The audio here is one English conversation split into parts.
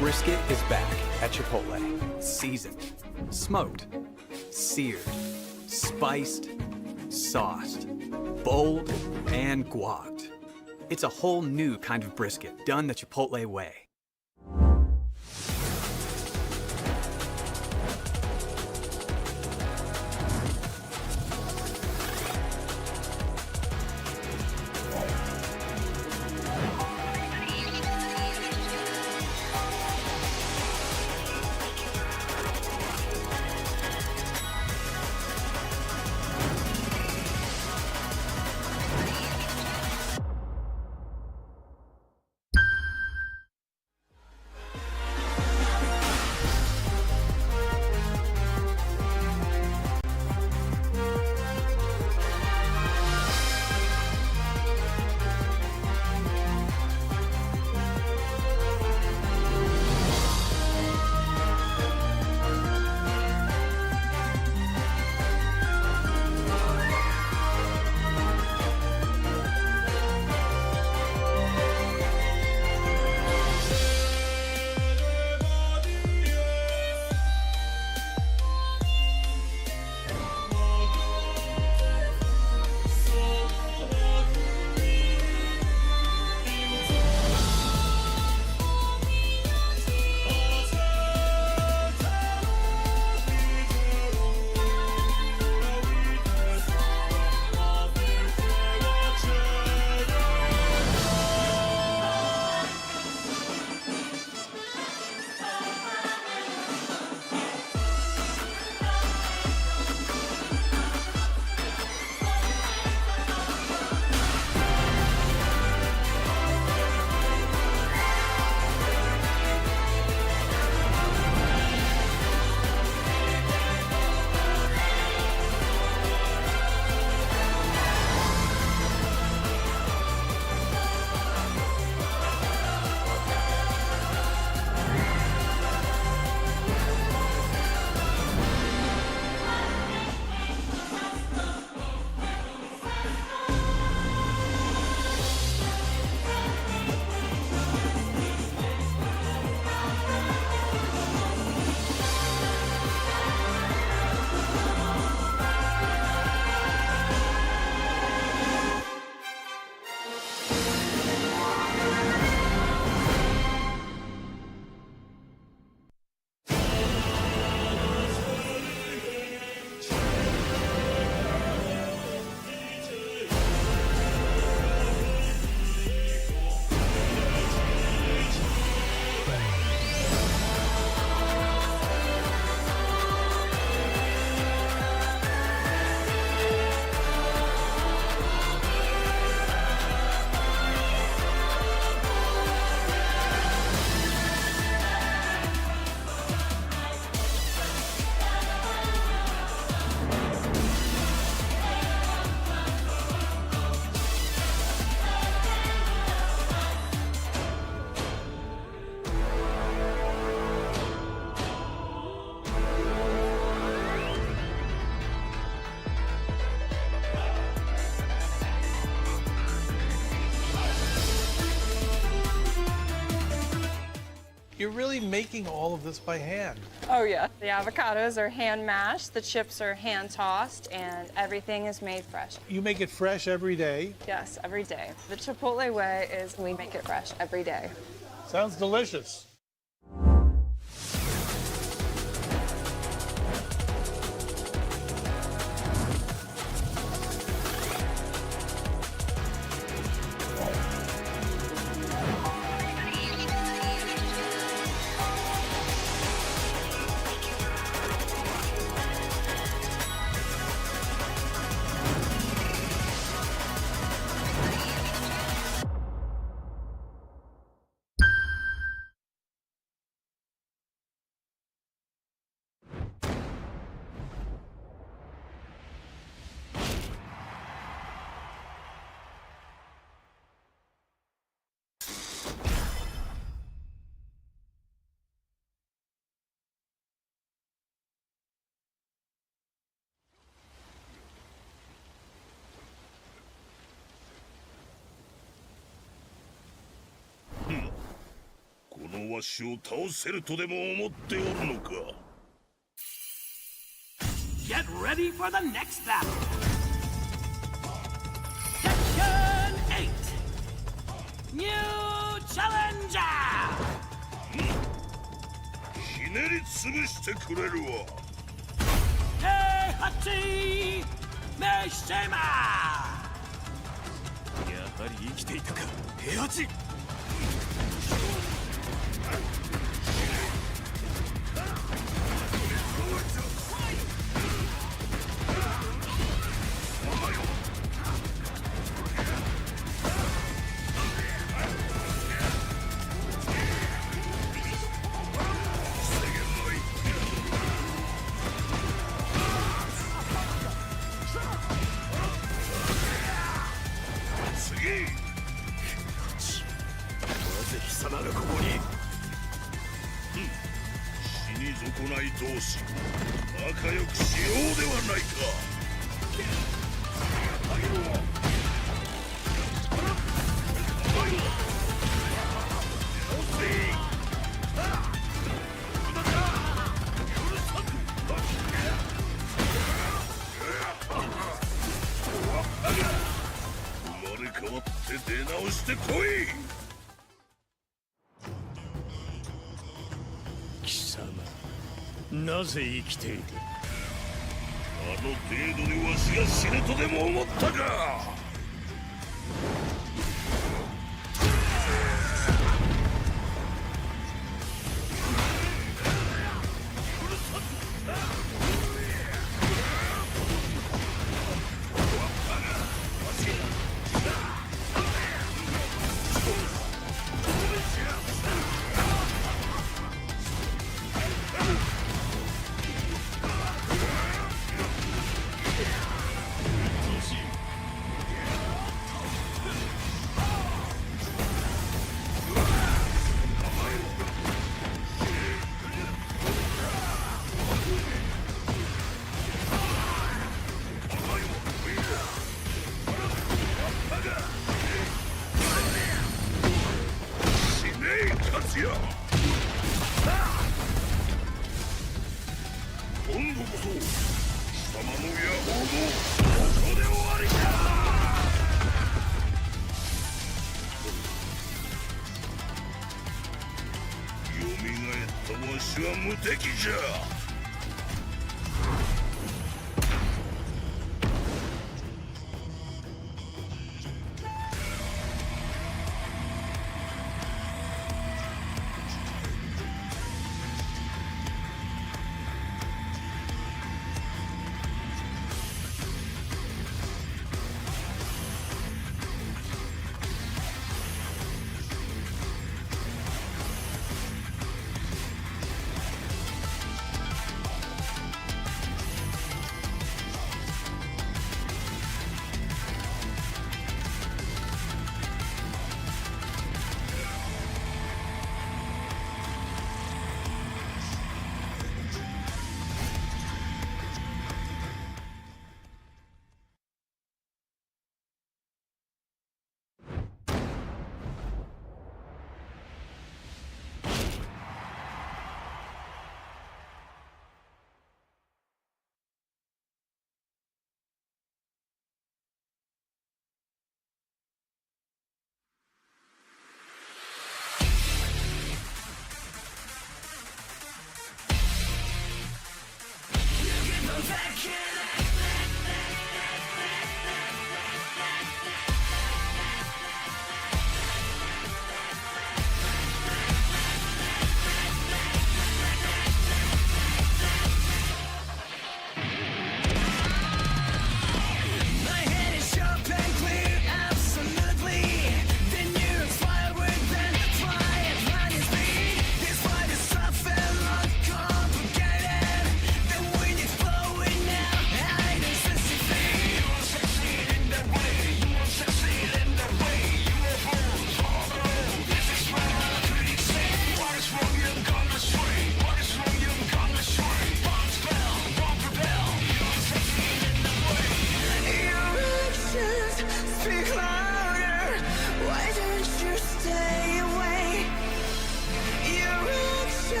Brisket is back at Chipotle. Seasoned, smoked, seared, spiced, sauced, bold, and guacced. It's a whole new kind of brisket done the Chipotle way. You're really making all of this by hand. Oh yeah. The avocados are hand mashed, the chips are hand tossed, and everything is made fresh. You make it fresh every day. Yes, every day. The Chipotle way is we make it fresh every day. Sounds delicious. わしを倒せるとでも思っておるのか。 Get ready for the next battle! Tekken 8! New Challenger! ひねり潰してくれるわ。 TWT! reStream! やはり生きていたか、平八。貴様がここに。死に損ない同士、仲良くしようではないか。生まれ変わって出直してこい。貴様、なぜ生きている？あの程度でわしが死ぬとでも思ったか。今度こそ貴様の野望もここで終わりだ。よみがえったわしは無敵じゃ。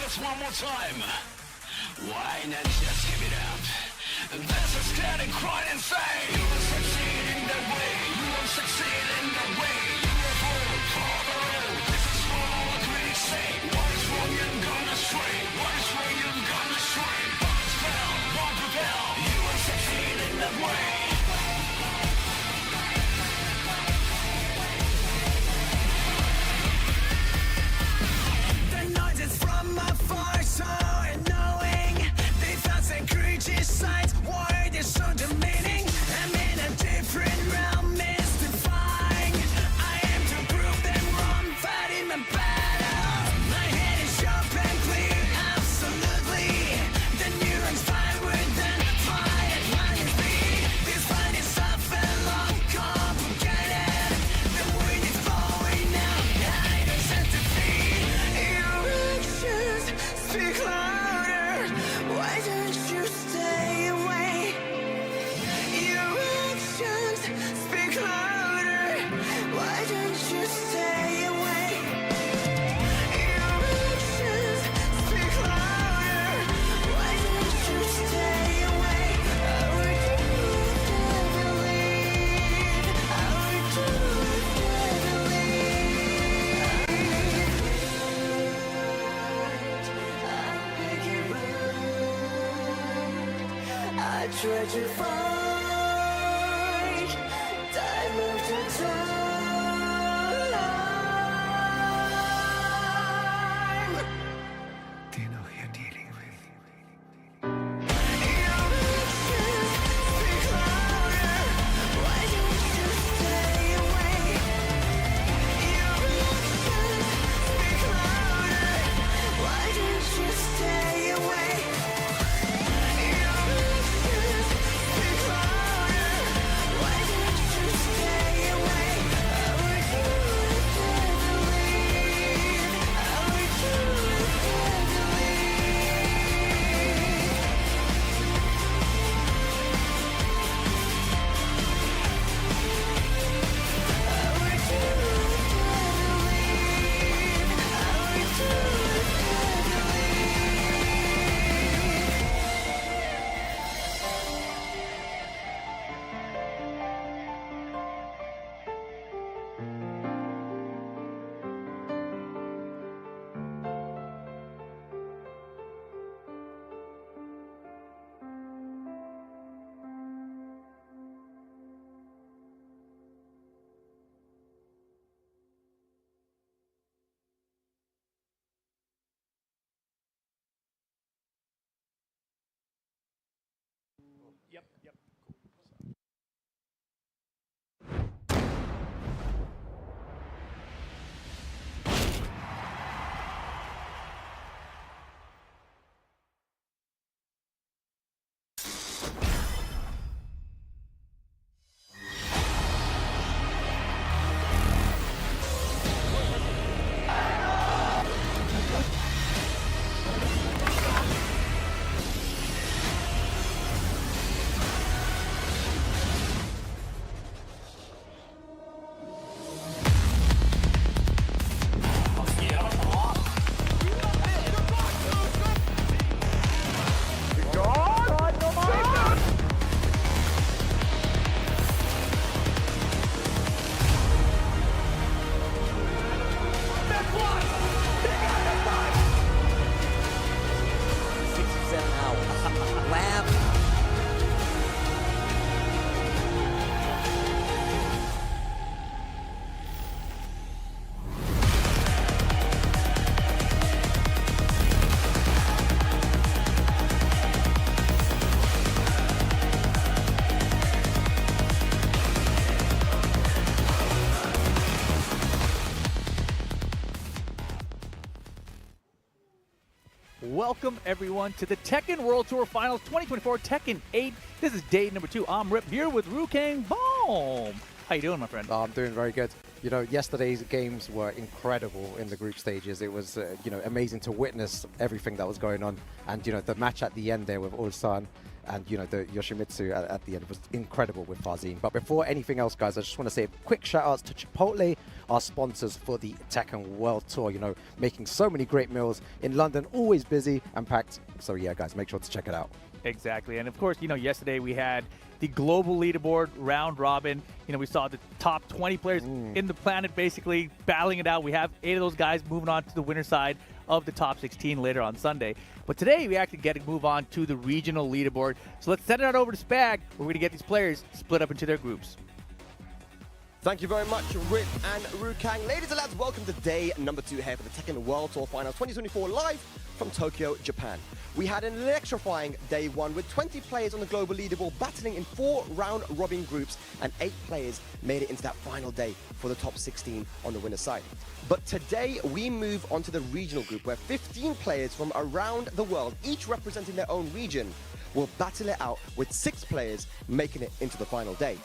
just one more time. Why not just give it up? This is getting quite insane. You will succeed in that way. You will succeed in that way. You will fall for the road. This is what all the critics say. What is wrong, you're gonna stray. What is wrong, you're gonna stray. Won't spell, won't prevail. You will succeed in that way. The noises from afar, so annoying. They thought and creature sights, why they're so demeaning. I'm in a different realm, mystifying. I am to prove them wrong, fighting my battle. My head is sharp and clear, absolutely. The neurons fire with them, fly at lightning speed. This fight is tough and long, complicated. The wind is blowing now, I don't set to feed. Your actions speak louder. Why don't you stay away? Your actions speak louder. Why don't you stay away? Your actions speak louder. Why don't you stay away? I would do deadly. I would do deadly. I try to find time after time. Do you know who you're dealing with? Your actions speak louder. Why don't you stay away? Your actions speak louder. Why don't you stay away? Your actions speak louder. Why don't you stay away? I would do deadly. I would do deadly. Welcome everyone to the Tekken World Tour Finals 2024 Tekken 8. This is day number 2. I'm Rip here with Rukang Boom. How you doing, my friend? I'm doing very good. You know, yesterday's games were incredible in the group stages. It was, you know, amazing to witness everything that was going on. And, you know, the match at the end there with Ulsan, And, you know, the Yoshimitsu at the end was incredible with Farzine. But before anything else, guys, I just want to say a quick shout-outs to Chipotle, our sponsors for the Tekken World Tour. You know, making so many great meals in London, always busy and packed. So, yeah, guys, make sure to check it out. Exactly. And, of course, you know, yesterday we had the global leaderboard round robin. You know, we saw the top 20 players in the planet basically battling it out. We have 8 of those guys moving on to the winner side of the top 16 later on Sunday. But today we actually get to move on to the regional leaderboard. So let's send it on over to Spag. We're going to get these players split up into their groups. Thank you very much, Rip and Rukang. Ladies and lads, welcome to day number 2 here for the Tekken World Tour Finals 2024 live from Tokyo, Japan. We had an electrifying day 1 with 20 players on the global leaderboard battling in 4 round-robin groups, and 8 players made it into that final day for the top 16 on the winner's side. But today we move on to the regional group where 15 players from around the world, each representing their own region, will battle it out with 6 players making it into the final day.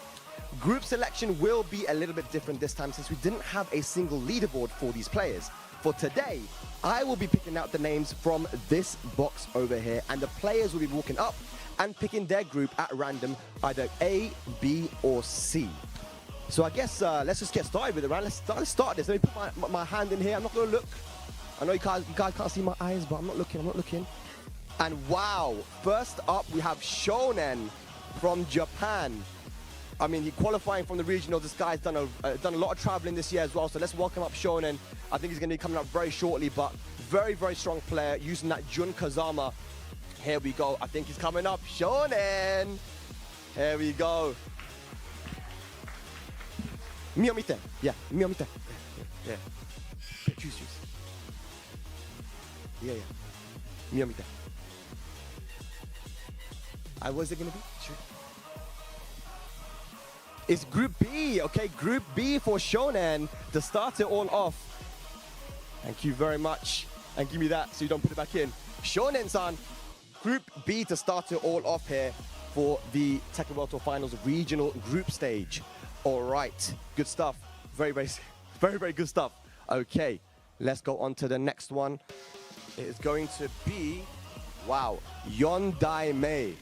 Group selection will be a little bit different this time since we didn't have a single leaderboard for these players. For today, I will be picking out the names from this box over here, and the players will be walking up and picking their group at random, either A, B, or C. So I guess let's just get started with it, right? Let's start this. Let me put my hand in here. I'm not going to look. I know you guys can't see my eyes, but I'm not looking. And wow, first up we have Shonen from Japan. I mean, qualifying from the regional, this guy's done a lot of traveling this year as well. So let's welcome up Shonen. I think he's going to be coming up very shortly, but very, very strong player using that Jun Kazama. Here we go. I think he's coming up. Shonen. Here we go. Miyomite. Yeah, Miyomite. Yeah. Choose. Yeah. Miyomite. What's it going to be? Sure. It's Group B, okay, Group B for Shonen to start it all off. Thank you very much. And give me that so you don't put it back in. Shonen-san, Group B to start it all off here for the Tekken World Tour Finals regional group stage. All right, good stuff. Very, very good stuff. Okay, let's go on to the next one. It is going to be, wow, Yondaime.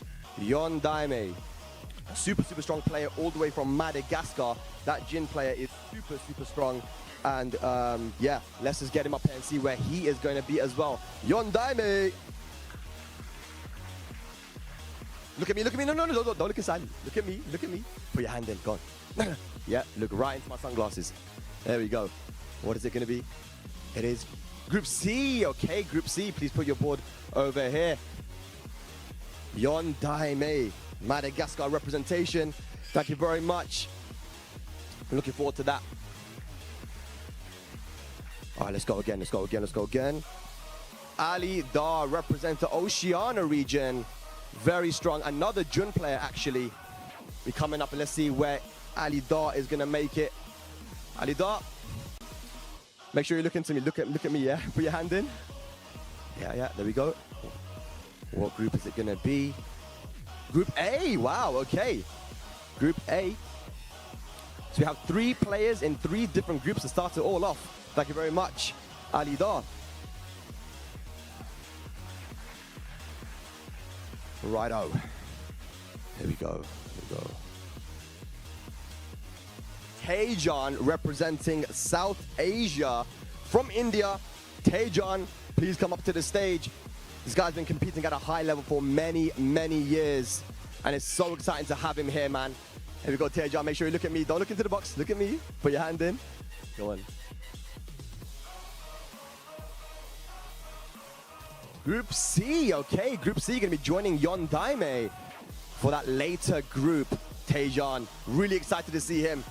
Super strong player all the way from Madagascar. That Jin player is super strong. And yeah, let's just get him up here and see where he is going to be as well. Yondaime! Look at me. No, don't look inside. Look at me. Put your hand in, go on. Yeah, look right into my sunglasses. There we go. What is it going to be? It is Group C. Okay, Group C. Please put your board over here. Yondaime. Madagascar representation. Thank you very much. I'm looking forward to that. All right, let's go again. Ali Dar represents the Oceania region. Very strong. Another Jun player, actually. We're coming up, and let's see where Ali Dar is going to make it. Ali Dar. Make sure you look into me. Look at me, yeah? Put your hand in. Yeah, there we go. What group is it going to be? Group A, wow, okay. Group A. So we have 3 players in 3 different groups to start it all off. Thank you very much, Ali Dar. Righto. Here we go. Tejan representing South Asia from India. Tejan, please come up to the stage. This guy's been competing at a high level for many years, and it's so exciting to have him here, man. Here we go, Tejan. Make sure you look at me. Don't look into the box. Look at me. Put your hand in. Go on. Group C, okay. Group C going to be joining Yondaime for that later group. Tejan, really excited to see him.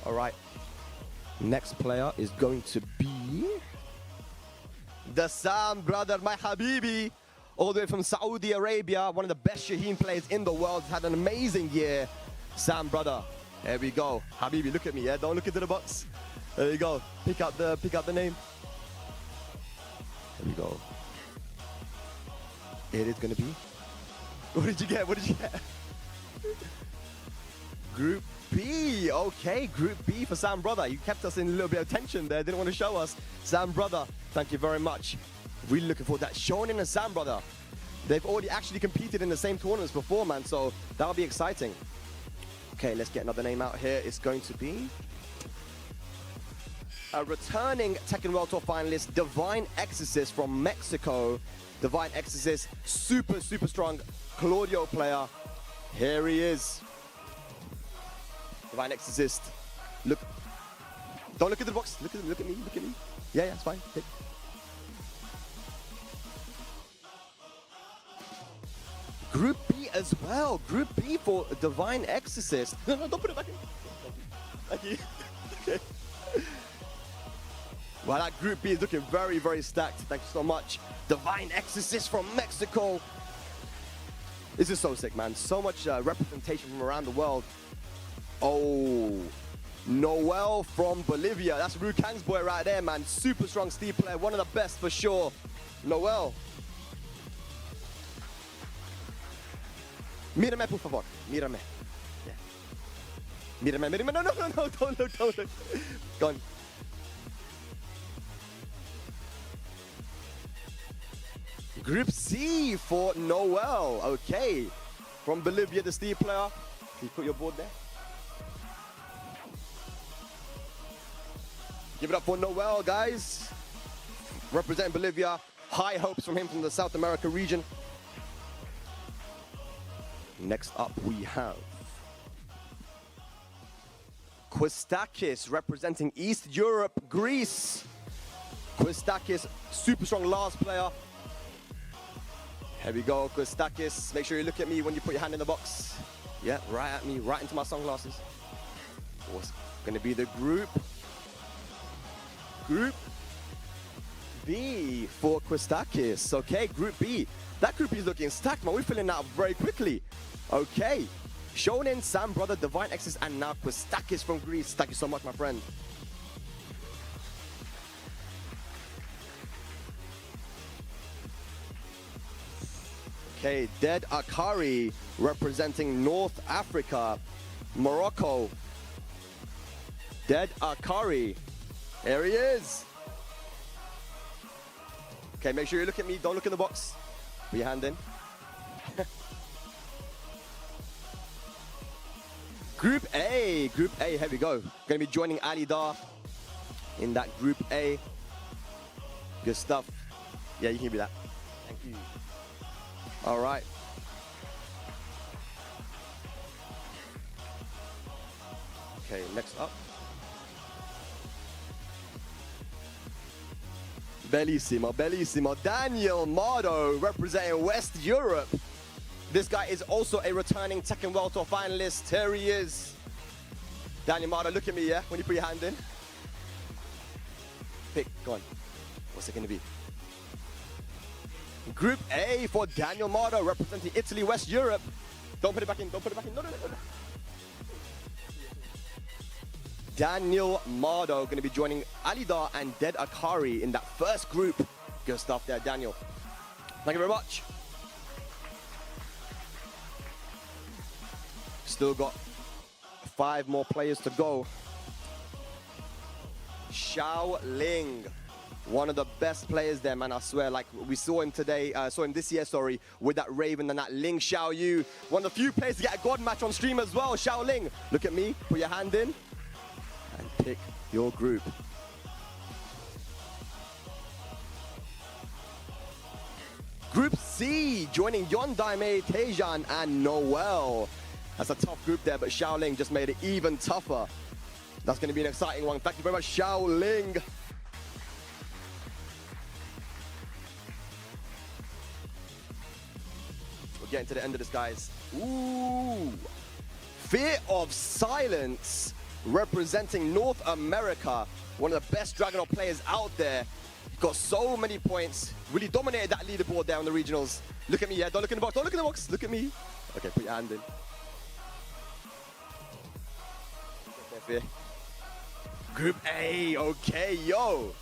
All right. Next player is going to be the Sam brother, my Habibi, all the way from Saudi Arabia, one of the best Shaheen players in the world. He's had an amazing year. Sam brother, there we go. Habibi, look at me, yeah? Don't look into the box. There you go. Pick out the name. There we go. It is gonna be. What did you get? Group B, okay, Group B for Sam brother. You kept us in a little bit of tension there, didn't want to show us. Sam brother, thank you very much. Really looking forward to that. Shonen and Sam, brother. They've already actually competed in the same tournaments before, man, so that'll be exciting. Okay, let's get another name out here. It's going to be a returning Tekken World Tour finalist, Divine Exorcist from Mexico. Divine Exorcist, super, super strong Claudio player. Here he is. Divine Exorcist. Look. Don't look at the box. Look at me. Look at me. Yeah, it's fine. Take. Group B as well. Group B for Divine Exorcist. No, don't put it back in. Thank you. Okay. Well, that Group B is looking very, very stacked. Thank you so much. Divine Exorcist from Mexico. This is so sick, man. So much representation from around the world. Oh, Noel from Bolivia. That's Rukang's boy right there, man. Super strong Steve player. One of the best for sure. Noel. Mírame, por favor. Mírame. Yeah. Mírame. No. Don't look. Go on. Group C for Noel. Okay. From Bolivia, the Steve player. Can you put your board there? Give it up for Noel, guys. Representing Bolivia. High hopes from him from the South America region. Next up, we have Kostakis representing East Europe, Greece. Kostakis, super strong Lars player. Here we go, Kostakis. Make sure you look at me when you put your hand in the box. Yeah, right at me, right into my sunglasses. What's gonna be the group? Group B for Kostakis. Okay, Group B. That group is looking stacked, man. We're filling that up very quickly. Okay. Shonen, Sam, brother, Divine Exorcist, and now Kostakis from Greece. Thank you so much, my friend. Okay, Dead Akari representing North Africa, Morocco. Dead Akari. There he is. Okay, make sure you look at me. Don't look in the box. Put your hand in. Group A, here we go. Gonna be joining Ali Dar in that Group A. Good stuff. Yeah, you can be that. Thank you. All right. Okay, next up. Bellissimo. Daniel Mardo representing West Europe. This guy is also a returning Tekken World Tour finalist. Here he is. Daniel Mardo, look at me, yeah? When you put your hand in. Pick, go on. What's it gonna be? Group A for Daniel Mardo representing Italy, West Europe. Don't put it back in, No. Daniel Mardo going to be joining Alidar and Dead Akari in that first group. Good stuff there, Daniel. Thank you very much. Still got 5 more players to go. Xiao Ling, one of the best players there, man, I swear. Like, we saw him today, this year, with that Raven and that Ling Xiaoyu. One of the few players to get a God match on stream as well. Xiao Ling, look at me, put your hand in, and pick your group. Group C, joining Yon Daime, Tejan, and Noel. That's a tough group there, but Xiao Ling just made it even tougher. That's going to be an exciting one. Thank you very much, Xiao Ling. We're getting to the end of this, guys. Ooh. Fear of Silence, representing North America. One of the best Dragunov players out there. Got so many points. Really dominated that leaderboard there on the regionals. Look at me, yeah. Don't look in the box. Don't look in the box. Look at me. Okay, put your hand in. Fear. Group A, okay, yo.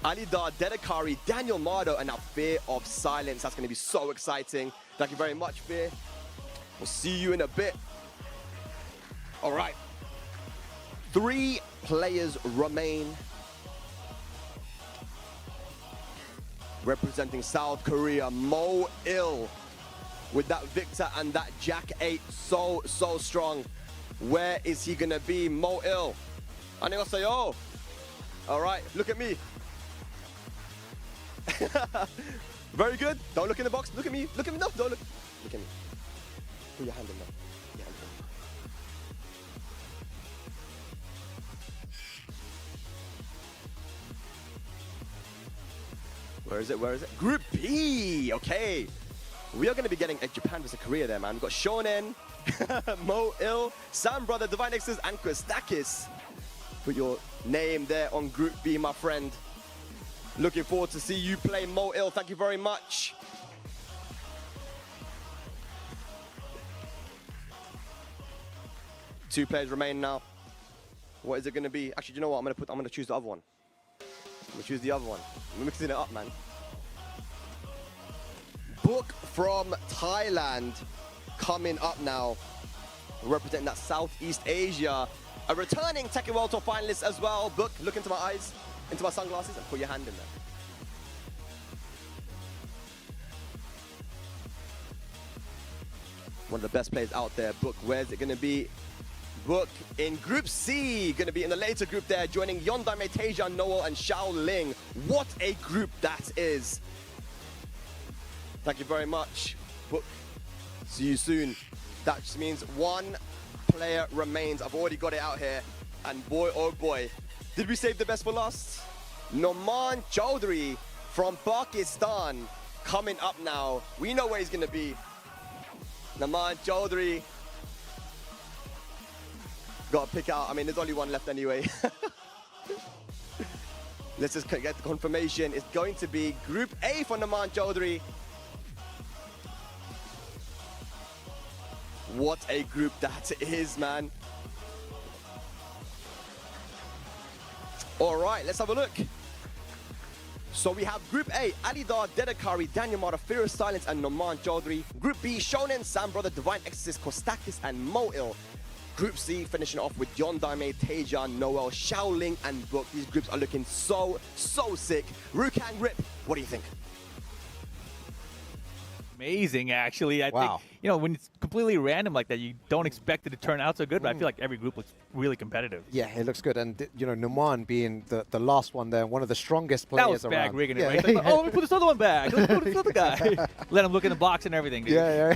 Alidar, Dedekari, Daniel Mardo, and now Fear of Silence. That's going to be so exciting. Thank you very much, Fear. We'll see you in a bit. All right. 3 players remain. representing South Korea, Mo Il. With that Victor and that Jack 8, so strong. Where is he gonna be, Mo Il? 안녕하세요. All right, look at me. Very good. Don't look in the box. Look at me. Look at me. No, don't look. Look at me. Put your hand in there. Put your hand in there. Where is it? Where is it? Group B. Okay. We are going to be getting a Japan versus Korea there, man. We've got Shonen, Mo Il, Sam Brother, Divine X's, and Kostakis. Put your name there on Group B, my friend. Looking forward to see you play, Mo Il. Thank you very much. Two players remain now. What is it going to be? Actually, you know what? I'm going to choose the other one. I'm going to choose the other one. I'm mixing it up, man. Book from Thailand coming up now, representing that Southeast Asia. A returning Tekken World Tour finalist as well. Book, look into my eyes, into my sunglasses, and put your hand in there. One of the best players out there. Book, where's it going to be? Book in Group C, going to be in the later group there, joining Yondaime, Taeja, Noel, and Xiao Ling. What a group that is. Thank you very much. Book. See you soon. That just means one player remains. I've already got it out here. And boy, oh boy, did we save the best for last? Noman Chowdhury from Pakistan coming up now. We know where he's going to be. Noman Chowdhury. Got to pick out. I mean, there's only one left anyway. Let's just get the confirmation. It's going to be Group A for Noman Chowdhury. What a group that is, man. All right, let's have a look. So we have Group A, Alidar, Dedekari, Daniel Mata, Fear of Silence, and Noman Chowdhury. Group B, Shonen, Sam Brother, Divine Exorcist, Kostakis, and Mo Il. Group C finishing off with Yondaime, Taeja, Noel, Xiao Ling, and Book. These groups are looking so sick. Rukang Rip, what do you think? Amazing, actually. I think, you know, when it's completely random like that, you don't expect it to turn out so good, but I feel like every group looks really competitive. Yeah, it looks good. And, you know, Noman being the last one there, one of the strongest players that was around. bag rigging it, right? Like, oh, let me put this other one back. Let's put this other guy. Let him look in the box and everything, dude. Yeah.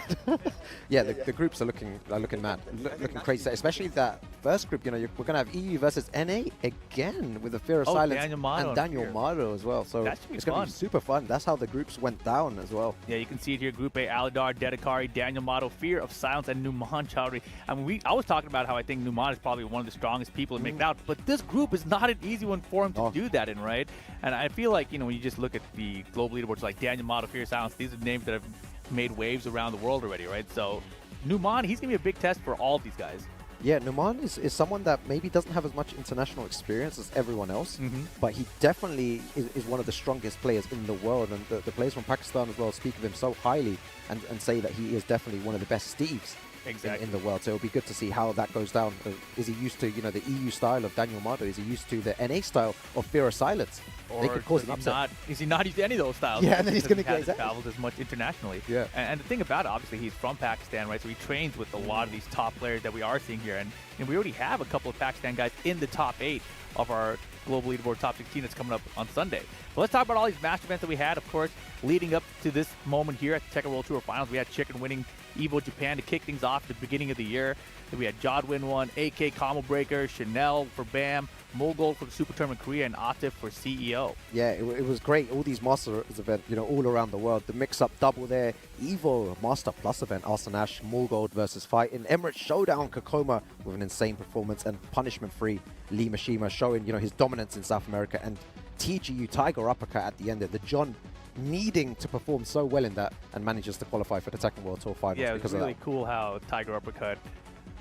Yeah, the groups are looking mad, looking crazy. Especially that first group, you know, we're going to have EU versus NA again with the Fear of Silence and Daniel Mato as well. So it's going to be super fun. That's how the groups went down as well. Yeah, you can see it here. Group A, Alidar, Dedekari, Daniel Mato, Fear of Silence, and Noman Chowdhury. I mean, I was talking about how I think Noman is probably one of the strongest people to make it out, but this group is not an easy one for him to do that in, right? And I feel like, you know, when you just look at the global leaderboards like Daniel Mato, Fear of Silence, these are names that have made waves around the world already, right? So Noman, he's going to be a big test for all of these guys. Yeah, Noman is someone that maybe doesn't have as much international experience as everyone else, but he definitely is one of the strongest players in the world. And the players from Pakistan as well speak of him so highly and say that he is definitely one of the best Steves in the world. So it'll be good to see how that goes down. Is he used to, you know, the EU style of Daniel Mato? Is he used to the NA style of Fear of Silence? Or they could cause an upset. Is he not used to any of those styles? Yeah, and then he's going to get traveled as much internationally. Yeah. And the thing about it, obviously, he's from Pakistan, right? So he trains with a lot of these top players that we are seeing here. And we already have a couple of Pakistan guys in the top 8 of our global leaderboard top 16 that's coming up on Sunday. But let's talk about all these match events that we had, of course, leading up to this moment here at the Tekken World Tour Finals. We had Chicken winning Evo Japan to kick things off at the beginning of the year. Then we had Jod win one, AK Combo Breaker, Chanel for BAM, Mogul for the Super Tournament Korea, and Atif for CEO. Yeah, it was great. All these Masters events, you know, all around the world. The mix-up double there. Evo Master Plus event, Arsanash, Morgold versus Fight. In Emirates Showdown, Kokoma with an insane performance. And punishment-free Lee Mishima showing, you know, his dominance in South America. And TGU Tiger Uppercut at the end of the John needing to perform so well in that and manages to qualify for the Tekken World Tour Finals. Yeah, it was really cool how Tiger Uppercut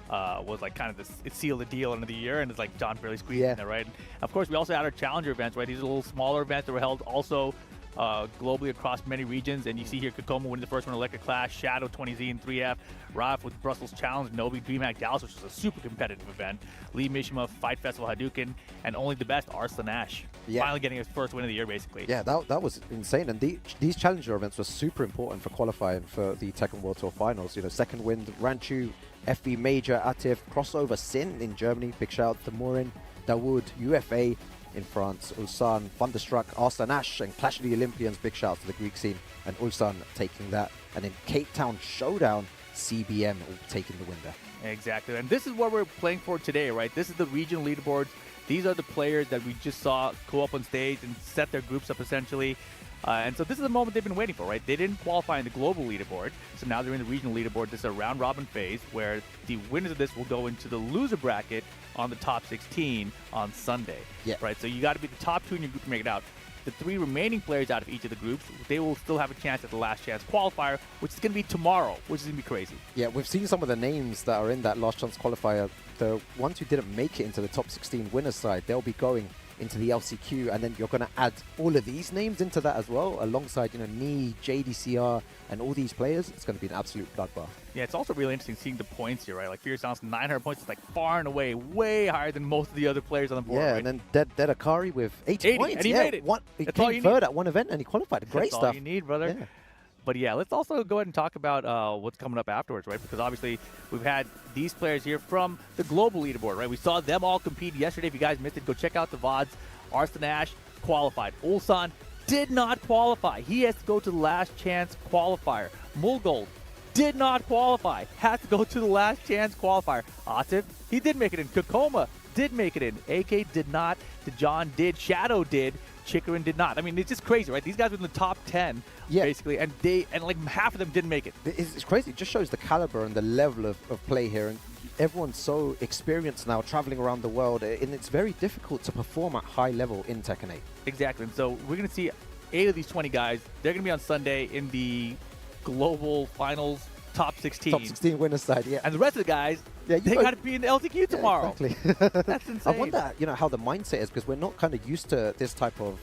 was like kind of this, it sealed the deal end of the year, and it's like John barely squeezed in there, right? And of course, we also had our challenger events, right? These are little smaller events that were held also globally across many regions. And you see here Kakoma winning the first one, Electric Clash, Shadow 20Z and 3F, Raf with Brussels Challenge, Novi, DreamHack Dallas, which was a super competitive event, Lee Mishima, Fight Festival Hadouken, and only the best, Arslan Ash. Yeah. Finally getting his first win of the year, basically. Yeah, that was insane. And these challenger events were super important for qualifying for the Tekken World Tour Finals. You know, Second Wind, Ranchu, FV Major, Atif, Crossover Sin in Germany. Big shout out to Morin, Dawood, UFA in France, Ulsan, Thunderstruck, Arslan Ash, and Clash of the Olympians. Big shout out to the Greek scene. And Ulsan taking that. And in Cape Town Showdown, CBM taking the win there. Exactly. And this is what we're playing for today, right? This is the regional leaderboards. These are the players that we just saw go up on stage and set their groups up, essentially. And so this is the moment they've been waiting for, right? They didn't qualify in the global leaderboard, so now they're in the regional leaderboard. This is a round-robin phase where the winners of this will go into the loser bracket on the top 16 on Sunday. Yeah. Right? So you got to be the top 2 in your group to make it out. The 3 remaining players out of each of the groups, they will still have a chance at the last chance qualifier, which is going to be tomorrow, which is going to be crazy. Yeah, we've seen some of the names that are in that last chance qualifier. The ones who didn't make it into the top 16 winners side, they'll be going into the LCQ, and then you're going to add all of these names into that as well, alongside, you know, Knee, JDCR, and all these players. It's going to be an absolute bloodbath. Yeah, it's also really interesting seeing the points here, right? Like Fierce Sounds, 900 points is like far and away, way higher than most of the other players on the board. Yeah, right? and then Dead Akari with 80 points. and he yeah, made it. He That's all came you third need. at one event, and he qualified. Great That's stuff. all you need, brother. Yeah. But yeah, let's also go ahead and talk about what's coming up afterwards, right? Because obviously we've had these players here from the global leaderboard, right? We saw them all compete yesterday. If you guys missed it, go check out the VODs. Arslan Ash qualified. Ulsan did not qualify. He has to go to the last chance qualifier. Mulgold did not qualify. Had to go to the last chance qualifier. Atif, he did make it in. Kakoma did make it in. AK did not. Dejan did. Shadow did. Chikarin did not. I mean, it's just crazy, right? These guys were in the top 10, basically, and like half of them didn't make it. It's crazy. It just shows the caliber and the level of play here. And everyone's so experienced now, traveling around the world, and it's very difficult to perform at high level in Tekken 8. Exactly. And so we're going to see 8 of these 20 guys. They're going to be on Sunday in the global finals top 16. Top 16 winner side, yeah. And the rest of the guys, Yeah, they got to be in the LTQ tomorrow. Yeah, exactly. That's insane. I wonder, you know, how the mindset is, because we're not kind of used to this type of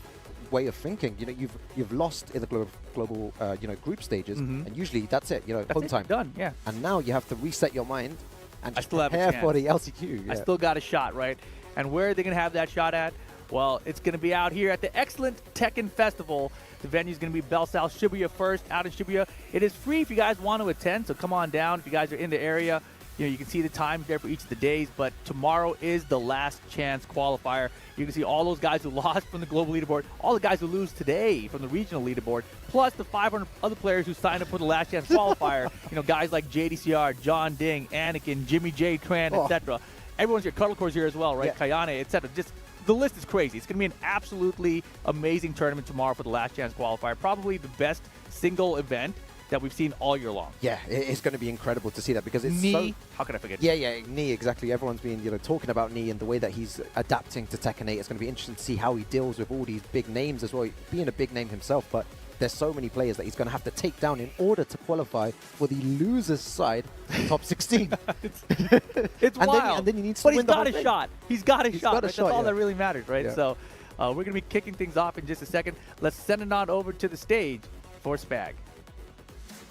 way of thinking. You know, you've lost in the global you know, group stages, and usually that's it. You know, That's home it, time done. Yeah. And now you have to reset your mind and I just still have a prepare for the chance. LCQ. I Yeah. still got a shot, right? And where are they going to have that shot at? Well, it's going to be out here at the excellent Tekken Festival. The venue is going to be Bell South Shibuya first, out in Shibuya. It is free if you guys want to attend, so come on down. If you guys are in the area, you know, you can see the times there for each of the days, but tomorrow is the last chance qualifier. You can see all those guys who lost from the global leaderboard, all the guys who lose today from the regional leaderboard, plus the 500 other players who signed up for the last chance qualifier. You know, guys like JDCR, John Ding, Anakin, Jimmy J, Tran, etc. Everyone's here. Cuddlecore's here as well, right? Yeah. Kayane, etc. Just the list is crazy. It's going to be an absolutely amazing tournament tomorrow for the last chance qualifier. Probably the best single event that we've seen all year long. Yeah, it's going to be incredible to see that, because it's Knee, so... how could I forget? Yeah, Knee, exactly. Everyone's been, you know, talking about Knee and the way that he's adapting to Tekken 8. It's going to be interesting to see how he deals with all these big names as well, being a big name himself, but there's so many players that he's going to have to take down in order to qualify for the losers side top 16. It's wild. And then he needs to but win he's the got whole a thing. shot. He's got a shot. got a Right? shot, That's all yeah. that really matters, right? Yeah. So we're going to be kicking things off in just a second. Let's send it on over to the stage for Spag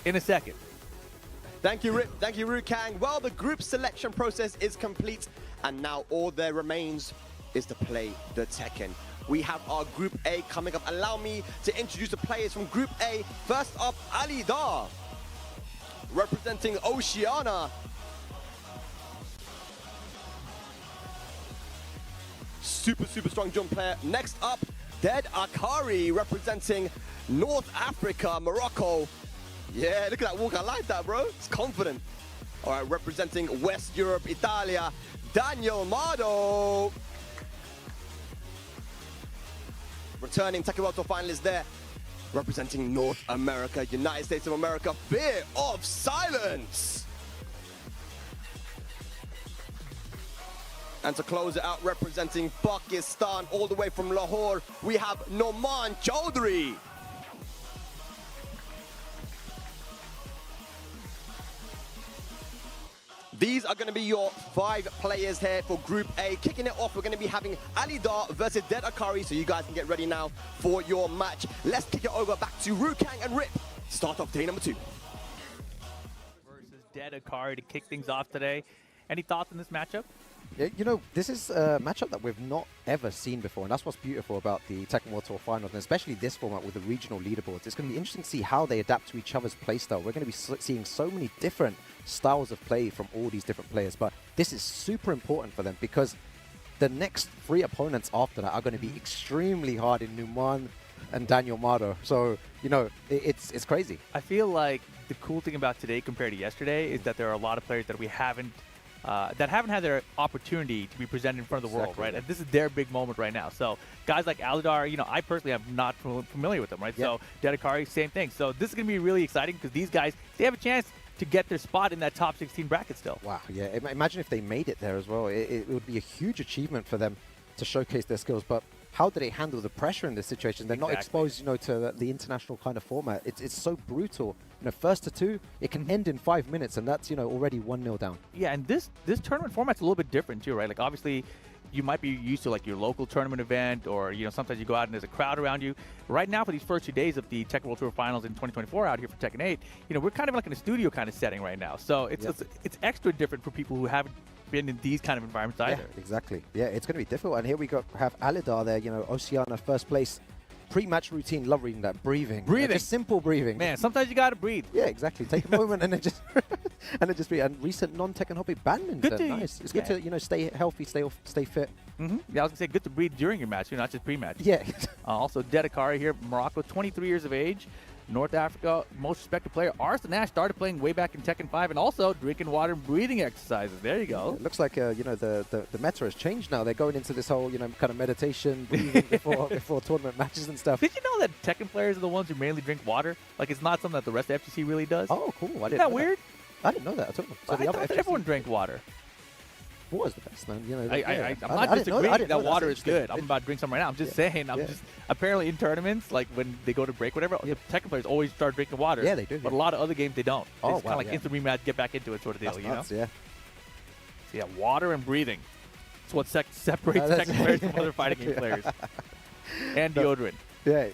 in a second. Thank you, Rip. Thank you, Rukang. Well, the group selection process is complete, and now all there remains is to play the Tekken. We have our Group A coming up. Allow me to introduce the players from Group A. First up, Ali Dar, representing Oceania. Super strong jump player. Next up, Dead Akari, representing North Africa, Morocco. Yeah, look at that walk. I like that, bro. It's confident. All right, representing West Europe, Italia, Daniel Mardo. Returning Tekken World Tour finalist there. Representing North America, United States of America, Fear of Silence. And to close it out, representing Pakistan, all the way from Lahore, we have Noman Chaudhry. These are going to be your 5 players here for Group A. Kicking it off, we're going to be having Alidar versus Dead Akari, so you guys can get ready now for your match. Let's kick it over back to Rukang and Rip to start off day number 2. Versus Dead Akari to kick things off today. Any thoughts on this matchup? Yeah, you know, this is a matchup that we've not ever seen before, and that's what's beautiful about the Tekken World Tour Finals, and especially this format with the regional leaderboards. It's going to be interesting to see how they adapt to each other's playstyle. We're going to be seeing so many different styles of play from all these different players, but this is super important for them because the next 3 opponents after that are going to be extremely hard in Numan and Daniel Mado. So, you know, it's crazy. I feel like the cool thing about today compared to yesterday is that there are a lot of players that we haven't had their opportunity to be presented in front of the world, right? And this is their big moment right now. So guys like Alidar, you know, I personally am not familiar with them, right? So Dead Akari, same thing. So this is going to be really exciting because these guys, they have a chance to get their spot in that top 16 bracket still. Wow, yeah. Imagine if they made it there as well. It would be a huge achievement for them to showcase their skills. But how do they handle the pressure in this situation? They're not exposed, you know, to the international kind of format. It's so brutal. You know, first to 2, it can end in 5 minutes, and that's, you know, already 1-0 down. Yeah, and this tournament format's a little bit different too, right? Like obviously, you might be used to like your local tournament event, or you know, sometimes you go out and there's a crowd around you. Right now, for these first 2 days of the Tekken World Tour Finals in 2024 out here for Tekken 8, you know, we're kind of like in a studio kind of setting right now. So it's extra different for people who haven't been in these kind of environments either. Yeah, exactly. Yeah, it's going to be difficult. And here we have Alidar there, you know, Oceana first place. Pre-match routine, love reading that. Breathing. Just simple breathing. Man, sometimes you got to breathe. Yeah, exactly. Take a moment and then just breathe. And recent non-Tekken hobby badminton. Good to, nice. It's good to, you know, stay healthy, stay fit. Yeah, I was going to say, good to breathe during your match, not just pre-match. Yeah. Also, Dead Akari here, Morocco, 23 years of age. North Africa, most respected player. Arslan Ash started playing way back in Tekken 5 and also drinking water and breathing exercises. There you go. It looks like, you know, the meta has changed now. They're going into this whole, you know, kind of meditation, breathing before tournament matches and stuff. Did you know that Tekken players are the ones who mainly drink water? Like, it's not something that the rest of FGC really does? Oh, cool. Isn't that weird? I didn't know that at all. So I thought that everyone drank water. Water is the best, man. You know, I'm not disagreeing that water is good. I'm about to drink some right now. I'm just saying, just apparently in tournaments, like when they go to break, whatever, the Tekken players always start drinking water. Yeah, they do. But a lot of other games, they don't. Oh, it's kind of like instant rematch, get back into it sort of deal, you know? Yeah. So yeah, water and breathing. It's what separates Tekken players from other fighting game players. And deodorant. Yeah.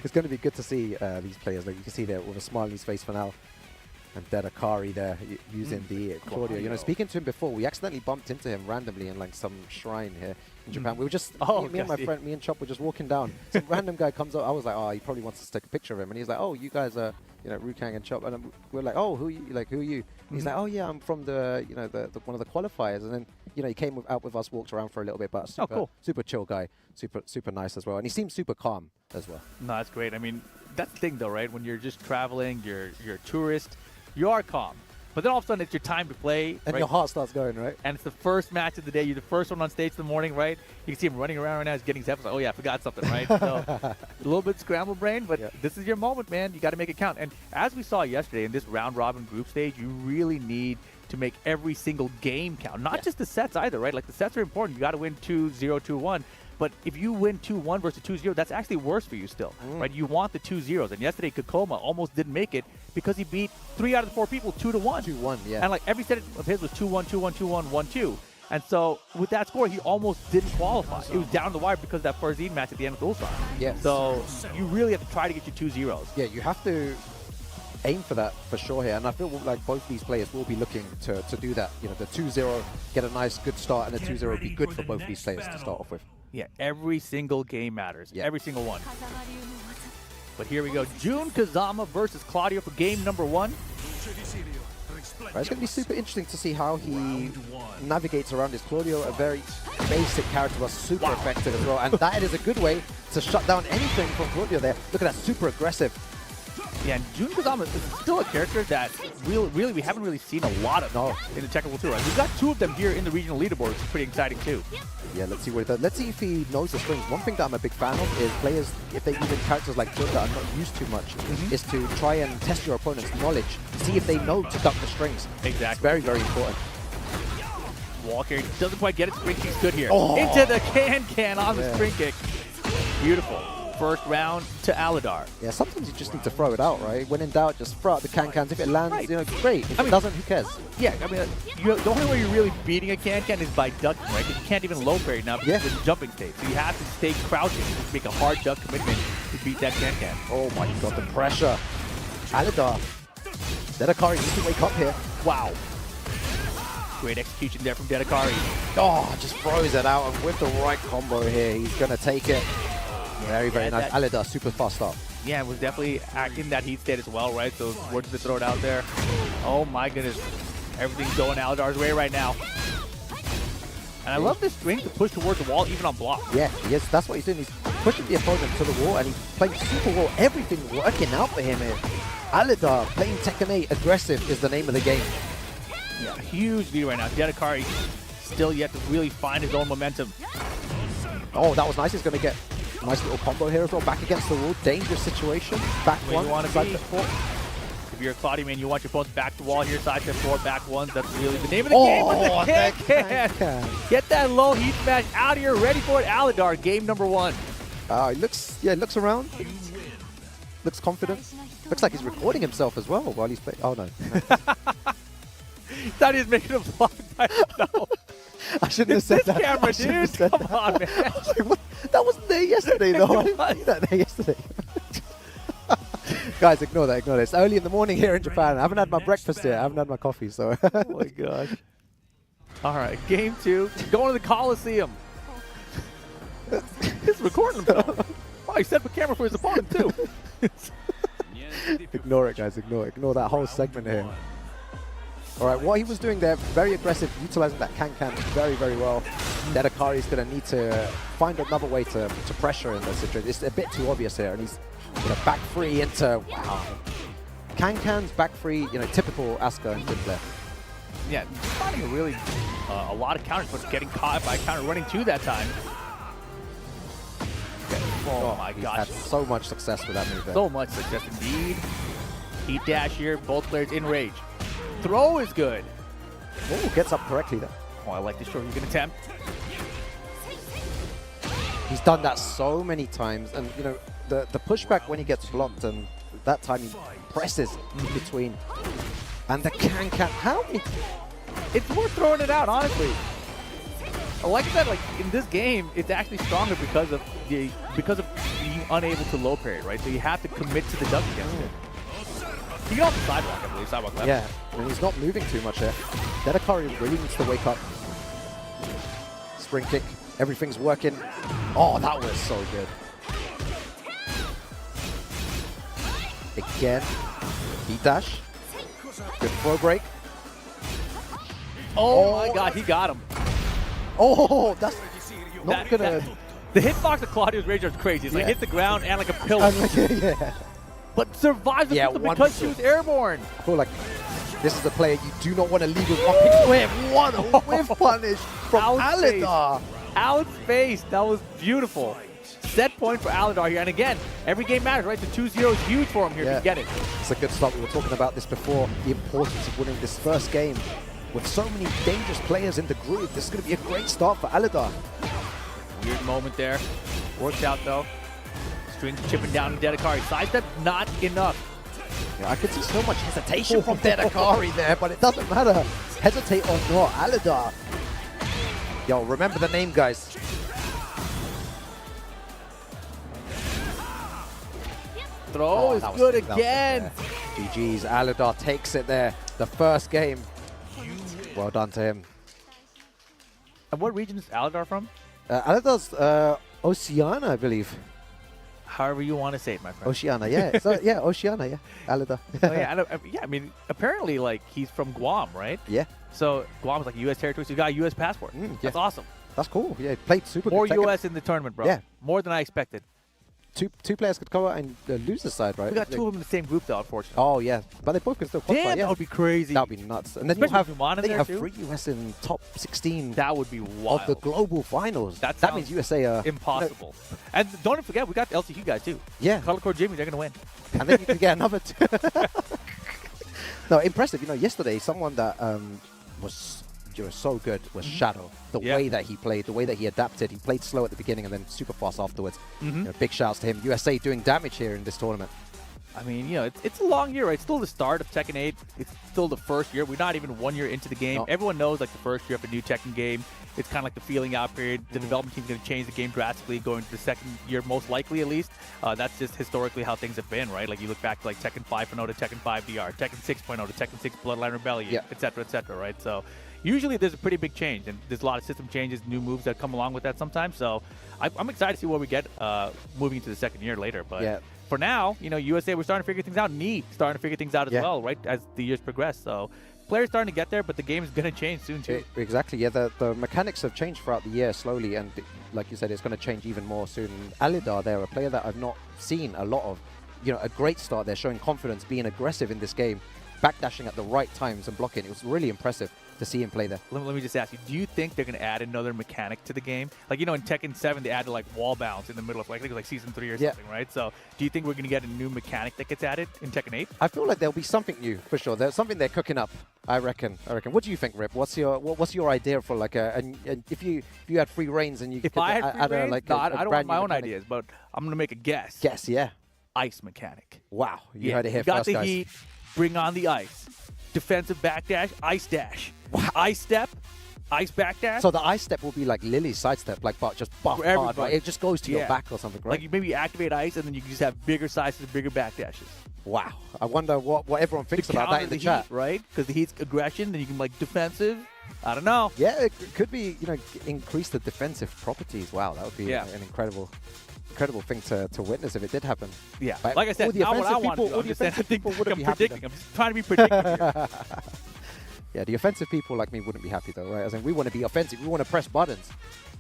It's going to be good to see these players. Like you can see there with a smile on his face for now. And Dead Akari there using the Claudio. You know, speaking to him before, we accidentally bumped into him randomly in like some shrine here in Japan. We were just, me and my friend, me and Chop were just walking down. Some random guy comes up. I was like, oh, he probably wants us to take a picture of him. And he's like, oh, you guys are, you know, Rukang and Chop. And we're like, oh, who are you? Like, who are you? And he's like, oh yeah, I'm from the, you know, the one of the qualifiers. And then, you know, he came out with us, walked around for a little bit, but super chill guy, super nice as well. And he seems super calm as well. No, that's great. I mean, that's the thing though, right? When you're just traveling, you're a tourist. You are calm. But then all of a sudden, it's your time to play. And your heart starts going, right? And it's the first match of the day. You're the first one on stage in the morning, right? You can see him running around right now. He's getting his head. Like, oh, yeah, I forgot something, right? So a little bit scrambled brain, but this is your moment, man. You got to make it count. And as we saw yesterday in this round-robin group stage, you really need to make every single game count. Not just the sets either, right? Like, the sets are important. You got to win 2-0, 2-1. But if you win 2-1 versus 2-0, that's actually worse for you still, right? You want the 2-0s. And yesterday, Kokoma almost didn't make it because he beat 3 out of the 4 people 2-1. 2-1, yeah. And like every set of his was 2-1, 2-1, 2-1, 1-2. And so with that score, he almost didn't qualify. It was down the wire because of that Farzine match at the end of Ulsan. Yeah. So you really have to try to get your 2-0s. Yeah, you have to aim for that for sure here. And I feel like both these players will be looking to do that. You know, the 2-0, get a nice, good start, and the 2-0 would be good for both these players to start off with. Yeah, every single game matters. Yeah. Every single one. But here we go. Jun Kazama versus Claudio for game number 1. Right, it's going to be super interesting to see how he navigates around this. Claudio, a very basic character, was super effective as well. And that is a good way to shut down anything from Claudio there. Look at that, super aggressive. Yeah, and Jun Kazama is still a character that really we haven't really seen a lot of in the Tekken World Tour. We've got 2 of them here in the regional leaderboard, which is pretty exciting too. Yeah, let's see what he does. Let's see if he knows the strings. One thing that I'm a big fan of is players, if they even characters like Jun that are not used too much, is to try and test your opponent's knowledge. See if they know to duck the strings. Exactly. It's very, very important. Walker doesn't quite get it. Spring kick's good here. Into the can on the spring kick. Beautiful. first round to Aladar. Yeah, sometimes you just need to throw it out, right? When in doubt, just throw out the can-cans. If it lands, Right. you know, great. If it doesn't, who cares? Yeah, I mean, the only way you're really beating a can-can is by ducking, right? Because you can't even low parry now because it's in jumping state. So you have to stay crouching to make a hard duck commitment to beat that can-can. Oh my god, the pressure. Aladar. Dedekari needs to wake up here. Wow. Great execution there from Dedekari. Oh, just throws it out, and with the right combo here, he's going to take it. Very, very nice. Aladar, super fast start. Yeah, it was definitely in that heat state as well, right? So it's worth to throw it out there. Oh my goodness. Everything's going Aladar's way right now. And I love this strength to push towards the wall, even on block. Yeah, yes, that's what he's doing. He's pushing the opponent to the wall, and he's playing super well. Everything working out for him here. Aladar playing Tekken 8 aggressive is the name of the game. Yeah, huge lead right now. Dedekari still yet to really find his own momentum. Oh, that was nice. He's going to get a nice little combo here as well. Back against the wall. Dangerous situation. Back Where one. you want to side be. step four. If you're a Claudio man, you want your opponents back to wall here, side step forward, back ones. That's really the name of the game with the can-can. Get that low heat smash out of here. Ready for it, Aladar. Game number 1. He looks around. Looks confident. Looks like he's recording himself as well while he's playing. Oh, no. Thought he was making a vlog by himself. I shouldn't have said This that. camera, dude. Come on, man. I was like, what? That wasn't there yesterday, though. I didn't see that there yesterday. Guys, ignore that. It's early in the morning here in Japan. I haven't had my breakfast yet. I haven't had my coffee, so. Oh, my gosh. All right, game 2. Going to the Coliseum. He's recording himself. Oh, he set up a camera for his opponent, too. Ignore it, guys. Ignore that whole segment here. All right, what he was doing there, very aggressive, utilizing that can-can very, very well. Dedekari is going to need to find another way to pressure in this situation. It's a bit too obvious here, and he's back free into, wow. Can-cans, back free, typical Asuka and Jim there. Yeah, finding a really a lot of counters, but getting caught by counter running 2 that time. Oh my He's gosh. had so much success with that move there. So much success indeed. Heat dash here, both players in rage. Throw is good. Oh, gets up correctly there. Oh, I like this short you can attempt. He's done that so many times, and the pushback when he gets blocked, and that time he presses in between. And the can-can, how many? It's worth throwing it out, honestly. Like I said, like in this game, it's actually stronger because of being unable to low parry, right? So you have to commit to the duck against it. You can also sidewalk, I believe, sidewalk left. Yeah, and he's not moving too much here. Dedekari really needs to wake up. Spring kick, everything's working. Oh, that was so good. Again, heat dash. Good throw break. Oh my god, he got him. Oh, that's not gonna. The hitbox of Claudio's Rage is crazy. It's like hit the ground and like a pillar. Yeah. But survives the pistol because she was airborne. I feel like this is a player you do not want to leave with one pick whiff. What a whiff punish from Aladar. Outspaced. That was beautiful. Set point for Aladar here. And again, every game matters, right? The 2-0 is huge for him here if you get it. It's a good start. We were talking about this before, the importance of winning this first game. With so many dangerous players in the group, this is going to be a great start for Aladar. Weird moment there. Works out though. Strings chipping down to Dedekari. Sidestep, not enough. Yeah, I could see so much hesitation from Dedekari there, but it doesn't matter. Hesitate or not, Aladar. Yo, remember the name, guys. Throw is good again. GG's, Aladar takes it there. The first game. Well done to him. And what region is Aladar from? Aladar's Oceania, I believe. However you want to say it, my friend. Oceania, yeah. So, yeah, Oceania, yeah. Aladar. Oh, yeah, I mean, apparently, like, he's from Guam, right? Yeah. So Guam is like a U.S. territory, so you got a U.S. passport. That's awesome. That's cool. Yeah, played super More good. U.S. in the tournament, bro. Yeah. More than I expected. Two players could go out and lose the side, right? We got 2 of them in the same group, though, unfortunately. Oh, yeah. But they both can still qualify. Damn, yeah. that would be crazy. That would be nuts. And then Especially you have 3 there, US in top 16 that would be wild. of the global finals. That means USA are impossible. And don't forget, we got the LCQ guys, too. Yeah. Color Core Jimmy, they're going to win. And then you can get another 2. No, impressive. Yesterday, someone that was so good was Shadow. The way that he played, the way that he adapted. He played slow at the beginning and then super fast afterwards. Big shouts to him. USA doing damage here in this tournament. I mean, it's a long year, right? It's still the start of Tekken 8. It's still the first year. We're not even 1 year into the game. No. Everyone knows, like, the first year of a new Tekken game, it's kind of like the feeling out period. The development team's going to change the game drastically going to the second year, most likely at least. That's just historically how things have been, right? Like, you look back to, like, Tekken 5.0 to Tekken 5 VR, Tekken 6.0 to Tekken 6 Bloodline Rebellion, et cetera, right? So usually there's a pretty big change, and there's a lot of system changes, new moves that come along with that sometimes. So I'm excited to see what we get moving into the second year later. But for now, USA, we're starting to figure things out. Knee starting to figure things out as well, right, as the years progress. So players starting to get there, but the game is going to change soon, too. Exactly, yeah. The mechanics have changed throughout the year slowly, and like you said, it's going to change even more soon. Alidar there, a player that I've not seen a lot of, a great start there, showing confidence, being aggressive in this game, backdashing at the right times and blocking. It was really impressive to see him play there. Let me just ask you, do you think they're going to add another mechanic to the game? Like, in Tekken 7, they added, like, wall bounce in the middle of, like, I think it was, like, Season 3 or something, right? So do you think we're going to get a new mechanic that gets added in Tekken 8? I feel like there'll be something new, for sure. There's something they're cooking up, I reckon. What do you think, Rip? What's your idea for, like, and if you had free reigns and you if could I had free reigns, like, I don't have my own mechanic. ideas, but I'm going to make a guess. Guess, yeah. Ice mechanic. Wow. You heard it here got first, the guys. heat, bring on the ice. Defensive backdash, ice dash. Wow. Ice step, ice backdash. So the ice step will be like Lily's side step, like but just buff hard, right? It just goes to your back or something, right? Like you maybe activate ice and then you can just have bigger sizes, bigger backdashes. Wow. I wonder what everyone thinks about that in the chat. Heat, right? Because the heat's aggression, then you can like defensive. I don't know. Yeah, it could be, increase the defensive properties. Wow, that would be an incredible thing to witness if it did happen. Yeah, but like I said, not what I want to do. I'm just saying, I think I'm predicting. I'm just trying to be predictive here. Yeah, the offensive people like me wouldn't be happy though, right? As in, we want to be offensive. We want to press buttons.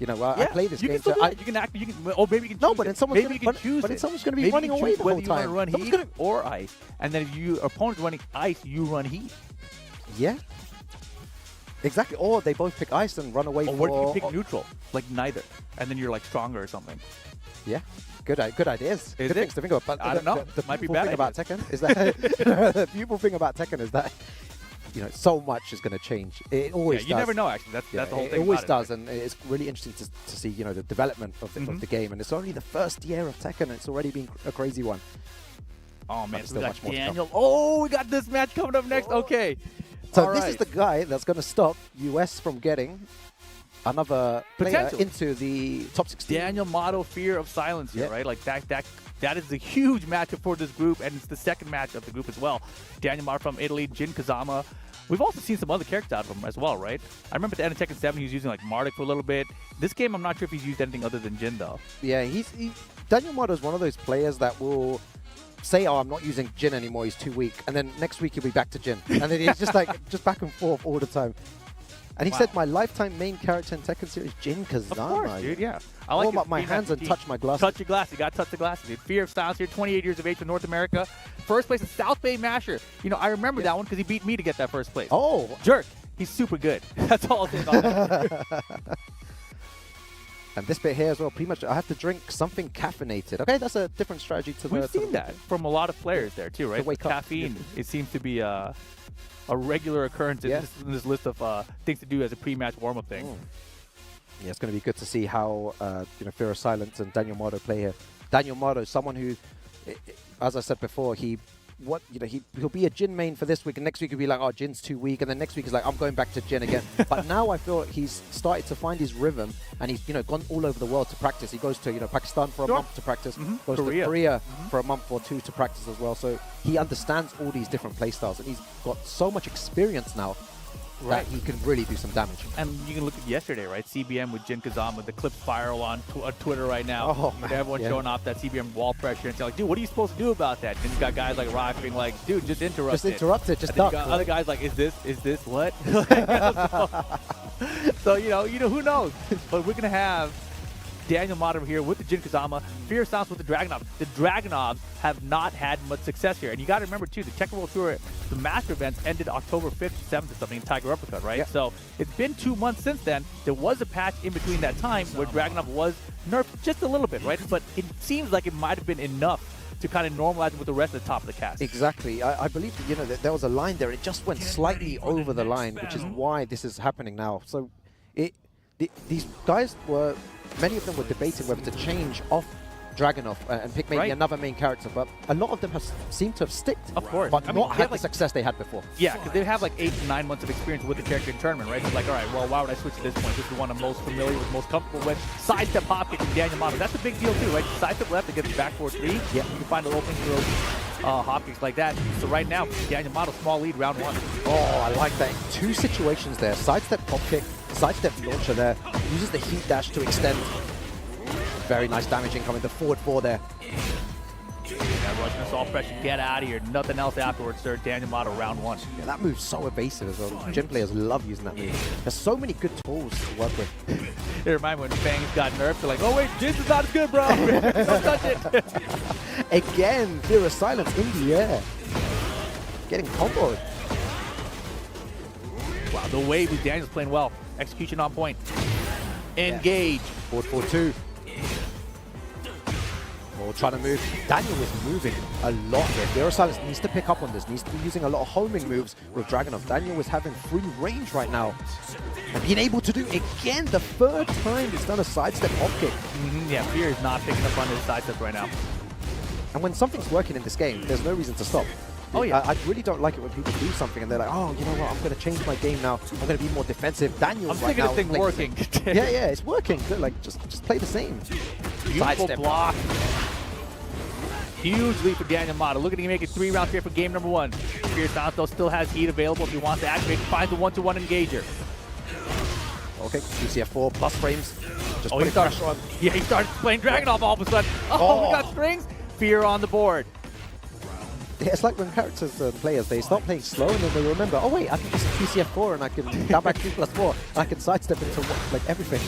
I play this game. So you can act. You can. Oh, maybe you can. No, but then someone's maybe you can choose. But then someone's going to be running away the whole time. Whether you want to run heat or ice, and then if your opponent's running ice, you run heat. Yeah. Exactly. Or they both pick ice and run away. Or what if you pick neutral, like neither, and then you're like stronger or something? Yeah. Good ideas. Good things to think about. But I don't know. The might be beautiful bad thing about Tekken is that the beautiful thing about Tekken is that so much is going to change. It always does. You never know. Actually, that's the whole thing. It always does, and it's really interesting to see the development of the game. And it's only the first year of Tekken, and it's already been a crazy one. Oh man, so we got Daniel. Oh, we got this match coming up next. Okay. So this is the guy that's going to stop US from getting another player into the top 16. Daniel Motto, Fear of Silence here, right? Like that is a huge matchup for this group, and it's the second match of the group as well. Daniel Motto from Italy, Jin Kazama. We've also seen some other characters out of him as well, right? I remember at the end of Tekken 7, he was using like Marduk for a little bit. This game, I'm not sure if he's used anything other than Jin, though. Yeah, Daniel Motto is one of those players that will say, I'm not using Jin anymore, he's too weak. And then next week he'll be back to Jin. And then he's just like, just back and forth all the time. And he said, my lifetime main character in Tekken series, Jin Kazama. Of course, dude, yeah. I like warm up my hands and touch my glasses. Touch your glasses. You got to touch the glasses, dude. Fear of Silence here, 28 years of age from North America. First place in South Bay Masher. I remember that one because he beat me to get that first place. Oh. Jerk. He's super good. That's all I'll say about that. And this bit here as well, pretty much I have to drink something caffeinated. Okay, that's a different strategy to We've seen that from a lot of players there too, right? Caffeine, it seems to be a regular occurrence in this list of things to do as a pre-match warm-up thing. Yeah, it's going to be good to see how Fear of Silence and Daniel Motto play here. Daniel Motto, someone who, as I said before, he'll be a Jin main for this week, and next week he'll be like, oh, Jin's too weak, and then next week he's like, I'm going back to Jin again. But now I feel he's started to find his rhythm, and he's gone all over the world to practice. He goes to Pakistan for a month to practice, goes to Korea for a month or two to practice as well. So he understands all these different play styles, and he's got so much experience now that he can really do some damage. And you can look at yesterday, right? CBM with Jin Kazama, the clip spiral on Twitter right now. Oh, man. With everyone showing off that CBM wall pressure and saying, like, dude, what are you supposed to do about that? And you got guys like Riot being like, dude, just interrupt it. Just interrupt it, just duck. You got other guys like, is this what? So, who knows? But we're going to have Daniel Motto here with the Jin Kazama, Fear of Silence with the Dragonovs. The Dragonovs have not had much success here. And you got to remember, too, the Tekken World Tour, the Master events ended October 5th, 7th or something in Tiger Uppercut, right? Yeah. So it's been 2 months since then. There was a patch in between that time where Dragunov was nerfed just a little bit, right? But it seems like it might have been enough to kind of normalize it with the rest of the top of the cast. Exactly. I believe that, that there was a line there. It just went slightly over the line, which is why this is happening now. So these guys were, many of them were debating whether to change off Dragunov and pick maybe another main character, but a lot of them seem to have sticked. Of course. But I mean, not had the success they had before. Yeah, because they have like 8 to 9 months of experience with the character in tournament, right? So it's like, all right, well, why would I switch to this point? This is the one I'm most familiar with, most comfortable with. Sidestep hop kick from Daniel Motto. That's a big deal too, right? Sidestep left against back 4-3. Yeah. You can find an opening for those hop kicks like that. So right now, Daniel Motto, small lead, round 1. Oh, I like that. In 2 situations there. Sidestep hop kick, sidestep launcher there. Uses the heat dash to extend. Very nice damage incoming. The forward 4 there. Yeah, Russian assault pressure, get out of here. Nothing else afterwards, sir. Daniel Motto, round 1. Yeah, that move's so evasive as well. Gym players love using that move. There's so many good tools to work with. It reminds me when Fangs got nerfed, they're like, oh wait, this is not as good, bro. Don't touch it. Again, Fear of Silence in the air. Getting comboed. Wow, the wave is Daniel's playing well. Execution on point. Engage. Forward 4-2. Oh, trying to move. Daniel was moving a lot here. Fear of Silence needs to pick up on this. Needs to be using a lot of homing moves with Dragunov. Daniel was having free range right now. And being able to do, again, the 3rd time he's done a sidestep hop kick. Yeah, Fear is not picking up on his sidestep right now. And when something's working in this game, there's no reason to stop. Oh, yeah. I really don't like it when people do something and they're like, oh, you know what, I'm going to change my game now. I'm going to be more defensive. Daniel, I'm thinking of things working. Yeah, it's working. Like, just play the same. Beautiful Sidestep block. Huge lead for Daniel Motto. Look at him make it 3 rounds here for game number 1. Fear Silence, though, still has heat available if he wants to activate. Finds the 1-to-1 engager. Okay, UCF4 plus frames. Just Oh, putting pressure on. Yeah, he started playing Dragunov all of a sudden. Oh, we got strings. Fear on the board. Yeah, it's like when characters and players, they start playing slow and then they remember, oh wait, I can just UCF4 and I can down back 2+4 and I can sidestep into like everything.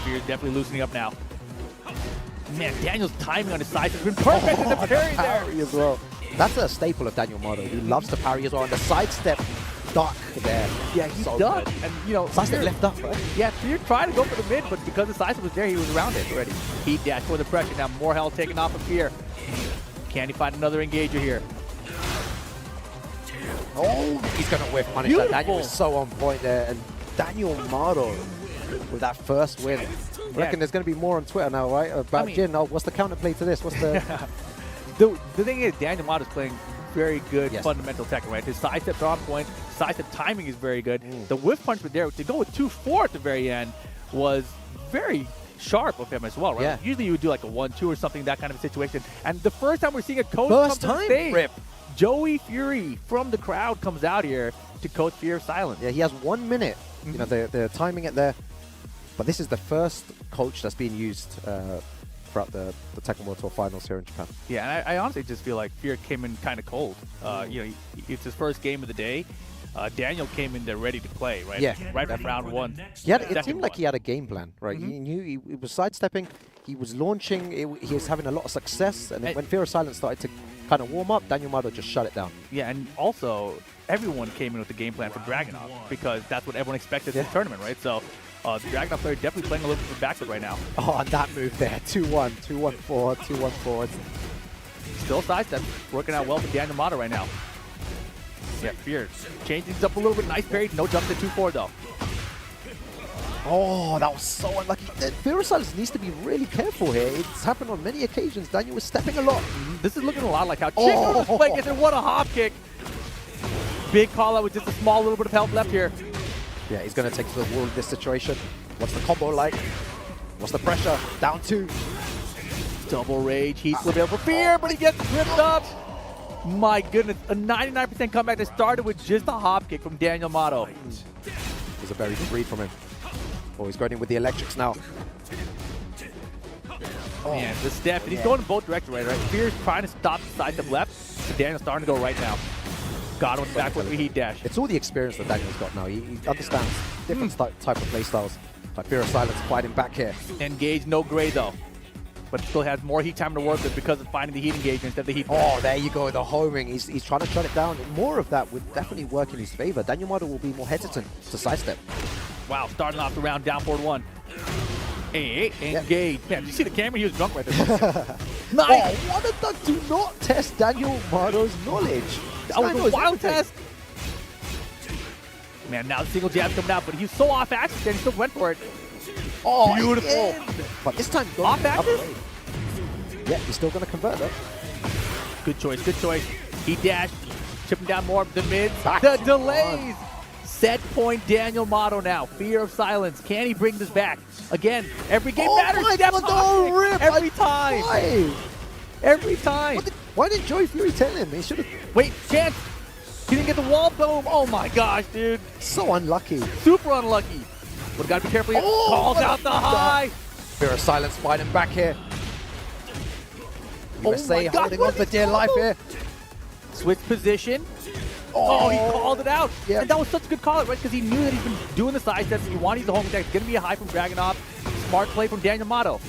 Fear's definitely loosening up now. Man, Daniel's timing on his side has been perfect in the parry there. Parry as well. That's a staple of Daniel Motto. He loves to parry as well. And the sidestep duck there. Yeah, he so ducked. good. And, you know, Sidestep Fear- left up, right? Yeah, Fear tried to go for the mid, but because the sidestep was there, he was around it already. Heat dash for the pressure. Now more health taken off of Fear. Can he find another engager here? Oh, he's going to whiff punish that. Daniel Beautiful. is so on point there. And Daniel Motto with that first win. I reckon there's going to be more on Twitter now, right? About Jin. Oh, what's the counterplay to this? What's the... The thing is, Daniel Motto is playing very good fundamental Tekken, right? His sidesteps are on point. Sidestep timing is very good. The whiff punch with there, to go with 2-4 at the very end, was very sharp of him as well, right? Yeah. Usually you would do like a 1-2 or something, that kind of a situation. And the first time we're seeing a coach First come to the time? stage, Rip. Joey Fury from the crowd comes out here to coach Fear of Silence. Yeah, he has 1 minute. You know, they're timing it there. But this is the first coach that's being used throughout the Tekken World Tour Finals here in Japan. Yeah, and I honestly just feel like Fear came in kind of cold. You know, it's his first game of the day. Daniel came in there ready to play, right? Yeah. Right from round 1. It seemed like he had a game plan, right? He knew he was sidestepping, he was launching, he was having a lot of success, and then when Fear of Silence started to kind of warm up, Daniel Motto just shut it down. Yeah, and also, everyone came in with the game plan for Dragunov, because that's what everyone expected in the tournament, right? So, the Dragunov player definitely playing a little bit of backward right now. Oh, and that move there, 2-1, 2-1-4, 2-1-4. Still sidestep, working out well for Daniel Motto right now. Yeah, Fear changing things up a little bit. Nice parry, no jump to 2-4 though. Oh, that was so unlucky. Fear of Silence needs to be really careful here. It's happened on many occasions. Daniel was stepping a lot. This is looking a lot like how Chicken was playing it, and what a hop kick. Big call out with just a small little bit of health left here. Yeah, he's going to take to the wall in this situation. What's the combo like? What's the pressure? Down 2. Double rage, heat flip over Fear, but he gets tripped up. My goodness, a 99% comeback that started with just a hop kick from Daniel Motto. It was a very good read from him. Oh, he's going in with the electrics now. Man, the step, and he's going in both directions, right? Fear's trying to stop the sidestep left, so Daniel's starting to go right now. Got him back with the heat dash. It's all the experience that Daniel's got now. He understands different type of playstyles. Like Fear of Silence fighting back here. Engage, no gray though. But still has more heat time to work with because of finding the heat engagement instead of the heat. Oh, there you go, the homing. He's trying to shut it down. More of that would definitely work in his favor. Daniel Motto will be more hesitant to sidestep. Wow, starting off the round down forward 1. Hey, engage. Man, did you see the camera? He was drunk right there. Nice. Oh, what did that do not test Daniel Mado's knowledge? That was a wild test. Man, now the single jab coming out, but he's so off axis and he still went for it. Oh, beautiful. again. But this time, Off axis? Yeah, he's still going to convert though. Good choice, good choice. He dashed, chipping down more of the mids. Back The to delays. Set point Daniel Mato now. Fear of silence. Can he bring this back? Again, every game matters. My Step God, on no, it. rip. Every time. Why? Every time. Why did Joey Fury tell him? He should have. Wait, chance. He didn't get the wall boom. Oh my gosh, dude. So unlucky. Super unlucky. But gotta be careful. Oh, Calls what out a the dunk. high. Fear of silence fighting back here. Oh USA my God, holding what on for is dear this life combo? here. Switch position. Oh, he called it out. Yep. And that was such a good call, right? Because he knew that he's been doing the side steps. He wanted the home attack. It's going to be a high from Dragunov. Smart play from Daniel Mato.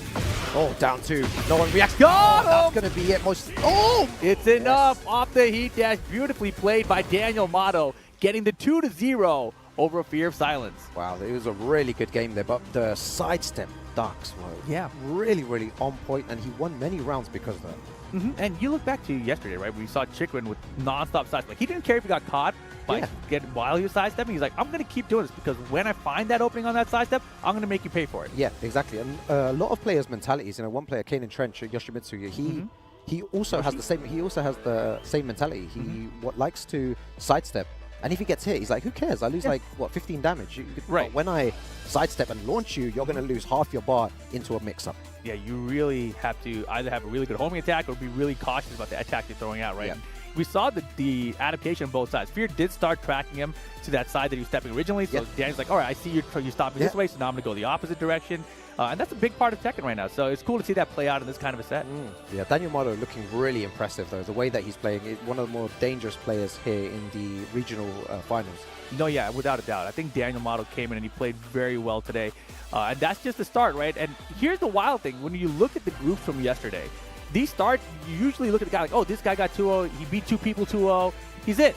Oh, down two. No one reacts. Got him! That's going to be it. Oh! It's enough. Off the heat dash. Beautifully played by Daniel Mato. Getting the 2-0 over Fear of Silence. Wow, it was a really good game there, but the sidestep ducks were really, really on point, and he won many rounds because of that. And you look back to yesterday, right? We saw Chikrin with non-stop sidestep. Like, he didn't care if he got caught by while he was sidestepping. He's like, I'm going to keep doing this because when I find that opening on that sidestep, I'm going to make you pay for it. Yeah, exactly. And a lot of players' mentalities. You know, one player, Kanan Trench, Yoshimitsu, he also has the same. He also has the same mentality. He likes to sidestep. And if he gets hit, he's like, who cares? I lose like, what, 15 damage? Right. But when I sidestep and launch you, you're going to lose half your bar into a mix-up. Yeah, you really have to either have a really good homing attack or be really cautious about the attack you're throwing out, right? Yeah. And we saw the adaptation on both sides. Fear did start tracking him to that side that he was stepping originally, so Danny's like, all right, I see you stopping this way, so now I'm going to go the opposite direction. And that's a big part of Tekken right now, so it's cool to see that play out in this kind of a set. Yeah, Daniel Mato looking really impressive, though. The way that he's playing is one of the more dangerous players here in the regional finals. No, yeah, without a doubt. I think Daniel Mato came in and he played very well today. And that's just the start, right? And here's the wild thing. When you look at the groups from yesterday, these starts, you usually look at the guy like, oh, this guy got 2-0. He beat two people 2-0. He's it.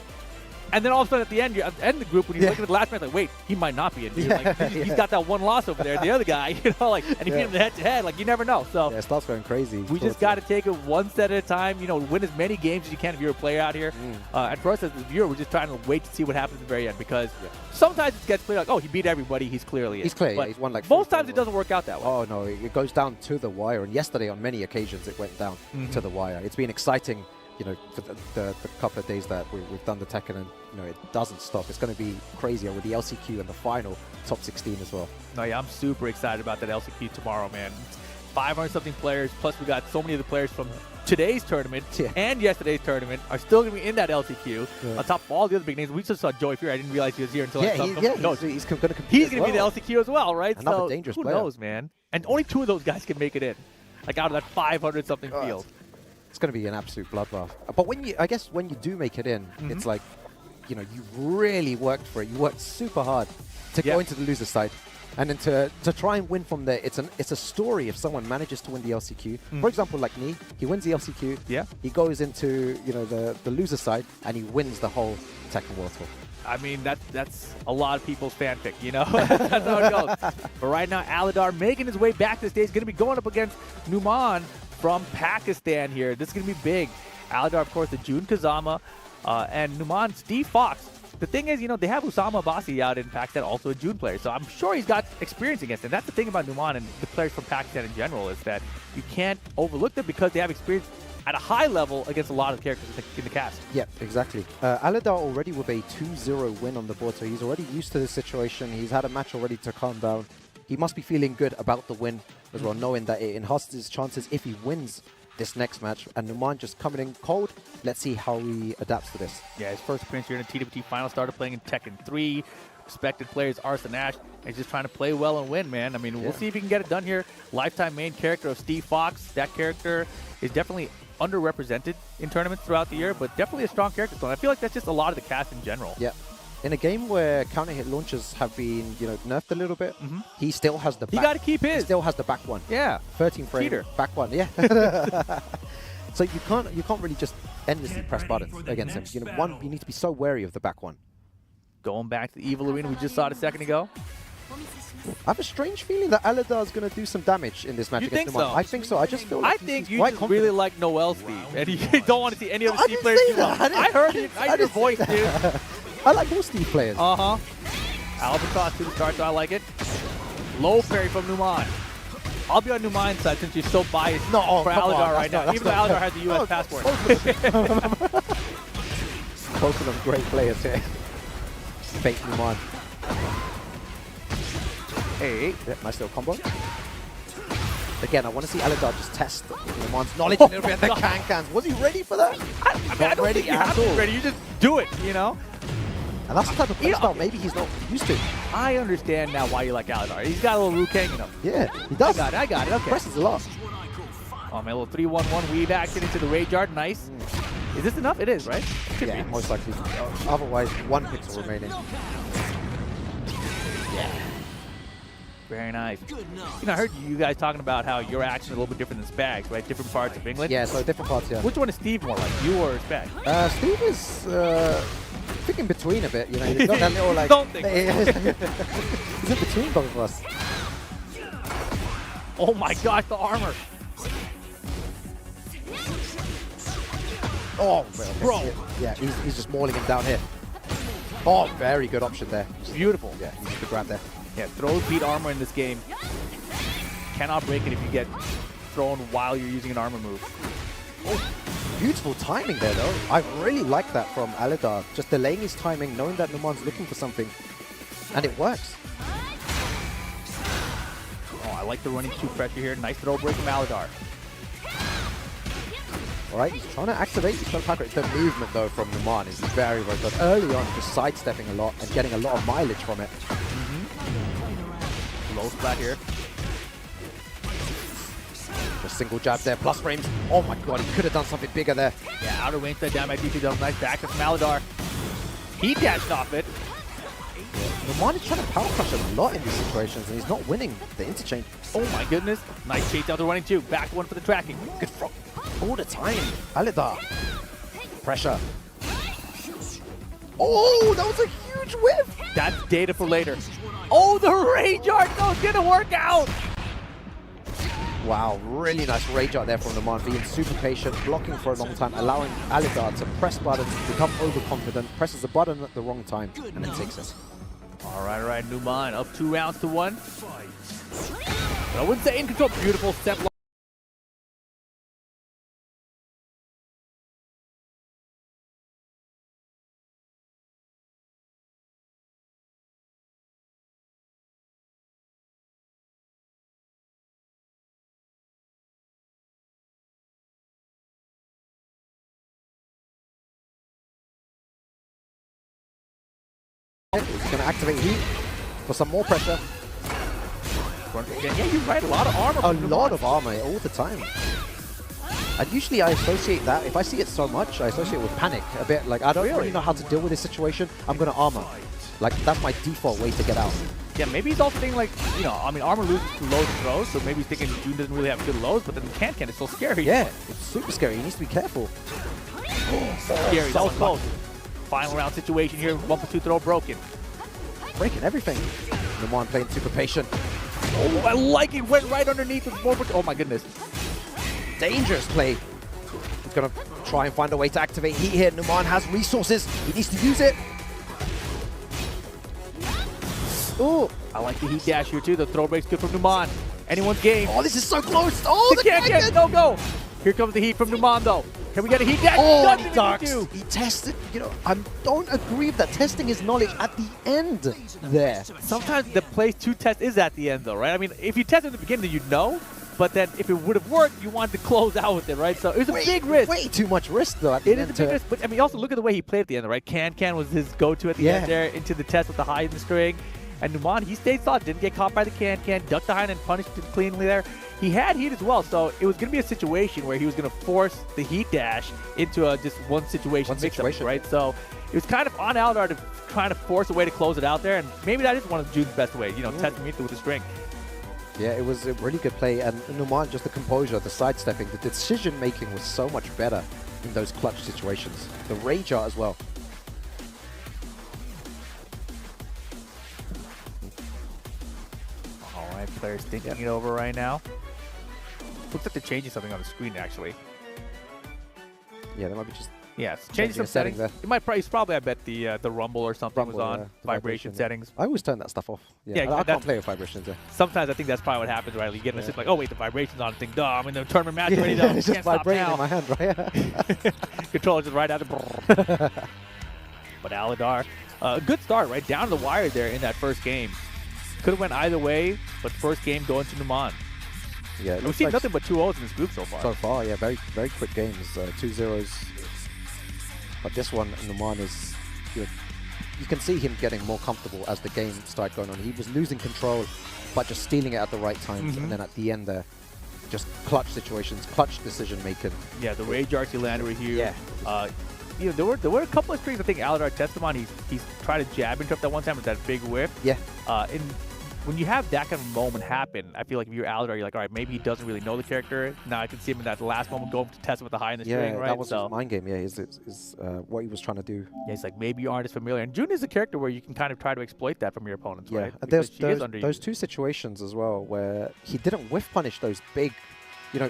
And then all of a sudden at the end, you're at the end of the group, when you look at the last match, like, wait, he might not be in. Like, he's got that one loss over there. The other guy, you know, like, and he beat him head-to-head. Like, you never know. So it starts going crazy. We just got to take it one set at a time. You know, win as many games as you can if you're a player out here. And for us as a viewer, we're just trying to wait to see what happens at the very end because sometimes it gets clear like, oh, he beat everybody. He's clearly it. He's clear. But he's won like most times it doesn't work out that way. Oh no, it goes down to the wire. And yesterday, on many occasions, it went down to the wire. It's been exciting. You know, for the couple of days that we've done the Tekken, and you know, it doesn't stop. It's going to be crazier with the LCQ and the final top 16 as well. No, yeah, I'm super excited about that LCQ tomorrow, man. 500-something players, plus we got so many of the players from today's tournament and yesterday's tournament are still going to be in that LCQ. On top of all the other big names, we just saw Joey Fury. I didn't realize he was here until I saw him. He's going to compete. He's going to be the LCQ as well, right? Another so dangerous who player. knows, man? And only two of those guys can make it in, like out of that 500-something field. It's going to be an absolute bloodbath. But when you do make it in, it's like, you know, you really worked for it. You worked super hard to go into the loser side. And then to try and win from there, it's a story if someone manages to win the LCQ. For example, like me, he wins the LCQ. Yeah. He goes into, you know, the loser side and he wins the whole Tekken World Tour. I mean, that's a lot of people's fanfic, you know? That's how it goes. But right now, Aladar making his way back to the stage. He's going to be going up against Numan from Pakistan here. This is going to be big. Aladar, of course, the Jun Kazama, and Numan, Steve Fox. The thing is, you know, they have Usama Abbasi out in Pakistan, also a June player. So I'm sure he's got experience against him. That's the thing about Numan and the players from Pakistan in general is that you can't overlook them because they have experience at a high level against a lot of the characters in the cast. Yeah, exactly. Aladar already with a 2-0 win on the board, so he's already used to this situation. He's had a match already to calm down. He must be feeling good about the win as well, knowing that it enhances his chances if he wins this next match. And Numan just coming in cold. Let's see how he adapts to this. Yeah, his first appearance here in the TWT final, started playing in Tekken 3. Respected players, Arson Ash, and he's just trying to play well and win, man. I mean, we'll see if he can get it done here. Lifetime main character of Steve Fox. That character is definitely underrepresented in tournaments throughout the year, but definitely a strong character. So I feel like that's just a lot of the cast in general. Yeah. In a game where counter hit launchers have been, you know, nerfed a little bit, he still has the back. He got to keep his. He still has the back one. Yeah. 13 frame. Cheater. Back one. Yeah. So you can't really just endlessly press buttons against him. You know, you need to be so wary of the back one. Going back to the Evil Arena we just saw it a second ago. I have a strange feeling that Aladar is going to do some damage in this match You against think Numan. so? I think so. I just feel I like think he's you quite just confident. really like Noel Steve, and you don't want to see any other I Steve didn't players. say you that. want. I heard it. I heard your voice, dude. I like all Steve players. Uh-huh. Albatross to the start, so I like it. Low parry from Numan. I'll be on Numan's side since you're so biased No, for come on, Aladar right that's now, not- even though that's Aladar not- has the U.S. passport. Both of them great players here. Fake Numan. Hey, yeah, nice little combo. Again, I want to see Aladar just test Numan's knowledge a little bit. The can-cans. Was he ready for that? I mean, I don't think you have to be ready. You just do it, you know? And that's the type of playstyle maybe he's not used to. I understand now why you like Aladar. He's got a little Rukang in him. Yeah, he does. I got it. Okay. Presses a lot. Oh, man, a little 3-1-1 weave action into the Rage Art. Nice. Is this enough? It is, right? Should Yeah, be. most likely. Otherwise, 1 pixel remaining. Very nice. You know, I heard you guys talking about how your action is a little bit different than Spag's, right? Different parts of England. Yeah, so different parts, yeah. Which one is Steve more like, you or Spag? Steve is I think in between a bit, you know. He's got that little like. Don't think. He's in between both of us. Oh my gosh, the armor. Oh, okay. Bro. Yeah, he's just mauling him down here. Oh, very good option there. Beautiful. Yeah, he needs to grab there. Yeah, throws beat armor in this game. Cannot break it if you get thrown while you're using an armor move. Oh, beautiful timing there, though. I really like that from Aladar. Just delaying his timing, knowing that Numan's looking for something. And it works. Oh, I like the running 2 pressure here. Nice throw break from Aladar. All right, he's trying to activate his spell packer. It's the movement, though, from Numan is very, very good. Early on, just sidestepping a lot and getting a lot of mileage from it. Low splat here. Just single jab there, plus frames. Oh my god, he could have done something bigger there. Yeah, outer range that down by DP does nice back from Aladar. He dashed off it. Numan is trying to power crush a lot in these situations, and he's not winning the interchange. Oh my goodness. Nice chase down the running 2. Back one for the tracking. Good front. All the time. Aladar. Pressure. Oh, that was a huge whiff. That's data for later. Oh, the Rage Art, though, didn't work out. Wow, really nice rage out there from Numan, being super patient, blocking for a long time, allowing Aladar to press buttons, become overconfident, presses the button at the wrong time, and then takes it. All right, Numan up 2 rounds to 1. But I wouldn't say in control. Beautiful step. He's going to activate heat for some more pressure. Yeah, you're right. A lot of armor. A lot of armor all the time. And usually I associate that, if I see it so much, I associate it with panic a bit. Like, I don't really know how to deal with this situation. I'm going to armor. Like, that's my default way to get out. Yeah, maybe he's also thinking like, you know, I mean, armor loses to lows and throws, so maybe he's thinking June doesn't really have good lows, but then Can is so scary. Yeah, it's super scary. He needs to be careful. Scary. That was close. Final round situation here. 1+2 throw broken. Breaking everything. Numan playing super patient. Oh, I like it. Went right underneath with more. Oh my goodness. Dangerous play. He's going to try and find a way to activate heat here. Numan has resources. He needs to use it. Ooh, I like the heat dash here too. The throw break's good from Numan. Anyone's game. Oh, this is so close. Oh, the Can. Go. Here comes the heat from Numan though. Can we get a heat dash? Oh, Nothing he we ducks. can do. He tested, you know, I don't agree with that. Testing his knowledge at the end there. Sometimes the place to test is at the end though, right? I mean, if you test at the beginning, then you'd know. But then if it would have worked, you wanted to close out with it, right? So it was a big risk. Way too much risk though at the It end. is a big risk, but I mean, also look at the way he played at the end, right? Can was his go-to at the end there, into the test with the high in the string. And Numan, he stayed solid, didn't get caught by the Can, ducked behind and punished it cleanly there. He had heat as well, so it was going to be a situation where he was going to force the heat dash into a just one situation mix-up, right? So it was kind of on Aladar to trying to force a way to close it out there, and maybe that is one of June's best ways, you know, testing me through with the string. Yeah, it was a really good play, and Numan, just the composure, the sidestepping, the decision-making was so much better in those clutch situations. The rage art as well. players thinking it over right now. Looks like they're changing something on the screen, actually. Yeah, they might be just Yeah, it's changing some settings. there. It might probably, probably, I bet the rumble or something was on the vibration settings. I always turn that stuff off. Yeah, I can't that's- play with vibrations. Yeah. Sometimes I think that's probably what happens, right? You get in a system like, oh wait, the vibration's on. Think, duh, I'm in the tournament match already. Yeah, Though. it's just Can't stop vibrating now. in my hand, right? Controller just right out of But Aladar, good start, right? Down to the wire there in that first game. Could have went either way, but first game going to Numan. Yeah, We've seen nothing but 2-0s in this group so far. So far, yeah, very quick games, 2-0s. But this one, Numan is, you can see him getting more comfortable as the game started going on. He was losing control, but just stealing it at the right times, and then at the end there, just clutch situations, clutch decision making. Yeah, the Rage Arts he landed were huge. Yeah. There were a couple of strings I think Aladar tested him on. He's tried to jab interrupt that one time with that big whiff. Yeah. And when you have that kind of moment happen, I feel like if you're Aladar, you're like, all right, maybe he doesn't really know the character. Now I can see him in that last moment go to test him with the high in the string, right? That was his mind game. Yeah, is what he was trying to do. Yeah, he's like, maybe you aren't as familiar. And June is a character where you can kind of try to exploit that from your opponents, Yeah, right? and Because there's she is those two situations as well where he didn't whiff punish those big,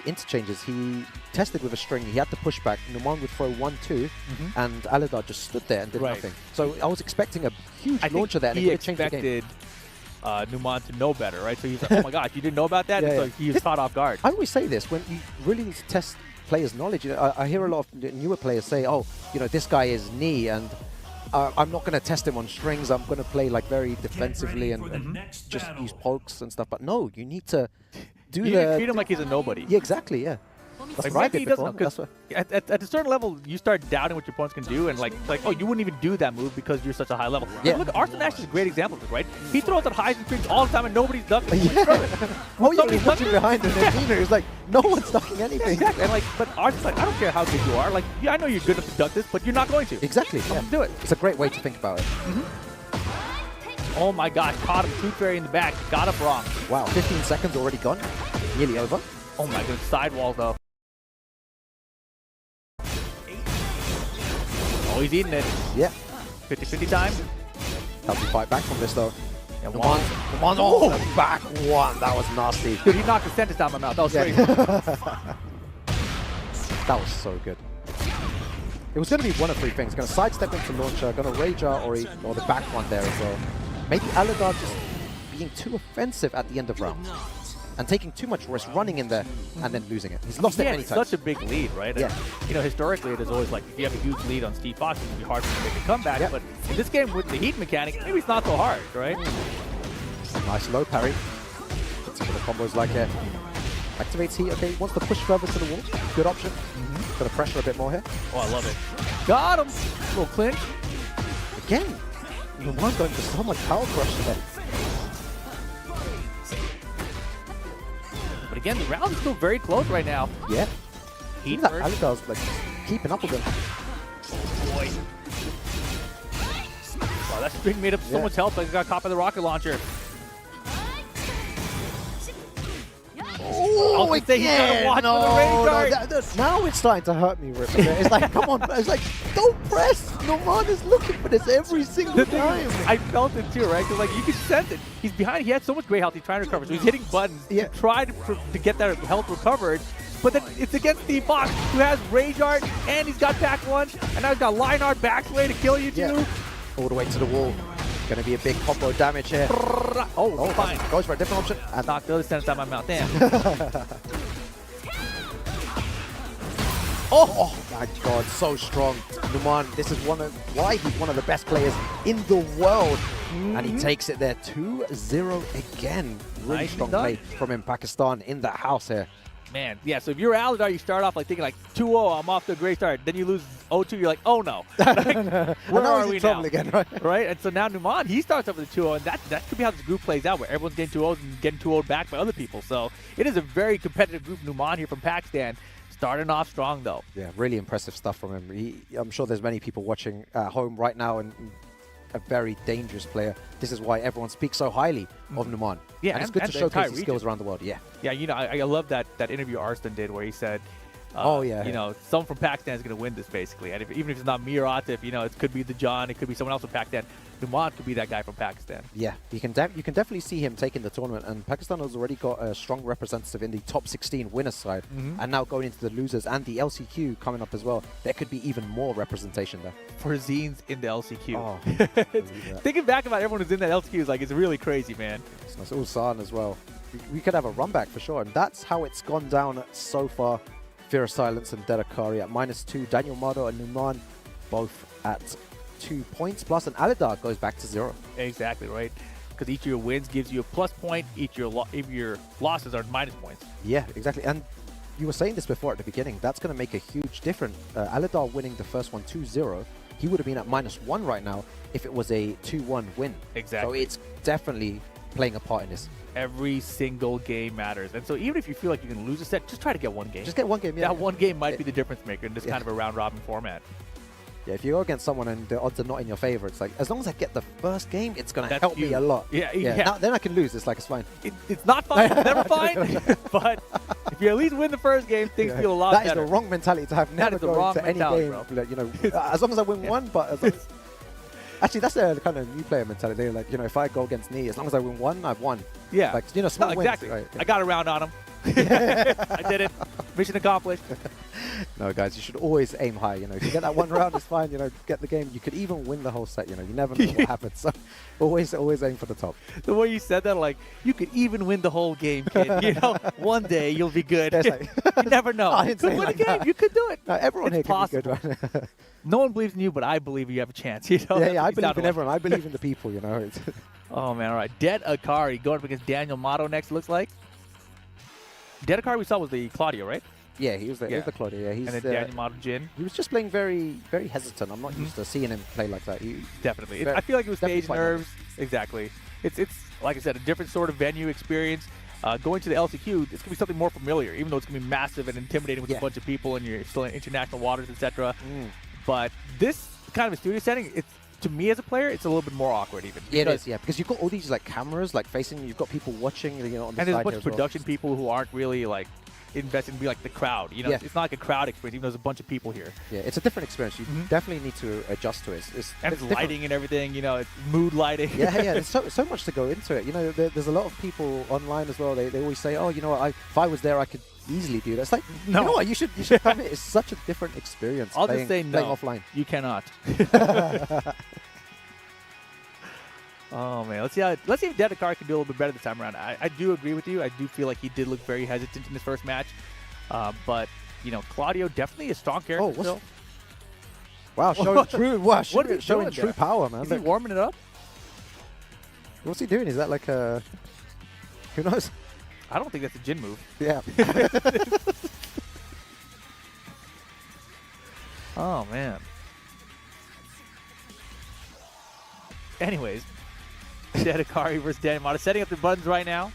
interchanges. He tested with a string. He had to push back. Numan would throw 1-2, and Aladar just stood there and did nothing. So I was expecting a huge launcher there, and it could have changed the game. He expected Numan to know better, right? So he's like, oh my gosh, you didn't know about that? Yeah, So yeah. he was caught off guard. I always say this, when you really need to test players' knowledge. I hear a lot of newer players say, oh, this guy is knee, and I'm not going to test him on strings. I'm going to play like very defensively and just use pokes and stuff. But no, you need to do You need to treat him like he's a nobody. Yeah, exactly, yeah. That's Like what I maybe did he doesn't before. know, 'cause at a certain level, you start doubting what your opponents can do, and like, oh, you wouldn't even do that move because you're such a high level. Yeah. Look, Arthur Nash is a great example of this, right? He throws at highs and strings all the time, and nobody's ducking. Yeah. Oh, yeah, he's Somebody's watching behind him. And he's like, no one's ducking anything. Exactly. And like, but Arthur's like, I don't care how good you are. Like, yeah, I know you're good enough to duck this, but you're not going to. Exactly, yeah. Do it. It's a great way to think about it. Oh my gosh, caught him tooth fairy in the back. Got up wrong. Wow, 15 seconds already gone. Nearly over. Oh my goodness, sidewall though. Oh, he's eating it. Yeah. 50-50 time. Help you fight back from this though. Yeah, Numan, oh, the back one. That was nasty. Dude, he knocked the sentence down my mouth. That was crazy. That was so good. It was going to be one of three things. Going to sidestep into launcher, going to rage out, or the back one there as well. Maybe Aladar just being too offensive at the end of round. And taking too much risk, running in there, and then losing it. He's lost it many times. Such a big lead, right? Yeah. And, historically, it is always like, if you have a huge lead on Steve Fox, it can be hard for him to make a comeback. Yeah. But in this game, with the heat mechanic, maybe it's not so hard, right? Nice low parry. Let's see what the combos like here. Activates heat. Okay, wants to push further to the wall. Good option. Got to pressure a bit more here. Oh, I love it. Got him! Little clinch. Again, Numan going for so much power crush there. But again, the round is still very close right now. Yeah. Heat That first. Aladar's like keeping up with him. Boy. Wow, that string made up so much health, like it got caught by the rocket launcher. Oh, I was gonna say, he's gotta watch for the rage dart. Now it's starting to hurt me, Rip. Okay? It's like, come on. It's like, don't press. Numan is looking for this every single The thing time. is, I felt it too, right? Because like you can sense it. He's behind. He had so much great health. He's trying to recover, so he's hitting buttons Yeah. to try to get that health recovered. But then it's against Steve Fox, who has Rage Art, and he's got back lunge, and now he's got Line Art backslay to kill you too. Yeah. All the way to the wall. Going to be a big combo damage here. Oh, fine. Goes for a different option. And Knocked the other sentence out of my mouth. Damn. oh my God, so strong. Numan, this is why he's one of the best players in the world. And he takes it there 2-0 again. Really Nicely strong done. play from him, Pakistan, in the house here. Man, yeah, so if you're Aladar, you start off like thinking like 2-0, I'm off to a great start. Then you lose 0-2, you're like, oh no. Like, where now are he's we in trouble now? again, right? Right? And so now Numan, he starts off with a 2-0, and that could be how this group plays out, where everyone's getting 2-0s and getting 2-0'd back by other people. So it is a very competitive group. Numan here from Pakistan, starting off strong though. Yeah, really impressive stuff from him. I'm sure there's many people watching at home right now, and a very dangerous player. This is why everyone speaks so highly of Numan. Yeah, and it's good and to the entire showcase his skills around the world. Yeah. Yeah, I love that interview Arslan did where he said, Oh, yeah, You yeah. know, someone from Pakistan is going to win this basically, and even if it's not me or Atif, you know, it could be the John, it could be someone else from Pakistan. Numan could be that guy from Pakistan. Yeah, you can definitely see him taking the tournament, and Pakistan has already got a strong representative in the top 16 winners side, and now going into the losers and the LCQ coming up as well. There could be even more representation there. Forzine's in the LCQ. Oh, Thinking back about everyone who's in that LCQ is like, it's really crazy, man. it's Ulsan as well. We could have a run back for sure, and that's how it's gone down so far. Fear of Silence and Dedakari at -2. Daniel Mado and Numan both at 2 points plus, and Alidar goes back to 0. Exactly, right? Because each of your wins gives you a plus point, each of your losses are minus points. Yeah, exactly. And you were saying this before at the beginning. That's going to make a huge difference. Alidar winning the first one 2-0, he would have been at -1 right now if it was a 2-1 win. Exactly. So it's definitely playing a part in this. Every single game matters. And so even if you feel like you can lose a set, just try to get one game. Just get one game, yeah. That one game might be the difference maker in this kind of a round-robin format. Yeah, if you go against someone and the odds are not in your favor, it's like, as long as I get the first game, it's going to That's help me huge. a lot. Yeah. Now, then I can lose. It's like, it's fine. It's not fine. It's never fine. But if you at least win the first game, things feel a lot That better. is the wrong mentality to have. Never is the go wrong into any mentality, game. bro. Like, you know, as long as I win one, but as long as actually, that's the kind of new player mentality. They're like, you know, if I go against me, as long as I win one, I've won. Yeah. Like, you know, small wins. Exactly. Right? I got a round on him. I did it. Mission accomplished. No, guys, you should always aim high. You know, if you get that one round, it's fine. You know, get the game. You could even win the whole set. You know, you never know what happens. So, always aim for the top. The way you said that, like, you could even win the whole game, kid. You know, one day you'll be good. Yeah, it's like- You never know. I You didn't could say win like a game. that. You could do it. No, everyone It's here possible. can be good, right? No one believes in you, but I believe you have a chance. You know? yeah, I It believe sounded in like- everyone. I believe in the people. You know. It's Oh, man. All right. Dead Akari going up against Daniel Motto next, looks like. Dead Akari we saw was the Claudio, right? yeah, he was the Claudio. Yeah, he's And then Daniel Motto Jin. he was just playing very, very hesitant. I'm not used to seeing him play like that. Definitely. Very- I feel like it was definitely stage quite nerves. Exactly. It's like I said, a different sort of venue experience. Going to the LCQ, it's going to be something more familiar, even though it's going to be massive and intimidating with a bunch of people and you're still in international waters, etc. But this kind of a studio setting, it's to me as a player, it's a little bit more awkward even. Yeah, it is, yeah, because you've got all these like cameras like facing you. You've got people watching, you know, on the And there's a side bunch here of as well. production people who aren't really like invested in be like the crowd. You know, Yeah. it's not like a crowd experience, even though there's a bunch of people here. Yeah, it's a different experience. You definitely need to adjust to it. And it's it's lighting and everything, you know, it's mood lighting. yeah, there's so much to go into it. You know, there's a lot of people online as well. They always say, oh, you know what, if I was there, I could easily do that. It's like, No. you know what, you should come here. It's such a different experience. I'll playing, just say playing no. offline. You cannot. Oh man, let's see if Dedekar can do a little bit better this time around. I do agree with you. I do feel like he did look very hesitant in his first match, but you know, Claudio definitely a strong character what's- still. Wow, showing true. Wow, What is he showing doing true there? power, man. Is he Look, warming it up? what's he doing? Is that like a? Who knows? I don't think that's a Jin move. Yeah. Oh man. Anyways, Dedekari versus Daniel setting up the buttons right now.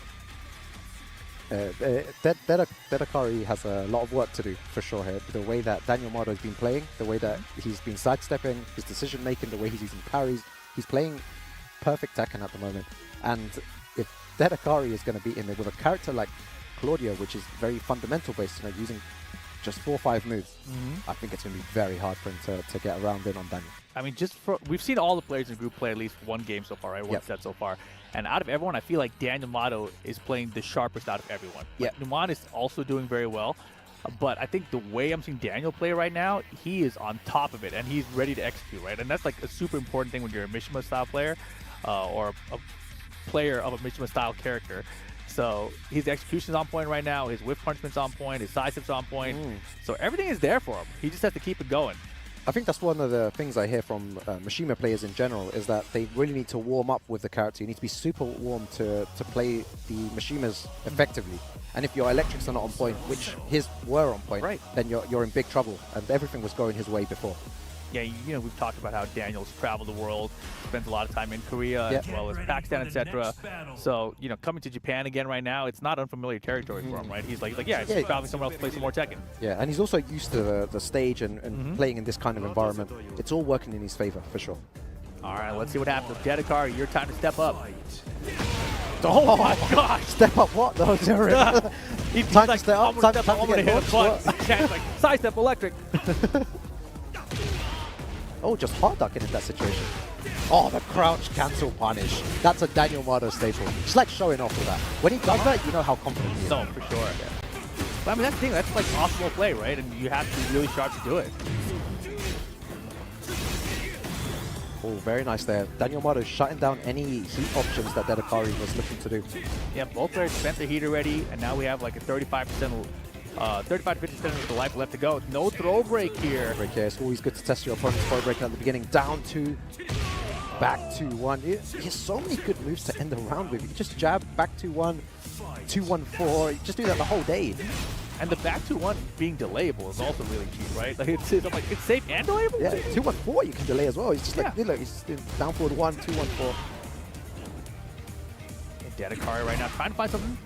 Dedekari has a lot of work to do for sure here. The way that Daniel Mado has been playing, the way that he's been sidestepping, his decision making, the way he's using parries, he's playing perfect Tekken at the moment. And if Dedekari is going to beat him with a character like Claudio, which is very fundamental based, you know, using just 4 or 5 moves, I think it's going to be very hard for him to get around in on Daniel. I mean, we've seen all the players in the group play at least one game so far, right? One set so far. And out of everyone, I feel like Daniel Motto is playing the sharpest out of everyone. Yeah. Like, Numan is also doing very well. But I think the way I'm seeing Daniel play right now, he is on top of it, and he's ready to execute, right? And that's like a super important thing when you're a Mishima-style player or a player of a Mishima-style character. So his execution's on point right now. His whiff punishment's on point. His side step's on point. So everything is there for him. He just has to keep it going. I think that's one of the things I hear from Mishima players in general, is that they really need to warm up with the character. You need to be super warm to play the Mishimas effectively. And if your electrics are not on point, which his were on point, then you're in big trouble. And everything was going his way before. Yeah, you know, we've talked about how Daniel's traveled the world, spends a lot of time in Korea as well as Pakistan, etc. So, you know, coming to Japan again right now, it's not unfamiliar territory for him, right? He's like yeah, he's traveling somewhere else to play some more Tekken. Yeah, and he's also used to the stage and playing in this kind of environment. It's all working in his favor, for sure. All right, let's see what happens with Dedekar. Your time to step up. Oh my gosh! Step up what though, Zero? He's Time to like, step up, I'm time gonna to hit get a butt. Chance like, sidestep electric. Oh, just hard ducking in that situation. Oh, the crouch cancel punish. That's a Daniel Mardo staple. Just like showing off with that. When he does that, you know how confident he is. No, for sure. But I mean, that's the thing. That's like optimal play, right? And you have to be really sharp to do it. Oh, very nice there. Daniel Mardo shutting down any heat options that Dedekari was looking to do. Yeah, both players spent their heat already, and now we have like a 35% 35 to 50% of the life left to go. No throw break here. Break here. It's always good to test your opponent's throw break at the beginning. Down 2, back 2-1. He has so many good moves to end the round with. You can just jab, back 2-1, 2-1-4. You just do that the whole day. And the back 2-1 being delayable is also really cheap, right? Like it's safe and delayable. Yeah, 2-1-4 you can delay as well. He's just like, look, he's just doing down forward 1, 2-1-4. Dedekari right now trying to find something.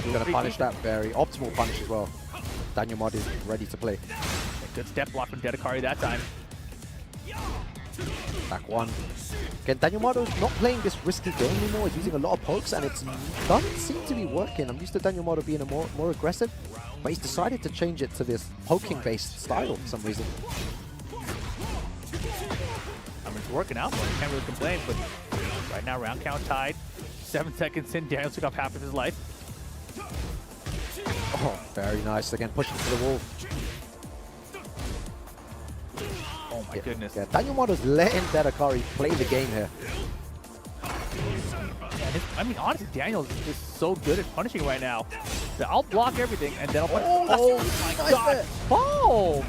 You're going to punish that very optimal punish as well. Daniel Mod is ready to play. A good step block from Dedekari that time. Back 1. Again, Daniel Mardo's not playing this risky game anymore. He's using a lot of pokes, and it doesn't seem to be working. I'm used to Daniel Mardo being a more aggressive, but he's decided to change it to this poking-based style for some reason. I mean, it's working out, but I can't really complain. But right now, round count tied. 7 seconds in, Daniel took off half of his life. Oh, very nice. Again, pushing to the wall. Oh my goodness. Yeah, Daniel Mardo's letting Dedekari play the game here. Yeah, I mean, honestly, Daniel is so good at punishing right now. I'll block everything, and then I'll punish. Oh, my God. Oh!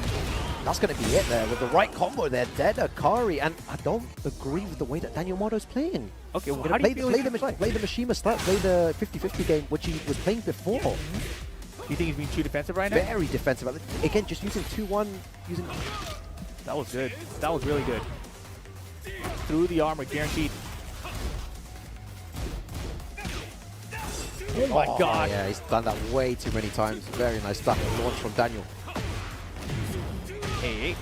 That's going to be it there with the right combo there. Dedekari, and I don't agree with the way that Daniel Mardo's playing. Okay, well, how do you feel play the Mishima style, play the 50-50 game, which he was playing before. You think he's being too defensive right now? Very defensive. Again, just using 2-1, using... That was good. That was really good. Through the armor, guaranteed. Oh my God. Yeah, he's done that way too many times. Very nice stuff and launch from Daniel. Hey.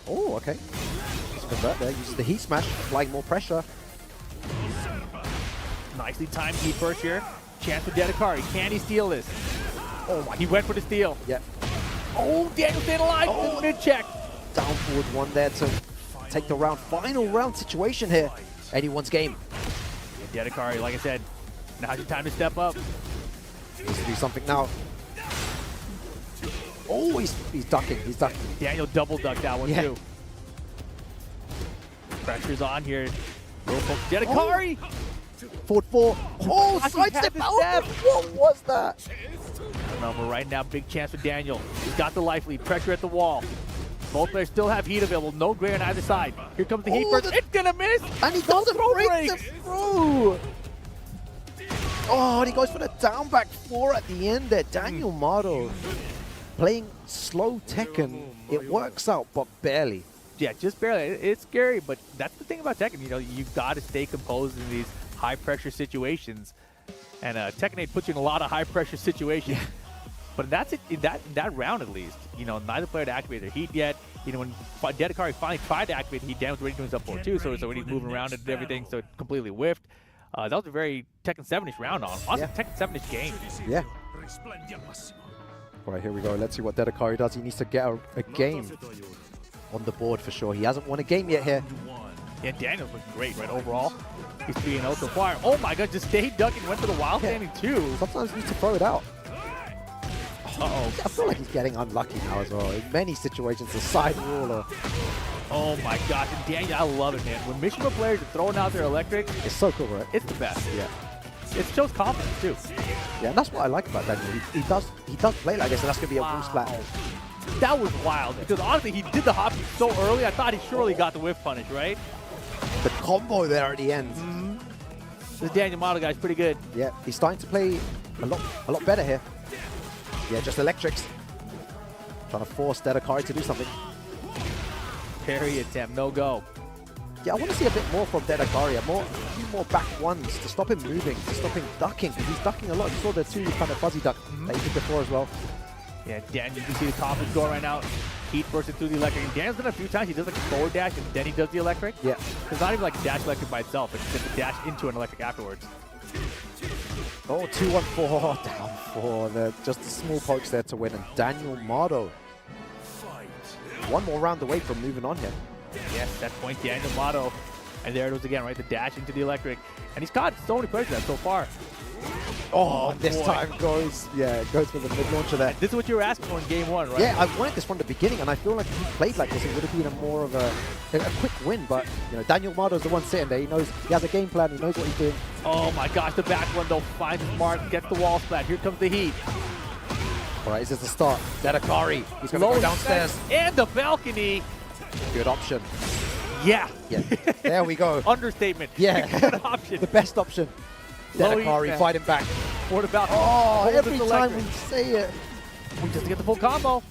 Oh, okay. Let's convert there. Uses the heat smash, applying more pressure. Nicely timed heat burst here. Chance for Dedekari. Can he steal this? Oh my, he went for the steal. Yeah. Oh, Daniel staying alive. Oh. Mid-check. Down forward 1 there to take the round. Final round situation here. Anyone's game. Yeah, Dedekari, like I said, now's your time to step up. Needs to do something now. Oh, he's ducking. He's ducking. Daniel double ducked that one too. Pressure's on here. Dedekari. Forward 4. Oh, sidestep. What was that? No, but right now, big chance for Daniel. He's got the life lead. Pressure at the wall. Both players still have heat available. No gray on either side. Here comes the heat burst. It's gonna miss. And he doesn't break through. Oh, and he goes for the down back 4 at the end there. Daniel Mardo playing slow Tekken. It works out, but barely. Yeah, just barely. It's scary, but that's the thing about Tekken. You know, you've got to stay composed in these high-pressure situations. And Tekken 8 puts you in a lot of high-pressure situations. But that's it. In that round, at least, you know, neither player had activated their heat yet. You know, when Dedekari finally tried to activate heat, Dan was already doing stuff for it too. So when he's moving around and everything, so it completely whiffed. That was a very Tekken 7-ish round on. Honestly, Tekken 7-ish game. Yeah. All right, here we go. Let's see what Dedekari does. He needs to get a game on the board for sure. He hasn't won a game yet here. Yeah, Daniel's looking great, right, overall. He's being out to fire. Oh my God, just stayed ducking, went for the wild standing too. Sometimes he needs to throw it out. Uh-oh. I feel like he's getting unlucky now as well. In many situations, the side wall or... Oh my gosh, and Daniel, I love it, man. When Mishima players are throwing out their electric, it's so cool, right? It's the best. Yeah. It shows confidence too. Yeah, and that's what I like about Daniel. He does play like this, and that's gonna be a full splat. That was wild because honestly, he did the hop so early. I thought he surely got the whiff punish, right? The combo there at the end. This Daniel Mardo guy's pretty good. Yeah, he's starting to play a lot better here. Yeah, just electrics. Trying to force Dedekari to do something. Parry attempt, no go. Yeah, I want to see a bit more from Dedekari. A few more back ones to stop him moving, to stop him ducking, because he's ducking a lot. You saw the 2 kind of fuzzy duck that he did before as well. Yeah, Dan, you can see the confidence going right now. Heat bursts through the electric. And Daniel's done it a few times. He does like a forward dash and then he does the electric. Yeah. It's not even like a dash electric by itself. It's just a dash into an electric afterwards. Oh, 2-1-4 down 4. Just a small pokes there to win. And Daniel Mardo, one more round away from moving on here. Yes, that point Daniel Mardo. And there it was again, right? The dash into the electric. And he's caught so many players with that so far. Oh, this boy. time goes for the mid-launcher there. This is what you were asking for in game 1, right? Yeah, I wanted this from the beginning, and I feel like if he played like this, it would have been a more of a quick win. But you know, Daniel Mardo's the one sitting there. He knows he has a game plan. He knows what he's doing. Oh my gosh, the back one though finds his mark, gets the wall splat. Here comes the Heat. All right, this is the start. Dedekari, he's going to go downstairs. And the balcony. Good option. Yeah. Yeah, there we go. Understatement. Yeah, Good option. the best option. Dedekari fighting back. For the balcony. Oh, every this time electric. we say it. We just get the full combo.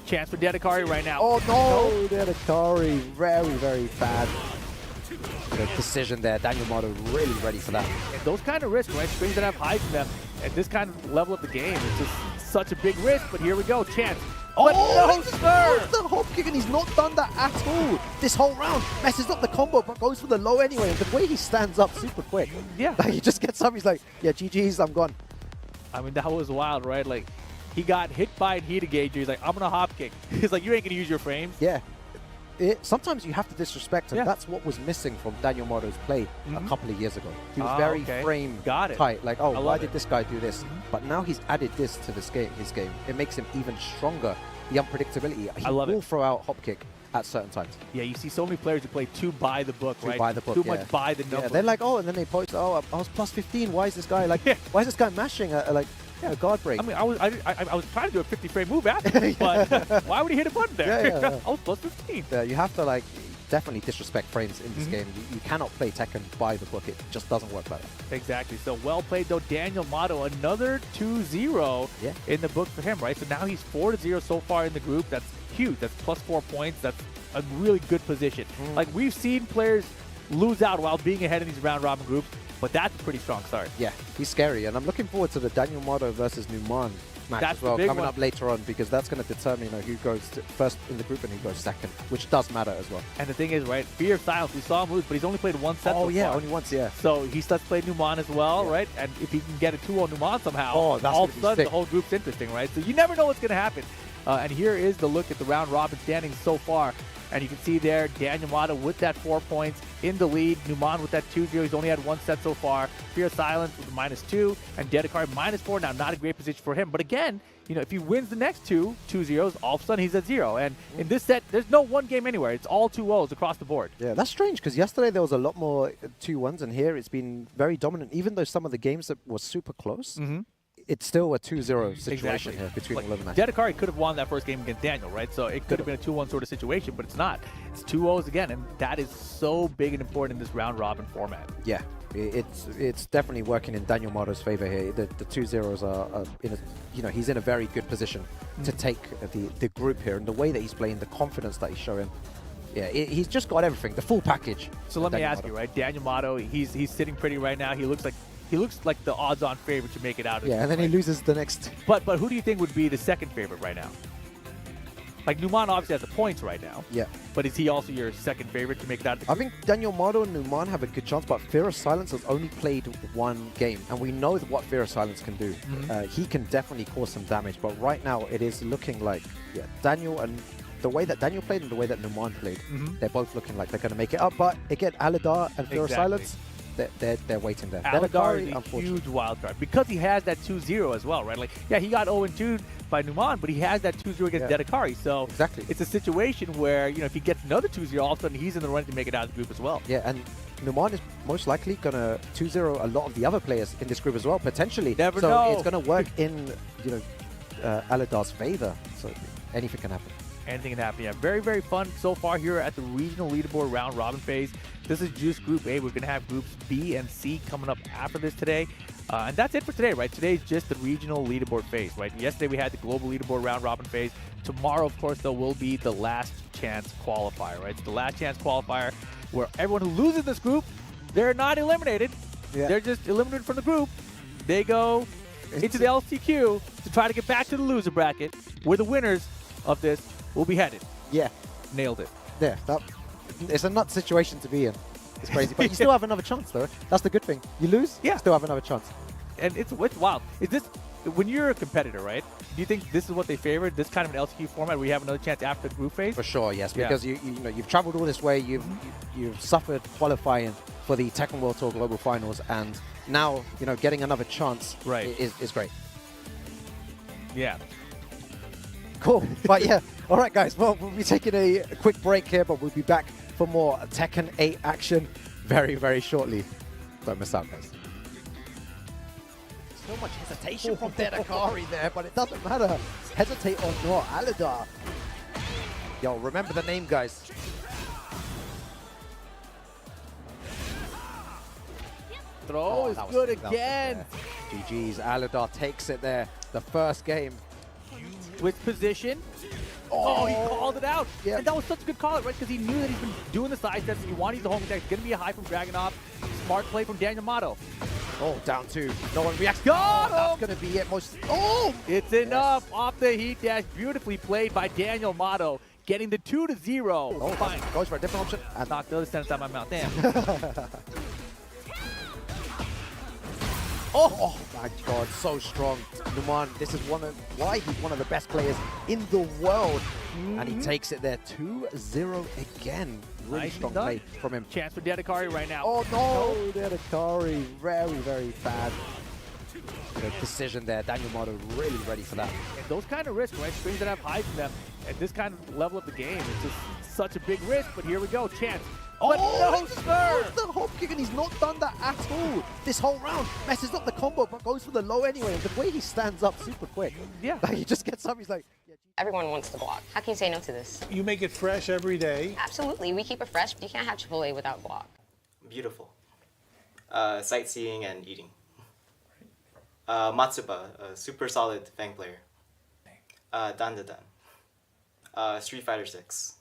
Chance for Dedekari right now. Oh no, Dedekari, very, very bad. The decision there. Daniel Mardo really ready for that. And those kind of risks, right? Strings that have height in them. At this kind of level of the game, it's just such a big risk. But here we go, Chance. But no, sir! The hop kick, and he's not done that at all. This whole round messes up the combo, but goes for the low anyway. And the way he stands up super quick. Yeah. Like, he just gets up, he's like, yeah, GG's, I'm gone. I mean, that was wild, right? Like, he got hit by a heat engager. He's like, I'm going to hop kick. He's like, you ain't going to use your frames. Yeah. Sometimes you have to disrespect, and that's what was missing from Daniel Mardo's play a couple of years ago. He was very frame tight, like, oh, why did this guy do this? But now he's added this to his game. It makes him even stronger. The unpredictability. He will throw out hop kick at certain times. Yeah, you see so many players who play too by the book, right? By the book, too much by the number. Yeah, they're like, oh, and then they post, oh, I was plus 15. Why is this guy like? Why is this guy mashing a guard break? I mean, I was trying to do a 50 frame move after, but why would he hit a button there? Yeah. I was plus 15. Yeah, you have to like definitely disrespect frames in this game. You cannot play Tekken by the book. It just doesn't work like that. Exactly. So well played though, Daniel Mardo. Another 2-0 in the book for him, right? So now he's 4-0 so far in the group. That's huge. That's plus 4 points. That's a really good position. Like, we've seen players lose out while being ahead in these round robin groups, but that's a pretty strong start. Yeah, he's scary, and I'm looking forward to the Daniel Mardo versus Numan match as well coming up later on, because that's going to determine who goes first in the group and who goes second, which does matter as well. And the thing is, right, Fear of Silence, we saw him lose, but he's only played one set so yeah, far. only once, yeah. So he starts playing Numan as well, right? And if he can get a 2-0 Numan somehow, all of a sudden the whole group's interesting, right? So you never know what's going to happen. And here is the look at the round robin standings so far. And you can see there, Daniel Mardo with that 4 points in the lead. Numan with that 2-0. He's only had one set so far. Fear of Silence with a -2. And Dedekari -4. Now, not a great position for him. But again, if he wins the next 2-0s, all of a sudden he's at 0. And in this set, there's no one game anywhere. It's all 2-0s across the board. Yeah, that's strange, because yesterday there was a lot more 2-1s, and here it's been very dominant. Even though some of the games that were super close, it's still a 2-0 situation here between all of them. Dedekari could have won that first game against Daniel, right? So it could have been a 2-1 sort of situation, but it's not. It's 2-0s again, and that is so big and important in this round-robin format. Yeah, it's definitely working in Daniel Mardo's favor here. The 2-0s are in a, he's in a very good position to take the group here, and the way that he's playing, the confidence that he's showing. Yeah, he's just got everything, the full package. So let me ask you, right? Daniel Mardo, he's sitting pretty right now. He looks like the odds-on favorite to make it out. Yeah, and then he loses the next. But who do you think would be the second favorite right now? Like, Numan obviously has the points right now. Yeah. But is he also your second favorite to make it out? I think Daniel Mardo and Numan have a good chance, but Fear of Silence has only played one game, and we know what Fear of Silence can do. He can definitely cause some damage, but right now it is looking like Daniel, and the way that Daniel played and the way that Numan played, they're both looking like they're going to make it up. But again, Aladar and Fear of Silence, they're waiting there. Aladar is a huge wild card because he has that 2-0 as well, right? Like, yeah, he got 0-2 by Numan, but he has that 2-0 against Dedekari. So it's a situation where, if he gets another 2-0, all of a sudden he's in the running to make it out of the group as well. Yeah, and Numan is most likely going to 2-0 a lot of the other players in this group as well, potentially. Never know. So it's going to work in, Aladar's favor. So anything can happen. Anything can happen. Yeah, very, very fun so far here at the regional leaderboard round robin phase. This is just Group A. We're going to have Groups B and C coming up after this today. And that's it for today, right? Today's just the regional leaderboard phase, right? Yesterday we had the global leaderboard round robin phase. Tomorrow, of course, though, will be the last chance qualifier, right? It's the last chance qualifier where everyone who loses this group, they're not eliminated. Yeah. They're just eliminated from the group. They go into the LCQ to try to get back to the loser bracket, where the winners of this, we'll be headed. Yeah, Nailed it. yeah. It's a nut situation to be in. It's crazy, but you still have another chance, though. That's the good thing. You lose, Yeah. still have another chance. And it's wild. Is this, when you're a competitor, right? Do you think this is what they favored? This kind of an LCQ format where you have another chance after the group phase? For sure, yes, Yeah. because you've traveled all this way, you've suffered qualifying for the Tekken World Tour Global Finals, and now getting another chance is great. Yeah. Cool. But yeah, all right, guys. Well, we'll be taking a quick break here, but we'll be back for more Tekken 8 action very, very shortly. Don't miss out, guys. So much hesitation from Dedekari there, but it doesn't matter. Hesitate or not, Aladar. Yo, remember the name, guys. Throw is that was- good that was again. there. GG's. Aladar takes it there. The first game. With position. Oh, he called it out. Yep. And that was such a good call out, right? Because he knew that he's been doing the side steps. He wanted to use the home attack. It's going to be a high from Dragunov. Smart play from Daniel Mato. Oh, down two. No one reacts. Got That's him! going to be it. Oh! It's enough off the heat dash. Beautifully played by Daniel Mato. Getting the 2-0. Oh, Fine. goes for a different option. I knocked the other sentence out of my mouth. Damn. Oh my god, so strong. Numan, this is why he's one of the best players in the world. And he takes it there 2-0 again. Really Nicely strong done. play from him. Chance for Dedekari right now. Oh no, Dedekari. Very, very bad decision there. Daniel Mato really ready for that. And those kind of risks, right? Strings that have highs in them. At this kind of level of the game, it's just such a big risk. But here we go. Chance. But no, sir! Goes the hop kick, and he's not done that at all this whole round. Messes up the combo, but goes for the low anyway. And the way he stands up super quick. Yeah. Like, he just gets up, he's like... Everyone wants to block. How can you say no to this? You make it fresh every day. Absolutely, we keep it fresh. You can't have AAA without guac. Beautiful. Sightseeing and eating. Matsuba, a super solid Fang player. Dandadan. Street Fighter 6.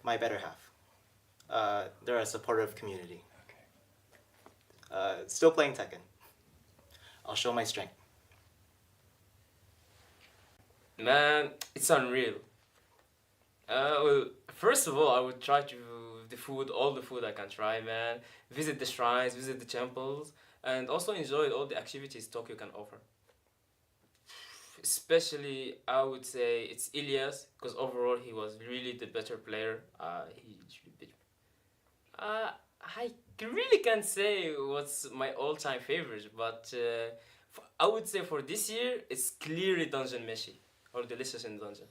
My better half. They're a supportive community. Still playing Tekken. I'll show my strength. Man, it's unreal. Well, first of all, I would try all the food I can try, man. Visit the shrines, visit the temples, and also enjoy all the activities Tokyo can offer. Especially, I would say it's Ilias, because overall he was really the better player. I really can't say what's my all-time favorite, but I would say for this year, it's clearly Dungeon Meshi, or Delicious in Dungeon.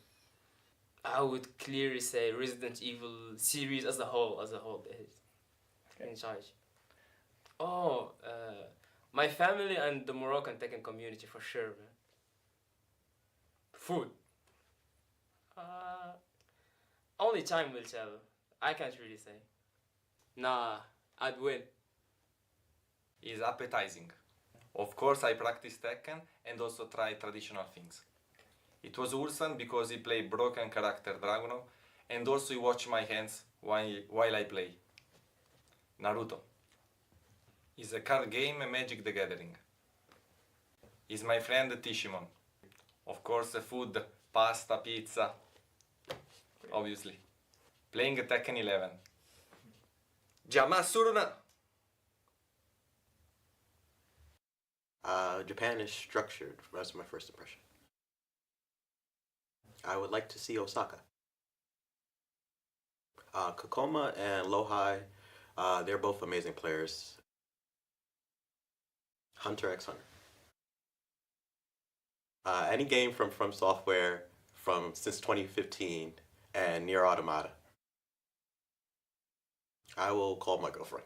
I would clearly say Resident Evil series as a whole is in charge. Oh, my family and the Moroccan Tekken community for sure, man. Food. Only time will tell. I can't really say. Nah, I'd win. Is appetizing. Of course, I practice Tekken and also try traditional things. It was Ulsan because he played broken character Dragunov, and also he watched my hands while I play. Naruto. Is a card game Magic the Gathering. Is my friend Tishimon. Of course, food, pasta, pizza. Obviously. Playing Tekken 11. Jama Suruna. Japan is structured. That's my first impression. I would like to see Osaka. Kokoma and Lohai, they're both amazing players. Hunter x Hunter. Any game from Software since 2015 and Nier Automata. I will call my girlfriend.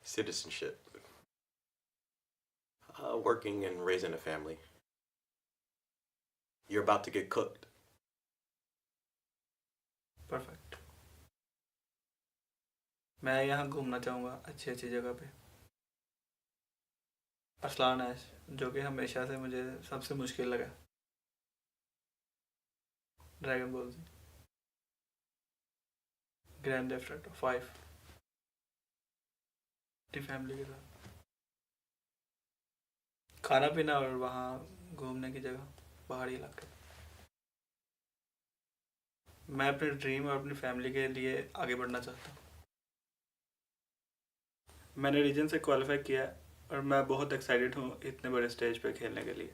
Citizenship. Working and raising a family. You're about to get cooked. Perfect. मैं यहाँ घूमना चाहूँगा अच्छी अच्छी जगह पे. अरसलान ऐश जो कि हमेशा से मुझे सबसे मुश्किल लगा. Dragon ball Z. Grand theft auto 5. अपनी फैमिली के साथ. खाना पीना और वहाँ घूमने की जगह. पहाड़ी इलाके। मैं अपने ड्रीम और अपनी फैमिली के लिए आगे बढ़ना चाहता हूँ। मैंने रीजन से क्वालिफाई किया है और मैं बहुत एक्साइटेड हूँ इतने बड़े स्टेज पे खेलने के लिए।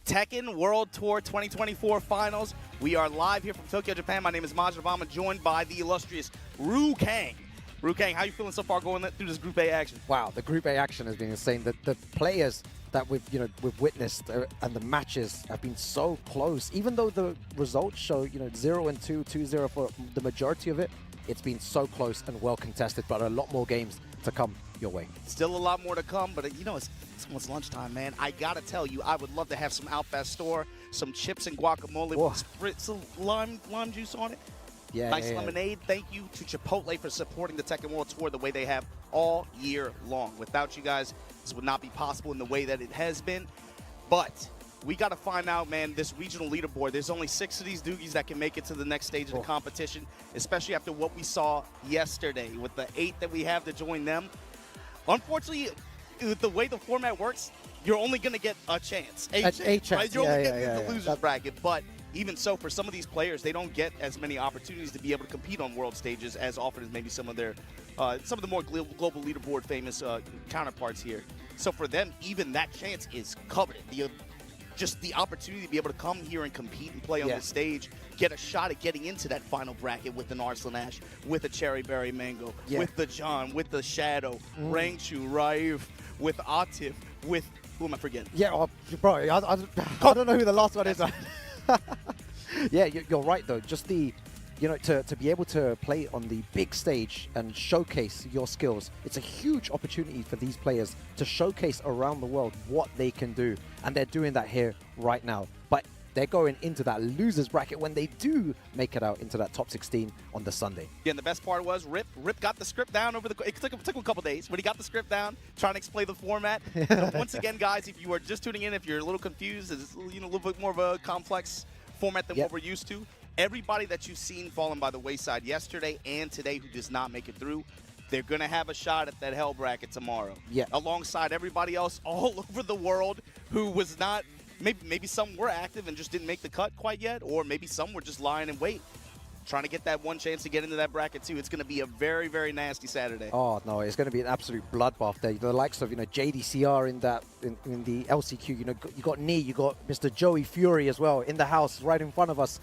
Tekken World Tour 2024 Finals. We are live here from Tokyo, Japan. My name is Maj Obama, joined by the illustrious Ru-Kang. Ru-Kang, how you feeling so far going through this Group A action? Wow, the Group A action has been insane. The players that we've witnessed and the matches have been so close. Even though the results show 0-2, 2-0 for the majority of it, it's been so close and well contested. But a lot more games to come your way. Still a lot more to come, but it's almost lunchtime, man. I gotta tell you, I would love to have some Outback Store, some chips and guacamole with spritz of lime juice on it. Yeah, nice lemonade. Thank you to Chipotle for supporting the Tekken World Tour the way they have all year long. Without you guys, this would not be possible in the way that it has been. But we got to find out, man, this regional leaderboard. There's only 6 of these doogies that can make it to the next stage of the competition, especially after what we saw yesterday with the 8 that we have to join them. Unfortunately, the way the format works, you're only going to get a chance. A chance. Right? You're only going to get the loser's bracket. But even so, for some of these players, they don't get as many opportunities to be able to compete on world stages as often as maybe some of their, some of the more global leaderboard famous counterparts here. So for them, even that chance is coveted. Just the opportunity to be able to come here and compete and play on the stage, get a shot at getting into that final bracket with an Arslan Ash, with a Cherry Berry Mango, with the John, with the Shadow, Rangchu, Raif, with Atif, with, who am I forgetting? Yeah, bro, I don't know who the last one is. Yeah, you're right though. Just the, to be able to play on the big stage and showcase your skills, it's a huge opportunity for these players to showcase around the world what they can do. And they're doing that here right now. But they're going into that losers bracket when they do make it out into that top 16 on the Sunday. Yeah, and the best part was Rip got the script down over the. It took him a couple days, but he got the script down, trying to explain the format. Once again, guys, if you are just tuning in, if you're a little confused, it's a little bit more of a complex format than what we're used to. Everybody that you've seen falling by the wayside yesterday and today who does not make it through, they're going to have a shot at that hell bracket tomorrow. Yeah. Alongside everybody else all over the world who was not. Maybe some were active and just didn't make the cut quite yet, or maybe some were just lying in wait, trying to get that one chance to get into that bracket too. It's going to be a very, very nasty Saturday. Oh no, it's going to be an absolute bloodbath there. The likes of JDCR in the LCQ. You got Nee, you got Mr. Joey Fury as well in the house right in front of us.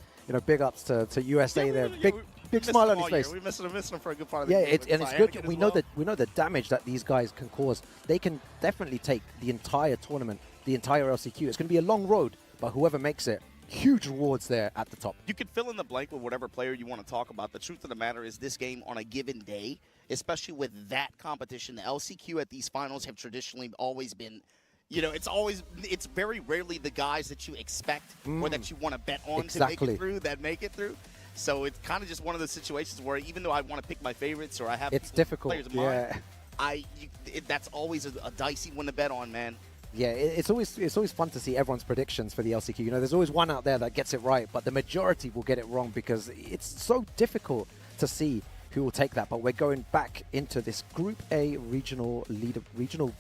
Big ups to USA there. Big smile on his face. We missed him for a good part of the game. And it's good. We know the damage that these guys can cause. They can definitely take the entire tournament, the entire LCQ. It's going to be a long road, but whoever makes it, huge rewards there at the top. You can fill in the blank with whatever player you want to talk about. The truth of the matter is this game on a given day, especially with that competition, the LCQ at these finals have traditionally always been, it's very rarely the guys that you expect or that you want to bet on to make it through that make it through. So it's kind of just one of those situations where even though I want to pick my favorites or I have difficult. Players in mind, that's always a dicey one to bet on, man. Yeah, it's always fun to see everyone's predictions for the LCQ. There's always one out there that gets it right, but the majority will get it wrong because it's so difficult to see who will take that. But we're going back into this Group A regional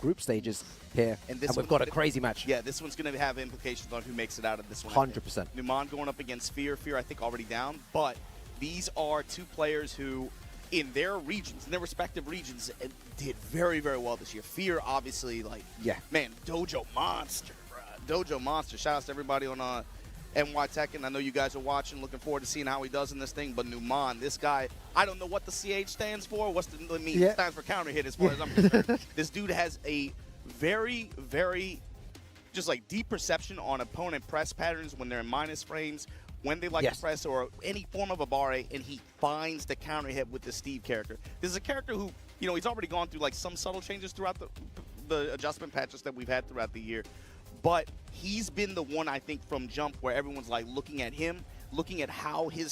group stages here, and we've got a crazy match. Yeah, this one's going to have implications on who makes it out of this one. 100%. Numan going up against Fear. Fear, I think, already down, but these are two players who, in their regions, in their respective regions, did very, very well this year. Fear, obviously, man, Dojo Monster, bro. Dojo Monster. Shout out to everybody on NY Tekken. I know you guys are watching, looking forward to seeing how he does in this thing. But Numan, this guy, I don't know what the CH stands for. What's the mean? It stands for counter hit as far as I'm concerned. This dude has a very, very just deep perception on opponent press patterns when they're in minus frames, when they like to press or any form of a barre, and he finds the counter hit with the Steve character. This is a character who you know, he's already gone through like some subtle changes throughout the adjustment patches that we've had throughout the year. But he's been the one, I think, from jump where everyone's like looking at him, looking at how he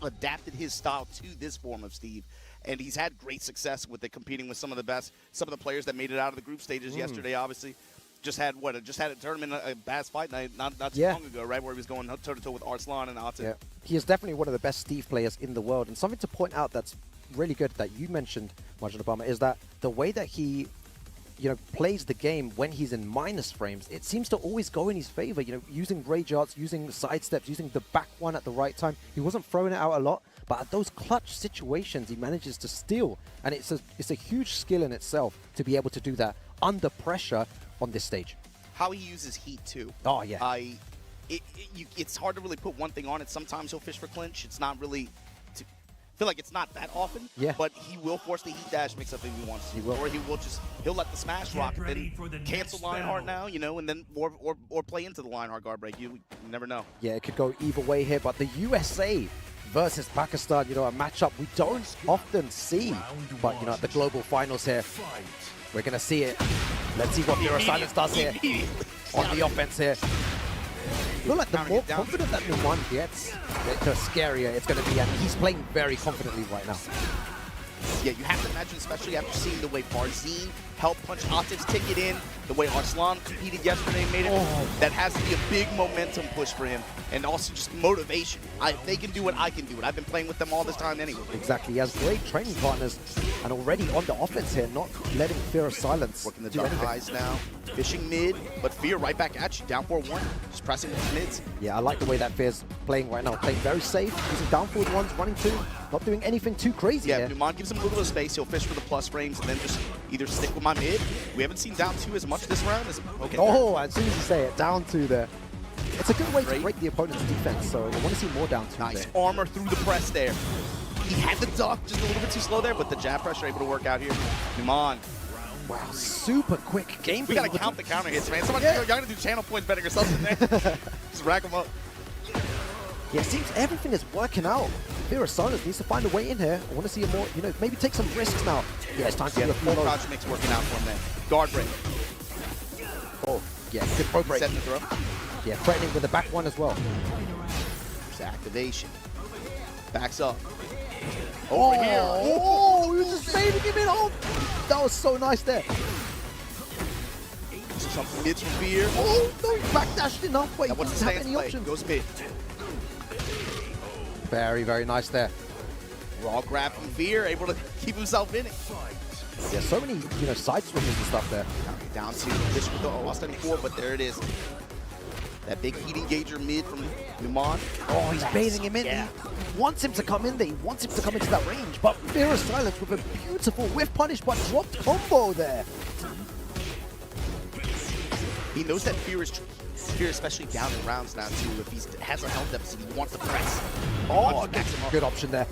adapted his style to this form of Steve. And he's had great success with it, competing with some of the players that made it out of the group stages yesterday, obviously. Just had a tournament, a Bass Fight Night not too long ago, right, where he was going toe-to-toe with Arslan and Aten. Yeah, he is definitely one of the best Steve players in the world. And something to point out that's really good that you mentioned, Marjan Obama, is that the way that he, you know, plays the game when he's in minus frames, it seems to always go in his favor. You know, using rage arts, using side steps, using the back one at the right time. He wasn't throwing it out a lot, but at those clutch situations, he manages to steal. And it's a huge skill in itself to be able to do that under pressure on this stage. How he uses heat too. Oh yeah. It's hard to really put one thing on it. Sometimes he'll fish for clinch. It's not really. I feel like it's not that often. Yeah. But he will force the heat dash mix up if he wants to. He will. Or he'll let the smash rock and then cancel Lionheart now, you know, and then or play into the Lionheart guard break. You never know. Yeah, it could go either way here, but the USA versus Pakistan, you know, a matchup we don't often see. But, you know, at the global finals here, we're going to see it. Let's see what Mirror Silence does here on the offense here. Look like the more confident that Numan gets, the scarier it's going to be. And he's playing very confidently right now. Yeah, you have to imagine, especially after seeing the way Farzin helped punch Atif's ticket in, the way Arslan competed yesterday and made it, that has to be a big momentum push for him. And also just motivation. If they can do it, I can do it. I've been playing with them all this time anyway. Exactly. He has great training partners. And already on the offense here, not letting Fear of Silence working the dark highs now. Fishing mid, but Fear right back at you. Down 4-1. Just pressing with the mids. Yeah, I like the way that Fear's playing right now. Playing very safe. Using down forward ones, running two. Not doing anything too crazy Yeah, here. Numan gives him a little bit of space. He'll fish for the plus frames and then just either stick with my mid. We haven't seen down two as much this round. Okay. Oh, as soon as you say it, down two there. It's a good way to break the opponent's defense, so I want to see more down two. Nice there. armor through the press there. He had the duck just a little bit too slow there, but the jab pressure able to work out here. Numan. Wow, super quick game. We gotta count the counter hits, man. Somebody, y'all gotta do channel points betting or something there. Just rack them up. Yeah, it seems everything is working out. Fear of Silence needs to find a way in here. I want to see a more, you know, maybe take some risks now. Yeah, it's time to get do a a full full crouch mix working out for him there. Guard break. Oh, yeah, good pro break. Setting the throw. Yeah, threatening with the back one as well. There's activation. Backs up. Over here. Oh, he was just saving him in. Oh, that was so nice there. Some mids from Fear. Oh, no, he backdashed enough, but he what's the didn't have stance any play? options. Goes mid. Very, very nice there. Raw grab from Fear, able to keep himself in it. Yeah, so many, you know, side switches and stuff there. Down to this with the Austin 4, but there it is. That big heat engager mid from Numan. Oh, he's baiting him in. Yeah. He wants him to come in there. He wants him to come into that range. But Fear of Silence with a beautiful whiff punish, but dropped combo there. He knows that Fear, especially down in rounds now, too. If he has a health deficit, he wants to press. Oh, good option there.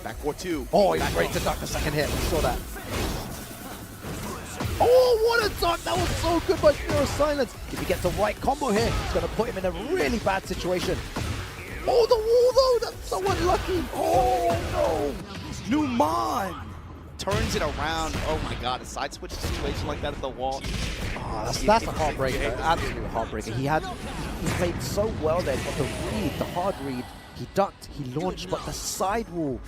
Back 4-2. Oh, he's great to duck the second hit. We saw that. Oh, what a duck! That was so good by Fear of Silence. If he gets the right combo here, it's going to put him in a really bad situation. Oh, the wall, though! That's so unlucky. Oh, no. Numan turns it around. Oh, my God. A side switch situation like that at the wall. Oh, that's a heartbreaker. Absolute heartbreaker. He played so well there. Got the read, the hard read. He ducked, he launched, but the side wall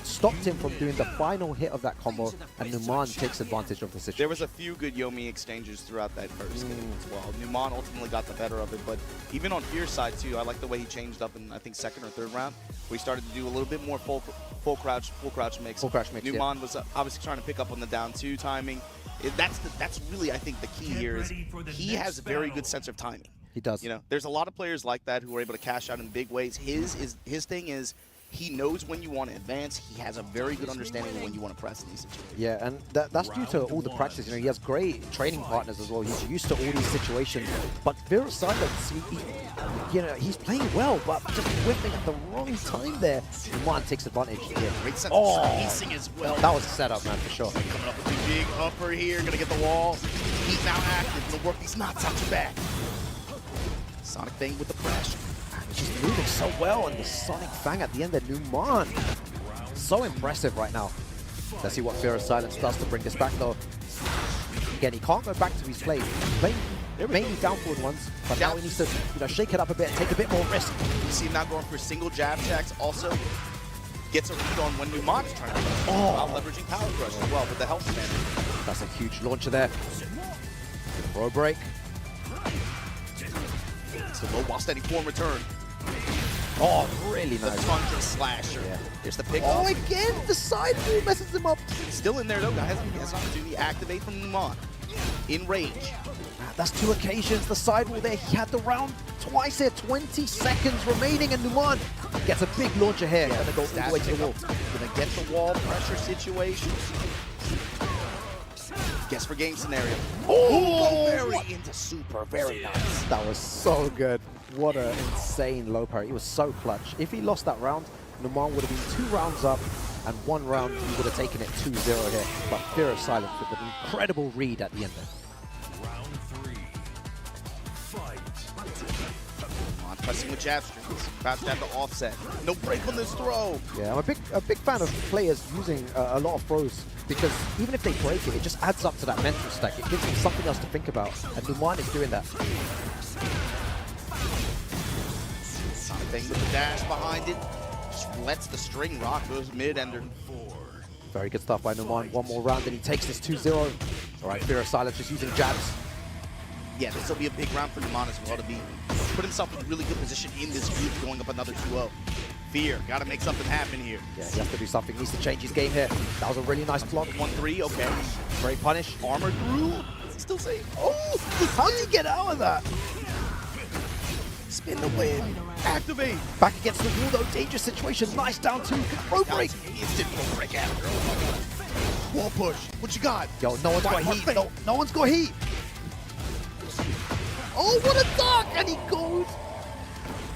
stopped him from doing the final hit of that combo, and Numan takes advantage of the situation. There was a few good Yomi exchanges throughout that first game as well. Numan ultimately got the better of it, but even on Fear's side too, I like the way he changed up in, I think, second or third round, where he started to do a little bit more full crouch mix. Full crouch mix, Numan was obviously trying to pick up on the down two timing. That's really, I think, the key here is he has a very good sense of timing. He does. You know, there's a lot of players like that who are able to cash out in big ways. His thing is he knows when you want to advance. He has a very good understanding of when you want to press in these situations. Yeah, and that's due to all the practice. You know, he has great training partners as well. He's used to all these situations. But Fear of Silence, you know, he's playing well, but just whipping at the wrong time there. Numan takes advantage. Yeah. Great sense of spacing as well. That was a setup, man, for sure. Coming up with a big upper here, gonna get the wall. He's now active, gonna work these knots out your back. Sonic Fang with the pressure. He's moving so well, and the Sonic Fang at the end there, Numan. So impressive right now. Let's see what Fear of Silence does to bring this back, though. Again, he can't go back to his play. Playing mainly down forward ones, but now he needs to shake it up a bit, take a bit more risk. You see him now going for single jab attacks. Also gets a read on when Numan's trying to while leveraging Power Crush as well with the health command. That's a huge launcher there. Throw break. So low while standing form return. Oh, really nice. The Tundra Slasher. Yeah. Here's the pick. Oh, again, the side wall messes him up. Still in there, though, guys. He has an opportunity to activate from Numan. In range. That's 2 occasions. The side wall there. He had the round twice here. 20 seconds remaining, and Numan gets a big launcher here. Yeah, Gonna go all the way to the wall. Gonna get the wall pressure situation. Guess for game scenario. Oh, very into super. Very nice. That was so good. What an insane low parry. He was so clutch. If he lost that round, Numan would have been 2 rounds up, and 1 round he would have taken it 2-0 here. But Fear of Silence with an incredible read at the end there. Round 3. Fight. On pressing with jab strings. About to have the offset. No break on this throw. Yeah, I'm a big fan of players using a lot of throws, because even if they break it, it just adds up to that mental stack. It gives them something else to think about, and Numan is doing that. Thing with the dash behind it. Just lets the string rock, goes mid-ender. Very good stuff by Numan. 1 more round and he takes this 2-0. All right, Fear of Silence just using jabs. Yeah, this will be a big round for Numan as well to put himself in a really good position in this group, going up another 2-0. Fear, got to make something happen here. Yeah, he has to do something. He needs to change his game here. That was a really nice block. 1-3, okay. Great punish. Armor through. Still safe. Oh, how did he get out of that? Spin the win. Activate. Back against the wall though. Dangerous situation. Nice down 2. Pro break. Instant pro break after. Wall push. What you got? Yo, no one's got heat. No one's got heat. Oh, what a dunk! And he goes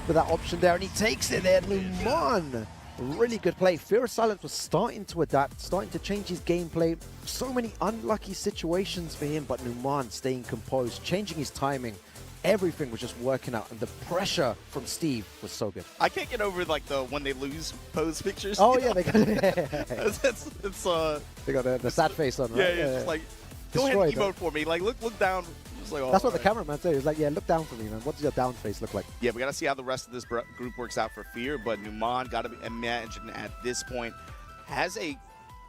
with that option there, and he takes it there. Numan. Really good play. Fear of Silence was starting to adapt, starting to change his gameplay. So many unlucky situations for him, but Numan staying composed, changing his timing. Everything was just working out, and the pressure from Steve was so good. I can't get over like the when they lose pose pictures. Oh yeah, they got they got the sad face on. Right? Yeah, it's like go ahead and emote for me. Like look down. Like, oh, that's what the cameraman said. He was like, yeah, look down for me, man. What does your down face look like? Yeah, we got to see how the rest of this group works out for Fear, but Numan got to imagine at this point has a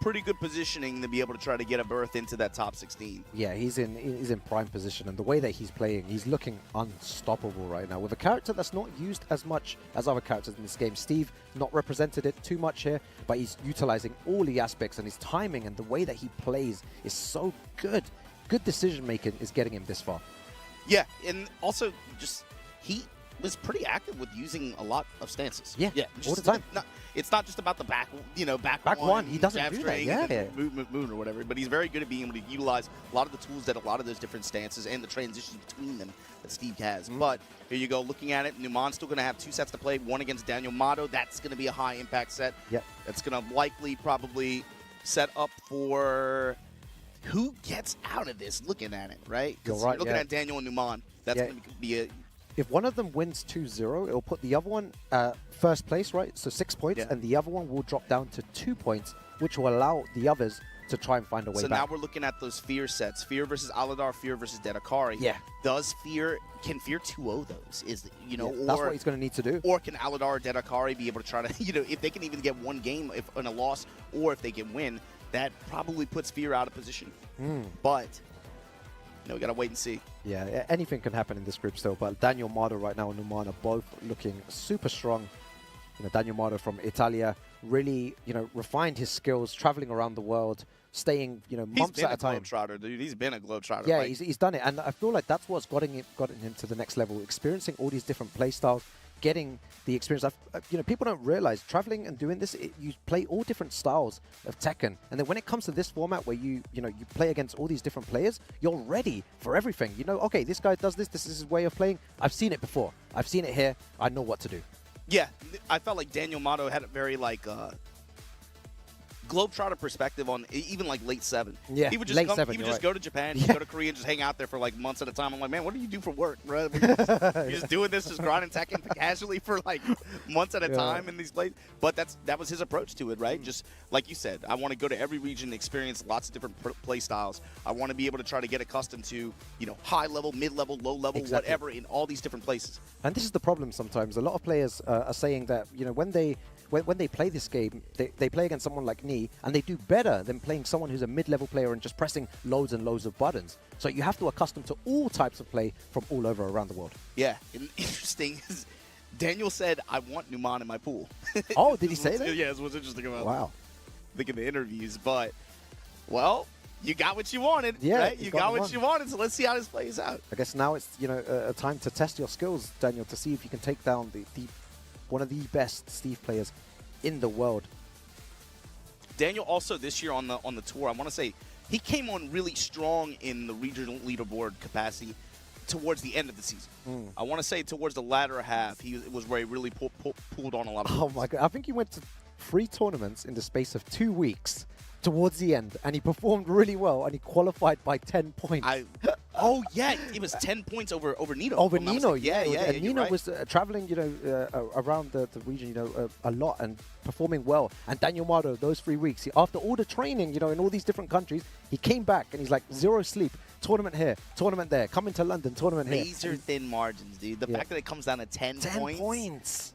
pretty good positioning to be able to try to get a berth into that top 16. Yeah, he's in prime position, and the way that he's playing, he's looking unstoppable right now with a character that's not used as much as other characters in this game. Steve not represented it too much here, but he's utilizing all the aspects, and his timing and the way that he plays is so good. Good decision making is getting him this far. Yeah, and also just he was pretty active with using a lot of stances. Yeah, all the time. It's not just about the back one. He doesn't do that. Yeah, movement or whatever. But he's very good at being able to utilize a lot of the tools that a lot of those different stances and the transitions between them that Steve has. But here you go, looking at it, Numan's still going to have 2 sets to play. One against Daniel Mato. That's going to be a high impact set. Yep. That's going to likely probably set up for who gets out of this. Looking at it, right? You're right. You're looking at Daniel and Numan. That's going to be a. If one of them wins 2-0, it'll put the other one first place, right? So 6 points, and the other one will drop down to 2 points, which will allow the others to try and find a way back. So now we're looking at those Fear sets. Fear versus Aladar, Fear versus Dedakari. Yeah. Can Fear 2-0 those? That's what he's going to need to do. Or can Aladar or Dedakari be able to try to, if they can even get one game in a loss, or if they can win, that probably puts Fear out of position. But we got to wait and see. Yeah, anything can happen in this group still, but Daniel Mato right now and Numan are both looking super strong. Daniel Mato from Italia really, refined his skills, traveling around the world, staying, months at a time. He's been a globetrotter, dude. He's been a globetrotter. Yeah, he's done it, and I feel like that's what's gotten him to the next level, experiencing all these different play styles, getting the experience. People don't realize traveling and doing this, you play all different styles of Tekken, and then when it comes to this format where you play against all these different players, you're ready for everything. Okay, this guy does this. This is his way of playing. I've seen it before. I've seen it here. I know what to do. Yeah, I felt like Daniel Mato had a very globetrotter perspective on even like late 7. Yeah, he would just late come, 7, he would you're just right. go to Japan, he'd go to Korea, and just hang out there for like months at a time. I'm like, man, what do you do for work, bro? You're just doing this, just grinding Tekken casually for like months at a time in these places. But that was his approach to it, right? Just like you said, I want to go to every region, experience lots of different play styles. I want to be able to try to get accustomed to, you know, high level, mid level, low level, whatever in all these different places. And this is the problem sometimes. A lot of players are saying that, you know, when they play this game, they play against someone like Knee, and they do better than playing someone who's a mid-level player and just pressing loads and loads of buttons. So you have to accustom to all types of play from all over around the world. Yeah, and interesting is Daniel said, I want Numan in my pool. Oh, did he say that? Yeah, that's what's interesting about Wow. I think in the interviews. But, well, you got what you wanted, Yeah, right? You got what you wanted, so let's see how this plays out. I guess now it's, you know, a time to test your skills, Daniel, to see if you can take down one of the best Steve players in the world. Daniel also this year on the tour, I want to say he came on really strong in the regional leaderboard capacity towards the end of the season. I want to say towards the latter half, it was where he really pulled on a lot of Oh my God, I think he went to 3 tournaments in the space of 2 weeks towards the end, and he performed really well, and he qualified by 10 points. Oh yeah, it was 10 points over Nino. Over Nino, yeah. And Nino right. was traveling, you know, around the region, you know, a lot and performing well. And Daniel Mardo, those 3 weeks, after all the training, you know, in all these different countries, he came back and he's like, 0 sleep, tournament here, tournament there, coming to London, tournament here. Razor thin margins, dude. The fact that it comes down to 10 points.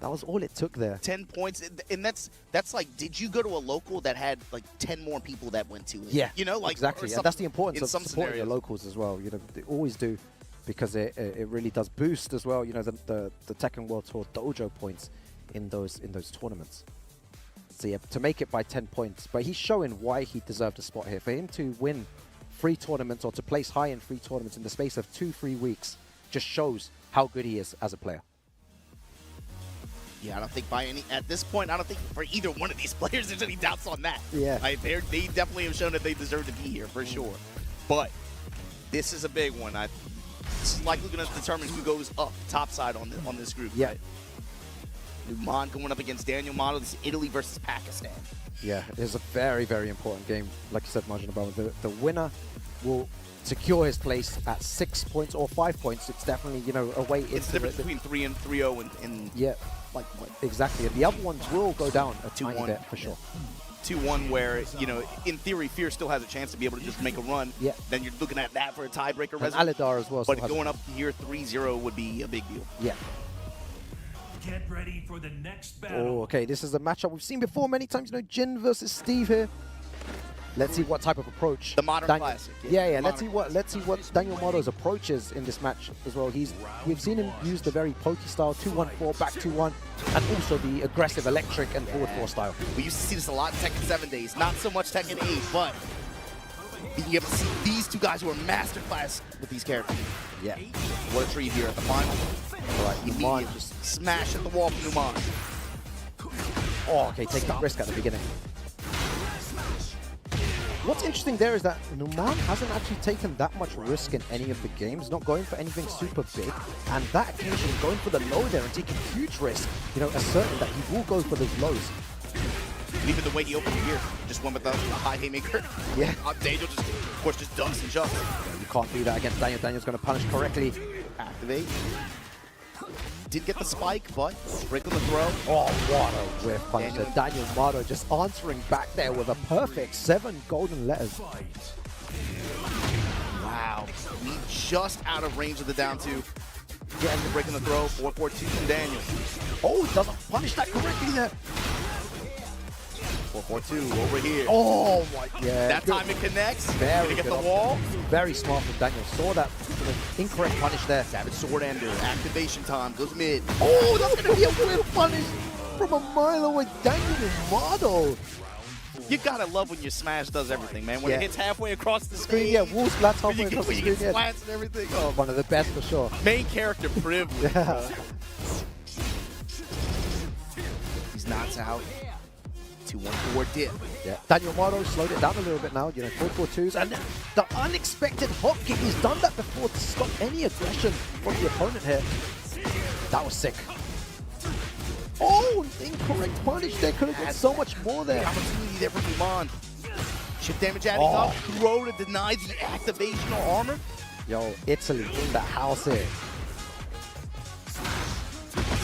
That was all it took there. 10 points, and that's like, did you go to a local that had like 10 more people that went to it? Yeah, you know, like exactly. And that's the importance of supporting scenarios. your locals as well. You know, they always do, because it really does boost as well. You know, the Tekken World Tour dojo points in those tournaments. So yeah, to make it by 10 points, but he's showing why he deserved a spot here. For him to win 3 tournaments or to place high in 3 tournaments in the space of 2-3 weeks just shows how good he is as a player. Yeah, I don't think at this point, I don't think for either one of these players there's any doubts on that. Yeah. Like, they definitely have shown that they deserve to be here, for sure. But this is a big one. This is likely going to determine who goes up topside on this group. Yeah. Right? Numan going up against Daniel Motto. This is Italy versus Pakistan. Yeah, it's a very, very important game. Like you said, Margin Obama, the winner will secure his place at 6 points or 5 points. It's definitely, you know, a way into It's the difference between 3 and 3-0 and yeah, like what? Exactly. And the other ones will go down a tiny 2-1 bit for sure. 2-1 where, you know, in theory, Fear still has a chance to be able to just make a run. Yeah. Then you're looking at that for a tiebreaker. And Aladar as well. But going up here 3-0 would be a big deal. Yeah. Get ready for the next battle. Oh, okay. This is a matchup we've seen before many times. You know, Jin versus Steve here. Let's see what type of approach. The modern classic. Yeah. Let's see what Daniel Motto's approach is in this match as well. We've seen him use the very pokey style 2-1-4 back 2-1, and also the aggressive electric and forward 4 style. We used to see this a lot in Tekken 7 days. Not so much Tekken 8, but being able to see these two guys who are masterclass with these characters. Yeah. What a treat here at the final. All right, Numan just smash at the wall from Numan. Oh, okay, take the risk at the beginning. What's interesting there is that Numan hasn't actually taken that much risk in any of the games, not going for anything super big, and that occasion going for the low there and taking huge risk, you know, asserting that he will go for those lows. And even the way he opened here, just went with the high haymaker. Yeah. Daniel just, of course, just ducks and jumps. You can't do that against Daniel. Daniel's going to punish correctly. Activate. Did get the spike, but break on the throw. Oh, what a whiff punish there. Daniel Motto just answering back there with a perfect 7 golden letters. Wow. We just out of range of the down 2. Getting the break on the throw. 4-4-2 from Daniel. Oh, doesn't punish that correctly there. 4-4-2 over here. Oh, my God. That time it connects. Very Gonna get good the wall. Very smart from Daniel. Saw that sort of incorrect punish there. Savage sword ender. Activation time. Goes mid. Oh, that's going to be a whiff punish from a mile away. Daniel Motto. You gotta love when your smash does everything, man. When it hits halfway across the screen. Yeah, wall splats halfway across the you screen. get splats and everything. Oh, one of the best for sure. Main character privilege. Yeah. He's knocked out. 2-1-4 dip. Yeah. Daniel Motto slowed it down a little bit now, you know, 4-4-2s. And the unexpected hop kick, he's done that before to stop any aggression from the opponent here. That was sick. Oh, incorrect punish there. Could have done so much more there. Opportunity there for Numan. Chip damage adding up. Throw to deny the activational armor. Yo, Italy in the house here.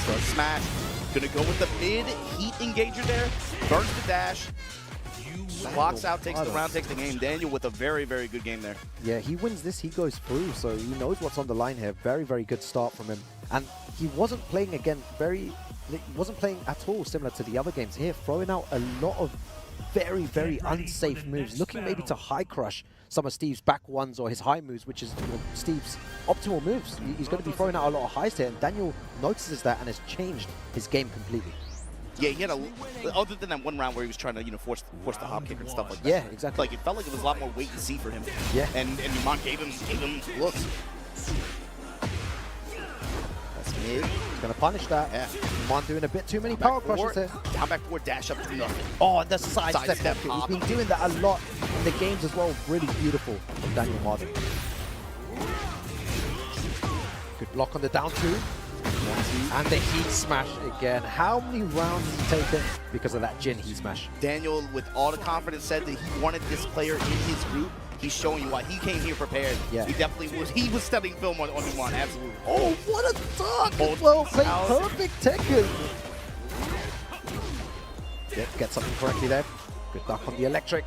So smash. Gonna go with the mid heat engager there. Burns the dash. Blocks out, takes the round, takes the game. Daniel with a very, very good game there. Yeah, he wins this, he goes through, so he knows what's on the line here. Very, very good start from him. And he wasn't playing he wasn't playing at all similar to the other games here, throwing out a lot of very, very unsafe moves, looking maybe to high crush some of Steve's back ones or his high moves, which is Steve's optimal moves. He's going to be throwing out a lot of highs here, and Daniel notices that and has changed his game completely. Yeah, he had other than that one round where he was trying to, force the hop kick and stuff like that. Yeah, exactly. Like, it felt like it was a lot more wait and see for him. Yeah. And Numan gave him looks. That's mid. He's going to punish that. Yeah. Numan doing a bit too many power crushes here. Down back forward, dash up to nothing. Oh, and the side step. He's pop. been doing that a lot in the games as well. Really beautiful from Daniel Martin. Good block on the down two. And the heat smash again. How many rounds has he taken because of that Jin heat smash? Daniel, with all the confidence, said that he wanted this player in his group. He's showing you why he came here prepared. Yeah. He definitely was. He was studying film on Numan, absolutely. Oh, what a dunk! Well played, perfect Tekken. Yeah, get something correctly there. Good duck on the electric.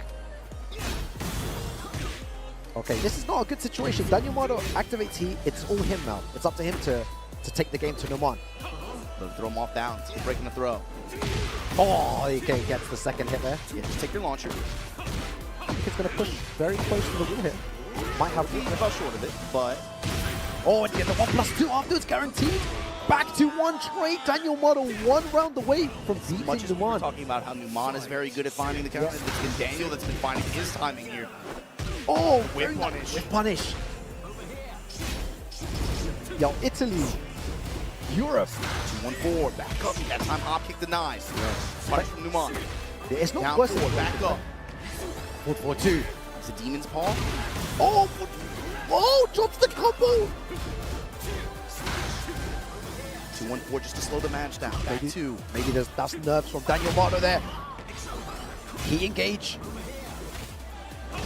Okay, this is not a good situation. Daniel Mardo activates heat. It's all him now. It's up to him to take the game to Numan. Throw him off downs. Breaking the throw. Oh, okay, he gets the second hit there. Yeah, just take your launcher. I think it's going to push very close to the wall here. Might have he fell short of it, but... Oh, and you get the 1+2 afterwards, guaranteed. Back to one trade. Daniel Mardo 1 round away from beating Much as we were Numan. talking about how Numan is very good at finding the counter, it's been Daniel that's been finding his timing here. Oh, with punish. With punish. Yo, Italy. Europe. 2-1-4, back up. That time hop kick denied. Punish from Numan. Yeah, it's not down worse forward, back up. 4-4-2. It's a demon's paw. Oh, drops the combo. 2-1-4 just to slow the match down. Back two. Maybe that's nerves from Daniel Mardo there. He engage.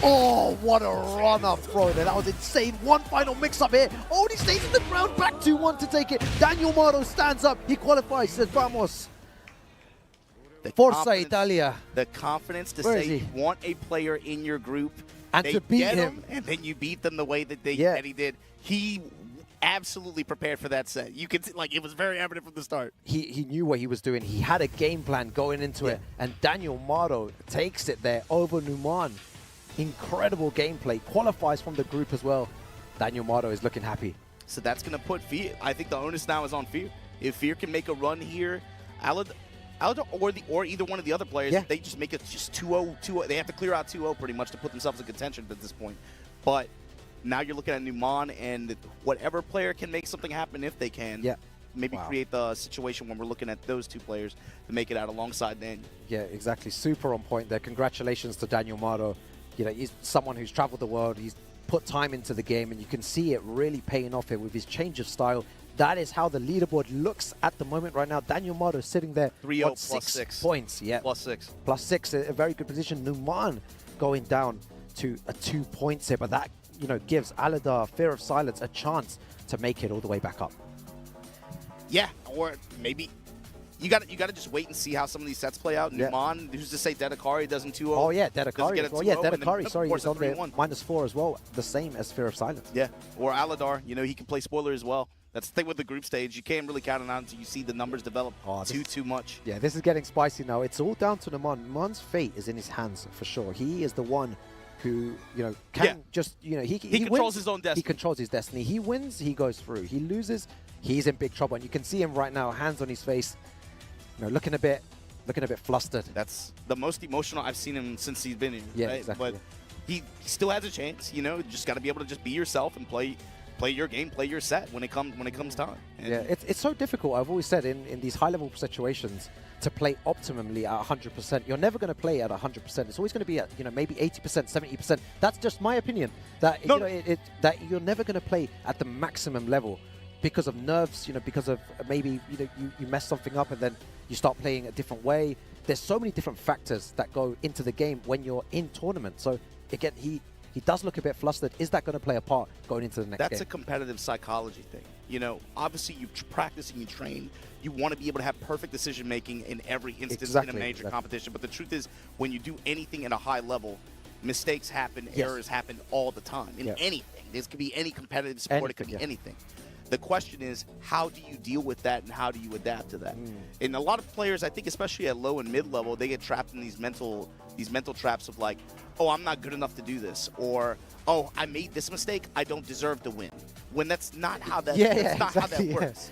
Oh, what a run-up throw there. That was insane. One final mix-up here. Oh, he stays in the ground. Back 2-1 to take it. Daniel Mardo stands up. He qualifies. Says, vamos. Forza Italia. The confidence to Where is say he? you want a player in your group And they to beat get him. and then you beat them the way that that he did. He absolutely prepared for that set. You could see, like, it was very evident from the start. He knew what he was doing. He had a game plan going into it. And Daniel Mardo takes it there over Numan. Incredible gameplay. Qualifies from the group as well. Daniel Mardo is looking happy. So that's going to put Fear. I think the onus now is on Fear. If Fear can make a run here, Alad or either one of the other players, if they just make it just 2-0, they have to clear out 2-0 pretty much to put themselves in contention at this point. But now you're looking at Numan, and whatever player can make something happen if they can. Yeah. Maybe create the situation when we're looking at those two players to make it out alongside Daniel. Yeah, exactly. Super on point there. Congratulations to Daniel Mardo. You know, he's someone who's traveled the world. He's put time into the game, and you can see it really paying off here with his change of style. That is how the leaderboard looks at the moment right now. Daniel Mardo sitting there 3-0 on plus 6 points. Yeah, +6. +6, a very good position. Numan going down to 2 points here, but that, you know, gives Aladar, Fear of Silence, a chance to make it all the way back up. Yeah, or maybe you got to just wait and see how some of these sets play out. Yeah. Numan, who's to say Dedekari doesn't 2-0? Oh yeah, Dedekari as well. Yeah, Dedekari, sorry, he's he's on there -4 as well, the same as Fear of Silence. Yeah, or Aladar, you know, he can play spoiler as well. That's the thing with the group stage. You can't really count it out until you see the numbers develop too much. Yeah, this is getting spicy now. It's all down to Numan. Numan's fate is in his hands for sure. He is the one who, you know, can just, you know, he controls wins, his own destiny. He controls his destiny. He wins, he goes through. He loses, he's in big trouble. And you can see him right now, hands on his face, you know, looking a bit flustered. That's the most emotional I've seen him since he's been here. Yeah, right? exactly. But he still has a chance. You know, you just got to be able to just be yourself and play your game, play your set when it comes time. And yeah, it's so difficult. I've always said in these high-level situations to play optimally at 100%. You're never going to play at 100%. It's always going to be at, you know, maybe 80%, 70%. That's just my opinion. That you know, that you're never going to play at the maximum level. because of nerves, because of maybe you mess something up and then you start playing a different way. There's so many different factors that go into the game when you're in tournament. So again, he does look a bit flustered. Is that going to play a part going into the next game? That's a competitive psychology thing. Obviously you practice and you train. You want to be able to have perfect decision making in every instance in a major competition. But the truth is, when you do anything at a high level, mistakes happen, errors happen all the time in anything. This could be any competitive sport. It could be anything. The question is, how do you deal with that and how do you adapt to that? And a lot of players, I think, especially at low and mid level, they get trapped in these mental traps of like, oh, I'm not good enough to do this, or oh, I made this mistake, I don't deserve to win. When that's not how that how that works.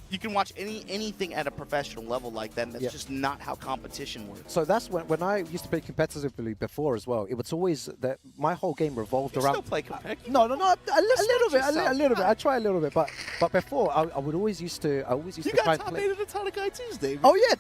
You can watch anything at a professional level like that, and that's just not how competition works. So that's when I used to play competitively before as well. It was always that my whole game revolved around. Still play competitive? No, a little bit. I try a little bit, but before I would always used to. You got top 8 at a Tanakai Tuesday. Oh yeah,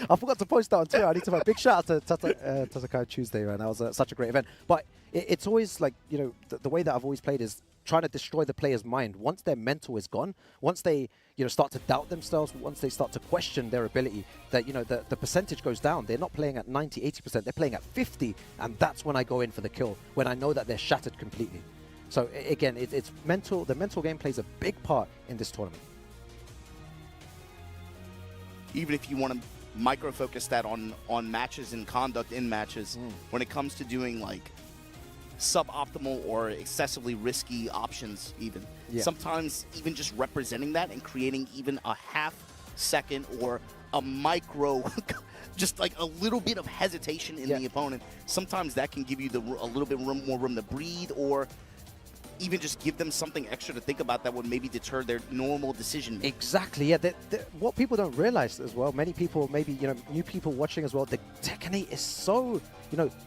I forgot to post that on Twitter. I need to make a big shout out to Tanakai Tuesday, man. That was such a great event. But it's always like the way that I've always played is trying to destroy the player's mind. Once their mental is gone, once they start to doubt themselves, once they start to question their ability, that the percentage goes down. They're not playing at 90, 80%, they're playing at 50, and that's when I go in for the kill, when I know that they're shattered completely. So again, it's mental. The mental game plays a big part in this tournament. Even if you want to micro-focus that on matches and conduct in matches, when it comes to doing like suboptimal or excessively risky options even. Sometimes even just representing that and creating even a half second or a micro, just like a little bit of hesitation in the opponent, sometimes that can give you a little bit more room to breathe, or even just give them something extra to think about that would maybe deter their normal decision making. Exactly, yeah. What people don't realize as well, many people, maybe new people watching as well, the Tekken 8 is so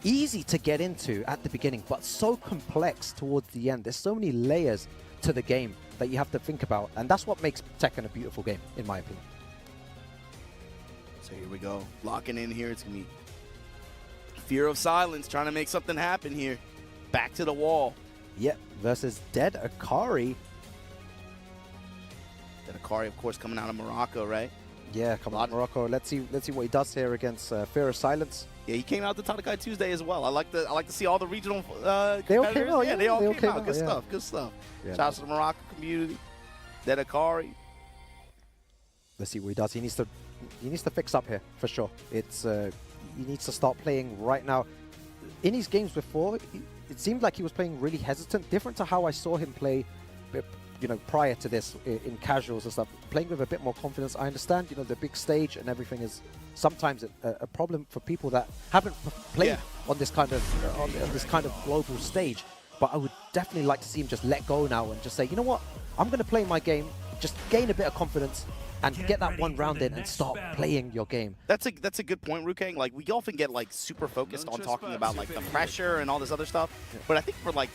easy to get into at the beginning, but so complex towards the end. There's so many layers to the game that you have to think about, and that's what makes Tekken a beautiful game, in my opinion. So here we go, locking in here. It's gonna be Fear of Silence trying to make something happen here. Back to the wall. Yep, versus Dead Akari. Dead Akari, of course, coming out of Morocco, right? Yeah, coming out of Morocco. Let's see what he does here against Fear of Silence. Yeah, he came out to Tanakai Tuesday as well. I like to see all the regional they all came out. Yeah, they all came out. Good stuff. Good stuff. Yeah, shout out to the Morocco community. Dead Akari. Let's see what he does. He needs to fix up here for sure. It's he needs to start playing right now. In his games before, it seemed like he was playing really hesitant, different to how I saw him play, prior to this in casuals and stuff. Playing with a bit more confidence. I understand, the big stage and everything is sometimes a problem for people that haven't played on this kind of global stage. But I would definitely like to see him just let go now and just say, you know what, I'm going to play my game, just gain a bit of confidence, and get that one round in and start playing your game. That's a good point, Rukang. Like, we often get like super focused on talking about like the pressure and all this other stuff, but I think for like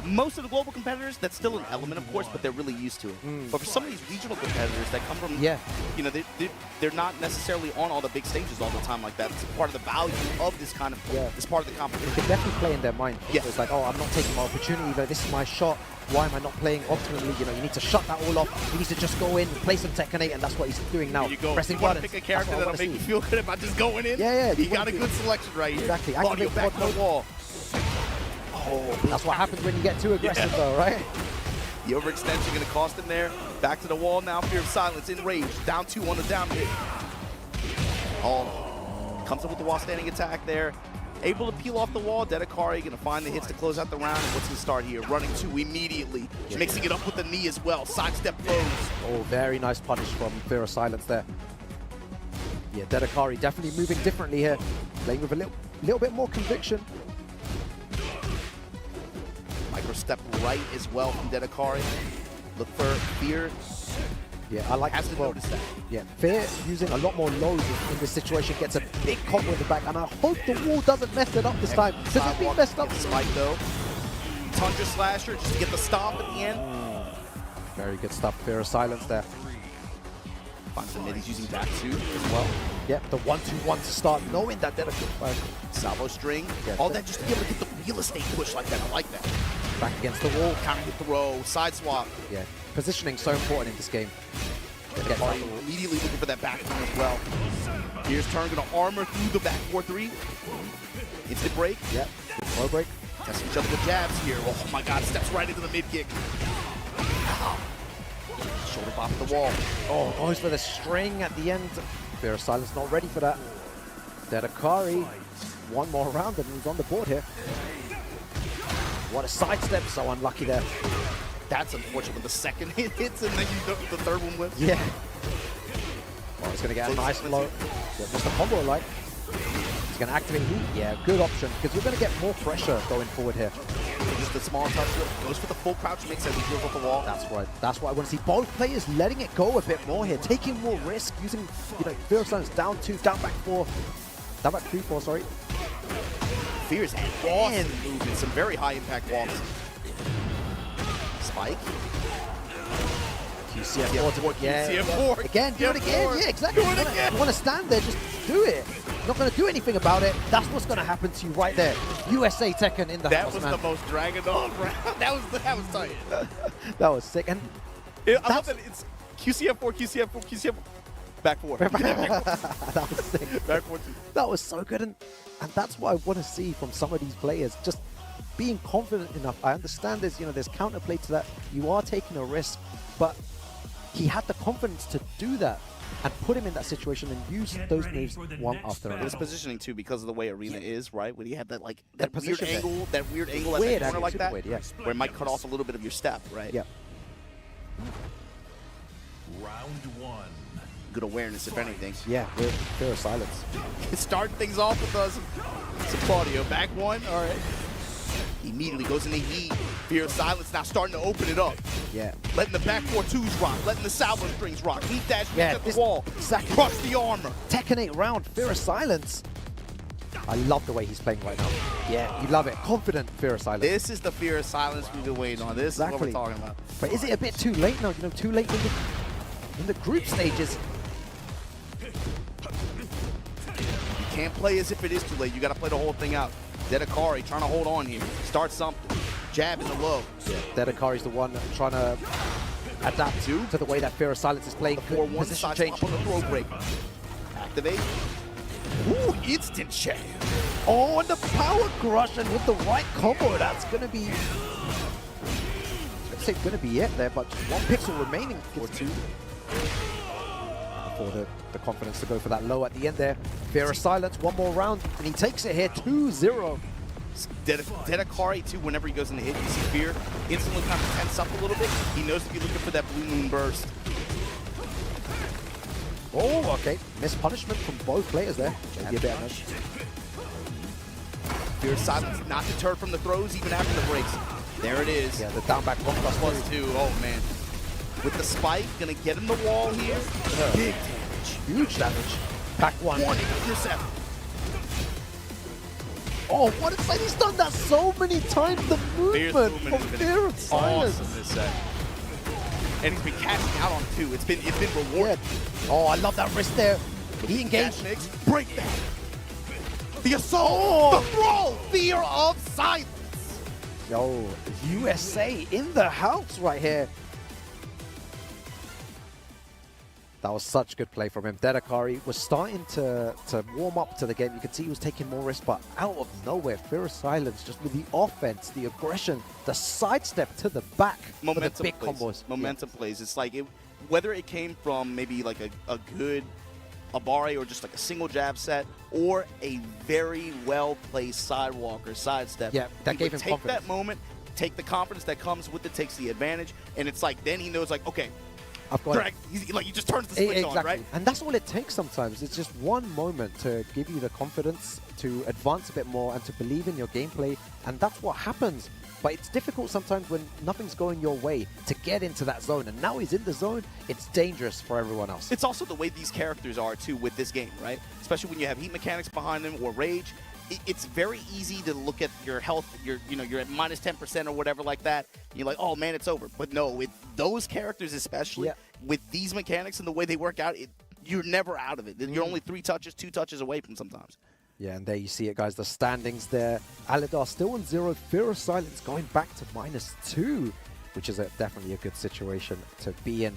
most of the global competitors, that's still an element, of course, but they're really used to it. But for some of these regional competitors that come from, they're not necessarily on all the big stages all the time like that. It's part of the value of this kind of this part of the competition. It can definitely play in their mind. Yeah. So it's like, oh, I'm not taking my opportunity. This is my shot. Why am I not playing optimally? You need to shut that all off. You need to just go in, play some Tekken 8, and that's what he's doing now. There you go. Pressing you want buttons. to pick a character that'll make you feel good about just going in? Yeah. He got a good selection right here. Exactly. Claudio back to the wall. Oh, that's what happens when you get too aggressive, though, right? The overextension going to cost him there. Back to the wall now. Fear of Silence in rage. Down 2 on the down hit. Oh, comes up with the wall standing attack there. Able to peel off the wall. Dead Akari going to find the hits to close out the round. And what's going to start here? Running 2 immediately. Mixing it up with the knee as well. Sidestep blows. Oh, very nice punish from Fear of Silence there. Yeah, Dead Akari definitely moving differently here. Playing with a little bit more conviction. Micro step right as well from Dead Akari. Look for Fear. Yeah, I like Has this to well. notice that. Yeah, Fear using a lot more lows in this situation, gets a big combo in the back, and I hope the wall doesn't mess it up this time, because it's been messed up. Spike though. Tundra Slasher just to get the stop at the end. Very good stuff, Fear of Silence there. Finds the mid, he's using that too as well. Yep, the 1-2-1 to start, knowing that they're a good Salvo string. All that just to be able to get the real estate push like that. I like that. Back against the wall. Counter the throw, side swap. Yeah, positioning so important in this game. Tekken immediately looking for that back turn as well. Here's turn, gonna armor through the back 4-3. Instant break. Yep, low break. Test each other with jabs here. Oh my god, steps right into the mid kick. Shoulder pop at the wall. Oh, goes for the string at the end. Fear of Silence not ready for that. Dedekari, one more round and he's on the board here. What a sidestep, so unlucky there. That's unfortunate when the second hit hits and then the third one whips. Yeah. Oh, he's going to get a nice low. What's the combo like? He's going to activate heat. Yeah, good option because you're going to get more pressure going forward here. Just a small touch, goes for the full crouch, makes sense, he goes off the wall. That's right. That's what I want to see. Both players letting it go a bit more here, taking more risk, using, Fear of Silence down 2, down back 4, down back 3-4, sorry. Fear's awesome movement, some very high impact walks. Spike. QCF4 yeah. QCF4. Again, do it again. Yeah, exactly. Do it again. You want to stand there, just do it. Not going to do anything about it. That's what's going to happen to you right there. USA Tekken in the house, That was man. the most Dragon Dog round. That was tight. That was sick. And I love that it's QCF4, QCF4, QCF4. Back 4. That was sick. Back 4. That was so good. And that's what I want to see from some of these players. Just being confident enough. I understand there's counterplay to that. You are taking a risk, but he had the confidence to do that and put him in that situation and use those moves one after another. His positioning too, because of the way Arena is, right? When you have that That weird position angle, that weird angle at Weird that corner angle, like super that, weird, yeah. where it might cut off a little bit of your step, right? Yeah. Round 1. Good awareness, if anything. Yeah, Fear of Silence. Start things off with some cardio. Back 1, all right. Immediately goes into heat. Fear of Silence now starting to open it up. Yeah. Letting the back 4-2s rock, letting the salvo strings rock. Heat dash at the this- wall. exactly. Crush the armor. Tekken 8 round, Fear of Silence. I love the way he's playing right now. Yeah, you love it. Confident Fear of Silence. This is the Fear of Silence we've been waiting on. This is what we're Exactly. talking about. But is it a bit too late now? Too late in the group stages. You can't play as if it is too late. You got to play the whole thing out. Dedekari trying to hold on here. Start something. Jab in the low. Yeah, Dedekari's the one trying to adapt to the way that Fear of Silence is playing. The 4-1 Position side change. swap on the throw break. Activate. Ooh, instant check. Oh, and the power crush, and with the right combo, that's going to be... I'd say going to be it there, but one pixel remaining for 2. For the confidence to go for that low at the end there. Fear of Silence, one more round, and he takes it here, 2-0. Dedekari, too, whenever he goes in the hit, you see Fear instantly kind of tense up a little bit. He knows to be looking for that Blue Moon burst. Oh, okay. Missed punishment from both players there. Maybe a bit of nudge. Fear of Silence not deterred from the throws even after the breaks. There it is. Yeah, the down back 1+2. Oh, man. With the spike, gonna get in the wall here. Big damage. Huge damage. Back 1. Warning, intercept. Oh, what it's like he's done that so many times. The movement from Fear of Silence. Awesome this set. And he's been cashing out on it too. It's been rewarded. Yeah. Oh, I love that wrist there. He engaged. Mix, break that. The assault. The brawl. Fear of Silence. Yo, USA in the house right here. That was such good play from him. Dedekari was starting to warm up to the game. You could see he was taking more risks, but out of nowhere, Fear of Silence, just with the offense, the aggression, the sidestep to the back, Momentum for the big plays. combos. Momentum plays. It's like whether it came from maybe like a good Abare or just like a single jab set or a very well-placed sidewalk or sidestep. Yeah, that he gave would him take confidence. that moment, take the confidence that comes with it, takes the advantage, and it's like then he knows like, okay, I've got it. he just turns the switch on, right? And that's all it takes sometimes. It's just one moment to give you the confidence to advance a bit more and to believe in your gameplay. And that's what happens. But it's difficult sometimes when nothing's going your way to get into that zone. And now he's in the zone, it's dangerous for everyone else. It's also the way these characters are, too, with this game, right? Especially when you have heat mechanics behind them or rage. It's very easy to look at your health, you're at minus 10% or whatever like that. And you're like, oh, man, it's over. But no, with those characters especially, with these mechanics and the way they work out, you're never out of it. You're only 3 touches, 2 touches away from sometimes. Yeah, and there you see it, guys. The standings there. Alidar still on 0. Fear of Silence going back to -2, which is definitely a good situation to be in.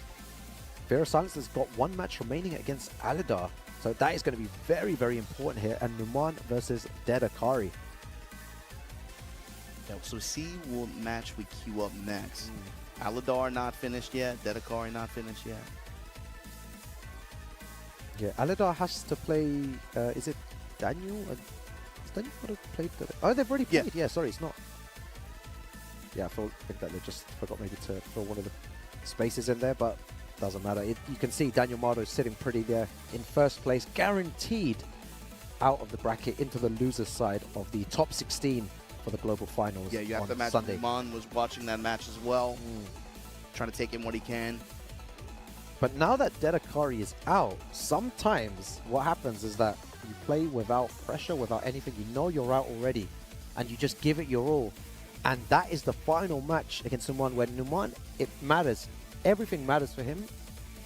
Fear of Silence has got 1 match remaining against Alidar. So that is going to be very, very important here. And Numan versus Dead Akari. Yeah, so see what match we queue up next. Alidar not finished yet. Dead Akari not finished yet. Yeah, Alidar has to play, is it Daniel? Has Daniel played? Oh, they've already played. Yeah, sorry, it's not. Yeah, I think that they just forgot maybe to throw one of the spaces in there, but doesn't matter. You can see Daniel Mardo sitting pretty there in first place, guaranteed out of the bracket into the loser's side of the top 16 for the global finals. Yeah, you have to imagine Sunday. Numan was watching that match as well, trying to take in what he can. But now that Dead Akari is out, sometimes what happens is that you play without pressure, without anything. You know you're out already, and you just give it your all. And that is the final match against someone where Numan, it matters. Everything matters for him,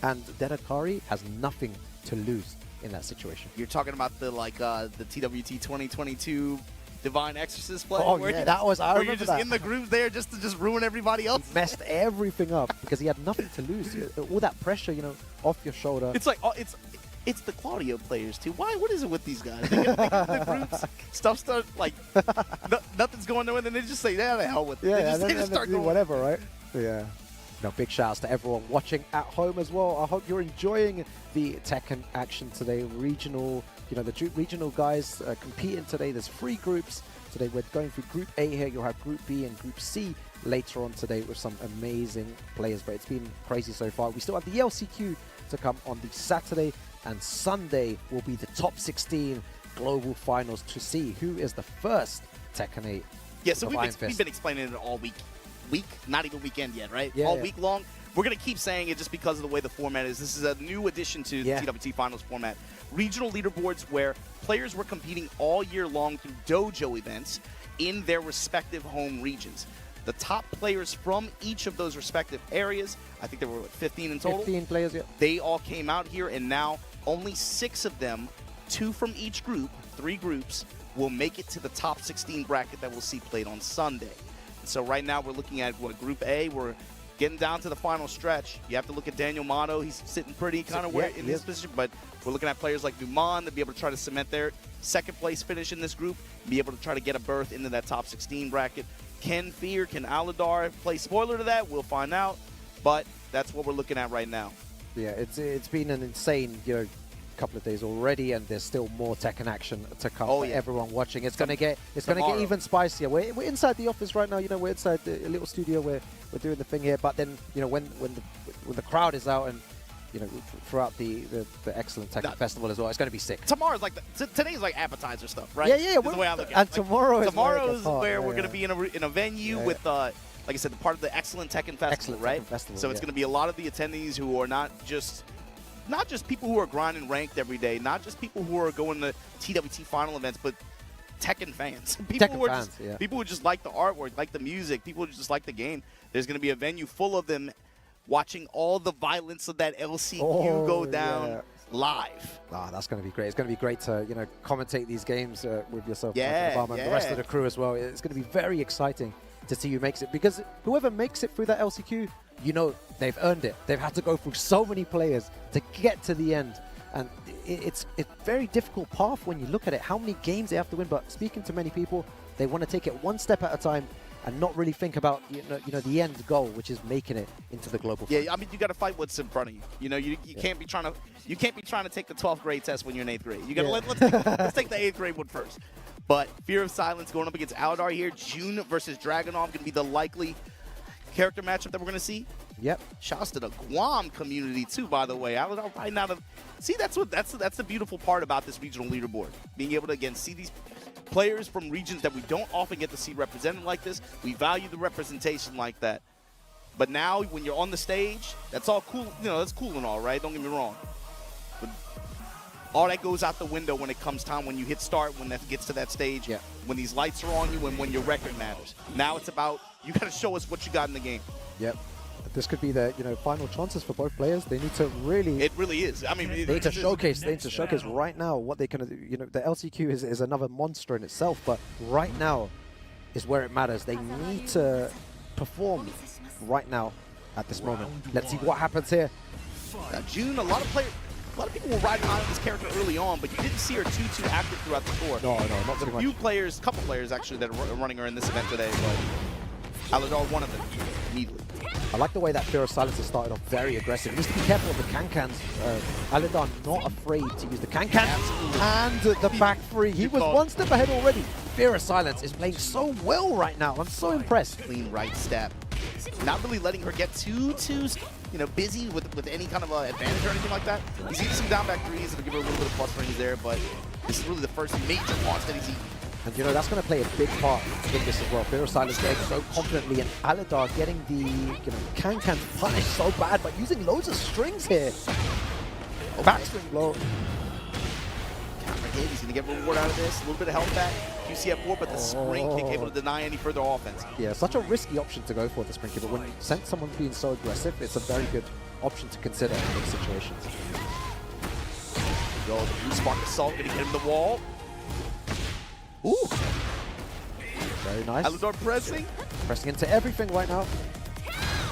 and Dead Akari has nothing to lose in that situation. You're talking about the the TWT 2022 Divine Exorcist play? Oh, where yeah, that was, I where you're remember just that. in the group there just to just ruin everybody else. Messed everything up because he had nothing to lose. All that pressure, off your shoulder. It's like, it's the Claudio players too. What is it with these guys? They get in the groups, stuff starts like, nothing's going on, and then they just say, yeah, the hell with it. Yeah, they just start do going. whatever, right? Yeah. Big shouts to everyone watching at home as well. I hope you're enjoying the Tekken action today. Regional, the regional guys competing today. There's 3 groups today. We're going through Group A here. You'll have Group B and Group C later on today with some amazing players. But it's been crazy so far. We still have the LCQ to come on the Saturday, and Sunday will be the top 16 global finals to see who is the first Tekken 8. Yeah, so we've been explaining it all week, not even weekend yet, right? Yeah, all week long. We're going to keep saying it just because of the way the format is. This is a new addition to the TWT Finals format. Regional leaderboards where players were competing all year long through dojo events in their respective home regions. The top players from each of those respective areas, I think there were 15 in total. 15 players, yeah. They all came out here, and now only 6 of them, 2 from each group, 3 groups, will make it to the top 16 bracket that we'll see played on Sunday. And so right now we're looking at Group A. We're getting down to the final stretch. You have to look at Daniel Mato. He's sitting pretty kind of in his position, but we're looking at players like Numan to be able to try to cement their second place finish in this group, be able to try to get a berth into that top 16 bracket. Can Alidar play spoiler to that? We'll find out, but that's what we're looking at right now. Yeah, it's been an insane, couple of days already, and there's still more Tekken action to come for everyone watching. It's going to get even spicier. We're inside the office right now. We're inside the little studio where we're doing the thing here. But then when the crowd is out and throughout the excellent Tekken festival as well, it's going to be sick. Tomorrow's today's like appetizer stuff, right? Yeah. That's the way I look at it. And tomorrow is where we're going to be in a venue with like I said, part of the excellent Tekken festival, right? Tekken festival, so it's going to be a lot of the attendees who are not just people who are grinding ranked every day, not just people who are going to TWT final events, but Tekken fans. People who just like the artwork, like the music, people who just like the game. There's going to be a venue full of them watching all the violence of that LCQ go down live. That's going to be great. It's going to be great to commentate these games with yourself, and the rest of the crew as well. It's going to be very exciting to see who makes it, because whoever makes it through that LCQ, they've earned it. They've had to go through so many players to get to the end, and it's a very difficult path when you look at it, how many games they have to win. But speaking to many people, they want to take it one step at a time and not really think about the end goal, which is making it into the global final. Yeah, I mean, you got to fight what's in front of you. You can't be trying to take the 12th grade test when you're in 8th grade. You got to let's take the 8th grade one first. But Fear of Silence going up against Alidar here. June versus Dragunov going to be the likely character matchup that we're going to see. Yep. Shouts to the Guam community too, by the way. Alidar right now. See, that's the beautiful part about this regional leaderboard. Being able to again see these players from regions that we don't often get to see represented like this. We value the representation like that. But now when you're on the stage, that's all cool. That's cool and all, right? Don't get me wrong. But all that goes out the window when it comes time, when you hit start, when that gets to that stage, when these lights are on you, and when your record matters. Now it's about, you got to show us what you got in the game. Yep. this could be the final chances for both players. They need to really. It really is. I mean, they need to showcase. They need to showcase right now what they can do. The LCQ is another monster in itself, but right now is where it matters. They need to perform right now at this moment. Let's see what happens here. June, a lot of people were riding high on this character early on, but you didn't see her too active throughout the tour. No, not very much. A few players, couple players actually that are running her in this event today, but Aladar one of them immediately. I like the way that Fear of Silence has started off very aggressive. He needs to be careful of the can-cans. Aladar not afraid to use the can-can and the back three. He was one step ahead already. Fear of Silence is playing so well right now. I'm so impressed. Clean right step. Not really letting her get too busy with any kind of advantage or anything like that. He's eating some down back threes that'll give her a little bit of plus rings there, but this is really the first major loss that he's eaten. And that's going to play a big part in this as well. Fear of Silence getting so confidently, and Aladar getting the can-cans punished so bad, but using loads of strings here. Backstring blow. Counter hit, he's going to get reward out of this. A little bit of health back. QCF4, but the spring kick able to deny any further offense. Yeah, such a risky option to go for the spring kick, but when you sense someone's being so aggressive, it's a very good option to consider in those situations. Go, the blue spark assault, going to get him the wall. Ooh. Very nice. Aladar pressing. Pressing into everything right now.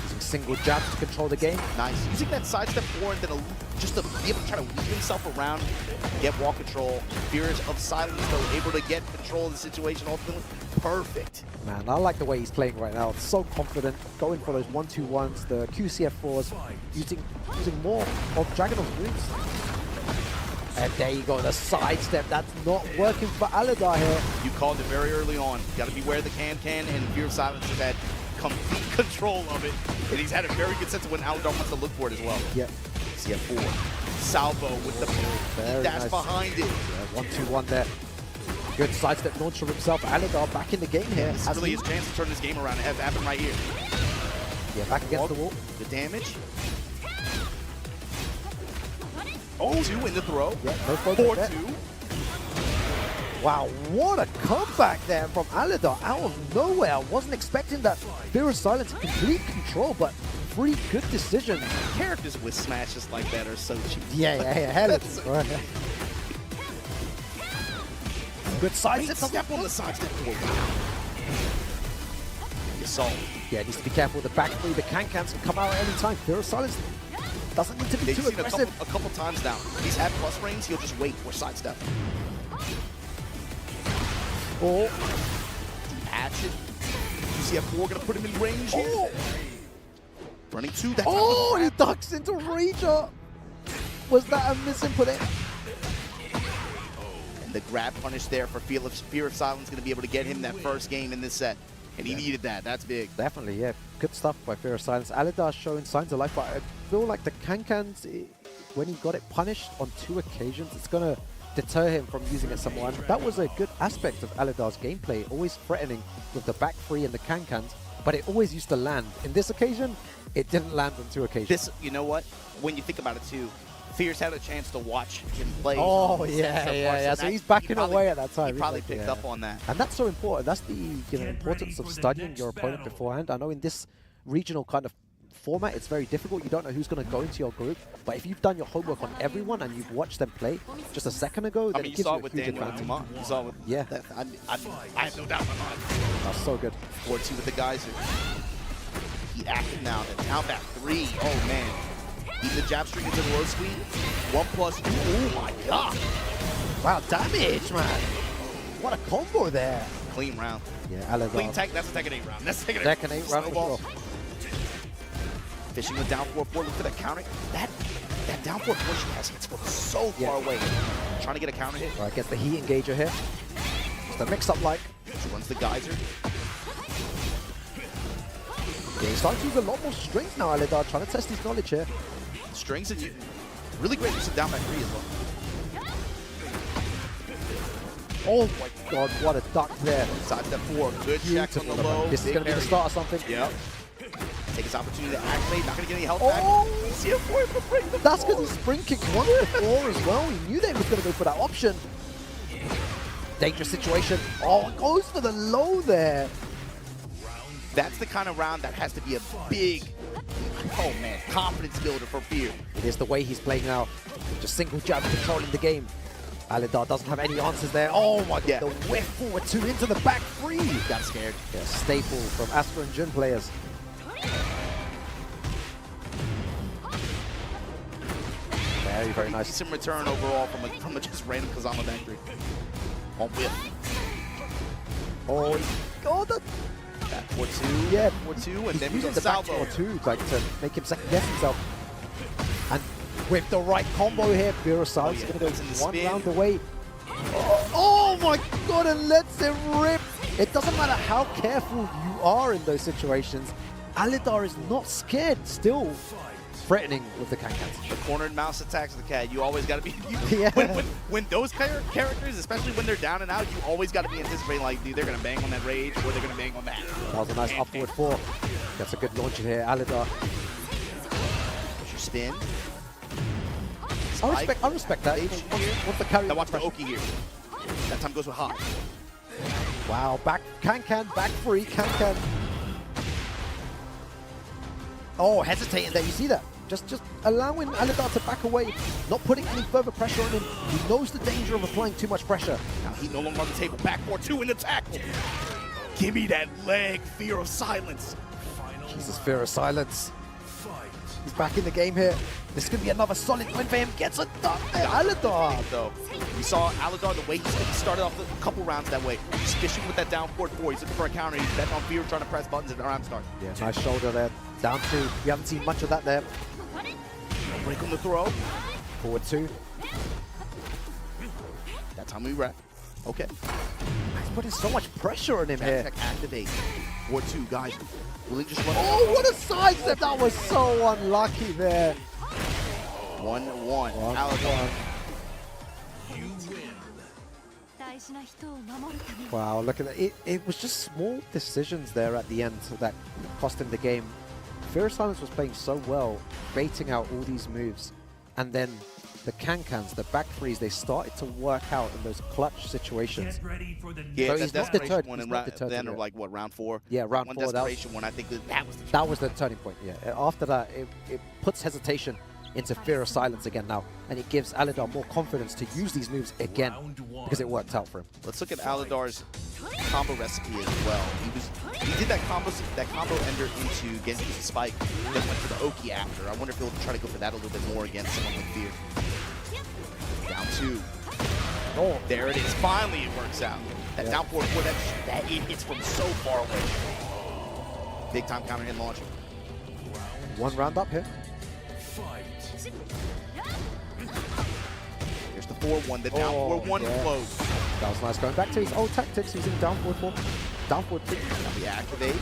Using single jabs to control the game. Nice. Using that sidestep forward, then just to be able to try to weave himself around, get wall control. Fears of Silence, though, able to get control of the situation ultimately. Perfect. Man, I like the way he's playing right now. So confident, going for those 1-2-1s, the QCF4s, using more of Dragunov's moves. And there you go, the sidestep. That's not working for Aladar here. You called it very early on. Got to beware the can-can, and Fear of Silence has had complete control of it. And he's had a very good sense of when Aladar wants to look for it as well. Yep. CF4. Salvo with the dash behind it. Yeah, 1-2-1 there. Good sidestep launch from himself. Aladar back in the game here. This is really his chance to turn this game around. It has to happen right here. Yeah, back against the wall. The damage. Oh, 2 in the throw. Yeah, no 4-2. Wow, what a comeback there from Aladar out of nowhere. I wasn't expecting that. Fear of Silence in complete control, but 3 good decisions. Characters with smashes like that are so cheap. Yeah, hell it's right. Good sidestep. Step on the sidestep. Assault. Yeah, needs to be careful with the back three. The can-cans can come out at any time. Fear of Silence doesn't need to be too aggressive. A couple times now. He's had plus rings, he'll just wait for sidestep. Oh. Patch it. UCF4 gonna put him in range here. Running 2. That's he ducks into Rager. Was that a misinput? And the grab punish there for Fear of Silence gonna be able to get him that first game in this set. And he needed that. That's big. Definitely, yeah. Good stuff by Fear of Silence. Aladar showing signs of life, but I feel like the can-cans, when he got it punished on 2 occasions, it's going to deter him from using it some more. And that was a good aspect of Aladar's gameplay, always threatening with the back three and the can-cans, but it always used to land. In this occasion, it didn't land on 2 occasions. You know what? When you think about it too, Fears had a chance to watch him play. Oh, yeah. So he's backing away at that time. He probably picked up on that. And that's so important. That's the importance of studying your opponent beforehand. I know in this regional kind of format, it's very difficult. You don't know who's going to go into your group. But if you've done your homework on everyone and you've watched them play just a second ago, then it gives you a huge advantage. You saw it with yeah. I have no doubt in my mind. That's so good. 4-2 with the guys. He active now. The down back 3. Oh, man. Even the jab string into the low speed. 1+2. Oh my god. Wow, damage, man. What a combo there. Clean round. Yeah, Aladar. Clean tech. That's a Tekken 8 round. That's a Tekken 8 round for sure. Fishing with down 4-4. Look for that counter. That down 4 push has hits from so far away. Trying to get a counter hit. All right, gets the heat engager here. Just a mix-up like. She runs the geyser. Yeah, he's starting to use a lot more strength now, Aladar. Trying to test his knowledge here. Strings and really great use of down back 3 as well. Oh my god, what a duck there. Sidestep 4, good check on the low. This is going to be the start of something. Yep. Take his opportunity to activate, not going to get any health back. CF4 to break the That's because his spring kick won the floor as well. He knew they was going to go for that option. Dangerous situation. Oh, it goes for the low there. That's the kind of round that has to be a big, Oh man, confidence builder for Fear. It is the way he's playing now. Just single jab controlling the game. Alidar doesn't have any answers there. Oh my god, the whip forward 2 into the back 3. Got scared. Yeah, staple from Astra and Jun players. Very nice. Decent return overall from a just random Kazama victory. On whip. Oh, that. Back 4-2. Yeah, 4-2, and then he's we using got the back salvo. 4-2 like to make him second guess himself. And with the right combo here, Virusai's going to go one round away. Oh my god, and lets it rip. It doesn't matter how careful you are in those situations. Alidar is not scared, still threatening with the Kankans. The cornered mouse attacks the cat. You always got to be. Yeah. When those characters, especially when they're down and out, you always got to be anticipating like, dude, they're gonna bang on that rage or they're gonna bang on that. That was a nice upward 4. That's a good launch in here, Alidar. Push your spin. I respect that. What's the carry? Now watch the Oki here. That time goes with hot. Wow, back Kankan, back 3, Kankan. Oh, hesitating there. You see that? Just allowing Alidar to back away, not putting any further pressure on him. He knows the danger of applying too much pressure. Now he no longer on the table. Back 4-2 in the tackle. Give me that leg, Fear of Silence. Jesus, Fear of Silence. He's back in the game here. This could be another solid win for him. Gets a done there. Alidar. So we saw Alidar the way he started off a couple rounds that way. He's fishing with that down forward 4. He's looking for a counter. He's betting on Fear, trying to press buttons at the round start. Yeah, nice shoulder there. Down 2. We haven't seen much of that there. Break on the throw. Forward 2. That time we wrap. Okay. He's putting so much pressure on him here. Activate. 4-2, guys. Will he just run? Oh, what a sidestep! That was so unlucky there. 1-1. Alidar. Wow, look at that. It was just small decisions there at the end that cost him the game. Fear of Silence was playing so well, baiting out all these moves. And then the Kankans, the back 3s, they started to work out in those clutch situations. Yeah, so that he's not desperation deterred. one He's in not deterred the end to of like what, round 4? Yeah, round 4. Desperation one, I think that was the turning point, yeah. After that, it puts hesitation into Fear of Silence again now, and it gives Alidar more confidence to use these moves again because it worked out for him. Let's look at Alidar's combo recipe as well. He did that combo ender into Genji's spike, then went for the Oki after. I wonder if he'll try to go for that a little bit more against someone like Fear. Down 2. Oh, there it is. Finally, it works out. That down forward 4, that it hits from so far away. Big time counter hit launch. 1 round up here. Here's the 4-1, the down 4-1 close. That was nice, going back to his old tactics, using down forward 4, down forward 3. Now we activate.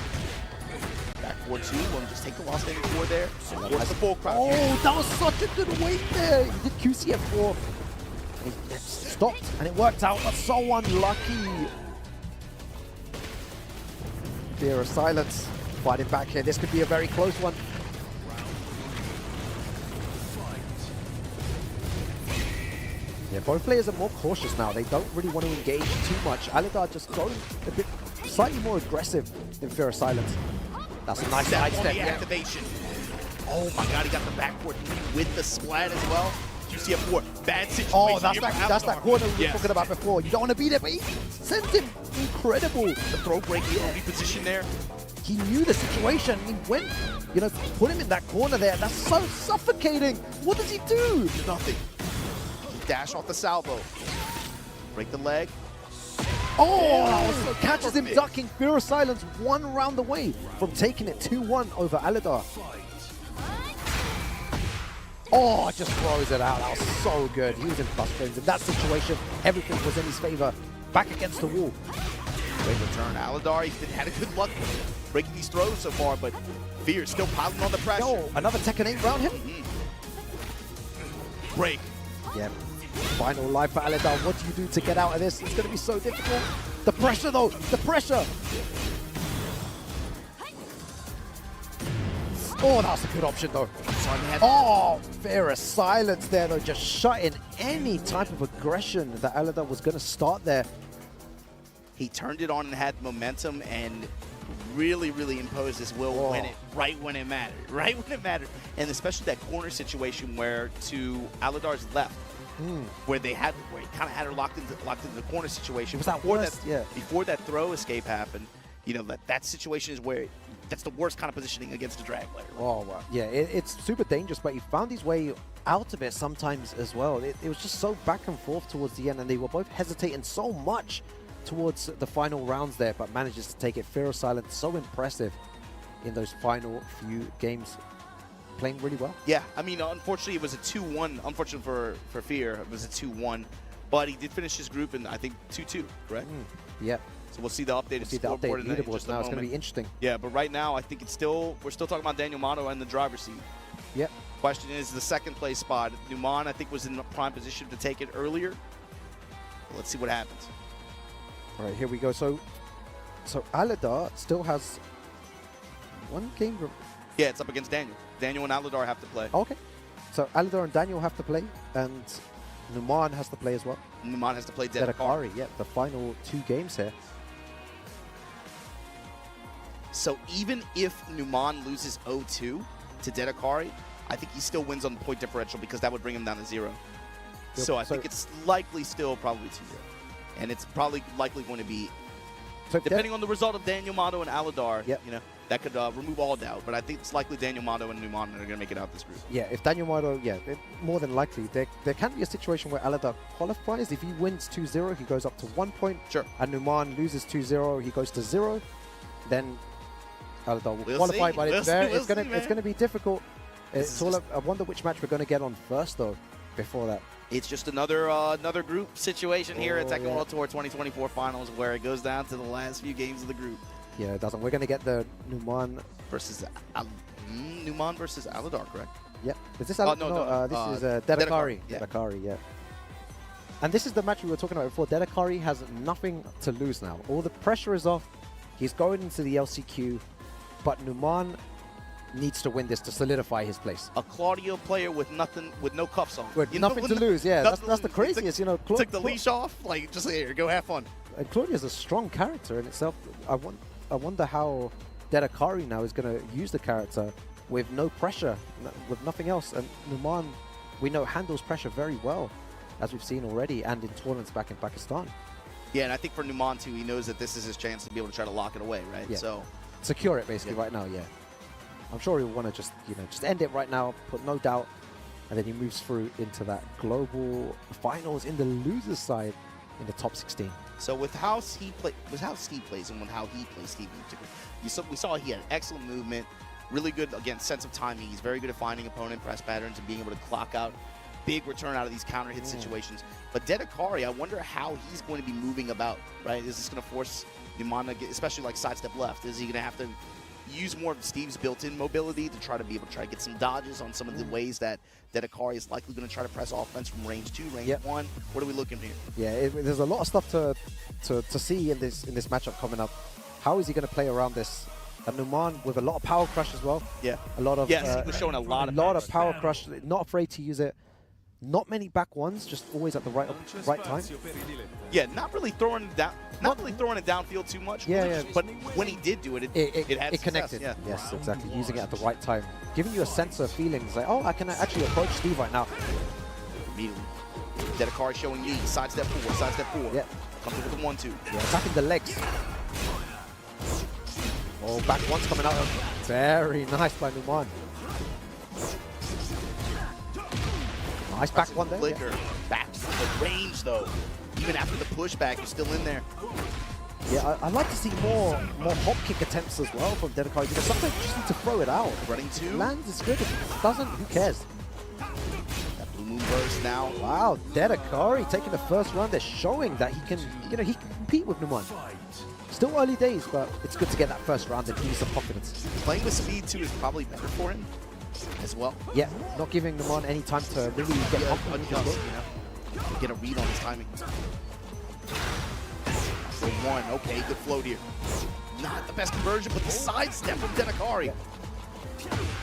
Back 4-2, we'll just take the lost standing 4 there. Support the full crowd. Oh, that was such a good wait there. He did QCF4. And he stopped, and it worked out. That's so unlucky. Fear of Silence fighting back here. This could be a very close one. Yeah, both players are more cautious now. They don't really want to engage too much. Alidar just going a bit slightly more aggressive than Fear of Silence. That's a nice sidestep. Yeah. Activation. Oh my god, he got the backboard with the splat as well. QCF4, bad situation. Oh, that's that corner we were talking about before. You don't want to beat it, but he sent him incredible. The throw break, reposition there. He knew the situation. He went, put him in that corner there. That's so suffocating. What does he do? Nothing. Dash off the salvo. Break the leg. Oh, catches him ducking. Fear of Silence 1 round away from taking it 2-1 over Alidar. Oh, just throws it out. That was so good. He was in plus frames. In that situation, everything was in his favor. Back against the wall. Great return. Alidar, he's had a good luck breaking these throws so far, but Fear still piling on the pressure. Oh, another Tekken 8 round hit. Break. Yeah. Final life for Alidar. What do you do to get out of this? It's going to be so difficult. The pressure, though. The pressure. Oh, that was a good option, though. Oh, Fear of Silence there, though. Just shutting any type of aggression that Alidar was going to start there. He turned it on and had momentum and really, really imposed his will when it right when it mattered, and especially that corner situation where to Aladar's left, where he kind of had her locked into the corner situation. Was that worst? Before that throw escape happened, you know that situation is where that's the worst kind of positioning against a drag player. Oh, wow. Yeah, it's super dangerous, but he found his way out of it sometimes as well. It was just so back and forth towards the end, and they were both hesitating so much towards the final rounds there, but manages to take it. Fear of Silence, so impressive in those final few games, playing really well. Yeah, I mean, unfortunately, it was a 2-1. Unfortunately for Fear, it was a 2-1, but he did finish his group in, I think, 2-2, correct? Yeah. So we'll see the updated scoreboard in just a now. It's moment. going to be interesting. Yeah, but right now, I think we're still talking about Daniel Mato in the driver's seat. Yep. Question is the second place spot. Numan, I think, was in the prime position to take it earlier. Let's see what happens. All right, here we go. So Aladar still has one game. Yeah, it's up against Daniel. Daniel and Aladar have to play. Okay. So Aladar and Daniel have to play, and Numan has to play as well. Numan has to play Dedekari. Yeah, the final 2 games here. So even if Numan loses 0-2 to Dedekari, I think he still wins on the point differential because that would bring him down to 0. Yep. So I think it's likely still probably 2-0. And it's probably likely going to be, depending on the result of Daniel Mato and Aladar, you know, that could remove all doubt. But I think it's likely Daniel Mato and Numan are going to make it out this group. Yeah, if Daniel Mato, more than likely. There can be a situation where Aladar qualifies. If he wins 2-0, he goes up to 1 point. Sure. And Numan loses 2-0, he goes to 0. Then Aladar will qualify, but it's going to be difficult. It's all I wonder which match we're going to get on first, though, before that. It's just another group situation here at Tekken World Tour 2024 Finals where it goes down to the last few games of the group. Yeah, it doesn't. We're going to get the Numan versus Numan versus Aladar, correct? Yeah. Is this Aladar? This is Dedekari. Yeah. Dedekari, yeah. And this is the match we were talking about before. Dedekari has nothing to lose now. All the pressure is off. He's going into the LCQ, but Numan needs to win this to solidify his place. A Claudio player with no cuffs on. With nothing to lose, yeah. That's the craziest, you know. Took the leash off, like, just here, go have fun. And Claudio's a strong character in itself. I wonder how Dedekari now is going to use the character with no pressure, with nothing else. And Numan, we know, handles pressure very well, as we've seen already, and in tournaments back in Pakistan. Yeah, and I think for Numan, too, he knows that this is his chance to be able to try to lock it away, right? Yeah. So secure it, basically, right now, yeah. I'm sure he'll want to just end it right now, put no doubt, and then he moves through into that global finals in the losers side in the top 16. So with how Steve plays and with how he plays Steve in particular, we saw he had excellent movement, really good, again, sense of timing. He's very good at finding opponent press patterns and being able to clock out big return out of these counter hit situations. But Dedekari, I wonder how he's going to be moving about, right? Is this going to force Numan to get, especially like sidestep left? Is he going to have to use more of Steve's built-in mobility to try to be able to get some dodges on some of the ways that Dedekari is likely going to try to press offense from range 2, range 1? What are we looking here? Yeah, there's a lot of stuff to see in this matchup coming up. How is he going to play around this? And Numan with a lot of power crush as well. Yeah, a lot of he was showing a lot of power crush. Not afraid to use it. Not many back ones, just always at the right time. Yeah, not really throwing it down. Not really throwing it downfield too much. Yeah. But when he did do it, it connected. Yeah. Yes, exactly. Using it at the right time, giving you a sense of feelings like, oh, I can actually approach Steve right now. Immediately, Dedekari showing lead. Sidestep 4. Sidestep 4. Yeah. Comes in with the 1-2. Yeah, attacking the legs. Oh, back one's coming out. Very nice by Numan. Nice back one there. Flicker. Yeah. Back to the range, though. Even after the pushback, you're still in there. Yeah, I'd like to see more hop kick attempts as well from Dedekari, because sometimes you just need to throw it out. Running 2. If it lands is good. If it doesn't, who cares? That blue moon burst now. Wow, Dedekari taking the first round. They're showing that he can, he can compete with Numan. Still early days, but it's good to get that first round and give you some confidence. Playing with speed 2 is probably better for him as well. Yeah, not giving Numan any time to really get confident. Get a read on his timing. For 1, okay, good float here. Not the best conversion, but the sidestep from Dedekari. Yeah.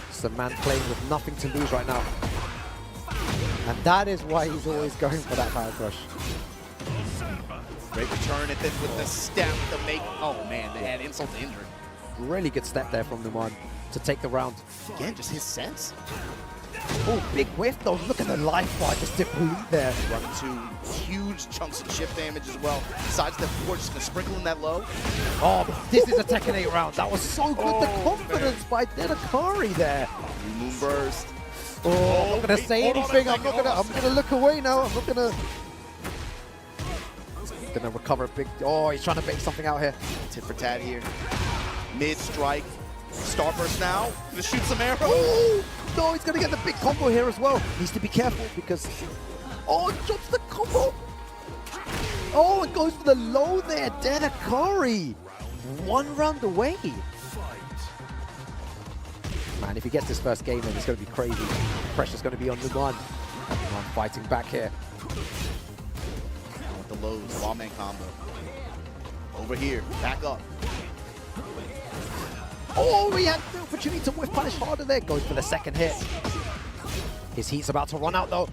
It's a man playing with nothing to lose right now. And that is why he's always going for that power crush. Great return, and then with the step to make, oh man, they had insult to injury. Really good step there from Numan to take the round. Again, just his sense. Oh, big whiff though. Look at the life bar just deplete there. Run into huge chunks of chip damage as well. Besides that, four just gonna sprinkle in that low. Oh, this is a Tekken 8 round. That was so good. The confidence by Denakari there. Moonburst. Oh, I'm not gonna say anything. I'm gonna look away now. I'm not gonna recover a big. Oh, he's trying to bait something out here. Tit for tat here. Mid strike. Starburst now. Gonna shoot some arrows. Oh, no, he's gonna get the big combo here as well. Needs to be careful because. Oh, drops the combo. Oh, it goes for the low there. Denakari. 1 round away. Man, if he gets this first game in, it's going to be crazy. Pressure's going to be on Numan. Numan fighting back here. With the lows, Lawman combo. Over here, back up. Oh, he had the opportunity to whiff punish harder there. Goes for the second hit. His heat's about to run out though.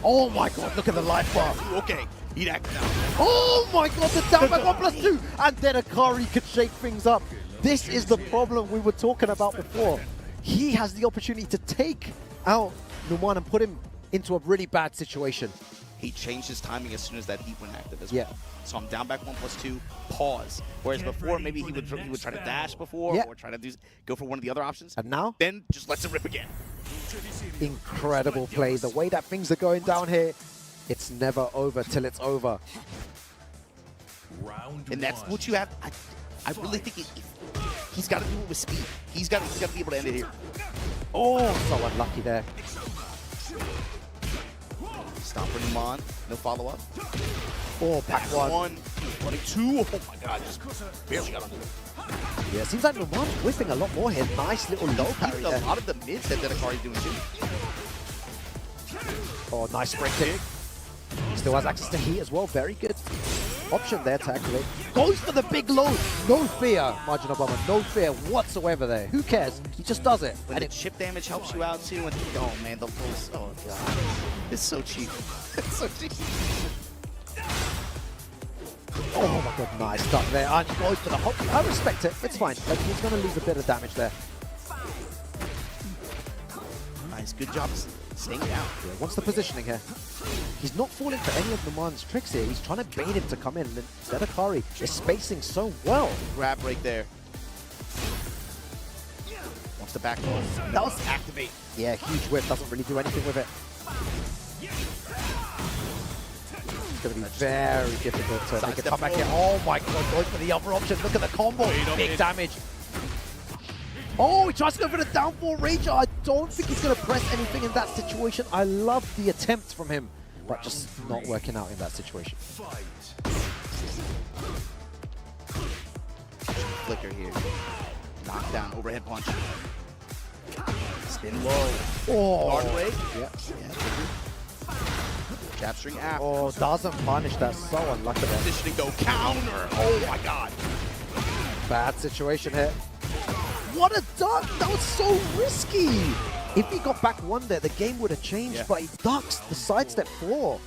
Oh my god, look at the life bar. Okay, eat that now. Oh my god, the down back 1+2. And then Akari could shake things up. This is the problem we were talking about before. He has the opportunity to take out Numan and put him into a really bad situation. He changed his timing as soon as that heat went active as Yeah. well. So I'm down back 1+2, pause. Whereas before, maybe he would try to dash before or try to go for one of the other options. And now? Then just lets it rip again. Incredible play. The way that things are going down here, it's never over till it's over. And that's what you have. I really think he's got to do it with speed. He's got to be able to end it here. Oh, so unlucky there. Stop for Numan. No follow-up. Oh, back one. Running two. Oh my god, just barely got him. Yeah, it seems like Numan's whiffing a lot more here. Nice little low parry there. A lot of the mids that Denakari's doing too. Oh, nice spring kick. Still has access to heat as well. Very good option there to activate. Goes for the big low. No fear, Margin Obama. No fear whatsoever there. Who cares? He just does it. When the chip damage helps you out too. And oh man, the pulse. Oh god, it's so cheap. It's so cheap. Oh my god, nice stuff there. And he goes for the hop. I respect it. It's fine. Like, he's going to lose a bit of damage there. Nice, good job staying down. Yeah, what's the positioning here? He's not falling for any of Numan's tricks here. He's trying to bait him to come in. And Denakari is spacing so well. Grab right there. Wants to back roll. That was activate. Yeah, huge whip. Doesn't really do anything with it. It's going to be very difficult to make a comeback here. Oh my god, going for the other option. Look at the combo. Big damage. Oh, he tries to go for the downfall Rager. I don't think he's going to press anything in that situation. I love the attempt from him, but just not working out in that situation. Flicker here. Knockdown, overhead punch. Spin low. Oh. Guard away. Yeah. Capturing after. Oh, doesn't punish. That's so unlucky there. Positioning though. Counter. Oh my god. Bad situation here. What a duck! That was so risky! If he got back one there, the game would have changed, but he ducks the sidestep floor.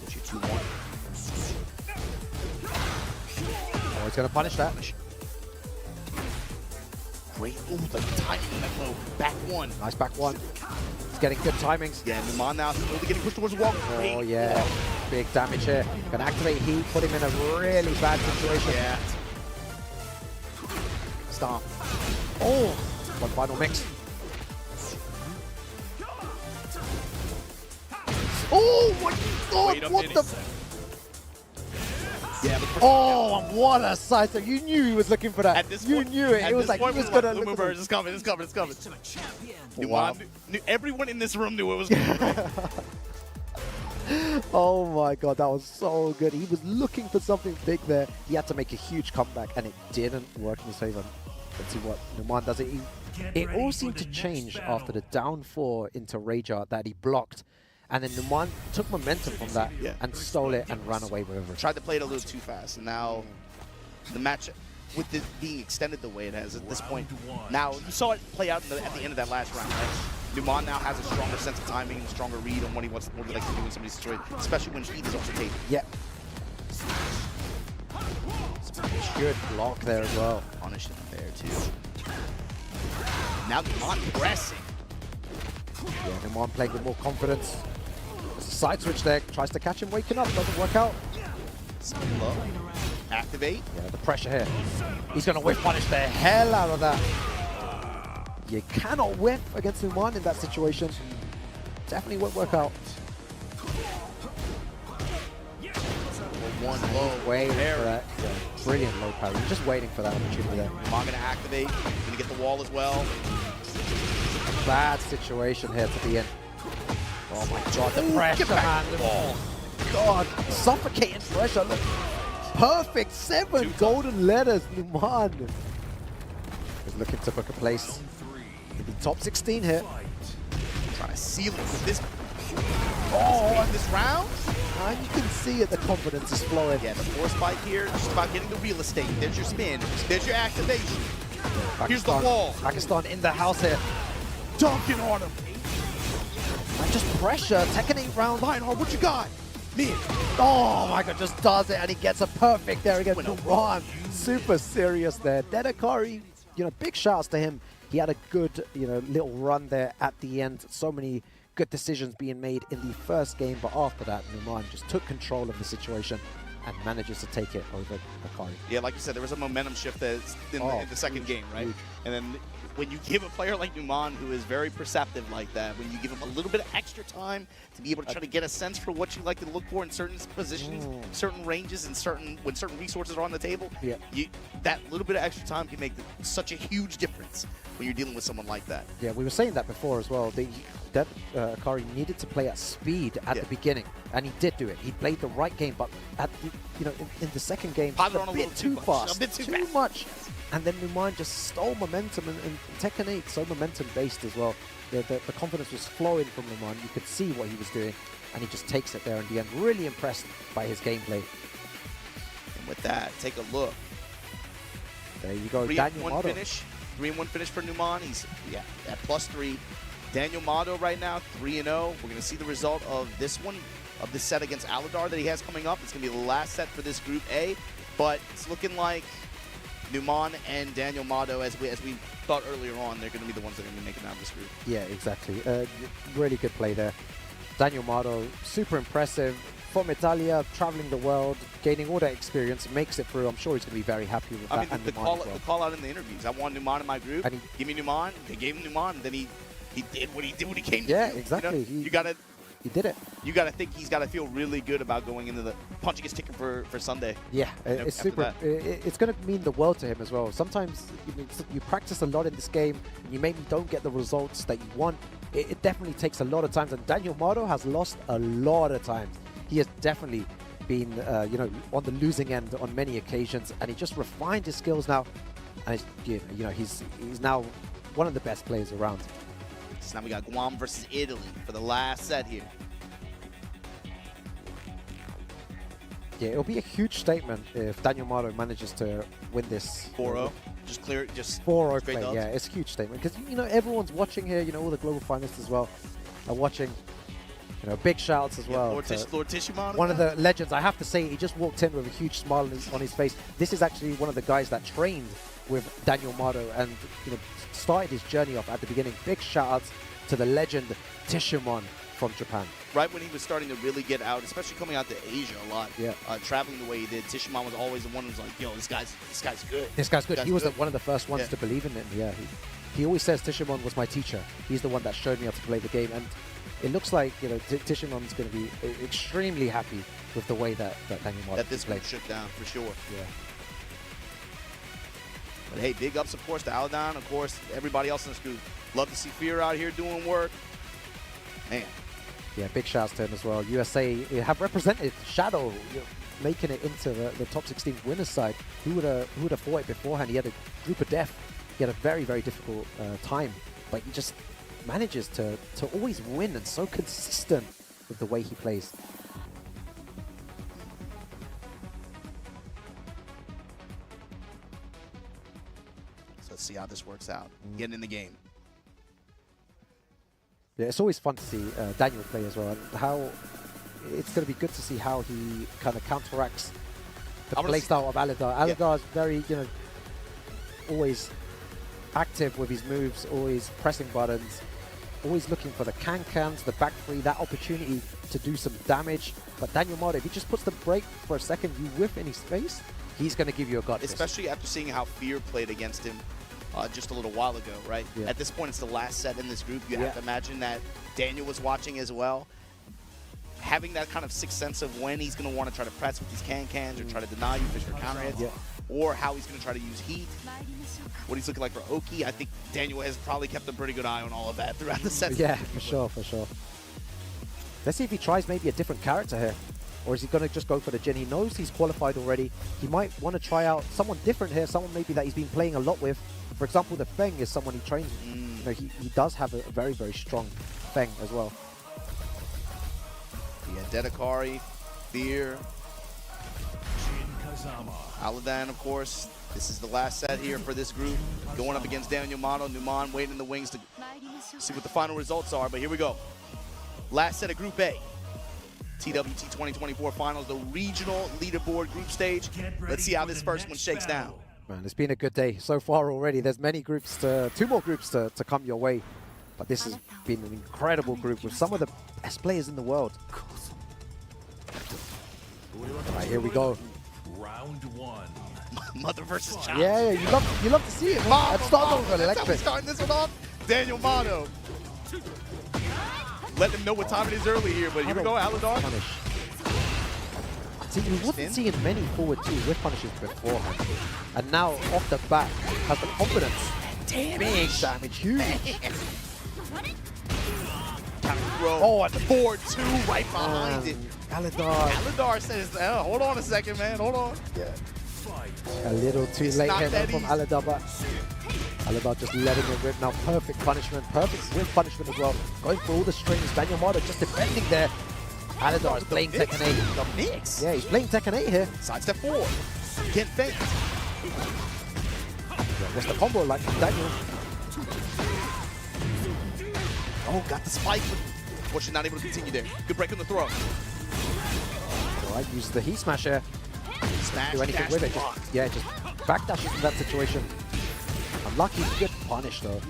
Push you 2-1. Oh, he's going to punish that. Great. Oh, the timing in that low. Back one. Nice back one. He's getting good timings. Yeah, Numan now slowly getting pushed towards the wall. Oh, yeah. Big damage here. Gonna activate heat, put him in a really bad situation. Yeah. Stomp. Oh, one final mix. Oh my god, what the? Yeah, oh, what a sight. You knew he was looking for that. You knew it. It was like he was gonna look for it's coming, it's coming, it's coming. Wow. Everyone in this room knew it was coming. Oh my god, that was so good. He was looking for something big there. He had to make a huge comeback, and it didn't work in his favor. Let's see what Numan does. It all seemed to change after the down 4 into Rager that he blocked. And then Numan took momentum from that and stole it and ran away with it. Tried to play it a little too fast, and now the match, with it being extended the way it has at this point, now you saw it play out at the end of that last round, right? Numan now has a stronger sense of timing and a stronger read on what he likes to do in some of these situations, especially when heat is off the table. Yeah. Good block there as well. Punishing him there too. Now Numan pressing. Yeah, Numan playing with more confidence. There's a side switch there, tries to catch him waking up, doesn't work out. Spin low. Activate. Yeah, the pressure here. He's going to whiff punish the hell out of that. You cannot whiff against Numan in that situation. Definitely won't work out. One low. Waiting for that. Yeah, brilliant low parry. Just waiting for that opportunity there. Numan going to activate. Going to get the wall as well. Bad situation here to be in. Oh my god, the pressure, man. Oh god, suffocating pressure. Look. Perfect 7 golden letters, Numan. He's looking to book a place in the top 16 here. Trying to seal it with this. Oh, this round? And you can see it, the confidence is flowing. Yeah, the force spike here, just about getting the real estate. There's your spin. There's your activation. Here's the wall. Pakistan in the house here. Dunking on him. And just pressure. Tekken 8 round. Lionheart, what you got? Me. Oh my god, just does it, and he gets a perfect there again. Numan, super serious there. Dedekari, big shouts to him. He had a good, little run there at the end. So many good decisions being made in the first game, but after that, Numan just took control of the situation and manages to take it over Akari. Yeah, like you said, there was a momentum shift that's in the second game, right? Huge. And then when you give a player like Numan, who is very perceptive like that, when you give him a little bit of extra time to be able to try to get a sense for what you like to look for in certain positions, certain ranges, and when certain resources are on the table, that little bit of extra time can make such a huge difference when you're dealing with someone like that. Yeah, we were saying that before as well. That Akari needed to play at speed at the beginning, and he did do it. He played the right game, but at the, in the second game, a bit too fast, too much. And then Numan just stole momentum, and Tekken 8 so momentum based as well. The confidence was flowing from Numan. You could see what he was doing, and he just takes it there in the end. Really impressed by his gameplay. And with that, take a look. There you go, 3-1 finish. 3-1 finish for Numan. He's at +3. Daniel Mado right now, 3-0. We're going to see the result of this one, of this set against Aladar that he has coming up. It's going to be the last set for this Group A, but it's looking like Numan and Daniel Mado, as we thought earlier on, they're going to be the ones that are going to be making out of this group. Yeah, exactly. Really good play there. Daniel Mado, super impressive. From Italia, traveling the world, gaining all that experience, makes it through. I'm sure he's going to be very happy with that. I mean, the call out in the interviews. I want Numan in my group. Give me Numan. They gave him Numan, and then he did what he did when he came to you. Yeah, exactly. You gotta. He did it. You gotta think he's gotta feel really good about going into the punching his ticket for Sunday. Yeah, it's super. It's going to mean the world to him as well. Sometimes you practice a lot in this game, and you maybe don't get the results that you want. It definitely takes a lot of times, and Daniel Mado has lost a lot of times. He has definitely been, on the losing end on many occasions, and he just refined his skills now, and he's now one of the best players around. So now we got Guam versus Italy for the last set here. Yeah, it'll be a huge statement if Daniel Mado manages to win this. 4-0, just clear, just 4-0 play. Yeah, it's a huge statement because everyone's watching here. All the global finalists as well are watching. Big shouts as well. Lord Tishimon, one of the legends. I have to say, he just walked in with a huge smile on his face. This is actually one of the guys that trained with Daniel Mado and started his journey off at the beginning. Big shout outs to the legend Tishimon from Japan. Right when he was starting to really get out, especially coming out to Asia a lot, traveling the way he did, Tishimon was always the one who was like, yo, this guy's good. This guy's good. He was one of the first ones to believe in him. Yeah, he always says Tishimon was my teacher. He's the one that showed me how to play the game, and it looks like Tishimon's going to be extremely happy with the way that Daniel Mado this played. Shook down for sure. Yeah. But hey, big ups, of course, to Aladdin, of course, everybody else in this group. Love to see Fear out here doing work. Man. Yeah, big shouts to him as well. USA have represented Shadow, making it into the top 16 winners side. Who would have thought it beforehand? He had a group of death. He had a very, very difficult time, but he just manages to always win and so consistent with the way he plays. So let's see how this works out. Getting in the game. Yeah, it's always fun to see Daniel play as well, and how it's going to be good to see how he kind of counteracts the playstyle of Aladar. Aladar is very, you know, always active with his moves, always pressing buttons, always looking for the can-cans, the back three, that opportunity to do some damage. But Daniel Mado, if he just puts the break for a second, you whiff in his face, he's going to give you a gut fist. Especially after seeing how Fear played against him just a little while ago, right? Yeah. At this point, it's the last set in this group. You have to imagine that Daniel was watching as well. Having that kind of sixth sense of when he's going to want to try to press with these can-cans or try to deny you fish for counter hits, or how he's going to try to use heat, what he's looking like for Oki. I think Daniel has probably kept a pretty good eye on all of that throughout the set. Yeah, for sure, for sure. Let's see if he tries maybe a different character here. Or is he going to just go for the Jin? He knows he's qualified already. He might want to try out someone different here, someone maybe that he's been playing a lot with. For example, the Feng is someone he trains with. You know, he does have a very, very strong Feng as well. Yeah, Dedekari, Fear, Aladan, of course. This is the last set here for this group. Going up against Daniel Mano. Numan waiting in the wings to see what the final results are. But here we go. Last set of Group A. TWT 2024 Finals, the regional leaderboard group stage. Let's see how this first one shakes down. Man, it's been a good day so far already. There's many groups, two more groups to come your way. But this has been an incredible group with some of the best players in the world. All right, here we go. Round one. Mother versus child. Yeah, you love to see it, man. Let's start off with That's how we electric. starting this one off. Daniel Mano. Let them know what time it is early here, but here we go, Aladar. See, he wasn't seeing many forward two whiff punishes beforehand. And now, off the bat, has the confidence. Big damage, huge. Oh, and the 4-2 right behind it. Aladar. Aladar says, oh, hold on a second, man, hold on. Yeah. A little too It's late not here that from easy. Aladar, but Aladar just letting it rip now. Perfect punishment, perfect whiff punishment as well. Going for all the strings. Daniel Mado just defending there. Aladar is playing Tekken 8. The mix. Yeah, he's playing Tekken 8 here. Sidestep 4. Can't feint. What's the combo like from Daniel? Oh, got the spike, but unfortunately not able to continue there. Good break on the throw. All right, use the heat smash here. Smash, Do anything dash, with it. block. Just backdash into that situation. Unlucky, good punish though.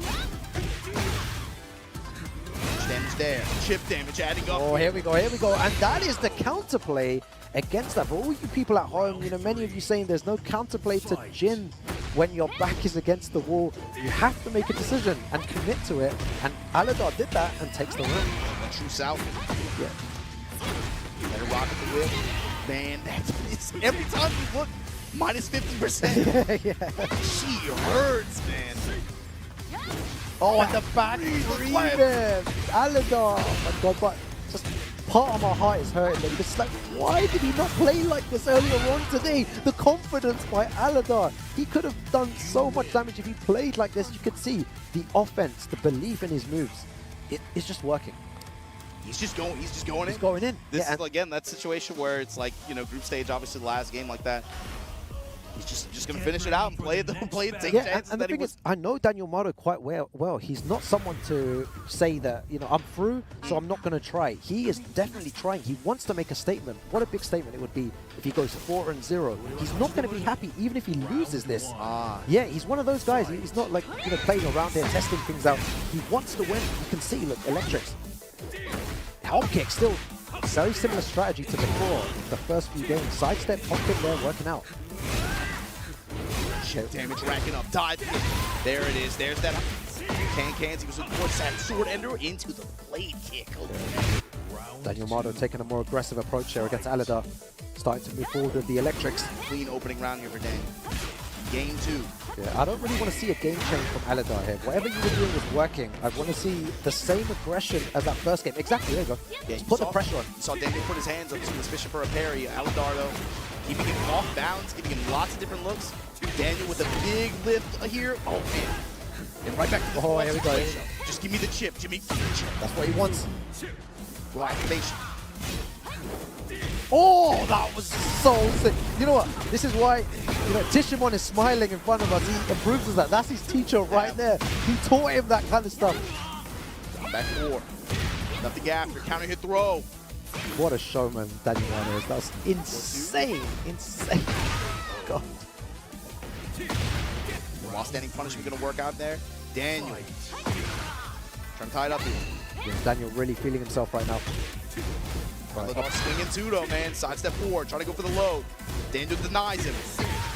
Damage there. Chip damage adding up. Oh, here we go, here we go. And that is the counterplay against that. For all you people at home, you know, many of you saying there's no counterplay to Jin when your back is against the wall. You have to make a decision and commit to it. And Aladar did that and takes the win. True south. Yeah. Let her rock at the whip. Man, that's every time you look, minus 50%. She hurts, man. Oh, and the back three there. Aladar. Oh my god, but just part of my heart is hurting. It's like, why did he not play like this earlier on today? The confidence by Aladar. He could have done so much damage if he played like this. You could see the offense, the belief in his moves. It's just working. He's just going. He's just going in. He's going in. This is again that situation where it's like, you know, group stage, obviously the last game like that. He's just gonna finish it out and play it, take chances. And the thing is, I know Daniel Mado quite well. He's not someone to say that, you know, I'm through, so I'm not going to try. He is definitely trying. He wants to make a statement. What a big statement it would be if he goes 4-0. He's not going to be happy even if he loses this. Yeah, he's one of those guys. He's not like, you know, playing around there, testing things out. He wants to win. You can see, look, electrics. Hop kick, still very similar strategy to before. The first few games. Sidestep, hop kick there, working out. Damage racking up. Dive kick. There it is. There's that. Cans. He was towards that sword ender into the blade kick. Daniel Mado taking a more aggressive approach here against Aladar. Starting to move forward with the electrics. Clean opening round here for Daniel. Game 2. Yeah, I don't really want to see a game change from Aladar here. Whatever you were doing was working. I want to see the same aggression as that first game. Exactly, there you go. Yeah, Just put the pressure on. You saw Daniel put his hands up to his fishing for a parry. Aladar, though, keeping him off balance, giving him lots of different looks. Daniel with a big lift here. Oh, man. And right back to the here we go. Just give me the chip, Jimmy. Give me the chip. That's what he wants. Raw activation. Oh, that was so sick. You know what? This is why, you know, Tishimon is smiling in front of us. He proves us that. That's his teacher right there. He taught him that kind of stuff. Down back 4. Nothing after. Counter hit throw. What a showman Daniel Mano is. That's insane. Insane. God. While standing punishment going to work out there. Daniel. Trying to tie it up here. Yeah, Daniel really feeling himself right now. Right. Swinging too though, man. Sidestep 4. Trying to go for the load. Daniel denies him.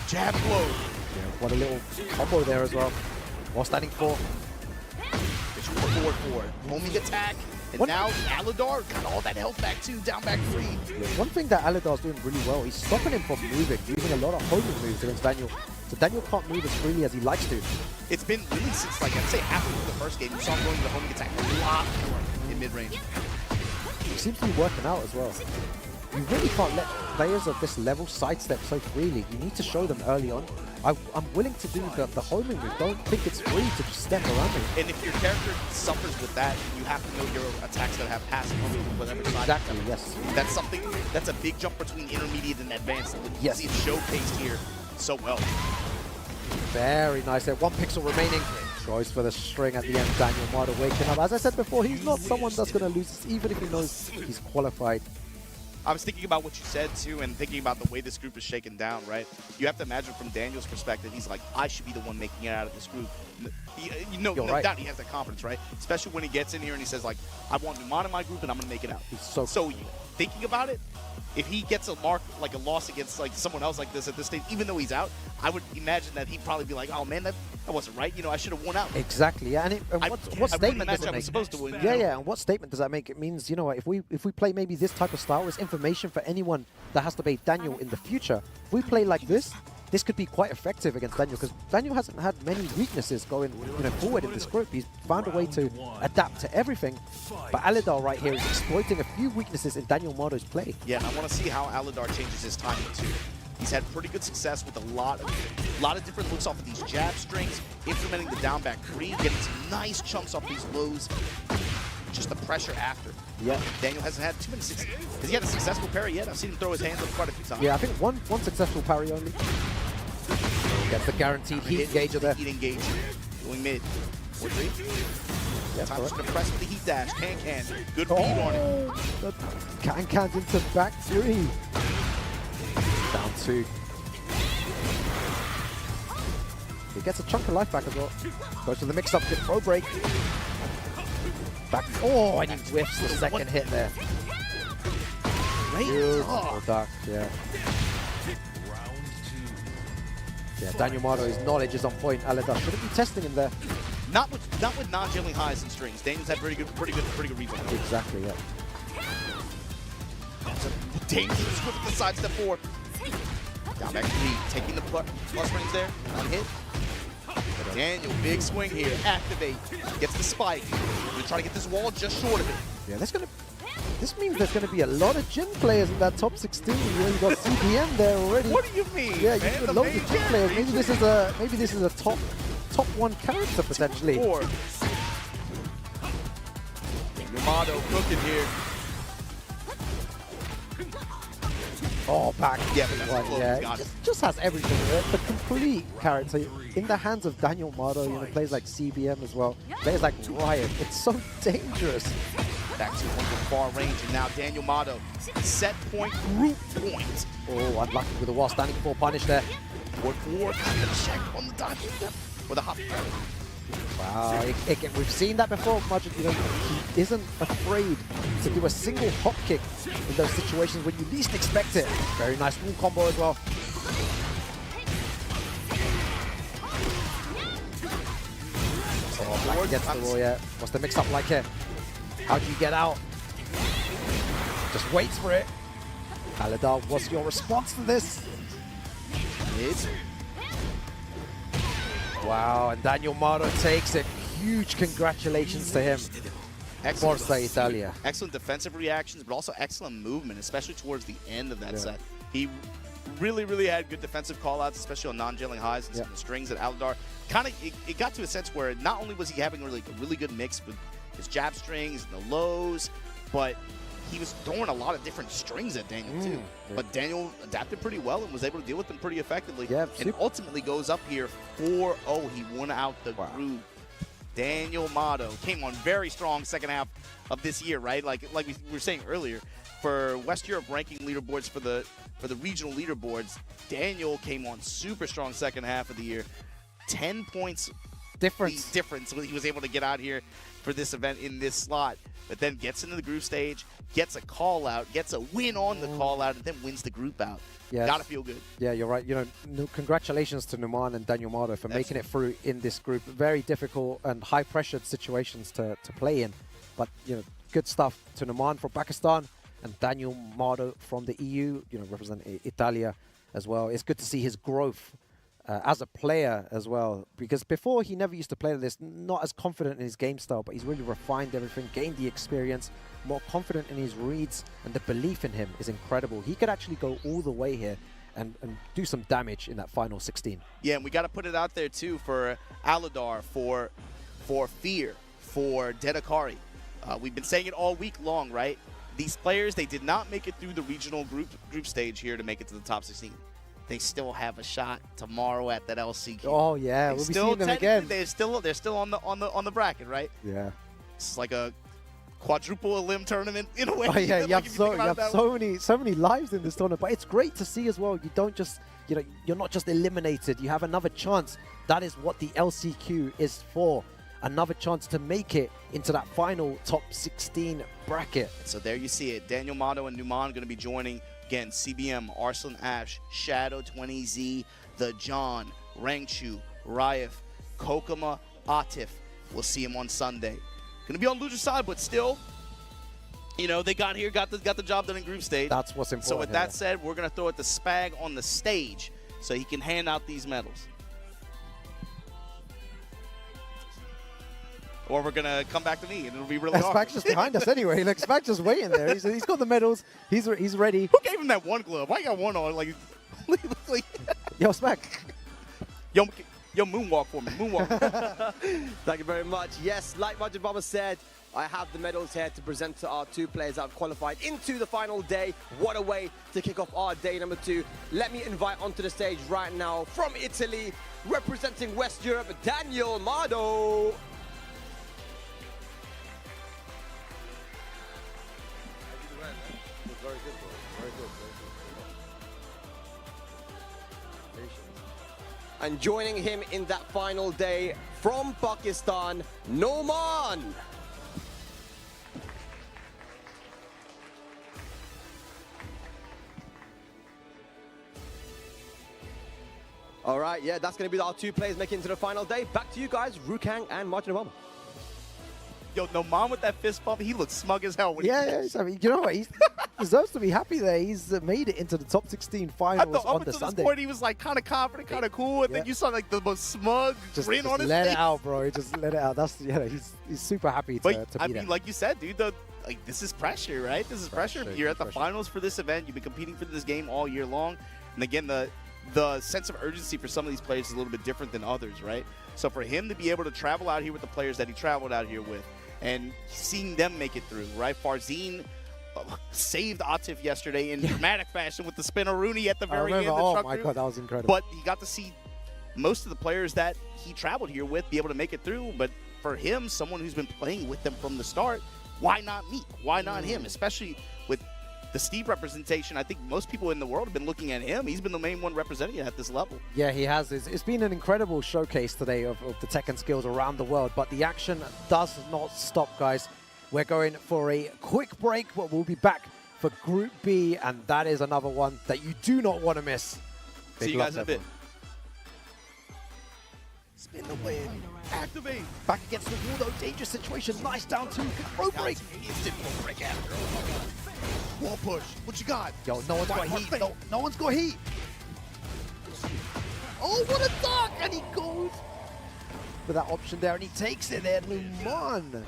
Jab load. Yeah, what a little combo there as well. While standing 4. Forward. Homing attack. And now Aladar got all that health back too. Down back 3. Yeah, one thing that Aladar's doing really well, he's stopping him from moving, using a lot of homing moves against Daniel. So Daniel can't move as freely as he likes to. It's been really since, like, I'd say after the first game, you saw him going to the homing attack a lot more in mid-range. He seems to be working out as well. You really can't let players of this level sidestep so freely. You need to show them early on. I'm willing to do the homing move. Don't think it's free to just step around me. And if your character suffers with that, you have to know your attacks that have passive homing with whatever side. Exactly, yes. That's something, that's a big jump between intermediate and advanced. Yes. You see it showcased here so well. Very nice there. 1 pixel remaining. Goes for the string at the end. Daniel Mado waking up. As I said before, he's not someone that's going to lose this, even if he knows he's qualified. I was thinking about what you said too, and thinking about the way this group is shaken down, right? You have to imagine from Daniel's perspective, he's like, I should be the one making it out of this group. No doubt he has that confidence, right? Especially when he gets in here and he says, like, I want Numan in my group and I'm going to make it out. He's so thinking about it, if he gets a mark, like a loss against like someone else like this at this stage, even though he's out, I would imagine that he'd probably be like, oh man, that wasn't right. You know, I should have won out. Exactly, yeah. And what statement does it make? Supposed to win. Yeah, and what statement does that make? It means, you know what, if we play maybe this type of style, it's information for anyone that has to play Daniel in the future. If we play like this could be quite effective against Daniel, because Daniel hasn't had many weaknesses going forward in this group. He's found a way to adapt to everything. But Aladar right here is exploiting a few weaknesses in Daniel Mado's play. Yeah, and I want to see how Aladar changes his timing too. He's had pretty good success with a lot of different looks off of these jab strings, implementing the down back 3, getting some nice chunks off these lows. Just the pressure after. Yeah. Daniel hasn't had too many success. Has he had a successful parry yet? I've seen him throw his hands up quite a few times. Yeah, I think one successful parry only. Gets the guaranteed heat engager there. Heat engager. Going mid. 4-3. Yeah, time to press with the heat dash. Can. Good beat on it. Can into back 3. Down 2. He gets a chunk of life back as well. Goes to the mix-up, good throw break. Back. Oh, and he whiffs the second hit there. Beautiful duck, yeah. Yeah, Daniel Mado's knowledge is on point. Aladar shouldn't be testing him there. Not with non-jailing highs and strings. Daniel's had pretty good rebound. Exactly, yeah. Dangerous with the sidestep 4. Down back 3, taking the plus rings there. On hit. Daniel, big swing here. Activate. Gets the spike. We're trying to get this wall just short of it. Yeah, this means there's going to be a lot of gym players in that top 16. You've got CBM there already. What do you mean? Yeah, you've got loads of gym players. Maybe this is a top 1 character potentially. Yamato cooking here. Oh, back. Yeah, but that's close. Yeah, just has everything. The complete character in the hands of Daniel Mado. Plays like CBM as well. Plays like Riot. It's so dangerous. Back to one with far range, and now Daniel Mado. Set point, group point. Oh, unlucky with the wall standing 4 punish there. 4-4, kind of check on the dodging with a hop. Wow, we've seen that before. Magic, he isn't afraid to do a single hop kick in those situations when you least expect it. Very nice wall combo as well. Oh, Black gets the wall, yeah. What's the mix-up like here? How do you get out? Just waits for it. Aladar, what's your response to this? Wow, and Daniel Mado takes it. Huge congratulations to him. Forza Italia. Excellent defensive reactions, but also excellent movement, especially towards the end of that set. He really had good defensive callouts, especially on non-jailing highs and some of the strings that Aladar kind of, it got to a sense where not only was he having a really good mix with his jab strings and the lows, but he was throwing a lot of different strings at Daniel too. But Daniel adapted pretty well and was able to deal with them pretty effectively. Yeah, and ultimately goes up here 4-0. He won out the group. Daniel Motto came on very strong second half of this year, right? Like we were saying earlier, for West Europe ranking leaderboards for the regional leaderboards, Daniel came on super strong second half of the year. 10 points difference when he was able to get out here for this event in this slot, but then gets into the group stage, gets a call out, gets a win on the call out, and then wins the group out. Yes. Gotta feel good. Yeah, you're right. You know, congratulations to Numan and Daniel Mado for making it through in this group. Very difficult and high-pressured situations to play in, but you know, good stuff to Numan from Pakistan and Daniel Mado from the EU. You know, represent Italia as well. It's good to see his growth as a player as well, because before he never used to play like this, not as confident in his game style, but he's really refined everything, gained the experience, more confident in his reads, and the belief in him is incredible. He could actually go all the way here and do some damage in that final 16. Yeah, and we got to put it out there too for Aladar, for Fear, for Dedekari. We've been saying it all week long, right? These players, they did not make it through the regional group stage here to make it to the top 16. They still have a shot tomorrow at that LCQ. Oh yeah, we'll be seeing them again. They're still on the bracket, right? Yeah. It's like a quadruple elim tournament in a way. Oh yeah, like you have so many lives in this tournament, but it's great to see as well. You don't just, you know, you're not just eliminated. You have another chance. That is what the LCQ is for. Another chance to make it into that final top 16 bracket. So there you see it. Daniel Motto and Numan going to be joining. Again, CBM, Arslan Ash, Shadow 20Z, The John, Rangchu, Ryef, Kokoma, Atif. We'll see him on Sunday. Gonna be on loser side, but still, you know, they got here, got the job done in group stage. That's what's important. So with that said, we're gonna throw it to Spag on the stage so he can hand out these medals. Or we're gonna come back to me, and it'll be really hard. Spag's just behind us anyway. Like Spag's just waiting there. He's got the medals. He's ready. Who gave him that one glove? Why you got one on? Like yo, Spag. Yo, moonwalk for me. Moonwalk. Thank you very much. Yes, like Roger Baba said, I have the medals here to present to our two players that have qualified into the final day. What a way to kick off our day number 2. Let me invite onto the stage right now from Italy, representing West Europe, Daniel Mado. Very good, bro. Very good. And joining him in that final day from Pakistan, Noman. All right, yeah, that's going to be our two players making it to the final day. Back to you guys, Rukang and Martin Obama. Yo, Noman with that fist bump, he looks smug as hell. When I mean, you know what? He deserves to be happy there. He's made it into the top 16 finals on the Sunday. This point, he was like kind of confident, kind of cool, and then you saw like the most smug grin on his face. Let it out, bro. He just let it out. That's he's super happy to be I mean, there. like you said, dude, like this is pressure, right? This is pressure. You're at the finals for this event. You've been competing for this game all year long, and again, the sense of urgency for some of these players is a little bit different than others, right? So for him to be able to travel out here with the players that he traveled out here with, and seeing them make it through, right? Farzine saved Atif yesterday in dramatic fashion with the Spinaroonie at the very end. Oh my God, that was incredible. But you got to see most of the players that he traveled here with be able to make it through. But for him, someone who's been playing with them from the start, why not me? Why not him? Especially with the Steve representation. I think most people in the world have been looking at him. He's been the main one representing it at this level. Yeah, he has. It's been an incredible showcase today of the Tekken skills around the world, but the action does not stop, guys. We're going for a quick break, but we'll be back for Group B, and that is another one that you do not want to miss. See you guys in a bit. Spin the win. Activate. Back against the wall, though. Dangerous situation. Nice down two. Pro break. Instant pro break after. Wall push. What you got? Yo, no one's got heat. No one's got heat. Oh, what a duck! And he goes for that option there, and he takes it there. Numan.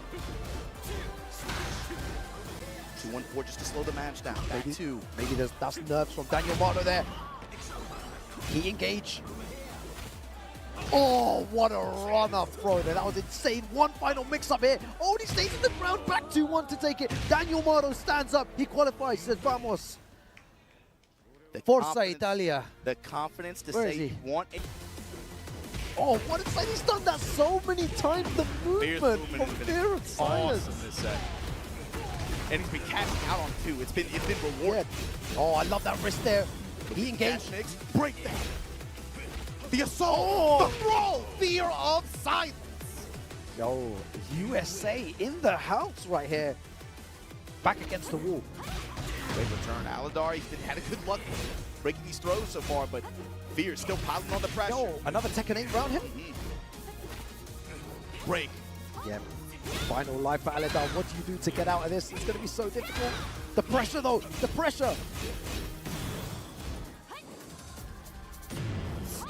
2-1-4 just to slow the match down. Maybe that's nerves from Daniel Mado there. He engage. Oh, what a run-up throw there. That was insane. One final mix-up here. Oh, he stays in the ground. Back 2-1 to take it. Daniel Mado stands up. He qualifies. Says, vamos. Forza Italia. The confidence to Where say you want it. Oh, what is that? He's done that so many times. The movement from Fear of Silence. Awesome this set. And he's been cashing out on two. It's been rewarded. Yeah. Oh, I love that wrist there. He engaged. Break that. The assault. The throw. Fear of Silence. Yo, USA in the house right here. Back against the wall. Great return. Aladar, he's had a good luck breaking these throws so far, but Fear is still piling on the pressure. Yo, another Tekken 8 round hit. Break. Yeah. Final life for Aladar. What do you do to get out of this? It's going to be so difficult. The pressure, though. The pressure.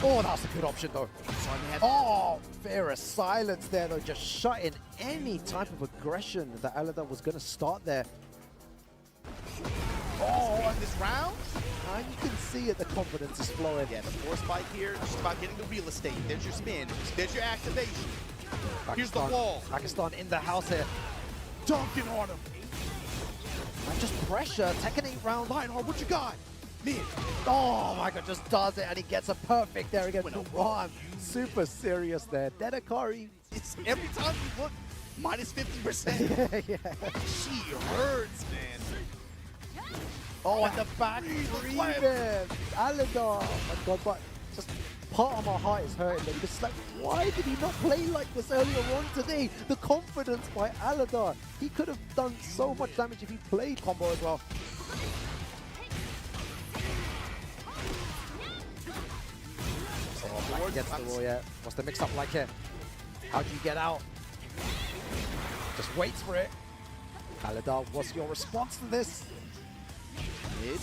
Oh, that's a good option, though. Oh, Fear of Silence there, though. Just shutting any type of aggression that Aladar was going to start there. Oh, on this round? And you can see it, the confidence is flowing. Yeah, the force spike here, just about getting the real estate. There's your spin. There's your activation. Here's the wall. Pakistan in the house here. Dunking on him. And just pressure. Tekken 8 round. Lionheart, what you got? Mid. Oh my god, just does it, and he gets a perfect there again. One. Super serious there. Dedekari. It's every time you look, minus 50%. Yeah. She hurts, man. Oh, and the back three there. Aladar. Oh my god, but just part of my heart is hurting. But it's like, why did he not play like this earlier on today? The confidence by Aladar. He could have done so much damage if he played combo as well. Back against the wall, yeah. What's the mix-up like here? How do you get out? Just waits for it. Aladar, what's your response to this? Mid.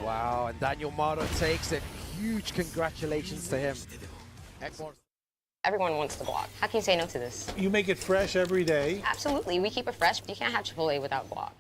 Wow, and Daniel Mardo takes it. Huge congratulations to him. Everyone wants to block. How can you say no to this? You make it fresh every day. Absolutely, we keep it fresh. You can't have AAA without block.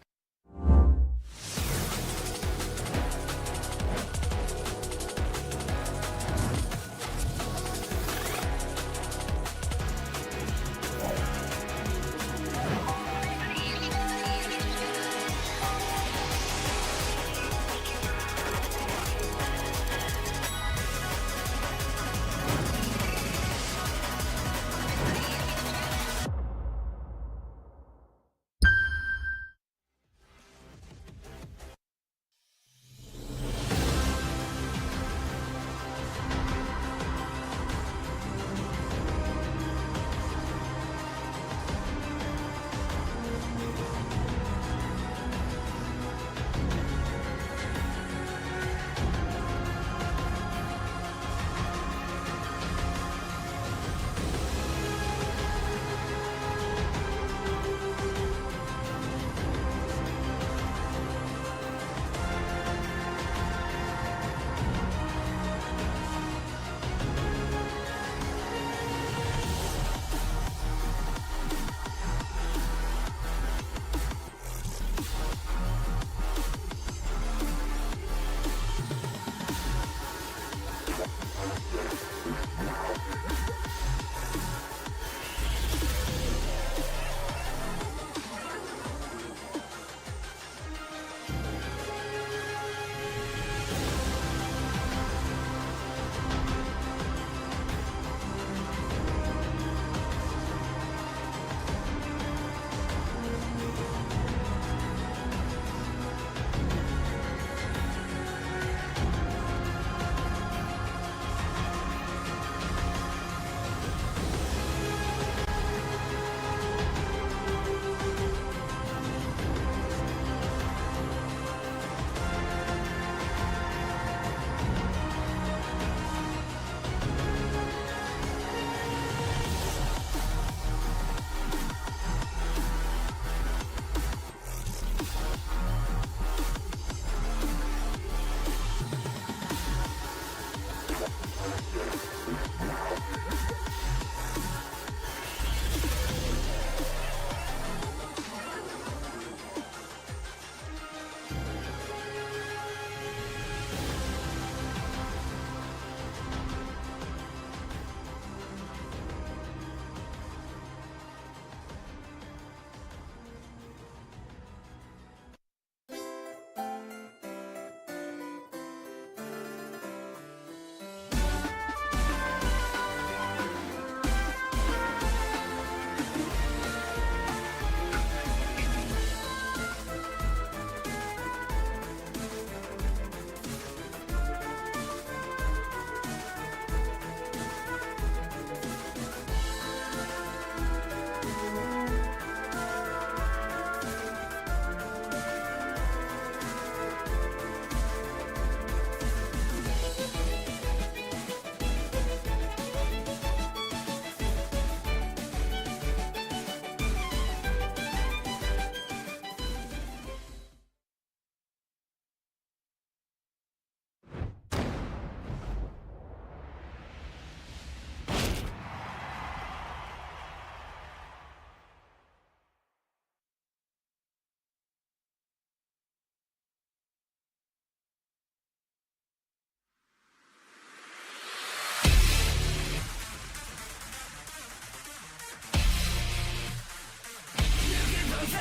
My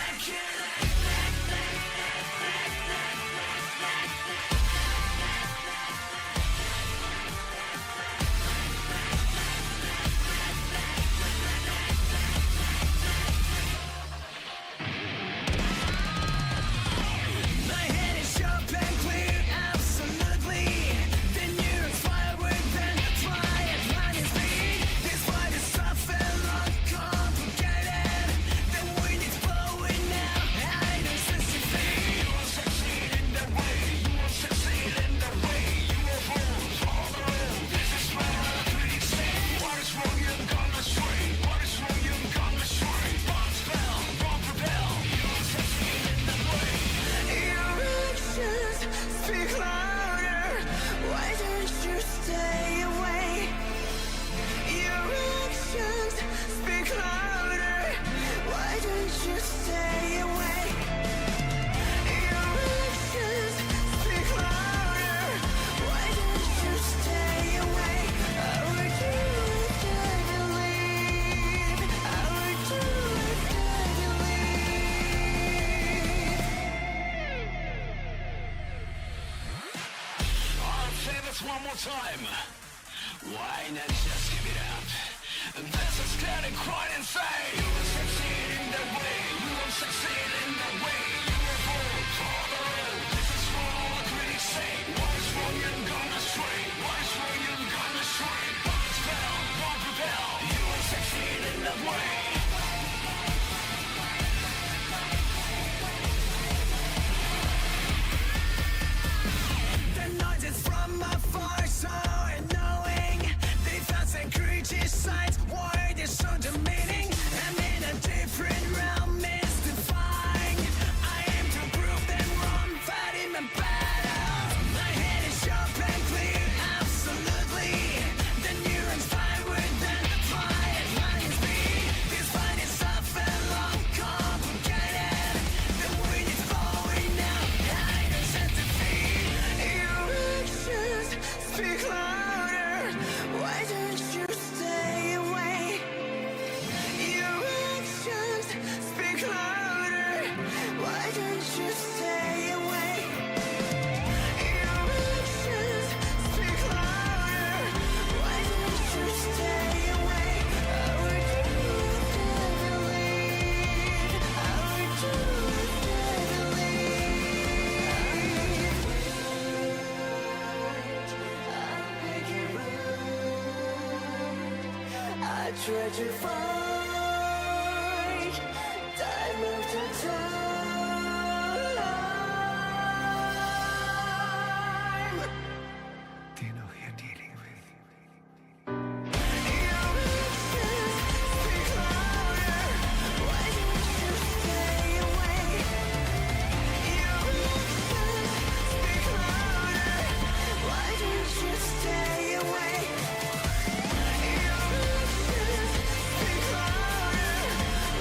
head is sharp and clear, absolutely. The neurons fire within, fly at lightning speed. This fight is tough and long, complicated. The wind is blowing now, I don't sense defeat. You will succeed in the way, you will succeed in the way. You will fall the road. This is where all critics say, what is wrong, you're gonna stray. What is wrong, you're gonna stray. One spell, one propel. You will succeed in the way. Your actions speak louder. Why don't you stay away? Your actions speak louder. Why don't you stay away? Your actions speak louder. Why don't you stay away? I would do it steadily. I would do it steadily. I'll say this one more time. Why not just give it up? This is getting quite insane. You will succeed in the way. You will succeed in the way. You will fall the road. This is what all the critics say. What is wrong, you're gonna stray. What is wrong, you're gonna stray. One spell, one propel. You will succeed in the way. The noise is from afar, so annoying. They found some creature sights, why they're so demeaning. I'm in a different realm, mystifying. I aim to prove them wrong, fighting my battles. My head is sharp and clear, absolutely. The neurons fire within, fly at lightning speed. This fight is tough and long, complicated. The wind is blowing now, I don't sense defeat. Your actions speak louder. Why don't you stay away? Your actions speak louder. Why don't you stay away? Your actions speak louder. Why don't you stay away? I would do it steadily. I would do it steadily. I tried to find time after time. Do you know who you're dealing with? Your actions speak louder. Why don't you stay away? Your actions speak louder. Why don't you stay away? Your actions speak louder.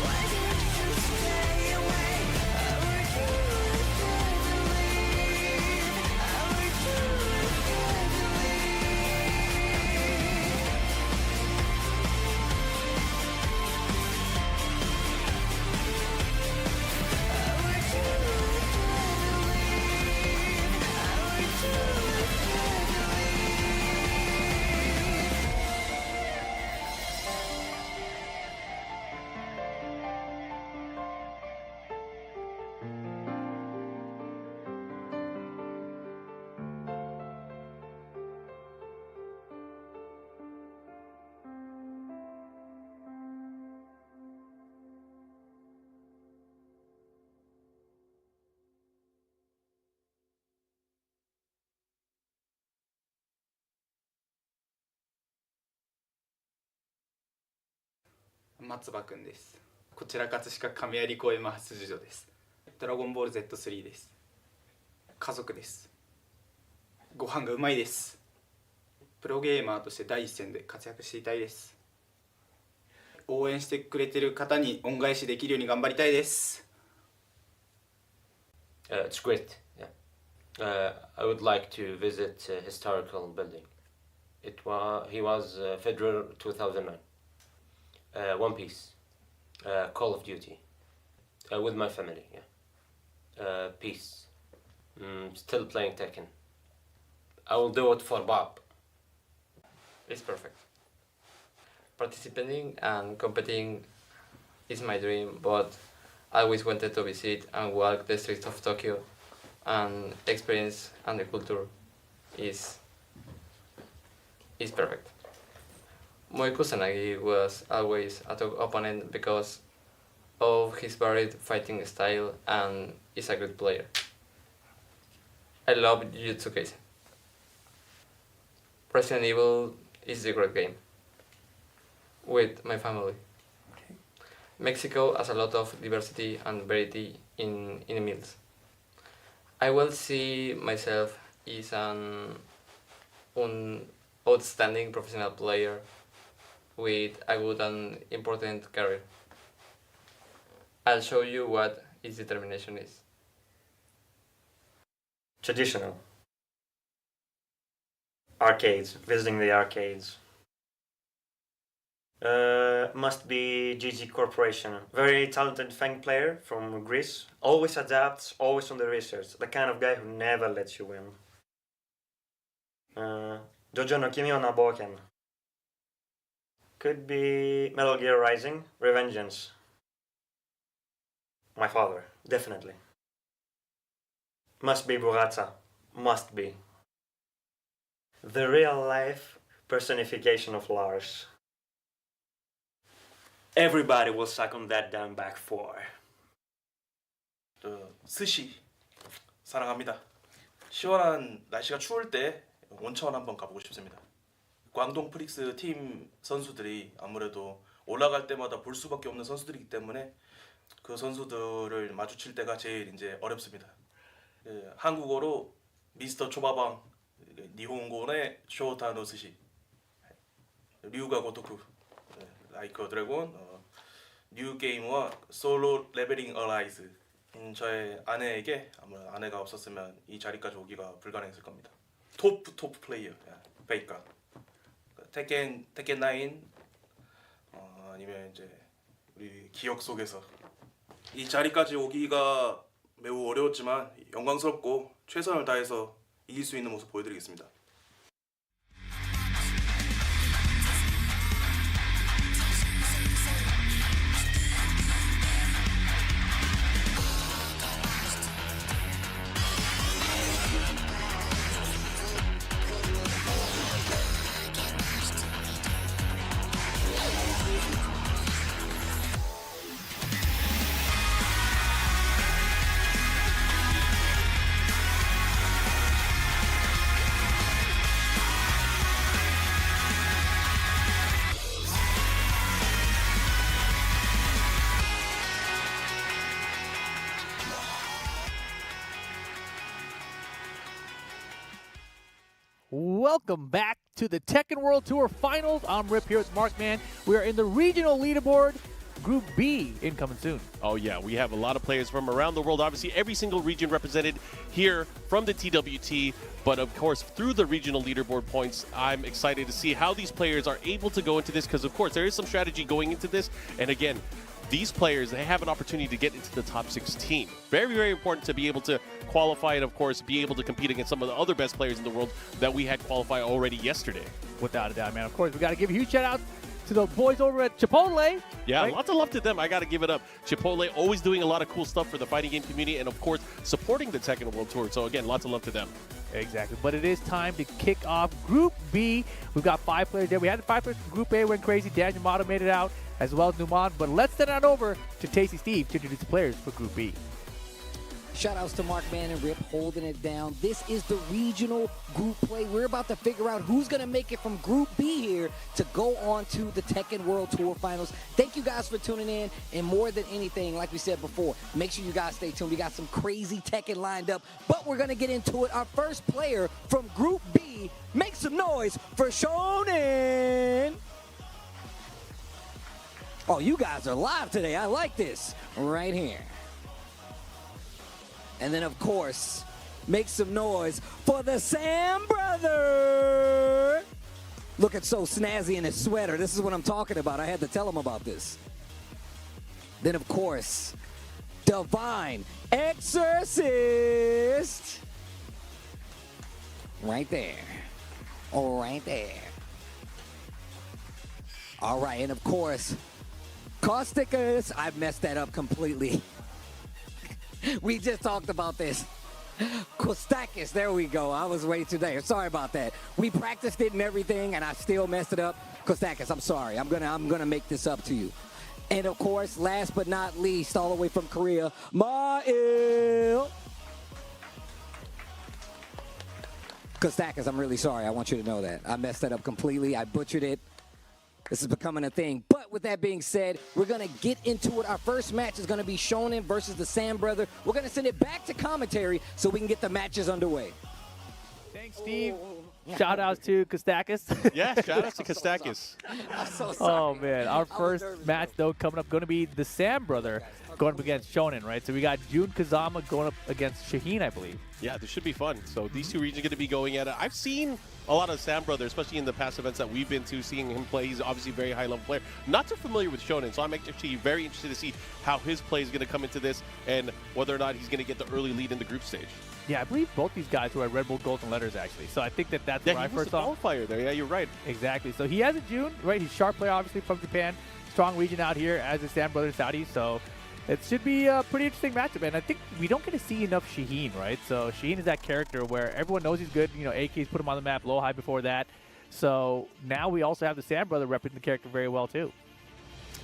Why don't you stay away? I would do it steadily. I would do it steadily.松葉くんです。こちら葛飾亀有公園初出場です。ドラゴンボール Z3 です。家族です。ご飯がうまいです。プロゲーマーとして第一線で活躍していたいです。応援してくれてる方に恩返しできるように頑張りたいです。It's great. Yeah. I would like to visit a historical building. He was Federer 2009. One Piece. Call of Duty. With my family, yeah. Peace. Still playing Tekken. I will do it for Bob. It's perfect. Participating and competing is my dream, but I always wanted to visit and walk the streets of Tokyo and experience and the culture is perfect. Moi Kusanagi was always a tough opponent because of his varied fighting style and is a good player. I love Jujutsu Kaisen. Resident Evil is a great game with my family. Mexico has a lot of diversity and variety in meals. I will see myself as an outstanding professional player with a good and important career. I'll show you what his determination is. Traditional. Arcades, visiting the arcades. Must be GG Corporation. Very talented Fang player from Greece. Always adapts, always on the research. The kind of guy who never lets you win. Jojo no Kimi no Naboken. Could be Metal Gear Rising, Revengeance. My father, definitely. Must be Burata. Must be. The real life personification of Lars. Everybody will suck on that down back four. 스시 사랑합니다. 시원한 날씨가 추울 때 온천 한번 가보고 싶습니다. 광동 프릭스 팀 선수들이 아무래도 올라갈 때마다 볼 수밖에 없는 선수들이기 때문에 그 선수들을 마주칠 때가 제일 이제 어렵습니다. 한국어로 미스터 초바방, 니혼고의 쇼타노 스시, 류가 고토쿠, 라이크 드래곤, 뉴 게임과 솔로 레벨링 어라이즈. 저의 아내에게 아마 아내가 없었으면 이 자리까지 오기가 불가능했을 겁니다. 토프 플레이어, 베이카. 테켄 9, 아니면 이제 우리 기억 속에서 이 자리까지 오기가 매우 어려웠지만 영광스럽고 최선을 다해서 이길 수 있는 모습 보여드리겠습니다. Welcome back to the Tekken World Tour Finals. I'm Rip here with Markman. We are in the regional leaderboard. Group B incoming soon. Oh yeah, we have a lot of players from around the world. Obviously, every single region represented here from the TWT. But of course, through the regional leaderboard points, I'm excited to see how these players are able to go into this because, of course, there is some strategy going into this. And again, these players, they have an opportunity to get into the top 16. Very, very important to be able to qualify and, of course, be able to compete against some of the other best players in the world that we had qualify already yesterday. Without a doubt, man. Of course, we got to give a huge shout out to the boys over at Chipotle. Yeah, right? Lots of love to them. I got to give it up. Chipotle always doing a lot of cool stuff for the fighting game community and, of course, supporting the Tekken World Tour. So, again, lots of love to them. Exactly. But it is time to kick off Group B. We've got 5 players there. We had the 5 players from Group A. Went crazy. Dan Yamato made it out, as well as Numan. But let's send it over to Tasty Steve to introduce the players for Group B. Shoutouts to Markman and Rip holding it down. This is the regional group play. We're about to figure out who's going to make it from Group B here to go on to the Tekken World Tour Finals. Thank you guys for tuning in. And more than anything, like we said before, make sure you guys stay tuned. We got some crazy Tekken lined up, but we're going to get into it. Our first player from Group B, make some noise for Shonen. Oh, you guys are live today. I like this. Right here. And then, of course, make some noise for the Sam brother. Looking so snazzy in his sweater. This is what I'm talking about. I had to tell him about this. Then, of course, Divine Exorcist. Right there. Oh, right there. All right, and of course, Causticus. I messed that up completely. We just talked about this. Kostakis, there we go. I was way too there. Sorry about that. We practiced it and everything, and I still messed it up. Kostakis, I'm sorry. I'm gonna make this up to you. And of course, last but not least, all the way from Korea, Mail. Kostakis, I'm really sorry. I want you to know that. I messed that up completely. I butchered it. This is becoming a thing. But with that being said, we're going to get into it. Our first match is going to be Shonen versus the Sam brother. We're going to send it back to commentary so we can get the matches underway. Thanks, Steve. Shout outs to Kostakis. Yeah, shout outs to Kostakis. I'm so sorry. Oh, man. Our first match, though, coming up, going to be the Sam brother going up against Shonen, right? So we got Jun Kazama going up against Shaheen, I believe. Yeah, this should be fun. So these two regions are going to be going at it. I've seen a lot of Sam brother, especially in the past events that we've been to, seeing him play. He's obviously a very high-level player. Not too familiar with Shonen, so I'm actually very interested to see how his play is going to come into this and whether or not he's going to get the early lead in the group stage. Yeah, I believe both these guys were at Red Bull Golden Letters, actually. So I think that's where I first saw him. Qualifier there. Yeah, you're right. Exactly. So he has a June, right? He's a sharp player, obviously, from Japan. Strong region out here, as is Sam brother Saudi. So it should be a pretty interesting matchup. And I think we don't get to see enough Shaheen, right? So Shaheen is that character where everyone knows he's good. You know, AK's put him on the map, low high before that. So now we also have the Sam brother representing the character very well, too.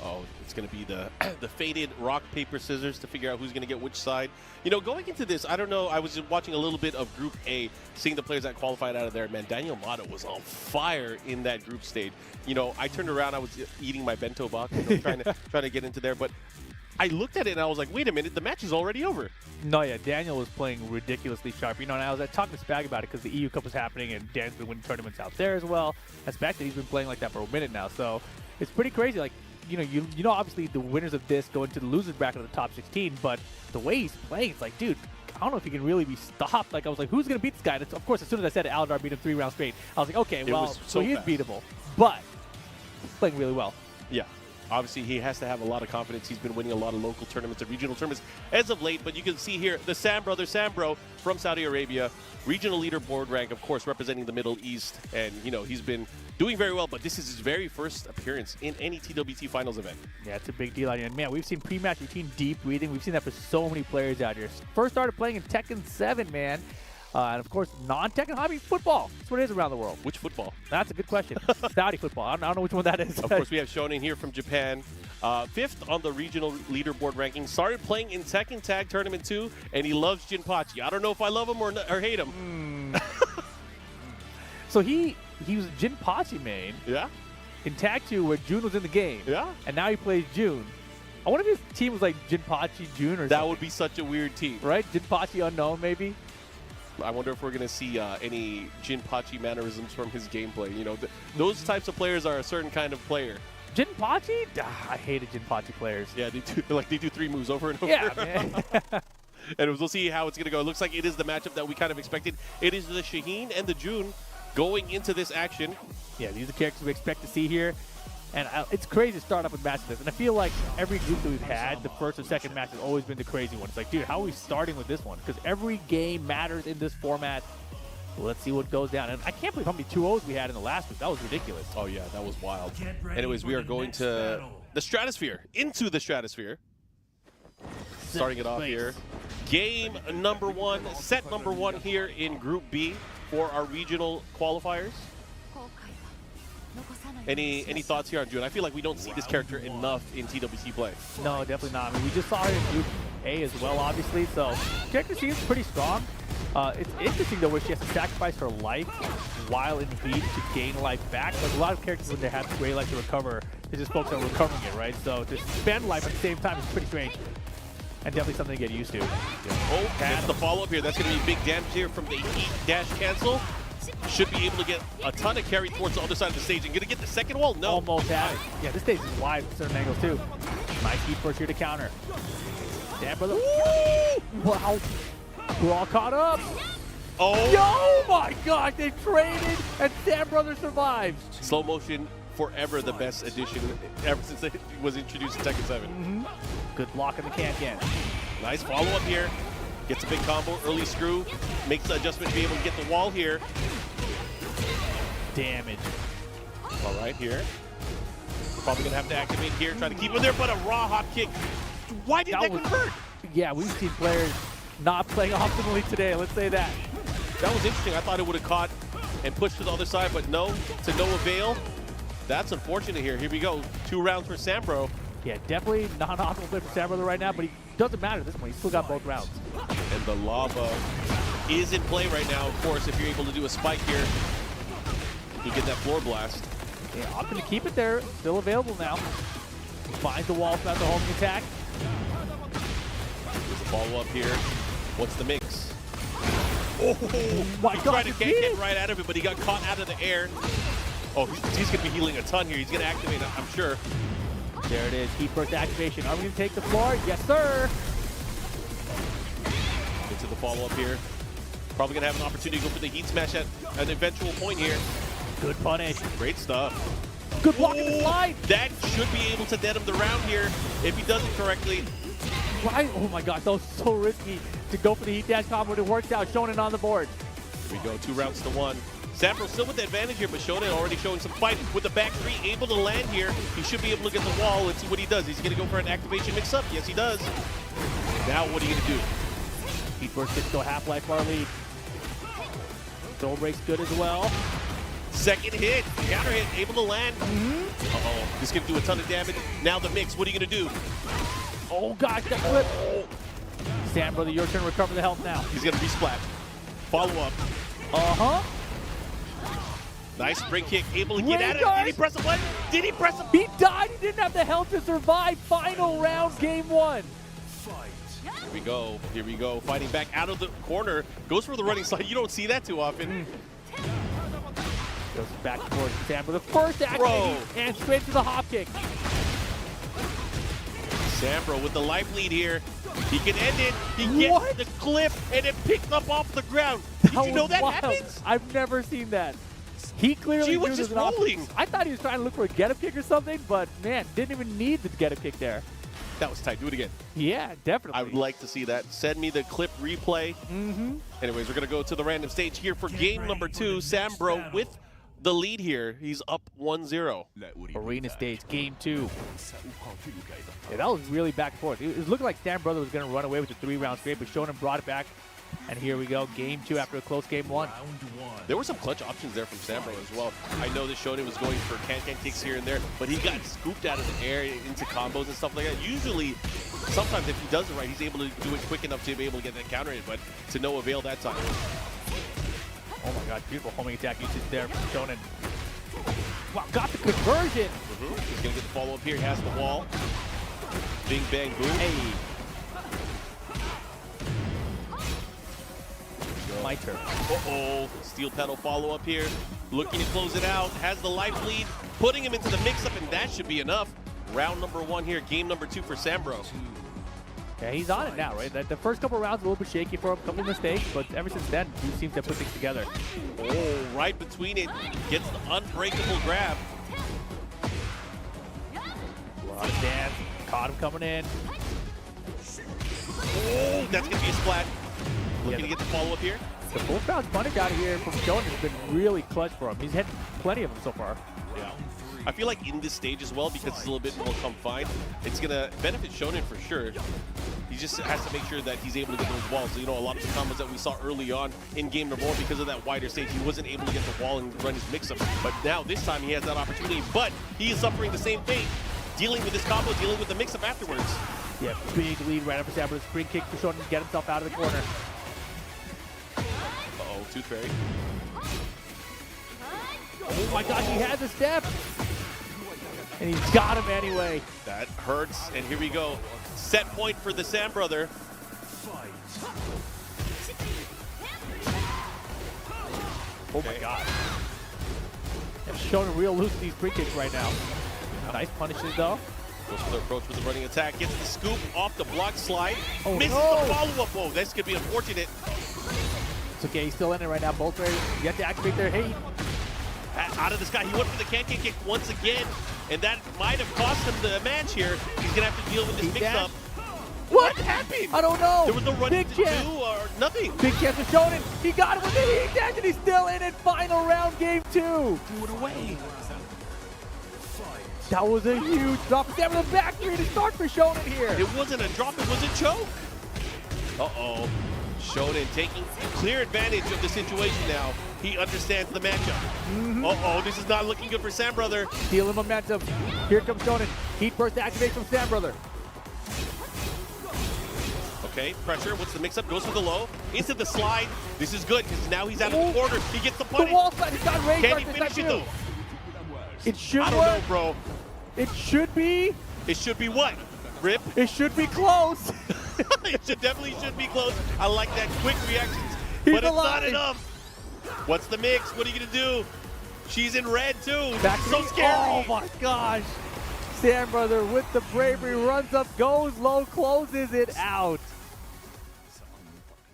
Oh, it's going to be the the faded rock, paper, scissors to figure out who's going to get which side. You know, going into this, I don't know. I was watching a little bit of Group A, seeing the players that qualified out of there. Man, Daniel Mata was on fire in that group stage. You know, I turned around, I was eating my bento box, you know, trying to get into there. But I looked at it and I was like, wait a minute, the match is already over. No, yeah, Daniel was playing ridiculously sharp. You know, and I was talking to Spag about it because the EU Cup was happening and Dan's been winning tournaments out there as well. I suspect that he's been playing like that for a minute now. So it's pretty crazy. Like, you know, obviously the winners of this go into the losers bracket of the top 16, but the way he's playing, it's like, dude, I don't know if he can really be stopped. Like, I was like, who's going to beat this guy? And of course, as soon as I said it, Aldar beat him 3 rounds straight. I was like, okay, well, so he is beatable, but he's playing really well. Yeah. Obviously, he has to have a lot of confidence. He's been winning a lot of local tournaments and regional tournaments as of late. But you can see here the Sam brother, Sam bro from Saudi Arabia, regional leaderboard rank, of course, representing the Middle East. And, you know, he's been doing very well. But this is his very first appearance in any TWT finals event. Yeah, it's a big deal out here. And, man, we've seen pre-match routine deep breathing. We've seen that for so many players out here. First started playing in Tekken 7, man. And, of course, non-Tekken hobby football. That's what it is around the world. Which football? That's a good question. Saudi football. I don't know which one that is. Of course, we have Shonen here from Japan. 5th on the regional leaderboard ranking. Started playing in Tekken Tag Tournament 2, and he loves Jinpachi. I don't know if I love him or hate him. So he was Jinpachi main. Yeah. In Tag 2, where June was in the game. Yeah. And now he plays June. I wonder if his team was like Jinpachi June or something. That would be such a weird team. Right? Jinpachi unknown, maybe? I wonder if we're going to see any Jinpachi mannerisms from his gameplay. You know, those types of players are a certain kind of player. Jinpachi? I hated Jinpachi players. Yeah, they do 3 moves over and over. Yeah, man. And we'll see how it's going to go. It looks like it is the matchup that we kind of expected. It is the Shaheen and the June going into this action. Yeah, these are the characters we expect to see here. And it's crazy to start off with matches like this. And I feel like every group that we've had, the first or second match has always been the crazy one. It's like, dude, how are we starting with this one? Because every game matters in this format. Let's see what goes down. And I can't believe how many 2-0s we had in the last week. That was ridiculous. Oh, yeah, that was wild. Anyways, we are going to the Stratosphere, into the Stratosphere. Starting it off here. Game number 1, set number 1 here in Group B for our regional qualifiers. Any thoughts here on June? I feel like we don't see this character enough in TWT play. No, definitely not. I mean, we just saw her in Group A as well, obviously. So, character seems pretty strong. It's interesting, though, where she has to sacrifice her life while in heat to gain life back. Like, a lot of characters, when they have great life to recover, they just focus on recovering it, right? So, to spend life at the same time is pretty strange. And definitely something to get used to. Oh, that's the follow-up here. That's going to be big damage here from the heat dash cancel. Should be able to get a ton of carry towards the other side of the stage. And going to get the second wall? No. Almost had it. Yeah, this stage is wide from certain angles, too. Nice heat first here to counter. Damn, brother. Wow. We're all caught up. Oh. Yo, my gosh, they traded and Sam Brother survives. Slow motion, forever the best addition ever since it was introduced in Tekken 7. Good block in the can. Nice follow-up here. Gets a big combo, early screw. Makes the adjustment to be able to get the wall here. Damage. All right, here. Probably going to have to activate here, try to keep him there, but a raw hop kick. Why did that convert? Yeah, we've seen players not playing optimally today, let's say that. That was interesting. I thought it would have caught and pushed to the other side, but no, to no avail. That's unfortunate here. Here we go. 2 rounds for Sambro. Yeah, definitely not an optimal play for Sam Brother right now, but he doesn't matter at this point. He's still got both rounds. And the lava is in play right now, of course, if you're able to do a spike here. You get that floor blast. Yeah, opting to keep it there. Still available now. Finds the wall throughout the homing attack. There's a follow-up here. What's the mix? Oh my he God, tried to get right out of it, but he got caught out of the air. Oh, he's going to be healing a ton here. He's going to activate it, I'm sure. There it is. Heat burst activation. Are we going to take the floor? Yes, sir. Into the follow-up here. Probably going to have an opportunity to go for the heat smash at an eventual point here. Good punish. Great stuff. Good block in the slide. That should be able to net him the round here if he does it correctly. Right? Oh my God, that was so risky to go for the heat dash combo, but it worked out. Shonen on the board. Here we go, 2 rounds to 1. Sambro still with the advantage here, but Shonen already showing some fight. With the back 3 able to land here, he should be able to get the wall. Let's see what he does. He's going to go for an activation mix-up. Yes, he does. Now what are you going to do? Heat burst gets still half-life bar lead. Soul break's good as well. Second hit, counter hit, able to land. Uh-oh, this is going to do a ton of damage. Now the mix, what are you going to do? Oh gosh, that flip. Sam Brother, your turn to recover the health now. He's going to resplat. Follow up. Uh-huh. Nice spring kick, able to get at it. Did he press a button? Did he press a... He died, he didn't have the health to survive. Final round, game 1. Here we go, here we go. Fighting back out of the corner. Goes for the running slide. You don't see that too often. Goes back towards Sam Brother. First activate and straight to the hop kick. Sambro with the life lead here. He can end it. He gets the clip and it picked up off the ground. Did you know that happens? I've never seen that. He clearly was just rolling. I thought he was trying to look for a get-up kick or something, but man, didn't even need the get-up kick there. That was tight. Do it again. Yeah, definitely. I would like to see that. Send me the clip replay. Anyways, we're going to go to the random stage here for game number 2. Sambro with the lead here. He's up 1-0. Arena stage, game 2. Yeah, that was really back and forth. It was looking like Sam Brother was going to run away with the 3 round straight, but Shonen brought it back. And here we go, game 2 after a close game 1. There were some clutch options there from Sambro as well. I know that Shonen was going for can-can kicks here and there, but he got scooped out of the air into combos and stuff like that. Usually, sometimes if he does it right, he's able to do it quick enough to be able to get that counter hit, but to no avail that time. Oh my God, beautiful homing attack usage there from Shonen. Wow, got the conversion. He's going to get the follow-up here. He has the wall. Bing, bang, boom. Hey. My turn. Uh-oh. Steel pedal follow-up here. Looking to close it out. Has the life lead. Putting him into the mix-up, and that should be enough. Round number 1 here. Game number 2 for Sambro. Yeah, he's on it now, right? The first couple rounds a little bit shaky for him, a couple of mistakes, but ever since then, he seems to put things together. Oh, right between it. Gets the unbreakable grab. A lot of dance. Caught him coming in. Oh, that's going to be a splat. Looking to get the follow-up here. The full bounce punish out of here from Shonen has been really clutch for him. He's had plenty of them so far. Yeah. I feel like in this stage as well, because it's a little bit more confined, it's going to benefit Shonen for sure. He just has to make sure that he's able to get those walls. You know, a lot of the combos that we saw early on in game number 1, because of that wider stage, he wasn't able to get the wall and run his mix-up. But now, this time, he has that opportunity. But he is suffering the same fate, dealing with this combo, dealing with the mix-up afterwards. Yeah, big lead right after Sambro's spring kick for Shonen to get himself out of the corner. Uh-oh, Tooth Fairy. Oh my gosh, he had the step! And he's got him anyway. That hurts, and here we go. Set point for the Sam brother. Oh my god. And Shonen real loose these free kicks right now. Nice punishes though. Goes for the approach with the running attack. Gets the scoop off the block slide. Oh, misses no. the follow-up. Oh, this could be unfortunate. It's okay, he's still in it right now. Both ready. You have to activate their hate. Out of the sky, he went for the can-can kick once again, and that might have cost him the match here. He's gonna have to deal with this mix-up. What? happened? I don't know. There was no running Big to chance. do or nothing. Big chance for Shonen. He got it with the heat dash, and he's still in it. Final round, game 2. Do it away. That was a huge drop. Down to the back 3 to start for Shonen here. It wasn't a drop, it was a choke. Uh-oh. Shonen taking clear advantage of the situation now. He understands the matchup. Uh-oh, this is not looking good for Sam Brother. Stealing momentum. Here comes Shonen. Heat burst activate from Sam Brother. Okay, pressure. What's the mix-up? Goes for the low. Into the slide. This is good because now he's out of the corner. He gets the punish. The wall slide. He's got range. Can he finish it, though? It should I don't work. know, bro. It should be. It should be what? Rip? It should be close. It definitely should be close. I like that quick reactions, He's but it's alive. not enough. What's the mix? What are you going to do? She's in red, too. Back So to scary. Oh, my gosh. Sam Brother with the bravery runs up, goes low, closes it out.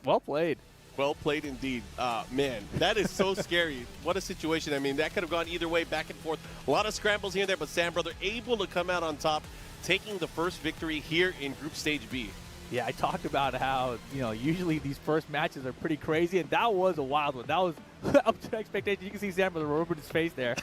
Well played. Well played indeed. Man, that is so scary. What a situation. I mean, that could have gone either way, back and forth. A lot of scrambles here and there, but Sam Brother able to come out on top, taking the first victory here in Group Stage B. Yeah, I talked about how, usually these first matches are pretty crazy, and that was a wild one. That was up to expectation. You can see Sam Brother rubbing his face there.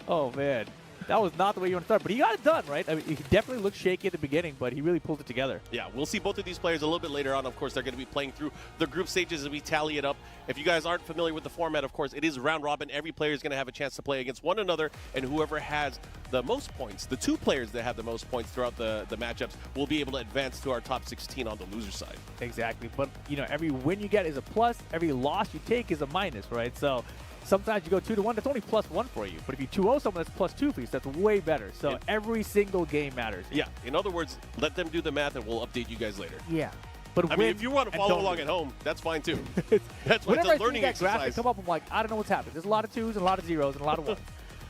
Oh, man. That was not the way you want to start, but he got it done, right? I mean, he definitely looked shaky at the beginning, but he really pulled it together. Yeah, we'll see both of these players a little bit later on. Of course, they're going to be playing through the group stages as we tally it up. If you guys aren't familiar with the format, of course, it is round robin. Every player is going to have a chance to play against one another, and whoever has the most points, the 2 players that have the most points throughout the matchups, will be able to advance to our top 16 on the loser side. Exactly. But, every win you get is a plus. Every loss you take is a minus, right? So sometimes you go 2-1, that's only +1 for you. But if you 2-0 someone, that's +2 for you. So that's way better. So every single game matters. Yeah, in other words, let them do the math and we'll update you guys later. Yeah. But I mean, if you want to follow along at home, that's fine too. That's why it's whenever a I see learning that exercise. graphic come up, I'm like, I don't know what's happening. There's a lot of 2s and a lot of 0s and a lot of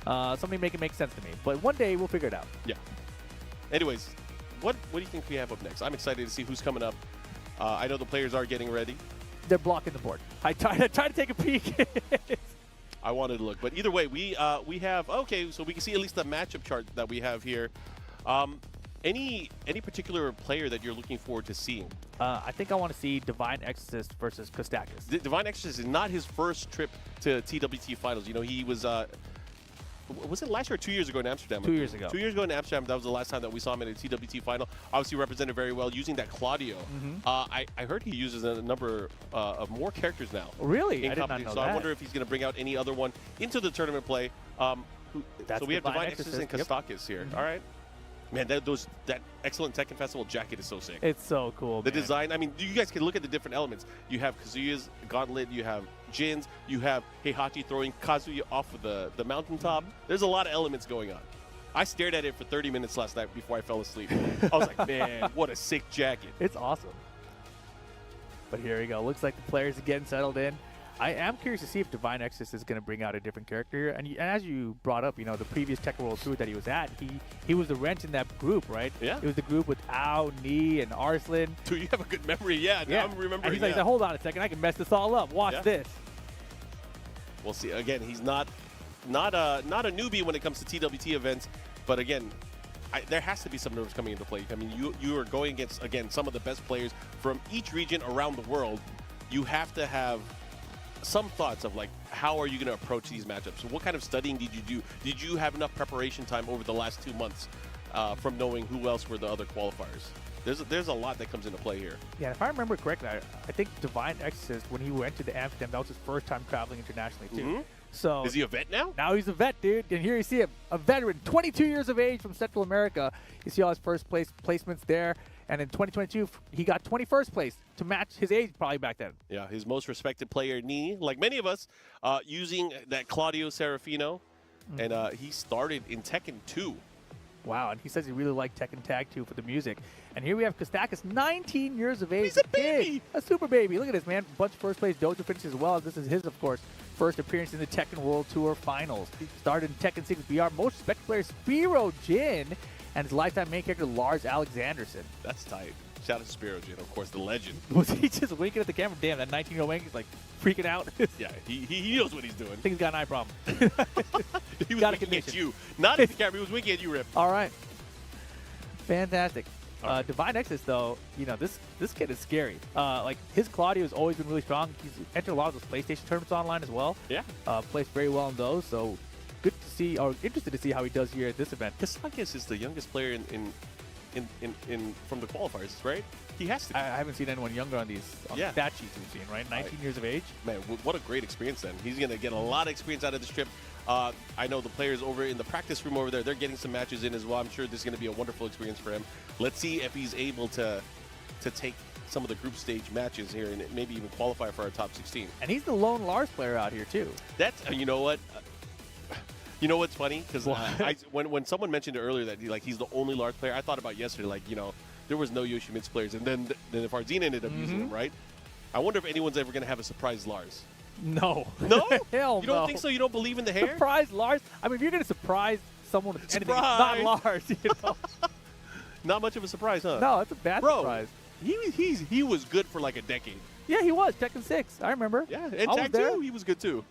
1s. Somebody make it make sense to me. But one day we'll figure it out. Yeah. Anyways, what do you think we have up next? I'm excited to see who's coming up. I know the players are getting ready. They're blocking the board. I tried to take a peek. I wanted to look, but either way, we have so we can see at least the matchup chart that we have here. Any particular player that you're looking forward to seeing? I think I want to see Divine Exorcist versus Kostakis. Divine Exorcist is not his first trip to TWT finals. He was it last year or 2 years ago in Amsterdam? 2 years ago. 2 years ago in Amsterdam, that was the last time that we saw him in a TWT final. Obviously represented very well using that Claudio. I heard he uses a number of more characters now. Really? In I did not competition. know So that. I wonder if he's going to bring out any other one into the tournament play. So we have Divine Exorcist and Kostakis here. All right. Man, that excellent Tekken Festival jacket is so sick. It's so cool, The man. design, I mean, you guys can look at the different elements. You have Kazuya's gauntlet, you have Jin's, you have Heihachi throwing Kazuya off of the mountaintop. There's a lot of elements going on. I stared at it for 30 minutes last night before I fell asleep. I was like, man, what a sick jacket. It's awesome. But here we go. Looks like the players are getting settled in. I am curious to see if Divine Exorcist is going to bring out a different character here. And as you brought up, the previous Tekken World Tour that he was at, he was the wrench in that group, right? Yeah. It was the group with Ao, Ni, and Arslan. Dude, you have a good memory. Yeah, now I'm remembering. And he's like, hold on a second, I can mess this all up. Watch this. We'll see. Again, he's not a newbie when it comes to TWT events, but again, there has to be some nerves coming into play. I mean, you are going against, again, some of the best players from each region around the world. You have to have some thoughts of, like, how are you going to approach these matchups? What kind of studying did you do? Did you have enough preparation time over the last 2 months from knowing who else were the other qualifiers? There's a lot that comes into play here. Yeah, if I remember correctly, I think Divine Exorcist, when he went to the Amsterdam, that was his first time traveling internationally, too. So is he a vet now? Now he's a vet, dude. And here you see a veteran, 22 years of age from Central America. You see all his first place placements there. And in 2022, he got 21st place to match his age probably back then. Yeah, his most respected player, Ni, like many of us, using that Claudio Serafino. And he started in Tekken 2. Wow, and he says he really liked Tekken Tag 2 for the music. And here we have Kostakis, 19 years of age. He's a baby! A super baby. Look at this, man. Bunch of first place dojo finishes as well. This is his, of course, first appearance in the Tekken World Tour Finals. He started in Tekken 6 BR. Most respected player, Spiro Jin. And his lifetime main character, Lars Alexanderson. That's tight. Shout out to Spiro Jin, of course, the legend. Was he just winking at the camera? Damn, that 19-year-old wink is like freaking out. Yeah, he knows what he's doing. I think he's got an eye problem. He was winking at you. Not at the camera, he was winking at you, Rip. All right. Fantastic. Divine Exodus, though, you know, this kid is scary. Like, his Claudio has always been really strong. He's entered a lot of those PlayStation tournaments online as well. Yeah. Plays very well in those, so good to see, or interested to see how he does here at this event. Kasakis is the youngest player in from the qualifiers, right? He has to be. I haven't seen anyone younger on these stat sheets we've seen, right? 19 years of age. Man, what a great experience then. He's going to get a lot of experience out of this trip. I know the players over in the practice room over there, they're getting some matches in as well. I'm sure this is going to be a wonderful experience for him. Let's see if he's able to take some of the group stage matches here and maybe even qualify for our top 16. And he's the lone Lars player out here, too. That's, you know what? You know what's funny? Because when someone mentioned earlier that he's the only Lars player, I thought about yesterday, like, you know, there was no Yoshimitsu players, and then Farzine ended up using them, right? I wonder if anyone's ever going to have a surprise Lars. No. No? Hell You don't no. think so? You don't believe in the hair? Surprise Lars? I mean, if you're going to surprise someone with anything, it's not Lars, you know? Not much of a surprise, huh? No, it's a bad surprise. He was good for like a decade. Yeah, he was. Tekken 6. I remember. Yeah, and Tag 2, he was good too.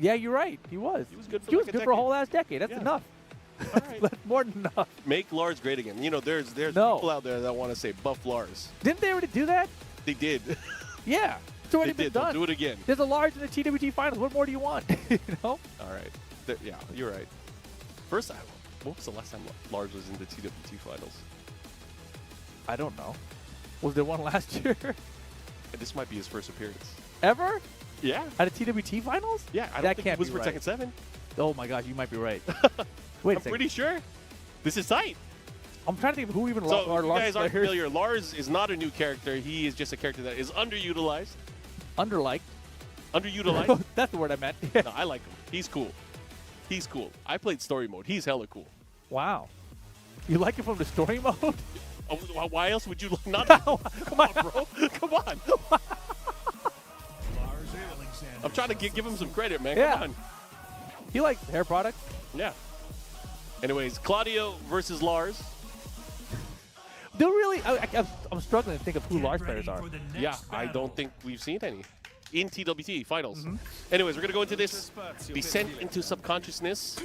Yeah, you're right. He was. He was good for he like was good for a whole ass decade. That's enough. That's more than enough. Make Lars great again. You know, there's people out there that want to say buff Lars. Didn't they already do that? They did. Yeah. It's already been done. They'll do it again. There's a Lars in the TWT finals. What more do you want? You know? All right. Yeah, you're right. First, what was the last time Lars was in the TWT finals? I don't know. Was there one last year? This might be his first appearance. Ever? Yeah. At a TWT finals? Yeah, I don't that think can't it was be for right. Tekken 7. Oh my gosh, you might be right. Wait a second. I'm pretty sure. This is tight. I'm trying to think of who even So, are if you Lars guys aren't players. familiar, Lars is not a new character. He is just a character that is underutilized. Underliked. Underutilized? That's the word I meant. No, I like him. He's cool. He's cool. I played story mode. He's hella cool. Wow. You like it from the story mode? Oh, why else would you not? Come on, bro. Come on. I'm trying to give him some credit, man. Yeah. Come on. He likes hair products. Yeah. Anyways, Claudio versus Lars. They're really. I'm struggling to think of who Lars players are. Yeah, I don't think we've seen any in TWT finals. Anyways, we're going to go into this descent into subconsciousness.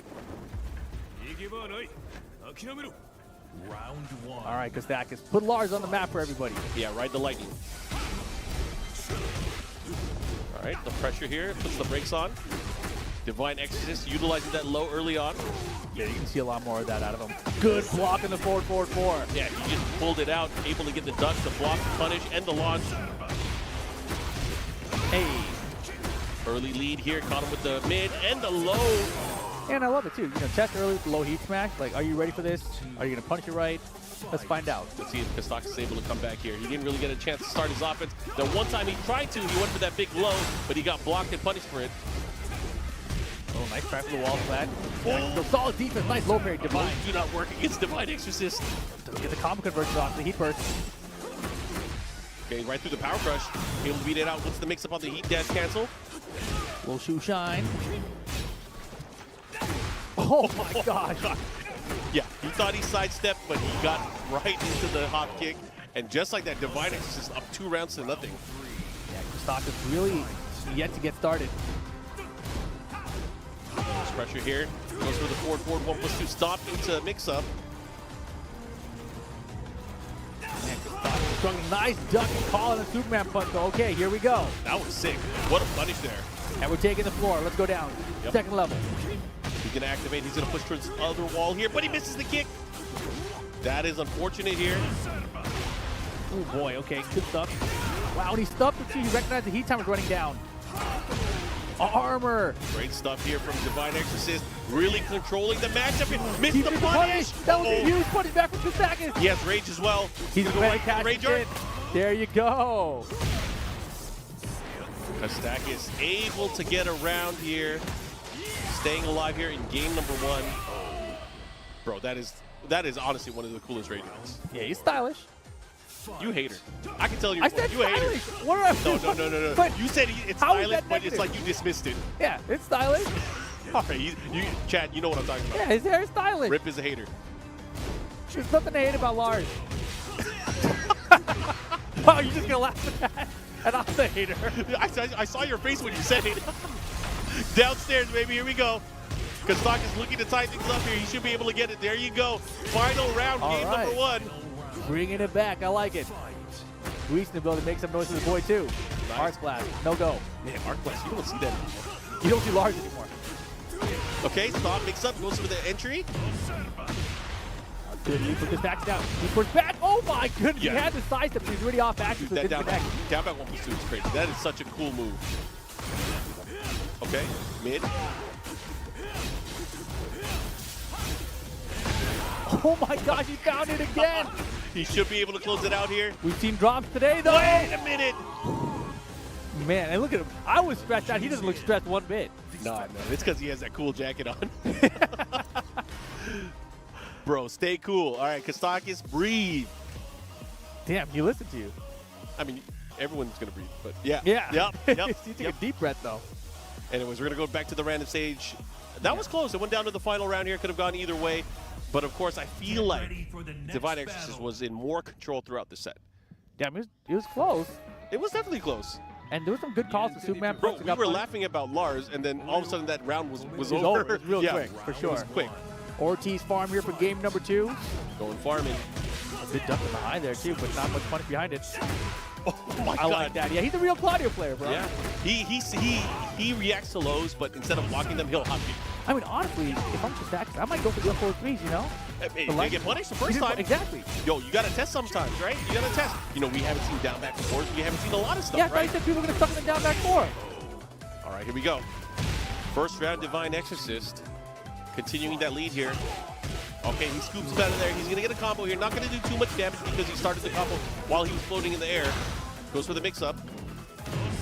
Round one. All right, Kostakis, put Lars on the map for everybody. Yeah, ride the lightning. All right, the pressure here puts the brakes on. Divine Exodus utilizing that low early on. Yeah, you can see a lot more of that out of him. Good block in the forward 4. Yeah, he just pulled it out, able to get the duck, the block, the punish, and the launch. Hey. Early lead here, caught him with the mid and the low. And I love it too. You know, test early with the low heat smash. Like, are you ready for this? Are you going to punish it right? Let's find out. Let's see if Kostakis is able to come back here. He didn't really get a chance to start his offense. The one time he tried to, he went for that big low, but he got blocked and punished for it. Oh, nice try for the wall flat. Oh, solid defense. Nice low parry. Divine. Do not work against Divine Exorcist. Doesn't get the combo conversion off the heat burst. Okay, right through the power crush. Able to beat it out. What's the mix up on the heat dash cancel? Little shoe shine. Oh my gosh. Yeah, he thought he sidestepped, but he got right into the hop kick. And just like that, Divine Exorcist up 2 rounds to nothing. Yeah, Kostakis really yet to get started. There's pressure here. Goes for the forward 1+2 stop into mix-up. Struggling, nice duck and call and a Superman punch. Okay, here we go. That was sick. What a punish there. And we're taking the floor. Let's go down. Yep. Second level. He's going to activate. He's going to push towards the other wall here, but he misses the kick. That is unfortunate here. Oh boy, okay, good stuff. Wow, and he stuffed it too. He recognized the heat time was running down. Armor. Great stuff here from Divine Exorcist. Really controlling the matchup. Missed the Punish. punish. That was a huge punish back from Kostakis. He has rage as well. He's going to going go to right for the rage art. There you go. Kostakis able to get around here. Staying alive here in game number 1. Bro, that is honestly one of the coolest ratings. Yeah, he's stylish. You hater. I can tell you. I said you a hater. stylish. What are No. But you said it's how is stylish, that but it's negative? like you dismissed it. Yeah, it's stylish. All right, Chad, you know what I'm talking about. Yeah, his hair is stylish. Rip is a hater. There's nothing to hate about Lars. Oh, you're just gonna laugh at that? And I'm the hater. I saw your face when you said it. Downstairs, baby. Here we go. Kostakis looking to tie things up here. He should be able to get it. There you go. Final round, game number 1. Bringing it back. I like it. Luis in the building. Make some noise for the boy, too. Nice. Arc Blast. No go. Man, Arc Blast, you don't see that anymore. You don't see Lars anymore. Okay, stop, mix up, goes for the entry. Good. He pushes back down. He pushes back. Oh my goodness. Yeah. He had the side step. He's already off axis. Dude, that down back 1+2 is crazy. That is such a cool move. Okay, mid. Oh my gosh, he found it again. He should be able to close it out here. We've seen drops today, though. Wait a minute. Man, and look at him. I was stressed out. He doesn't look stressed one bit. Nah, man. It's because he has that cool jacket on. Bro, stay cool. All right, Kostakis, breathe. Damn, he listened to you. I mean, everyone's going to breathe, but yeah. Yeah. Yep. He took a deep breath, though. Anyways, we're going to go back to the random stage. That was close. It went down to the final round here. Could have gone either way. But, of course, I feel like Divine Exorcist was in more control throughout the set. Yeah, I mean, it was close. It was definitely close. And there were some good calls to Superman. Bro, we were laughing about Lars, and then all of a sudden that round was over. It was real quick, for sure. It was quick. Ortiz farm here for game number 2. Going farming. A good duck in the high there, too, but not much punch behind it. Oh my I God. like that. Yeah, he's a real Claudio player, bro. Yeah. He reacts to lows, but instead of blocking them, he'll hop you. I mean, honestly, if I'm just Kostakis, I might go for the up 4-3s, you know? Hey, they get punished the first time. Exactly. Yo, you got to test sometimes, right? You got to test. You know, we haven't seen down back before. We haven't seen a lot of stuff, Yeah, right? I said people are going to suck him down back 4. All right, here we go. First round, Divine Exorcist. Continuing that lead here. Okay, he scoops out of there. He's going to get a combo here. Not going to do too much damage because he started the combo while he was floating in the air. Goes for the mix-up.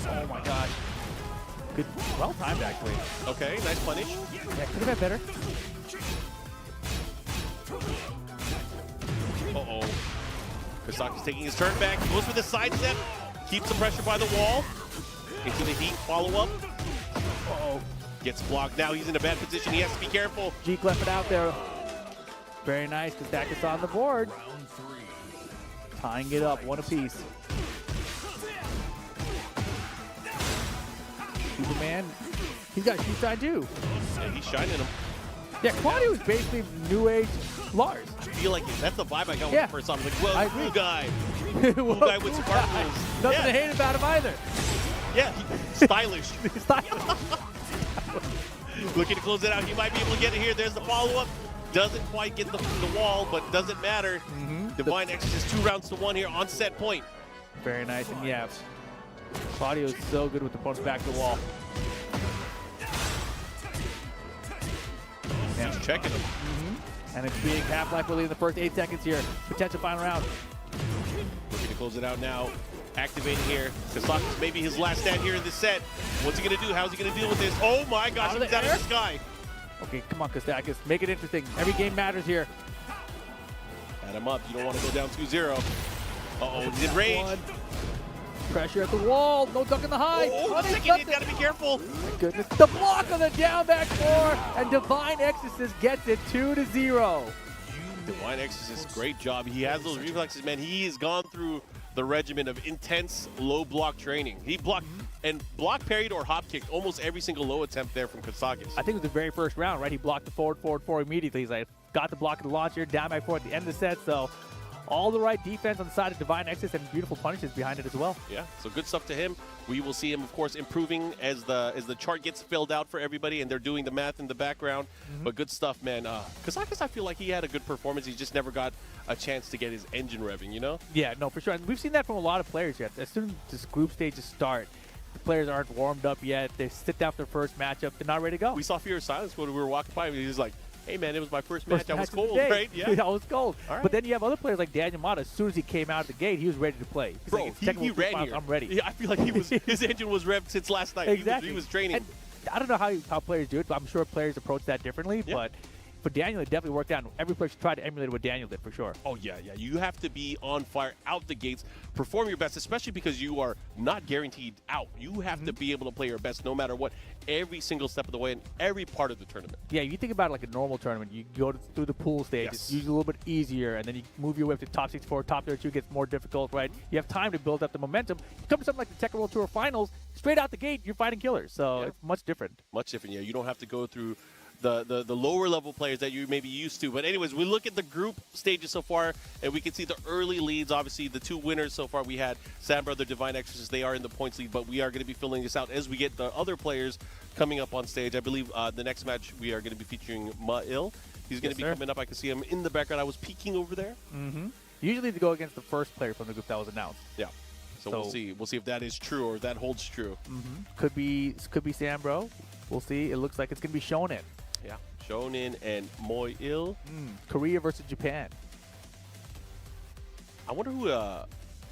Oh, my gosh. Good. Well timed, actually. Okay, nice punish. Yeah, could have been better. Uh-oh. Kostakis taking his turn back. Goes for the side step. Keeps the pressure by the wall. Into the heat. Follow-up. Uh-oh. Gets blocked. Now he's in a bad position. He has to be careful. Jeek left it out there. Very nice. Kostakis on the board. Tying it up. One apiece. Superman. He's got a shoe shine, too. Yeah, he's shining him. Yeah, Claudio is basically new age Lars. I feel like that's the vibe I got when Yeah. I first saw him. Like, well, I cool agree. guy. Cool guy with sparkles. Nothing to hate about him either. Yeah, stylish. Stylish. Looking to close it out. He might be able to get it here. There's the follow-up. Doesn't quite get the wall, but doesn't matter. Divine Exorcist 2 rounds to 1 here on set point. Very nice. And yeah, Claudio is so good with the punch back to the wall. He's checking him. And it's being Half-Life will lead in the first 8 seconds here. Potential final round. Looking to close it out now. Activating here. Kostakis maybe his last stand here in this set. What's he going to do? How's he going to deal with this? Oh my gosh, he's out of the sky. Okay, come on, Kostakis. Make it interesting. Every game matters here. Add him up. You don't want to go down 2-0. Uh-oh, he's in rage. Pressure at the wall. No duck in the high. Oh, the second hit. Got to be careful. My goodness. The block on the down back 4. And Divine Exorcist gets it 2-0. Divine Exorcist, great job. He has those reflexes, man. He has gone through the regimen of intense low block training. He blocked and block parried or hop kicked almost every single low attempt there from Kostakis. I think it was the very first round, right? He blocked the forward 4 immediately. He's like, got the block of the launcher, down back 4 at the end of the set. So all the right defense on the side of Divine Exorcist and beautiful punishes behind it as well. Yeah, so good stuff to him. We will see him, of course, improving as the chart gets filled out for everybody, and they're doing the math in the background. But good stuff, man. Kostakis, I feel like he had a good performance. He just never got a chance to get his engine revving, you know? Yeah, no, for sure. And we've seen that from a lot of players yet. As soon as this group stages start, the players aren't warmed up yet. They sit down for their first matchup. They're not ready to go. We saw Fear of Silence when we were walking by him. He was like, hey, man, it was my first match. I was match of the cold, day. right? Yeah. I was cold. All right. But then you have other players like Daniel Mata. As soon as he came out of the gate, he was ready to play. He's Bro, like, he ran here. I'm ready. Yeah, I feel like his engine was revved since last night. Exactly. He was training. And I don't know how players do it, but I'm sure players approach that differently. Yeah. But for Daniel, it definitely worked out. Every player should try to emulate what Daniel did, for sure. Oh, yeah. You have to be on fire out the gates, perform your best, especially because you are not guaranteed out. You have to be able to play your best no matter what, every single step of the way in every part of the tournament. Yeah, you think about it like a normal tournament. You go through the pool stage. Yes. It's usually a little bit easier, and then you move your way up to top 64, top 32 gets more difficult, right? You have time to build up the momentum. You come to something like the Tekken World Tour Finals, straight out the gate, you're fighting killers. So it's much different. Much different, yeah. You don't have to go through the lower level players that you may be used to. But anyways, we look at the group stages so far, and we can see the early leads. Obviously, the two winners so far, we had Sam Brother, Divine Exorcist. They are in the points lead, but we are going to be filling this out as we get the other players coming up on stage. I believe the next match we are going to be featuring Ma'il. He's going to be coming up. I can see him in the background. I was peeking over there. Mm-hmm. Usually they go against the first player from the group that was announced. Yeah. So we'll see. We'll see if that is true or if that holds true. Mm-hmm. Could be Sam Bro. We'll see. It looks like it's going to be Shonen. Yeah. Shonen and Moil. Korea versus Japan. I wonder who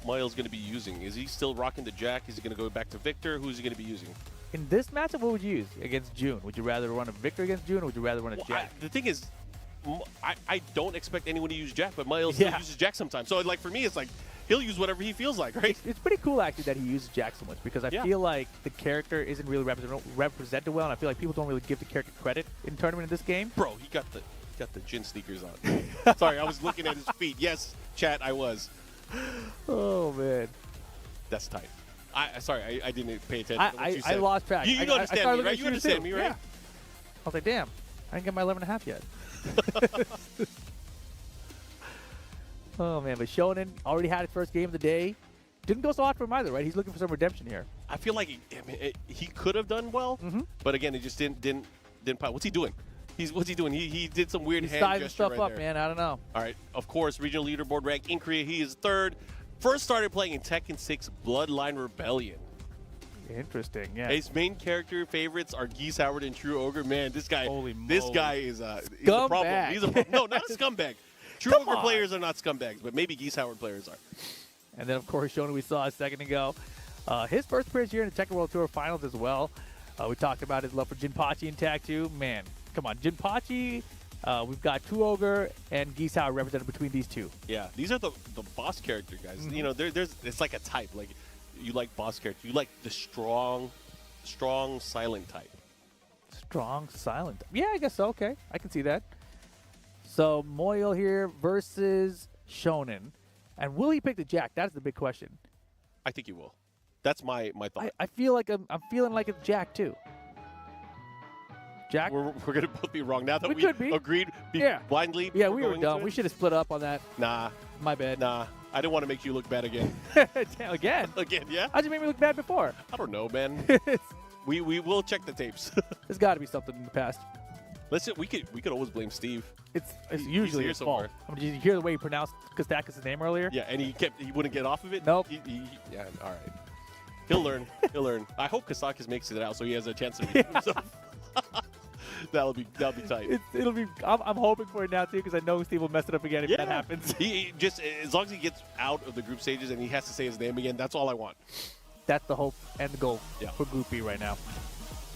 Moil's going to be using. Is he still rocking the Jack? Is he going to go back to Victor? Who's he going to be using? In this matchup, what would you use against June? Would you rather run a Victor against June, or would you rather run a Jack? The thing is, I don't expect anyone to use Jack, but Moil still uses Jack sometimes. So like for me, it's like he'll use whatever he feels like, right? It's pretty cool actually that he uses Jack so much, because I feel like the character isn't really represented well, and I feel like people don't really give the character credit in tournament in this game. Bro, he got the Jin sneakers on. Sorry, I was looking at his feet. Yes, chat, I was. Oh man, that's tight. Sorry, I didn't pay attention to what you said. I lost track. You understand me, right? You understand me, right? Yeah. I was like, damn, I didn't get my 11.5 yet. Oh man, but Shonen already had his first game of the day. Didn't go so hot for him either, right? He's looking for some redemption here. I feel like he could have done well, but again, it just didn't pop. What's he doing? What's he doing? He did some weird hand gesture stuff right up, there. man. I don't know. All right, of course, regional leaderboard rank in Korea. He is third. First started playing in Tekken 6 Bloodline Rebellion. Interesting, yeah. His main character favorites are Geese Howard and True Ogre. Man, this guy, Holy this moly. guy is he's a problem. He's a no, not a scumbag. True Ogre players are not scumbags, but maybe Geese Howard players are. And then, of course, Shonen we saw a second ago. His first appearance here in the Tekken World Tour Finals as well. We talked about his love for Jinpachi in Tag 2. Man, come on. Jinpachi, we've got True Ogre and Geese Howard represented between these two. Yeah, these are the boss character guys. You know, there's it's like a type. Like, you like boss character. You like the strong, silent type. Strong, silent. Yeah, I guess so. Okay, I can see that. So Moil here versus Shonen, and will he pick the Jack? That's the big question. I think he will. That's my thought. I feel like I'm feeling like it's Jack too. Jack. We're gonna both be wrong now that we could be. Agreed. Blindly. Yeah, we were dumb. We should have split up on that. Nah. My bad. Nah. I didn't want to make you look bad again. Again? Again, yeah? How'd you make me look bad before? I don't know, man. we will check the tapes. There's got to be something in the past. Listen, we could always blame Steve. It's usually his fault. I mean, did you hear the way he pronounced Kostakis' name earlier? Yeah, and he wouldn't get off of it? Nope. Yeah, all right. He'll learn. He'll learn. I hope Kostakis makes it out so he has a chance to redeem himself. That'll be tight. It'll be. I'm hoping for it now too, because I know Steve will mess it up again if that happens. He just, as long as he gets out of the group stages and he has to say his name again, that's all I want. That's the hope and the goal for Group B right now.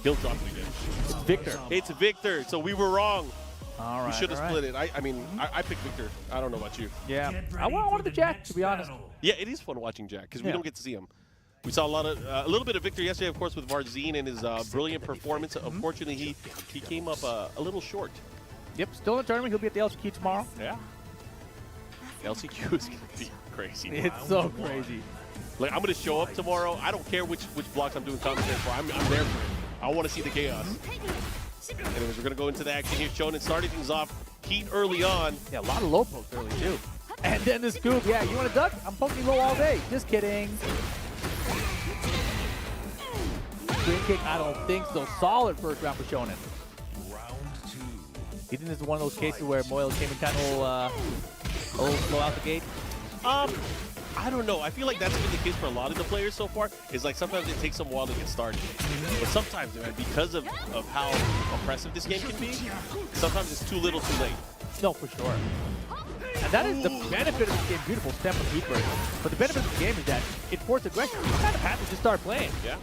He'll drop it again. It's Victor. It's Victor. So we were wrong. All right. We should have split it. I mean, I picked Victor. I don't know about you. Yeah. I wanted the Jack, to be honest. Yeah, it is fun watching Jack because we don't get to see him. We saw a little bit of Victor yesterday, of course, with Varzine and his brilliant performance. Unfortunately, he came up a little short. Yep, still in the tournament. He'll be at the LCQ tomorrow. Yeah. LCQ is going to be crazy. It's so crazy. Like, I'm going to show up tomorrow. I don't care which blocks I'm doing commentary for. I'm there for it. I want to see the chaos. Anyways, we're going to go into the action here. Shonen starting things off. Heat early on. Yeah, a lot of low pokes early, too. And then the scoop. Yeah, you want to duck? I'm poking low all day. Just kidding. Green kick, I don't think so. Solid first round for Shonen. Round 2. You think this is one of those cases where Moyle came in kind of a little slow out the gate? I don't know. I feel like that's been the case for a lot of the players so far. Is like sometimes it takes them a while to get started. But sometimes, man, because of how oppressive this game can be, sometimes it's too little too late. No, for sure. And that is the benefit of this game. Beautiful step from Heatburn. But the benefit of the game is that it forces aggression. You kind of have to just start playing. Yeah.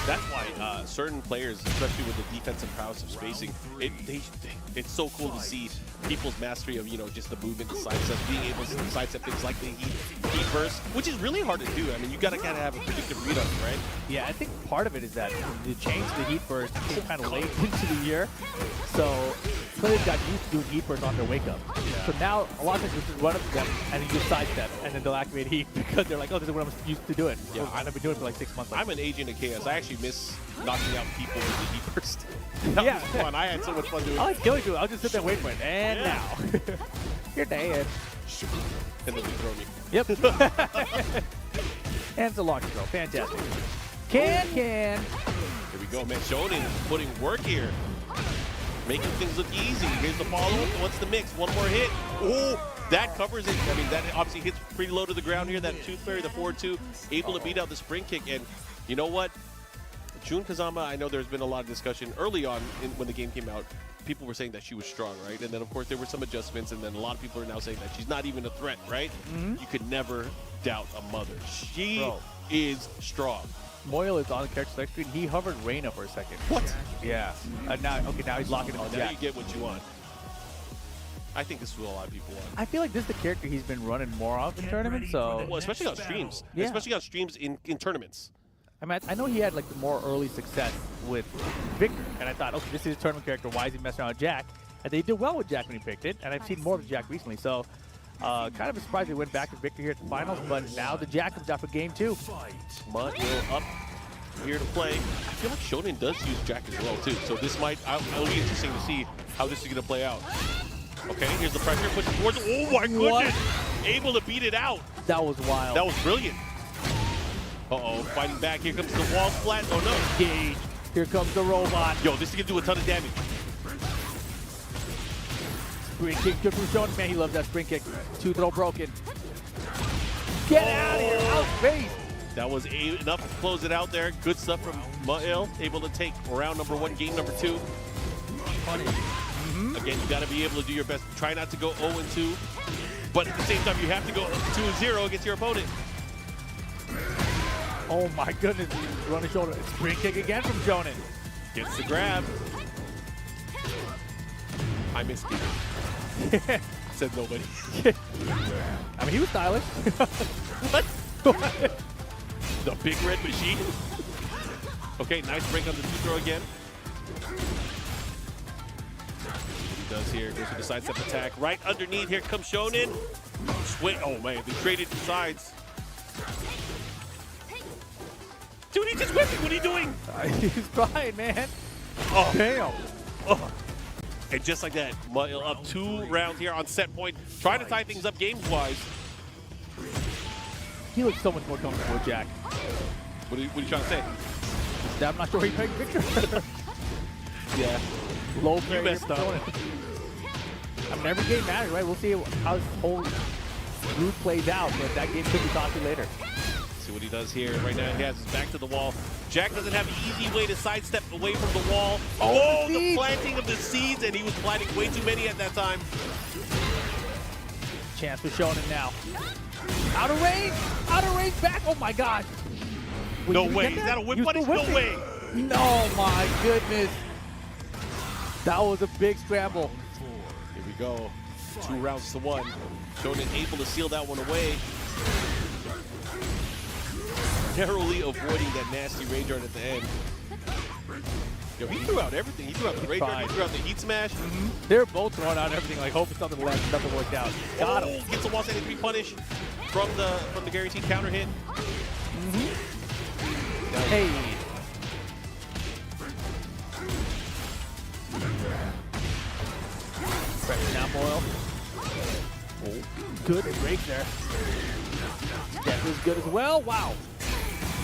That's why certain players, especially with the defensive prowess of spacing, it's so cool to see people's mastery of, just the movement, the sidestep, being able to sidestep things like the heat burst, which is really hard to do. I mean, you got to kind of have a predictive read on it, right? Yeah, I think part of it is that the change to the heat burst came kind of late into the year. So players got used to doing heat burst on their wake up. So now a lot of times you just run up to them and then you sidestep and then they'll activate heat because they're like, oh, this is what I'm used to doing. Yeah, I've been doing it for like 6 months. I'm an agent of chaos. I actually miss knocking out people with the heat burst. That was fun. I had so much fun doing it. I like killing people. I'll just sit there and wait for it. And now. You're dead. And then they throw me. Yep. And it's a launch throw. Fantastic. Can. Here we go, man. Shonen putting work here. Making things look easy. Here's the follow-up. What's the mix? One more hit. Oh, that covers it. I mean, that obviously hits pretty low to the ground here. That tooth fairy, the 4-2, able to beat out the spring kick. And you know what? Jun Kazama, I know there's been a lot of discussion early on when the game came out. People were saying that she was strong, right? And then, of course, there were some adjustments. And then a lot of people are now saying that she's not even a threat, right? You could never doubt a mother. She is strong. Moyle is on the character select screen. He hovered Reyna for a second. What? Yeah. Now he's locking him. Now you get what you want. I think this is what a lot of people want. I feel like this is the character he's been running more of in tournaments. So well, especially on streams. Yeah. Especially on streams in tournaments. I mean, I know he had like the more early success with Victor, and I thought, okay, this is his tournament character. Why is he messing around with Jack? And they did well with Jack when he picked it, and I've seen more of Jack recently. So kind of a surprise they went back to Victor here at the finals, but now the Jack comes out for game 2. Mud will up here to play. I feel like Shonen does use Jack as well too, so this might, it'll be interesting to see how this is going to play out. Okay, here's the pressure, pushing towards it. Oh my goodness! Able to beat it out. That was wild. That was brilliant. Uh-oh, fighting back. Here comes the wall splat. Oh no. Gage. Here comes the robot. Yo, this is going to do a ton of damage. Spring kick good from Shonen. Man, he loves that spring kick. 2 throw broken. Get out of here. Outface. That was enough to close it out there. Good stuff from Ma'il, able to take round number 1, game number 2. Again, you got to be able to do your best. Try not to go 0-2, but at the same time, you have to go 2-0 against your opponent. Oh my goodness, he's running shoulder. Spring kick again from Shonen. Gets the grab. I missed it. Said nobody. I mean, he was stylish. What? The big red machine. Okay, nice break on the 2-throw again. He does here, goes for the sidestep attack. Right underneath, here comes Shonen. Swing, oh man, they traded sides. Dude, he just whipped it, what are you doing? He's trying, man. Oh. Damn. Oh. And just like that, Ma'il up 2 rounds here on set point, trying to tie things up games-wise. He looks so much more comfortable with Jack. What are you trying to say? I'm not sure he picked Victor. Yeah. Low You messed up. I mean, every game matters, right? We'll see how this whole group plays out, but that game could be costly later. See what he does here. Right now, he has his back to the wall. Jack doesn't have an easy way to sidestep away from the wall. Oh, the planting of the seeds, and he was planting way too many at that time. Chance for Shonen now. Out of range! Out of range back! Oh my gosh! Wait, no way! Is that a whip punish? No way! No, my goodness! That was a big scramble. Here we go. 2 rounds to 1. Shonen able to seal that one away. Narrowly avoiding that nasty rage art at the end. Yo, he threw out everything. He threw out the rage art, he threw out the heat smash. They're both throwing out everything, like hoping something lands, nothing worked out. Got him. Gets a 173 punish from the guaranteed counter hit. Hey. Pressure down, Boyle. Oh, good break there. That was good as well. Wow.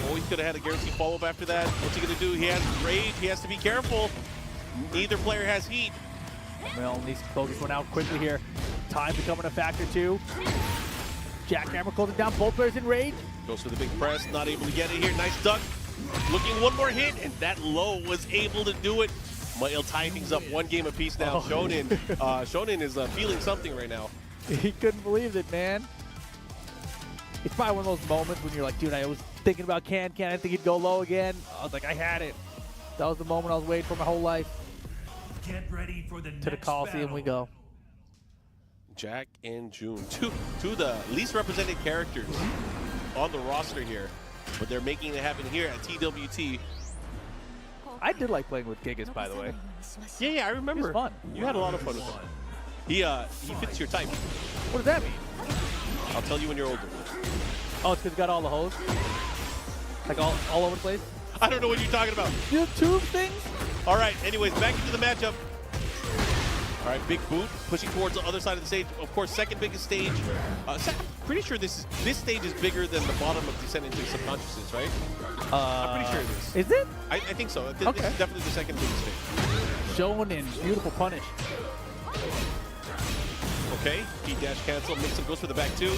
Oh, he could have had a guaranteed follow-up after that. What's he going to do? He has rage. He has to be careful. Neither player has heat. Well, needs to close this one out quickly here. Time becoming a factor too. Jackhammer closing down both players in rage. Goes for the big press. Not able to get it here. Nice duck. Looking one more hit, and that low was able to do it. Ma'il tying things up 1 game apiece now. Shonen is feeling something right now. He couldn't believe it, man. It's probably one of those moments when you're like, dude, I was thinking about Can. I didn't think he'd go low again. I was like, I had it. That was the moment I was waiting for my whole life. Get ready for the to the Coliseum we go. Jack and June, two of the least represented characters on the roster here, but they're making it happen here at TWT. I did like playing with Gigas, by the way. Yeah, I remember. It was fun. You had a lot of fun with him. He fits your type. What does that mean? I'll tell you when you're older. Oh, it's because he got all the hoes? Like all over the place? I don't know what you're talking about. You tube things? All right, anyways, back into the matchup. All right, big boot, pushing towards the other side of the stage. Of course, second biggest stage. I'm pretty sure this stage is bigger than the bottom of Descent into Subconsciousness, right? I'm pretty sure it is. Is it? I think so. Okay. This is definitely the second biggest stage. Shown in beautiful punish. Okay, B-dash cancel. Mixon goes for the back two.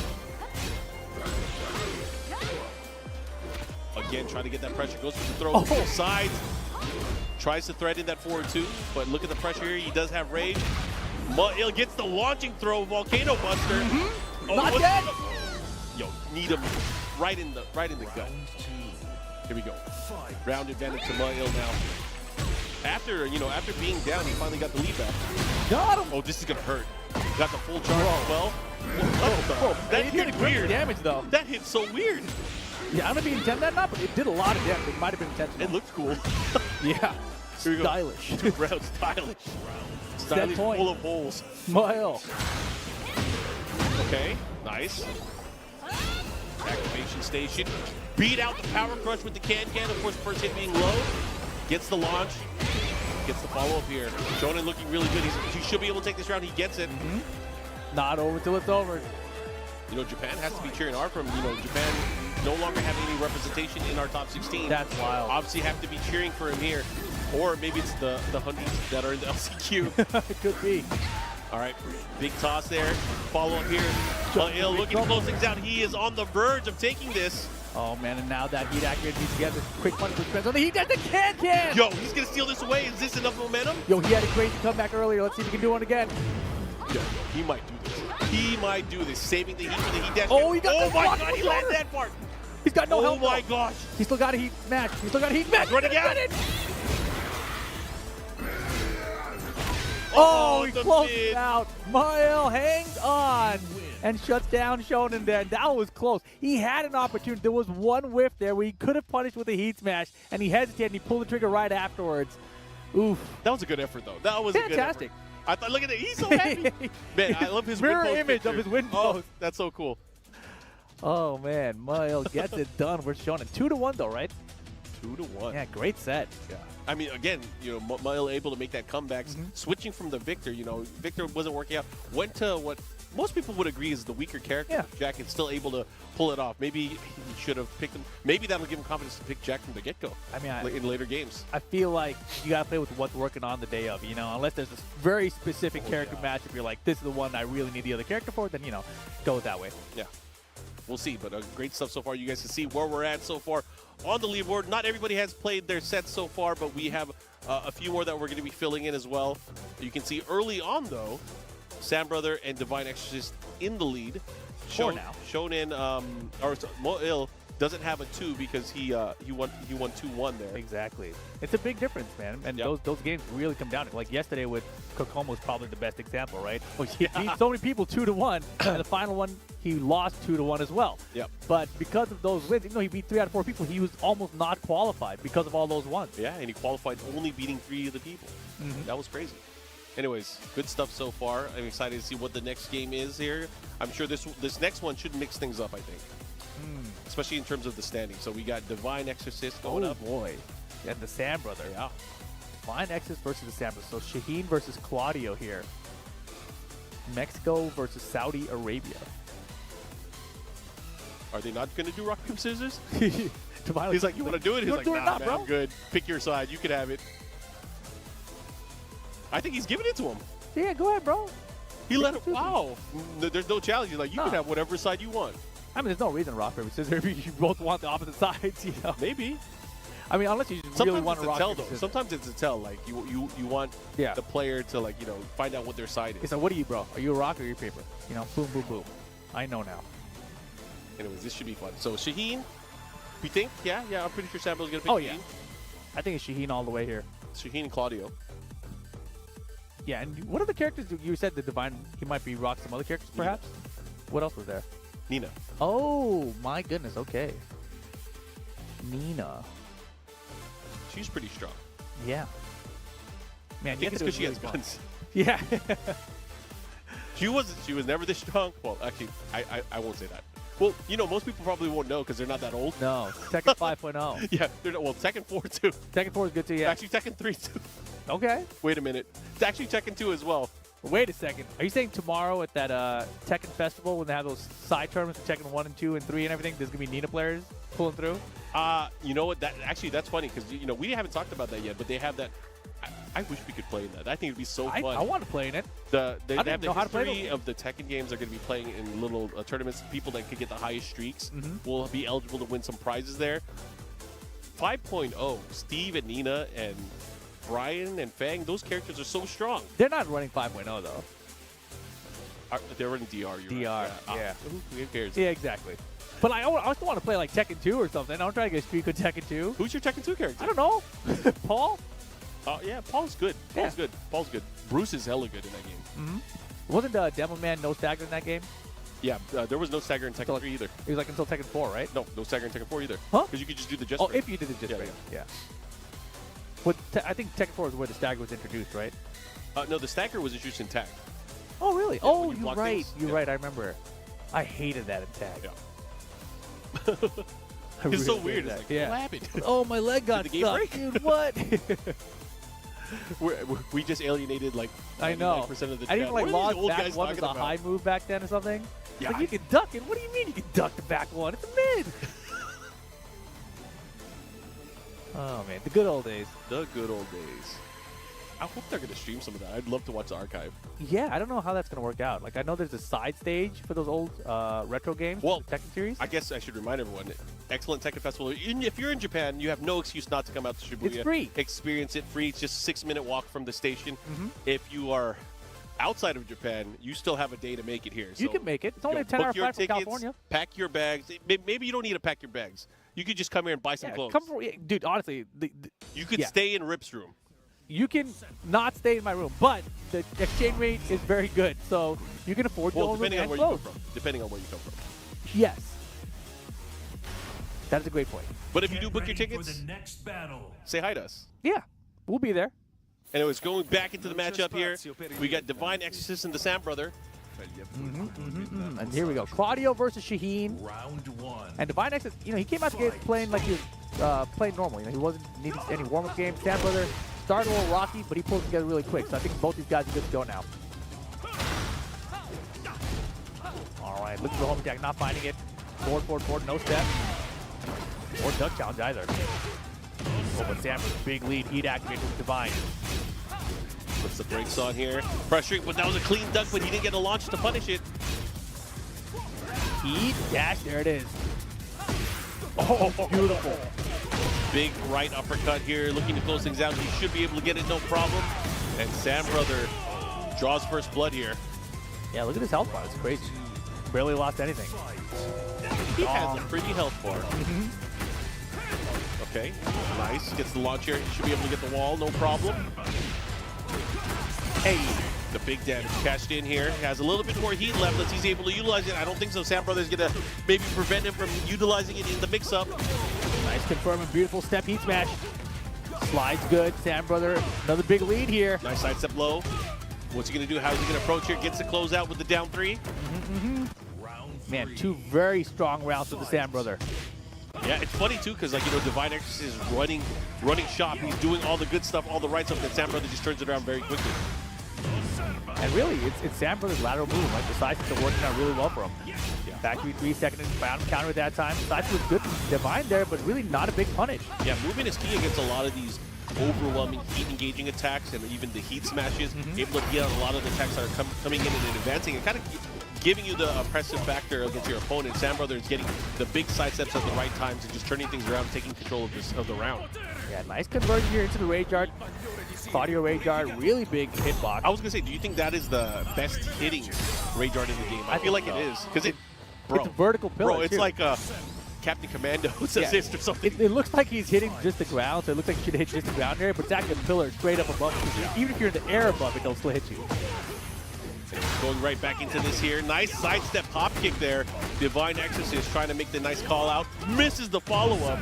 Again, trying to get that pressure. Goes for the throw. Both sides. Tries to thread in that forward two, but look at the pressure here. He does have rage. Muil gets the launching throw, Volcano Buster. Not dead. Yo, need him right in the gut. Here we go. Round advantage to Muil now. After being down, he finally got the lead back. Got him. Oh, this is gonna hurt. Got the full charge as well. That hit weird. Damage though. That hit so weird. Yeah, I don't know if you intend that or not, but it did a lot of damage. It might have been intentional. It looked cool. Yeah. Here we go. Stylish. 2 rounds, stylish. Stylish, point. full of holes. Muil. Okay, nice. Activation station. Beat out the power crush with the can. Of course, first hit being low. Gets the launch. Gets the follow-up here. Shonen looking really good. He should be able to take this round. He gets it. Not over till it's over. You know, Japan has to be cheering hard from, Japan no longer having any representation in our top 16. That's wild. Obviously have to be cheering for him here. Or maybe it's the Hundies that are in the LCQ. It could be. All right, big toss there. Follow up here. Muil looking to close things out. He is on the verge of taking this. Oh man, and now that heat accurate needs to get this quick punch with Spence on the heat. That's the can! Yo, he's gonna steal this away. Is this enough momentum? Yo, he had a crazy comeback earlier. Let's see if he can do one again. Yo, he might do this. He might do this. Saving the heat for the heat dash. Oh, he got Oh the my block god, with he the landed order. that part. He's got no help. Oh my gosh. He still got a heat match. He still got a heat match. Running out. Oh, he the closed mid. it out. Muil hangs on and shuts down Shonen there. That was close. He had an opportunity. There was one whiff there where he could have punished with a heat smash, and he hesitated and he pulled the trigger right afterwards. Oof. That was a good effort, though. That was fantastic. A good effort. I thought, look at it. He's so happy. Man, I love his mirror win post image picture. of his win Oh, post. that's so cool. Oh, man. Muil gets it done. We're Shonen. 2-1, though, right? 2-1. Yeah, great set. Yeah. I mean, again, Muil able to make that comeback, switching from the Victor. Victor wasn't working out. Went to what most people would agree is the weaker character. Yeah. Jack is still able to pull it off. Maybe he should have picked him. Maybe that'll give him confidence to pick Jack from the get-go. I mean, in later games. I feel like you gotta play with what's working on the day of. Unless there's this very specific character match. If you're like, this is the one I really need the other character for, then go that way. Yeah. We'll see, but great stuff so far. You guys can see where we're at so far on the leaderboard. Not everybody has played their sets so far, but we have a few more that we're going to be filling in as well. You can see early on, though, Sam Brother and Divine Exorcist in the lead. Shonen, Muil doesn't have a 2 because he won 2-1 there. Exactly. It's a big difference, man. And those games really come down to like yesterday with Kokomo was probably the best example, right? He beat so many people 2-1, and the final one he lost 2-1 as well. Yep. But because of those wins, even though he beat 3 out of 4 people, he was almost not qualified because of all those ones. Yeah, and he qualified only beating 3 of the people. That was crazy. Anyways, good stuff so far. I'm excited to see what the next game is here. I'm sure this next one should mix things up, I think. Especially in terms of the standing. So we got Divine Exorcist going up. Oh boy. And the Sam Brother. Yeah. Divine Exorcist versus the Sam Brother. So Shaheen versus Claudio here. Mexico versus Saudi Arabia. Are they not going to do rock, paper, scissors? Divine, He's like, you want to do it? He's like, do it nah, not, man, bro? I'm good. Pick your side. You can have it. I think he's giving it to him. Yeah, go ahead, bro. He let it. Wow. There's no challenge. He's like, you can have whatever side you want. I mean, there's no reason rock, paper, scissors. You both want the opposite sides, Maybe. I mean, unless you really want to rock, tell, paper, though. scissors. Sometimes it's a tell. Like, you want the player to, find out what their side is. So what are you, bro? Are you a rock or are you paper? Boom, boom, boom. I know now. Anyways, this should be fun. So, Shaheen, we think? Yeah, I'm pretty sure Samuel's going to pick Oh, Shaheen. yeah. I think it's Shaheen all the way here. Shaheen and Claudio. Yeah, and what are the characters? You said the Divine, he might be rock some other characters, perhaps? What else was there? Nina. Oh, my goodness. Okay. Nina. She's pretty strong. Yeah. Man, I think it's because she has guns. Yeah. She was never this strong. Well, actually, I won't say that. Well, you know, most people probably won't know because they're not that old. No, Tekken 5.0. Yeah, they're not, well, Tekken 4 too. Tekken 4 is good too, yeah. Actually, Tekken 3 too. Okay. Wait a minute. It's actually Tekken 2 as well. Wait a second. Are you saying tomorrow at that Tekken Festival when they have those side tournaments for Tekken 1 and 2 and 3 and everything, there's going to be Nina players pulling through? You know what? That's funny because, you know, we haven't talked about that yet, but they have that. I wish we could play in that. I think it'd be so fun. I want to play in it. They I don't have know how to play history of the Tekken games are going to be playing in little tournaments. People that could get the highest streaks will be eligible to win some prizes there. 5.0, Steve and Nina and Brian and Fang, those characters are so strong. They're not running 5.0 though. They're running DR. DR, yeah. Who cares? Yeah, exactly. But I also want to play like Tekken 2 or something. I'm trying to get a streak with Tekken 2. Who's your Tekken 2 character? I don't know. Paul? Yeah, Paul's good. Paul's good. Paul's good. Bruce is hella good in that game. Wasn't Devil Man no stagger in that game? Yeah, there was no stagger in Tekken 3 either. It was like until Tekken 4, right? No stagger in Tekken 4 either. Huh? Because you could just do the just Oh, break. if you did the just Yeah, break. Yeah. I think Tekken 4 is where the stagger was introduced, right? No, the stagger was introduced in tag. Oh, really? Yeah, Oh, when you you're block right. things. You're Yeah. right. I remember. I hated that in tag. Yeah. I It's so really weird. hated It's like, that. what happened? Oh, my leg got Did the game stuck. break? Dude, what? We just alienated like 99% I know. of the I chat. didn't like What are these lost old back guys one as talking a about? high move back then or something. Yeah, Like you can duck it. What do you mean you can duck the back one? It's a mid. Oh man, the good old days. The good old days. I hope they're going to stream some of that. I'd love to watch the archive. Yeah, I don't know how that's gonna work out. Like I know there's a side stage for those old retro games. Well, the Tekken series. I guess I should remind everyone, excellent Tekken Festival. If you're in Japan, you have no excuse not to come out to Shibuya. It's free. Experience it free. It's just a 6-minute walk from the station. If you are outside of Japan, you still have a day to make it here. You So, can make it. It's only a you know, 10-hour book your flight from tickets, California. Pack your bags. Maybe you don't need to pack your bags. You could just come here and buy some clothes. Dude, honestly, You could stay in Rip's room. You can not stay in my room, but the exchange rate is very good, so you can afford your Well, own room depending on and where you come clothes. from. Depending on where you come from. Yes, that is a great point. But if you do book your tickets, say hi to us. Yeah, we'll be there. And it was going back into the matchup here. We got Divine Exorcist and the Sam Brother. And here we go, Claudio versus Shaheen. Round 1. And Divine Exorcist, you know, he came out the gate playing like he was playing normal. You know, he wasn't needing any warm-up games. Sam Brother started a little rocky, but he pulled it together really quick. So I think both these guys are good to go now. All right, looking for the home attack, not finding it. Forward, no step. Or duck challenge either. Oh, but Sam with a big lead. Heat activated with Divine. Puts the brakes on here. Pressuring, but that was a clean duck, but he didn't get a launch to punish it. Heat dash, there it is. Oh, beautiful. Big right uppercut here, looking to close things out. He should be able to get it no problem. And Sam Brother draws first blood here. Yeah, look at his health bar. It's crazy. Barely lost anything. He has a pretty health bar. Okay, nice. Gets the launch here. He should be able to get the wall, no problem. Hey, the big damage cashed in here. Has a little bit more heat left as he's able to utilize it. I don't think so. Sam Brother's going to maybe prevent him from utilizing it in the mix-up. Nice confirming, beautiful step heat smash. Slides good. Sam Brother, another big lead here. Nice side step low. What's he going to do? How's he going to approach here? Gets the close out with the down 3. Man, 2 very strong rounds with the Sam Brother. Yeah, it's funny too, because like, you know, Divine Exorcist is running shop. He's doing all the good stuff, all the right stuff, and Sam Brother just turns it around very quickly. And really, it's Sam Brother's lateral move. Like the sides are working out really well for him. Yeah. Factory 3-second and found counter at that time. Sides was good Divine there, but really not a big punish. Yeah, movement is key against a lot of these overwhelming heat engaging attacks and even the heat smashes. Able to get out a lot of the attacks that are coming in and advancing and kind of giving you the oppressive factor against your opponent. Sam Brother is getting the big side steps at the right times and just turning things around, taking control of the round. Yeah, nice conversion here into the Rage Art. Claudio Rage Art, really big hitbox. I was going to say, do you think that is the best hitting Rage Art in the game? I feel like it is. Because it's a vertical pillar, Bro, it's too. like Captain Commando's assist or something. It looks like he's hitting just the ground, so it looks like he should hit just the ground area, but it's actually a pillar straight up above you. Even if you're in the air above it, it'll still hit you. Going right back into this here. Nice sidestep hop kick there. Divine Exorcist trying to make the nice call out. Misses the follow-up.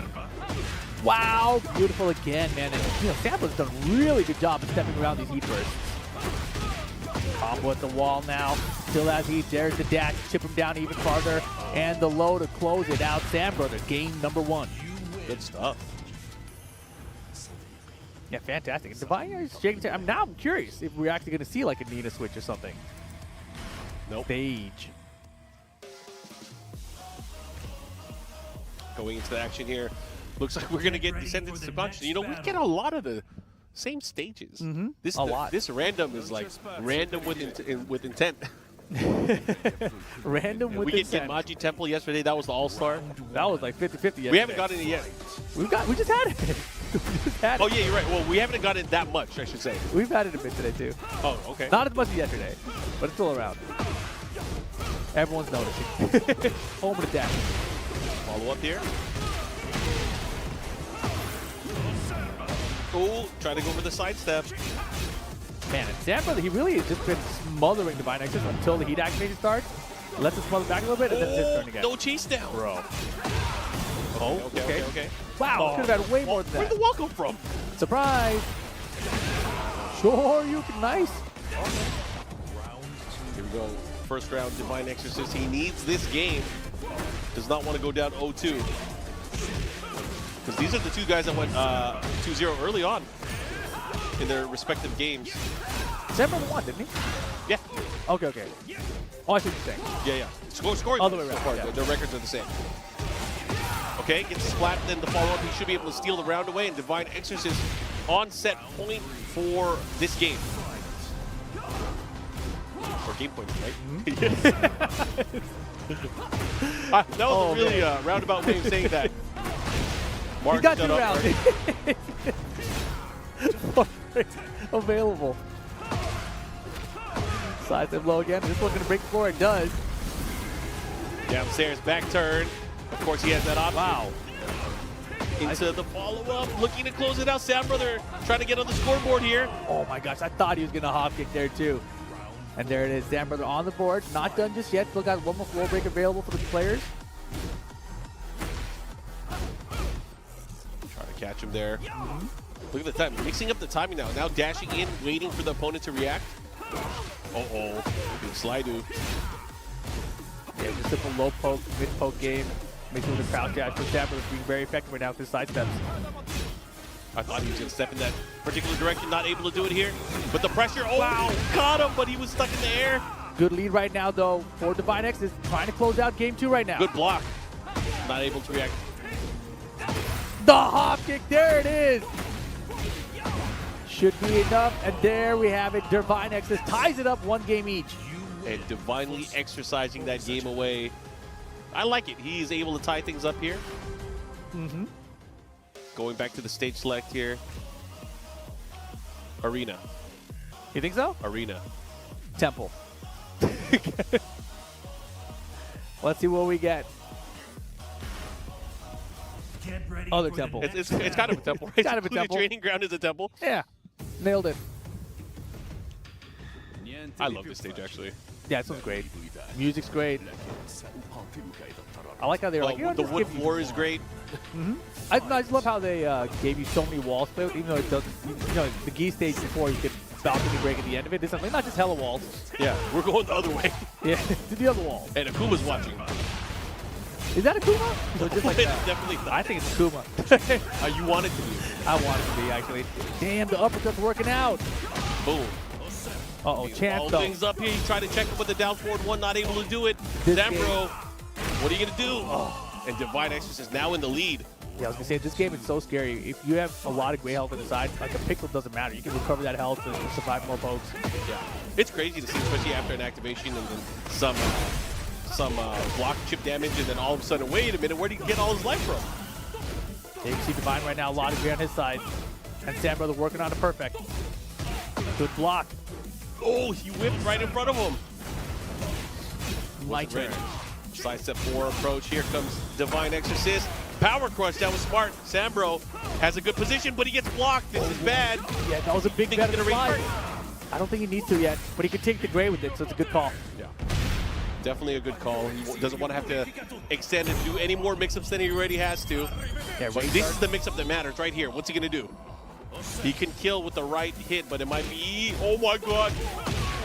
Wow, beautiful again, man. And you know, Sample's done a really good job of stepping around these heat bursts. Combo at the wall now. Still has heat. There's the dash. Chip him down even farther. And the low to close it out. Sam Brother, game number 1. Good stuff. Yeah, fantastic. Divine is shaking. Now I'm curious if we're actually going to see like a Nina switch or something. Nope. Stage. Going into the action here. Looks like we're going to get descended to subconscious. You know, we get a lot of the same stages. This This random is like random with intent. Random with we intent. get Genmaji Temple yesterday. That was the All-Star. That was like 50-50 yesterday. We haven't gotten it yet. We just had it. We just had it. Oh yeah, you're right. Well, we haven't gotten that much, I should say. We've had it a bit today too. Oh, okay. Not as much as yesterday, but it's still around. Everyone's noticing. Home of the dash. Follow up here. Oh, trying to go for the sidestep. Man, and Sam Brother, he really has just been smothering Divine Nexus until the heat activation starts. Lets it smother back a little bit, and then it's his turn again. No chase down. Bro. Oh, okay. Wow, could have had way more than that. Where'd the wall come from? Surprise. Sure, you can. Nice. Here we go. First round, Divine Exorcist. He needs this game. Does not want to go down 0-2. Because these are the two guys that went 2-0 early on in their respective games. Sam Brother won, didn't he? Yeah. Okay. Oh, I see what you're saying. Yeah. Scoring All the way around. so far, Yeah. their records are the same. Okay, gets splat, then the follow-up. He should be able to steal the round away, and Divine Exorcist on set point for this game. Or game point, right? That was a really roundabout way of saying that. Mark, he got shut 2 up, rounds. Available. Side step low again. This one's going to break the floor. It does. Downstairs, back turn. Of course, he has that option. Wow. Into the follow-up, looking to close it out. Sam Brother trying to get on the scoreboard here. Oh my gosh, I thought he was going to hop kick there too. And there it is, Sam Brother on the board. Not done just yet. Still got one more floor break available for the players. Trying to catch him there. Look at the time, mixing up the timing now. Now dashing in, waiting for the opponent to react. Uh-oh, big slide do. Yeah, just simple low poke, mid poke game. Makes it with the crouch dash. So Sam Brother's being very effective right now with his side steps. I thought he was going to step in that particular direction, not able to do it here. But the pressure, oh, wow, caught him, but he was stuck in the air. Good lead right now, though, for Divine X. Is trying to close out game 2 right now. Good block. Not able to react. The hop kick, there it is. Should be enough, and there we have it. Divine X ties it up 1 game each. And divinely exercising that game away. I like it. He is able to tie things up here. Going back to the stage select here. Arena. You think so? Arena. Temple. Let's see what we get. Other temple. It's kind of a temple, right? Kind of a temple. Training ground is a temple. Yeah. Nailed it. I love this stage, actually. Yeah, this one's great. Music's great. I like how they're like, you know, the just wood give you- floor is great. I just love how they gave you so many walls to play with, even though it doesn't. You know, the Gi stage before you could balcony break at the end of it. This is like not just hella walls. Yeah, we're going the other way. Yeah, to the other wall. And Akuma's watching. Is that Akuma? So just like It's definitely not. I think it's Akuma. You want it to be. I want it to be, actually. Damn, the uppercut's working out. Boom. Uh-oh, chance All though. things up here. He tried to check him with the down forward 1, not able to do it. This Zambro, what are you going to do? Oh. And Divine Exorcist now in the lead. Yeah, I was going to say, this game is so scary. If you have a lot of gray health on the side, like a pixel doesn't matter. You can recover that health and survive more pokes. Yeah. It's crazy to see, especially after an activation and then some block chip damage, and then all of a sudden, wait a minute, where did he get all his life from? Yeah, you can see Divine right now, a lot of gray on his side. And Sam Brother working on it perfect. Good block. Oh, he whipped right in front of him. My turn. Side step 4 approach. Here comes Divine Exorcist. Power crush. That was smart. Sambro has a good position, but he gets blocked. This is bad. Yeah, that was a big bet of the slide. I don't think he needs to yet, but he can take the gray with it, so it's a good call. Yeah. Definitely a good call. He doesn't want to have to extend and do any more mix-ups than he already has to. Yeah, So this is the mix-up that matters right here. What's he going to do? He can kill with the right hit, but it might be... Oh, my God.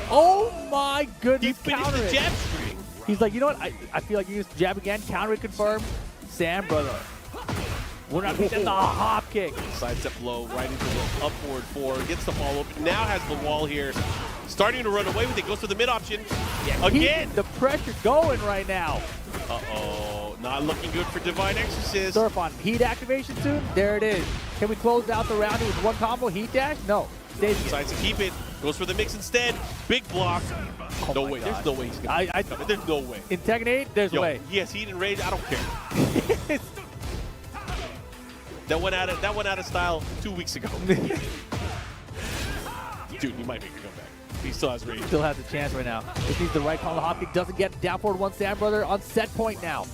Oh, my goodness. He finished the jab string. He's like, you know what? I feel like you just jab again. Counter it confirmed. Sam, brother. We're not getting the hop kick. Side step low, right into the upward four. Gets the follow-up. Now has the wall here. Starting to run away with it. Goes to the mid-option. Yeah, Again. The pressure going right now. Uh-oh. Not looking good for Divine Exorcist. Surf on heat activation soon. There it is. Can we close out the round with one combo? Heat dash? No. Decides to keep it. Goes for the mix instead. Big block. Oh no way. God. There's no way he's going to come. There's no way. In Tekken 8, there's a way. Yes, heat and rage. I don't care. That went out of style 2 weeks ago. Dude, he might make a comeback. He still has rage. Still has a chance right now. Just needs the right call. The hop kick doesn't get down forward one. Sam brother on set point now.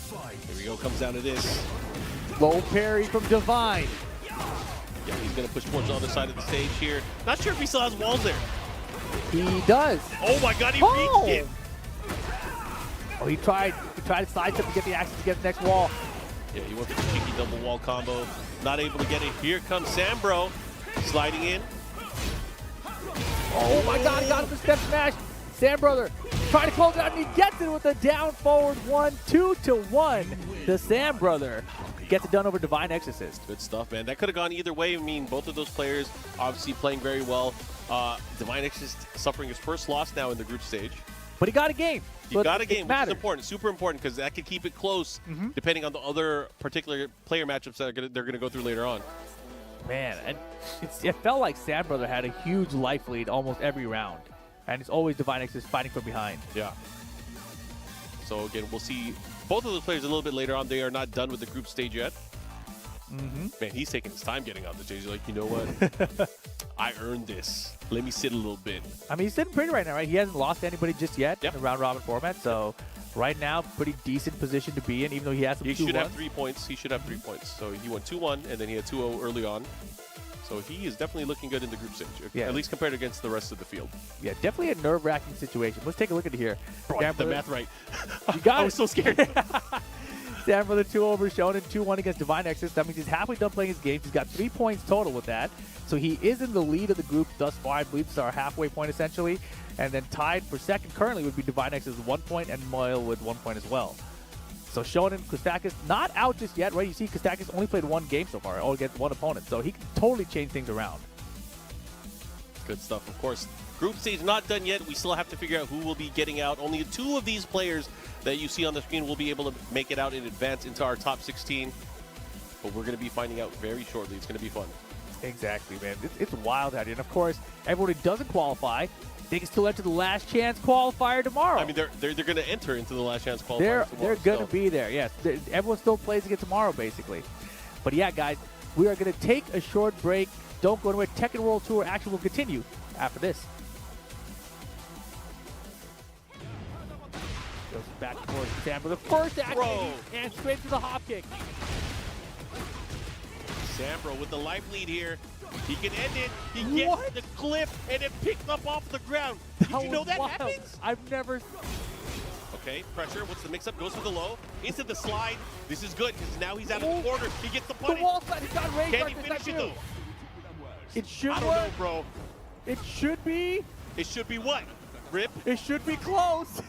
Here we go. Comes down to this. Low parry from Divine. Yeah, he's going to push towards the other side of the stage here. Not sure if he still has walls there. He does. Oh my God, he reached it. Oh, he tried to sidestep to get the access to get the next wall. Yeah, he went for the cheeky double wall combo. Not able to get it. Here comes Sambro. Sliding in. Oh my God, he got him the step smash. Sam brother trying to close it out, and he gets it with a down forward 1, 2-1. The Sam brother gets it done over Divine Exorcist. Good stuff, man. That could have gone either way. I mean, both of those players obviously playing very well. Divine Exorcist suffering his first loss now in the group stage. But he got a game. He got a game, which is important, super important, because that could keep it close, depending on the other particular player matchups that they're going to go through later on. Man, and it felt like Sam brother had a huge life lead almost every round, and it's always Divine Exorcist fighting from behind. Yeah. So again, we'll see both of those players a little bit later on. They are not done with the group stage yet. Man, he's taking his time getting out the stage. He's like, you know what? I earned this. Let me sit a little bit. I mean, he's sitting pretty right now, right? He hasn't lost to anybody just yet in the round-robin format, so right now, pretty decent position to be in, even though he has some 2-1. He should have 3 points. He should have 3 points. So he went 2-1, and then he had 2-0 early on. So he is definitely looking good in the group stage, at least compared against the rest of the field. Yeah, definitely a nerve-wracking situation. Let's take a look at it here. Bro, I did the math right. You got I was so scared. Sam for the 2 over Shonen, 2-1 against Divine Exorcist. That means he's halfway done playing his games. He's got 3 points total with that. So he is in the lead of the group thus far. I believe it's our halfway point, essentially. And then tied for second currently would be Divine Exorcist with 1 point and Moyle with 1 point as well. So Shonen, Kostakis, not out just yet, right? You see Kostakis only played 1 game so far, all against 1 opponent. So he can totally change things around. Good stuff, of course. Group stage not done yet. We still have to figure out who will be getting out. Only 2 of these players that you see on the screen will be able to make it out in advance into our top 16. But we're going to be finding out very shortly. It's going to be fun. Exactly, man. It's wild out here. And, of course, everyone who doesn't qualify, they can still enter the last chance qualifier tomorrow. I mean, they're going to enter into the last chance qualifier tomorrow. They're going to be there, yes. Everyone still plays again tomorrow, basically. But, yeah, guys, we are going to take a short break. Don't go anywhere. Tekken World Tour action will continue after this. Goes back and forth. Sam for the first action and straight to the hop kick. Sambro with the life lead here. He can end it. He gets the cliff and it picks up off the ground. Did you know that happens? I've never... Okay, pressure. What's the mix-up? Goes for the low. Into the slide. This is good because now he's out of the corner. He gets the punish. The wall slide. He's got rage. Can he finish it, though? It should I don't work. know, bro. It should be. It should be what? Rip? It should be close.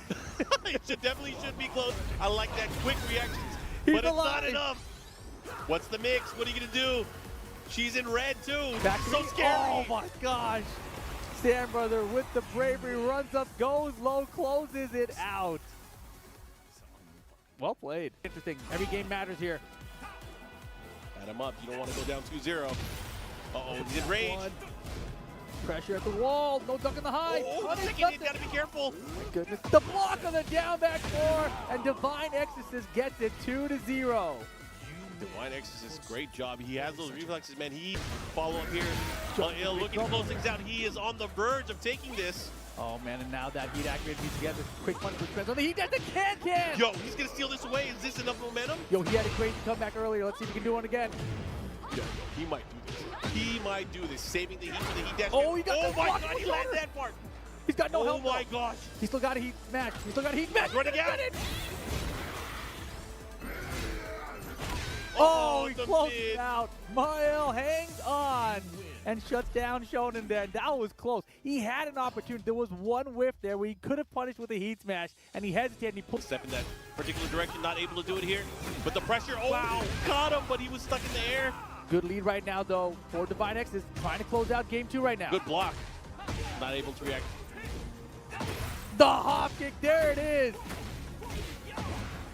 It definitely should be close. I like that quick reactions, He's but it's alive. not enough. What's the mix? What are you going to do? She's in red, too. Back so to scary. Oh, my gosh. Sam brother with the bravery runs up, goes low, closes it out. Well played. Interesting. Every game matters here. Add him up. You don't want to go down 2-0. Uh-oh, he's in rage. Pressure at the wall. No duck in the high. Oh, he's got to be careful. Oh my goodness. The block on the down back 4, and Divine Exorcist gets it 2-0. Divine Exorcist, great job. He has those reflexes, man. He follow up here. Looking to close things out. He is on the verge of taking this. Oh, man, and now that heat activated piece together. Quick punch for Spence. He does the can-can! Yo, he's going to steal this away. Is this enough momentum? Yo, he had a crazy comeback earlier. Let's see if he can do one again. Yo, he might do this. He might do this. Saving the heat for the heat dash. Oh, he got oh the my block. God, he landed that part. He's got no help. Oh my gosh. He's still got a heat smash. He's still got a heat smash. Run again. Oh, he the closed mid. it out. Mael hangs on and shuts down Shonen there. That was close. He had an opportunity. There was one whiff there where he could have punished with a heat smash, and he hesitated and he pulled. Step in that particular direction, not able to do it here. But the pressure, oh, wow, caught him, but he was stuck in the air. Good lead right now, though, for Divine X. Is trying to close out game 2 right now. Good block. Not able to react. The hop kick, there it is.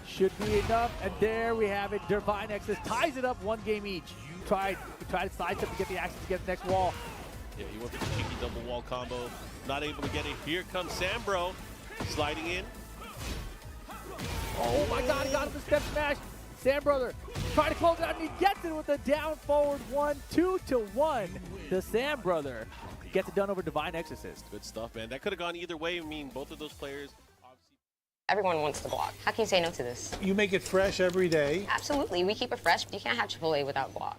Should be enough, and there we have it. Divine X ties it up 1 game each. He tried to sidestep to get the access to get the next wall. Yeah, he went for the cheeky double wall combo. Not able to get it. Here comes Sambro sliding in. Oh my god, he got him the step smash. Sam Brother trying to close it out, and he gets it with a down forward 1, 2-1. The Sam Brother gets it done over Divine Exorcist. Good stuff, man. That could have gone either way. I mean, both of those players. Everyone wants to block. How can you say no to this? You make it fresh every day. Absolutely. We keep it fresh. You can't have AAA without guac.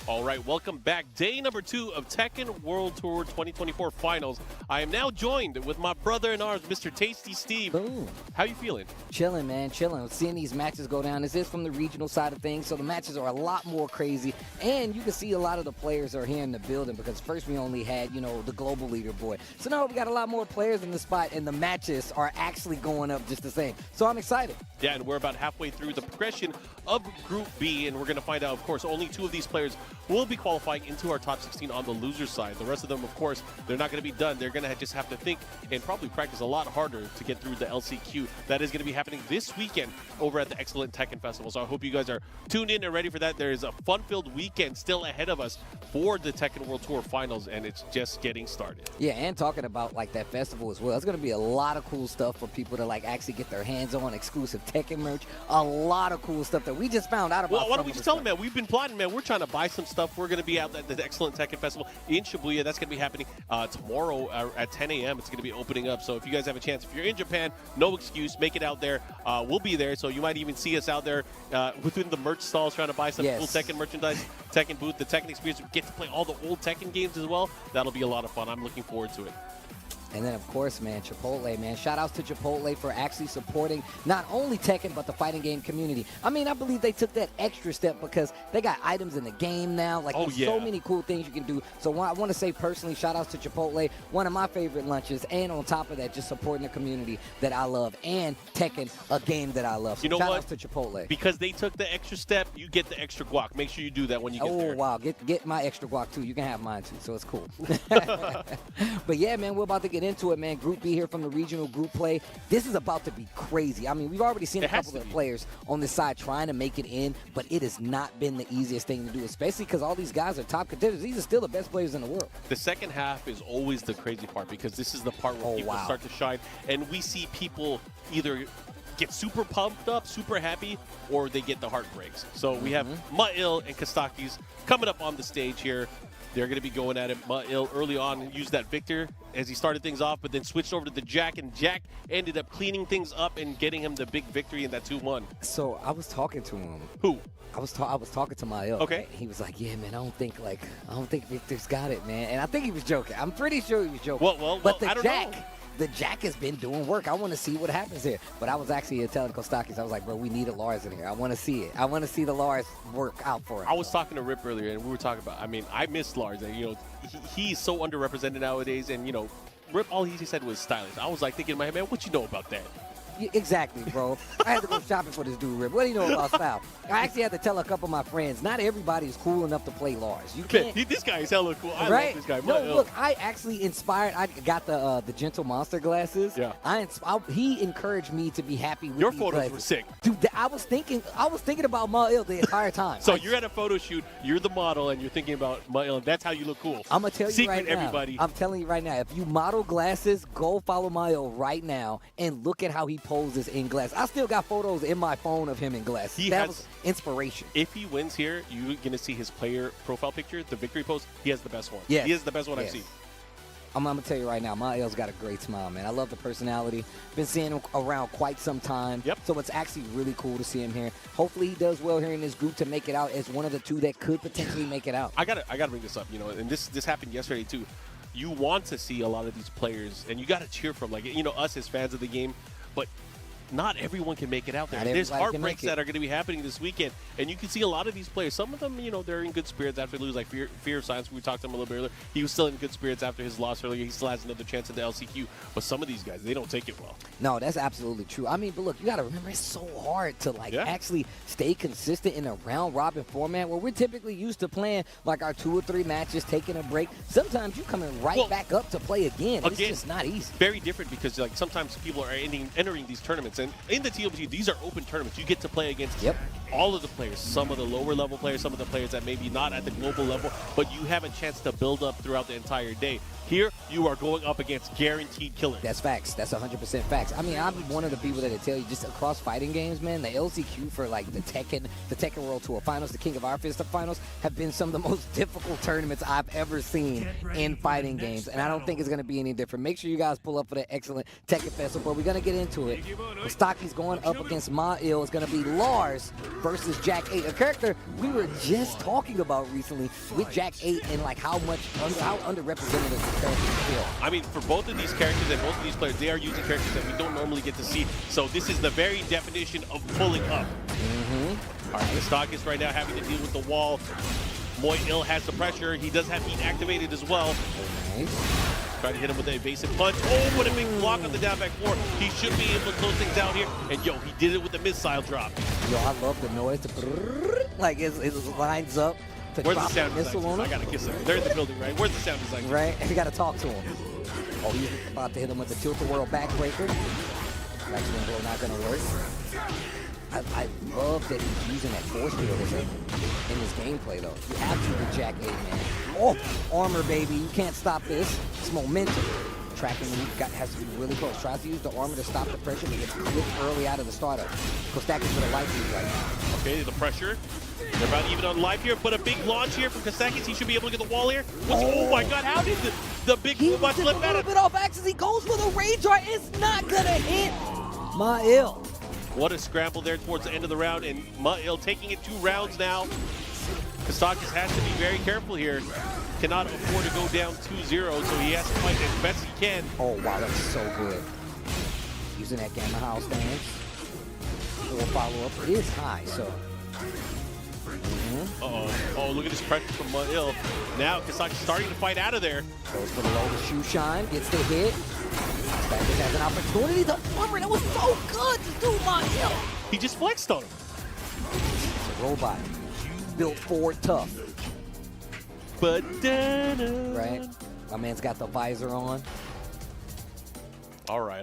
All right, welcome back. Day number 2 of Tekken World Tour 2024 Finals. I am now joined with my brother in arms, Mr. Tasty Steve. Boom. How you feeling? Chilling, man, chilling. Seeing these matches go down. This is from the regional side of things, so the matches are a lot more crazy. And you can see a lot of the players are here in the building because first we only had, the global leaderboard. So now we got a lot more players in the spot, and the matches are actually going up just the same. So I'm excited. Yeah, and we're about halfway through the progression of Group B, and we're going to find out, of course, only 2 of these players will be qualifying into our top 16 on the loser side. The rest of them, of course, they're not going to be done. They're going to just have to think and probably practice a lot harder to get through the LCQ. That is going to be happening this weekend over at the Excellent Tekken Festival. So I hope you guys are tuned in and ready for that. There is a fun-filled weekend still ahead of us for the Tekken World Tour Finals, and it's just getting started. Yeah, and talking about that festival as well, it's going to be a lot of cool stuff for people to actually get their hands on, exclusive Tekken merch, a lot of cool stuff that we just found out about. Well, why don't we just tell them, man, we've been plotting, man. We're trying to buy some stuff stuff. We're going to be out at the Excellent Tekken Festival in Shibuya. That's going to be happening tomorrow at 10 a.m. It's going to be opening up. So if you guys have a chance, if you're in Japan, no excuse, make it out there. We'll be there. So you might even see us out there within the merch stalls trying to buy some cool Tekken merchandise, Tekken booth, the Tekken experience. We get to play all the old Tekken games as well. That'll be a lot of fun. I'm looking forward to it. And then, of course, man, Chipotle, man. Shout outs to Chipotle for actually supporting not only Tekken, but the fighting game community. I mean, I believe they took that extra step because they got items in the game now. Like, there's so many cool things you can do. So I want to say personally, shout outs to Chipotle, one of my favorite lunches. And on top of that, just supporting the community that I love. And Tekken, a game that I love. So you know shout what? outs to Chipotle. Because they took the extra step, you get the extra guac. Make sure you do that when you get there. Oh, wow. Get my extra guac, too. You can have mine, too. So it's cool. But, yeah, man, we're about to get into it, man. Group B here from the regional group play. This is about to be crazy. I mean, we've already seen a couple of players on this side trying to make it in, but it has not been the easiest thing to do, especially because all these guys are top contenders. These are still the best players in the world. The second half is always the crazy part because this is the part where people start to shine, and we see people either get super pumped up, super happy, or they get the heartbreaks. So we have Ma'il and Kostakis coming up on the stage here. They're going to be going at it. Ma'il early on used that Victor as he started things off, but then switched over to the Jack, and Jack ended up cleaning things up and getting him the big victory in that 2-1. So I was talking to him. Who? I was talking to Ma'il. Okay. Right? He was like, "Yeah, man, I don't think Victor's got it, man." And I think he was joking. I'm pretty sure he was joking. But the I don't Jack. know. The Jack has been doing work. I want to see what happens here. But I was actually telling Kostakis, I was like, bro, we need a Lars in here. I want to see it. I want to see the Lars work out for us. I was talking to Rip earlier, and we were talking about, I mean, I miss Lars. And, you know, he's so underrepresented nowadays. And, you know, Rip, all he said was stylish. I was like thinking in my head, man, what you know about that? Exactly, bro. I had to go shopping for this dude, Rip. What do you know about style? I actually had to tell a couple of my friends, not everybody is cool enough to play Lars. You can't. This guy is hella cool. I love this guy. No, look, I actually inspired. I got the Gentle Monster glasses. Yeah. He encouraged me to be happy with Your these photos glasses. were sick. Dude, I was thinking about Ma'il the entire time. So you're at a photo shoot, you're the model, and you're thinking about Ma'il, and that's how you look cool. I'm gonna tell you Secret, right now. everybody. I'm telling you right now. If you model glasses, go follow Ma'il right now and look at how he poses in glasses. I still got photos in my phone of him in glasses. That was inspiration. If he wins here, you're gonna see his player profile picture, the victory post. He has the best one. Yes. He has the best one I've seen. I'm gonna tell you right now, Ma'il's got a great smile, man. I love the personality. Been seeing him around quite some time. Yep. So it's actually really cool to see him here. Hopefully he does well here in this group to make it out as one of the two that could potentially make it out. I gotta bring this up, you know, and this happened yesterday too. You want to see a lot of these players, and you gotta cheer for them, like, you know, us as fans of the game, but not everyone can make it out there. There's heartbreaks that are going to be happening this weekend, and you can see a lot of these players. Some of them, you know, they're in good spirits after they lose, like Fear of Science. We talked to him a little bit earlier. He was still in good spirits after his loss earlier. He still has another chance at the LCQ, but some of these guys, they don't take it well. No, that's absolutely true. I mean, but look, you got to remember, it's so hard to, like, actually stay consistent in a round-robin format where we're typically used to playing, like, our 2 or 3 matches, taking a break. Sometimes you coming back up to play again. It's just not easy. Very different because, like, sometimes people are entering these tournaments, and in the TWT, these are open tournaments. You get to play against all of the players, some of the lower level players, some of the players that maybe not at the global level, but you have a chance to build up throughout the entire day. Here, you are going up against guaranteed killers. That's facts. That's 100% facts. I mean, I'm one of the people that tell you, just across fighting games, man, the LCQ for, like, the Tekken World Tour Finals, the King of Our Fist Finals, have been some of the most difficult tournaments I've ever seen in fighting games, and I don't think it's going to be any different. Make sure you guys pull up for that excellent Tekken Festival, but we're going to get into it. Stocky's going up against Ma'il. It's going to be Lars versus Jack 8, a character we were just talking about recently with Jack 8 and, like, how underrepresented the character feel. I mean, for both of these characters and both of these players, they are using characters that we don't normally get to see. So this is the very definition of pulling up. All right, the stock is right now having to deal with the wall. Ma'il has the pressure. He does have heat activated as well. Trying to hit him with an evasive punch. Oh, what a big block on the down back 4. He should be able to close things down here. And, yo, he did it with a missile drop. Yo, I love the noise. Like, it lines up. Where's the sound design? I got to kiss him. They're in the building, right? Where's the sound design? Right? And you got to talk to him. Oh, he's about to hit him with the tilt-a-whirl backbreaker. Maximum blow not going to work. I love that he's using that force field in his gameplay, though. You have to with Jack 8, man. Oh, armor, baby. You can't stop this. It's momentum. tracking move has to be really close. Tries to use the armor to stop the pressure, but gets clipped early out of the startup. Kostakis with a life lead right now. Okay, the pressure. They're about even on life here, but a big launch here from Kostakis. He should be able to get the wall here. Oh my god, how did the big robot flip at him? A little bit off axis. He goes for the rage dart. It's not gonna hit Ma'il. What a scramble there towards the end of the round, and Ma'il taking it 2 rounds now. Kostakis has to be very careful here. Cannot afford to go down 2-0, so he has to fight as best he can. Oh wow, that's so good. Using that Gamma House stance. Or follow-up. It is high, so. Oh, look at this pressure from Ma'il. Now Kostakis starting to fight out of there. Goes for the low to Shoe Shine, gets the hit. Kostakis has an opportunity to armor. That was so good to do Ma'il. He just flexed on him. It's a robot. Built for tough. But right? My man's got the visor on. All right.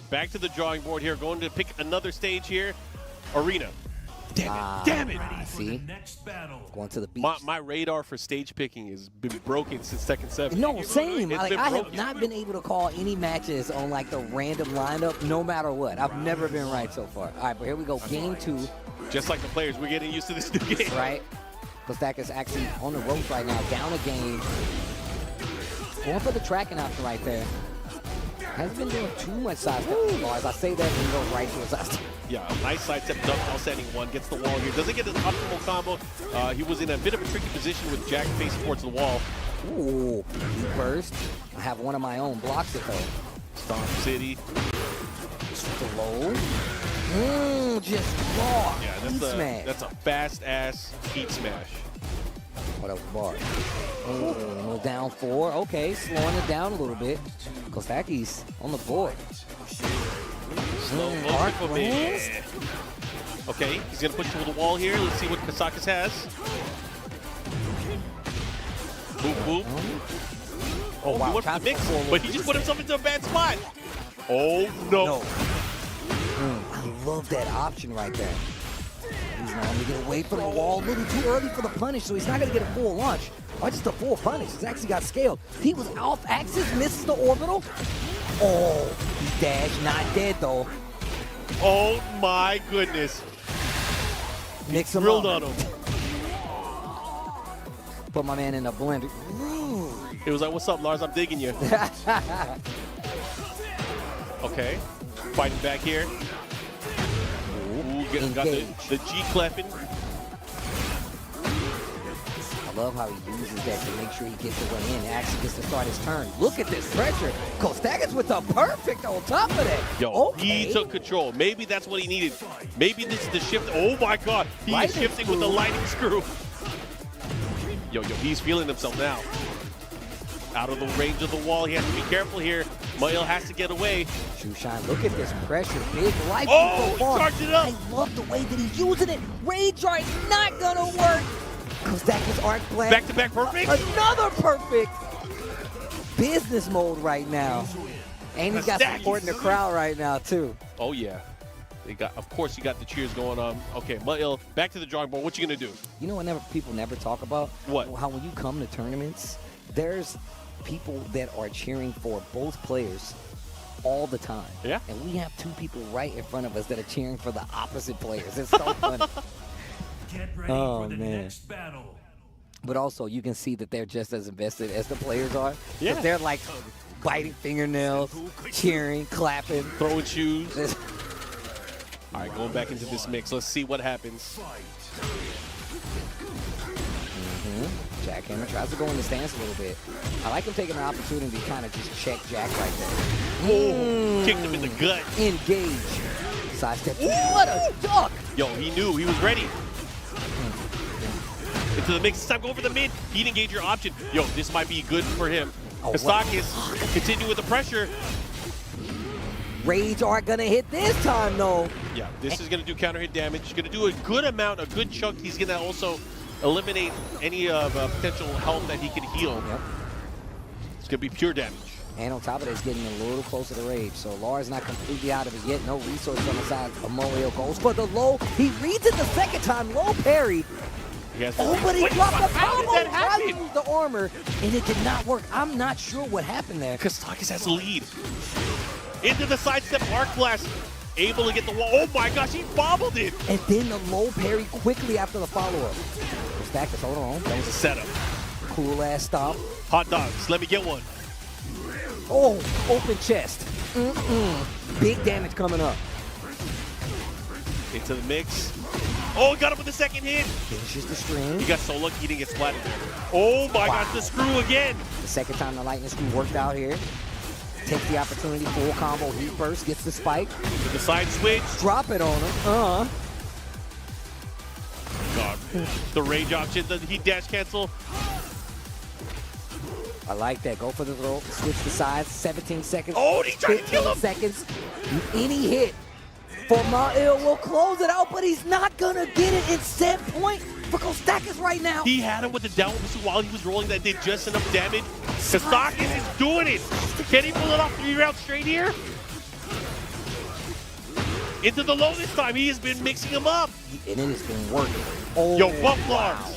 Back to the drawing board here. Going to pick another stage here. Arena. Damn it! See? Going to the beach. My radar for stage picking has been broken since Tekken 7. No, same. It's Like, been I broken. have not been able to call any matches on like the random lineup, no matter what. I've never been right so far. All right, but here we go. Game 2. Just like the players, we're getting used to this new game. Right? Kostakis actually on the ropes right now, down a game. Going for the tracking option right there. Hasn't been doing too much side step. As I say that, and he goes right to a side step. Yeah, nice side step dunk while setting one. Gets the wall here. Doesn't get an optimal combo. He was in a bit of a tricky position with Jack facing towards the wall. Ooh, burst. I have one of my own. Blocks it though. Stomp City. Slow. Just raw. Yeah, that's a fast-ass heat smash. What else, bar? Oh, down 4. Okay, slowing it down a little bit. Kostakis on the board. Slow motion for me. Okay, he's gonna push through the wall here. Let's see what Kostakis has. Boop, boop. Oh, wow. He went for the mix, but he just put himself into a bad spot. Oh, no. I love that option right there. He's not going to get away from the wall. A little too early for the punish, so he's not going to get a full launch. Or just a full punish. He's actually got scaled. He was off axis, misses the orbital. Oh, he dashed, not dead though. Oh my goodness. Mix him Drilled up. on him. Put my man in a blender. It was like, what's up, Lars? I'm digging you. Okay. Fighting back here. Ooh, got the G cleffing. I love how he uses that to make sure he gets the way in. Actually gets to start his turn. Look at this pressure. Kostakis with the perfect on top of that. Yo, he took control. Maybe that's what he needed. Maybe this is the shift. Oh my God. He is shifting with the lightning screw. Yo, he's feeling himself now. Out of the range of the wall. He has to be careful here. Ma'il has to get away. Shoe Shine, look at this pressure. Big life so far. He charged it up. I love the way that he's using it. Rage Dart not gonna work. Kostakis arc blast. Back-to-back perfect. Another perfect. Business mode right now. And he's got support in the crowd right now too. Oh yeah. Of course you got the cheers going on. Okay, Ma'il, back to the drawing board. What you gonna do? You know what people never talk about? What? How when you come to tournaments, there's people that are cheering for both players all the time. Yeah. And we have 2 people right in front of us that are cheering for the opposite players. It's so funny. Get ready Oh, for the man. next battle. But also, you can see that they're just as invested as the players are. 'Cause Yeah. they're like biting fingernails, cheering, clapping. Throwing shoes. All right, going back into this mix. Let's see what happens. Jackhammer tries to go in the stance a little bit. I like him taking an opportunity to kind of just check Jack right there. Kicked him in the gut. Engage. Sidestep. What a duck! Yo, he knew. He was ready. Into the mix. This time, go for the mid. He didn't engage your option. Yo, this might be good for him. Kostakis continue with the pressure. Rage aren't gonna hit this time though. Yeah, this is gonna do counter hit damage. He's gonna do a good amount, a good chunk. He's gonna also eliminate any potential health that he can heal. Yep. It's gonna be pure damage. And on top of that, it's getting a little closer to Rage. So Lars not completely out of it yet. No resource on the side of Ma'il. Goes for the low. He reads it the second time. Low parry. Oh, but he dropped the How did combo that while he happen? used the armor, and it did not work. I'm not sure what happened there. Kostakis has the lead. Into the sidestep arc blast. Able to get the wall. Oh my gosh, he bobbled it. And then the low parry quickly after the follow-up. Kostakis, hold on. That was a setup. Cool ass stomp. Hot dogs, let me get one. Oh, open chest. Big damage coming up. Into the mix. Oh, got him with the second hit. Finishes the string. He got so lucky he didn't get splatted there. Oh my gosh, the screw again. The second time the lightning screw worked out here. Takes the opportunity, full combo, heat burst, gets the spike. With the side switch. Drop it on him. God, the range option, the heat dash cancel. I like that. Go for the throw. Switch the sides. 17 seconds. Oh, he's trying to kill him. Seconds. Any hit for Ma'il will close it out, but he's not going to get it in set point for Kostakis right now. He had him with the down pursuit while he was rolling that did just enough damage. Kostakis is doing it. Can he pull it off 3 rounds straight here? Into the low this time. He has been mixing him up. And it has been working. Oh, Yo, buff wow. Lars.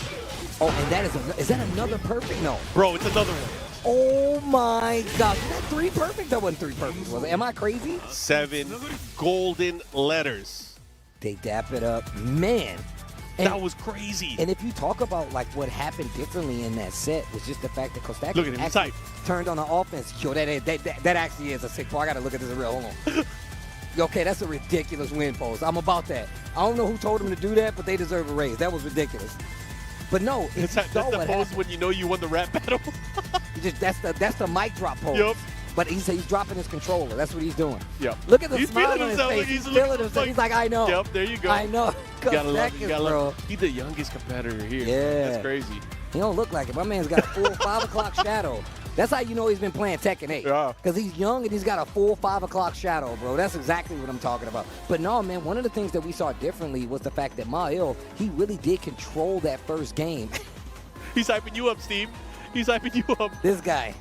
Oh, and that is that another perfect? No. Bro, it's another one. Oh my God. Was that 3 perfect? That wasn't 3 perfect, was it? Am I crazy? 7 golden letters. They dap it up. Man. And, that was crazy. And if you talk about like what happened differently in that set was just the fact that Kostakis look at him, actually turned on the offense. Yo, that actually is a sick part. I got to look at this real. Hold on. Okay, that's a ridiculous win pose. I'm about that. I don't know who told him to do that, but they deserve a raise. That was ridiculous. But no, that's the pose when you know you won the rap battle. That's the mic drop pose. Yep. But he's dropping his controller. That's what he's doing. Yep. Look at the he's smile on feeling his himself. face. He's feeling himself. He's like, I know. Yep, there you go. I know. Gotta love it. Seconds, Gotta bro. love it. He's the youngest competitor here. Yeah. That's crazy. He don't look like it. My man's got a full 5 o'clock shadow. That's how you know he's been playing Tekken 8. Yeah. Because he's young and he's got a full 5 o'clock shadow, bro. That's exactly what I'm talking about. But no, man, one of the things that we saw differently was the fact that Ma'il, he really did control that first game. He's hyping you up, Steve. He's hyping you up. This guy,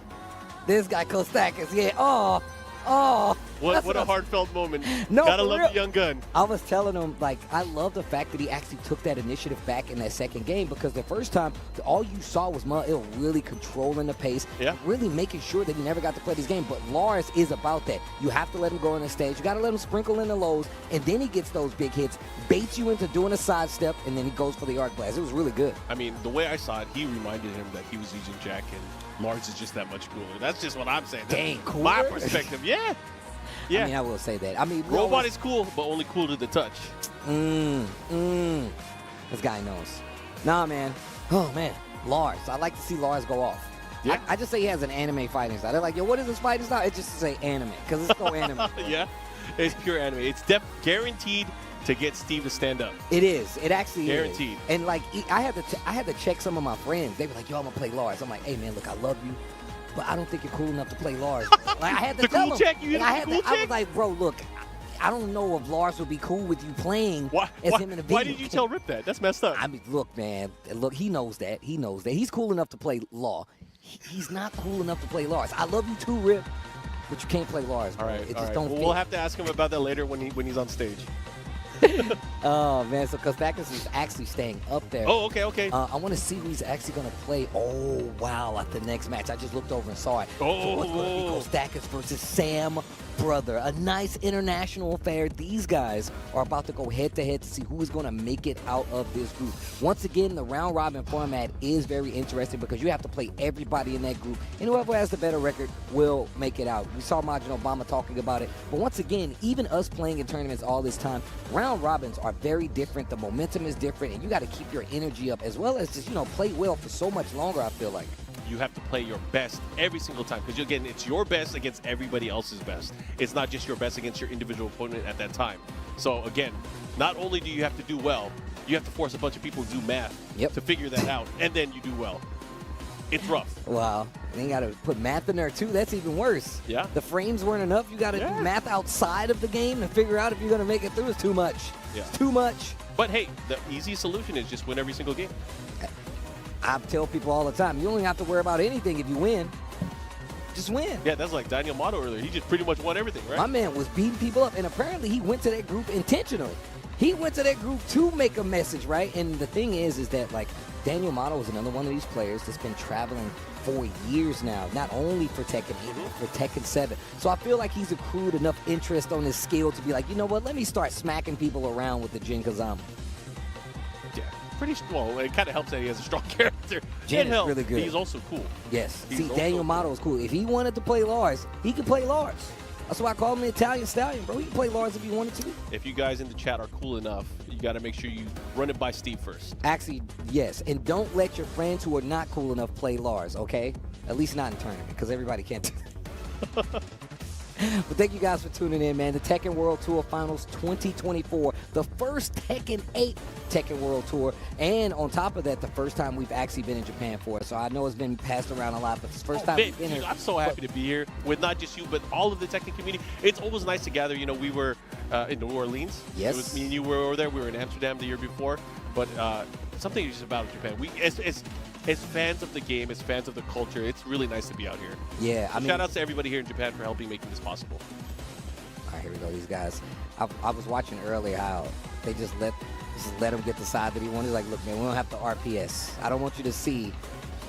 Kostakis, yeah. What a heartfelt moment. No, Gotta for love real. the young gun. I was telling him, like, I love the fact that he actually took that initiative back in that second game because the first time, all you saw was Ma'il really controlling the pace, really making sure that he never got to play this game. But Lars is about that. You have to let him go on the stage. You got to let him sprinkle in the lows, and then he gets those big hits, baits you into doing a sidestep, and then he goes for the arc blast. It was really good. I mean, the way I saw it, he reminded him that he was using Jack, and Lars is just that much cooler. That's just what I'm saying. Dang, That's cooler? my perspective. Yeah. Yeah. I mean, I will say that. I mean, Robot is cool, but only cool to the touch. This guy knows. Nah, man. Oh, man. Lars. I like to see Lars go off. Yeah. I just say he has an anime fighting style. They're like, yo, what is this fighting style? It's just to say anime, because it's so anime. Yeah. It's pure anime. It's guaranteed to get Steve to stand up. It is. It actually Guaranteed. is. And, like, I had to check some of my friends. They were like, yo, I'm going to play Lars. I'm like, hey, man, look, I love you, but I don't think you're cool enough to play Lars. Like, I had to The tell cool them. check? You hit I the cool I check? was like, bro, look, I don't know if Lars would be cool with you playing as him in a video. Why did you tell Rip that? That's messed up. I mean, look, man. Look, he knows that. He knows that. He's cool enough to play Law. He's not cool enough to play Lars. I love you too, Rip, but you can't play Lars, bro. All right. It all just right. don't Well, fit. we'll have to ask him about that later when he's on stage. Oh, man. So Kostakis is actually staying up there. Oh, okay. I want to see who he's actually going to play. Oh, wow. At the next match. I just looked over and saw it. So it's going to be Kostakis versus Sam Brother. A nice international affair. These guys are about to go head-to-head to see who is going to make it out of this group. Once again, the round-robin format is very interesting because you have to play everybody in that group, and whoever has the better record will make it out. We saw Majin Obama talking about it, but once again, even us playing in tournaments all this time, round-robins are very different. The momentum is different, and you got to keep your energy up as well as just, play well for so much longer, I feel like. You have to play your best every single time because, again, it's your best against everybody else's best. It's not just your best against your individual opponent at that time. So, again, not only do you have to do well, you have to force a bunch of people to do math to figure that out, and then you do well. It's rough. Wow. And you got to put math in there, too. That's even worse. Yeah. The frames weren't enough. You got to do math outside of the game and figure out if you're going to make it through. It's too much. Yeah. It's too much. But, hey, the easy solution is just win every single game. I tell people all the time, you don't even have to worry about anything if you win. Just win. Yeah, that's like Daniel Motto earlier. He just pretty much won everything, right? My man was beating people up, and apparently he went to that group intentionally. He went to that group to make a message, right? And the thing is that, like, Daniel Motto is another one of these players that's been traveling for years now, not only for Tekken 8, but for Tekken 7. So I feel like he's accrued enough interest on his skill to be like, you know what, let me start smacking people around with the Jin Kazama. Yeah, pretty well. It kind of helps that he has a strong character. Jin is help. really good. He's also cool. Yes. He's See, also Daniel Motto is cool. If he wanted to play Lars, he could play Lars. That's why I call him the Italian Stallion, bro. He can play Lars if he wanted to. If you guys in the chat are cool enough, you got to make sure you run it by Steve first. Actually, yes. And don't let your friends who are not cool enough play Lars, okay? At least not in tournament, because everybody can't do that. But thank you guys for tuning in, man. The Tekken World Tour Finals 2024, the first Tekken 8 Tekken World Tour, and on top of that, the first time we've actually been in Japan for it. So I know it's been passed around a lot, but it's the first time we've been here. I'm so happy to be here with not just you, but all of the Tekken community. It's always nice to gather. You know, we were in New Orleans. Yes. It was me and you were over there. We were in Amsterdam the year before. But something just about Japan. As fans of the game, as fans of the culture, it's really nice to be out here. Yeah, I mean, shout out to everybody here in Japan for helping making this possible. All right, here we go. These guys. I was watching earlier how they just let him get the side that he wanted. Like, look, man, we don't have to RPS. I don't want you to see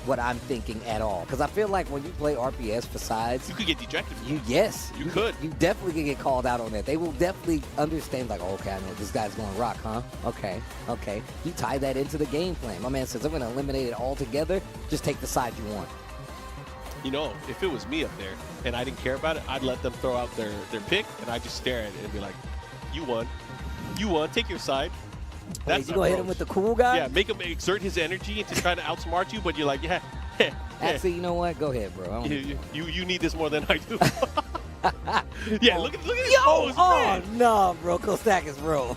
what I'm thinking at all. Because I feel like when you play RPS for sides, you could get dejected. Yes. You could. You definitely could get called out on that. They will definitely understand, like, oh, okay, I know this guy's going to rock, huh? Okay. You tie that into the game plan. My man says, I'm going to eliminate it altogether. Just take the side you want. You know, if it was me up there and I didn't care about it, I'd let them throw out their pick, and I'd just stare at it and be like, you won. You won. Take your side. That's you gonna hit him with the cool guy? Yeah, make him exert his energy into trying to outsmart you, but you're like, yeah. Actually, you know what? Go ahead, bro. You need this more than I do. Yeah, look at his pose, man. No, bro. Kostakis, bro.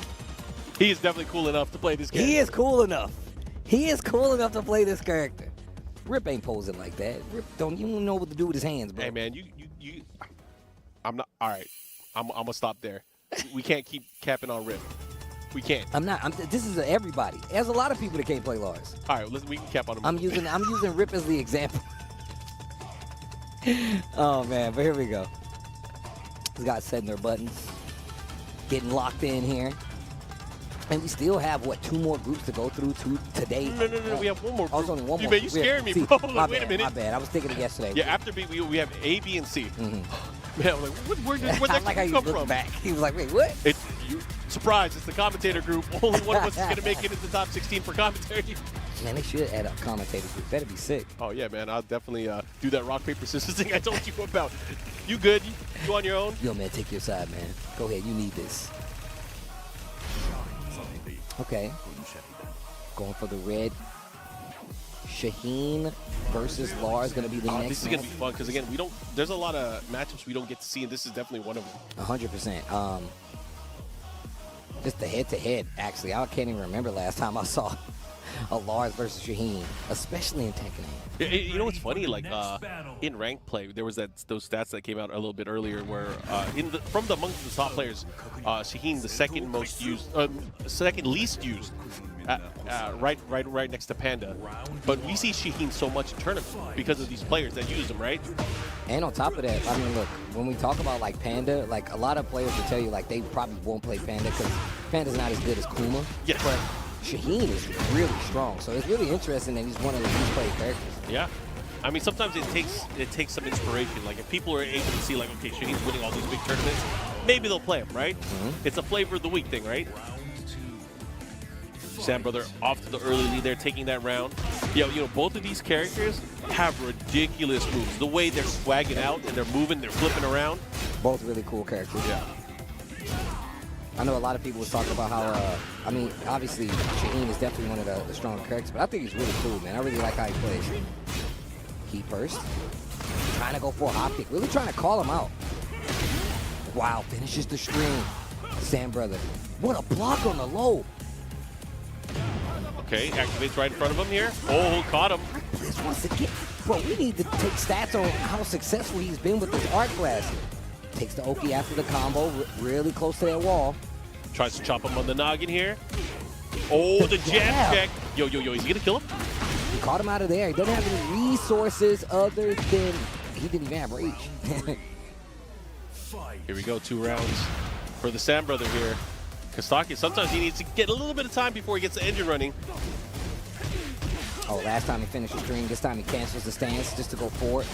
He is definitely cool enough to play this game. He is cool enough. He is cool enough to play this character. Rip ain't posing like that. Rip don't even know what to do with his hands, bro. Hey, man, I'm not. All right, I'm gonna stop there. We can't keep capping on Rip. We can't. I'm not. This is everybody. There's a lot of people that can't play Lars. All right, we can cap on him. I'm using Rip as the example. Oh man, but here we go. These guys setting their buttons, getting locked in here, and we still have what 2 more groups to go through today. No. We have one more. Oh, it's only one more. You scared me, bro. Like, wait a minute. My bad. I was thinking of yesterday. Yeah, after B, we have A, B, and C. Mm-hmm. Man, I'm like, where'd that like how you come looked from? back. He was like, wait, what? Surprise! It's the commentator group. Only one of us is gonna make it into the top 16 for commentary. Man, they should add a commentator group. That'd be sick. Oh yeah, man. I'll definitely do that rock paper scissors thing I told you about. You good? You on your own? Yo, man, take your side, man. Go ahead. You need this. Okay. Going for the red. Shaheen versus Lars going to be the next. This is going to be fun because again, there's a lot of matchups we don't get to see, and this is definitely one of them. 100%. Just the head-to-head. Actually, I can't even remember last time I saw a Lars versus Shaheen, especially in Tekken. You know what's funny? Like in ranked play, there was those stats that came out a little bit earlier, where amongst the top players, Shaheen the second most used, second least used, right next to Panda. But we see Shaheen so much in tournament because of these players that use him, right? And on top of that, I mean, look, when we talk about like Panda, like a lot of players will tell you like they probably won't play Panda because Panda's not as good as Kuma. Yes. But Shaheen is really strong, so it's really interesting that he's one of the least played characters. Yeah. I mean, sometimes it takes some inspiration. Like, if people are able to see, like, okay, Shaheen's winning all these big tournaments, maybe they'll play him, right? Mm-hmm. It's a flavor of the week thing, right? Sam Brother off to the early lead there, taking that round. You know, both of these characters have ridiculous moves. The way they're swagging out and they're moving, they're flipping around. Both really cool characters. Yeah. I know a lot of people was talking about how, I mean, obviously, Shaheen is definitely one of the stronger characters, but I think he's really cool, man. I really like how he plays. Key first. Trying to go for a hop kick. Really trying to call him out. Wow, finishes the stream. Sam Brother. What a block on the low. Okay, activates right in front of him here. Oh, caught him. This wants to get, bro, we need to take stats on how successful he's been with this art class. Takes the Oki after the combo, really close to that wall. Tries to chop him on the noggin here. Oh, the jab check. Yo, is he gonna kill him? He caught him out of there. He doesn't have any resources other than, he didn't even have reach. Here we go, 2 rounds for the Sam Brother here. Kostakis, sometimes he needs to get a little bit of time before he gets the engine running. Oh, last time he finished the stream, this time he cancels the stance just to go forward.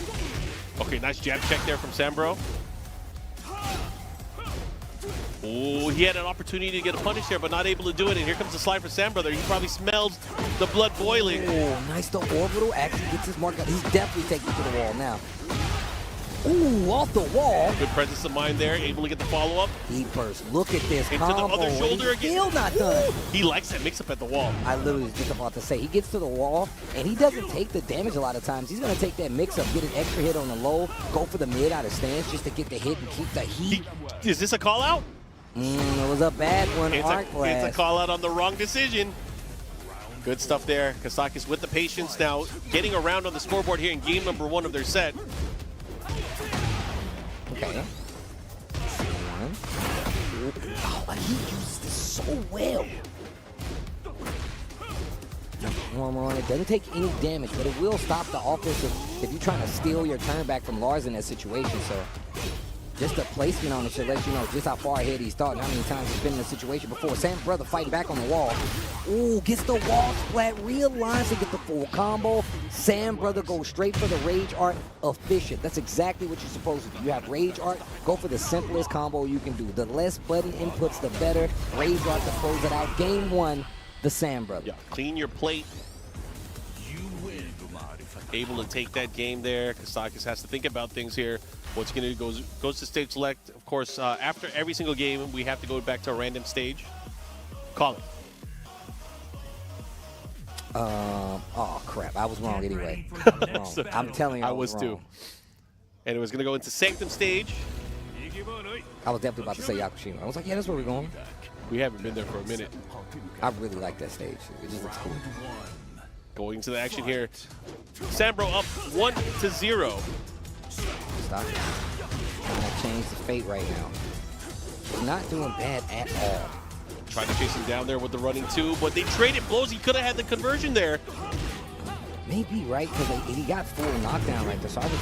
Okay, nice jab check there from Sambro. Oh, he had an opportunity to get a punish there, but not able to do it. And here comes the slide for Sambrother. He probably smells the blood boiling. Oh, nice. The orbital actually gets his mark out. He's definitely taking it to the wall now. Ooh, off the wall. Good presence of mind there, able to get the follow-up. He first. Look at this into combo. the other shoulder again. Still not done. He likes that mix-up at the wall. I literally was just about to say, he gets to the wall, and he doesn't take the damage a lot of times. He's going to take that mix-up, get an extra hit on the low, go for the mid out of stance just to get the hit and keep the heat. Is this a call-out? It was a bad one. It's a call-out on the wrong decision. Good stuff there. Kostakis with the patience now, getting around on the scoreboard here in game number 1 of their set. Okay. Oh, he uses this so well. One more on it. Doesn't take any damage, but it will stop the offensive if you're trying to steal your turn back from Lars in that situation. So just the placement on it should let you know just how far ahead he's thought and how many times he's been in the situation before. Sambrother fighting back on the wall. Ooh, gets the wall splat, realigns to get the full combo. Sambrother goes straight for the Rage Art. Efficient. That's exactly what you're supposed to do. You have Rage Art, go for the simplest combo you can do. The less button inputs, the better. Rage Art to close it out. Game 1, the Sambrother. Yeah, clean your plate. Able to take that game there. Kostakis has to think about things here. What's going to do goes to stage select. Of course, after every single game, we have to go back to a random stage. Call it. Oh crap! I was wrong anyway. I'm telling you, I was too. And it was going to go into Sanctum stage. I was definitely about to say Yakushima. I was like, yeah, that's where we're going. We haven't been there for a minute. I really like that stage. It just looks cool. Going to the action here. Sambro up 1-0. Stop. Trying to change the fate right now. He's not doing bad at all. Trying to chase him down there with the running 2, but they traded blows. He could have had the conversion there. Maybe, right? Because he got full knockdown right there, so I was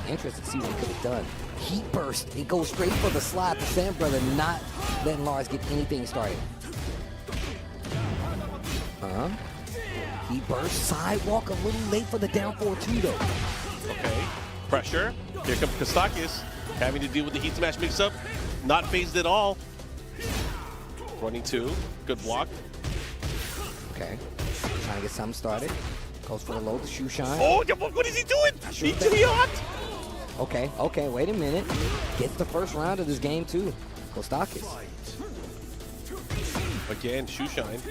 interested to see what he could have done. Heat burst. He goes straight for the slide to Sambrother, not letting Lars get anything started. He burst sidewalk a little late for the down 4-2 though. Okay, pressure. Here comes Kostakis having to deal with the heat smash mix-up. Not phased at all. Running 2, good block. Okay, trying to get something started. Goes for the low, the shoe shine. Oh, what is he doing? He's hot. Okay, wait a minute. Gets the first round of this game too. Kostakis. Again, shoe shine.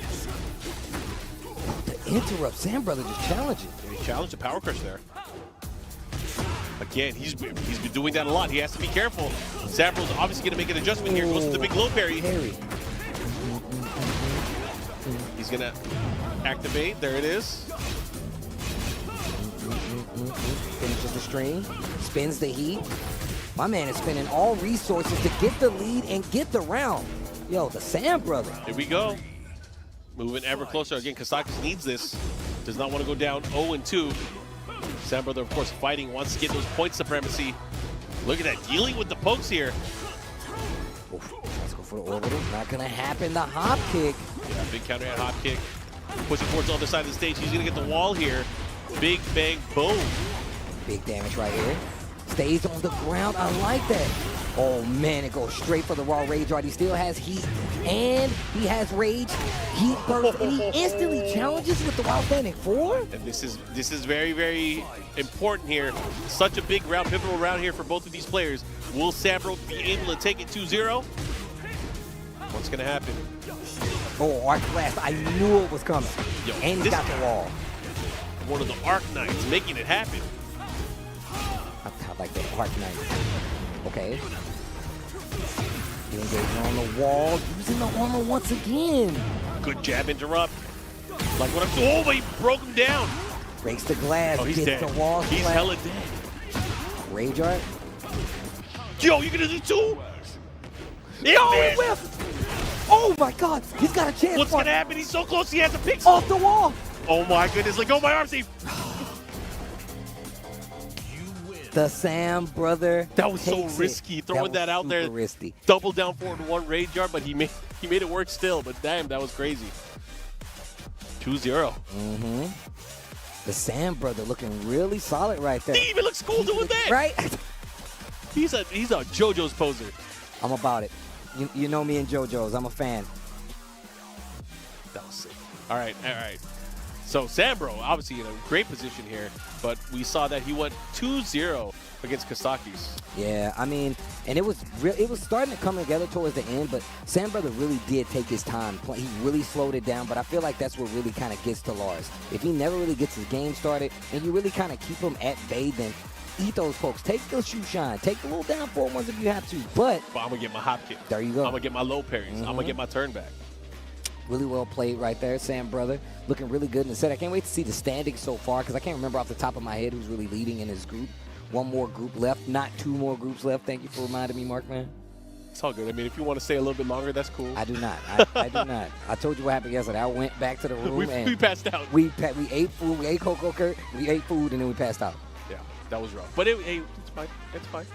The interrupt, Sambrother just challenging. He challenged the power crush there. Again, he's been doing that a lot. He has to be careful. Sambro's obviously going to make an adjustment here. Goes to the big low parry. He's going to activate. There it is. Finishes the stream. Spins the heat. My man is spending all resources to get the lead and get the round. Yo, the Sambrother. Here we go. Moving ever closer. Again, Kostakis needs this. Does not want to go down 0-2. Sambrother, of course, fighting, wants to get those point supremacy. Look at that, dealing with the pokes here. Oof, let's go for the orbital. Not going to happen. The hop kick. Yeah, big counter and hop kick. Pushing towards the other side of the stage. He's going to get the wall here. Big bang, boom. Big damage right here. Stays on the ground. I like that. Oh, man, it goes straight for the raw Rage Art. He still has heat, and he has Rage. Heat burst, and he instantly challenges with the Wild Standing 4. And this is very, very important here. Such a big round, pivotal round here for both of these players. Will Sambro be able to take it 2-0? What's going to happen? Oh, Arc Blast. I knew it was coming. Yo, and he got the wall. One of the Arc Knights making it happen. I like that Arc Knight. Okay. Engaging on the wall, using the armor once again. Good jab interrupt. Like what I'm doing. Oh, but he broke him down. Breaks the glass. Oh, he's gets dead. The wall. He's hella dead. Rage Art. Yo, you gonna do 2? Yo, he whiffed. Oh my God, he's got a chance. What's gonna happen? He's so close. He has to pick off the wall. Oh my goodness! Like, oh my arm safe. The The Sam brother. That was so takes it. risky, throwing that out there. Risky. Double down forward 1 rage yard, but he made it work still. But damn, that was crazy. 2-0. Mm-hmm. The Sam brother looking really solid right there. He even looks cool doing that. Right? He's a JoJo's poser. I'm about it. You know me and JoJo's. I'm a fan. That was sick. All right. So Sambro, obviously in a great position here, but we saw that he went 2-0 against Kostakis. Yeah, I mean, and it was starting to come together towards the end, but Sam Brother really did take his time. He really slowed it down, but I feel like that's what really kind of gets to Lars. If he never really gets his game started, and you really kind of keep him at bay, then eat those pokes. Take the shoe shine. Take the little down forward ones if you have to, but I'm going to get my hop kick. There you go. I'm going to get my low parries. I'm going to get my turn back. Really well played right there, Sam Brother. Looking really good in the set. I can't wait to see the standings so far because I can't remember off the top of my head who's really leading in his group. One more group left, not 2 more groups left. Thank you for reminding me, Markman. It's all good. I mean, if you want to stay a little bit longer, that's cool. I do not. I do not. I told you what happened yesterday. I went back to the room and we passed out. We ate food. We ate Coco Kurt. We ate food and then we passed out. Yeah, that was rough. But it's fine. It's fine.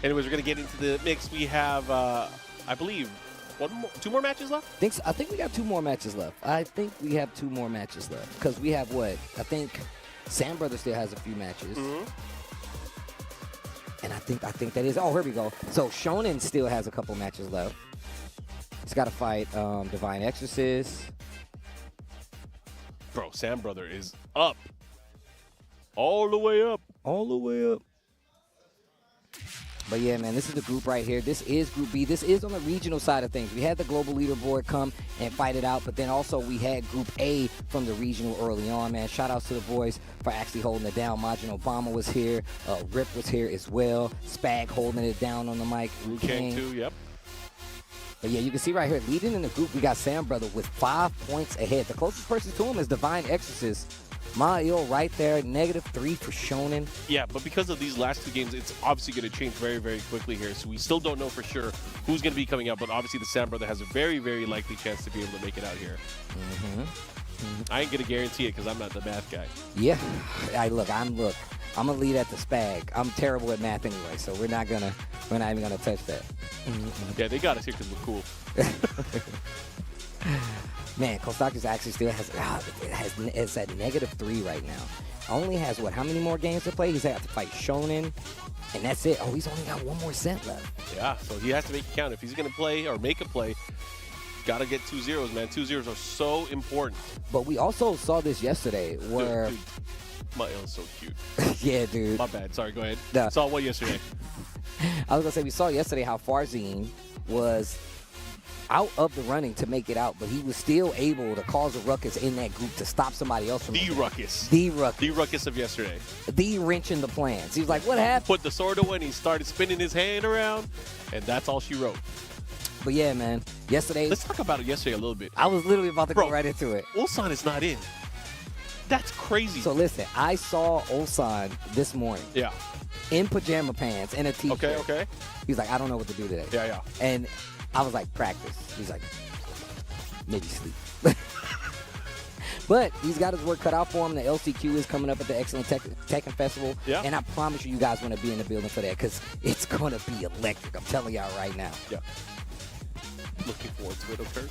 Anyways, we're going to get into the mix. We have, I believe, 2 more matches left? I think we got 2 more matches left. I think we have 2 more matches left because we have what? I think Sam Brother still has a few matches. Mm-hmm. And I think that is. Oh, here we go. So Shonen still has a couple matches left. He's got to fight Divine Exorcist. Bro, Sam Brother is up. All the way up. All the way up. But yeah, man, this is the group right here. This is Group B. This is on the regional side of things. We had the global leaderboard come and fight it out, but then also we had Group A from the regional early on, man. Shout outs to the boys for actually holding it down. Majin Obama was here. Rip was here as well. Spag holding it down on the mic. King too, yep. But yeah, you can see right here, leading in the group, we got Sam Brother with 5 points ahead. The closest person to him is Divine Exorcist. Mail right there, -3 for Shonen. Yeah, but because of these last 2 games, it's obviously going to change very, very quickly here. So we still don't know for sure who's going to be coming out, but obviously the Sam Brother has a very, very likely chance to be able to make it out here. I ain't going to guarantee it because I'm not the math guy. Yeah, I'm gonna lead at the Spag. I'm terrible at math anyway, so we're not even gonna touch that. Yeah, they got us here because we're cool. Man, Kostakis actually still it's at -3 right now. Only has how many more games to play? He's got to fight Shonen, and that's it. Oh, he's only got 1 more set left. Yeah, so he has to make it count. If he's gonna play or make a play, gotta get 2 zeros, man. 2 zeros are so important. But we also saw this yesterday where dude, my is so cute. Yeah, dude. My bad. Sorry, go ahead. No. Saw what yesterday? I was gonna say we saw yesterday how Farzine was out of the running to make it out, but he was still able to cause a ruckus in that group to stop somebody else from The ruckus of yesterday. The wrench in the plans. He was like, what happened? Put the sword away and he started spinning his hand around, and that's all she wrote. But yeah, man, yesterday. Let's talk about it yesterday a little bit. I was literally about to go right into it. Ulsan is not in. That's crazy. So listen, I saw Ulsan this morning. Yeah. In pajama pants and a t-shirt. Okay. He's like, I don't know what to do today. Yeah. And I was like, practice. He's like, maybe sleep. But he's got his work cut out for him. The LCQ is coming up at the Excellent Tekken Festival. Yeah. And I promise you guys want to be in the building for that because it's going to be electric. I'm telling y'all right now. Yeah. Looking forward to it, okay?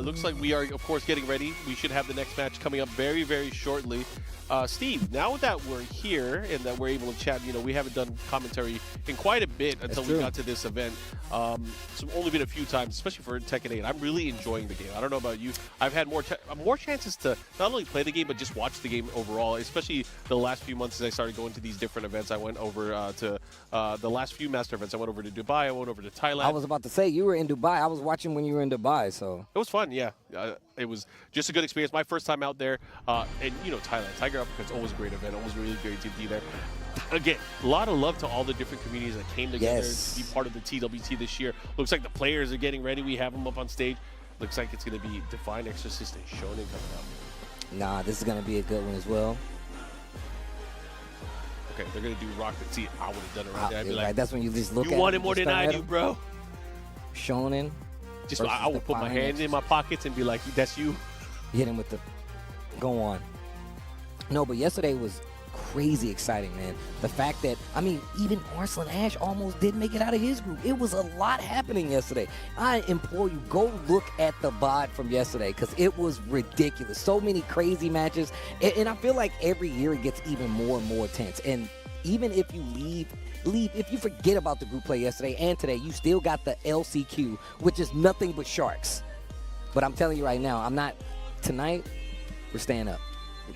Looks like we are, of course, getting ready. We should have the next match coming up very, very shortly. Steve, now that we're here and that we're able to chat, we haven't done commentary in quite a bit until we got to this event. So only been a few times, especially for Tekken 8. I'm really enjoying the game. I don't know about you. I've had more chances to not only play the game, but just watch the game overall, especially the last few months as I started going to these different events. I went over to the last few master events. I went over to Dubai. I went over to Thailand. I was about to say, you were in Dubai. I was watching when you were in Dubai, so. It was fun, yeah. It was just a good experience. My first time out there. And, Thailand, Tiger Uppercut's always a great event. Always really great to be there. Again, a lot of love to all the different communities that came together to be part of the TWT this year. Looks like the players are getting ready. We have them up on stage. Looks like it's going to be Divine Exorcist and Shonen coming out. Nah, this is going to be a good one as well. Okay, they're going to do Rocket. See, I would have done it right there. I'd be like, that's when you just look at you want it more than I do, bro. Shonen. I would put my hand in my pockets and be like, that's you. Hit him with the go on. No, but yesterday was crazy exciting, man. The fact that, I mean, even Arslan Ash almost did make it out of his group. It was a lot happening yesterday. I implore you, go look at the VOD from yesterday because it was ridiculous. So many crazy matches. And I feel like every year it gets even more and more tense. And even if you if you forget about the group play yesterday and today, you still got the LCQ, which is nothing but sharks. But I'm telling you right now, tonight, we're staying up.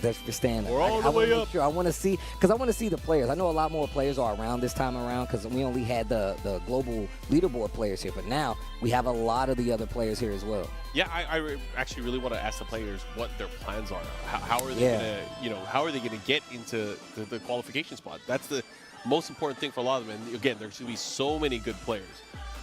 We're staying up. We're all the way up. Sure, I want to see, because I want to see the players. I know a lot more players are around this time around because we only had the global leaderboard players here, but now we have a lot of the other players here as well. Yeah, I actually really want to ask the players what their plans are. How are they how are they gonna get into the qualification spot? That's the most important thing for a lot of them. And again, there's gonna be so many good players.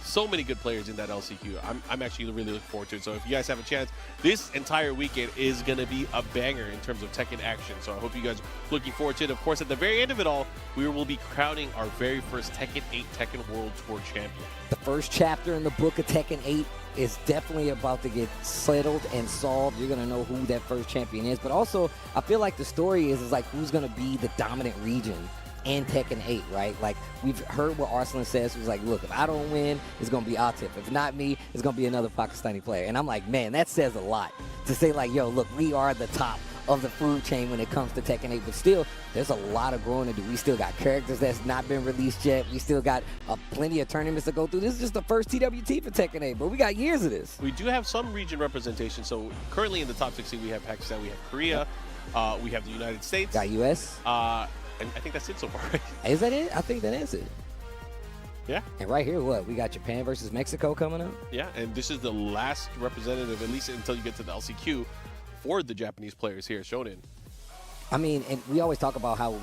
So many good players in that LCQ. I'm actually really looking forward to it. So if you guys have a chance, this entire weekend is going to be a banger in terms of Tekken action. So I hope you guys are looking forward to it. Of course, at the very end of it all, we will be crowning our very first Tekken 8 Tekken World Tour champion. The first chapter in the book of Tekken 8 is definitely about to get settled and solved. You're going to know who that first champion is. But also, I feel like the story is like who's going to be the dominant region and Tekken 8, right? Like, we've heard what Arslan says. He was like, look, if I don't win, it's going to be Atif. If not me, it's going to be another Pakistani player. And I'm like, man, that says a lot. To say, like, yo, look, we are the top of the food chain when it comes to Tekken 8. But still, there's a lot of growing to do. We still got characters that's not been released yet. We still got plenty of tournaments to go through. This is just the first TWT for Tekken 8, but we got years of this. We do have some region representation. So currently in the top 16, we have Pakistan, we have Korea, we have the United States. Got US. And I think that's it so far, right? Is that it? I think that is it. Yeah. And right here, what? We got Japan versus Mexico coming up? Yeah, and this is the last representative, at least until you get to the LCQ, for the Japanese players here, Shonen. I mean, and we always talk about how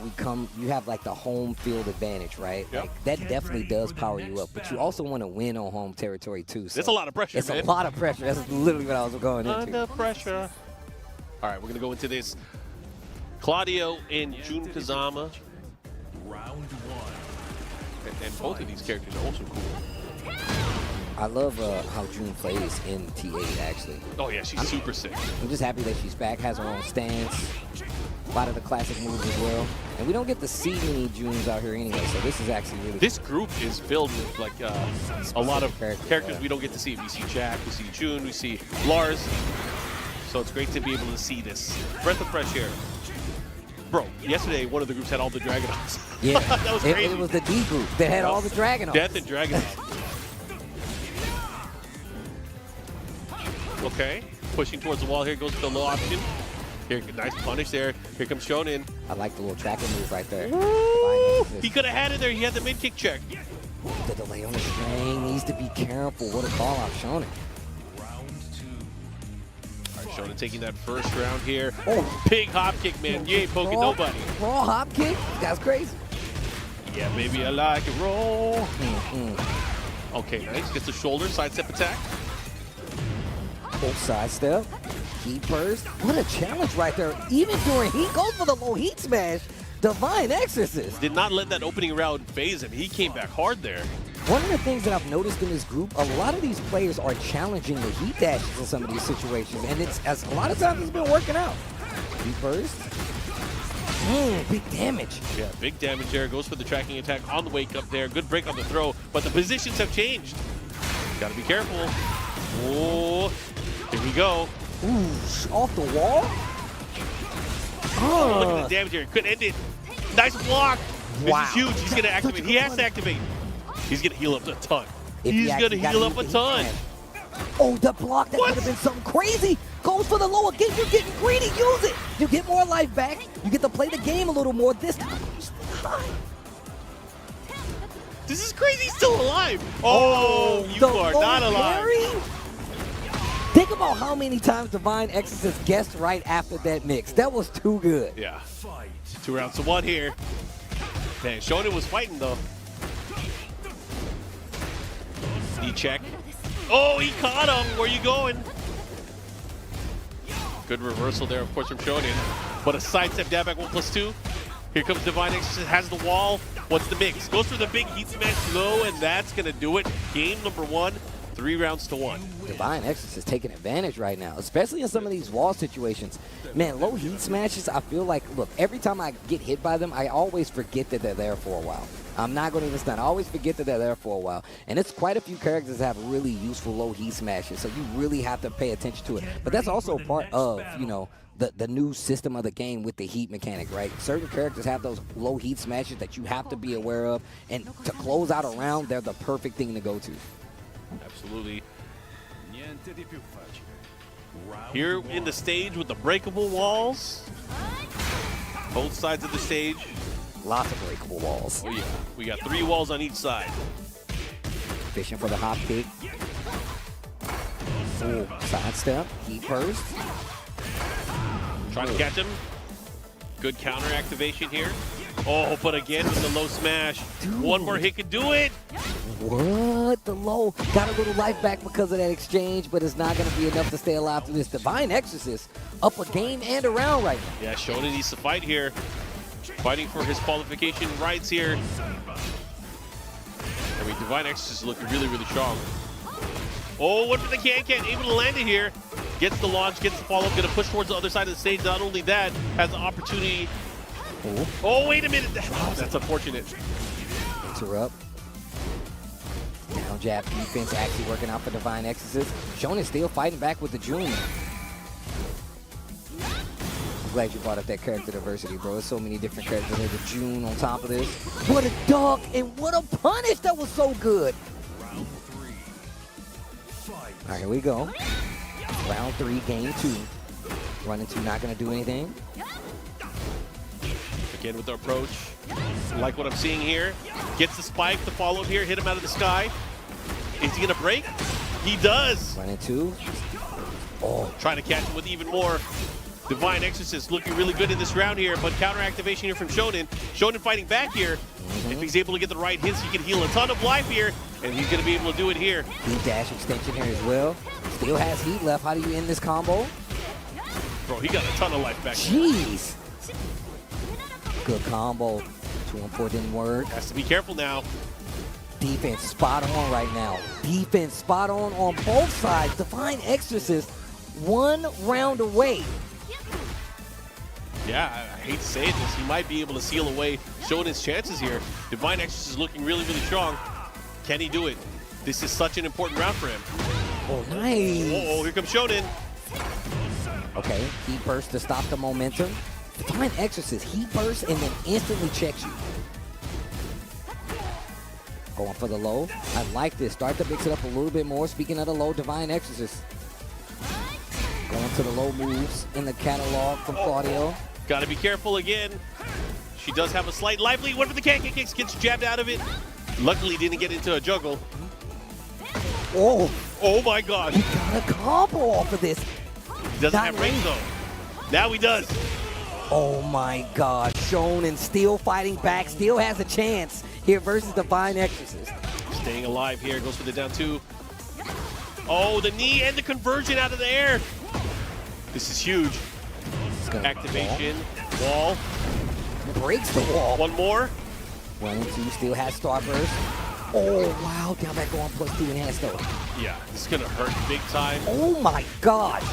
you have like the home field advantage, right? Yep. Like, that definitely does power you up, but you also want to win on home territory too. So It's a lot of pressure, It's man. a lot of pressure. That's literally what I was going into. Under pressure. All right, we're going to go into this. Claudio and Jun Kazama. Round one. And both of these characters are also cool. I love how June plays in T8, actually. Oh, yeah, she's super sick. I'm just happy that she's back, has her own stance, a lot of the classic moves as well. And we don't get to see many Junes out here anyway, so this is actually really This group is filled with like a lot of characters we don't get to see. We see Jack, we see June, we see Lars. So it's great to be able to see this. Breath of fresh air. Bro, yesterday one of the groups had all the Dragonauts. Yeah, that was crazy. It was the D group that had all the Dragonauts. Death and Dragonauts. Okay, pushing towards the wall here, goes to the low option. Here, nice punish there. Here comes Shonen. I like the little tracking move right there. He could have had it there. He had the mid kick check. The delay on the string needs to be careful. What a call out, Shonen. All right, Shonen taking that first round here. Oh, big hop kick, man. You ain't poking nobody. Raw hop kick? That's crazy. Yeah, baby, I like it. Roll. Okay, nice. Gets the shoulder, sidestep attack. Full sidestep. Heat burst. What a challenge right there. Even during heat, goes for the low heat smash. Divine Exorcist. Did not let that opening round phase him. He came back hard there. One of the things that I've noticed in this group, a lot of these players are challenging the heat dashes in some of these situations, and as a lot of times it's been working out. Heat burst. Big damage. Yeah, big damage there. Goes for the tracking attack on the wake up there. Good break on the throw, but the positions have changed. Gotta be careful. Oh, here we go. Ooh, off the wall? Oh, look at the damage here. Could end it. Nice block. Wow. This is huge. He's going to activate. He has to activate. He's going to heal up a ton. If He's going to heal up a ton. Oh, the block, that could have been something crazy. Goes for the lower again. You're getting greedy. Use it. You get more life back. You get to play the game a little more. This time, this is crazy. He's still alive. Oh, you are not alive. Parry? Think about how many times Divine Exorcist guessed right after that mix. That was too good. Yeah. 2 rounds to 1 here. Man, Shonen was fighting though. E-check. Oh, he caught him. Where you going? Good reversal there, of course, from Shonen. But a sidestep dab back 1+2. Here comes Divine Exorcist, has the wall. What's the mix? Goes for the big heat smash low, and that's going to do it. Game number 1. 3 rounds to 1. Divine Exorcist is taking advantage right now, especially in some of these wall situations. Man, low heat smashes, I feel like, look, every time I get hit by them, I always forget that they're there for a while. I'm not going to even stand. I always forget that they're there for a while. And it's quite a few characters that have really useful low heat smashes, so you really have to pay attention to it. But that's also part of, you know, the new system of the game with the heat mechanic, right? Certain characters have those low heat smashes that you have to be aware of, and to close out a round, they're the perfect thing to go to. Absolutely. Here in the stage with the breakable walls. Both sides of the stage. Lots of breakable walls. Oh yeah, we got 3 walls on each side. Fishing for the hop kick. Ooh, sidestep, heat burst. Trying to catch him. Good counter activation here. Oh, but again with the low smash. Dude. One more hit could do it. What? The low. Got a little life back because of that exchange, but it's not going to be enough to stay alive through this. Divine Exorcist up a game and a round right now. Yeah, Shonen needs to fight here. Fighting for his qualification rights here. I mean, Divine Exorcist is looking really, really strong. Oh, what for the can-can? Able to land it here. Gets the launch, gets the follow-up, gonna push towards the other side of the stage. Not only that, has the opportunity. Oh, wait a minute. Oh, that's unfortunate. Interrupt. Down jab defense actually working out for Divine Exorcist. Shonen still fighting back with the June. I'm glad you brought up that character diversity, bro. There's so many different characters. There's a June on top of this. What a duck and what a punish. That was so good. All right, here we go. Round 3, game 2. Running 2, not going to do anything. Again with the approach. Like what I'm seeing here. Gets the spike, the follow here, hit him out of the sky. Is he gonna break? He does. Running 2. Oh, trying to catch him with even more. Divine Exorcist looking really good in this round here, but counter activation here from Shonen. Shonen fighting back here. If he's able to get the right hits, he can heal a ton of life here, and he's gonna be able to do it here. Heat dash extension here as well. Still has heat left. How do you end this combo? Bro, he got a ton of life back. Jeez. Good combo. 2-1-4 didn't work. Has to be careful now. Defense spot on right now. Defense spot on both sides. Divine Exorcist 1 round away. Yeah, I hate to say this. He might be able to seal away Shonen's chances here. Divine Exorcist is looking really, really strong. Can he do it? This is such an important round for him. Oh, nice. Oh, here comes Shonen. Okay, heat burst to stop the momentum. Divine Exorcist, heat burst and then instantly checks you. Going for the low. I like this. Start to mix it up a little bit more. Speaking of the low, Divine Exorcist. Going to the low moves in the catalog from Claudio. Got to be careful again. She does have a slight life lead. One for the can-can kicks, gets jabbed out of it. Luckily, didn't get into a juggle. Oh. Oh my gosh. He got a combo off of this. He doesn't have range though. Now he does. Oh my God. Shonen still fighting back, still has a chance here versus Divine Exorcist. Staying alive here, goes for the down 2. Oh, the knee and the conversion out of the air. This is huge. Activation, wall. Breaks the wall. One more. 1 and 2 still has Starburst. Oh, wow. Down back on +2 enhanced though. Yeah, this is going to hurt big time. Oh my God.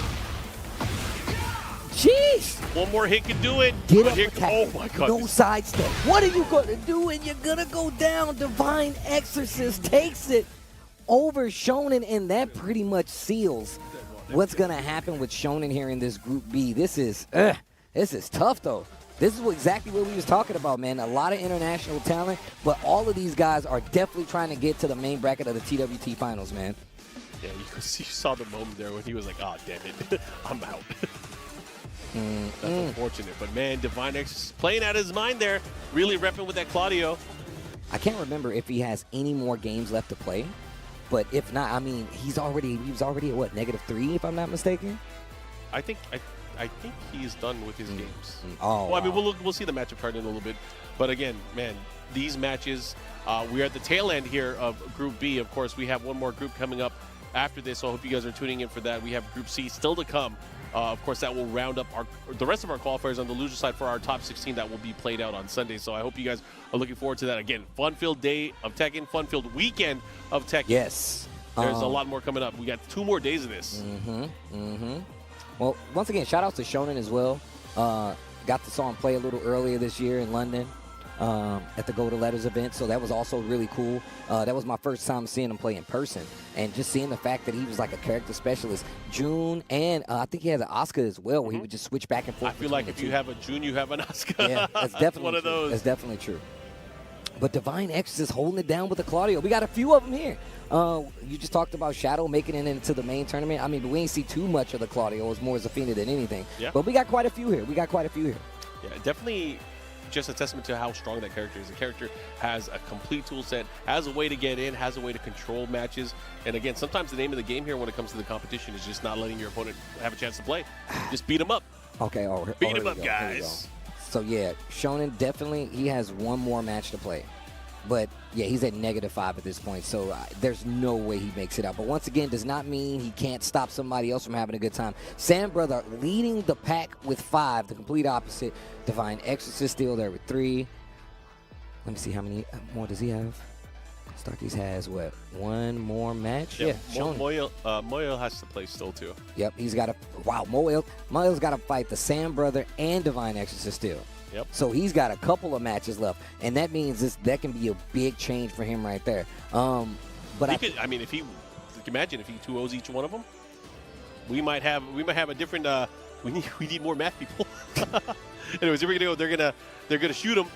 Jeez. One more hit can do it. Get But up here, attack. oh my God. No sidestep. What are you going to do? And you're going to go down. Divine Exorcist takes it over Shonen, and that pretty much seals what's going to happen with Shonen here in this Group B. This is tough, though. This is exactly what we was talking about, man. A lot of international talent, but all of these guys are definitely trying to get to the main bracket of the TWT finals, man. Yeah, you saw the moment there when he was like, oh, damn it, I'm out. That's unfortunate, but man, Divine X playing out of his mind there, really repping with that Claudio. I can't remember if he has any more games left to play, but if not, I mean, he was already at what, -3, if I'm not mistaken. I think he's done with his games. Oh, well, I mean, we'll see the matchup card in a little bit, but again, man, these matches, we are at the tail end here of Group B. Of course, we have one more group coming up after this, so I hope you guys are tuning in for that. We have Group C still to come. Of course, that will round up the rest of our qualifiers on the loser side for our top 16 that will be played out on Sunday. So I hope you guys are looking forward to that. Again, fun-filled day of Tekken, fun-filled weekend of Tekken. Yes. There's a lot more coming up. We got 2 more days of this. Well, once again, shout out to Shonen as well. Got to saw him play a little earlier this year in London at the Go to Letters event, so that was also really cool. That was my first time seeing him play in person, and just seeing the fact that he was like a character specialist. June, and I think he has an Oscar as well, where he would just switch back and forth. I feel like if you have a June, you have an Oscar. Yeah, that's definitely one of true. those. That's definitely true. But Divine Exorcist holding it down with the Claudio. We got a few of them here. You just talked about Shadow making it into the main tournament. I mean, but we ain't see too much of the Claudio. It was more Zafina than anything. Yeah. But we got quite a few here. Yeah, definitely just a testament to how strong that character is. The character has a complete tool set, has a way to get in, has a way to control matches. And again, sometimes the name of the game here when it comes to the competition is just not letting your opponent have a chance to play. Just beat him up. Okay, beat him up, guys. So yeah, Shonen definitely, he has one more match to play. But yeah, he's at -5 at this point, so there's no way he makes it out. But once again, does not mean he can't stop somebody else from having a good time. Sam Brother leading the pack with 5, the complete opposite. Divine Exorcist still there with 3. Let me see how many more does he have. Starkeys has what, 1 more match? Yeah, Moyle has to play still too. Yep, he's got to. Wow, Moyle's got to fight the Sam Brother and Divine Exorcist still. Yep. So he's got a couple of matches left, and that means that can be a big change for him right there. But I mean, if he, imagine if he 2-0s each one of them, we might have a different. We need more math people. Anyways, here we go. They're gonna shoot him.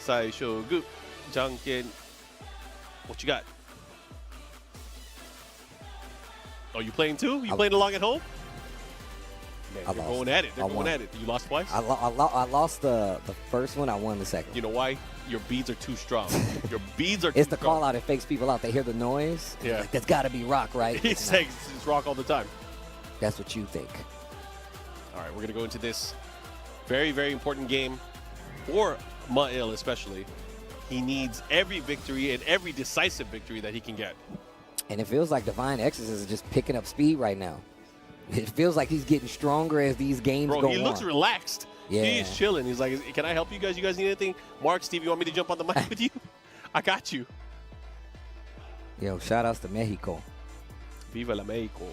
Saishogu, Janken. What you got? Oh, you playing too? You playing along at home? Man, they're going at it. They're going at it. You lost twice? I lost the first one. I won the second. You know why? Your beads are too strong. Your beads are too It's the strong. call out that fakes people out. They hear the noise. Yeah. Like, that's got to be rock, right? He's saying it's rock all the time. That's what you think. All right, we're going to go into this very, very important game for Ma'il especially. He needs every victory and every decisive victory that he can get. And it feels like Divine Exorcist is just picking up speed right now. It feels like he's getting stronger as these games go on. Bro, he looks relaxed. Yeah. He's chilling. He's like, can I help you guys? You guys need anything? Mark, Steve, you want me to jump on the mic with you? I got you. Yo, shout outs to Mexico. Viva la Mexico.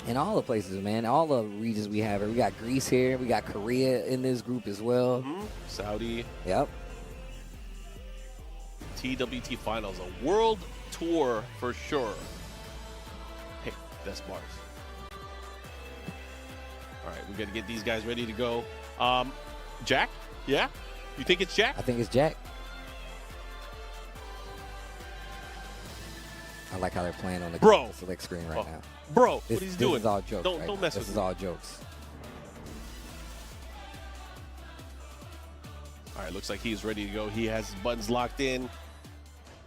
And all the places, man. All the regions we have. We got Greece here. We got Korea in this group as well. Saudi. Yep. TWT Finals. A world tour for sure. Hey, that's bars. All right, we got to get these guys ready to go. Jack? Yeah? You think it's Jack? I think it's Jack. I like how they're playing on the select screen right now. Bro, this, what he's this doing. Is all jokes. Don't right mess now. with This is all jokes. All right, looks like he's ready to go. He has his buttons locked in.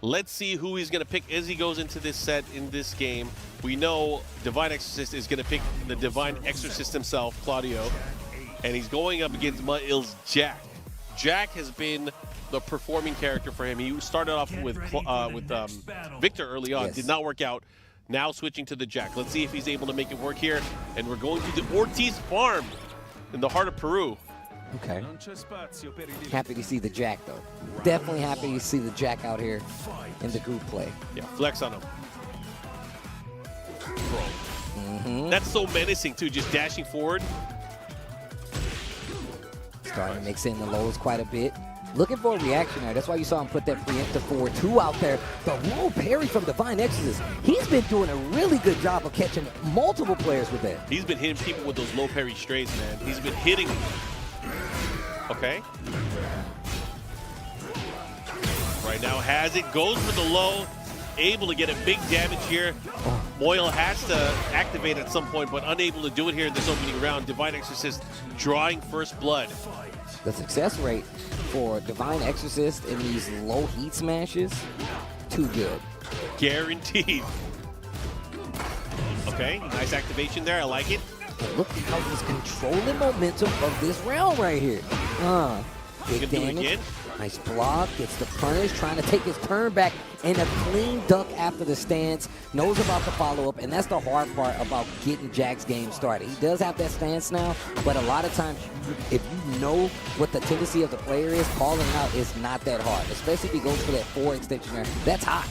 Let's see who he's going to pick as he goes into this set in this game. We know Divine Exorcist is going to pick the Divine Exorcist himself, Claudio, and he's going up against Ma'il's Jack. Jack has been the performing character for him. He started off with Victor early on, did not work out. Now switching to the Jack. Let's see if he's able to make it work here. And we're going to the Ortiz farm in the heart of Peru. Okay. Happy to see the Jack, though. Definitely happy to see the Jack out here in the group play. Yeah, flex on him. Bro. That's so menacing, too, just dashing forward. Starting to mix in the lows quite a bit. Looking for a reaction there. That's why you saw him put that preemptive forward 2 out there. The low parry from Divine Exorcist. He's been doing a really good job of catching multiple players with that. He's been hitting people with those low parry straights, man. He's been hitting them. Okay. Right now has it, goes for the low, able to get a big damage here. Moyle has to activate at some point, but unable to do it here in this opening round. Divine Exorcist drawing first blood. The success rate for Divine Exorcist in these low heat smashes, too good. Guaranteed. Okay, nice activation there. I like it. And look how he's controlling momentum of this round right here. Big Gonna do it damage. again? Nice block, gets the punish, trying to take his turn back, and a clean duck after the stance, knows about the follow-up, and that's the hard part about getting Jack's game started. He does have that stance now, but a lot of times, if you know what the tendency of the player is, calling out is not that hard, especially if he goes for that 4 extension there. That's hot.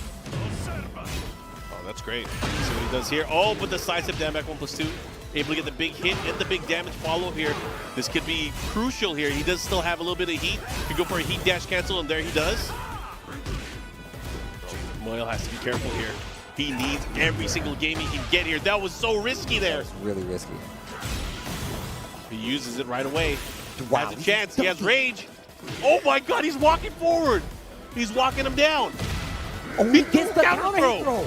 Oh, that's great. See what he does here. Oh, but the sidestep down back 1+2. Able to get the big hit and the big damage follow here. This could be crucial here. He does still have a little bit of heat. Could go for a heat dash cancel, and there he does. Moyle has to be careful here. He needs every single game he can get here. That was so risky there. That was really risky. He uses it right away. Wow. Has a chance. He has rage. Oh my God, he's walking forward. He's walking him down. Oh, he gets the counter throw.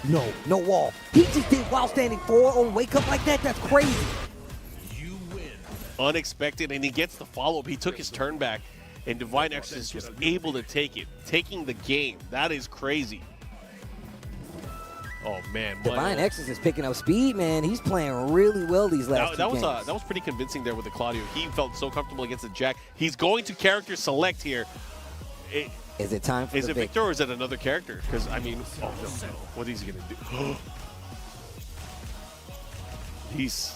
No wall. He just did while standing forward on wake up like that. That's crazy. Unexpected, and he gets the follow-up. He took his turn back, and Divine Exorcist was able to take it, taking the game. That is crazy. Oh man, Divine Exorcist is picking up speed, man. He's playing really well these last two games. That was pretty convincing there with the Claudio. He felt so comfortable against the Jack. He's going to character select here. Is it time for Is it Victor or is it another character? Because, I mean, oh no, what is he going to do? He's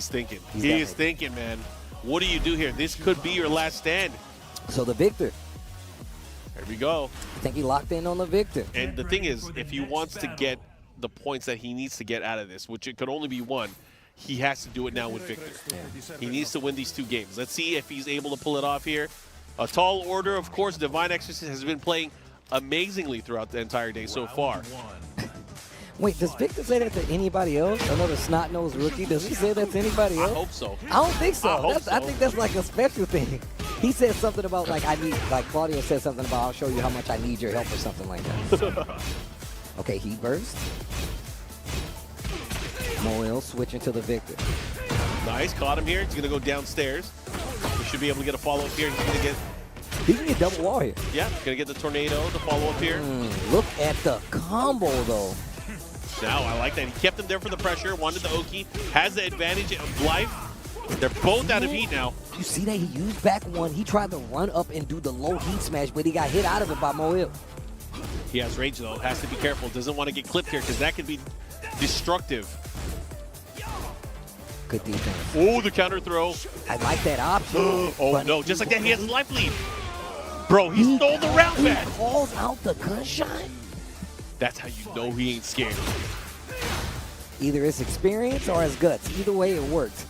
thinking. He is thinking, man. What do you do here? This could be your last stand. So the Victor. There we go. I think he locked in on the Victor. And the thing is, if he wants to get the points that he needs to get out of this, which it could only be one, he has to do it now with Victor. Yeah. He needs to win these 2 games. Let's see if he's able to pull it off here. A tall order, of course. Divine Exorcist has been playing amazingly throughout the entire day so far. Wait, does Victor say that to anybody else? Another snot-nosed rookie? Does he say that to anybody else? I hope so. I don't think so. I think that's like a special thing. He said something about like Claudio said something about I'll show you how much I need your help or something like that. Okay, heat burst. Moyle switching to the Victor. Nice, caught him here. He's gonna go downstairs. We should be able to get a follow-up here. He can get double wall here. Yeah, gonna get the tornado, the follow-up here. Look at the combo though. Now, I like that. He kept him there for the pressure, wanted the Oki, has the advantage of life. They're both out of heat now. You see that he used back one. He tried to run up and do the low heat smash, but he got hit out of it by Moyle. He has rage though, has to be careful. Doesn't want to get clipped here because that could be destructive. Good defense. Oh, the counter throw. I like that option. Oh no, just like that, he has life lead. Bro, he stole the round back. He calls out the gunshot. That's how you know he ain't scared. Either it's experience or it's guts. Either way, it works.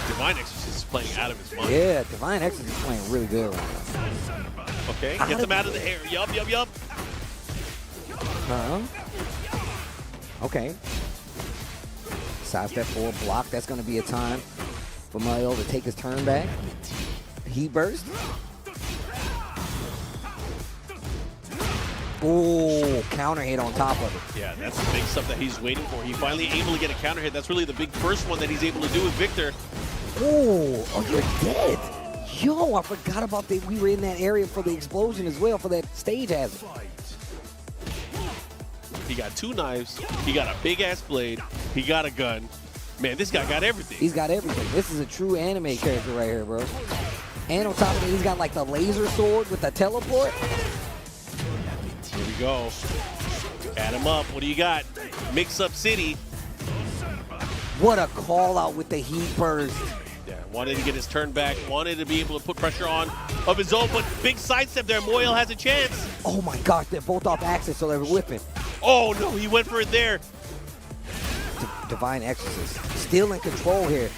Divine Exorcist is playing out of his mind. Yeah, Divine Exorcist is playing really good right now. Okay, gets him out of the air. Yup. Okay. Sidestep forward block. That's going to be a time for Moyle to take his turn back. Heat burst. Oh, counter hit on top of it. Yeah, that's the big stuff that he's waiting for. He finally able to get a counter hit. That's really the big first one that he's able to do with Victor. Oh, you're dead. Yo, I forgot about that. We were in that area for the explosion as well, for that stage hazard. He got 2 knives. He got a big-ass blade. He got a gun. Man, this guy got everything. He's got everything. This is a true anime character right here, bro. And on top of it, he's got like the laser sword with the teleport. Here we go. Add him up. What do you got? Mix Up City. What a call out with the heat burst. Yeah, wanted to get his turn back. Wanted to be able to put pressure on of his own, but big sidestep there. Moyle has a chance. Oh my gosh, they're both off axis, so they're whipping. Oh no, he went for it there. Divine Exorcist still in control here.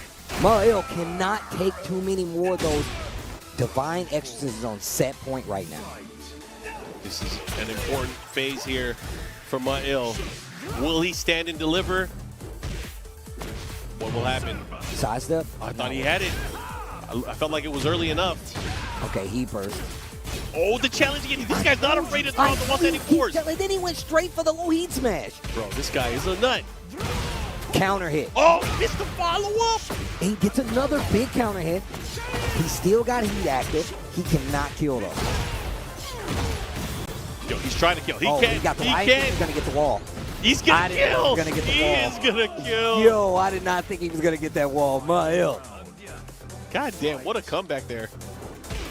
Moyle cannot take too many more of those. Divine Exorcist is on set point right now. This is an important phase here for Moyle. Will he stand and deliver? What will happen? Sidestep? I thought he had it. I felt like it was early enough. Okay, he burst. Oh, the challenge again. This guy's not afraid to throw out the 194s. Then he went straight for the low heat smash. Bro, this guy is a nut. Counter hit. Oh, missed the follow-up. And he gets another big counter hit. He still got heat active. He cannot kill though. Yo, he's trying to kill. He He got the can. He's gonna get the wall. He's gonna kill. He is gonna kill. Yo, I did not think he was gonna get that wall. Moyle. God damn, what a comeback there.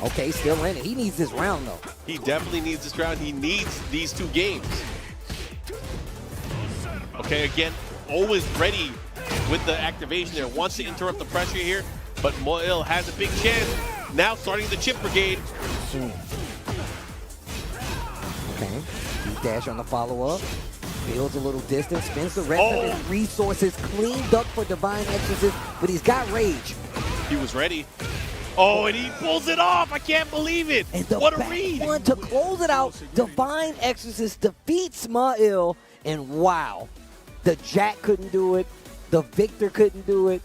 Okay, still in it. He needs this round, though. He definitely needs this round. He needs these 2 games. Okay, again, always ready with the activation there. Wants to interrupt the pressure here, but Moil has a big chance. Now starting the chip brigade. Okay, dash on the follow-up. Builds a little distance, spends the rest of his resources. Clean duck for Divine Exorcist, but he's got rage. He was ready. Oh, and he pulls it off. I can't believe it. And the what a back read. one to close it out. Divine Exorcist defeats Mail, and wow, the Jack couldn't do it. The Victor couldn't do it.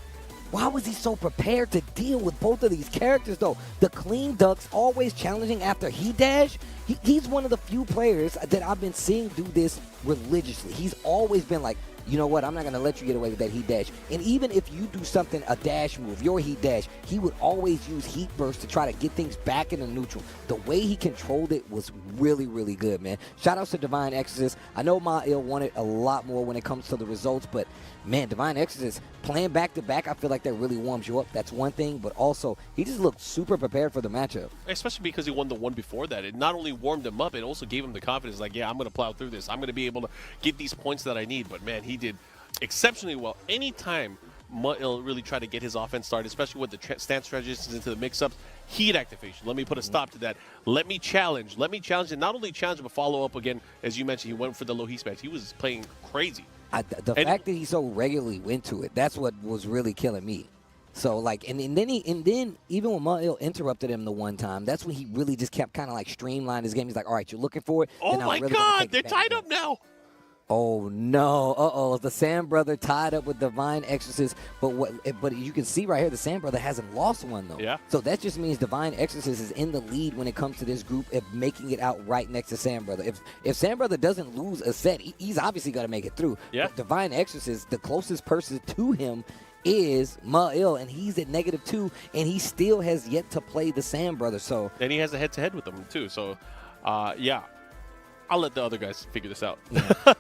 Why was he so prepared to deal with both of these characters, though? The clean ducks always challenging after he dash. He's one of the few players that I've been seeing do this religiously. He's always been like, you know what, I'm not going to let you get away with that heat dash. And even if you do something, a dash move, your heat dash, he would always use heat burst to try to get things back into neutral. The way he controlled it was really, really good, man. Shout outs to Divine Exorcist. I know Mail wanted a lot more when it comes to the results, but man, Divine Exorcist playing back-to-back, I feel like that really warms you up. That's one thing, but also he just looked super prepared for the matchup. Especially because he won the one before that. It not only warmed him up, it also gave him the confidence, like, yeah, I'm going to plow through this. I'm going to be able to get these points that I need. But, man, he did exceptionally well. Anytime Mail really tried to get his offense started, especially with the stance transitions into the mix-ups, heat activation. Let me put a stop to that. Let me challenge. And not only challenge, but follow up again. As you mentioned, he went for the low heat smash. He was playing crazy. The fact that he so regularly went to it, that's what was really killing me. So, like, and then even when Mail interrupted him the one time, that's when he really just kept kind of like streamlined his game. He's like, all right, you're looking for it. Oh, my God, they're tied up now. Oh, no. The Sand Brother tied up with Divine Exorcist. But you can see right here, the Sand Brother hasn't lost one, though. Yeah. So that just means Divine Exorcist is in the lead when it comes to this group of making it out right next to Sand Brother. If Sand Brother doesn't lose a set, he's obviously going to make it through. Yeah. But Divine Exorcist, the closest person to him is Mail, and he's at -2, and he still has yet to play the Sand Brother. So, and he has a head-to-head with them, too. So, yeah. I'll let the other guys figure this out.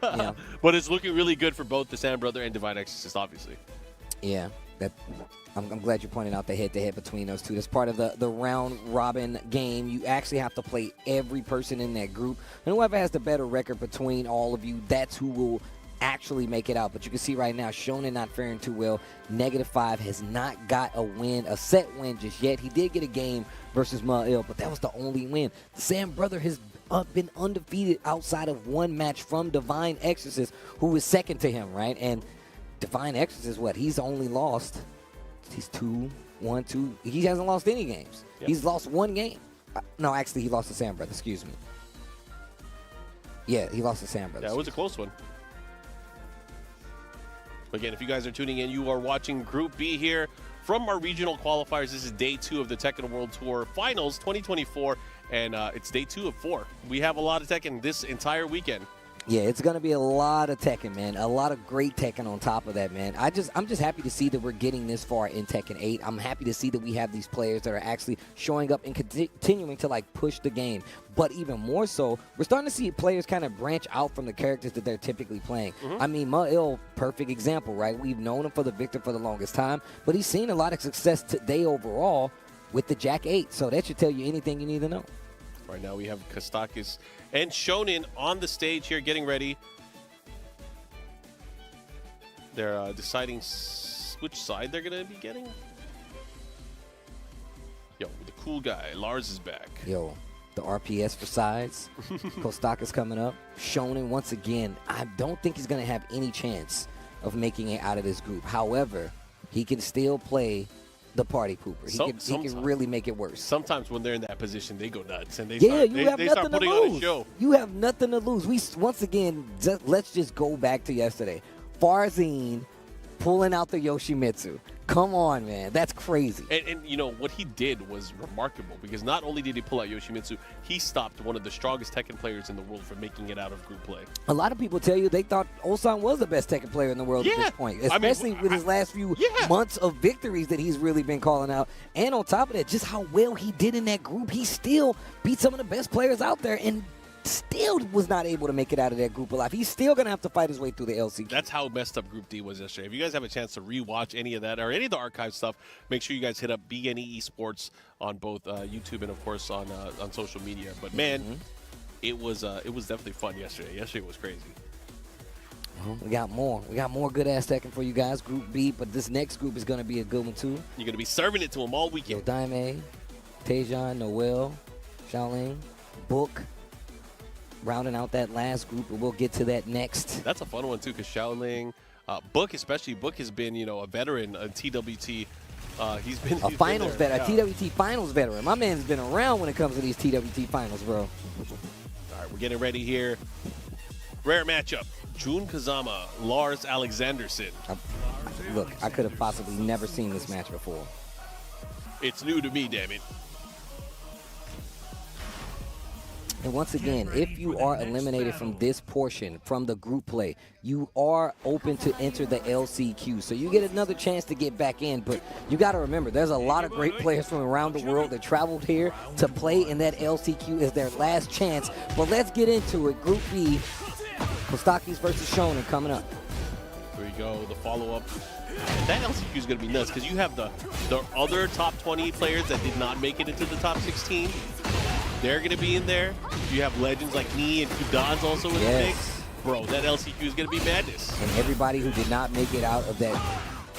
Yeah. But it's looking really good for both the Sand Brother and Divine Exorcist, obviously. Yeah, I'm glad you pointed out the head-to-head between those two. That's part of the round-robin game. You actually have to play every person in that group. And whoever has the better record between all of you, that's who will actually make it out. But you can see right now, Shonen not faring too well. -5 has not got a set win just yet. He did get a game versus Mail, but that was the only win. The Sand Brother has been undefeated outside of one match from Divine Exorcist, who is second to him, right? And Divine Exorcist, he's only lost. He's 2-1-2. He hasn't lost any games. Yep. He's lost one game. No, actually, he lost to Sand Brother. Excuse me. Yeah, he lost to Sand Brother. Yeah, it was a close one. Again, if you guys are tuning in, you are watching Group B here from our regional qualifiers. This is day 2 of the Tekken World Tour Finals 2024, and it's day 2 of 4. We have a lot of Tekken this entire weekend. Yeah, it's going to be a lot of Tekken, man. A lot of great Tekken on top of that, man. I'm just happy to see that we're getting this far in Tekken 8. I'm happy to see that we have these players that are actually showing up and continuing to, like, push the game. But even more so, we're starting to see players kind of branch out from the characters that they're typically playing. I mean, Mail, perfect example, right? We've known him for the Victor for the longest time, but he's seen a lot of success today overall with the Jack 8. So that should tell you anything you need to know. Right now we have Kostakis and Shonen on the stage here getting ready. They're deciding which side they're going to be getting. Yo, the cool guy, Lars is back. Yo, the RPS for sides. Kostakis coming up. Shonen, once again, I don't think he's going to have any chance of making it out of this group. However, he can still play the party pooper. He can really make it worse. Sometimes when they're in that position, they go nuts and they nothing start putting to on a lose. show. You have nothing to lose. Once again, let's just go back to yesterday. Farzine pulling out the Yoshimitsu. Come on, man. That's crazy. And you know, what he did was remarkable because not only did he pull out Yoshimitsu, he stopped one of the strongest Tekken players in the world from making it out of group play. A lot of people tell you they thought Osan was the best Tekken player in the world at this point, especially with his last few months of victories that he's really been calling out. And on top of that, just how well he did in that group. He still beat some of the best players out there and still was not able to make it out of that group alive. He's still going to have to fight his way through the LCQ. That's how messed up Group D was yesterday. If you guys have a chance to rewatch any of that or any of the archive stuff, make sure you guys hit up BNE Esports on both YouTube and, of course, on social media. But, man, it was definitely fun yesterday. Yesterday was crazy. Well, we got more. We got more good-ass Tekken for you guys, Group B, but this next group is going to be a good one, too. You're going to be serving it to them all weekend. Yo, Daime, Taejon, Noel, Xiaoling, Book, rounding out that last group, and we'll get to that next. That's a fun one, too, because Xiaoling, Book especially, Book has been, a veteran in TWT. He's been a finals veteran, yeah. a TWT finals veteran. My man's been around when it comes to these TWT finals, bro. All right, we're getting ready here. Rare matchup. Jun Kazama, Lars Alexanderson. Look, I could have possibly never seen this match before. It's new to me, damn it. And once again, if you are eliminated from this portion, from the group play, you are open to enter the LCQ. So you get another chance to get back in. But you got to remember, there's a lot of great players from around the world that traveled here to play in that LCQ as their last chance. But let's get into it. Group B, Kostakis versus Shonen coming up. Here we go, the follow-up. That LCQ is going to be nuts because you have the other top 20 players that did not make it into the top 16. They're going to be in there. You have legends like Nee and Kudan's also in the mix. Bro, that LCQ is going to be madness. And everybody who did not make it out of that,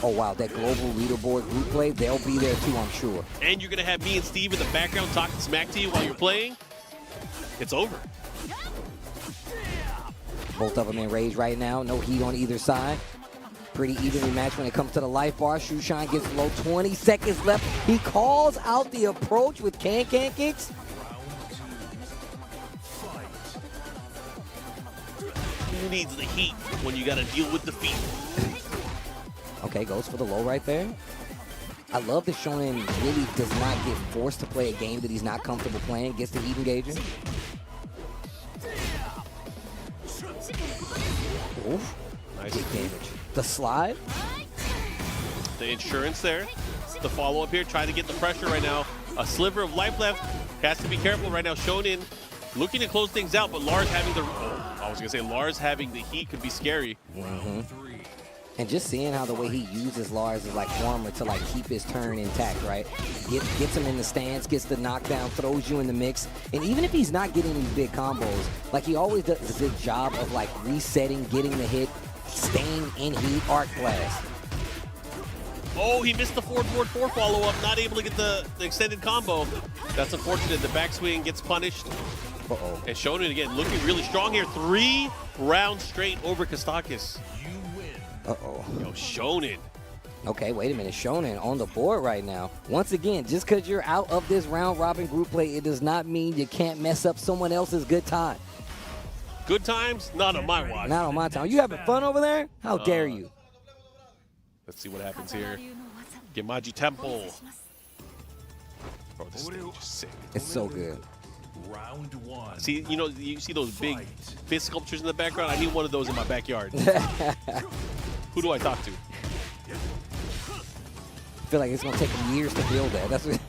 that global leaderboard group play, they'll be there too, I'm sure. And you're going to have me and Steve in the background talking smack to you while you're playing. It's over. Both of them in rage right now. No heat on either side. Pretty evenly matched when it comes to the life bar. Shushan gets low. 20 seconds left. He calls out the approach with can-can kicks. Who needs the heat when you got to deal with defeat? Okay, goes for the low right there. I love that Shonen really does not get forced to play a game that he's not comfortable playing. Gets the heat engaging. Oof. Nice. Big damage. The slide. The insurance there. The follow-up here, trying to get the pressure right now. A sliver of life left. Has to be careful right now. Shonen looking to close things out, but Lars having the... I was going to say Lars having the heat could be scary. And just seeing how the way he uses Lars is like armor to like keep his turn intact, right? Gets him in the stance, gets the knockdown, throws you in the mix. And even if he's not getting these big combos, like he always does a good job of like resetting, getting the hit, staying in heat, arc blast. Oh, he missed the forward 4 follow-up, not able to get the extended combo. That's unfortunate. The backswing gets punished. And Shonen again looking really strong here. 3 rounds straight over Kostakis. Yo, Shonen. Okay, wait a minute. Shonen on the board right now. Once again, just because you're out of this round-robin group play, it does not mean you can't mess up someone else's good time. Good times? Not on my watch. Not on my time. You having fun over there? How dare you? Let's see what happens here. Gemaji Temple. Bro, this stage is sick. It's so good. Round 1. See, you see those big fist sculptures in the background? I need one of those in my backyard. Who do I talk to? I feel like it's going to take him years to build that. That's what...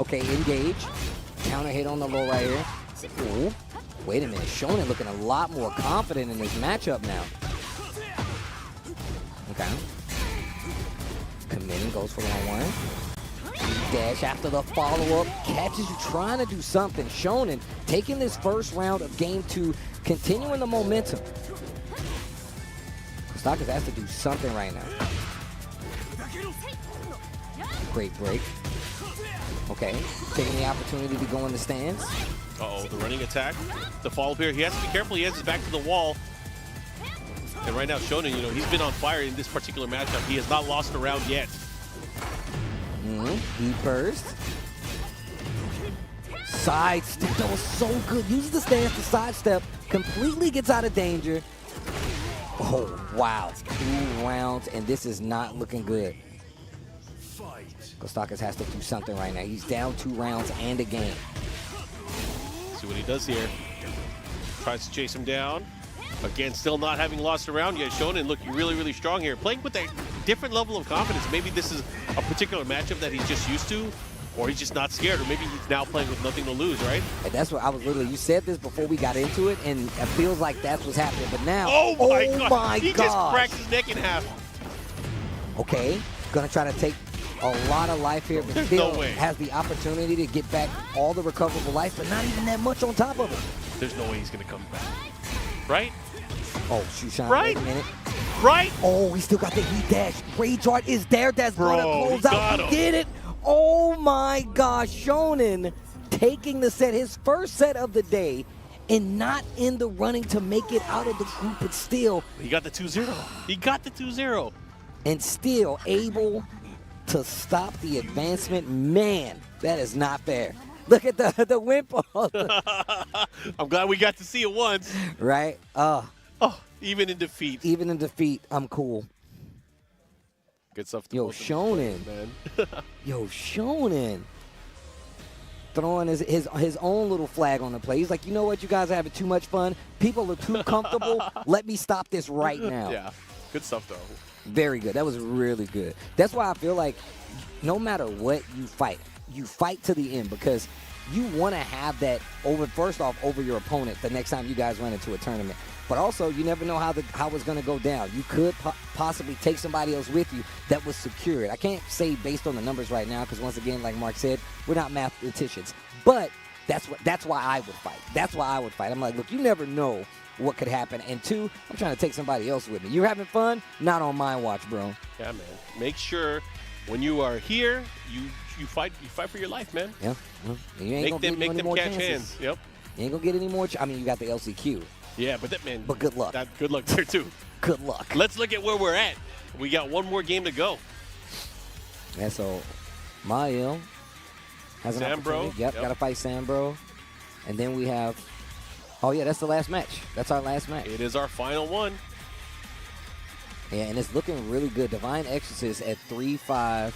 Okay, engage. Counter hit on the low right here. Ooh. Wait a minute. Shonen looking a lot more confident in this matchup now. Okay. Committing, goes for 1-1. Dash after the follow-up. Catches you trying to do something. Shonen taking this first round of game 2, continuing the momentum. Kostakis has to do something right now. Great break. Okay, taking the opportunity to go in the stands. Uh-oh, the running attack. The follow-up here. He has to be careful. He has his back to the wall. And right now, Shonen, he's been on fire in this particular matchup. He has not lost a round yet. He burst. Sidestep. That was so good. Uses the stance to sidestep. Completely gets out of danger. Oh, wow. 2 rounds, and this is not looking good. Kostakis has to do something right now. He's down 2 rounds and a game. See what he does here. Tries to chase him down. Again, still not having lost a round yet. Shonen looking really, really strong here. Playing with a different level of confidence. Maybe this is a particular matchup that he's just used to. Or he's just not scared, or maybe he's now playing with nothing to lose, right? And that's what I was literally, you said this before we got into it, and it feels like that's what's happening. But now, Oh my God. He gosh. just cracked his neck in half. Okay, gonna try to take a lot of life here, but There's still no way. has the opportunity to get back all the recoverable life, but not even that much on top of it. There's no way he's going to come back. Right? Oh, Shushan, Right? wait a minute. Right? Oh, he still got the heat dash. Rage Art is there. That's Bro, gonna he close got out. him. Get it? Oh my gosh, Shonen taking the set, his first set of the day, and not in the running to make it out of the group, but still. He got the 2-0. He got the 2-0. And still able to stop the advancement. Man, that is not fair. Look at the windfall. I'm glad we got to see it once. Right? Oh, even in defeat. Even in defeat, I'm cool. Good stuff. Yo, Shonen. Man. Yo, Shonen. Throwing his own little flag on the play. He's like, you know what? You guys are having too much fun. People are too comfortable. Let me stop this right now. Yeah. Good stuff, though. Very good. That was really good. That's why I feel like no matter what you fight to the end, because you want to have that first off over your opponent the next time you guys run into a tournament. But also, you never know how it's going to go down. You could possibly take somebody else with you that was secured. I can't say based on the numbers right now because, once again, like Mark said, we're not mathematicians. But that's why I would fight. That's why I would fight. I'm like, look, you never know what could happen. And two, I'm trying to take somebody else with me. You're having fun? Not on my watch, bro. Yeah, man. Make sure when you are here, you fight for your life, man. Yeah. You ain't Make them more catch chances. hands. Yep. You ain't gonna get any more. I mean, you got the LCQ. Yeah, but that man. But good luck. Good luck there too. Good luck. Let's look at where we're at. We got one more game to go. Yeah. So, Mael has an Sambro. opportunity. Yep. Got to fight Sambro, and then we have. Oh yeah, that's the last match. That's our last match. It is our final one. Yeah, and it's looking really good. Divine Exorcist at 3-5.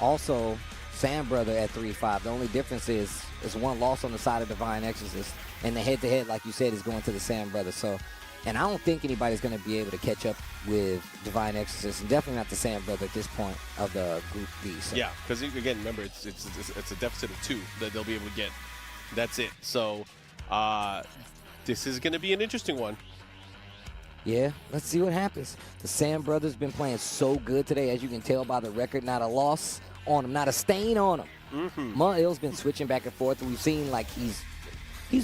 Also, Sam Brother at 3-5. The only difference is one loss on the side of Divine Exorcist. And the head-to-head, like you said, is going to the Sam Brother. So, and I don't think anybody's going to be able to catch up with Divine Exorcist, and definitely not the Sam Brother at this point of the Group B. So. Yeah, because again, remember, it's a deficit of 2 that they'll be able to get. That's it. So, this is going to be an interesting one. Yeah, let's see what happens. The Sam Brothers been playing so good today, as you can tell by the record. Not a loss on them, not a stain on them. Mael's been switching back and forth. We've seen like he's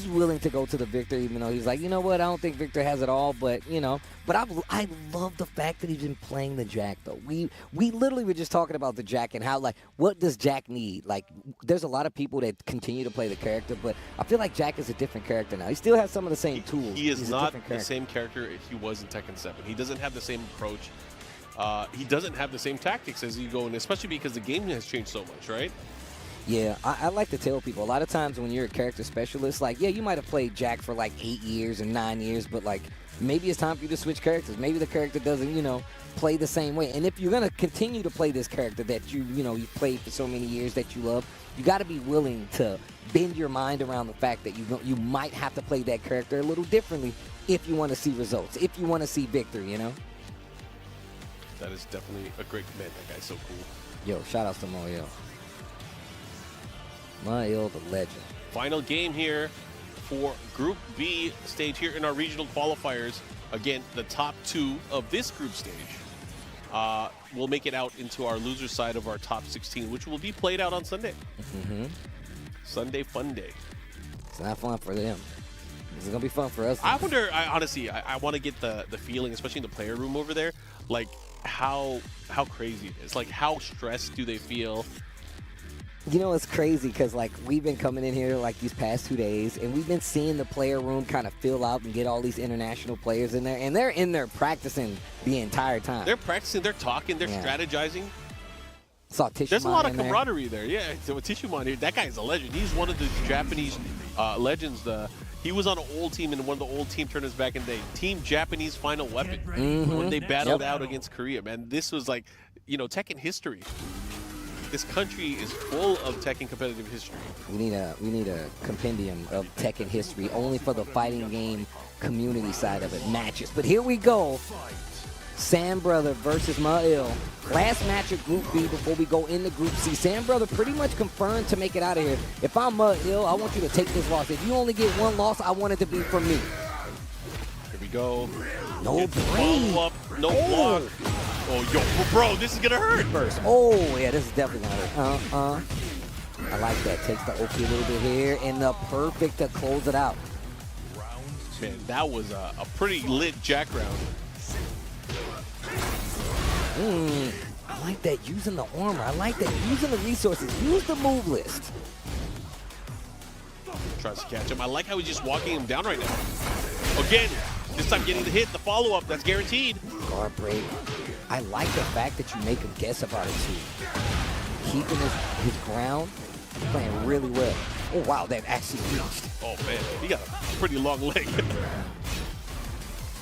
willing to go to the Victor, even though he's like, you know what, I don't think Victor has it all, but you know. But I love the fact that he's been playing the Jack though. We literally were just talking about the Jack and how, like, what does Jack need? Like, there's a lot of people that continue to play the character, but I feel like Jack is a different character now. He still has some of the same tools. He is He's a not different the character. same character he was in Tekken 7. He doesn't have the same approach. He doesn't have the same tactics as you go in, especially because the game has changed so much, right? Yeah, I like to tell people, a lot of times when you're a character specialist, like, yeah, you might have played Jack for like 8 years and 9 years, but like, maybe it's time for you to switch characters. Maybe the character doesn't, you know, play the same way. And if you're going to continue to play this character that you've played for so many years that you love, you got to be willing to bend your mind around the fact that you might have to play that character a little differently if you want to see results, if you want to see victory, you know? That is definitely a great man. That guy's so cool. Yo, shout outs to Mael. Mael, the legend. Final game here for Group B stage here in our regional qualifiers. Again, the top 2 of this group stage will make it out into our loser side of our top 16, which will be played out on Sunday. Sunday fun day. It's not fun for them. It's going to be fun for us. I wonder, honestly, I want to get the feeling, especially in the player room over there, like how crazy it is. Like, how stressed do they feel? You know, it's crazy because, like, we've been coming in here, like, these past 2 days, and we've been seeing the player room kind of fill out and get all these international players in there, and they're in there practicing the entire time. They're practicing, they're talking, they're strategizing. Saw Tishumon. There's a lot of in there. camaraderie there. Yeah, so Tishumon here, that guy is a legend. He's one of the Japanese legends. He was on an old team in one of the old team tournaments back in the day. Team Japanese Final Weapon when they battled out against Korea, man. This was like, you know, Tekken history. This country is full of Tekken competitive history. We need a compendium of Tekken history only for the fighting game community side of it. Matches. But here we go. Sam Brother versus Ma'il. Last match of Group B before we go into Group C. Sam Brother pretty much confirmed to make it out of here. If I'm Ma'il, I want you to take this loss. If you only get one loss, I want it to be from me. Here we go. No break. Follow-up, no block. Oh, yo, bro, this is going to hurt. First. Oh, yeah, this is definitely going to hurt. I like that. Takes the OK a little bit here, and the perfect to close it out. Man, that was a pretty lit jack round. I like that, using the armor. I like that, using the resources. Use the move list. Tries to catch him. I like how he's just walking him down right now. Again, this time getting the hit, the follow-up, that's guaranteed. Guard break. I like the fact that you make him guess about it too. Keeping his ground, playing really well. Oh wow, that actually reached. Oh man, he got a pretty long leg.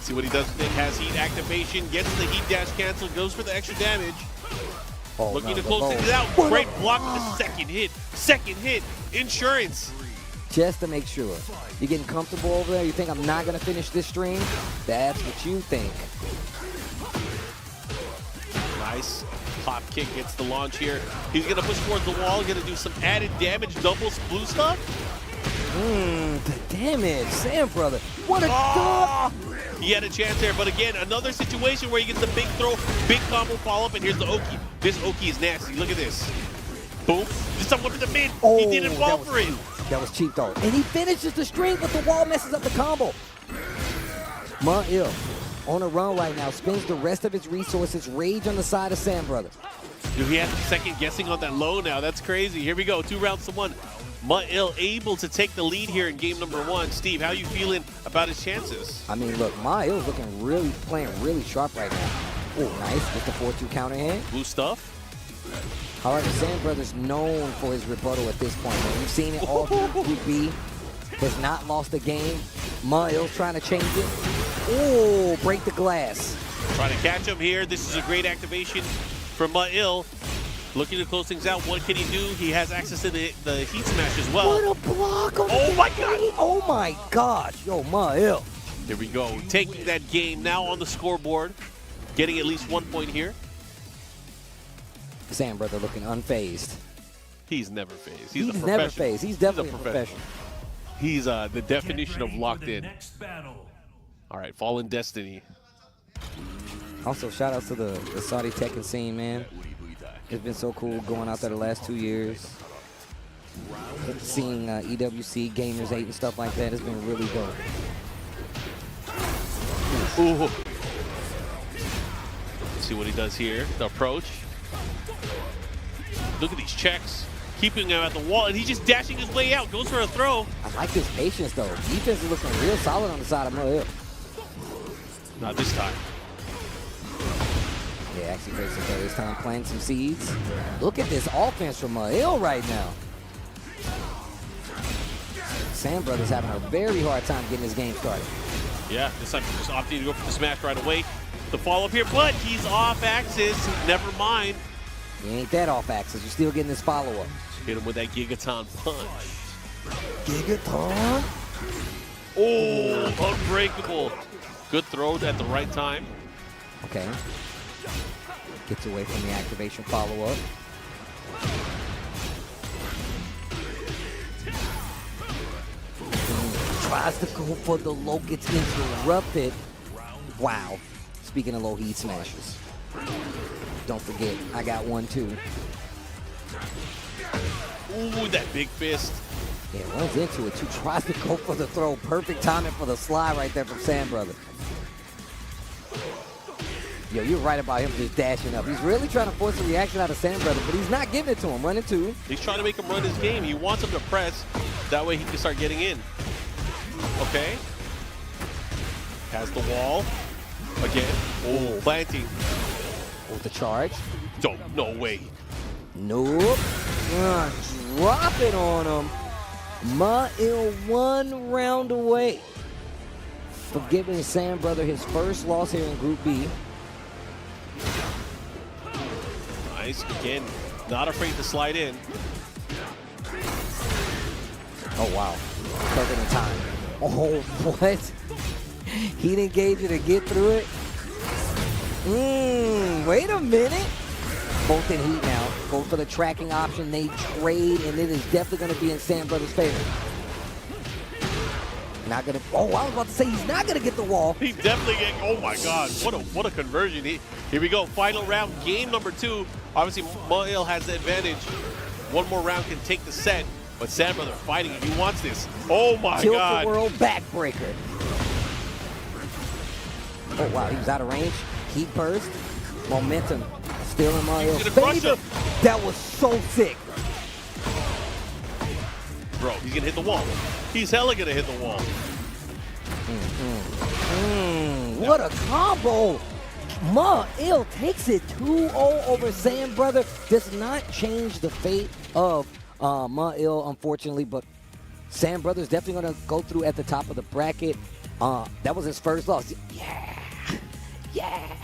See what he does with it. Has heat activation, gets the heat dash cancel, goes for the extra damage. Oh, looking to close things out. Great block with the second hit. Second hit. Insurance. Just to make sure. You're getting comfortable over there? You think I'm not going to finish this stream? That's what you think. Nice. Pop kick gets the launch here. He's going to push towards the wall. Going to do some added damage. Double blue stuff. The damage. Sam Brother. What a dog. He had a chance there, but again, another situation where he gets the big throw, big combo follow-up, and here's the Oki. This Oki is nasty. Look at this. Boom. This time went for the mid. He didn't fall for it. That was cheap, though. And he finishes the string, but the wall messes up the combo. Ma'il on a run right now. Spends the rest of his resources. Rage on the side of Sam Brother. Dude, he had second guessing on that low now. That's crazy. Here we go. 2 rounds to 1. Ma'il able to take the lead here in game number 1. Steve, how you feeling about his chances? I mean, look, Ma'il's playing really sharp right now. Oh, nice. With the 4-2 counter hand. Blue stuff. However, Sam Brother's known for his rebuttal at this point. Man. We've seen it all through Group B. Has not lost a game. Ma'il's trying to change it. Oh, break the glass. Trying to catch him here. This is a great activation from Ma'il. Looking to close things out. What can he do? He has access to the heat smash as well. What a block on Oh my god! Oh my gosh. Yo, Ma'il. Here we go. Taking that game now on the scoreboard. Getting at least 1 point here. Sam Brother looking unfazed. He's never phased. He's never phased. He's definitely a professional. He's the definition of locked in. All right, Fallen Destiny. Also, shout out to the Saudi Tekken scene, man. It's been so cool going out there the last 2 years. Seeing EWC, Gamers 8 and stuff like that has been really dope. Ooh. Let's see what he does here. The approach. Look at these checks. Keeping him at the wall, and he's just dashing his way out. Goes for a throw. I like his patience, though. Defense is looking real solid on the side of Ma'il. Not this time. Yeah, actually takes it there this time, planting some seeds. Look at this offense from Ma'il right now. Sam Brother's having a very hard time getting this game started. Yeah, this time he's just opting to go for the smash right away. The follow-up here, but he's off axis. Never mind. He ain't that off axis. You're still getting this follow-up. Hit him with that Gigaton punch. Gigaton? Oh, unbreakable. Good throw at the right time. Okay. Gets away from the activation follow-up. Tries to go for the low, gets interrupted. Wow. Speaking of low heat smashes. Don't forget, I got one too. Ooh, that big fist. Yeah, runs into it too. Tries to go for the throw. Perfect timing for the slide right there from Sam Brother. Yo, you're right about him just dashing up. He's really trying to force a reaction out of Sam Brother, but he's not giving it to him. Running two. He's trying to make him run his game. He wants him to press. That way he can start getting in. Okay. Has the wall. Again. Oh, planting. With the charge. No way. Nope. Drop it on him. Ma'il 1 round away for giving Sam Brother his first loss here in Group B. Nice. Again, not afraid to slide in. Oh, wow. Perfect in time. Oh, what? He didn't engage it to get through it. Wait a minute. Both in heat now. Go for the tracking option. They trade, and it is definitely going to be in Sam Brothers' favor. Not gonna. Oh, I was about to say he's not gonna get the wall. He's definitely getting. Oh my God! What a conversion! Here we go. Final round, game number 2. Obviously, Ma'il has the advantage. One more round can take the set, but Sam Brother fighting. He wants this. Oh my God! Tilt-a-whirl backbreaker. Oh wow, he was out of range. Heat burst. Momentum. Still in Ma'il's favor. That was so sick. Bro, he's gonna hit the wall. He's hella gonna hit the wall. What a combo! Ma'il takes it 2-0 over Sam Brother. Does not change the fate of Ma'il, unfortunately, but Sam Brother's definitely gonna go through at the top of the bracket. That was his first loss. Yeah.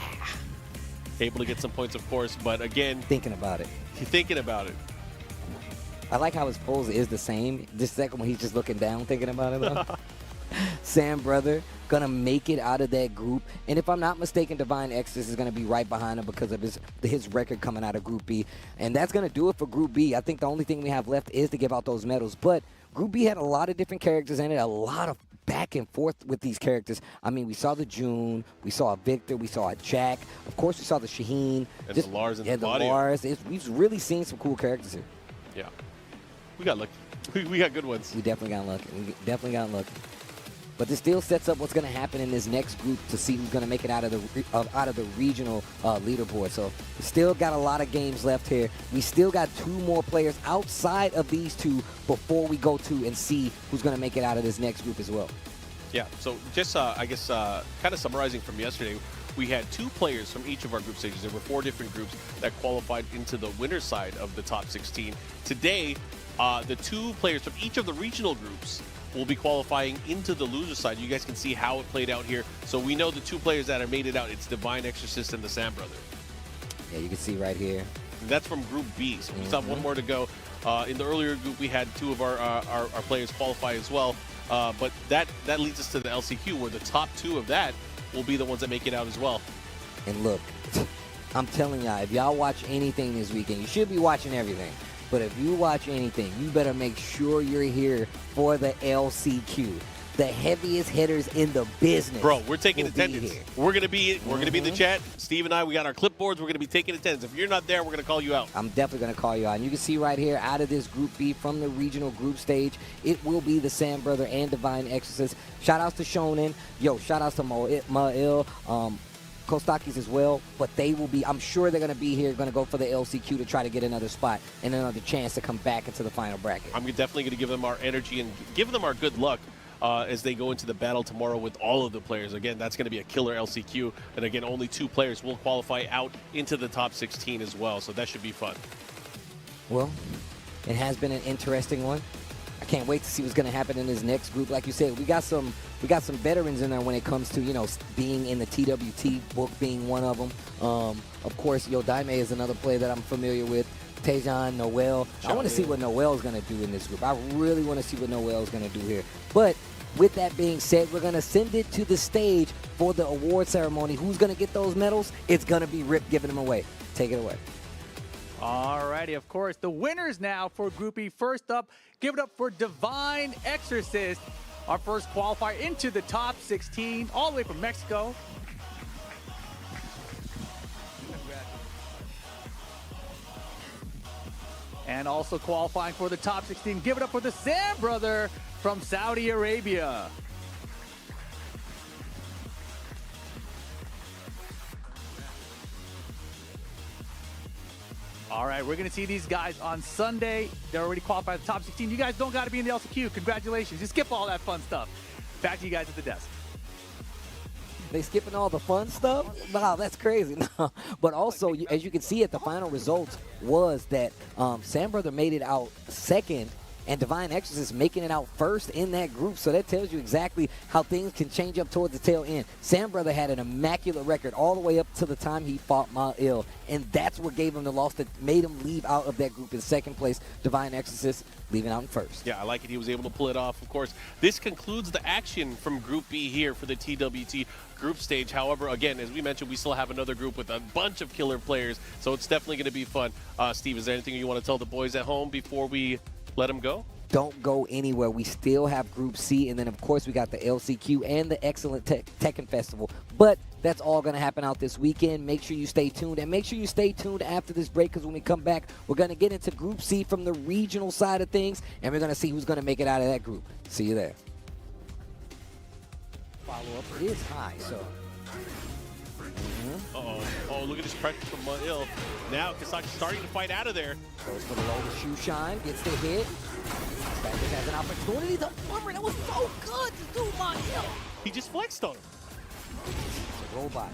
Able to get some points, of course, but again, Thinking about it. he's thinking about it. I like how his pose is the same. This second one, he's just looking down, thinking about it, though. Sam Brother gonna make it out of that group, and if I'm not mistaken, Divine Exodus is gonna be right behind him because of his record coming out of Group B, and that's gonna do it for Group B. I think the only thing we have left is to give out those medals, but Group B had a lot of different characters in it, a lot of back and forth with these characters. I mean, we saw the June, we saw a Victor, we saw a Jack, of course we saw the Shaheen. And the Lars and the body. Lars. We've really seen some cool characters here. Yeah, we got lucky. We got good ones. We definitely got lucky. But this still sets up what's going to happen in this next group to see who's going to make it out of the regional leaderboard. So we still got a lot of games left here. We still got 2 more players outside of these 2 before we go to and see who's going to make it out of this next group as well. Yeah, so just, I guess, kind of summarizing from yesterday, we had 2 players from each of our group stages. There were 4 different groups that qualified into the winner's side of the top 16. Today, the 2 players from each of the regional groups will be qualifying into the loser side. You guys can see how it played out here. So we know the 2 players that have made it out. It's Divine Exorcist and the Sam Brother. Yeah, you can see right here. And that's from Group B. So we still have 1 more to go. In the earlier group, we had 2 of our players qualify as well. But that leads us to the LCQ, where the top 2 of that will be the ones that make it out as well. And look, I'm telling y'all, if y'all watch anything this weekend, you should be watching everything. But if you watch anything, you better make sure you're here for the LCQ. The heaviest hitters in the business. Bro, we're taking attendance. We're gonna be in the chat. Steve and I, we got our clipboards. We're gonna be taking attendance. If you're not there, we're gonna call you out. I'm definitely gonna call you out. And you can see right here, out of this Group B from the regional group stage, it will be the Sam Brother and Divine Exorcist. Shout outs to Shonen. Yo, shout outs to Ma'il. Kostakis as well, but they will be, I'm sure they're going to be here, going to go for the LCQ to try to get another spot and another chance to come back into the final bracket. I'm definitely going to give them our energy and give them our good luck as they go into the battle tomorrow with all of the players. Again, that's going to be a killer LCQ, and again, only 2 players will qualify out into the top 16 as well, so that should be fun. Well, it has been an interesting one. I can't wait to see what's going to happen in this next group. Like you said, we got some veterans in there when it comes to, you know, being in the TWT book, being one of them. Of course, Daime is another player that I'm familiar with. Tejan, Noel. I want to see what Noel's going to do in this group. I really want to see what Noel's going to do here. But with that being said, we're going to send it to the stage for the award ceremony. Who's going to get those medals? It's going to be Rip giving them away. Take it away. Alrighty, of course, the winners now for Group E. First up, give it up for Divine Exorcist, our first qualifier into the top 16, all the way from Mexico. And also qualifying for the top 16, give it up for the Sam Brother from Saudi Arabia. All right, we're going to see these guys on Sunday. They're already qualified for the top 16. You guys don't got to be in the LCQ. Congratulations. You skip all that fun stuff. Back to you guys at the desk. They skipping all the fun stuff? Wow, that's crazy. No. But also, as you can see at the final results, was that Sam Brother made it out second and Divine Exorcist making it out first in that group. So that tells you exactly how things can change up towards the tail end. Sam Brother had an immaculate record all the way up to the time he fought Ma'il, and that's what gave him the loss that made him leave out of that group in second place. Divine Exorcist leaving out in first. Yeah, I like it. He was able to pull it off. Of course, this concludes the action from Group B here for the TWT group stage. However, again, as we mentioned, we still have another group with a bunch of killer players, so it's definitely going to be fun. Steve, is there anything you want to tell the boys at home before we let them go? Don't go anywhere. We still have Group C, and then, of course, we got the LCQ and the Excellent Tekken Festival. But that's all going to happen out this weekend. Make sure you stay tuned, and make sure you stay tuned after this break, because when we come back, we're going to get into Group C from the regional side of things, and we're going to see who's going to make it out of that group. See you there. Follow-up is high, so... Uh-oh. Oh, look at this pressure from Ill. Now Kasaki's starting to fight out of there. Goes for the low to Shoe Shine, gets the hit. Stackers has an opportunity to armor. That was so good to do, my Ill. He just flexed on him. It's a robot.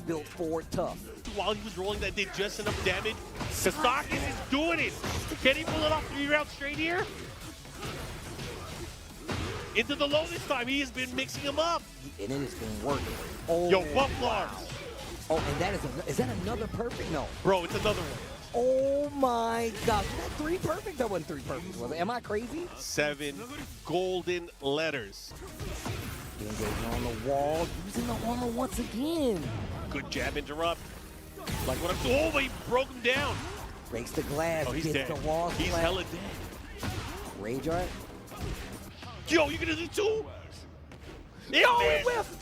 Built for tough. While he was rolling that did just enough damage. Kasaki is doing it. Can he pull it off 3 rounds straight here? Into the low this time. He has been mixing them up. And it has been working. Oh, yo, buff wow. arms. Oh, and that is that another perfect? No. Bro, it's another one. Oh my God. Was that 3 perfect? That wasn't 3 perfect, was it? Am I crazy? 7 golden letters. Engaging on the wall, using the armor once again. Good jab interrupt. Like what I'm doing. Oh, but he broke him down. Breaks the glass. Oh, he's gets dead. the wall. He's hella dead. Rage art. Yo, you gonna do 2? Oh, he whiffed.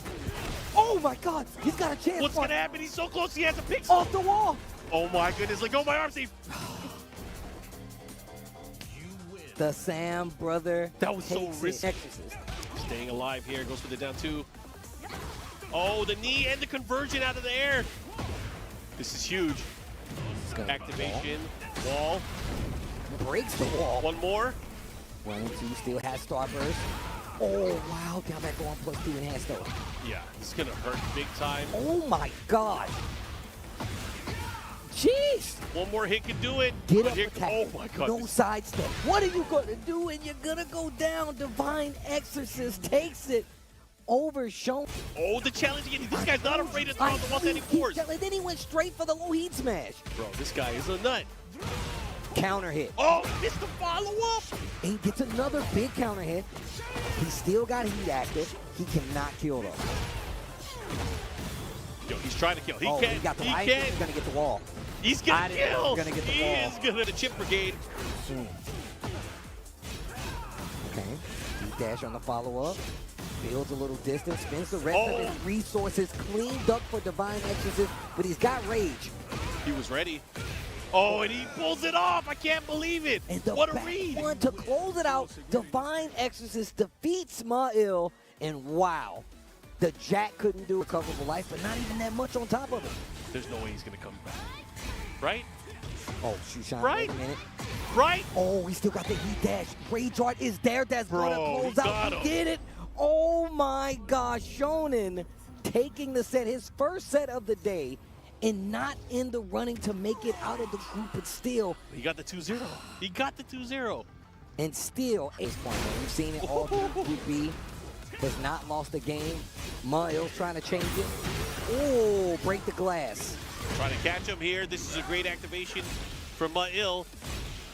Oh my God, he's got a chance. What's gonna happen? He's so close, he has a pick. Off the wall. Oh my goodness, let go of my arm, Steve. The Sam brother. That was so takes risky. it. Exorcist. Staying alive here, goes for the down 2. Oh, the knee and the conversion out of the air. This is huge. Activation, wall. Breaks the wall. One more. 1 and 2 still has Starburst. Oh, wow, down back on +2 enhanced though. Yeah, this is gonna hurt big time. Oh my God. Jeez. One more hit can do it. Get up, Here, attack. oh my God. No sidestep. What are you gonna do? And you're gonna go down. Divine Exorcist takes it over Shone. Oh, the challenge again. This guy's not afraid to throw out the 194s. And then he went straight for the low heat smash. Bro, this guy is a nut. Counter hit. Oh, missed the follow-up. And he gets another big counter hit. He still got heat active. He cannot kill though. Yo, he's trying to kill. He oh, can. He got the he right. can. He's gonna get the wall. He's gonna kill. He's gonna get the he wall. is gonna the chip brigade. Okay. Heat dash on the follow-up. Builds a little distance. Spends the rest of his resources. Cleaned up for Divine Exorcist, but he's got rage. He was ready. Oh, and he pulls it off. I can't believe it. And the what a back read. one to close it out. Divine Exorcist defeats Ma'il. And wow, the Jack couldn't do recoverable life, but not even that much on top of it. There's no way he's going to come back. Right? Oh, Shushan, right? wait a minute. Right? Oh, he still got the heat dash. Rage art is there. That's going to close he out. got He him. did it. Oh my gosh, Shonen taking the set, his first set of the day, and not in the running to make it out of the group, but still. He got the 2-0. He got the 2-0. And still, ace point. We've seen it all through Group B. Has not lost a game. Ma'il's trying to change it. Oh, break the glass. Trying to catch him here. This is a great activation from Ma'il.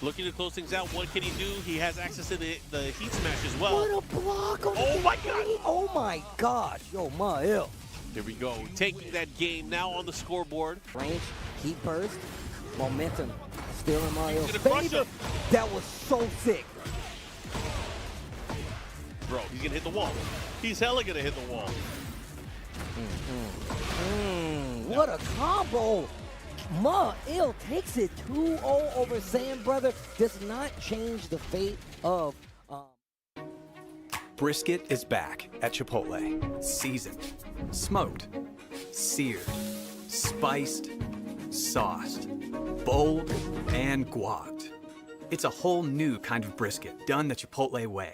Looking to close things out. What can he do? He has access to the heat smash as well. What a block on Oh my God. Oh my gosh. Yo, Ma'il. Here we go. Taking that game now on the scoreboard. Range, heat burst, momentum. Still in Ma'il's He's gonna crush favor. him. That was so sick. Bro, he's going to hit the wall. He's hella going to hit the wall. What a combo. Ma'il takes it 2-0 over Sam Brother. Does not change the fate of... Brisket is back at Chipotle. Seasoned, smoked, seared, spiced, sauced, bold, and guacced. It's a whole new kind of brisket done the Chipotle way.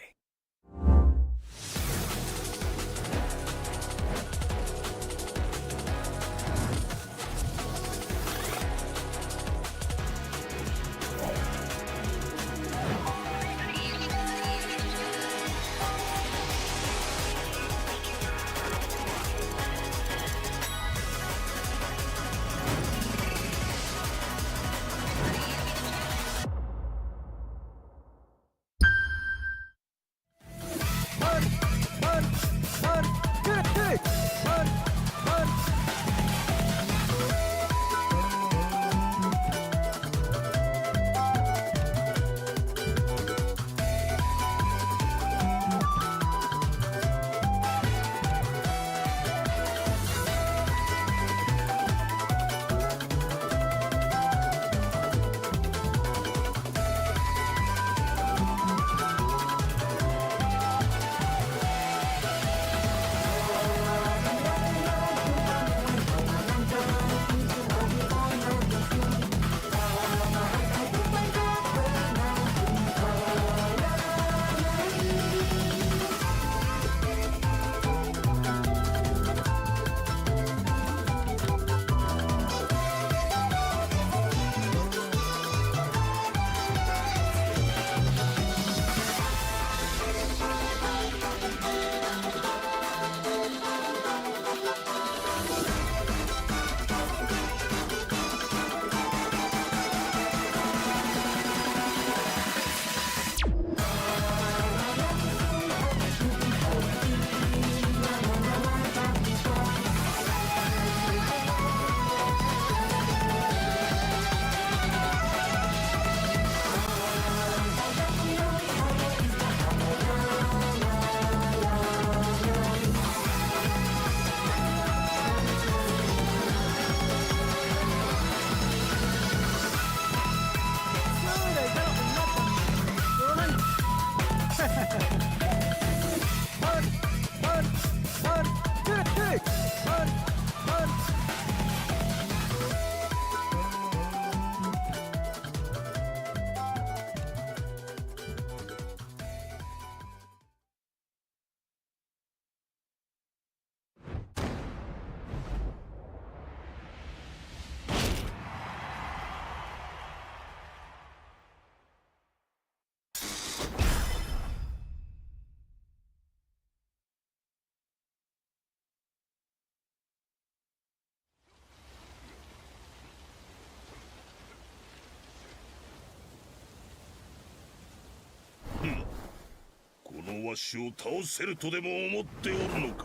わしを倒せるとでも思っておるのか。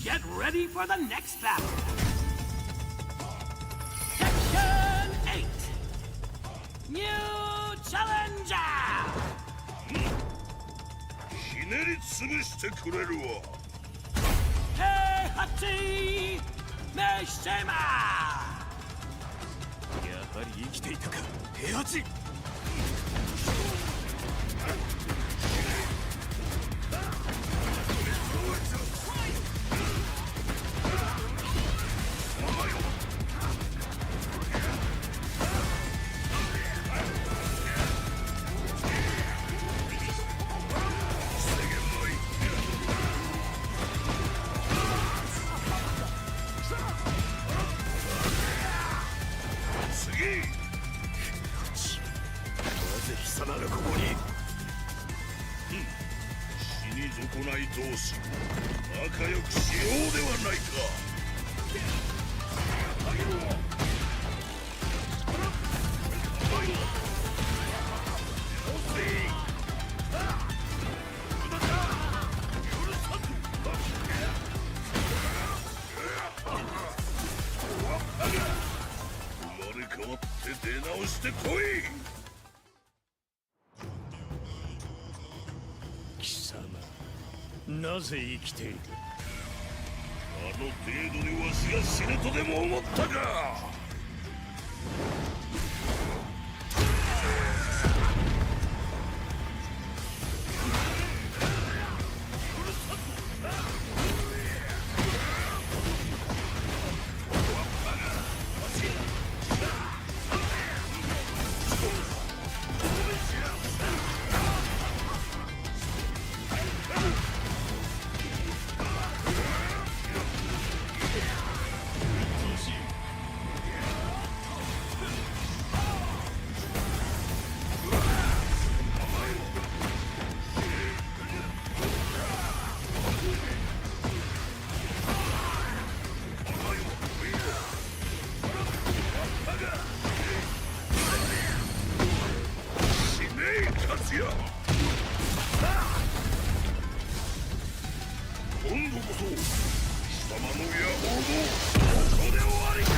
Get ready for the next battle. Tekken 8. New Challenger. ひねり潰してくれるわ。 Heihachi Mishima. やはり生きていたか、平八。 同士仲良くしようではないか。 生まれ変わって出直してこい。 貴様なぜ生きている。あの程度でわしが死ぬとでも思ったか。 今度こそ貴様の野望もここで終わりか。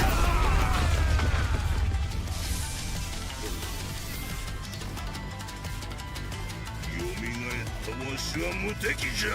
よみがえったわしは無敵じゃ。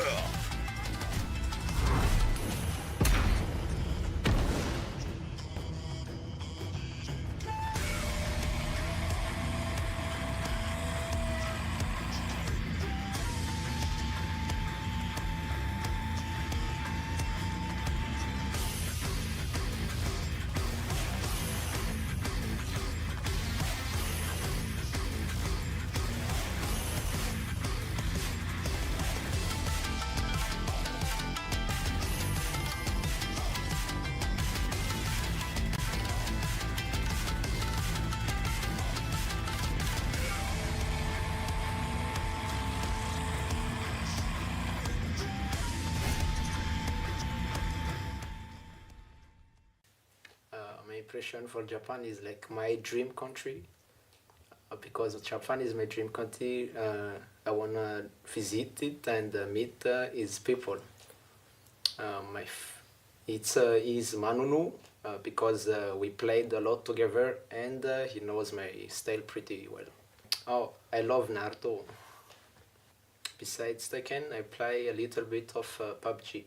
My impression for Japan is like my dream country because Japan is my dream country. I wanna visit it and meet its people. He's Manunu because we played a lot together and he knows my style pretty well. Oh, I love Naruto. Besides Tekken, I play a little bit of PUBG.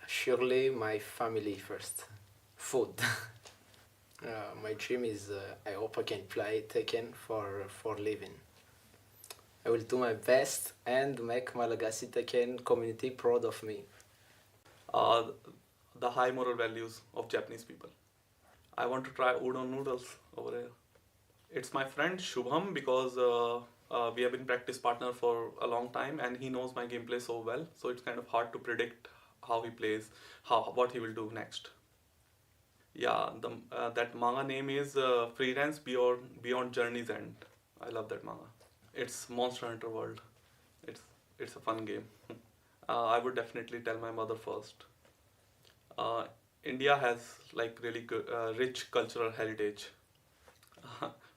Surely my family first. Food. My dream is I hope I can play Tekken for living. I will do my best and make Malagasy Tekken community proud of me. The high moral values of Japanese people. I want to try udon noodles over here. It's my friend Shubham because we have been practice partner for a long time and he knows my gameplay so well. So it's kind of hard to predict how he plays, what he will do next. Yeah, that manga name is Freelance Beyond Journey's End. I love that manga. It's Monster Hunter World. It's a fun game. I would definitely tell my mother first. India has like really good, rich cultural heritage.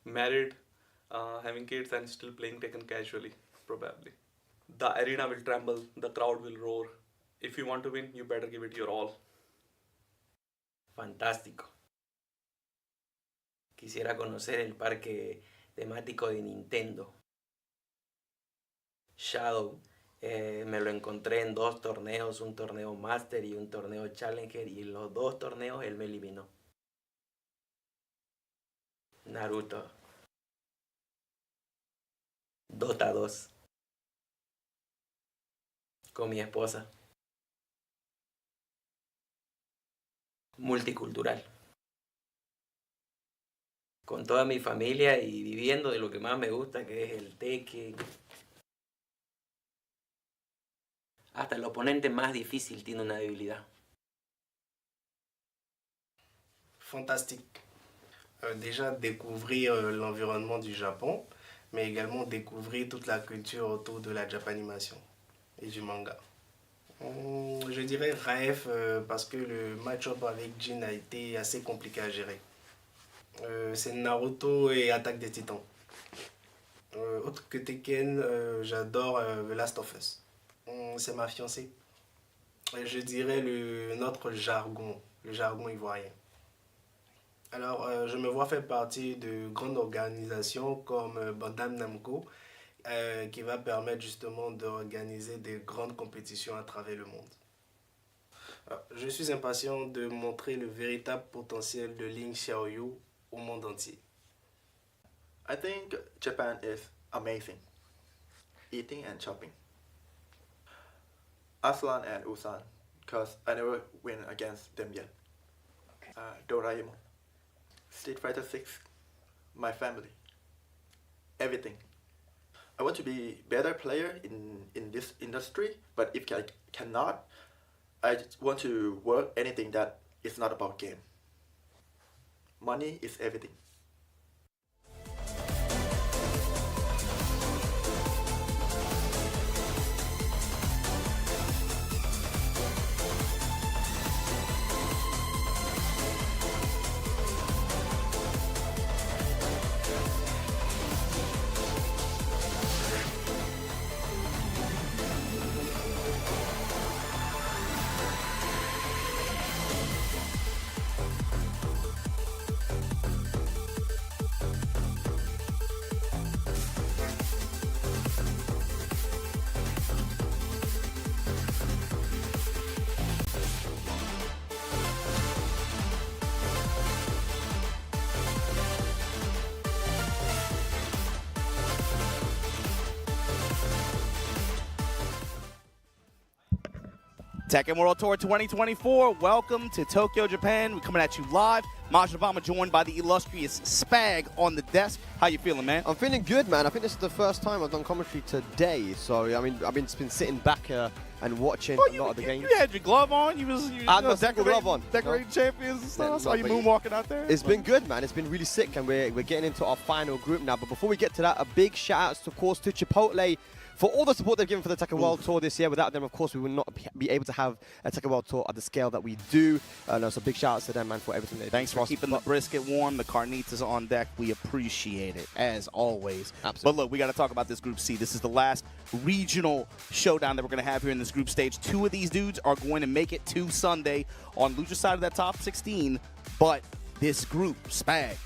Married having kids and still playing Tekken casually, probably. The arena will tremble, the crowd will roar. If you want to win, you better give it your all. Fantástico. Quisiera conocer el parque temático de Nintendo. Shadow, me lo encontré en 2 torneos, un torneo Master y un torneo Challenger, y en los 2 torneos él me eliminó. Naruto. Dota 2. Con mi esposa. Multicultural. Con toda mi familia y viviendo de lo que más me gusta, que es el Tekken. Hasta el oponente más difícil tiene una debilidad. Fantastique. Déjà découvrir l'environnement du Japon, mais également découvrir toute la culture autour de la Japanimation et du manga. Je dirais Raef parce que le match-up avec Jin a été assez compliqué à gérer. C'est Naruto et Attaque des Titans. Autre que Tekken, j'adore The Last of Us. C'est ma fiancée. Je dirais notre jargon, le jargon ivoirien. Alors, je me vois faire partie de grandes organisations comme Bandai Namco, qui va permettre justement d'organiser des grandes compétitions à travers le monde. Alors, je suis impatient de montrer le véritable potentiel de Ling Xiaoyu au monde entier. I think Japan is amazing. Eating and shopping. Aslan and Usan, because I never win against them yet. Doraemon. Street Fighter 6. My family. Everything. I want to be better player in this industry, but if I cannot, I just want to work anything that is not about game. Money is everything. Tekken World Tour 2024, welcome to Tokyo, Japan. We're coming at you live. Maj Obama joined by the illustrious Spag on the desk. How you feeling, man? I'm feeling good, man. I think this is the first time I've done commentary today. So, I mean, I've been sitting back and watching a lot of the games. You had your glove on. You had my glove on. Decorating champions and stuff. Saw you moonwalking out there. It's been good, man. It's been really sick, and we're getting into our final group now. But before we get to that, a big shout-out, of course, to Chipotle for all the support they've given for the Tekken World Tour this year. Without them, of course, we would not be able to have a Tekken World Tour at the scale that we do. So big shout-outs to them, man, for everything they do. Thanks for keeping the brisket warm, the carnitas on deck. We appreciate it, as always. Absolutely. But look, we got to talk about this Group C. This is the last regional showdown that we're going to have here in this group stage. 2 of these dudes are going to make it to Sunday on loser side of that top 16. But this group, Spag,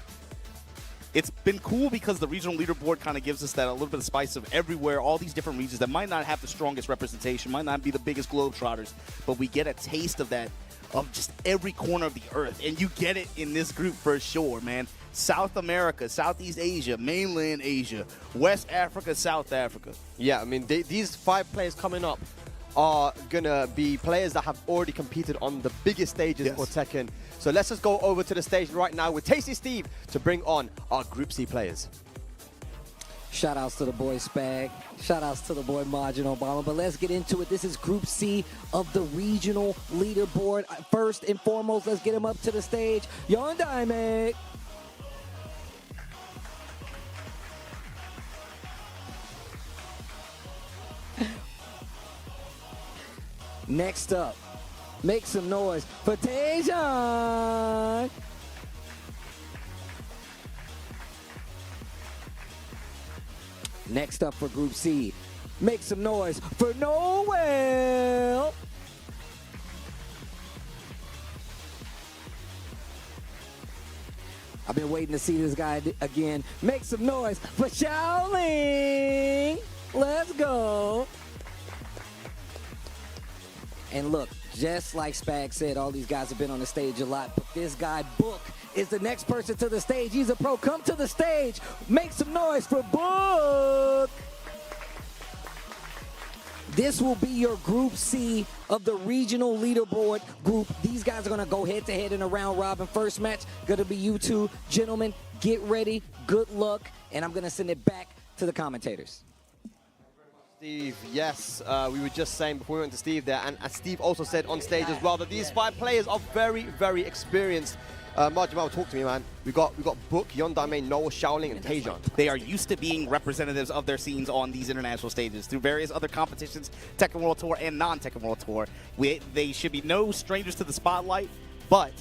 it's been cool because the regional leaderboard kind of gives us that a little bit of spice of everywhere, all these different regions that might not have the strongest representation, might not be the biggest globetrotters, but we get a taste of that, of just every corner of the earth. And you get it in this group for sure, man. South America, Southeast Asia, mainland Asia, West Africa, South Africa. Yeah, I mean, these 5 players coming up are going to be players that have already competed on the biggest stages for Tekken. So let's just go over to the stage right now with Tasty Steve to bring on our Group C players. Shout-outs to the boy Spag. Shout-outs to the boy Maj Obama. But let's get into it. This is Group C of the regional leaderboard. First and foremost, let's get him up to the stage. Yon Daimek. Next up, make some noise for Taejan. Next up for Group C, make some noise for Noel. I've been waiting to see this guy again. Make some noise for Xiaoling. Let's go. And look, just like Spag said, all these guys have been on the stage a lot, but this guy, Book, is the next person to the stage. He's a pro. Come to the stage. Make some noise for Book. This will be your Group C of the regional leaderboard group. These guys are going to go head-to-head in a round-robin. First match going to be you two. Gentlemen, get ready. Good luck. And I'm going to send it back to the commentators. Steve, yes, we were just saying before we went to Steve there, and Steve also said on stage as well that these 5 players are very, very experienced. Marjamal, talk to me, man. We got Book, Yondame, Noah, Xiaoling, and Taejon. They are used to being representatives of their scenes on these international stages through various other competitions, Tekken World Tour and non-Tekken World Tour. They should be no strangers to the spotlight, but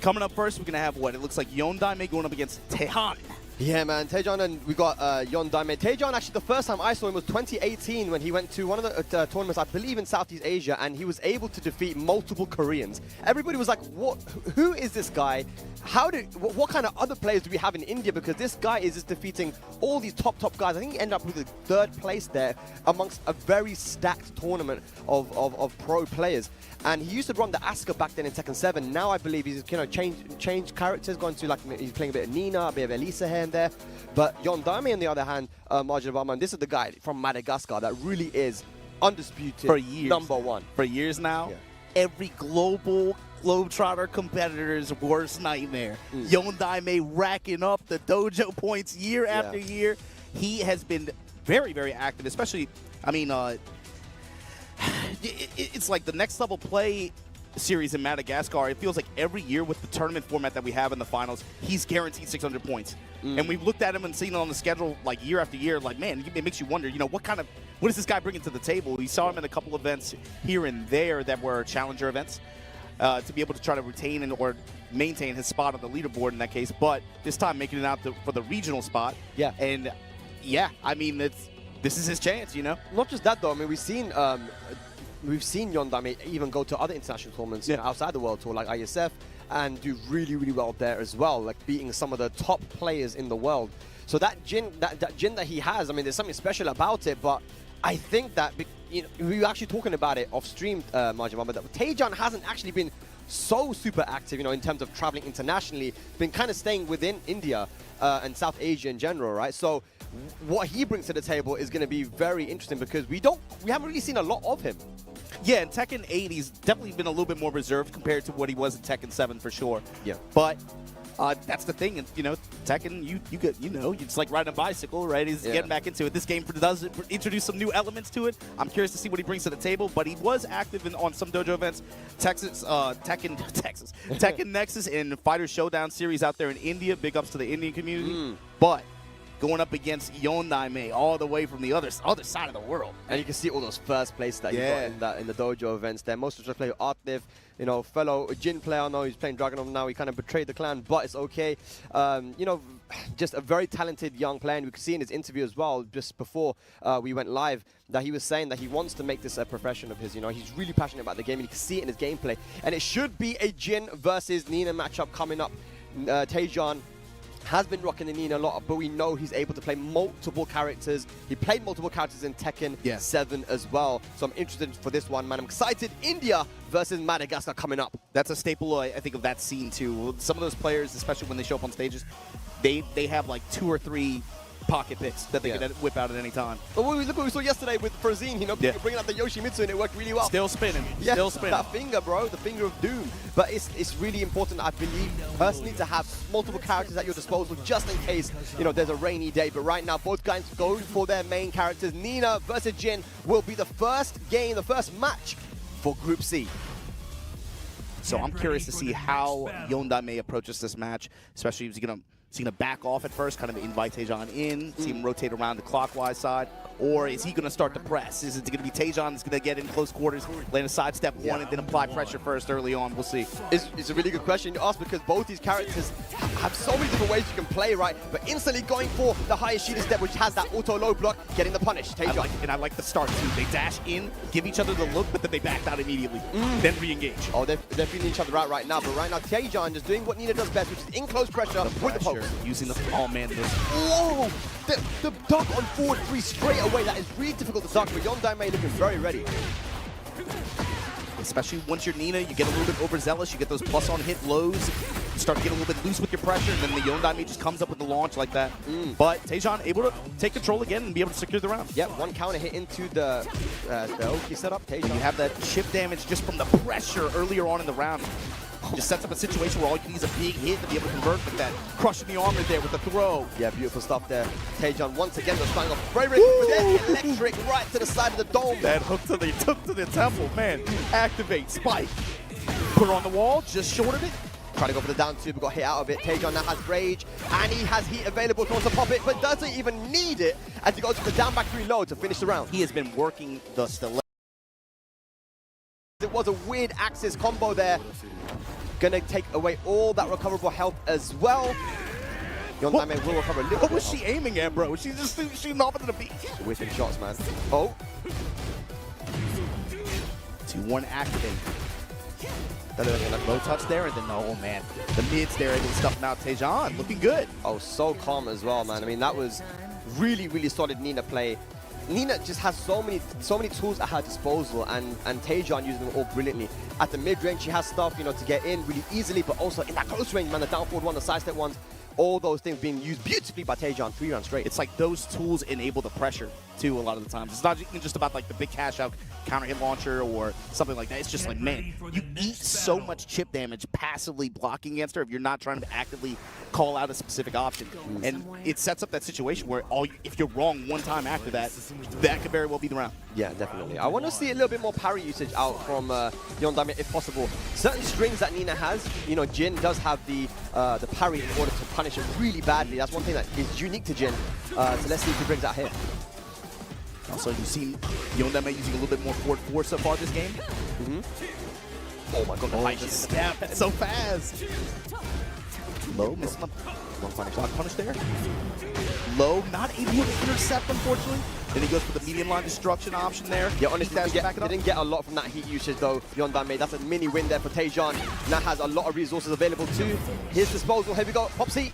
coming up first, we're going to have what? It looks like Yondame going up against Taehan. Yeah, man. Taejon, and we got Yondame. Taejon, actually, the first time I saw him was 2018 when he went to one of the tournaments, I believe, in Southeast Asia, and he was able to defeat multiple Koreans. Everybody was like, "What? Who is this guy? What kind of other players do we have in India? Because this guy is just defeating all these top guys." I think he ended up with the 3rd place there amongst a very stacked tournament of pro players. And he used to run the Asuka back then in Tekken 7. Now I believe he's changed characters, gone to he's playing a bit of Nina, a bit of Elisa here and there. But Yondame, on the other hand, Margin of Arman, this is the guy from Madagascar that really is undisputed for years, #1. For years now, every global Globetrotter competitor's worst nightmare. Yondame racking up the dojo points year after year. He has been very, very active, especially, I mean, it's like the next level play series in Madagascar. It feels like every year with the tournament format that we have in the finals, he's guaranteed 600 points. And we've looked at him and seen it on the schedule like year after year, like, man, it makes you wonder, you know, what is this guy bringing to the table? We saw him in a couple events here and there that were challenger events to be able to try to retain or maintain his spot on the leaderboard in that case, but this time making it out for the regional spot. Yeah. And yeah, I mean, this is his chance, you know? Not just that, though. I mean, we've seen Yondame even go to other international tournaments outside the World Tour, like ISF, and do really, really well there as well, like beating some of the top players in the world. So that Jin that he has, I mean, there's something special about it, but I think that, you know, we were actually talking about it off stream, Marjin, but that Taejon hasn't actually been so super active, you know, in terms of traveling internationally, been kind of staying within India and South Asia in general, right? So what he brings to the table is going to be very interesting because we haven't really seen a lot of him. Yeah, in Tekken 8, he's definitely been a little bit more reserved compared to what he was in Tekken 7 for sure. Yeah. But that's the thing, and you know, Tekken, you know, it's like riding a bicycle, right? He's getting back into it. This game does introduce some new elements to it. I'm curious to see what he brings to the table, but he was active on some dojo events. Tekken Nexus and Fighter Showdown series out there in India. Big ups to the Indian community. But going up against Yondame all the way from the other side of the world. And you can see all those first places that you got in the dojo events there. Most of us play Artnif, you know, fellow Jin player. I know he's playing Dragonov now. He kind of betrayed the clan, but it's okay. You know, just a very talented young player. And we could see in his interview as well, just before we went live, that he was saying that he wants to make this a profession of his. You know, he's really passionate about the game, and you can see it in his gameplay. And it should be a Jin versus Nina matchup coming up. Taejon has been rocking the Nina a lot, but we know he's able to play multiple characters. He played multiple characters in Tekken 7 as well. So I'm interested for this one, man. I'm excited. India versus Madagascar coming up. That's a staple, I think, of that scene, too. Some of those players, especially when they show up on stages, they have like 2 or 3 pocket picks that they can whip out at any time. But look what we saw yesterday with Frazine, you know, bringing out the Yoshimitsu, and it worked really well. Still spinning. Yeah, Still spinning. That finger, bro, the finger of doom. But it's really important, I believe, personally, to have multiple characters at your disposal just in case, you know, there's a rainy day. But right now, both guys go for their main characters. Nina versus Jin will be the first game, the first match for Group C. So I'm curious to see how Yondame approaches this match, especially if he's going to back off at first, kind of invite Taejon in, see him rotate around the clockwise side, or is he going to start to press? Is it going to be Tejan that's going to get in close quarters, land a sidestep one, and then apply pressure first early on? We'll see. It's a really good question you asked, because both these characters have so many different ways you can play, right? But instantly going for the highest Shida step, which has that auto low block, getting the punish. I like the start too. They dash in, give each other the look, but then they backed out immediately. Then re-engage. Oh, they're feeling each other out right now. But right now, Tejan just doing what Nina does best, which is in close pressure with the poke. Using the... Oh, man. This... Whoa! The duck on forward 3 straight away. That is really difficult to duck, but Yondaime looking very ready. Especially once you're Nina, you get a little bit overzealous. You get those plus on hit lows. You start to get a little bit loose with your pressure, and then the Yondaime just comes up with the launch like that. But Tejan able to take control again and be able to secure the round. Yep, one counter hit into the Oki setup. Tejan. You have that chip damage just from the pressure earlier on in the round. Just sets up a situation where all you need is a big hit to be able to convert with that. Crushing the armor there with the throw. Yeah, beautiful stuff there. Tejan once again just starting off very with electric right to the side of the dome. That hook to the temple, man. Activate, spike. Put her on the wall, just short of it. Trying to go for the down 2, but got hit out of it. Tejan now has rage, and he has heat available, wants to pop it, but doesn't even need it as he goes for the down back 3 low to finish the round. He has been working the stiletto. It was a weird axis combo there. Gonna take away all that recoverable health as well. Yondaime will recover a little bit. What was she aiming at, bro? She's just shooting off into the beach. Whipping shots, man. Oh. 2-1 activate. Low touch there, and then, oh man, the mids there, able to stuff out. Tejan looking good. Oh, so calm as well, man. I mean, that was really, really solid Nina play. Nina just has so many tools at her disposal, and Tejan using them all brilliantly. At the mid-range, she has stuff, to get in really easily, but also in that close range, man, the down forward one, the sidestep ones, all those things being used beautifully by Tejan 3 rounds straight. It's like those tools enable the pressure, too, a lot of the times. It's not even just about, like, the big cash-out counter hit launcher or something like that. It's just like, man, you eat so much chip damage passively blocking against her if you're not trying to actively call out a specific option. And it sets up that situation where if you're wrong one time after that, that could very well be the round. Yeah, definitely. I want to see a little bit more parry usage out from Yondaime if possible. Certain strings that Nina has, Jin does have the parry in order to punish it really badly. That's one thing that is unique to Jin. So let's see if he brings that here. Also, you've seen Yondaime using a little bit more forward force so far this game. Oh my god, the high snap, that's so fast. Low, missing one punish there. Low, not able to intercept, unfortunately. Then he goes for the medium line destruction option there. Yeah, honestly, didn't get a lot from that heat usage though, Yondaime. That's a mini win there for Tejan. Now has a lot of resources available to his disposal. Here we go, Pop C.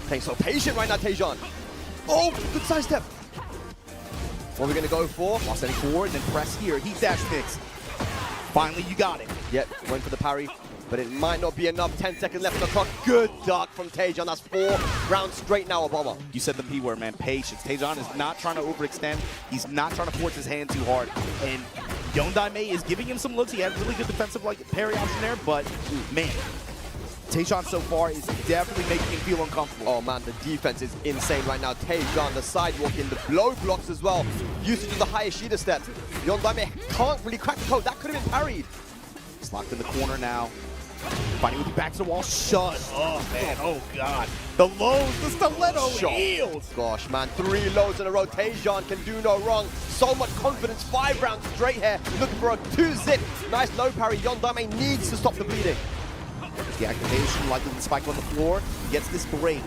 Playing so patient right now, Tejan. Oh, good sidestep. What are we going to go for? While setting forward, and then press here. Heat dash mix. Finally, you got it. Yep, went for the parry, but it might not be enough. 10 seconds left on the clock. Good duck from Tejan. That's 4 rounds straight now, Obama. You said the P word, man. Patience. Tejan is not trying to overextend. He's not trying to force his hand too hard. And Yondaime is giving him some looks. He had really good defensive parry option there, but man, Tejan so far is definitely making him feel uncomfortable. Oh man, the defense is insane right now. Tejan, the sidewalk in the blow blocks as well. Usage of the highest Shida step. Yondaime can't really crack the code. That could have been parried. It's locked in the corner now. Fighting with the back to the wall. Shut up, man. Oh god. The lows, the stiletto heals. Gosh, man, 3 lows in a row. Tejan can do no wrong. So much confidence. 5 rounds straight here. Looking for a 2-zip. Nice low parry. Yondaime needs to stop the bleeding. The activation, likely the spike on the floor, gets this break.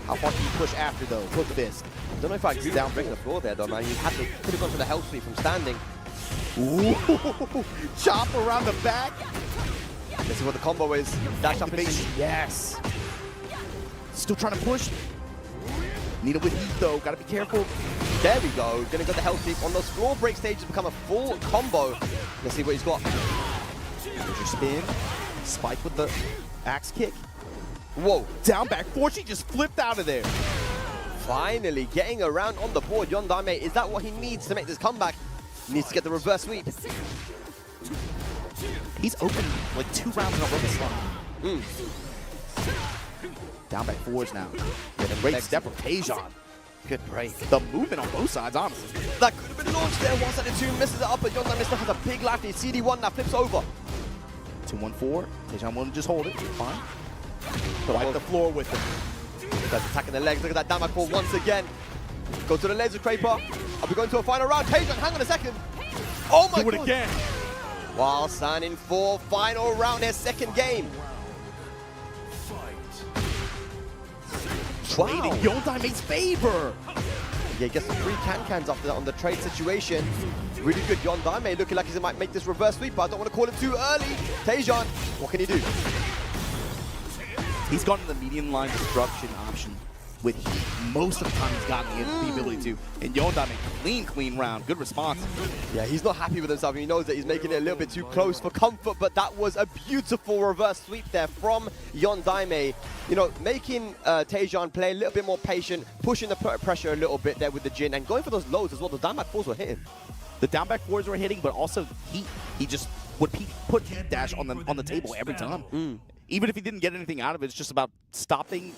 How far can you push after, though? Hook fist. I don't know if I agree down breaking the floor there, though, man. You could have gone for the health sweep from standing. Ooh, chop around the back. This is what the combo is. Dash up into. Yes. Still trying to push. Nina with heat, though. Gotta be careful. There we go. Gonna get the health sweep on those floor break stages. Become a full combo. Let's see what he's got. There's your spin. Spike with the axe kick. Whoa. Down back 4. She just flipped out of there. Finally getting around on the board. Yondaime, is that what he needs to make this comeback? He needs to get the reverse sweep. He's open like 2 rounds in a row this time. Down back 4s now. Get a great step from Tejan. Good break. The movement on both sides, honestly. That could have been launched there. 1-2 misses it up, but Yondaime still has a big life lead. CD1 now flips over. 2-1-4. Tejan will just hold it. Fine. Wipe the floor with him. Guys attacking the legs. Look at that damage fall once again. Go to the laser Scraper. Are we going to a final round? Tejan, hang on a second. Oh my god. Do it again. While signing for final round, their second game. Trade in Yondaime's favor. Yeah, gets some free can-cans after that on the trade situation. Really good. Yondaime looking like he might make this reverse sweep, but I don't want to call it too early. Tejan, what can he do? He's gotten the medium line destruction option with heat. Most of the time he's gotten the ability to. And Yondaime, clean round. Good response. Yeah, he's not happy with himself. He knows that he's making it a little bit too close for comfort, but that was a beautiful reverse sweep there from Yondaime. You know, making Tejan play a little bit more patient, pushing the pressure a little bit there with the Jin, and going for those lows as well. The down back fours were hitting. The down back fours were hitting, but also he just would put heat dash on the table every time. Even if he didn't get anything out of it, it's just about stopping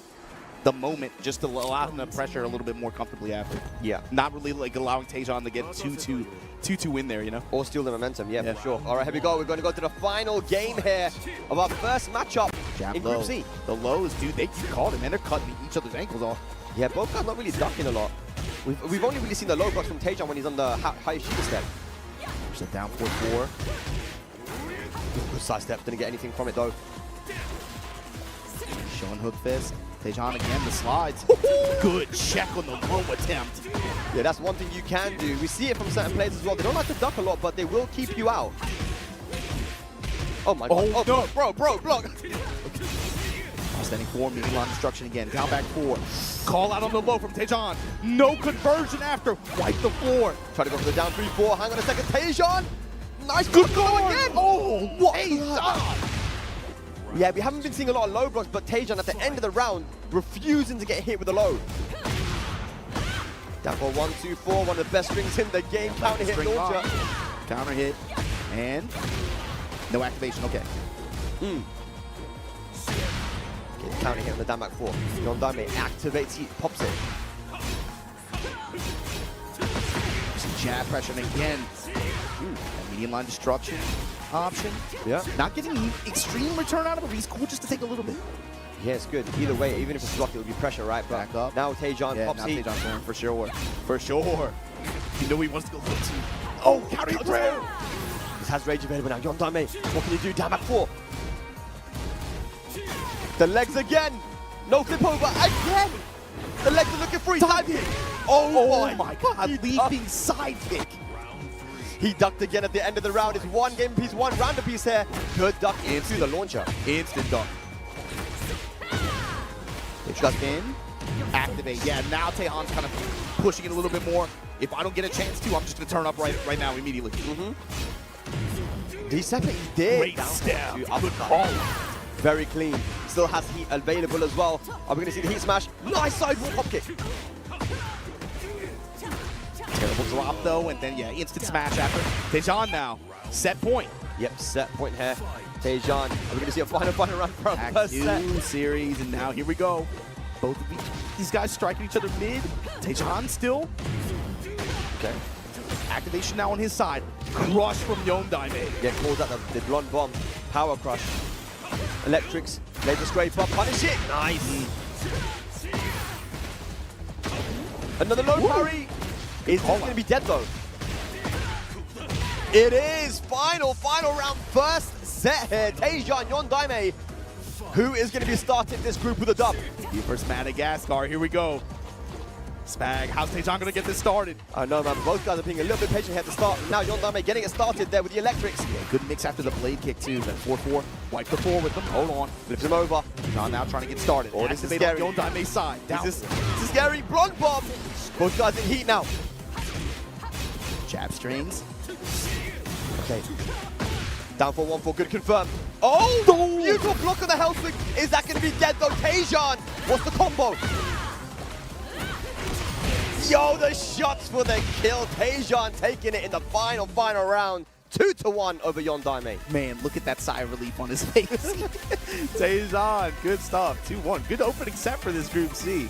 the moment just to allow him to pressure a little bit more comfortably after. Yeah. Not really like allowing Tejan to get 2-2 in there, you know? Or steal the momentum, yeah, for sure. All right, here we go. We're going to go to the final game here of our first matchup in Group C. The lows, dude, they called it, man. They're cutting each other's ankles off. Yeah, both guys not really ducking a lot. We've only really seen the low blocks from Tejan when he's on the high shield step. There's a down 4-4. Good side step, didn't get anything from it though. Showing hook fist. Tejan again, the slides. Good check on the low attempt. Yeah, that's one thing you can do. We see it from certain players as well. They don't like to duck a lot, but they will keep you out. Oh my god. Oh, no. Bro, block. Standing 4, medium line destruction again. Down back 4. Call out on the low from Tejan. No conversion after. Wipe the floor. Try to go for the down 3-4. Hang on a second. Tejan. Nice good goal again. Oh, what? Tejan. Yeah, we haven't been seeing a lot of low blocks, but Tejan at the end of the round refusing to get hit with a low. Down for 1-2-4, one of the best strings in the game. Counter hit launcher. Counter hit. And no activation. Okay. Counter hit on the down back 4. Yondaime activates, he pops it. Some jab pressure and again. That medium line destruction option. Yeah. Not getting extreme return out of it, but he's cool just to take a little bit. Yeah, it's good. Either way, even if it's blocked, it would be pressure, right? But back up. Now Tejan pops heat. Tejan's going for sure. For sure. You know he wants to go look to. Oh, counter through. This has rage available now. Yondaime, what can you do? Down back 4. The legs again. No flip over again. The legs are looking free. Side kick. Oh my god. Leaping side kick. He ducked again at the end of the round. It's one game piece, one round piece here. Good duck into the launcher. Instant duck. Duck in. Activate. Yeah, now Tejan's kind of pushing it a little bit more. If I don't get a chance to, I'm just going to turn up right now immediately. D7, he did. Great step. Good call. Very clean. Still has heat available as well. Are we going to see the heat smash? Nice sidewall pop kick. Terrible drop though, and then instant smash after. Tejan now. Set point. Yep, set point here. Tejan. Are we going to see a final round for our first set? Series, and now here we go. Both of these guys striking each other mid. Tejan still. Okay. Activation now on his side. Crush from Yondaime. Yeah, calls out the blonde bomb. Power crush. Electrics. Laser scrape up. Punish it. Nice. Another low parry. Is this going to be dead though? It is! Final round, first set here. Tejan Yondaime, who is going to be starting this group with a dub. First Madagascar, here we go. Spag, how's Tejan going to get this started? I know, man. Both guys are being a little bit patient here at the start. Now Yondaime getting it started there with the electrics. Yeah, good mix after the blade kick too. That 4-4, wipe the floor with them. Hold on. Flips him over. Tejan now trying to get started. Oh, this is scary. Yondaime's side. Down. This is scary. Blonde bomb. Both guys in heat now. Jab strings. Okay. Down for 1-4, good confirm. Oh, beautiful block on the health swing. Is that going to be dead though? Tejan, what's the combo? Yo, the shots for the kill. Tejan taking it in the final round. 2-1 over Yondaime. Man, look at that sigh of relief on his face. Tejan, good stuff. 2-1. Good opening set for this Group C.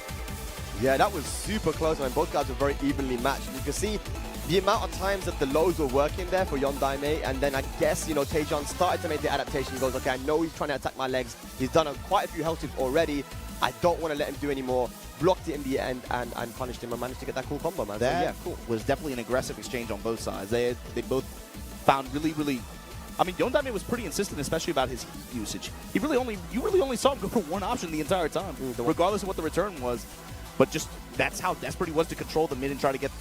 Yeah, that was super close, man. Both guys were very evenly matched. You can see the amount of times that the lows were working there for Yondaime, and then I guess, Tejan started to make the adaptation. He goes, okay, I know he's trying to attack my legs. He's done quite a few health sweeps already. I don't want to let him do any more. Blocked it in the end and punished him and managed to get that cool combo, man. That so, yeah, cool. was definitely an aggressive exchange on both sides. They both found really. I mean, Yondame was pretty insistent, especially about his heat usage. You really only saw him go for one option the entire time, regardless of what the return was. But just that's how desperate he was to control the mid and try to get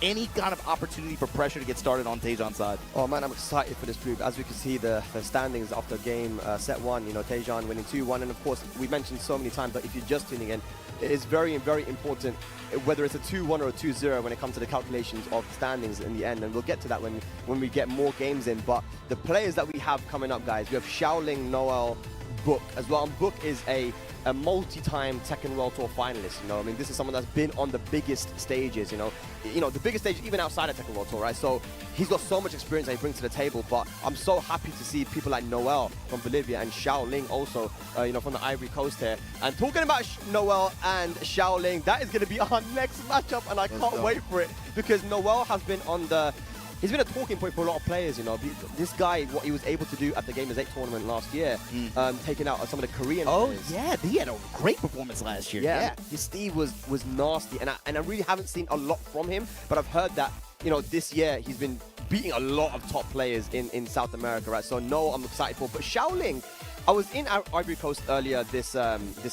any kind of opportunity for pressure to get started on Taejon's side. Oh man, I'm excited for this group. As we can see, the standings after game set 1, you know, Taejon winning 2-1, and of course we mentioned so many times, but if you're just tuning in, it is very important whether it's a 2-1 or a 2-0 when it comes to the calculations of standings in the end, and we'll get to that when we get more games in. But the players that we have coming up, guys, we have Xiaoling, Noel, Book as well. And Book is a multi-time Tekken World Tour finalist. You know, I mean, this is someone that's been on the biggest stages. You know, the biggest stage even outside of Tekken World Tour, right? So he's got so much experience that he brings to the table. But I'm so happy to see people like Noel from Bolivia and Xiaoling also, you know, from the Ivory Coast here. And talking about Noel and Xiaoling, that is going to be our next matchup, and I can't wait for it because Noel has been on the. He's been a talking point for a lot of players, you know. This guy, what he was able to do at the Gamers 8 tournament last year, taking out some of the Korean players. Yeah, he had a great performance last year. Yeah. His Steve was nasty, and I really haven't seen a lot from him, but I've heard that, you know, this year he's been beating a lot of top players in South America, right? So no, I'm excited for. But Xiaoling, I was in Ivory Coast earlier this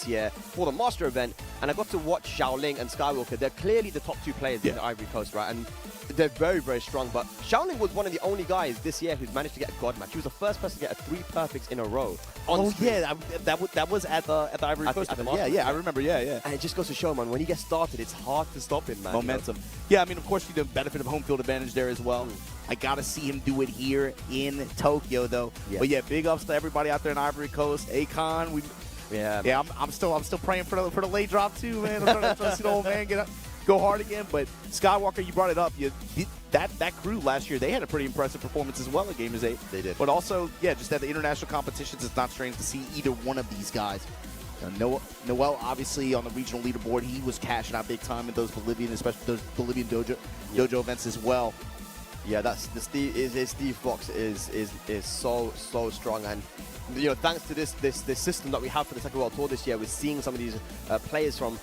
year for the Master event, and I got to watch Xiaoling and Skywalker. They're clearly the top 2 players in the Ivory Coast, right? And they're very strong, but Xiaoling was one of the only guys this year who's managed to get a God match. He was the first person to get 3 perfects in a row. That was at the Ivory Coast. I remember. Yeah. And it just goes to show, man, when he gets started, it's hard to stop him, man. Momentum. You know? Yeah, I mean, of course, you the benefit of home field advantage there as well. I gotta see him do it here in Tokyo, though. Yeah. But yeah, big ups to everybody out there in Ivory Coast. Akon, I'm still praying for the late drop too, man. I'm trying to see the old man go hard again. But Skywalker, you brought it up. That crew last year, they had a pretty impressive performance as well at Gamers 8. They did. But also, yeah, just at the international competitions, it's not strange to see either one of these guys. Noel, obviously, on the regional leaderboard, he was cashing out big time in those Bolivian, especially those Bolivian dojo events as well. Yeah, that's his Steve Box is so strong, and you know, thanks to this system that we have for the Tekken World Tour this year, we're seeing some of these players from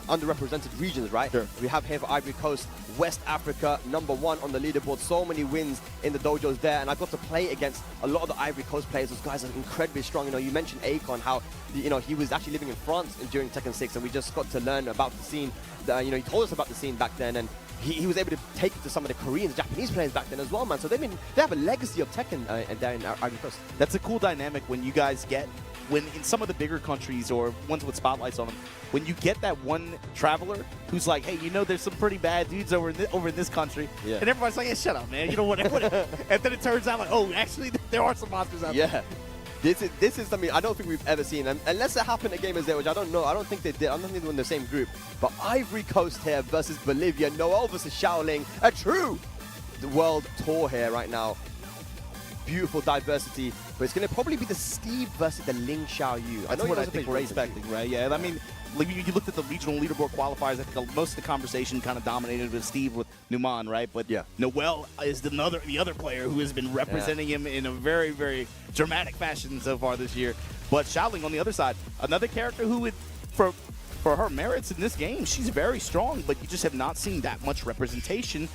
underrepresented regions, right? Sure. We have here for Ivory Coast, West Africa, #1 on the leaderboard. So many wins in the dojos there, and I got to play against a lot of the Ivory Coast players. Those guys are incredibly strong. You know, you mentioned Akon, how he was actually living in France during Tekken 6, and we just got to learn about the scene. You know, he told us about the scene back then, and he was able to take it to some of the Koreans, Japanese players back then as well, man. So they have a legacy of Tekken there in Ivory Coast. That's a cool dynamic when you guys get, when in some of the bigger countries or ones with spotlights on them, when you get that one traveler who's like, hey, you know, there's some pretty bad dudes over in this country. Yeah. And everybody's like, yeah, shut up, man. You know what? And then it turns out like, oh, actually, there are some monsters out there. This is something I don't think we've ever seen, unless it happened at Gamers Day, which I don't know. I don't think they did. I don't think they were in the same group. But Ivory Coast here versus Bolivia, Noel versus Xiaoling, a true world tour here right now. Beautiful diversity, but it's going to probably be the Steve versus the Ling Xiaoyu. That's what I think we're expecting, right? Yeah, I mean, you looked at the regional leaderboard qualifiers. I think most of the conversation kind of dominated with Steve with Numan, right? But Noel is the other player who has been representing him in a very dramatic fashion so far this year. But Xiaoling on the other side, another character who would, for her merits in this game, she's very strong, but you just have not seen that much representation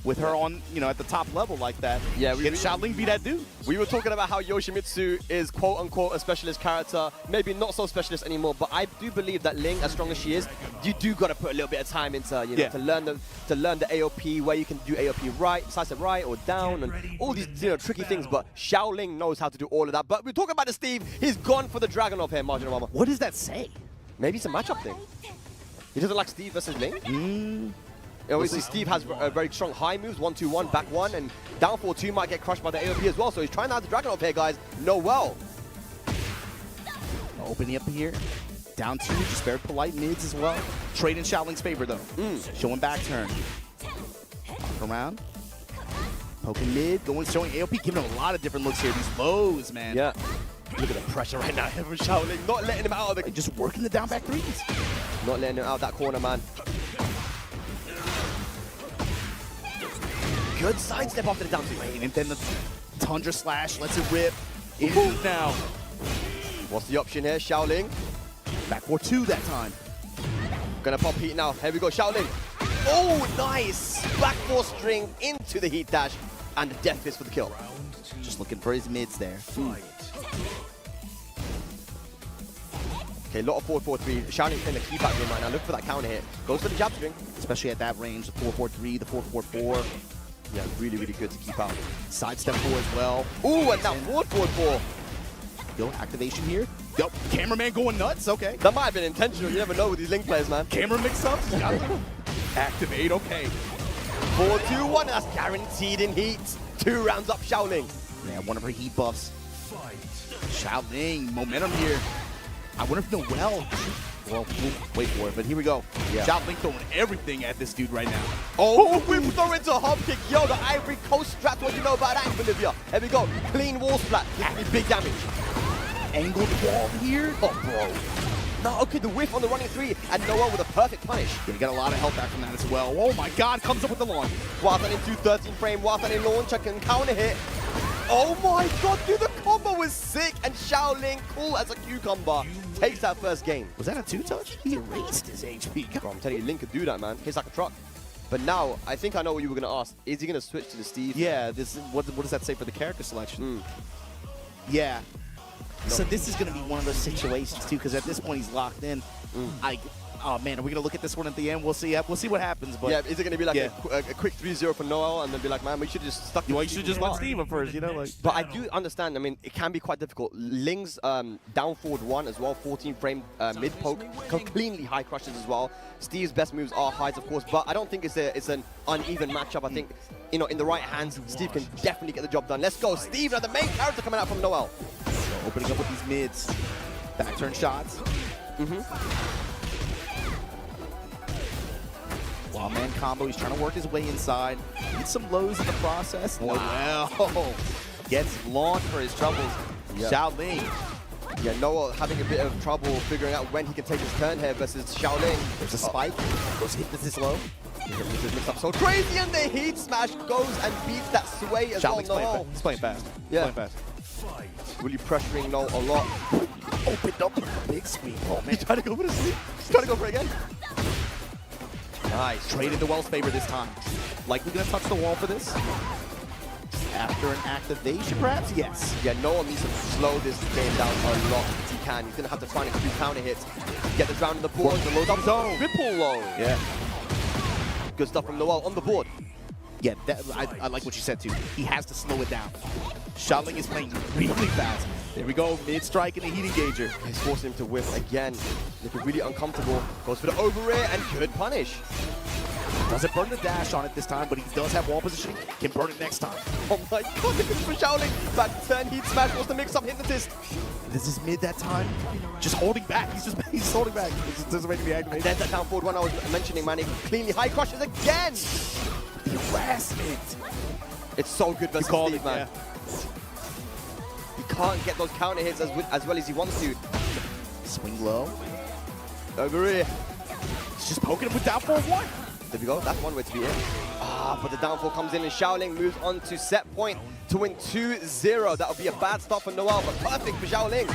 with her on, at the top level like that. Yeah, Xiaoling be that dude. We were talking about how Yoshimitsu is quote-unquote a specialist character, maybe not so specialist anymore, but I do believe that Ling, as strong as she is, you do got to put a little bit of time into, to learn the AOP, where you can do AOP right, slice it right or down, and all these tricky things. But Xiaoling knows how to do all of that. But we're talking about the Steve. He's gone for the Dragunov here, Marginal Mama. What does that say? Maybe it's a matchup thing. He doesn't like Steve versus Ling. Obviously, Steve has very strong high moves, 1-2-1, back 1, and down 4-2 might get crushed by the AOP as well. So he's trying out the Dragunov here, guys. Noel. Opening up here. Down 2, just very polite mids as well. Trade in Xiaoling's favor, though. Showing back turn. Walk around. Poking mid, showing AOP, giving him a lot of different looks here. These lows, man. Yeah. Look at the pressure right now from Xiaoling. Not letting him out of it. Just working the down back threes. Not letting him out of that corner, man. Good sidestep after the down 2. And then the Tundra Slash lets it rip. In now. What's the option here? Xiaoling. Back 4-2 that time. Gonna pop heat now. Here we go, Shaolin. Oh, nice! Back 4 string into the heat dash and the death fist for the kill. Just looking for his mids there. Okay, lot of 4-4-3. Shaolin playing the keep out game right now. Look for that counter hit. Goes for the jab string. Especially at that range, the 4-4-3, the 4-4-4. Yeah, really, really good to keep out. Sidestep 4 as well. Ooh, and now 4-4-4. Yo, activation here. Yo, cameraman going nuts. Okay. That might have been intentional. You never know with these Link players, man. Camera mix-ups. Activate, okay. 4-2-1. That's guaranteed in heat. 2 rounds up, Shaolin. Yeah, one of her heat buffs. Shaolin, momentum here. I wonder if Noel. Well, we'll wait for it, but here we go. Yeah. Shaolin throwing everything at this dude right now. Oh, whip throw into a hop kick. Yo, the Ivory Coast strat. What do you know about that in Bolivia? Here we go. Clean wall splat. Big damage. Angled wall here. Oh, bro. No, okay, the whiff on the running 3, and Noel with a perfect punish. Yeah, you got a lot of health back from that as well. Oh my god, comes up with the launch. Whilst that into 13 frame, whilst that in launch, I can counter hit. Oh my god, dude, the combo was sick, and Shaolin, cool as a cucumber, takes that first game. Was that a 2-touch? He erased his HP. Bro, I'm telling you, Link could do that, man. Hits like a truck. But now, I think I know what you were going to ask. Is he going to switch to the Steve? Yeah, this is, what does that say for the character selection? Yeah. So this is going to be one of those situations, too, because at this point he's locked in. Oh, man, are we going to look at this one at the end? We'll see. We'll see what happens. But yeah, is it going to be like a quick 3-0 for Noel and then be like, man, we should just stuck to you should just let Steve first, you know? Like, but I do understand, I mean, it can be quite difficult. Ling's down forward 1 as well, 14 frame mid poke, cleanly high crushes as well. Steve's best moves are highs, of course, but I don't think it's an uneven matchup. I think, you know, in the right hands, Steve can definitely get the job done. Let's go. Steve, now the main character coming out from Noel. Opening up with these mids. Back turn shots. Wild man combo. He's trying to work his way inside. Needs some lows in the process. Wow. Gets launched for his troubles. Shaolin. Yeah, Noel having a bit of trouble figuring out when he can take his turn here versus Shaolin. There's a spike. Goes hit this low. So crazy, and the heat smash goes and beats that sway as Shaolin's well. He's playing fast. Yeah. Playing fast. Really pressuring Noel a lot. Opened up a big sweep. Oh, man. He's trying to go for the sweep. He's trying to go for it again. Nice. Trade into Wells' favor this time. Likely going to touch the wall for this. After an activation, perhaps? Yes. Yeah, Noel needs to slow this game down a lot if he can. He's going to have to find a few counter hits. Get the round on the board. The low up zone. Ripple low. Yeah. Good stuff from Noel on the board. Yeah, I like what you said, too. He has to slow it down. Shaolin is playing really fast. There we go, mid-strike and a heat engager. He's forcing him to whiff again. Looking really uncomfortable. Goes for the over air and good punish. Doesn't burn the dash on it this time, but he does have wall positioning. Can burn it next time. Oh my god, look at this for Shaolin. Back turn, heat smash, wants to mix up hypnotist. This is mid that time. Just holding back. He's holding back. It just doesn't make me activate. There's that down forward one I was mentioning, man. He cleanly high crushes again. The harassment. It's so good versus Steve, man. Yeah. He can't get those counter hits as well as he wants to. Swing low. Over here. He's just poking him with down forward 1. There we go. That's one way to be in. But the downfall comes in and Shaolin moves on to set point to win 2-0. That would be a bad start for Noel, but perfect for Shaolin.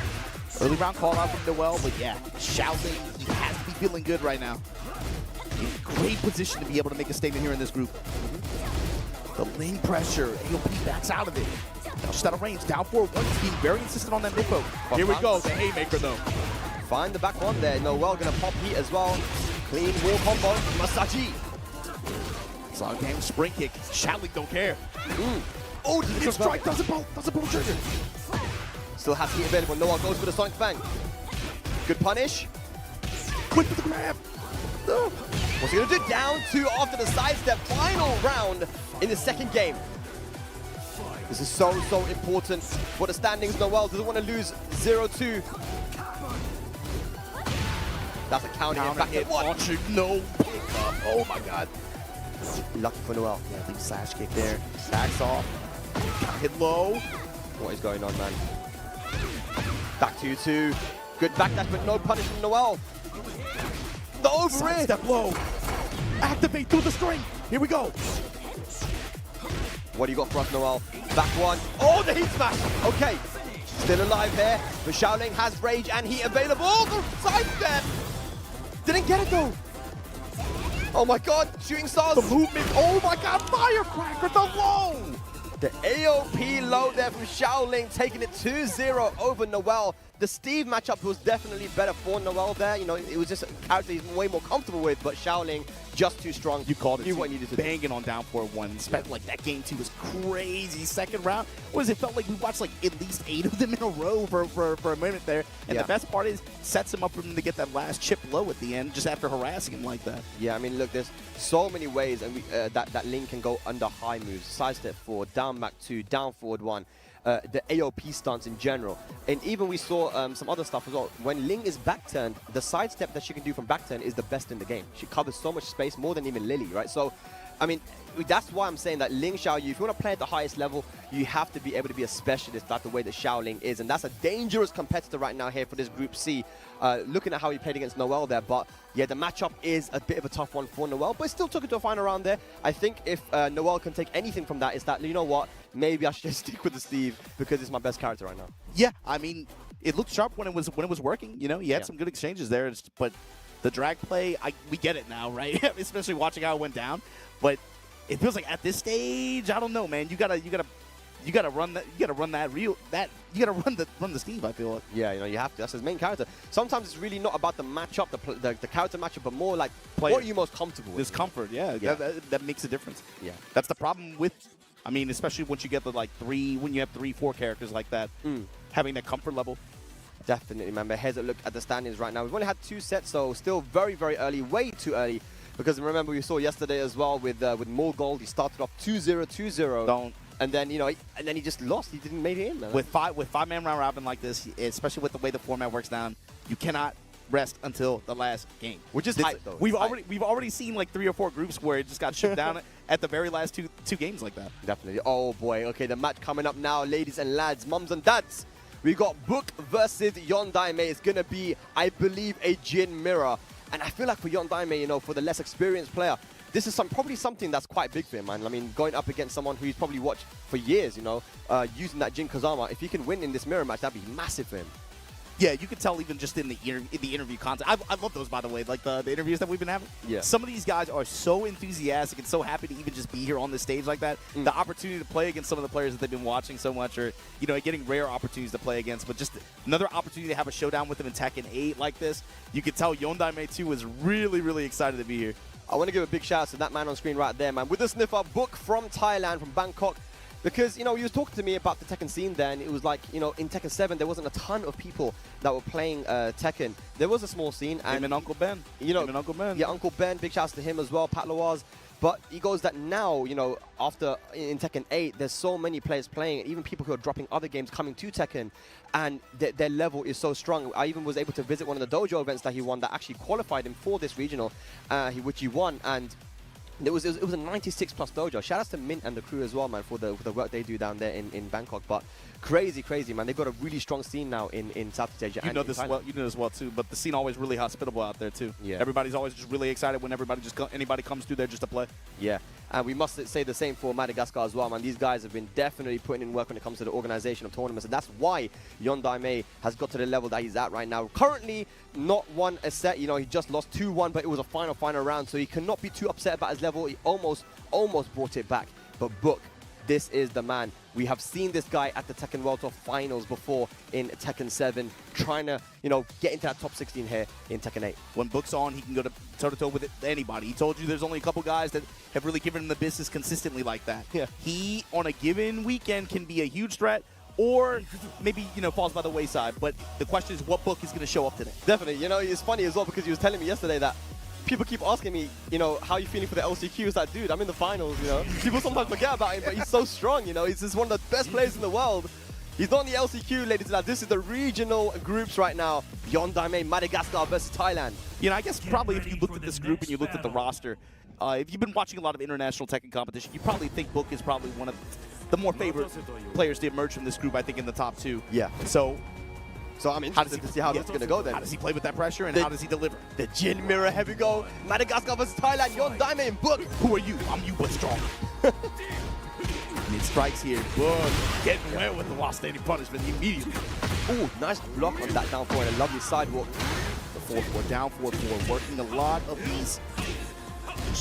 Early round call out from Noel, but yeah, Shaolin has to be feeling good right now. In great position to be able to make a statement here in this group. The lane pressure, AOP backs out of it. Now just out of range, down forward 1, he's being very insistent on that mid poke. Here we go, the haymaker though. Find the back one there. Noel gonna pop heat as well. Clean wall combo, Masaji. Song game, spring kick. Shaolin don't care. Oh, the strike doesn't pull trigger. Still has heat available. Noel goes for the Sonic Fang. Good punish. Quick for the grab. No. What's he gonna do? Down 2 after the sidestep. Final round in the second game. This is so important for the standings. Noel doesn't want to lose 0-2. That's a counter hit back at 1. No pick up. Oh my god. Lucky for Noel. Yeah, I think slash kick there. Backs off. Hit low. What is going on, man? Back to you 2. Good backdash, but no punish from Noel. The over it. Step low. Activate through the string. Here we go. What do you got for us, Noel? Back 1. Oh, the heat smash. Okay. Still alive here, but Xiaoling has Rage and Heat available. The sidestep! Didn't get it though. Oh my god, shooting stars. The movement, oh my god, Firecracker, the low! The AOP low there from Xiaoling, taking it 2-0 over Noel. The Steve matchup was definitely better for Noel there. You know, it was just a character he's way more comfortable with, but Xiaoling just too strong. You called it. Knew what he needed to banging on down 4-1. Like that game 2 was crazy. Second round, what is it? Felt like we watched like at least 8 of them in a row for a minute there. And the best part is sets him up for him to get that last chip low at the end, just after harassing him like that. Yeah, I mean, look, there's so many ways, and that Link can go under high moves, sidestep 4, down back 2, down forward 1. The AOP stance in general. And even we saw some other stuff as well. When Ling is back turned, the sidestep that she can do from back turn is the best in the game. She covers so much space, more than even Lily, right? So, I mean, that's why I'm saying that Ling Xiaoyu, if you want to play at the highest level, you have to be able to be a specialist like the way that Xiaoling is. And that's a dangerous competitor right now here for this Group C. Looking at how he played against Noel there. But yeah, the matchup is a bit of a tough one for Noel, but still took it to a final round there. I think if Noel can take anything from that, is that, you know what, maybe I should just stick with the Steve because it's my best character right now. Yeah, I mean, it looked sharp when it was working. You know, he had some good exchanges there, but the drag play, we get it now, right? Especially watching how it went down. But it feels like at this stage, I don't know, man. You gotta run that. You gotta run the Steve. I feel like. Yeah, you know, you have to. That's his main character. Sometimes it's really not about the matchup, the character matchup, but more like what are you most comfortable with? This comfort, yeah. That makes a difference. Yeah, that's the problem with. I mean, especially once you get the when you have 3-4 characters like that, having that comfort level. Definitely, man. But here's a look at the standings right now. We've only had 2 sets, so still very, very early, way too early. Because remember, we saw yesterday as well with more gold. He started off 2-0, 2-0. And then, you know, and then he just lost. He didn't make it in, man. With five-man round robin like this, especially with the way the format works down, you cannot rest until the last game. Which is hype, though. We've already seen like 3 or 4 groups where it just got shut down at the very last two games like that. Definitely. Oh boy. Okay, the match coming up now, ladies and lads, mums and dads. We got Book versus Yondaime. It's gonna be, I believe, a Jin mirror. And I feel like for Yondaime, you know, for the less experienced player, this is probably something that's quite big for him, man. I mean, going up against someone who he's probably watched for years, you know, using that Jin Kazama. If he can win in this mirror match, that'd be massive for him. Yeah, you can tell even just in the interview content. I love those, by the way, like the interviews that we've been having. Yeah. Some of these guys are so enthusiastic and so happy to even just be here on the stage like that. The opportunity to play against some of the players that they've been watching so much, or, you know, getting rare opportunities to play against, but just another opportunity to have a showdown with them in Tekken 8 like this. You can tell Yondaime 2 is really, really excited to be here. I want to give a big shout out to that man on screen right there, man. With the sniffer, Book from Thailand, from Bangkok. Because, you know, he was talking to me about the Tekken scene there, and it was like, you know, in Tekken 7, there wasn't a ton of people that were playing Tekken. There was a small scene. And Uncle Ben. You know, Uncle Ben. Yeah, Uncle Ben, big shouts to him as well, Pat Lawaz. But he goes that now, you know, after in Tekken 8, there's so many players playing it, even people who are dropping other games coming to Tekken, and their level is so strong. I even was able to visit one of the dojo events that he won that actually qualified him for this regional, which he won, and it was a 96+ dojo. Shout outs to Mint and the crew as well, man, for the work they do down there in Bangkok. But crazy, man. They've got a really strong scene now in Southeast Asia. You know this well. You know this well too. But the scene always really hospitable out there too. Yeah. Everybody's always just really excited when anybody comes through there just to play. Yeah. And we must say the same for Madagascar as well, man. These guys have been definitely putting in work when it comes to the organization of tournaments, and that's why Yondaime has got to the level that he's at right now. Currently, not won a set. You know, he just lost 2-1, but it was a final round, so he cannot be too upset about his level. He almost brought it back. But Book, this is the man. We have seen this guy at the Tekken World Tour Finals before in Tekken 7, trying to, you know, get into that top 16 here in Tekken 8. When Book's on, he can go toe-to-toe with anybody. He told you there's only a couple guys that have really given him the business consistently like that. Yeah. He, on a given weekend, can be a huge threat, or maybe, you know, falls by the wayside. But the question is, what Book is going to show up today? Definitely. You know, it's funny as well because he was telling me yesterday that people keep asking me, you know, how are you feeling for the LCQ? It's like, dude, I'm in the finals, you know. People sometimes forget about him, but he's so strong, you know. He's just one of the best players in the world. He's not in the LCQ, ladies and gentlemen. This is the regional groups right now. Yondaime, Madagascar versus Thailand. You know, I guess probably if you looked at this group and you looked at the roster, if you've been watching a lot of international Tekken competition, you probably think Book is probably one of the more favorite players to emerge from this group, I think, in the top 2. Yeah. So I'm interested to see how this is going to go then. How does he play with that pressure, and how does he deliver? The Jin mirror, here we go. Madagascar versus Thailand, Yondaime and Book. Who are you? I'm you, but strong. Mid strikes here. Book getting wet with the while standing punishment immediately. Ooh, nice block on that down 4 and a lovely sidewalk. The 4-4, down 4-4, working a lot of these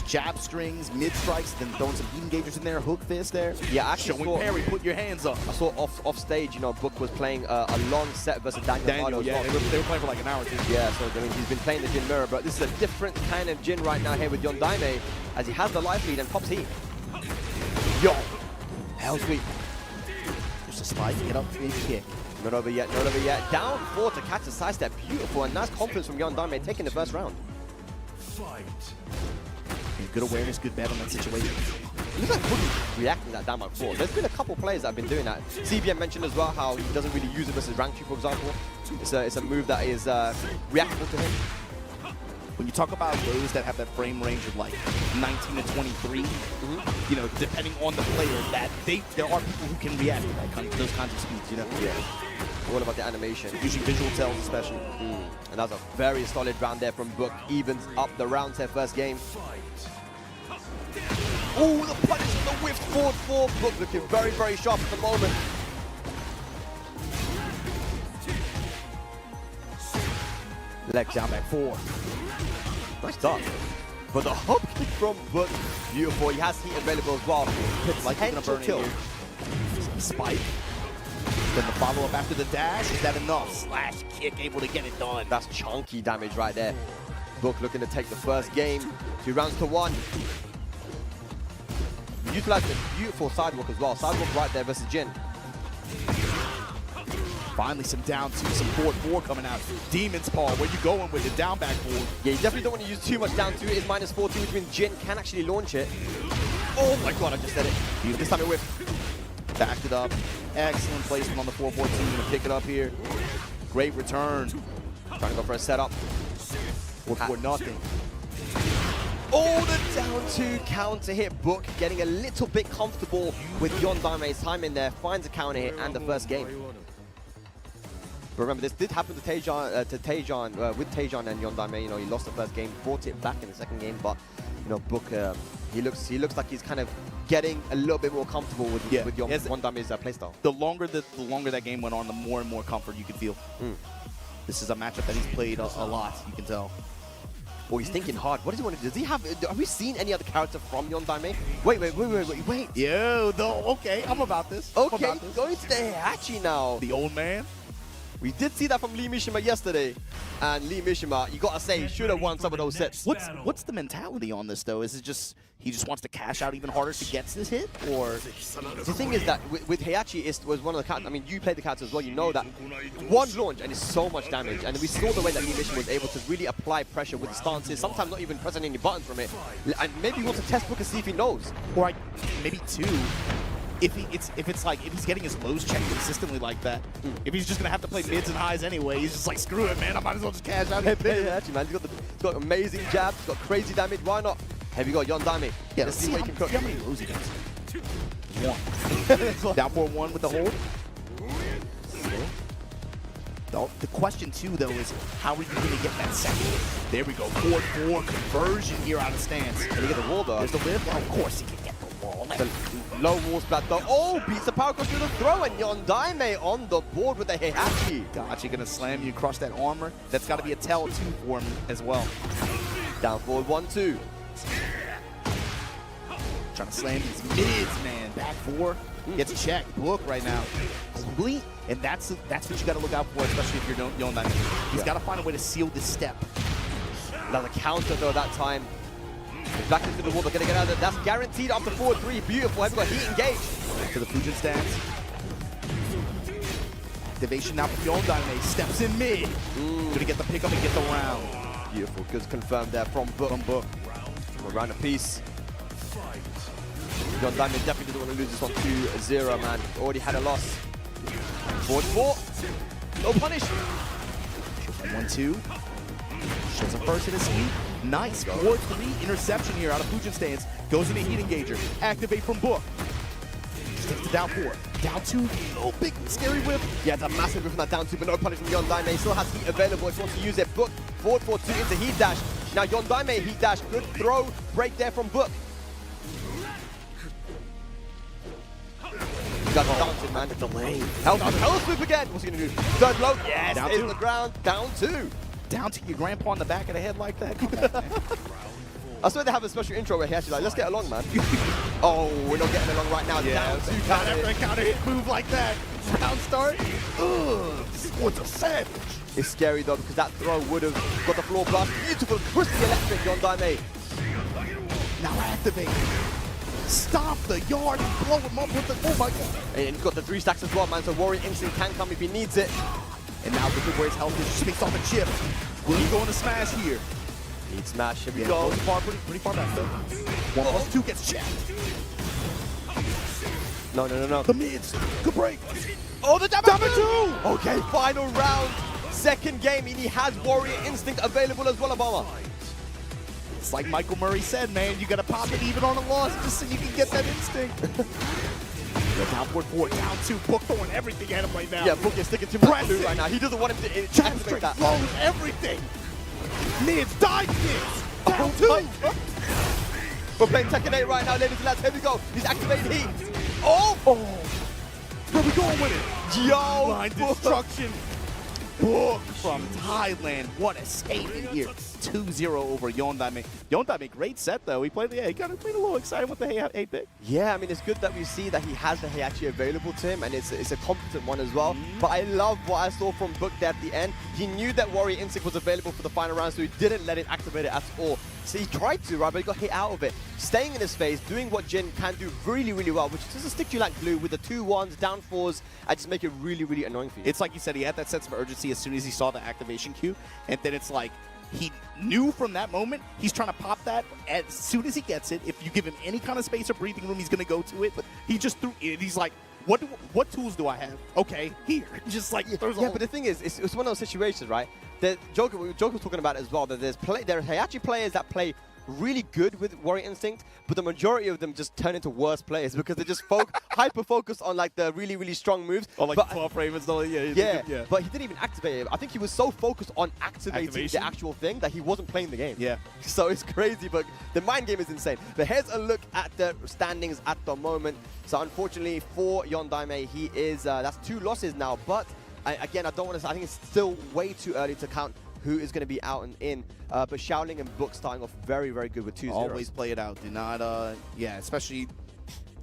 jab strings, mid strikes, then throwing some heat engagers in there, hook fist there. Yeah, actually showing parry, put your hands up. I saw off stage, you know, Book was playing a long set versus Daniel. Yeah, they were playing for like an hour or two. Yeah, so I mean, he's been playing the Jin mirror, but this is a different kind of Jin right now here with Yondaime, as he has the life lead and pops heat. Yo, hell sweet. Just a spike, get up, big kick. Not over yet, not over yet. Down 4 to catch a sidestep. Beautiful and nice confidence from Yondaime taking the first round. Good awareness, good bet on that situation. Looks like Boogie reacting to that down by 4. There's been a couple players that have been doing that. CBM mentioned as well how he doesn't really use it versus rank 2, for example. It's a move that is reactable to him. When you talk about those that have that frame range of like 19 to 23, you know, depending on the player, that there are people who can react to those kinds of speeds, you know? Yeah. All about the animation. Using visual tells especially. And that was a very solid round there from Book. Evens up the round to first game. Oh, the punish and the whiff forward 4. Book looking very, very sharp at the moment. Leg down back 4. Nice dart. But the hop kick from Book, beautiful. He has heat available as well. Like he's gonna burn kill. Here. Spike. Then the follow-up after the dash. Is that enough? Slash kick, able to get it done. That's chunky damage right there. Book looking to take the first game. 2 rounds to 1. Utilized a beautiful sidewalk as well. Sidewalk right there versus Jin. Finally some down 2, some forward 4 coming out. Demon's Paw, where you going with it? Down back 4. Yeah, you definitely don't want to use too much down 2. It is -14, which means Jin can actually launch it. Oh my god, I just said it. This time it whipped. Backed it up. Excellent placement on the 4-4-2. Gonna pick it up here. Great return. Trying to go for a setup. 4-4 nothing. Oh, the down 2 counter hit. Book getting a little bit comfortable with Yondaime's time in there. Finds a counter hit and the first game. But remember, this did happen to Tejan, with Tejan and Yondaime. You know, he lost the first game, brought it back in the second game, but you know, Book, he looks like he's kind of getting a little bit more comfortable with Yondaime's playstyle. The longer that game went on, the more and more comfort you could feel. This is a matchup that he's played a lot. You can tell. Oh, he's thinking hard. What does he want to do? Does he have? Have we seen any other character from Yondaime? Wait. Yo, no. Okay, I'm about this. Okay, going to the Heihachi now. The old man. We did see that from Lee Mishima yesterday, and Lee Mishima, you gotta say, should have won some of those sets. What's the mentality on this though? Is it just he just wants to cash out even harder to get this hit, or the thing is that with Heihachi, it was one of the characters. I mean, you played the characters as well. You know that one launch and it's so much damage, and we saw the way that Lee Mishima was able to really apply pressure with the stances. Sometimes not even pressing any buttons from it, and maybe he wants to test Book and see if he knows, or maybe 2. If he's getting his lows checked consistently like that, if he's just gonna have to play mids and highs anyway, he's just like, screw it, man. I might as well just cash out. Actually, man, he's got amazing jabs, he's got crazy damage. Why not? Have you got Yondaime? Yeah, let's see what he can cook. How many lows he gets? 1. Down 4-1 with the hold. The question too, though, is how are you going to get that second? There we go. 4-4 conversion here out of stance. Can he get the wall though? There's the lift. Oh, of course he can get the wall. The low wall splat though. Oh, beats the power cross through the throw, and Yondaime on the board with the Heihachi. Gotcha, gonna slam you across that armor. That's got to be a tell too for him as well. Down forward 1-2. Trying to slam these mids, man. Back 4. Gets checked. Book right now. Complete. And that's what you got to look out for, especially if you're Yondaime. He's got to find a way to seal this step. Another counter though that time. Back into the wall, they're gonna get out of there. That's guaranteed after 4-3. Beautiful. Have got heat engaged. To the Fujin stance. Activation now for Yondaime. Steps in mid. Gonna get the pickup and get the round. Beautiful. Good confirmed there from Book. A round apiece. Yondaime definitely didn't want to lose this on 2-0, man. Already had a loss. 4-4. No punish. 1-2. Shows a first hit of speed. Nice. 4-3 interception here out of Fujin stance. Goes into heat engager. Activate from Book. Sticks to down 4. Down 2. Oh, big scary whip. Yeah, it's a massive whip from that down 2, but no punish from Yondaime. He still has heat available if he wants to use it. Book. Forward 4-2 into heat dash. Now Yondaime heat dash. Good throw. Break there from Book. got dancing, man. The delay. Hell sweep again. What's he gonna do? Third blow. Yes. Down Hits two. the ground. Down 2. Down to your grandpa in the back of the head like that. Come on, man. I swear they have a special intro where he actually like, let's get along, man. Oh, we're not getting along right now. Down 2 Not after a counter hit move like that. Down start. Ugh, this one's a savage. It's scary though because that throw would have got the floor blast. Beautiful, crispy electric, Yondaime. Now activate. Stop the yard and blow him up with the. Oh my god. And he's got the 3 stacks as well, man. So Warrior Instinct can come if he needs it. And now look at where his health is. Sneaks off the chip. Will he go into smash here? Need smash. Here we Yeah, go. pretty far back though. 1+2 gets checked. No. The mids. Good break. Oh, the damage 2! Okay, final round. Second game, and he has Warrior Instinct available as well, Obama. It's like Michael Murray said, man, you gotta pop it even on a loss just so you can get that instinct. Down 4, down 2, Book throwing everything at him right now. Yeah, Book is sticking to much blue right now. He doesn't want him to activate that. Throws everything. Mids, dive mids. Down 2. We're playing Tekken 8 right now, ladies and lads. Here we go. He's activating heat. Oh! Where we going with it? Yo! Line destruction. Book from Thailand. What a statement here. 2-0 over Yondaime. Yondaime, great set though. He played, he kind of played a little excited with the hey pick. Yeah, I mean, it's good that we see that he has the Heihachi available to him, and it's a competent one as well. But I love what I saw from Book there at the end. He knew that Warrior Instinct was available for the final round, so he didn't let it activate it at all. So he tried to, right, but he got hit out of it. Staying in his phase, doing what Jin can do really, really well, which is just stick you like glue with the 2-1s, down 4s, and just make it really, really annoying for you. It's like you said, he had that sense of urgency as soon as he saw the activation cue, and then it's like, he knew from that moment he's trying to pop that as soon as he gets it. If you give him any kind of space or breathing room, he's going to go to it. But he just threw it. He's like, what tools do I have? Okay, here. Just like throws but the thing is, it's one of those situations, right? That Joker was talking about it as well. That there are Heihachi players that play really good with Warrior Instinct, but the majority of them just turn into worse players because they just hyper focus on like the really, really strong moves. Or like 12 frames, yeah. But he didn't even activate it. I think he was so focused on activating the actual thing that he wasn't playing the game. Yeah. So it's crazy, but the mind game is insane. But here's a look at the standings at the moment. So unfortunately for Yondaime, he is, that's 2 losses now. But again, I don't want to say, I think it's still way too early to count who is going to be out and in. But Shaoling and Book starting off very, very good with 2-0. Always play it out. Do not, yeah, especially,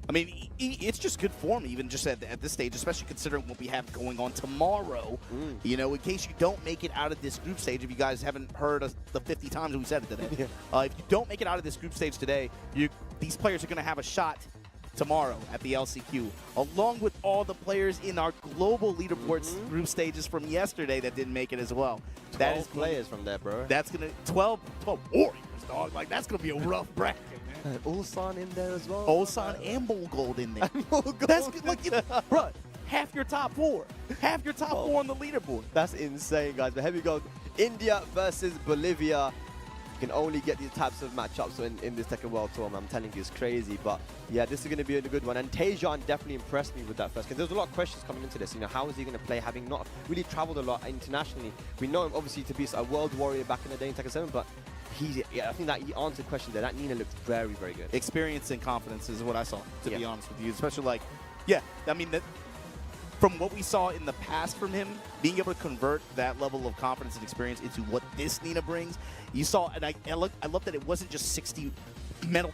I mean, it's just good form even just at this stage, especially considering what we have going on tomorrow. You know, in case you don't make it out of this group stage, if you guys haven't heard us the 50 times we said it today, if you don't make it out of this group stage today, these players are going to have a shot tomorrow at the LCQ, along with all the players in our global leaderboards group stages from yesterday that didn't make it as well. 12 players from there, bro. That's going to, 12 warriors, dog. Like, that's going to be a rough bracket, man. Ulsan in there as well. Ulsan and Gold in there. That's good. Look, bro, half your top 4. Half your top 4 on the leaderboard. That's insane, guys. But here we go. India versus Bolivia. You can only get these types of matchups in this Tekken World Tour. I'm telling you, it's crazy. But yeah, this is going to be a good one. And Taejon definitely impressed me with that first game. There's a lot of questions coming into this. You know, how is he going to play, having not really traveled a lot internationally? We know him obviously to be a world warrior back in the day in Tekken 7, but I think that he answered questions there. That Nina looked very, very good. Experience and confidence is what I saw, to be honest with you. Especially like, yeah, I mean, from what we saw in the past from him, being able to convert that level of confidence and experience into what this Nina brings, you saw, and I love that it wasn't just 60 metal,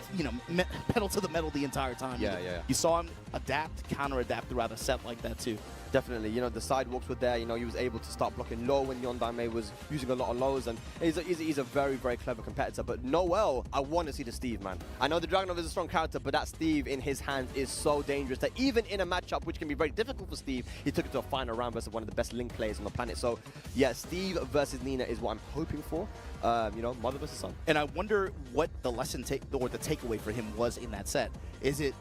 pedal to the metal the entire time. Yeah. You saw him adapt, counter-adapt throughout a set like that too. Definitely, you know, the sidewalks were there. You know, he was able to start blocking low when Yondaime was using a lot of lows, and he's a very, very clever competitor. But Noel, I want to see the Steve, man. I know the Dragunov is a strong character, but that Steve in his hands is so dangerous that even in a matchup which can be very difficult for Steve, he took it to a final round versus one of the best Link players on the planet. So, yeah, Steve versus Nina is what I'm hoping for. You know, mother versus son. And I wonder what the lesson or the takeaway for him was in that set. Is it,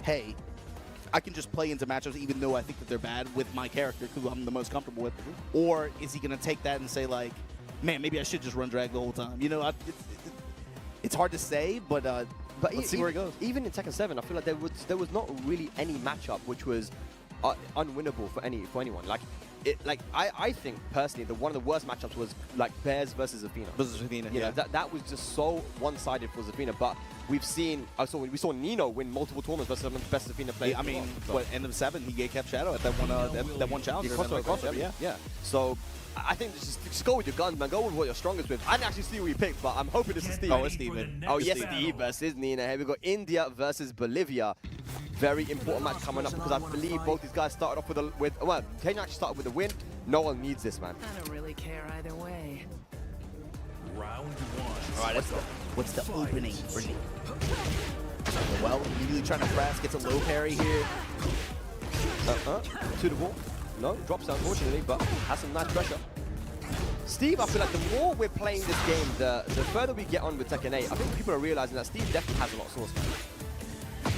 hey, I can just play into matchups even though I think that they're bad with my character who I'm the most comfortable with? Or is he going to take that and say like, man, maybe I should just run drag the whole time? You know, it's hard to say, but let's see where it goes. Even in Tekken 7, I feel like there was not really any matchup which was unwinnable for anyone. Like, I think personally one of the worst matchups was like Bears versus Zafina. Yeah. That was just so one-sided for Zafina. But we've seen, we saw Nino win multiple tournaments versus some of the best Zafina players. I mean, so. what, end of 7, he kept Shadow at that one challenge. Yeah. So I think just go with your guns, man. Go with what you're strongest with. I didn't actually see who he picked, but I'm hoping it's Steve. Oh, it's Steven. Oh, yes, Steve versus Nina. Here we go. India versus Bolivia. Very important match coming up because I believe both these guys started off well, Kenya actually started with a win. No one needs this, man. I don't really care either way. Round 1. All right, what's the opening for you? Well, immediately trying to press, gets a low parry here. To the wall. No, drops unfortunately, but has some nice pressure. Steve, I feel like the more we're playing this game, the further we get on with Tekken 8, I think people are realizing that Steve definitely has a lot of source.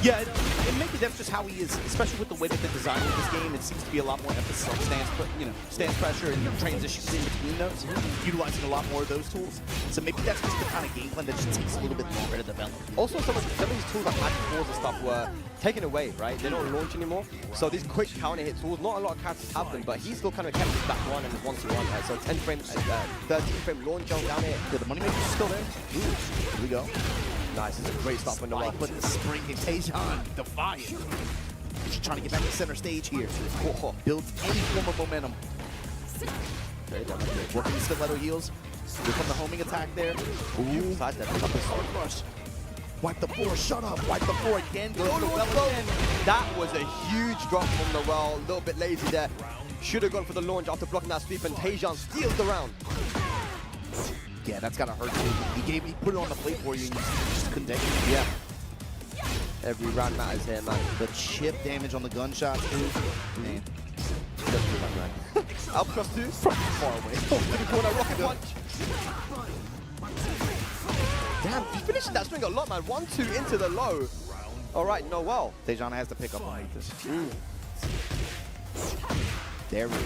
Yeah, and maybe that's just how he is, especially with the way that they're designing this game. It seems to be a lot more emphasis on stance pressure and transitions in between those, utilizing a lot more of those tools. So maybe that's just the kind of game plan that just takes a little bit longer to develop. Also, some of these tools like magic balls and stuff were taken away, right? They're not launched anymore. So these quick counter hit tools, not a lot of characters have them, but he still kind of kept his back one and 1-1, right? So 10 frame, 13 frame launch down here. Yeah, the moneymaker's still there. Ooh, here we go. Nice, it's a great stop on the wall. Put the spring in Tejan, defiant. Just trying to get back to center stage here. Builds any form of momentum. Working the stiletto heels. Here come the homing attack there. Ooh, side step. Rush. Wipe the floor, shut up. Wipe the floor again. Goes to the well again. That was a huge drop from the well. A little bit lazy there. Should have gone for the launch after blocking that sweep, and Tejan steals the round. Yeah, that's gotta hurt you. He put it on the plate for you and you just couldn't take it. Yeah. Every round matters here, man. The chip damage on the gunshots, dude. Man. Up cross 2 from far away. Corner, rocket punch. Damn, he's finishing that string a lot, man. 1-2 into the low. All right, Noel. Tejan has to pick up on this. There we go.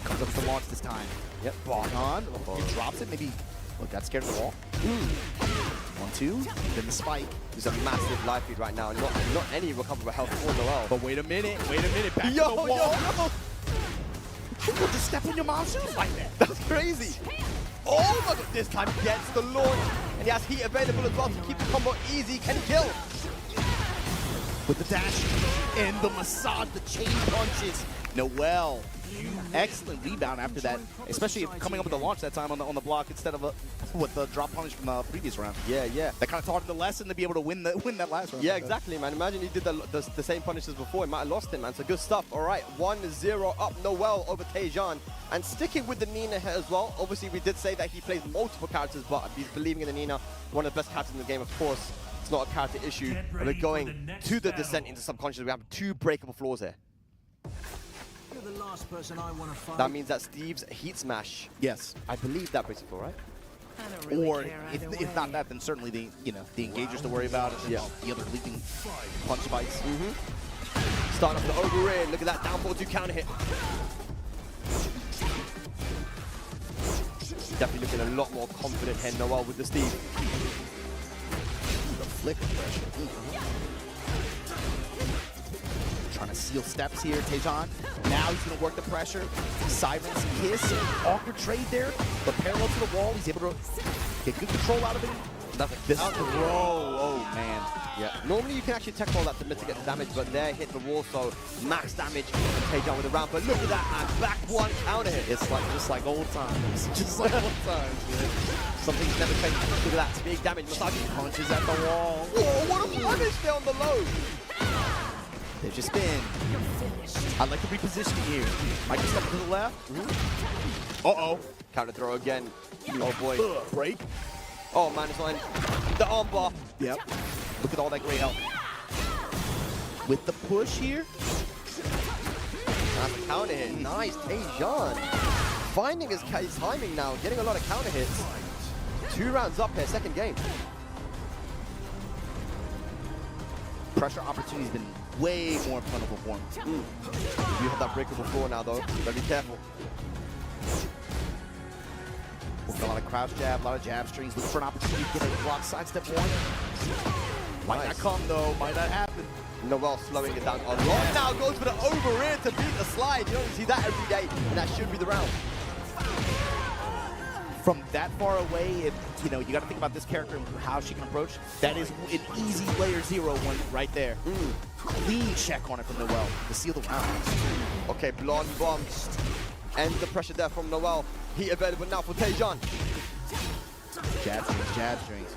Comes up to launch this time. Yep. Block on. He drops it. Maybe. Look, got scared of the wall. 1-2. Then the spike. There's a massive life feed right now. Not any recoverable health for Noel. But wait a minute. Back to the wall. Yo. People just step on your mom's shoes like that. That's crazy. Oh my god, this time gets the launch. And he has heat available as well to keep the combo easy. Can he kill? With the dash and the massage, the chain punches. Noel. Excellent rebound after that, especially coming up with the launch that time on the block instead of with the drop punish from the previous round. Yeah. That kind of taught him the lesson to be able to win that last round. Yeah, exactly, man. Imagine he did the same punishes before. He might have lost him, man. So good stuff. All right, 1-0 up Noel over Tejan. And sticking with the Nina here as well. Obviously, we did say that he plays multiple characters, but he's believing in the Nina. One of the best characters in the game, of course. It's not a character issue. We're going to the descent into subconscious. We have 2 breakable floors here. The last person I want to fight. That means that Steve's heat smash. Yes, I believe that breaks the floor, right? Really or if not that, then certainly the engagers to worry about, and the other leaping punch spikes. Starting off the over rear. Look at that down 4-2 counter hit. Definitely looking a lot more confident here, Noel, with the Steve. The flicker pressure. Trying to seal steps here, Tejan. Now he's going to work the pressure. Silence, kiss, awkward trade there, but parallel to the wall, he's able to get good control out of it. This throw, oh man. Yeah, normally you can actually tech ball that to mitigate the damage, but there hit the wall, so max damage from Tejan with the round. But look at that, man, back 1 counter hit. It's like just like old times. Just like old times, man. Something's never changed. Look at that, big damage. Massage punches at the wall. Whoa, what a punish there on the low. There's your spin. I like the repositioning here. Might just step to the left. Uh-oh. Counter throw again. Oh boy. Break. Oh man, it's on the armbar. Yep. Look at all that great help. With the push here. That's a counter hit. Nice, Tejan. Finding his timing now, getting a lot of counter hits. 2 rounds up here, second game. Pressure opportunity's been way more plentiful for him. You have that breakable floor now though, gotta be careful. A lot of crouch jab, a lot of jab strings. Looking for an opportunity to get a block sidestep one. Might not come though, might not happen. Noel slowing it down a lot. Now goes for the over ear to beat the slide. You don't see that every day, and that should be the round. From that far away, you know, you got to think about this character and how she can approach. That is an easy layer 0 one right there. Clean check on it from Noel to seal the round. Okay, blonde bomb. And the pressure there from Noel. Heat available now for Tejan. Jab strings, jab strings.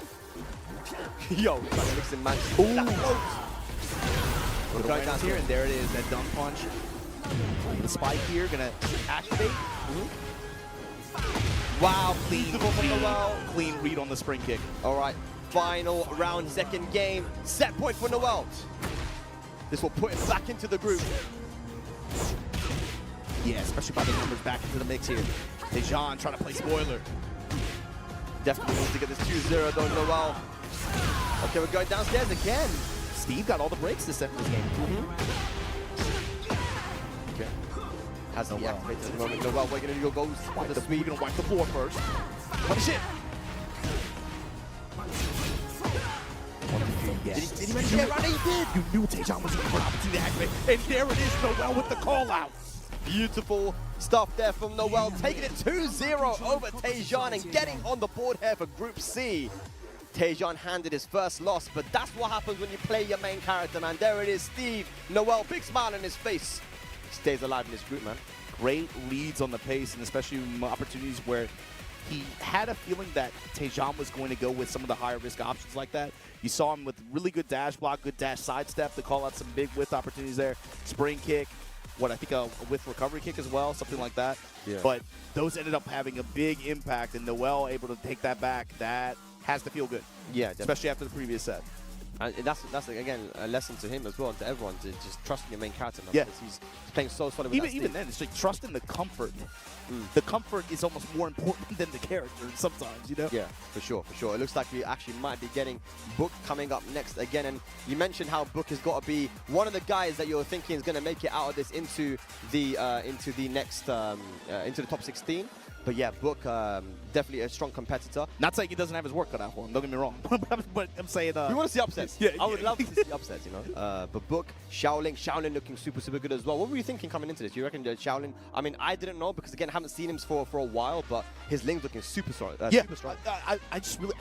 Yo, trying to mix in, man. We're going down here, and there it is, that dump punch. The spike here, gonna activate. Wow, clean read on the spring kick. All right, final round, second game. Set point for Noel. This will put him back into the group. Yeah, especially by the numbers back into the mix here. Tejan trying to play spoiler. Definitely needs to get this 2-0 though, Noel. Okay, we're going downstairs again. Steve got all the breaks this set in this game. Okay. Has Noel activated at the moment. Noel, we're going to go goes. We're going to wipe the floor first. Punish it. Yes. Did he manage to get around? He did. You knew Tejan was looking for an opportunity to activate. And there it is, Noel with the call out. Beautiful stuff there from Noel, taking it 2-0 over Tejan and getting on the board here for Group C. Tejan handed his first loss, but that's what happens when you play your main character, man. There it is, Steve. Noel, big smile on his face. Stays alive in this group, man. Great leads on the pace, and especially opportunities where he had a feeling that Tejan was going to go with some of the higher risk options like that. You saw him with really good dash block, good dash sidestep to call out some big width opportunities there. Spring kick. What I think a with recovery kick as well, something like that. Yeah. But those ended up having a big impact, and Noel able to take that back. That has to feel good. Yeah, especially after the previous set. And that's again a lesson to him as well, and to everyone, to just trust in your main character. Man, Yeah. because he's playing so solid with Even then, it's like trust in the comfort. The comfort is almost more important than the character sometimes, you know? Yeah, for sure, for sure. It looks like we actually might be getting Book coming up next again. And you mentioned how Book has got to be one of the guys that you're thinking is going to make it out of this into the next into the top 16. But yeah, Book, definitely a strong competitor. Not saying he doesn't have his work cut out for him, don't get me wrong. but I'm saying... we want to see upsets. Yeah, I would love to see upsets, you know. But Book, Shaolin looking super, super good as well. What were you thinking coming into this? You reckon Shaolin... I mean, I didn't know because, again, I haven't seen him for a while, but his lane's looking super strong. Super strong. I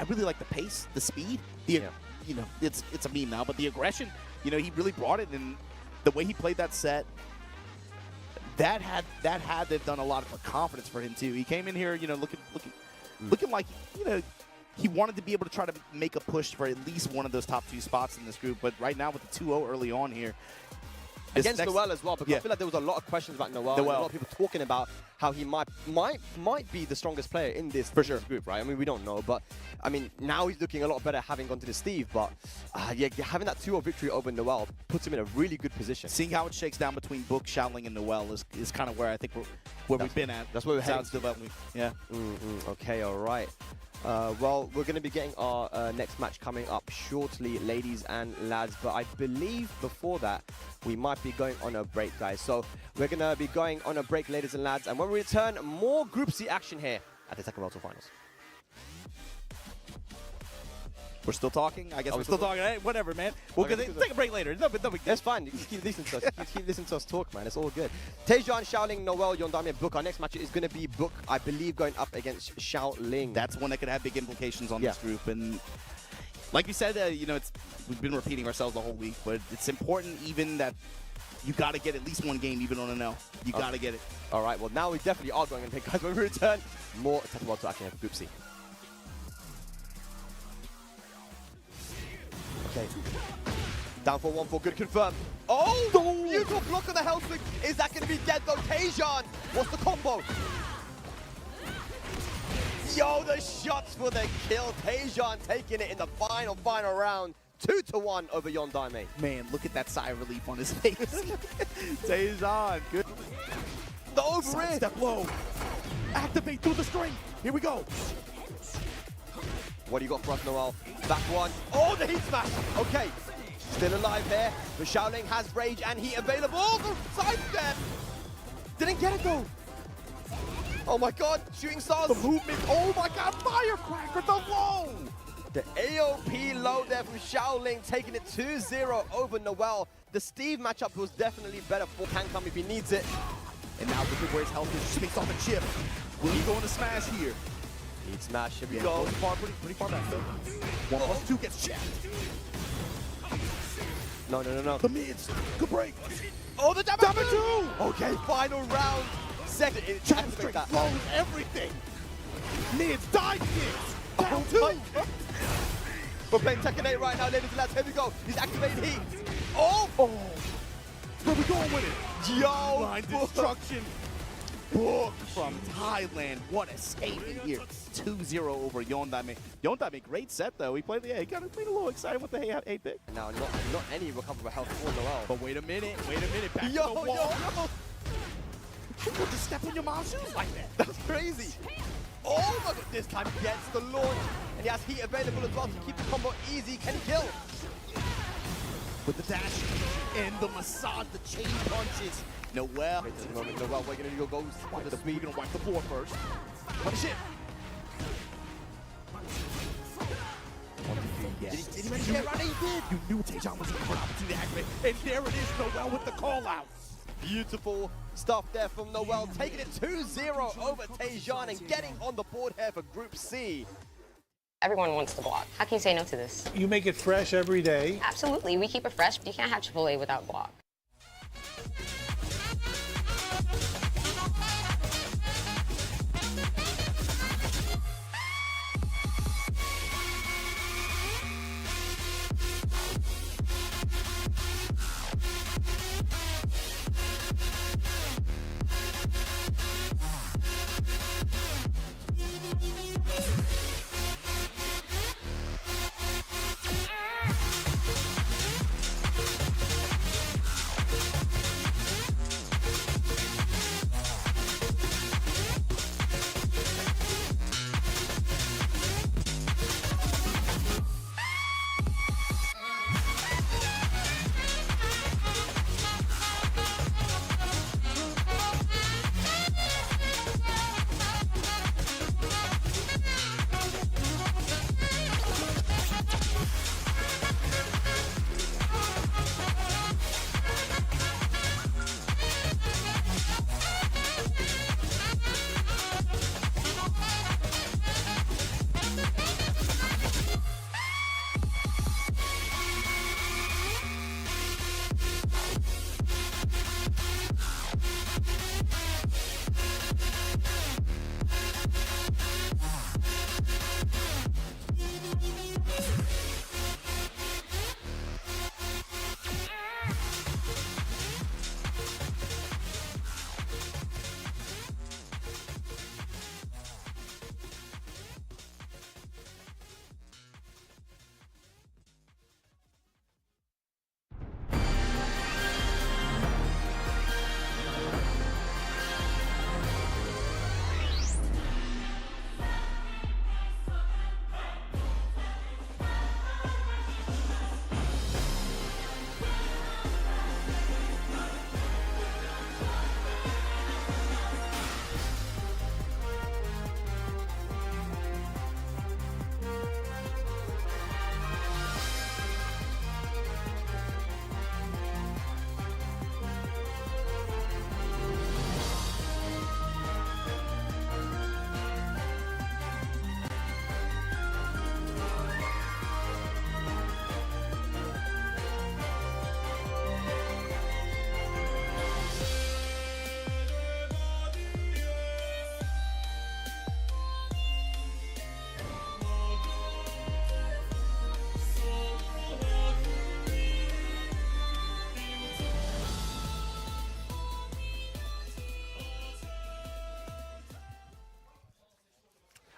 really like the pace, the speed. You know, it's a meme now, but the aggression, you know, he really brought it, and the way he played that set, that had to have done a lot of confidence for him too. He came in here, you know, looking like, you know, he wanted to be able to try to make a push for at least one of those top 2 spots in this group. But right now with the 2-0 early on here, against Noel as well, because I feel like there was a lot of questions about Noel. And a lot of people talking about how he might be the strongest player in this group, right? I mean, we don't know, but I mean, now he's looking a lot better having gone to the Steve. But yeah, having that 2-0 victory over Noel puts him in a really good position. Seeing how it shakes down between Book, Shaolin, and Noel is kind of where I think we've been at. That's where we're heading. Developing. Yeah. Okay, all right. Well, we're going to be getting our next match coming up shortly, ladies and lads. But I believe before that, we might be going on a break, guys. So we're going to be going on a break, ladies and lads. And when we return, more Group C action here at the Tekken World Tour Finals. We're still talking? I guess we're still talking. Hey, whatever, man. We'll take a break later. No, but that's fine. You can keep listening to us. You can keep listening to us talk, man. It's all good. Tejan, Shaolin, Noel, Yondami, and Book. Our next match is going to be Book, I believe, going up against Shaolin. That's one that could have big implications on this group. And like we said, you know, we've been repeating ourselves the whole week, but it's important even that you got to get at least one game even on an L. You got to get it. All right. Well, now we definitely are going to pick, guys. When we return, more Tekken World Tour action for Group C. Okay. Down for 1-4, good confirm. Oh, beautiful block on the hell swing. Is that going to be dead though? Tejan, what's the combo? Yo, the shots for the kill. Tejan taking it in the final round. 2-1 over Yondaime. Man, look at that sigh of relief on his face. Tejan, good. The over it. Step low. Activate through the string. Here we go. What do you got for us, Noel? Back one. Oh, the heat smash. Okay. Still alive here. But Shaolin has rage and heat available. The side step. Didn't get it though. Oh my god. Shooting stars. The movement. Oh my god. Firecracker, the low. The AOP low there from Shaoling, taking it 2-0 over Noel. The Steve matchup was definitely better for Can come if he needs it. And now look at where his health is. Just makes off a chip. Will he go into smash here? Need smash. Here we Yeah, go. goes pretty far back though. 1+2 gets checked. No. The mids. Good break. Oh, the damage two! Okay, final round. Second, Chance straight flows everything. Mids, dive mids. Down two. We're playing Tekken 8 right now, ladies and lads. Here we go. He's activating heat. Oh! Where we going with it? Yo! Line destruction. Book from Thailand. What a statement here. 2-0 over Yondame. Yondame, great set though. He kind of played a little excited with the 8 pick. Now, not any recoverable health for Noel. But wait a minute. Back Yo, to the wall. People just step on your mom's shoes like that. That's crazy. Oh my god, this time he gets the launch. And he has heat available as well to keep the combo easy. Can he kill? With the dash and the massage, the chain punches. Noel. Wait a moment, Noel, we're gonna go Wipe the speed, gonna wipe the floor first. Punish it. Yes. Did he manage to get around? He did. You knew Taejon was going for an opportunity to activate. And there it is, Noel with the call out. Beautiful stuff there from Noel, taking it 2-0 over Taejon and getting on the board here for Group C. Everyone wants to block. How can you say no to this? You make it fresh every day. Absolutely, we keep it fresh. You can't have AAA without block.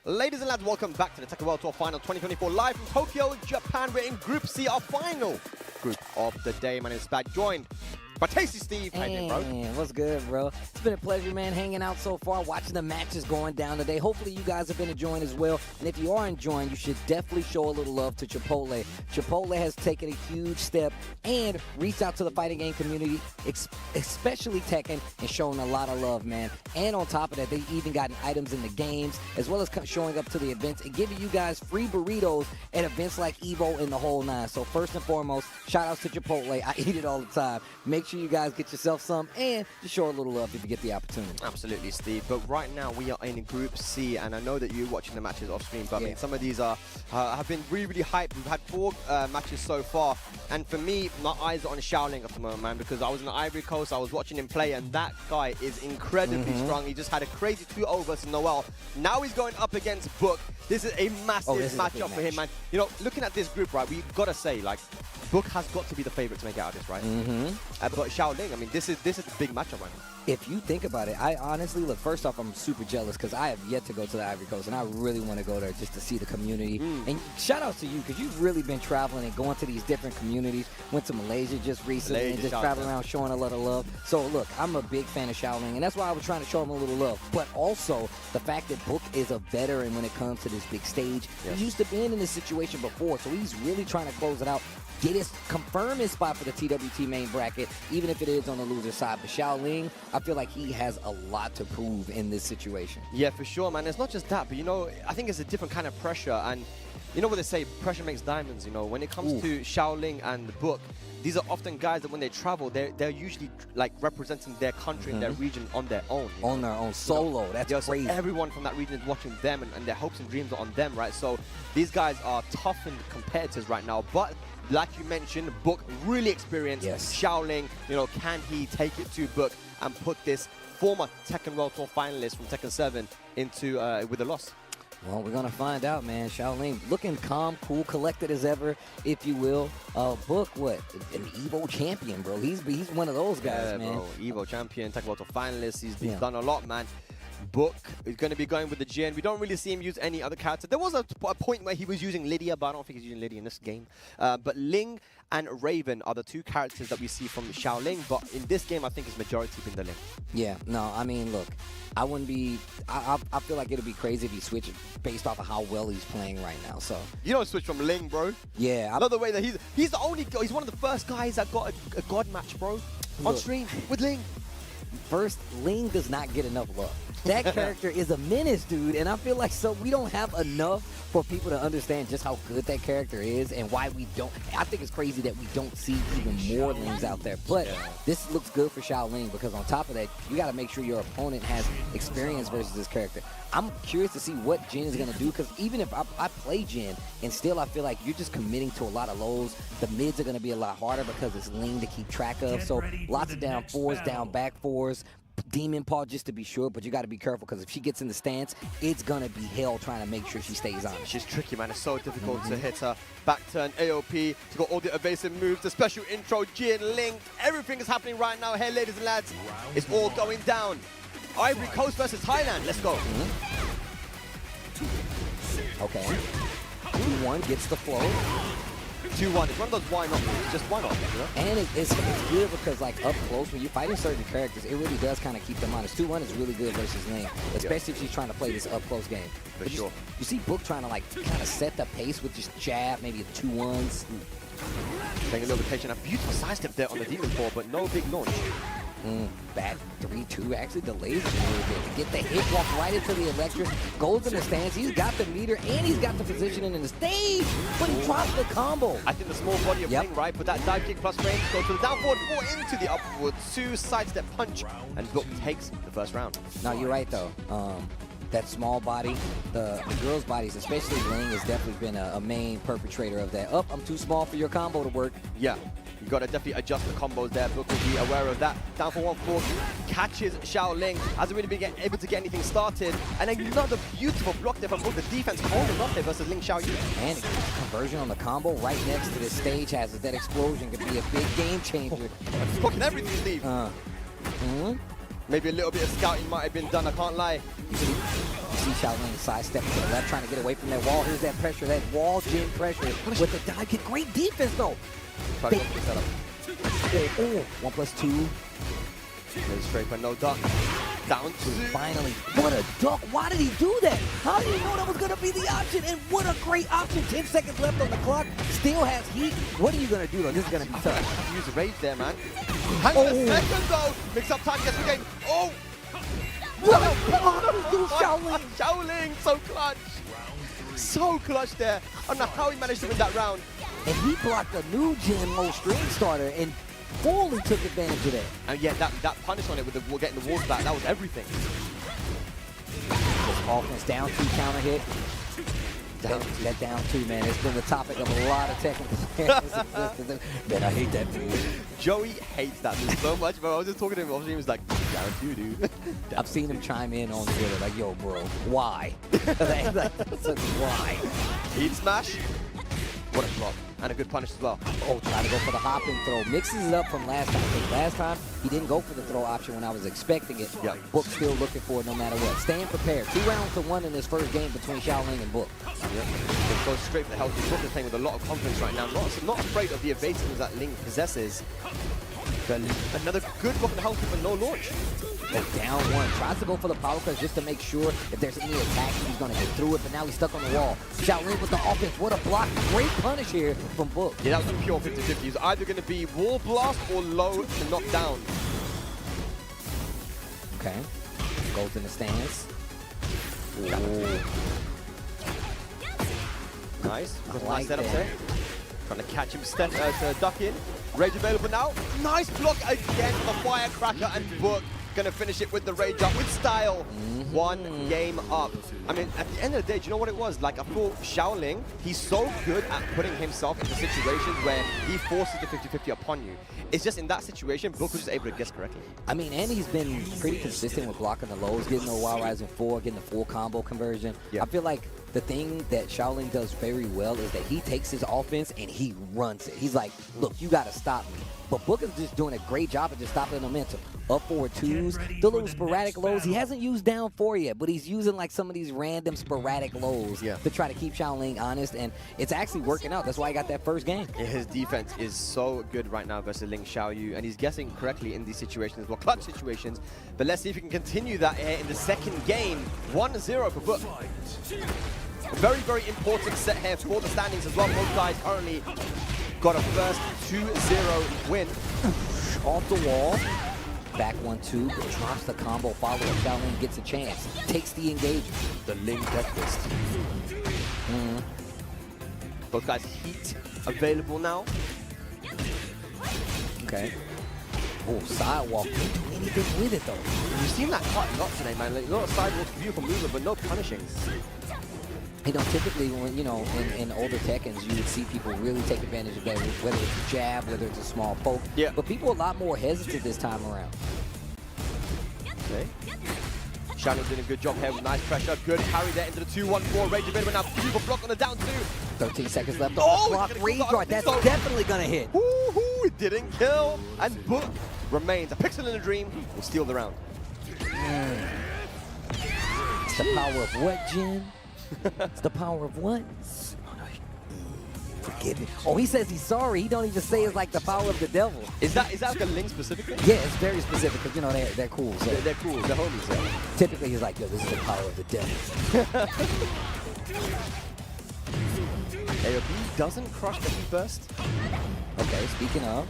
Ladies and lads, welcome back to the Tekken World Tour Final 2024 live from Tokyo, Japan. We're in Group C, our final group of the day. My name is Bad, joined But Tasty Steve, how you doing, bro? Man, what's good, bro? It's been a pleasure, man, hanging out so far, watching the matches going down today. Hopefully you guys have been enjoying as well. And if you are enjoying, you should definitely show a little love to Chipotle. Chipotle has taken a huge step and reached out to the fighting game community, especially Tekken, and shown a lot of love, man. And on top of that, they even gotten items in the games, as well as showing up to the events and giving you guys free burritos at events like Evo and the whole nine. So first and foremost, shout outs to Chipotle. I eat it all the time. Make sure you guys get yourself some and just show a little love if you get the opportunity. Absolutely, Steve. But right now we are in Group C, and I know that you're watching the matches off screen, but I mean, some of these have been really, really hyped. We've had 4 matches so far, and for me, my eyes are on Xiaoling at the moment, man, because I was in the Ivory Coast, I was watching him play, and that guy is incredibly strong. He just had a crazy 2-0 versus Noel. Now he's going up against Book. This is a massive matchup for him, man. You know, looking at this group, right, we've got to say, like, Book has got to be the favorite to make it out of this, right? But Xiaoling, I mean, this is a big matchup right now. If you think about it, I honestly, look, first off, I'm super jealous because I have yet to go to the Ivory Coast, and I really want to go there just to see the community. And shout out to you because you've really been traveling and going to these different communities. Went to Malaysia just recently and just traveling around showing a lot of love. So, look, I'm a big fan of Xiaoling, and that's why I was trying to show him a little love. But also, the fact that Book is a veteran when it comes to this big stage. He used to be in this situation before, so he's really trying to close it out. Confirm his spot for the TWT main bracket, even if it is on the loser side. But Xiaoling, I feel like he has a lot to prove in this situation. Yeah, for sure, man. It's not just that, but, you know, I think it's a different kind of pressure. And you know what they say, pressure makes diamonds, you know. When it comes to Xiaoling and the Book, these are often guys that when they travel, they're usually, like, representing their country and their region on their own. On their own, solo. That's crazy. So everyone from that region is watching them, and their hopes and dreams are on them, right? So these guys are toughened competitors right now. But like you mentioned, Book really experienced. Xiaoling, you know, can he take it to Book and put this former Tekken World Tour finalist from Tekken 7 into with a loss? Well, we're gonna find out, man. Xiaoling looking calm, cool, collected as ever, if you will. Book, what? An Evo champion, bro. He's one of those guys, man. Bro, Evo champion, Tekken World Tour finalist. He's done a lot, man. Book is going to be going with the Jin. We don't really see him use any other character. There was a point where he was using Lydia, but I don't think he's using Lydia in this game. But Ling and Raven are the 2 characters that we see from Xiaoling, but in this game, I think his majority been the Ling. Yeah, no, I mean, look, I wouldn't be, I feel like it'd be crazy if he switched based off of how well he's playing right now, so. You don't switch from Ling, bro. Yeah. I love the way that he's the only, he's one of the first guys that got a God match, bro, on stream with Ling. First, Ling does not get enough love. That character is a menace, dude, and I feel like we don't have enough for people to understand just how good that character is and why we don't. I think it's crazy that we don't see even more Lings out there. But this looks good for Xiaoling because on top of that, you got to make sure your opponent has experience versus this character. I'm curious to see what Jin is going to do because even if I play Jin and still I feel like you're just committing to a lot of lows, the mids are going to be a lot harder because it's Ling to keep track of. So lots of down 4s, down back 4s. Demon Paw just to be sure, but you got to be careful because if she gets in the stance, it's going to be hell trying to make sure she stays on. She's tricky, man. It's so difficult to hit her. Back turn, AOP. She's got all the evasive moves, the special intro, Jin, Ling. Everything is happening right now here, ladies and lads. It's all going down. Ivory Coast versus Thailand. Let's go. Okay. 2-1 gets the flow. 2-1. It's one of those why not moves. Just why not? You know? And it's good because, like, up close, when you're fighting certain characters, it really does kind of keep them honest. 2-1 is really good versus Ling, especially if she's trying to play this up-close game. For sure. You see Book trying to, like, kind of set the pace with just jab, maybe 2-1s. Taking a little bit patient. A beautiful sidestep there on the Demon Paw, but no big launch. Back 3-2 actually delays it a little bit to get the hit, walk right into the electric, goes in the stance. He's got the meter and he's got the positioning in the stage, but he drops the combo. I think the small body of Ling, right? Put that dive kick plus range, go to the down forward 4 into the upward 2 sidestep punch, and Book takes the first round. No, you're right though. That small body, the girls' bodies, especially Ling, has definitely been a main perpetrator of that. I'm too small for your combo to work. Yeah. You got to definitely adjust the combos there. Book will be aware of that. Down for 1-4, catches Xiaoling. Hasn't really been able to get anything started. And another beautiful block there from Book. The defense holding up there versus Ling Xiaoyu. And conversion on the combo right next to the stage has that explosion could be a big game changer. Fucking everything, Steve. Maybe a little bit of scouting might have been done, I can't lie. You see Xiaoling sidestep to the left, trying to get away from that wall. Here's that pressure, that wall Jin pressure with the dive kick. Great defense, though. Oh, 1+2. Goes straight for no duck. Down to Finally, what a duck. Why did he do that? How did he know that was going to be the option? And what a great option. 10 seconds left on the clock. Still has heat. What are you going to do, though? This is going to be tough. Use a rage there, man. Hang on a second, though. Mix up time, gets the game. Oh! What a block to Shaolin. Shaolin, so clutch. So clutch there. I don't know how he managed to win that round. And he blocked a new gen low string starter and fully took advantage of that. And yeah, that punish on it with the getting the walls back, that was everything. This offense down 2 counter hit. That down 2, man. It's been the topic of a lot of Tekken players. Man, I hate that move. Joey hates that move so much, but I was just talking to him, obviously he was like, down 2, dude. I've seen him chime in on Twitter like, yo, bro, why? Why? Heat smash. What a drop. And a good punish as well. Oh, trying to go for the hop and throw. Mixes it up from last time. Because last time, he didn't go for the throw option when I was expecting it. Yeah. Book still looking for it no matter what. Staying prepared. 2 rounds to 1 in this first game between Shaolin and Book. Yeah. It goes straight for the healthy. Book is playing with a lot of confidence right now. Not afraid of the evasiveness that Ling possesses. But another good Book and healthy, but no launch. Oh, down 1. Tries to go for the power crush just to make sure if there's any attack, he's going to get through it. But now he's stuck on the wall. Shaolin with the offense. What a block. Great punish here from Book. Yeah, that was a pure 50-50. He's either going to be wall blast or low to knock down. Okay. Goes in the stance. Nice. I Nice like setup that. there. Trying to catch him to duck in. Rage available now. Nice block again for Firecracker, and Book gonna finish it with the rage up with style. 1 game up. I mean, at the end of the day, do you know what it was? Like, I thought Shaolin, he's so good at putting himself into situations where he forces the 50-50 upon you. It's just in that situation, Book was just able to guess correctly. I mean, and he's been pretty consistent with blocking the lows, getting the Wild Rising 4, getting the full combo conversion. Yeah. I feel like the thing that Shaolin does very well is that he takes his offense and he runs it. He's like, look, you got to stop me. But Book is just doing a great job of just stopping the momentum. Up forward 2s, the little sporadic lows. He hasn't used down 4 yet, but he's using like some of these random sporadic lows to try to keep Shaolin honest, and it's actually working out. That's why he got that first game. Yeah, his defense is so good right now versus Ling Xiaoyu, and he's guessing correctly in these situations, well, clutch situations. But let's see if he can continue that here in the second game. 1-0 for Book. A very, very important set here for the standings as well. Both guys currently got a first 2-0 win. Off the wall. Back 1-2, drops the combo, follow-up. Shaolin gets a chance. Takes the engagement. The Ling breakfast. Both guys heat available now. Okay. Oh, sidewalk. Didn't do anything with it, though. You've seen that quite a lot today, man. Like, a lot of sidewalk, beautiful movement, but no punishing. You know, typically when, you know, in older Tekkens, you would see people really take advantage of that, whether it's a jab, whether it's a small poke. Yeah. But people are a lot more hesitant this time around. Okay. Shaolin doing a good job here with nice pressure. Good carry there into the 2-1-4. Rage available now. Beautiful block on the down 2. 13 seconds left on the clock. Rage guard, that's definitely going to hit. Woohoo! It didn't kill. And Book remains a pixel in a dream. Will steal the round. It's the power of what, Jin? It's the power of what? Forgive me. Oh, he says he's sorry. He don't even say it's like the power of the devil. Is that like a Ling specific thing? Yeah, it's very specific because, you know, they're cool. So they're cool. They're homies. Yeah. Typically, he's like, yo, this is the power of the devil. AOP doesn't crush the heat burst. Okay, speaking of.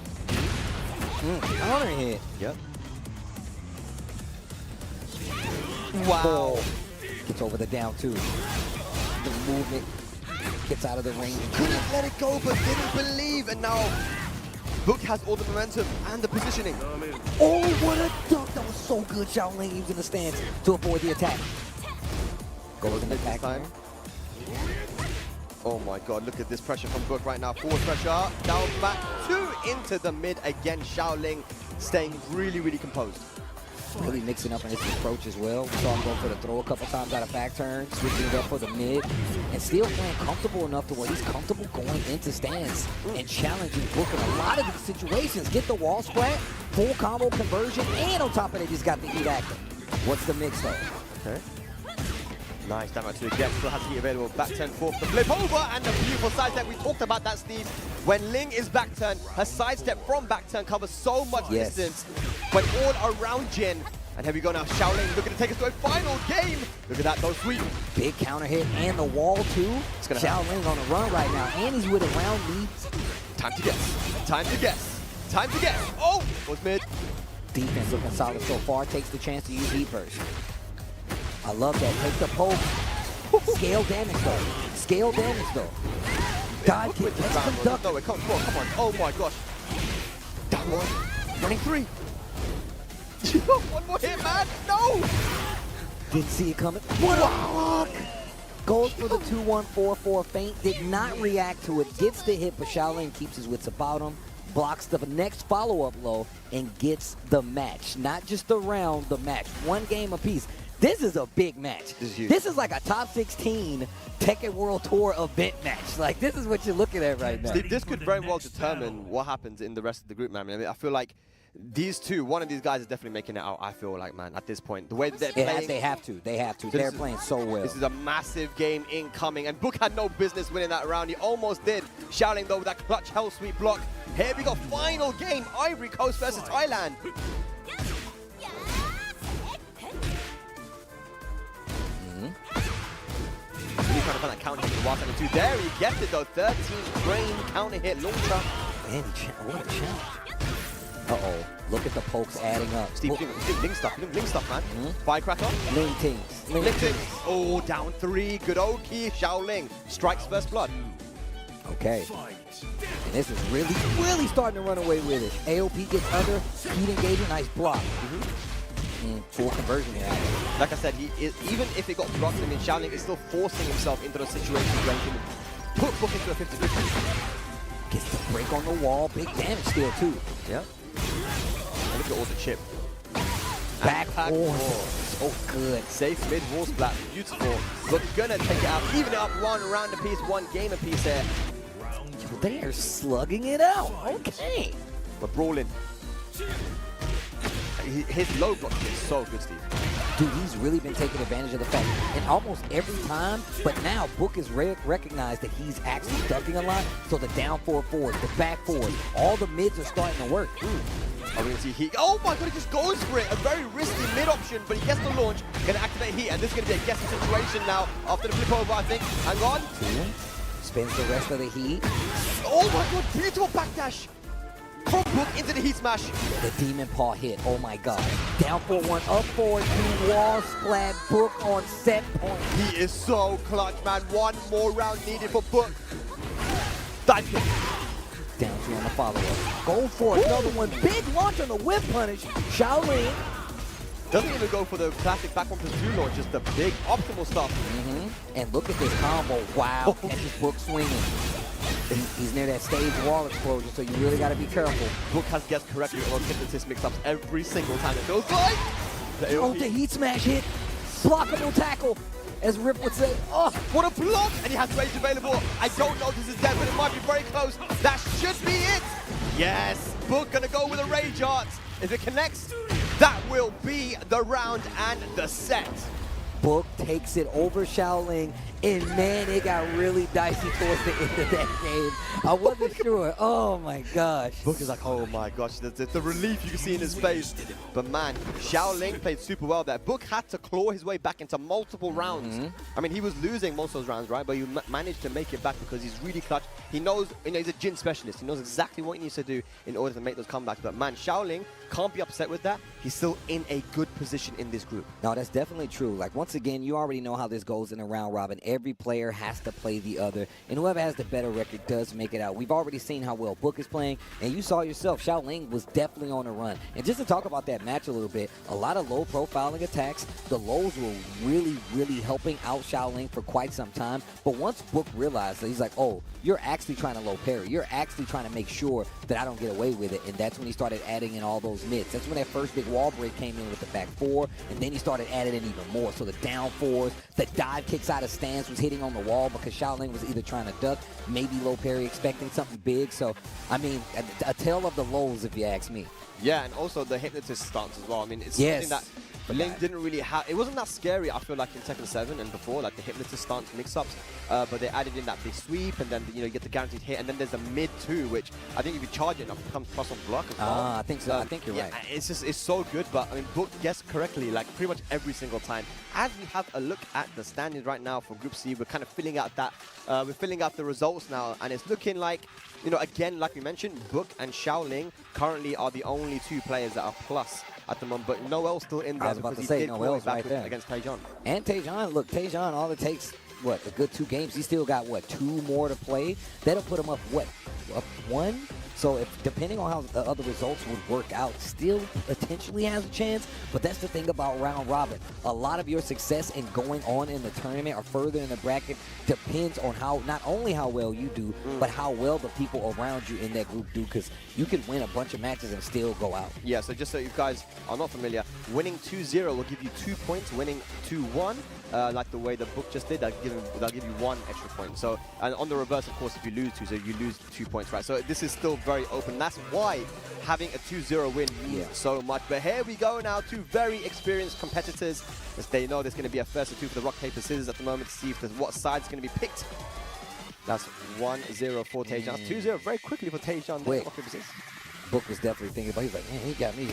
Counter hit. Yep. Wow. Oh. Gets over the down 2. The movement gets out of the range. Couldn't let it go, but didn't believe. And now Book has all the momentum and the positioning. Oh, what a dunk. That was so good. Shaolin using the stance to avoid the attack. Goes in the attack time. Oh my god, look at this pressure from Book right now. Forward pressure, down back 2 into the mid again. Shaolin staying really, really composed. Really mixing up in his approach as well. We saw him go for the throw a couple times out of back turn, switching it up for the mid, and still playing comfortable enough to where he's comfortable going into stance and challenging Book in a lot of these situations. Get the wall splat, full combo conversion, and on top of it, he's got the heat active. What's the mix though? Okay. Nice, down to again. Still has heat available. Back turn for the flip over and the beautiful side step. We talked about that, Steve. When Ling is back turn, her side step from back turn covers so much distance. Went all around Jin. And here we go now. Xiaoling looking to take us to a final game. Look at that, though, sweep. Big counter hit and the wall, too. Xiaoling on the run right now. And he's with a round lead. Time to guess. Time to guess. Time to guess. Oh, was mid. Defense looking solid so far. Takes the chance to use heat burst. I love that. Take the poke. Scale damage, though. Scale damage, though. Dive kick. Let's conduct. No, it comes. Come on. Oh, my gosh. Down one. Running three. One more hit, man. No. Didn't see it coming. What? Goes for the 2-1-4-4 feint. Did not react to it. Gets the hit, but Xiaoling keeps his wits about him. Blocks the next follow-up low and gets the match. Not just the round, the match. One game apiece. This is a big match. This is huge. This is like a top 16 Tekken World Tour event match. Like, this is what you're looking at right now. Steve, this could very well determine what happens in the rest of the group, man. I mean, I feel like these two, one of these guys is definitely making it out, I feel like, man, at this point. The way that they're playing. They have to. So they're playing so well. This is a massive game incoming, and Book had no business winning that round. He almost did. Xiaoling, though, with that clutch hell sweep block. Here we go, final game, Ivory Coast versus Thailand. Really trying to find that counter hit while second two. There he gets it, though. 13 frame counter hit launcher. And what a challenge. Uh-oh. Look at the pokes adding up. Steve, you're doing Ling stuff. You're doing Ling stuff, man. Firecracker. Ling Tings. Ling Tings. Oh, down three. Good old key. Xiaoling strikes first blood. Okay. And this is really starting to run away with it. AOP gets under. Heat engagement. Nice block. Full conversion here. Like I said, even if it got blocked, I mean, Xiaoling is still forcing himself into those situations where he can put Book into a 50-50. Gets the break on the wall. Big damage still, too. Yeah. Look at all the chip. Back four. So good. Safe mid wall splat. Beautiful. But gonna take it out. Even up one round apiece, one game apiece here. They are slugging it out. Okay. We're brawling. His low block is so good, Steve. Dude, he's really been taking advantage of the fact, and almost every time, but now Book has recognized that he's actually ducking a lot, so the down forward, the back forward, all the mids are starting to work. Are we gonna see heat? Oh my god, he just goes for it. A very risky mid option, but he gets the launch, gonna activate heat, and this is gonna be a guessing situation now after the flip over, I think. Hang on. Spins the rest of the heat. Oh my god, beautiful backdash. From Book into the heat smash. The demon paw hit. Oh my god. Down 4-1, up forward, wall splat. Book on set point. He is so clutch, man. One more round needed for Book. Dive kick. Down 2 on the follow-up. Go for another one. Big launch on the whip punish. Xiaoling. Doesn't even go for the classic back 1+2 launch, just the big optimal stuff. And look at this combo. Wow. Catches Book swinging. He's near that stage wall explosion, so you really got to be careful. Book has guessed correctly on hypnotist mix-ups every single time it feels like. The heat smash hit. Blockable tackle, as Rip would say. Oh, what a block! And he has rage available. I don't know if this is dead, but it might be very close. That should be it. Yes, Book gonna go with a rage art. If it connects, that will be the round and the set. Book takes it over Xiaoling, and man, it got really dicey towards the end of that game. I wasn't sure. Oh my gosh. Book is like, oh my gosh, the relief you can see in his face. But man, Xiaoling played super well there. Book had to claw his way back into multiple rounds. I mean, he was losing most of those rounds, right? But he managed to make it back because he's really clutch. He knows, he's a Jin specialist. He knows exactly what he needs to do in order to make those comebacks. But man, Xiaoling can't be upset with that. He's still in a good position in this group. No, that's definitely true. Like, once again, you already know how this goes in a round robin. Every player has to play the other, and whoever has the better record does make it out. We've already seen how well Book is playing, and you saw yourself, Xiaoling was definitely on a run. And just to talk about that match a little bit, a lot of low profiling attacks. The lows were really helping out Xiaoling for quite some time. But once Book realized that, he's like, oh, you're actually trying to low parry. You're actually trying to make sure that I don't get away with it. And that's when he started adding in all those mids. That's when that first big wall break came in with the back four, and then he started adding in even more. So the down fours, the dive kicks out of stance was hitting on the wall because Xiaoling was either trying to duck, maybe low parry, expecting something big. So, I mean, a tale of the lows, if you ask me. Yeah, and also the hypnotist stance as well. I mean, it's something that Ling didn't really have, it wasn't that scary, I feel like, in Tekken 7 and before, like the hypnotist stance mix-ups, but they added in that big sweep, and then, you know, you get the guaranteed hit, and then there's a mid too, which I think if you charge it enough, it becomes plus on block as well. I think so. I think you're right. It's just, it's so good, but I mean, Book guessed correctly, like pretty much every single time. As we have a look at the standings right now for Group C, we're kind of filling out that, we're filling out the results now, and it's looking like, you know, again, like we mentioned, Book and Xiaoling currently are the only two players that are plus at the moment, but Noel's still in there. I was about to say, Noel's right there. Against Taejon. And Taejon, look, Taejon, all it takes, what, a good 2 games. He still got, what, 2 more to play? That'll put him up, what, up 1? So if depending on how the other results would work out, still potentially has a chance. But that's the thing about round robin. A lot of your success in going on in the tournament or further in the bracket depends on how, not only how well you do, but how well the people around you in that group do. Because you can win a bunch of matches and still go out. Yeah, so just so you guys are not familiar, winning 2-0 will give you 2 points. Winning 2-1, like the way the Book just did, they'll give you 1 extra point. So, and on the reverse, of course, if you lose 2, so you lose 2 points, right? So this is still very open. That's why having a 2-0 win means so much. But here we go now, 2 very experienced competitors. As they know there's going to be a first or 2 for the rock, paper, scissors at the moment to see if what side's going to be picked. That's 1-0 for Taejon. 2-0 very quickly for Taejon. Rock, paper, scissors. Book was definitely thinking about it. He's like, man, he got me.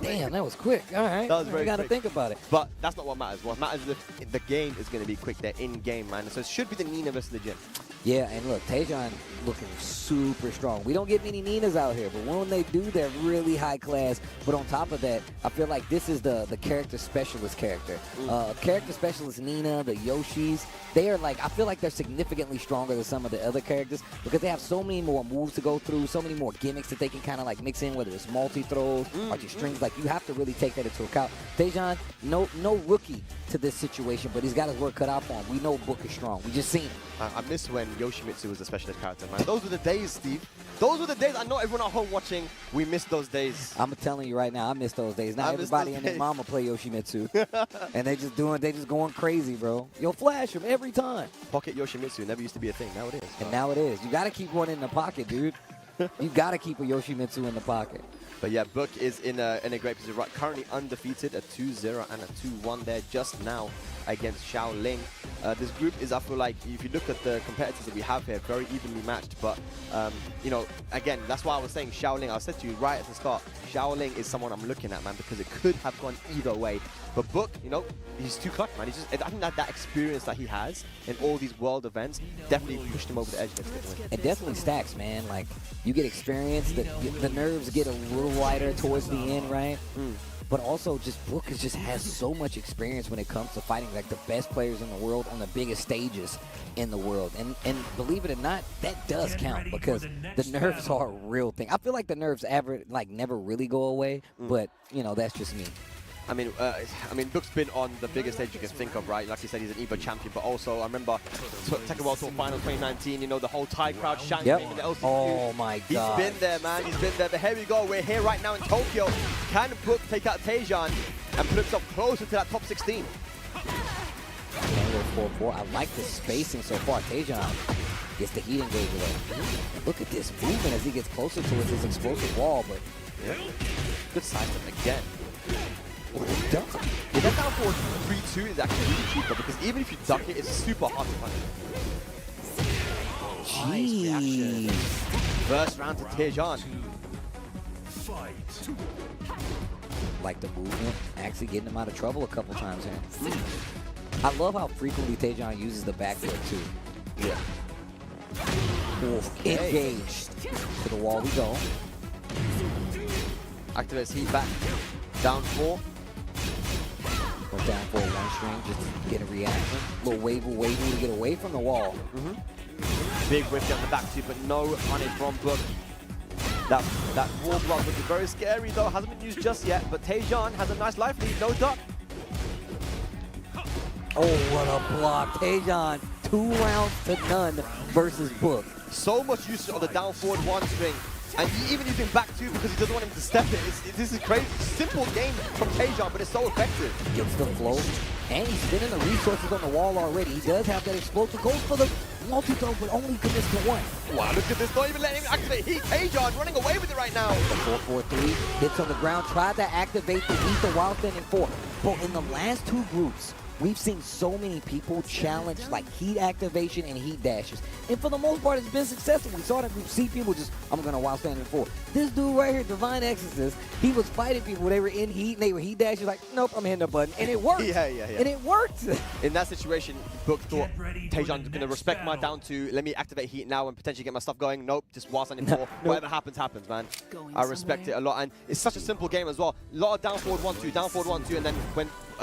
Damn, that was quick. All right. That was very quick. You got to think about it. But that's not what matters. What matters is if the game is going to be quick. They're in-game, man. So it should be the Nina versus the Jin. Yeah, and look, Taejon looking super strong. We don't get many Ninas out here, but when they do, they're really high class. But on top of that, I feel like this is the character specialist character. Character specialist Nina, the Yoshis, they are like, I feel like they're significantly stronger than some of the other characters because they have so many more moves to go through, so many more gimmicks that they can kind of like mix in, whether it's multi-throws or just strings. Like, you have to really take that into account. Taejon, no rookie to this situation, but he's got his work cut out for him. We know Book is strong. We just seen him. I miss when Yoshimitsu was the specialist character, man. Those were the days, Steve. Those were the days. I know everyone at home watching, we miss those days. I'm telling you right now, I miss those days. Now everybody and their mama play Yoshimitsu. And they just going crazy, bro. You'll flash him every time. Pocket Yoshimitsu never used to be a thing. Now it is. And now it is. You got to keep one in the pocket, dude. You got to keep a Yoshimitsu in the pocket. But yeah, Book is in a great position. Right, currently undefeated, a 2-0 and a 2-1 there just now against Xiaoling. This group is, I feel like, if you look at the competitors that we have here, very evenly matched. But, you know, again, that's why I was saying Xiaoling. I said to you right at the start, Xiaoling is someone I'm looking at, man, because it could have gone either way. But Book, you know, he's too clutch, man. I think that experience that he has in all these world events definitely pushed him over the edge. It definitely stacks, man. Like, you get experience, the nerves get a little lighter towards the end, right? But also, just Book just has so much experience when it comes to fighting like the best players in the world on the biggest stages in the world. And believe it or not, that does count because the nerves are a real thing. I feel like the nerves never really go away, but you know, that's just me. I mean, Book's been on the biggest stage you can think of, right? Like you said, he's an EVO champion, but also I remember Tekken World Tour Final 2019. You know, the whole Thai crowd shouting in the LCQ. Oh my God! He's been there, man. He's been there. But here we go. We're here right now in Tokyo. Can Book take out Taejon and put himself closer to that top 16? 4-4. I like the spacing so far. Taejon gets the heat engager there. Look at this movement as he gets closer towards his explosive wall, but good sidestep again. Yeah, that down forward 3-2 is actually really cheaper because even if you duck it, it's super hard to punish. Nice reaction. First round to Taejon. Like the movement, actually getting him out of trouble a couple times here. I love how frequently Taejon uses the back foot too. Yeah. Engaged. To the wall we go. Activates heat back. Down 4. Go down for a 1 string just to get a reaction. Little wave to get away from the wall. Big whiff on the back too, but no punish from Book. That wall block was very scary though. Hasn't been used just yet, but Taejon has a nice life lead. No duck. Oh, what a block. Taejon, 2 rounds to none versus Book. So much use on the down forward 1 string. And even using back 2 because he doesn't want him to step it. This is crazy. Simple game from Taejon, but it's so effective. Gets the flow. And he's spinning the resources on the wall already. He does have that explosive. Goes for the multi-throw, but only commits to one. Wow, look at this, not even letting him activate heat. Tejan running away with it right now. The 4-4-3 hits on the ground, tried to activate the ether while standing 4. But in the last two groups, we've seen so many people challenge like heat activation and heat dashes. And for the most part, it's been successful. We saw that group C people just, I'm going to while standing 4. This dude right here, Divine Exorcist, he was fighting people. They were in heat and they were heat dashes like, nope, I'm hitting the button. And it worked. Yeah. And it worked. In that situation, Book thought, Tejan's going to respect my down 2. Let me activate heat now and potentially get my stuff going. Nope, just while standing 4. Whatever happens, happens, man. I respect it a lot. And it's such a simple game as well. A lot of down forward 1-2, down forward 1-2, and then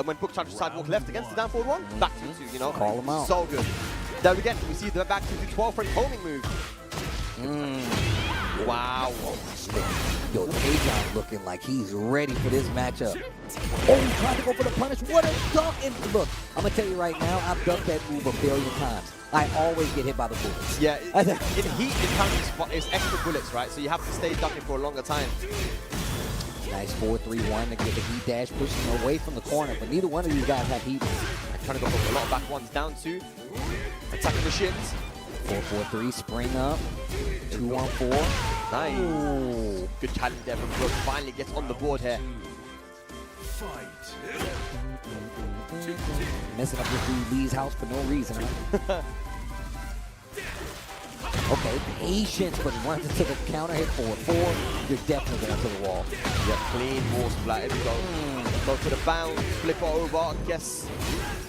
when Book tried to sidewalk left against the down forward 1, back 2-2, you know? Call him out. So good. There again, we see the back 2-12 frame homing move. Wow. Yo, Tejan looking like he's ready for this matchup. Oh, he tried to go for the punish. What a duck. And look, I'm going to tell you right now, I've ducked that move a billion times. I always get hit by the bullets. Yeah, in heat, it's extra bullets, right? So you have to stay ducking for a longer time. Nice 4-3-1 to get the heat dash, pushing away from the corner, but neither one of these guys have heat. Trying to go for a lot of back ones, down 2. Attacking the shins. 4-4-3, spring up. 2-1-4. Nice. Ooh. Good challenge there from Brooke. Finally gets on the board here. Messing up this dude Lee's house for no reason, huh? Okay, patience, but runs into the counter hit 4-4. You're definitely going to the wall. Yeah, clean wall splat. Here we go. Go for the bounce, flip it over, I guess.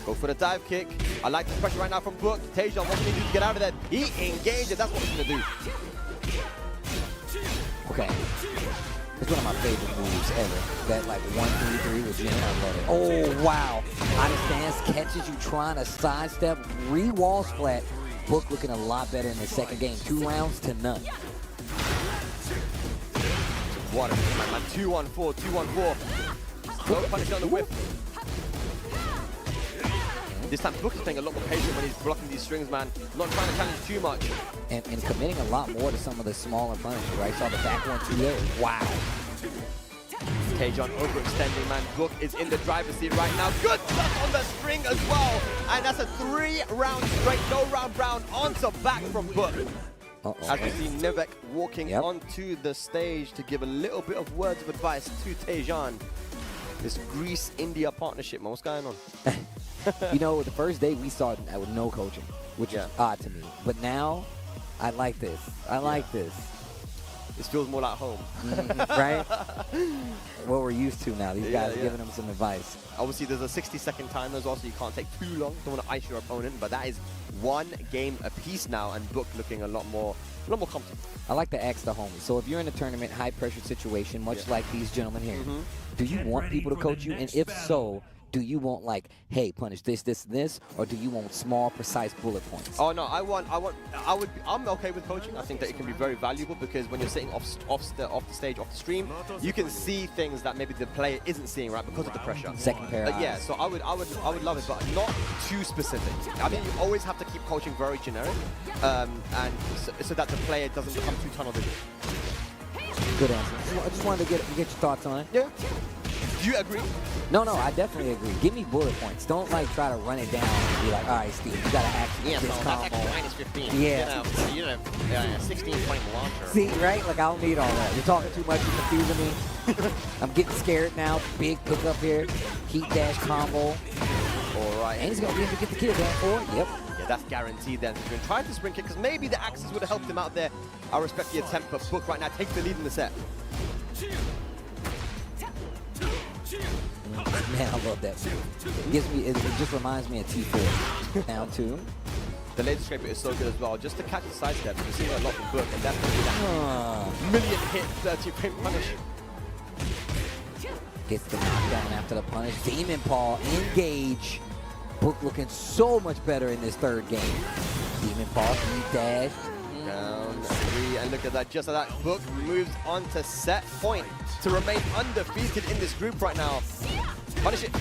Go for the dive kick. I like the pressure right now from Book. Tejan, what can he do to get out of there? He engages, that's what he's going to do. Okay. It's one of my favorite moves ever. That like 1-3-3 with Jin, I love it. Oh, wow. Out of stance, catches you trying to sidestep, re-wall splat. Book looking a lot better in the second game. 2 rounds to none. What a man, 2-1-4, 2-1-4. Go punish on the whip. This time Book is playing a lot more patient when he's blocking these strings, man. Not trying to challenge too much. And committing a lot more to some of the smaller punishes, right? Saw the back 1-2 there. Wow. Tejan overextending, man. Book is in the driver's seat right now. Good stuff on the string as well. And that's a 3-round straight, no round round onto back from Book. As we see Nivek walking onto the stage to give a little bit of words of advice to Tejan. This Greece-India partnership, man. What's going on? You know, the first day we saw it with no coaching, which is odd to me. But now, I like this. I like this. This feels more like home. Right? What we're used to now. These guys are giving them some advice. Obviously, there's a 60-second timer as well, so you can't take too long. Don't want to ice your opponent, but that is 1 game apiece now, and Book looking a lot more comfortable. I like to ask the homies. So if you're in a tournament, high-pressure situation, much like these gentlemen here, do you want people to coach you? And if so, do you want like, hey, punish this, this, and this, or do you want small, precise bullet points? Oh no, I'm okay with coaching. I think that it can be very valuable because when you're sitting off the stage, off the stream, you can see things that maybe the player isn't seeing, right, because of the pressure. Second pair of eyes. Yeah, so I would love it, but not too specific. I mean, you always have to keep coaching very generic, and so that the player doesn't become too tunnel vision. Good answer. I just wanted to get your thoughts on it. Yeah. Do you agree? No, I definitely agree. Give me bullet points. Don't like try to run it down and be like, all right, Steve, you gotta actually get this combo. That's -15. Yeah. You know, 16-point launcher. See, right? Like I don't need all that. You're talking too much. You're confusing me. I'm getting scared now. Big pickup here. Heat dash combo. All right. And he's gonna be able to get the kill down for it. Yep. Yeah, that's guaranteed then. He's been trying to spring kick because maybe the axes would have helped him out there. I respect the attempt, but Book right now takes the lead in the set. Man, I love that move. It just reminds me of T4. Down 2. The laser scraper is so good as well. Just to catch the sidestep, we're seeing a lot from Book, and that's going to be that million hit 30-frame punish. Gets the knockdown after the punish. Demon Paw, engage. Book looking so much better in this third game. Demon Paw, heat dash. Down 3, and look at that, just like that, Book moves on to set point to remain undefeated in this group right now. Punish it.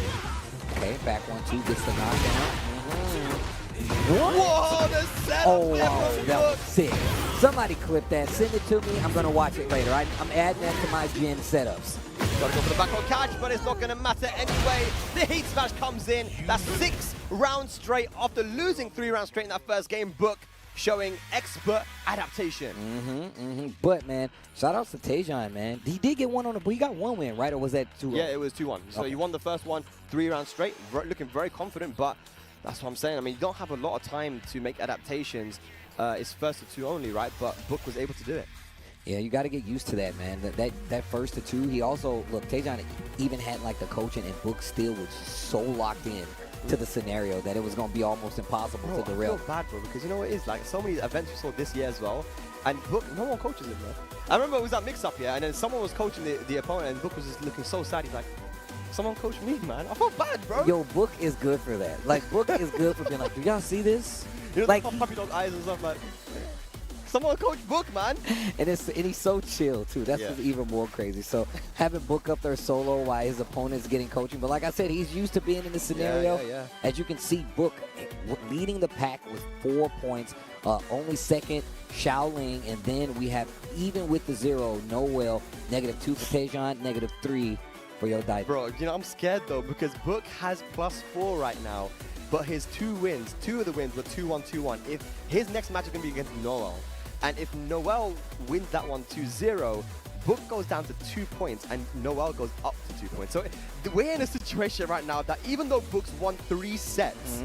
Okay, back 1-2, gets the knockdown. What? Whoa, the setup! Oh, wow, that was sick. Somebody clip that, send it to me, I'm gonna watch it later. I'm adding that to my Gen setups. Gotta go for the back row catch, but it's not gonna matter anyway. The heat smash comes in. That's 6 rounds straight after losing 3 rounds straight in that first game. Book showing expert adaptation. But, man, shout outs to Tejan, man. He did get one on the, but he got one win, right? Or was that 2-0? Yeah, it was 2-1. So Okay. he won the first one 3 rounds straight, looking very confident, but that's what I'm saying. I mean, you don't have a lot of time to make adaptations. It's first to 2 only, right? But Book was able to do it. Yeah, you got to get used to that, man. That first to 2, he also, look, Tejan even had like the coaching, and Book still was so locked in to the scenario that it was going to be almost impossible to derail. I feel bad, bro, because you know what it is? Like, so many events we saw this year as well, and Book, no one coaches him, man. I remember it was that mix-up, yeah, and then someone was coaching the opponent, and Book was just looking so sad. He's like, someone coach me, man. I felt bad, bro. Yo, Book is good for that. Like, Book is good for being like, do y'all see this? You know, Like, the puppy dog eyes and stuff, like, someone coach Book, man. and he's so chill, too. That's what's even more crazy. So, having Book up there solo while his opponent's getting coaching. But like I said, he's used to being in this scenario. Yeah. As you can see, Book leading the pack with 4 points. Only second, Xiaoling. And then we have, even with the 0, Noel, -2 for Tejan, -3 for Yodai. Bro, you know, I'm scared, though, because Book has +4 right now. But his 2 wins, 2 of the wins were 2-1, 2-1. If his next match is going to be against Noel, and if Noel wins that one 2-0, Book goes down to 2 points, and Noel goes up to 2 points. So we're in a situation right now that even though Book's won 3 sets,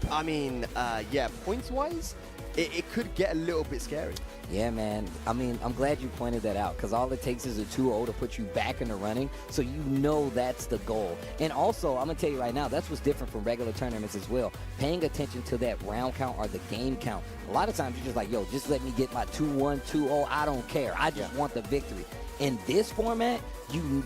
I mean, yeah, points-wise, it could get a little bit scary. Yeah, man. I mean, I'm glad you pointed that out, because all it takes is a 2-0 to put you back in the running, so you know that's the goal. And also, I'm going to tell you right now, that's what's different from regular tournaments as well. Paying attention to that round count or the game count. A lot of times you're just like, yo, just let me get my 2-1, 2-0. I don't care. I just want the victory. In this format,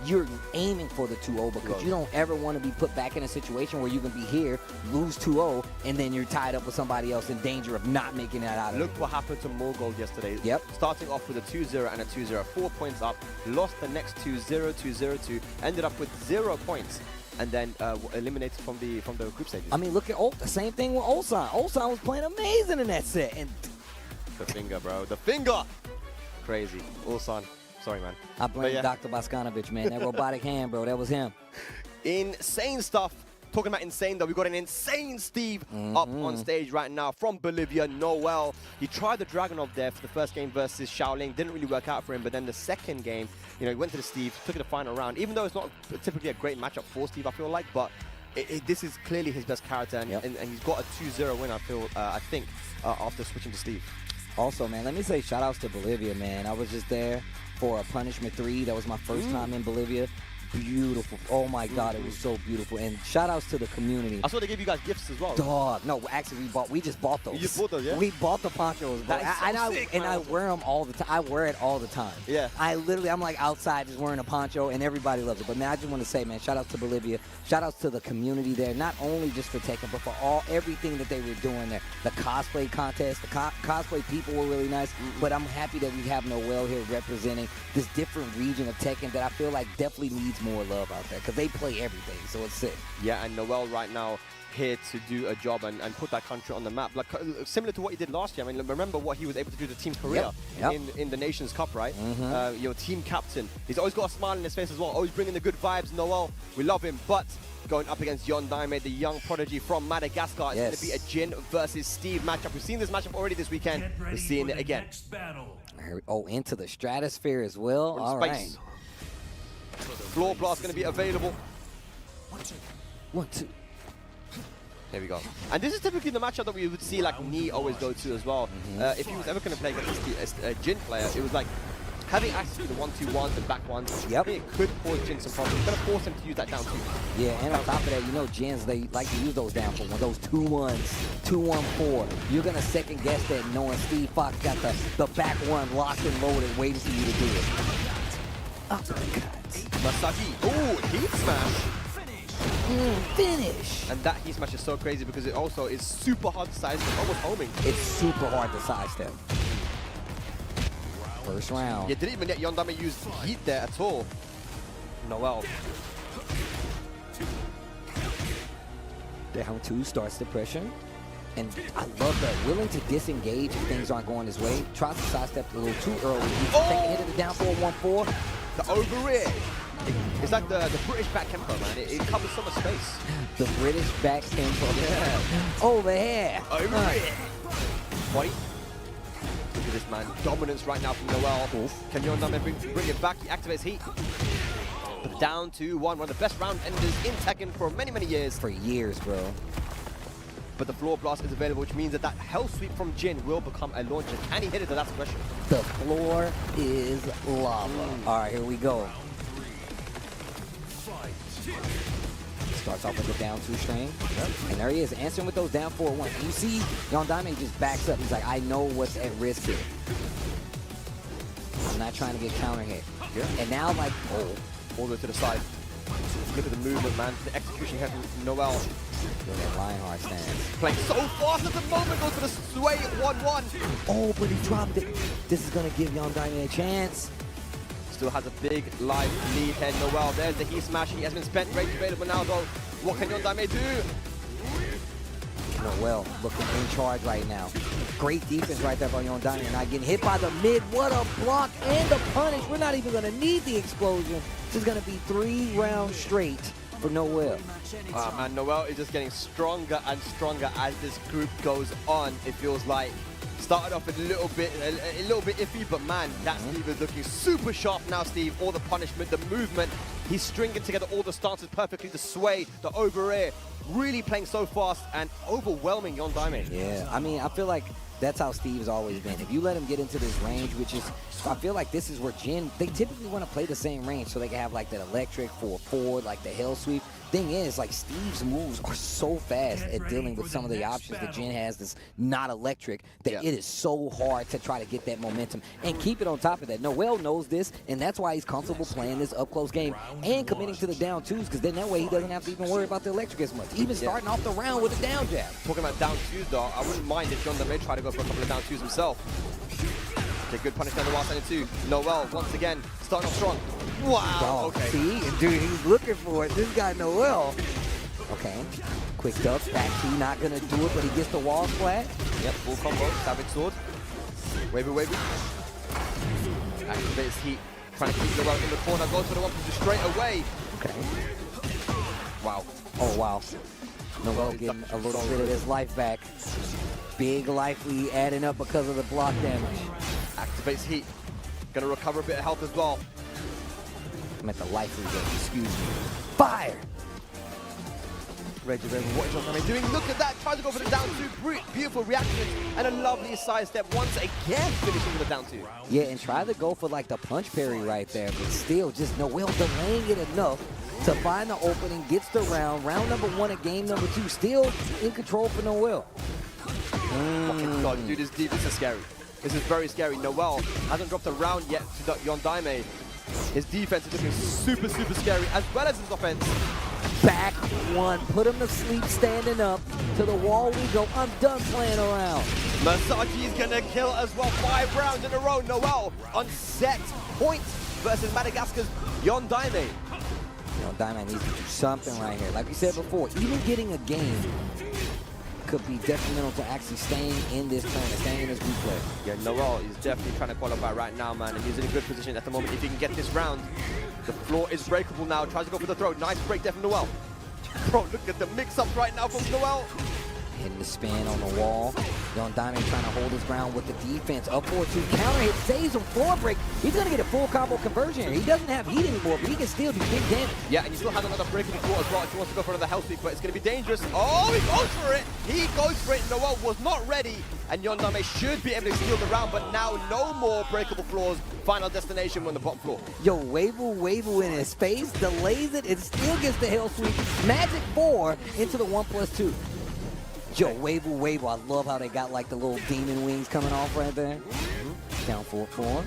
you're aiming for the 2-0 because you don't ever want to be put back in a situation where you can be here, lose 2-0, and then you're tied up with somebody else in danger of not making that out of it. Look what happened to Morgold yesterday. Yep. Starting off with a 2-0 and a 2-0, 4 points up, lost the next 2-0, 2-0-2, ended up with 0 points, and then eliminated from the group stages. I mean, look at the same thing with Ulsan. Ulsan was playing amazing in that set. And the finger, bro. The finger! Crazy. Ulsan. Sorry, man. I blame Dr. Boskanovich, man. That robotic hand, bro. That was him. Insane stuff. Talking about insane, though, we got an insane Steve up on stage right now from Bolivia, Noel. He tried the Dragonov there for the first game versus Xiaoling. Didn't really work out for him, but then the second game, you know, he went to the Steve, took it to the final round. Even though it's not typically a great matchup for Steve, I feel like, but this is clearly his best character, and he's got a 2-0 win, I think, after switching to Steve. Also, man, let me say shout outs to Bolivia, man. I was just there for a Punishment 3. That was my first time in Bolivia. Beautiful. Oh my God, it was so beautiful. And shout outs to the community. I saw they gave you guys gifts as well. Dog. No, actually we just bought those. You just bought those, yeah? We bought the ponchos, bro. I wear them all the time. I wear it all the time. Yeah. I'm like outside just wearing a poncho, and everybody loves it. But man, I just want to say, man, shout outs to Bolivia. Shout outs to the community there, not only just for Tekken, but for everything that they were doing there. The cosplay contest, the cosplay people were really nice. But I'm happy that we have Noel here representing this different region of Tekken that I feel like definitely needs more love out there, because they play everything, so it's sick. Yeah, and Noel right now here to do a job and put that country on the map, like similar to what he did last year. I mean, remember what he was able to do to Team Korea in the Nations Cup, right? Your team captain. He's always got a smile on his face as well, always bringing the good vibes. Noel, we love him, but going up against Yon Daime, the young prodigy from Madagascar. It's going to be a Jin versus Steve matchup. We've seen this matchup already this weekend. We're seeing it again. Oh, into the stratosphere as well. All right. Floor blast going to be available. 1, 2. There we go. And this is typically the matchup that we would see like Ni always go to as well. If he was ever going to play against a Jin player, it was like having access to the 1-2-1s and back ones. Yep. It could cause Jin some problems. It's going to force him to use that down 2. Yeah, and on top of that, you know, Jins, they like to use those down 4 ones, those 2-1s, 2-1-4. You're going to second guess that knowing Steve Fox got the back one locked and loaded waiting for you to do it. Masaki. Ooh, heat smash. Finish. And that heat smash is so crazy because it also is super hard to sidestep, almost homing. It's super hard to sidestep. First round. Yeah, didn't even let Yon Daime use heat there at all. Noel. Down 2 starts the pressure. And I love that. Willing to disengage if things aren't going his way. Tries to sidestep a little too early. He's taking hit of the down 4-1-4. The over rear. It's like the British back tempo, man. It covers so much space. The British back tempo. Yeah. Over here. Over here. body. Look at this, man. Dominance right now from Noel. Can Yondame bring it back? He activates heat. But down to one of the best round enders in Tekken for many, many years. For years, bro. But the floor blast is available, which means that that hell sweep from Jin will become a launcher. Can he hit it? That's the question. The floor is lava. All right, here we go. Starts off with the down 2 string. And there he is, answering with those down 4-1. And you see, Yondame just backs up. He's like, I know what's at risk here. I'm not trying to get counter hit. And now, like, all the way to the side. Look at the movement, man. The execution here from Noel. Look at Lionheart stance. Playing so fast at the moment, goes for the sway 1-1. Oh, but he dropped it. This is going to give Yondame a chance. Still has a big live lead here, Noel. There's the heat smash. He has been spent. Rage available now, though. What can Yondame do? Noel looking in charge right now. Great defense right there by Yondame. Not getting hit by the mid. What a block and the punish. We're not even going to need the explosion. This is going to be 3 rounds straight for Noel. Man, Noel is just getting stronger and stronger as this group goes on. It feels like started off a little bit iffy, but man, that Steve is looking super sharp now, Steve. All the punishment, the movement, he's stringing together all the stances perfectly. The sway, the over air, really playing so fast and overwhelming Yondame. Yeah, I mean, I feel like that's how Steve's always been. If you let him get into this range, which is, I feel like this is where Jin, they typically want to play the same range so they can have like that electric 4-4, like the hell sweep. Thing is, like, Steve's moves are so fast at dealing with some of the options that Jin has that's not electric that it is so hard to try to get that momentum and keep it on top of that. Noel knows this, and that's why he's comfortable playing this up-close game and committing to the down 2s, because then that way he doesn't have to even worry about the electric as much. Even starting off the round with a down jab. Talking about down 2s, though, I wouldn't mind if Yondame tried to go for a couple of down 2s himself. Okay, good punish down the wild side too. Noel, once again, starting off strong. Wow, okay. See? Dude, he's looking for it. This guy, Noel. Okay, quick duck, back 2, not going to do it, but he gets the wall flat. Yep, full combo, Savage Sword. Wavy, wavy. Activates heat, trying to keep Noel in the corner, goes for the 1-2 straight away. Okay. Wow. Oh, wow. Noel getting a little bit of his life back. Big life lead adding up because of the block damage. Activates heat. Gonna recover a bit of health as well. I'm at the life lead, excuse me. Fire! Reggie, what is Yondame doing? Look at that, tries to go for the down 2. Beautiful reaction and a lovely side step once again, finishing with the down 2. Yeah, and try to go for like the punch parry right there, but still just Noel delaying it enough to find the opening, gets the round. Round number 1 at game number 2, still in control for Noel. God, dude, this is scary. This is very scary. Noel hasn't dropped a round yet to Yondame. His defense is looking super, super scary, as well as his offense. Back 1, put him to sleep standing up. To the wall we go. I'm done playing around. Masaki's gonna kill as well. 5 rounds in a row. Noel on set point versus Madagascar's Yondame. Yondame needs to do something right here. Like we said before, even getting a game could be detrimental to actually staying in this tournament, staying in this group play. Yeah, Noel is definitely trying to qualify right now, man, and he's in a good position at the moment if he can get this round. The floor is breakable now, tries to go for the throw. Nice break there from Noel. Bro, look at the mix-up right now from Noel. Hitting the spin on the wall. Yondame trying to hold his ground with the defense. Up 4-2, counter hit, saves him, floor break. He's going to get a full combo conversion here. He doesn't have heat anymore, but he can still do big damage. Yeah, and he still has another breakable floor as well if he wants to go for another hell sweep, but it's going to be dangerous. Oh, he goes for it. He goes for it. Noel was not ready, and Yondame should be able to steal the round, but now no more breakable floors. Final destination on the bottom floor. Yo, Wavell in his face, delays it, and still gets the hell sweep. Magic 4 into the 1+2. Yo, Wavell, I love how they got like the little demon wings coming off right there. Down 4-4.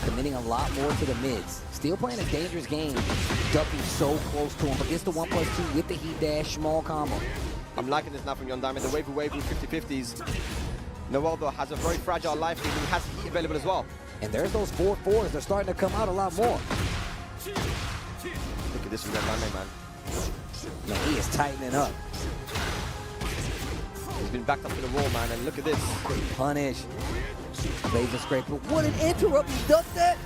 Committing a lot more to the mids. Still playing a dangerous game. Ducking so close to him, but gets the 1+2 with the heat dash, small combo. I'm liking this now from Yondame. The Wavell 50-50s. Noel, though, has a very fragile life lead. He has heat available as well. And there's those 4-4s. They're starting to come out a lot more. Look at this from Yondame, man. No, he is tightening up. He's been backed up to the wall, man, and look at this. Great punish. Laser scraper. What an interrupt. He ducked that.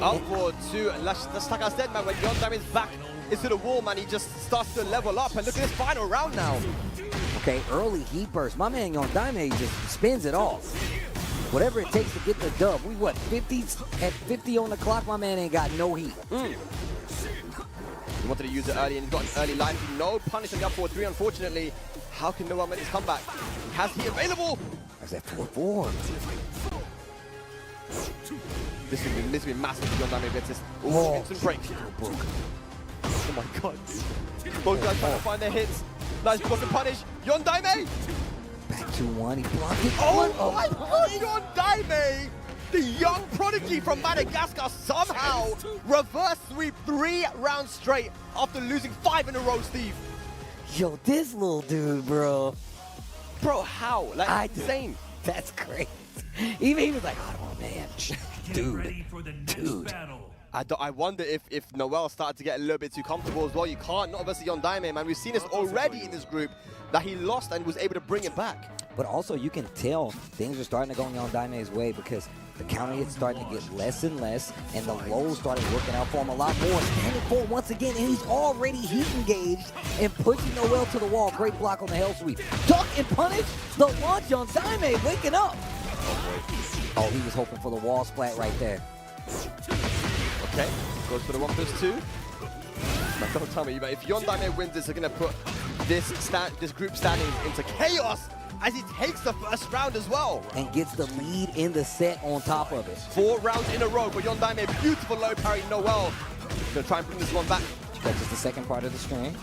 Up 4-2. That's like I said, man, when Yondame is back into the wall, man, he just starts to level up. And look at this final round now. Okay, early heat burst. My man Yondaime just spins it off. Whatever it takes to get the dub. We what, 50 at 50 on the clock? My man ain't got no heat. He wanted to use it early and he got an early life. No punish on the up 4-3, unfortunately. How can Noel make this comeback? He has heat available. That's that 4-4. This will be massive for Yondaime gets this. Ooh, instant break. Oh my god. Both guys trying to find their hits. Nice block and punish. Yondaime! Back 2-1, he blocked it. Oh my god, Yondaime! The young prodigy from Madagascar somehow reverse sweep 3 rounds straight after losing 5 in a row, Steve. Yo, this little dude, bro. Bro, how? Like, insane. That's crazy. Even he was like, oh man, dude. I wonder if Noel started to get a little bit too comfortable as well. You can't, not versus Yondaime, man. We've seen this already in this group, that he lost and was able to bring it back. But also, you can tell things are starting to go Yondaime's way because the counter hits starting to get less and less, and the lows started working out for him a lot more. Standing for once again, and he's already heat engaged and pushing Noel to the wall. Great block on the hell sweep. Duck and punish the launch. Yondaime waking up. Oh, he was hoping for the wall splat right there. Okay, goes for the 1+2. Now, don't tell me, but if Yondaime wins this, they're going to put this group standings into chaos as he takes the first round as well. And gets the lead in the set on top of it. 4 rounds in a row for Yondaime. Beautiful low parry, Noel. Gonna try and bring this one back. That's just the second part of the string.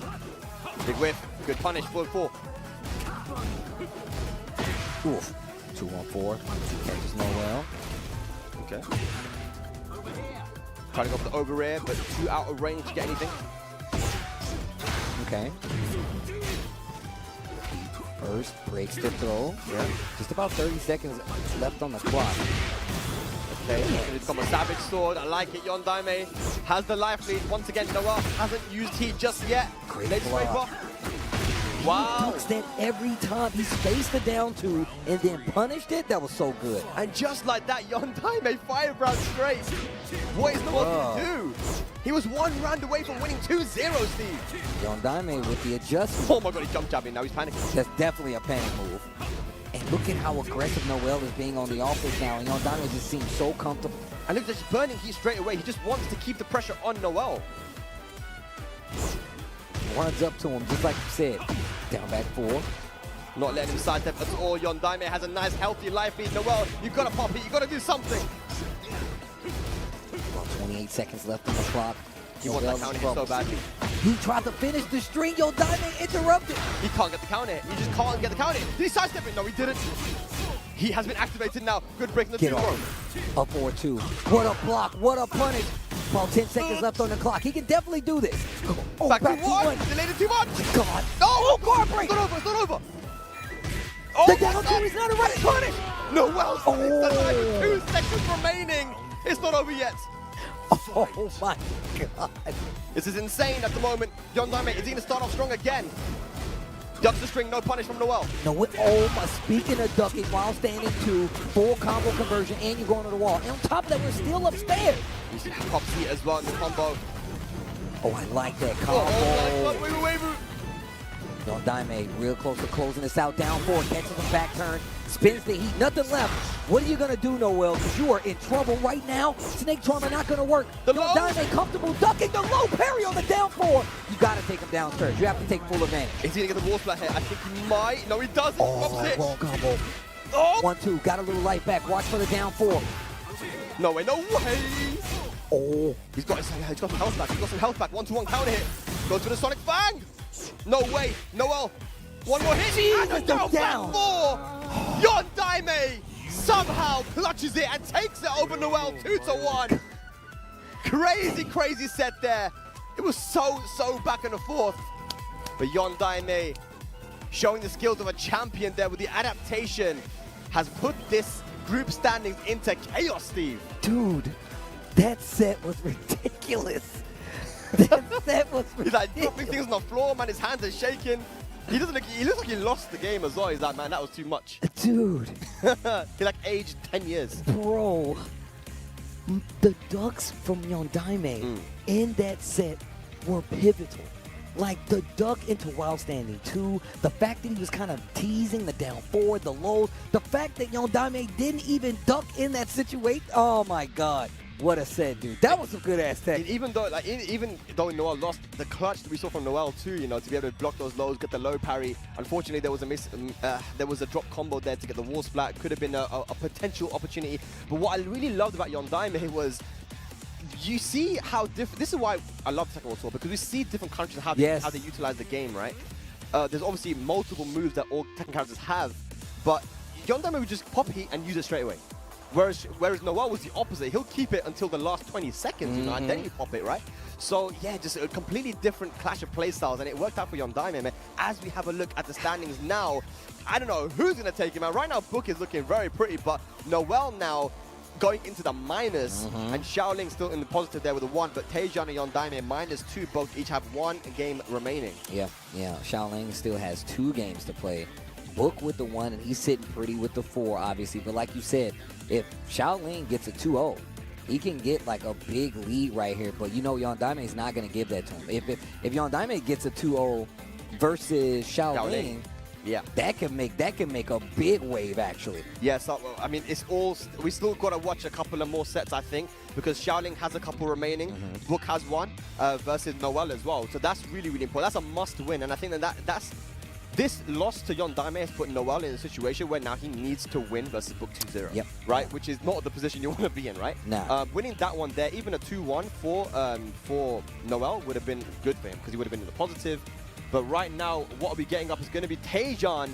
Big whiff, good punish, 4-4. Oof. 2-1-4. Catches Noel. Okay. Trying to go for the over air, but too out of range to get anything. Okay. First breaks the throw. Yeah. Just about 30 seconds left on the clock. Okay, it's got a savage sword. I like it. Yondaime has the life lead. Once again, Noel hasn't used heat just yet. Great Late block. Wow. He ducks that every time. He spaced the down 2 and then punished it. That was so good. And just like that, Yondaime 5 rounds straight. What is Noel going to do? He was 1 round away from winning 2-0, Steve. Yondaime with the adjustment. Oh my god, he's jump jabbing now. He's panicking. That's definitely a panic move. And look at how aggressive Noel is being on the offense now. And Yondaime just seems so comfortable. And look, just burning heat straight away. He just wants to keep the pressure on Noel. Runs up to him, just like you said. Down back 4. Not letting him sidestep at all. Yondaime has a nice, healthy life lead. Noel, you gotta pop it. You gotta do something. About 28 seconds left on the clock. He wants that counter hit so badly. He tried to finish the string. Yondaime interrupted. He can't get the counter hit. He just can't get the counter hit. Did he sidestep it? No, he didn't. He has been activated now. Good break in the 2 row. Up 4-2. What a block. What a punish. About 10 seconds left on the clock. He can definitely do this. Oh, back to 1. Delayed it too much. God. No. Oh, guard break. It's not over. It's not over. The down 2 is not a right punish. Noel's with 2 seconds remaining. It's not over yet. Oh my god. This is insane at the moment. Yondaime is going to start off strong again. Ducks the string, no punish from Noel. No, oh my, speaking of ducking while standing 2, full combo conversion, and you're going to the wall. And on top of that, we're still upstairs. You see Pop C as well in the combo. Oh, I like that combo. Oh, wait. Yondaime real close to closing this out. Down 4, catches him back turn, spins the heat, nothing left. What are you going to do, Noel? Because you are in trouble right now. Snake Charmer not going to work. Yondaime comfortable ducking the low parry on the down 4. You got to take him downstairs. You have to take full advantage. Is he going to get the wall splat here? I think he might. No, he doesn't. Oh, wrong combo. Oh. 1-2, got a little life back. Watch for the down 4. No way, no way. Oh. He's got some health back. He's got some health back. 1-2-1 counter hit. Goes for the Sonic Fang. No way. Noel. One more hit. Jesus, and down. Back 4. Yondaime somehow clutches it and takes it over Noel 2-1. Crazy set there. It was so back and forth. But Yondaime showing the skills of a champion there with the adaptation has put this group standings into chaos, Steve. Dude, that set was ridiculous. That set was ridiculous. He's like dropping things on the floor, man. His hands are shaking. He looks like he lost the game as well. He's like, man, that was too much. Dude. He like aged 10 years. Bro, the ducks from Yondaime in that set were pivotal. Like the duck into wild standing 2, the fact that he was kind of teasing the down forward, the lows, the fact that Yondame didn't even duck in that situation. Oh my God. What a set, dude. That was some good ass tech. Even though Noel lost, the clutch that we saw from Noel too, you know, to be able to block those lows, get the low parry. Unfortunately, there was a drop combo there to get the wall splat. Could have been a potential opportunity. But what I really loved about Yondame was, you see how different. This is why I love Tekken World Tour, because we see different countries how they utilize the game, right? There's obviously multiple moves that all Tekken characters have, but Yondame would just pop heat and use it straight away. Whereas Noel was the opposite. He'll keep it until the last 20 seconds, you know, and then you pop it, right? So, yeah, just a completely different clash of play styles, and it worked out for Yondame, man. As we have a look at the standings now, I don't know who's going to take him out. Right now, Book is looking very pretty, but Noel now going into the minus, and Xiaoling still in the positive there with a 1, but Taejan and Yondame -2, both each have 1 game remaining. Yeah. Xiaoling still has 2 games to play. Book with the 1, and he's sitting pretty with the 4, obviously. But like you said, if Xiaoling gets a 2-0, he can get like a big lead right here. But you know Yondame is not going to give that to him. If Yondame gets a 2-0 versus Xiaoling, yeah, that can make a big wave actually. Yeah, so I mean, we still got to watch a couple of more sets, I think, because Xiaoling has a couple remaining. Book has 1 versus Noel as well. So that's really, really important. That's a must win, and I think that's. This loss to Yondame has put Noel in a situation where now he needs to win versus Book 2-0. Yep. Right? Which is not the position you want to be in, right? Nah. Winning that one there, even a 2-1 for Noel would have been good for him because he would have been in the positive. But right now, what we're getting up is going to be Taejan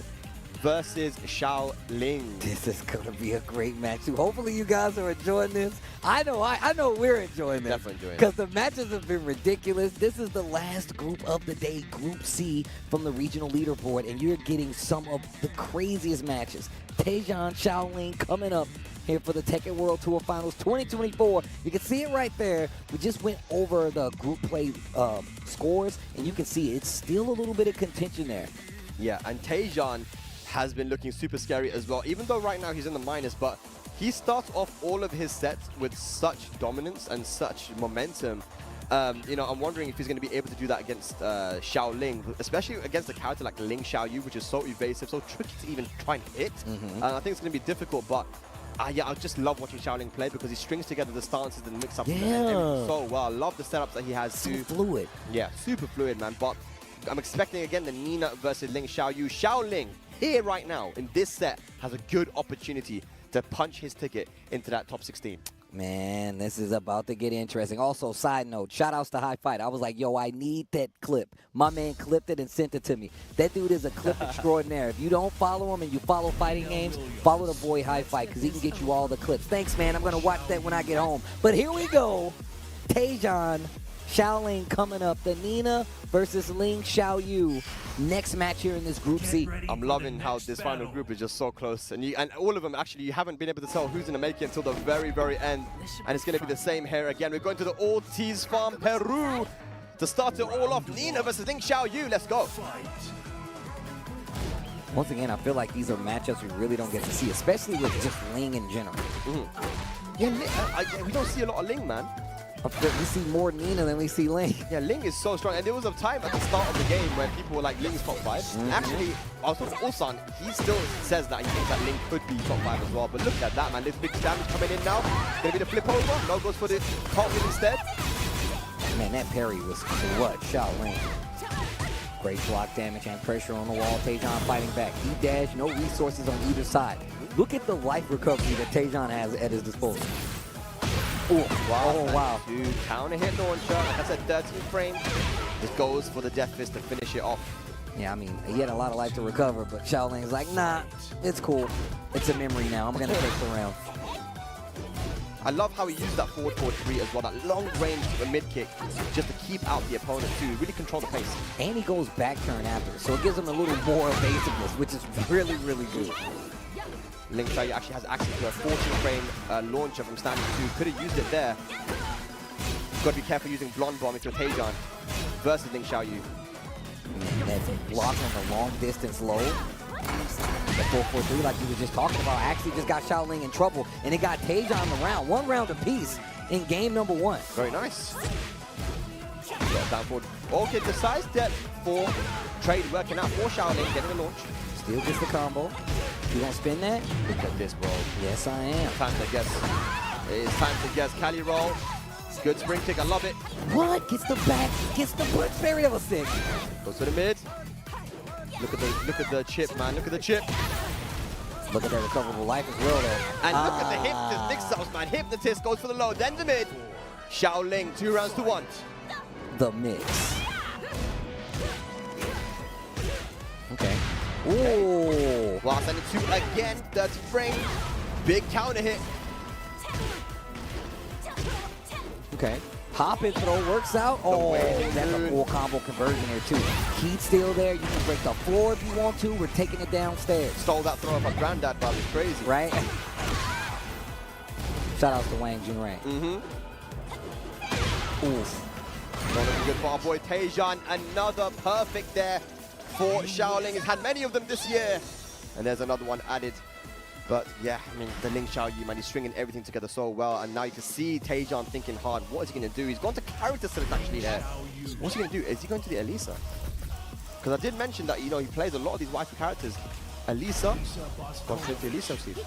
versus Xiaoling. This is going to be a great match, too. Hopefully you guys are enjoying this. I know we're enjoying this. Definitely enjoying it. Because the matches have been ridiculous. This is the last group of the day, Group C from the regional leaderboard, and you're getting some of the craziest matches. Taejan, Xiaoling coming up here for the Tekken World Tour Finals 2024. You can see it right there. We just went over the group play scores, and you can see it's still a little bit of contention there. Yeah, and Taejan has been looking super scary as well, even though right now he's in the minus, but he starts off all of his sets with such dominance and such momentum. You know, I'm wondering if he's going to be able to do that against Xiaoling, especially against a character like Ling Xiaoyu, which is so evasive, so tricky to even try and hit. I think it's going to be difficult, but yeah, I just love watching Xiaoling play because he strings together the stances and mix up everything so well. I love the setups that he has too. Fluid. Yeah, super fluid, man. But I'm expecting again the Nina versus Ling Xiaoyu. Xiaoling here right now in this set has a good opportunity to punch his ticket into that top 16. Man, this is about to get interesting. Also, side note, shout outs to High Fight. I was like, yo, I need that clip. My man clipped it and sent it to me. That dude is a clip extraordinaire. If you don't follow him and you follow fighting games, follow the boy High Fight because he can get you all the clips. Thanks, man. I'm going to watch that when I get home. But here we go. Taejan, Xiaoling coming up. The Nina versus Ling Xiaoyu. Next match here in this Group C. I'm loving how this final group is just so close. And all of them, actually, you haven't been able to tell who's going to make it until the very, very end. And it's going to be the same here again. We're going to the Ortiz Farm, Peru. To start it all off, Nina versus Ling Xiaoyu. Let's go. Once again, I feel like these are matchups we really don't get to see, especially with just Ling in general. Yeah, we don't see a lot of Ling, man. We see more Nina than we see Ling. Yeah, Ling is so strong. And there was a time at the start of the game where people were like, Ling's top 5. Actually, I was talking to Ulsan, he still says that he thinks that Ling could be top 5 as well. But look at that, man. There's big damage coming in now. Gonna be the flip over. No, goes for the cartwheel instead. Man, that parry was clutch. Xiaoling. Great block damage and pressure on the wall. Taejan fighting back. E-dash, no resources on either side. Look at the life recovery that Taejan has at his disposal. Oh, wow. Dude, counter hit launcher. Like I said, 13 frame. Just goes for the Death Fist to finish it off. Yeah, I mean, he had a lot of life to recover, but Xiaoling's like, nah, it's cool. It's a memory now. I'm going to take the round. I love how he used that forward 4-3 as well, that long range mid kick, just to keep out the opponent too, really control the pace. And he goes back turn after, so it gives him a little more evasiveness, which is really, really good. Ling Xiaoyu actually has access to a 14-frame launcher from standing 2. Could have used it there. Got to be careful using Blonde Bomb into a Taejan versus Ling Xiaoyu. That's a block on the long distance low. The 4-4-3, like you were just talking about, actually just got Xiaoling in trouble, and it got Taejan the round. 1 round apiece in game number 1. Very nice. Got down forward. Okay, the side step for trade working out for Shaolin, getting the launch. Still gets the combo. You gonna spin that? Look at this, bro. Yes, I am. Time to guess. It is time to guess. Cali roll. Good spring kick. I love it. What? Gets the back. Gets the punch parry. That was sick. Goes to the mid. Look at the chip, man. Look at the chip. Look at that recoverable life as well, though. And look at the hypnotist. Nick Sauce, man. Hypnotist goes for the low. Then the mid. Shaoling, 2 rounds to 1. The mix. Okay. Ooh. Wow, send it 2 again. Dirty frame. Big counter hit. Okay. Hop and throw works out. Oh, that's a full combo conversion there, too. Heat still there. You can break the floor if you want to. We're taking it downstairs. Stole that throw off a granddad, but it's crazy. Right? Shout out to Wang Junrei. Oof. Not looking good for our boy Taejan. Another perfect there for Shaoling. He's had many of them this year. And there's another one added. But yeah, I mean, the Ling Xiaoyu, man, he's stringing everything together so well. And now you can see Taejan thinking hard. What is he going to do? He's gone to character select actually there. What's he going to do? Is he going to the Elisa? Because I did mention that, you know, he plays a lot of these waifu characters. Elisa? Gone straight to Elisa, Steve.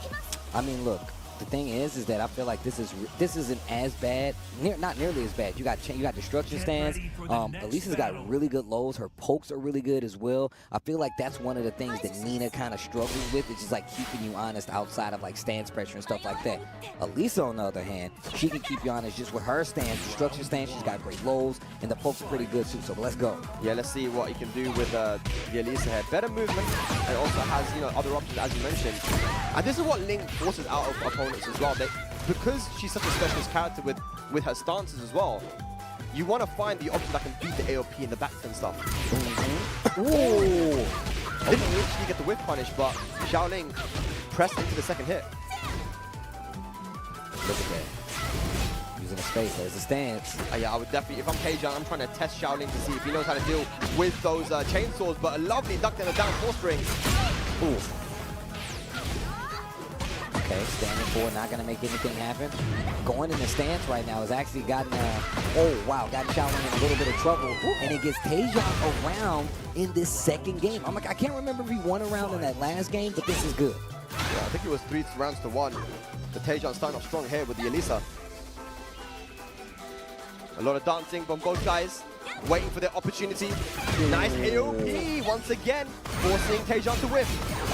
I mean, look. The thing is that I feel like this isn't as bad, not nearly as bad. You got destruction stands. Elisa's got really good lows. Her pokes are really good as well. I feel like that's one of the things that Nina kind of struggles with. It's just like keeping you honest outside of like stance pressure and stuff like that. Elisa, on the other hand, she can keep you honest just with her stance, destruction stance. She's got great lows, and the pokes are pretty good too. So let's go. Yeah, let's see what he can do with the Elisa here. Better movement, and also has, you know, other options as you mentioned. And this is what Ling forces out of opponents as well. Because she's such a specialist character with her stances as well, you want to find the option that can beat the AOP in the back and stuff. Ooh. Didn't literally get the whip punish, but Shaoling pressed into the second hit. Look at that. Using a space, there's a stance. Yeah, I would definitely, if I'm Taejan, I'm trying to test Shaoling to see if he knows how to deal with those chainsaws, but a lovely duck and a down 4 string. Ooh. Okay, standing forward, not going to make anything happen. Going in the stance right now has actually gotten, gotten Shaoling in a little bit of trouble. And it gets Taejan around in this second game. I'm like, I can't remember if he won a round in that last game, but this is good. Yeah, I think it was 3 rounds to 1. The Taejan starting off strong here with the Elisa. A lot of dancing from both guys, waiting for their opportunity. Nice AOP once again, forcing Taejan to whip.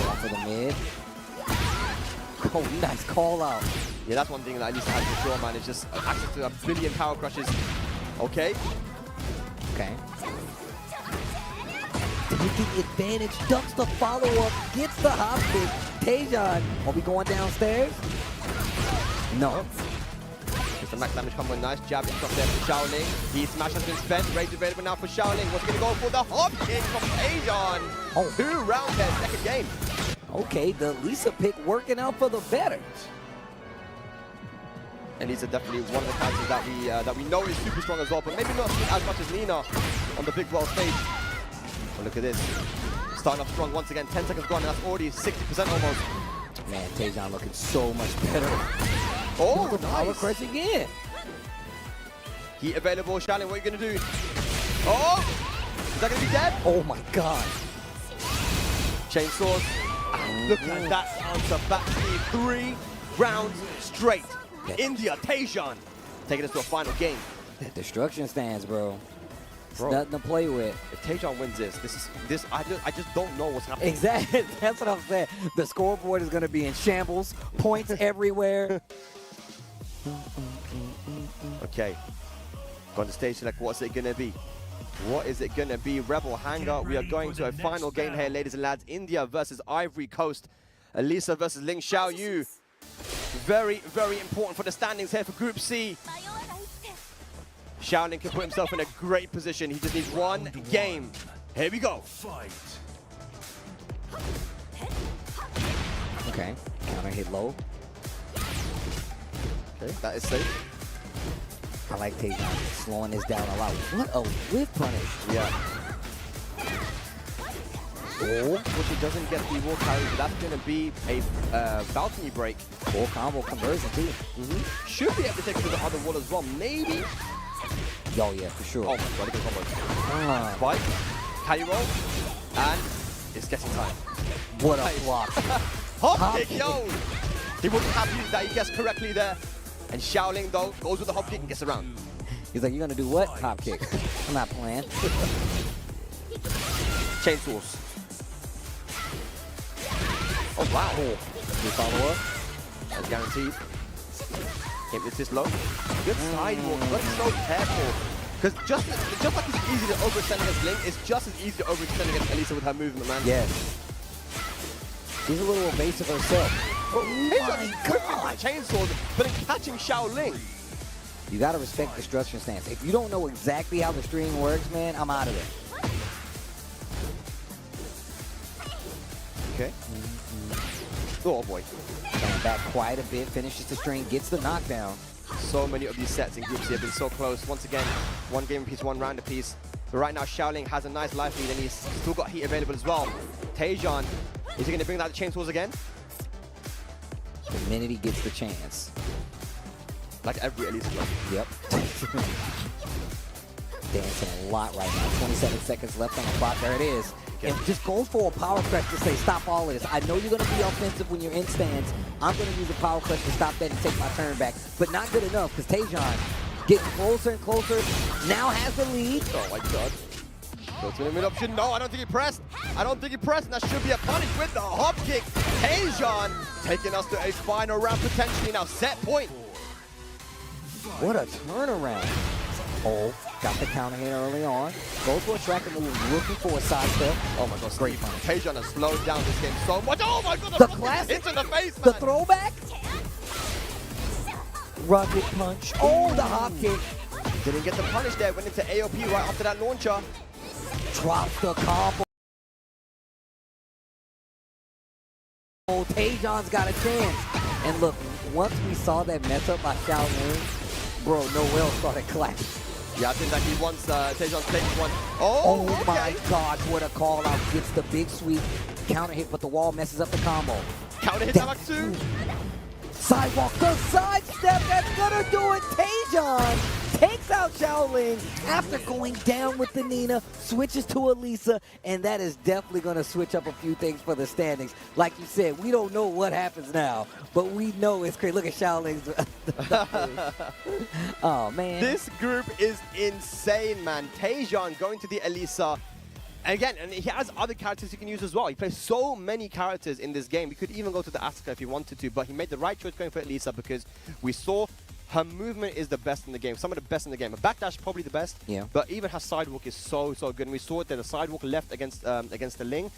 Going for the mid. Oh, nice call out. Yeah, that's one thing that Elisa has for sure, man. It's just access to a billion power crushes. Okay. Okay. Taking advantage, ducks the follow-up, gets the hop kick. Taejan, are we going downstairs? No. It's a max damage combo, nice jab and stop there for Shaoling. He smash has been spent, rage available now for Shaoling. What's going to go for the hop kick from Taejan? Oh. 2 rounds there, second game. Okay, the Lisa pick working out for the better. And Lisa definitely one of the characters that we know is super strong as well, but maybe not as much as Nina on the big world stage. But look at this. Starting off strong once again, 10 seconds gone, and that's already 60% almost. Man, Taejan looking so much better. Oh, the nice. power crush again. Heat available, Shaoling, what are you going to do? Oh! Is that going to be dead? Oh my god. Chainsaws. Look at that answer back to 3 rounds straight. India, Taejan, taking us to a final game. That destruction stands, bro. It's nothing to play with. If Taejan wins this, I just don't know what's happening. Exactly. That's what I'm saying. The scoreboard is going to be in shambles. Points everywhere. Okay. Going to stage select. What's it going to be? What is it going to be? Rebel Hangar. We are going to a final game here, ladies and lads. India versus Ivory Coast. Elisa versus Ling Xiaoyu. Very, very important for the standings here for Group C. Shaoling can put himself in a great position. He just needs 1 game. Here we go. Okay. Counter hit low. Okay, that is safe. I like Taejan slowing this down a lot. What a whip punish. Yeah. Oh, which he doesn't get the wall carry, but that's going to be a balcony break. Full combo conversion too. Should be able to take it to the other wall as well. Maybe Oh, yeah, for sure. Oh my god, look at the combo. Spike, carry roll, and it's getting time. What a block. Hop kick, yo! He wouldn't have used that, he guessed correctly there. And Shaoling, though, goes with the hop kick and gets around. He's like, you're gonna do what? Hop kick. I'm not playing. Chainsaws. Oh, wow. Good follow-up. That's guaranteed. Keep this low. Good sidewalk, but so careful. Because just like it's easy to overextend against Link, it's just as easy to overextend against Elisa with her movement, man. Yes. She's a little evasive herself. Oh my god! Chainsaws, but in catching Shaoling. You gotta respect destruction stance. If you don't know exactly how the string works, man, I'm out of there. Okay. Oh boy. Going back quite a bit, finishes the string, gets the knockdown. So many of these sets in groups here have been so close. Once again, one game apiece, one round apiece. But right now, Shaoling has a nice life lead, and he's still got heat available as well. Taejon, is he going to bring out the chainsaws again? The minute he gets the chance. Like every Elisa player. Yep. Dancing a lot right now. 27 seconds left on the clock. There it is. And just go for a power crush to say, stop all of this. I know you're going to be offensive when you're in stance. I'm going to use a power crush to stop that and take my turn back. But not good enough, because Taejon getting closer and closer. Now has the lead. Oh my god. Go to the mid option. No, I don't think he pressed. I don't think he pressed. And that should be a punish with the hop kick. Taejon taking us to a final round potentially. Now set point. What a turnaround. Oh, got the counter hit early on. Goes for a track and move, looking for a side step. Oh my god, great punish. Taejon has slowed down this game so much. Oh my god, the classic hits in the face, the man. throwback. Rugged punch. Oh, the hop kick. Didn't get the punish there. Went into AOP right after that launcher. Drops the combo. Oh, Taejon's got a chance. And look, once we saw that mess up by Shaoling, bro, Noel started clapping. Yeah, I think that he wants Taejon takes one. Oh okay. My gosh, what a call out. Gets the big sweep. Counter hit, but the wall messes up the combo. Counter hit number 2. Sidewalk, the sidestep, that's gonna do it. Taejon takes out Shaoling after going down with the Nina, switches to Elisa, and that is definitely gonna switch up a few things for the standings. Like you said, we don't know what happens now, but we know it's crazy. Look at Shaoling's. Oh, man. This group is insane, man. Taejon going to the Elisa. Again, and he has other characters he can use as well. He plays so many characters in this game. We could even go to the Asuka if he wanted to, but he made the right choice going for Elisa because we saw her movement is the best in the game. Some of the best in the game. Her backdash probably the best. Yeah. But even her sidewalk is so good. And we saw it there. The sidewalk left against the Ling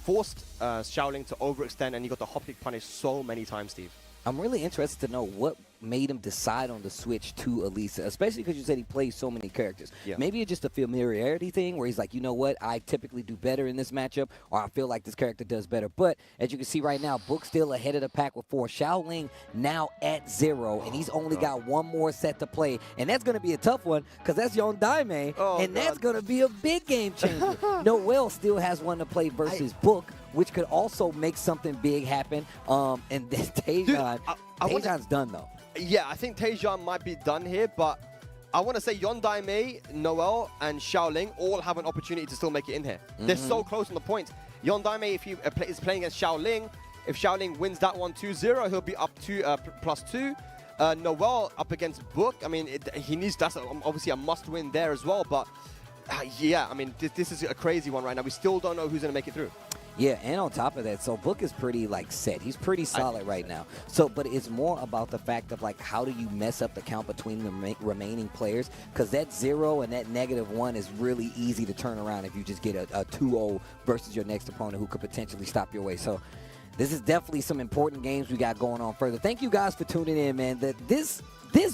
forced Shaoling to overextend, and he got the hop kick punish so many times, Steve. I'm really interested to know what made him decide on the switch to Elisa, especially because you said he plays so many characters. Yeah. Maybe it's just a familiarity thing where he's like, you know what, I typically do better in this matchup, or I feel like this character does better. But as you can see right now, Book still ahead of the pack with 4. Shaoling now at 0, and he's only got one more set to play. And that's going to be a tough one because that's Yon Daime, and that's going to be a big game changer. Noel still has one to play versus Book, which could also make something big happen. And then Taejon's done, though. Yeah, I think Taejon might be done here, but I want to say Yon Daime, Noel, and Shaoling all have an opportunity to still make it in here. They're so close on the points. Yon Daime, if he is playing against Shaoling, if Shaoling wins that one 2-0, he'll be up to +2. Noel up against Book. I mean, he needs, that's obviously a must-win there as well, but yeah, I mean, this is a crazy one right now. We still don't know who's going to make it through. Yeah, and on top of that, so Book is pretty, like, set. He's pretty solid right now. So, but it's more about the fact of, like, how do you mess up the count between the remaining players? Because that 0 and that -1 is really easy to turn around if you just get a 2-0 versus your next opponent who could potentially stop your way. So, this is definitely some important games we got going on further. Thank you guys for tuning in, man. This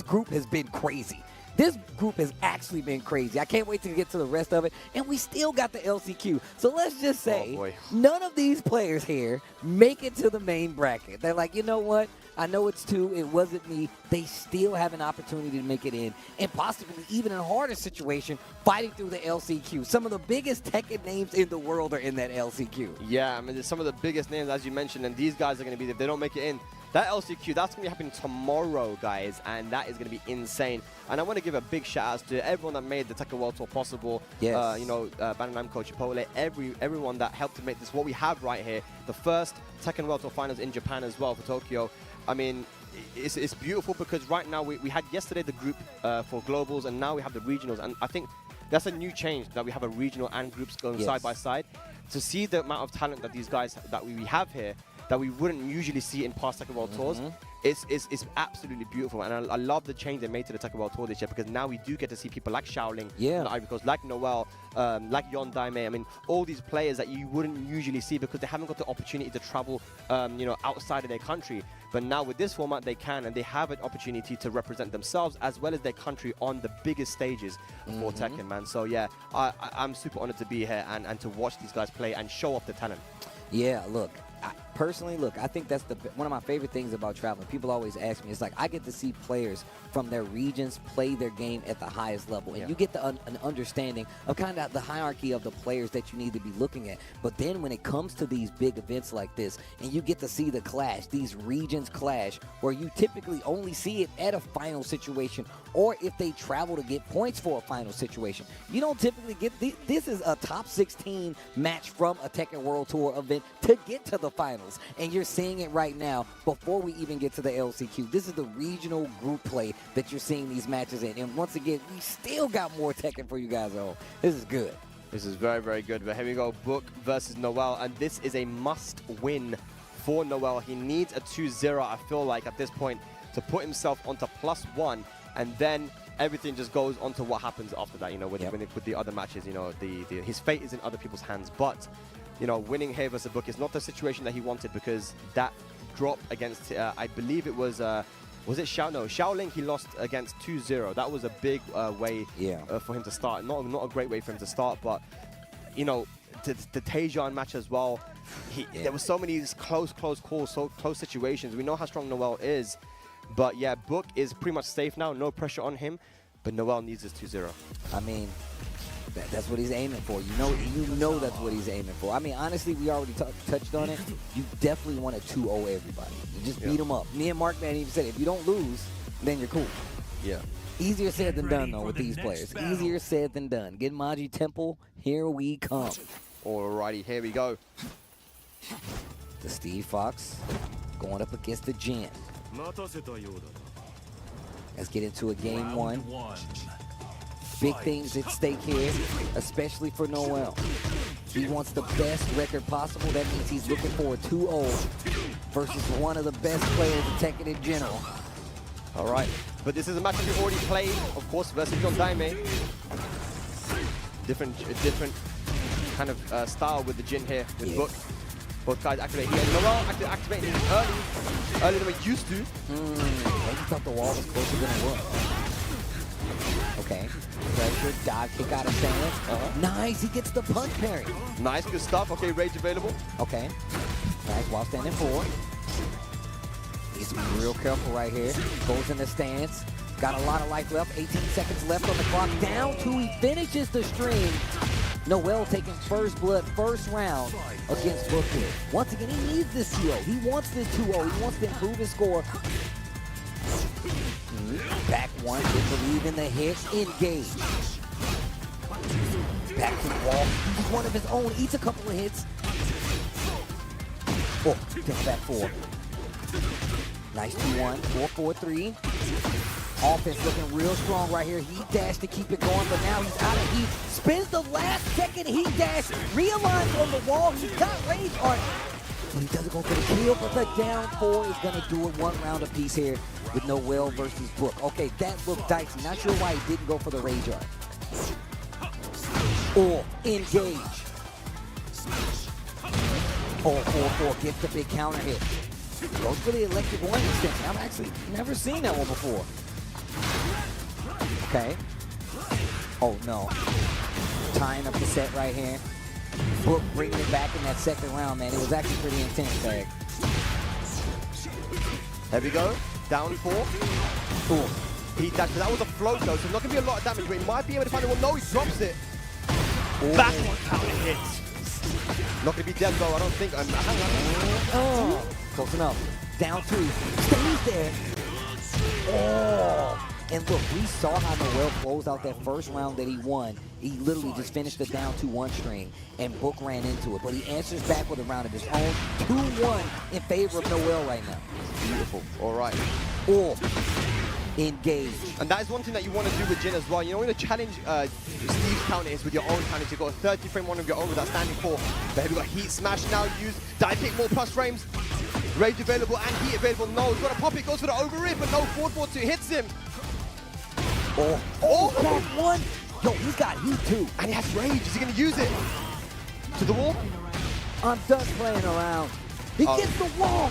group has been crazy. This group has actually been crazy. I can't wait to get to the rest of it. And we still got the LCQ. So let's just say none of these players here make it to the main bracket. They're like, you know what? I know it's 2. It wasn't me. They still have an opportunity to make it in. And possibly even in a harder situation, fighting through the LCQ. Some of the biggest Tekken names in the world are in that LCQ. Yeah, I mean, there's some of the biggest names, as you mentioned, and these guys are going to be, if they don't make it in, That LCQ, that's going to be happening tomorrow, guys, and that is going to be insane. And I want to give a big shout out to everyone that made the Tekken World Tour possible. Yes. You know, Bandai Namco, Chipotle, everyone that helped to make this what we have right here. The first Tekken World Tour Finals in Japan as well for Tokyo. I mean, it's beautiful because right now we had yesterday the group for globals, and now we have the regionals. And I think that's a new change, that we have a regional and groups going side by side. To see the amount of talent that these guys that we have here, that we wouldn't usually see in past Tekken World Tours, it's absolutely beautiful. And I love the change they made to the Tekken World Tour this year, because now we do get to see people like Shaoling, from the Ivory Coast, like Noel, like Yon Daime. I mean, all these players that you wouldn't usually see because they haven't got the opportunity to travel, you know, outside of their country. But now with this format, they can, and they have an opportunity to represent themselves as well as their country on the biggest stages for Tekken, man. So yeah, I'm super honored to be here and to watch these guys play and show off the talent. Yeah, look. Personally, look, I think that's one of my favorite things about traveling. People always ask me, it's like I get to see players from their regions play their game at the highest level. And you get an understanding of kind of the hierarchy of the players that you need to be looking at. But then when it comes to these big events like this, and you get to see the clash, these regions clash, where you typically only see it at a final situation, or if they travel to get points for a final situation. You don't typically get this is a top 16 match from a Tekken World Tour event to get to the finals. And you're seeing it right now before we even get to the LCQ. This is the regional group play that you're seeing these matches in. And once again, we still got more Tekken for you guys at home. This is good. This is very, very good. But here we go, Book versus Noel. And this is a must-win for Noel. He needs a 2-0, I feel like, at this point, to put himself onto +1. And then everything just goes on to what happens after that, you know, with the other matches. You know, his fate is in other people's hands. But you know, winning here versus Book is not the situation that he wanted, because that drop against, I believe it was it Shaoling he lost against 2-0. That was a big way for him to start. Not a great way for him to start, but, you know, the Tejan match as well, there were so many close calls, so close situations. We know how strong Noel is, but yeah, Book is pretty much safe now, no pressure on him, but Noel needs this 2-0. I mean, that's what he's aiming for. You know that's what he's aiming for. I mean, honestly, we already touched on it. You definitely want to 2-0 everybody. You just beat them up. Me and Mark Man even said, if you don't lose, then you're cool. Yeah. Easier said than done, though, with these players. Easier said than done. Get Maji Temple. Here we come. Alrighty, here we go. The Steve Fox going up against the Jin. Let's get into a game one. Big things at stake here, especially for Noel. He wants the best record possible. That means he's looking for a 2-0 versus one of the best players in Tekken in general. All right, but this is a match we already played, of course, versus Yon Daime. Different kind of style with the Jin here, with Book. Both guys activate here. Noel activating early than we used to. I thought the wall was closer than it was. Okay, pressure, dodge, kick out of stance. Nice, he gets the punch parry. Nice, good stuff. Okay, rage available. Okay, nice, while standing forward. Needs to be real careful right here. Goes in the stance. Got a lot of life left, 18 seconds left on the clock. Down 2, he finishes the stream. Noel taking first blood, first round against Book here. Once again, he needs this 2-0. He wants this 2-0. He wants to improve his score. Back one, didn't believe in the hit, engage. Back to the wall, he's one of his own, eats a couple of hits. Oh, down back 4. Nice 2-1, 4-4-3. Offense looking real strong right here. Heat dash to keep it going, but now he's out of heat. Spins the last second heat dash, realigns on the wall. He's got rage on, but he doesn't go for the kill, but the down 4 is gonna do it 1 round apiece here with Noel versus Book. Okay, that looked dicey. Not sure why he didn't go for the rage art. Or engage. Oh, 4-4 gets the big counter hit. Goes for the electric warning extension. I've actually never seen that one before. Okay. Oh no. Tying up the set right here. Book bringing it back in that second round, man. It was actually pretty intense, Tag. There we go. Down 4. Ooh. Heat dash, but that was a float though, so it's not going to be a lot of damage, but he might be able to find it. Well, no, he drops it. Back one counter hit. Not going to be dead though, I don't think. Oh, close enough. Down 2. Stays there. Oh. And look, we saw how Noel closed out that first round that he won. He literally just finished the down 2-1 string, and Book ran into it. But he answers back with a round of his own. 2-1 in favor of Noel right now. Beautiful. All right. Oh. Engage. And that is one thing that you want to do with Jin as well. You know, when you challenge Steve's counter is with your own counters. You've got a 30 frame one of your own with that standing 4. But have you got Heat Smash now used? Dive kick, more plus frames. Rage available and Heat available. No, he's got a pop it, goes for the over it, but no, forward 4-2 hits him. Oh, that one. Yo, he's got Heat too. And he has Rage. Is he going to use it? To the wall? I'm done playing around. He gets the wall.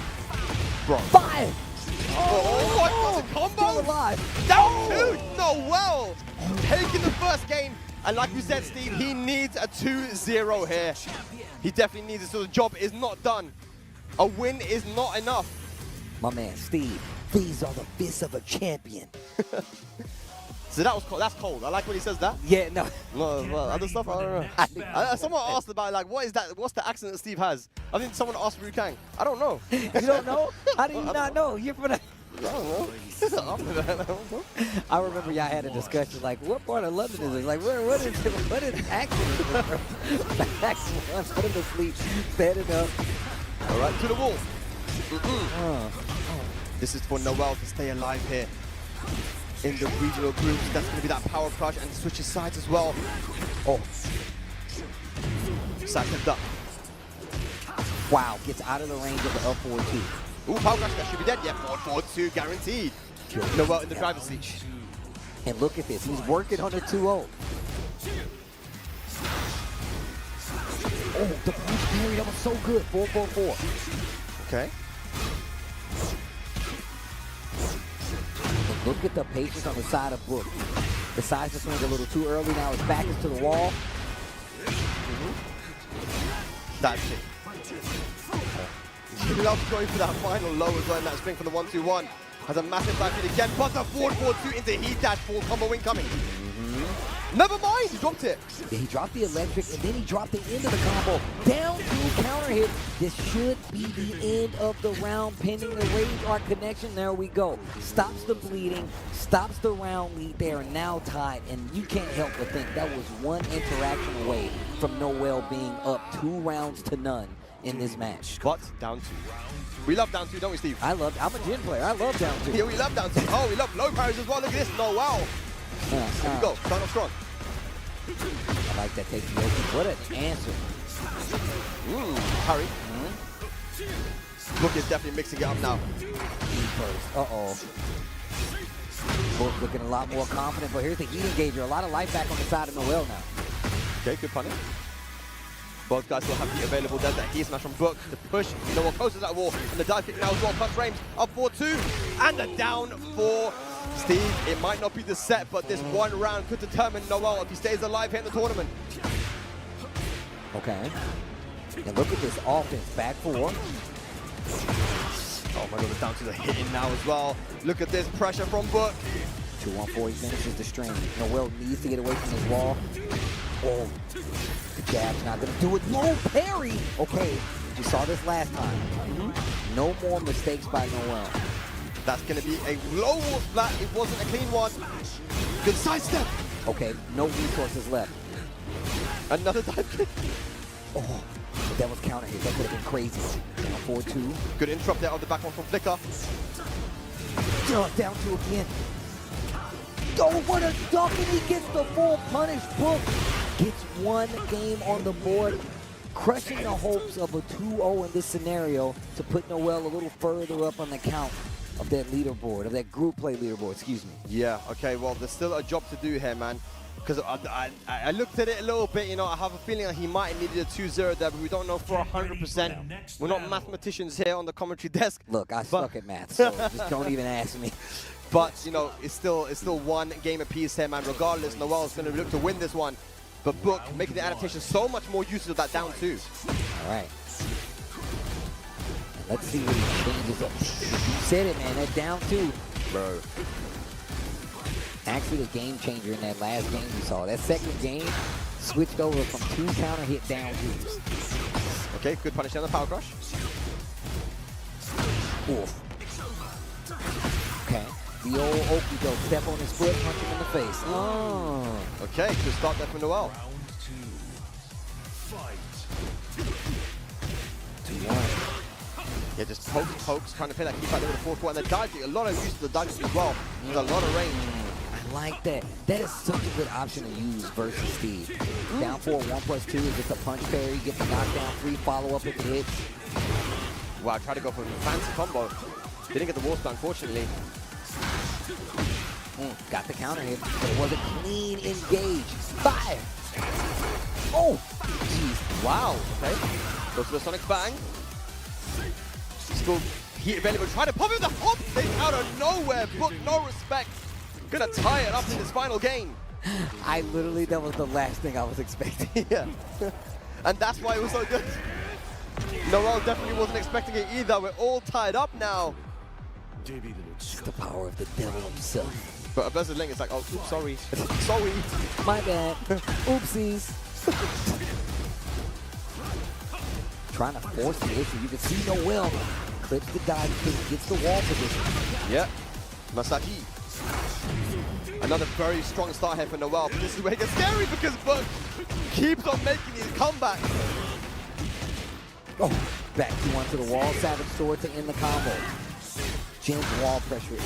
Bro. 5. Oh my God, the combo! Still alive. Down 2! Noel! Taking the first game. And like you said, Steve, he needs a 2-0 here. He definitely needs it, so the job is not done. A win is not enough. My man, Steve, these are the fists of a champion. So that was cold. That's cold. I like when he says that. Yeah, no. No, well, other stuff, I don't know. Someone asked about, like, what is that? What's the accent that Steve has? I think someone asked Ru Kang. I don't know. You don't know? How do you not know? You're from the... I don't know. I remember y'all had a discussion, like, what part of London is it? Like, what is accent? Back one, put him to sleep, bad enough. All right, to the wall. This is for Noel to stay alive here. In the regional groups, that's going to be that power crush and switches sides as well. Oh. Side up. Wow, gets out of the range of the up 4-2. Ooh, power crush, that should be dead. Yeah, 4-4-2 guaranteed. Noel in the driver's seat. And look at this, he's working on a 2-0. Oh, the punch parry, that was so good. 4-4-4. Okay. Look at the patience on the side of Book. Decides to swing a little too early. Now his back is to the wall. That's it. He loves going for that final low as well in that spring from the 1-2-1. Has a massive back hit again, but the forward 4-2 into heat dash, full combo incoming. Never mind, he dropped it. Yeah, he dropped the electric and then he dropped the end of the combo. Down to counter hit. This should be the end of the round pending the rage art connection. There we go. Stops the bleeding, stops the round lead. They are now tied, and you can't help but think that was one interaction away from Noel being up 2 rounds to none in this match. But down 2. We love down 2, don't we, Steve? I'm a Jin player. I love down 2. Yeah, we love down 2. Oh, we love low parries as well. Look at this. Noel. There we go. Start off strong. I like that take the open. What an answer. Hurry. Book is definitely mixing it up now. First. Uh-oh. Book looking a lot more confident, but here's the heat engager. A lot of life back on the side of Noel now. Okay, good punish. Both guys will have the available. There's that heat smash from Book to push Noel closer to that wall. And the dive kick now as well. Plus frames up 4-2. And a down 4. Steve, it might not be the set, but this one round could determine Noel if he stays alive here in the tournament. Okay. And look at this offense. Back 4. Oh my God, it's down to the hitting now as well. Look at this pressure from Book. 2-1-4, he finishes the string. Noel needs to get away from his wall. Oh, the jab's not gonna do it. Low parry. Okay, we saw this last time. No more mistakes by Noel. That's gonna be a low flat. It wasn't a clean one. Good sidestep. Okay, no resources left. Another dive kick. Oh, but that was counter hit. That could have been crazy. Down 4-2. Good interrupt there on the back one from Flicker. Down 2 again. Oh, what a duck, and he gets the full punish. Book gets 1 game on the board, crushing the hopes of a 2-0 in this scenario to put Noel a little further up on the count of that leaderboard, of that group play leaderboard, excuse me. Yeah, okay, well, there's still a job to do here, man. Because I looked at it a little bit, you know, I have a feeling that he might have needed a 2-0 there, but we don't know for 100%. We're not mathematicians here on the commentary desk. Look, I suck at math, so just don't even ask me. But, you know, it's still 1 game apiece here, man. Regardless, Noel's going to look to win this one. But Book making the adaptation so much more use of that down 2. All right. Let's see what he changes up. You said it, man. That down 2. Bro. Actually, the game changer in that last game we saw. That second game switched over from 2 counter hit down 2s. Okay, good punish on the power crush. Oof. Okay. The old okey-doke, step on his foot, punch him in the face. Oh. Okay, good start there from Noel. 2-1. Yeah, just pokes, trying to play that keep out there with the fourth one. And the dodging, a lot of use of the dodges as well. There's a lot of range. I like that. That is such a good option to use versus Steve. Down 4, 1+2 is just a punch parry, get the knockdown free, follow up if it hits. Wow, tried to go for a fancy combo. Didn't get the wall split, unfortunately. Got the counter hit, but it wasn't clean engage. 5. Oh, jeez. Wow, okay. Goes for the Sonic Bang. Still heat available. Trying to pop him the hop kick out of nowhere. Book no respect. Gonna tie it up in this final game. I literally, that was the last thing I was expecting. Yeah. And that's why it was so good. Noel definitely wasn't expecting it either. We're all tied up now. It's the power of the devil himself. But versus Link, it's like, oh, oops, sorry. Sorry. My bad. Oopsies. Trying to force the issue. You can see Noel clips the dive kick, gets the wall position. Yep. Masaki. Another very strong start here for Noel. But this is where it gets scary because Book keeps on making his comeback. Oh, back to onto the wall. Savage Sword to end the combo. Jin's wall pressure is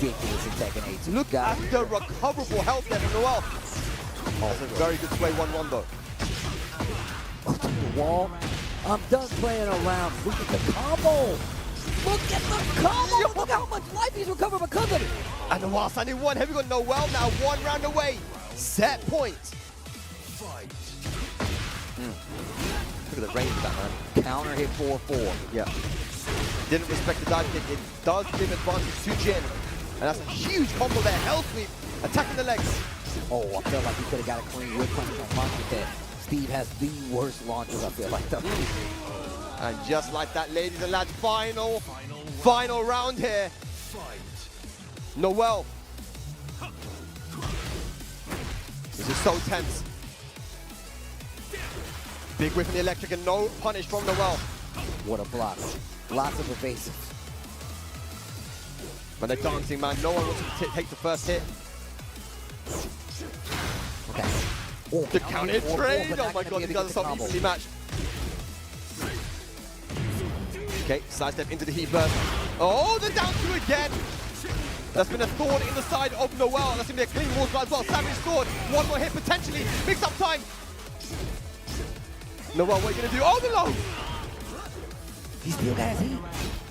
ridiculous in Tekken 8. Look at the recoverable health there from Noel. Oh, that's a very good sway 1-1 though. Oh, to the wall. I'm done playing around. Look at the combo. Look at the combo. Look how much life he's recovered because of it. And Noel standing one heavy on Noel now 1 round away. Set point. Look at the range of that, man. Counter hit 4-4. Yeah. Didn't respect the dive kick. It does give advantage to Jin. And that's a huge combo there. Hell sweep. Attacking the legs. Oh, I feel like he could have got a clean whip punch on Monster Head. Steve has the worst launches, I feel like. And just like that, ladies and lads, final round here. Noel. This is so tense. Big whiff in the electric and no punish from Noel. What a block. Lots of evasive. But they're dancing, man. No one wants to take the first hit. Okay. Oh, the counter trade. Oh my god, these guys are so evenly matched. Okay, sidestep into the heat burst. Oh, the down 2 again. That's been a thorn in the side of Noel. That's going to be a clean wall as well. Savage Sword. One more hit potentially. Mix up time. Noel, what are you going to do? Oh, the low. He still has heat.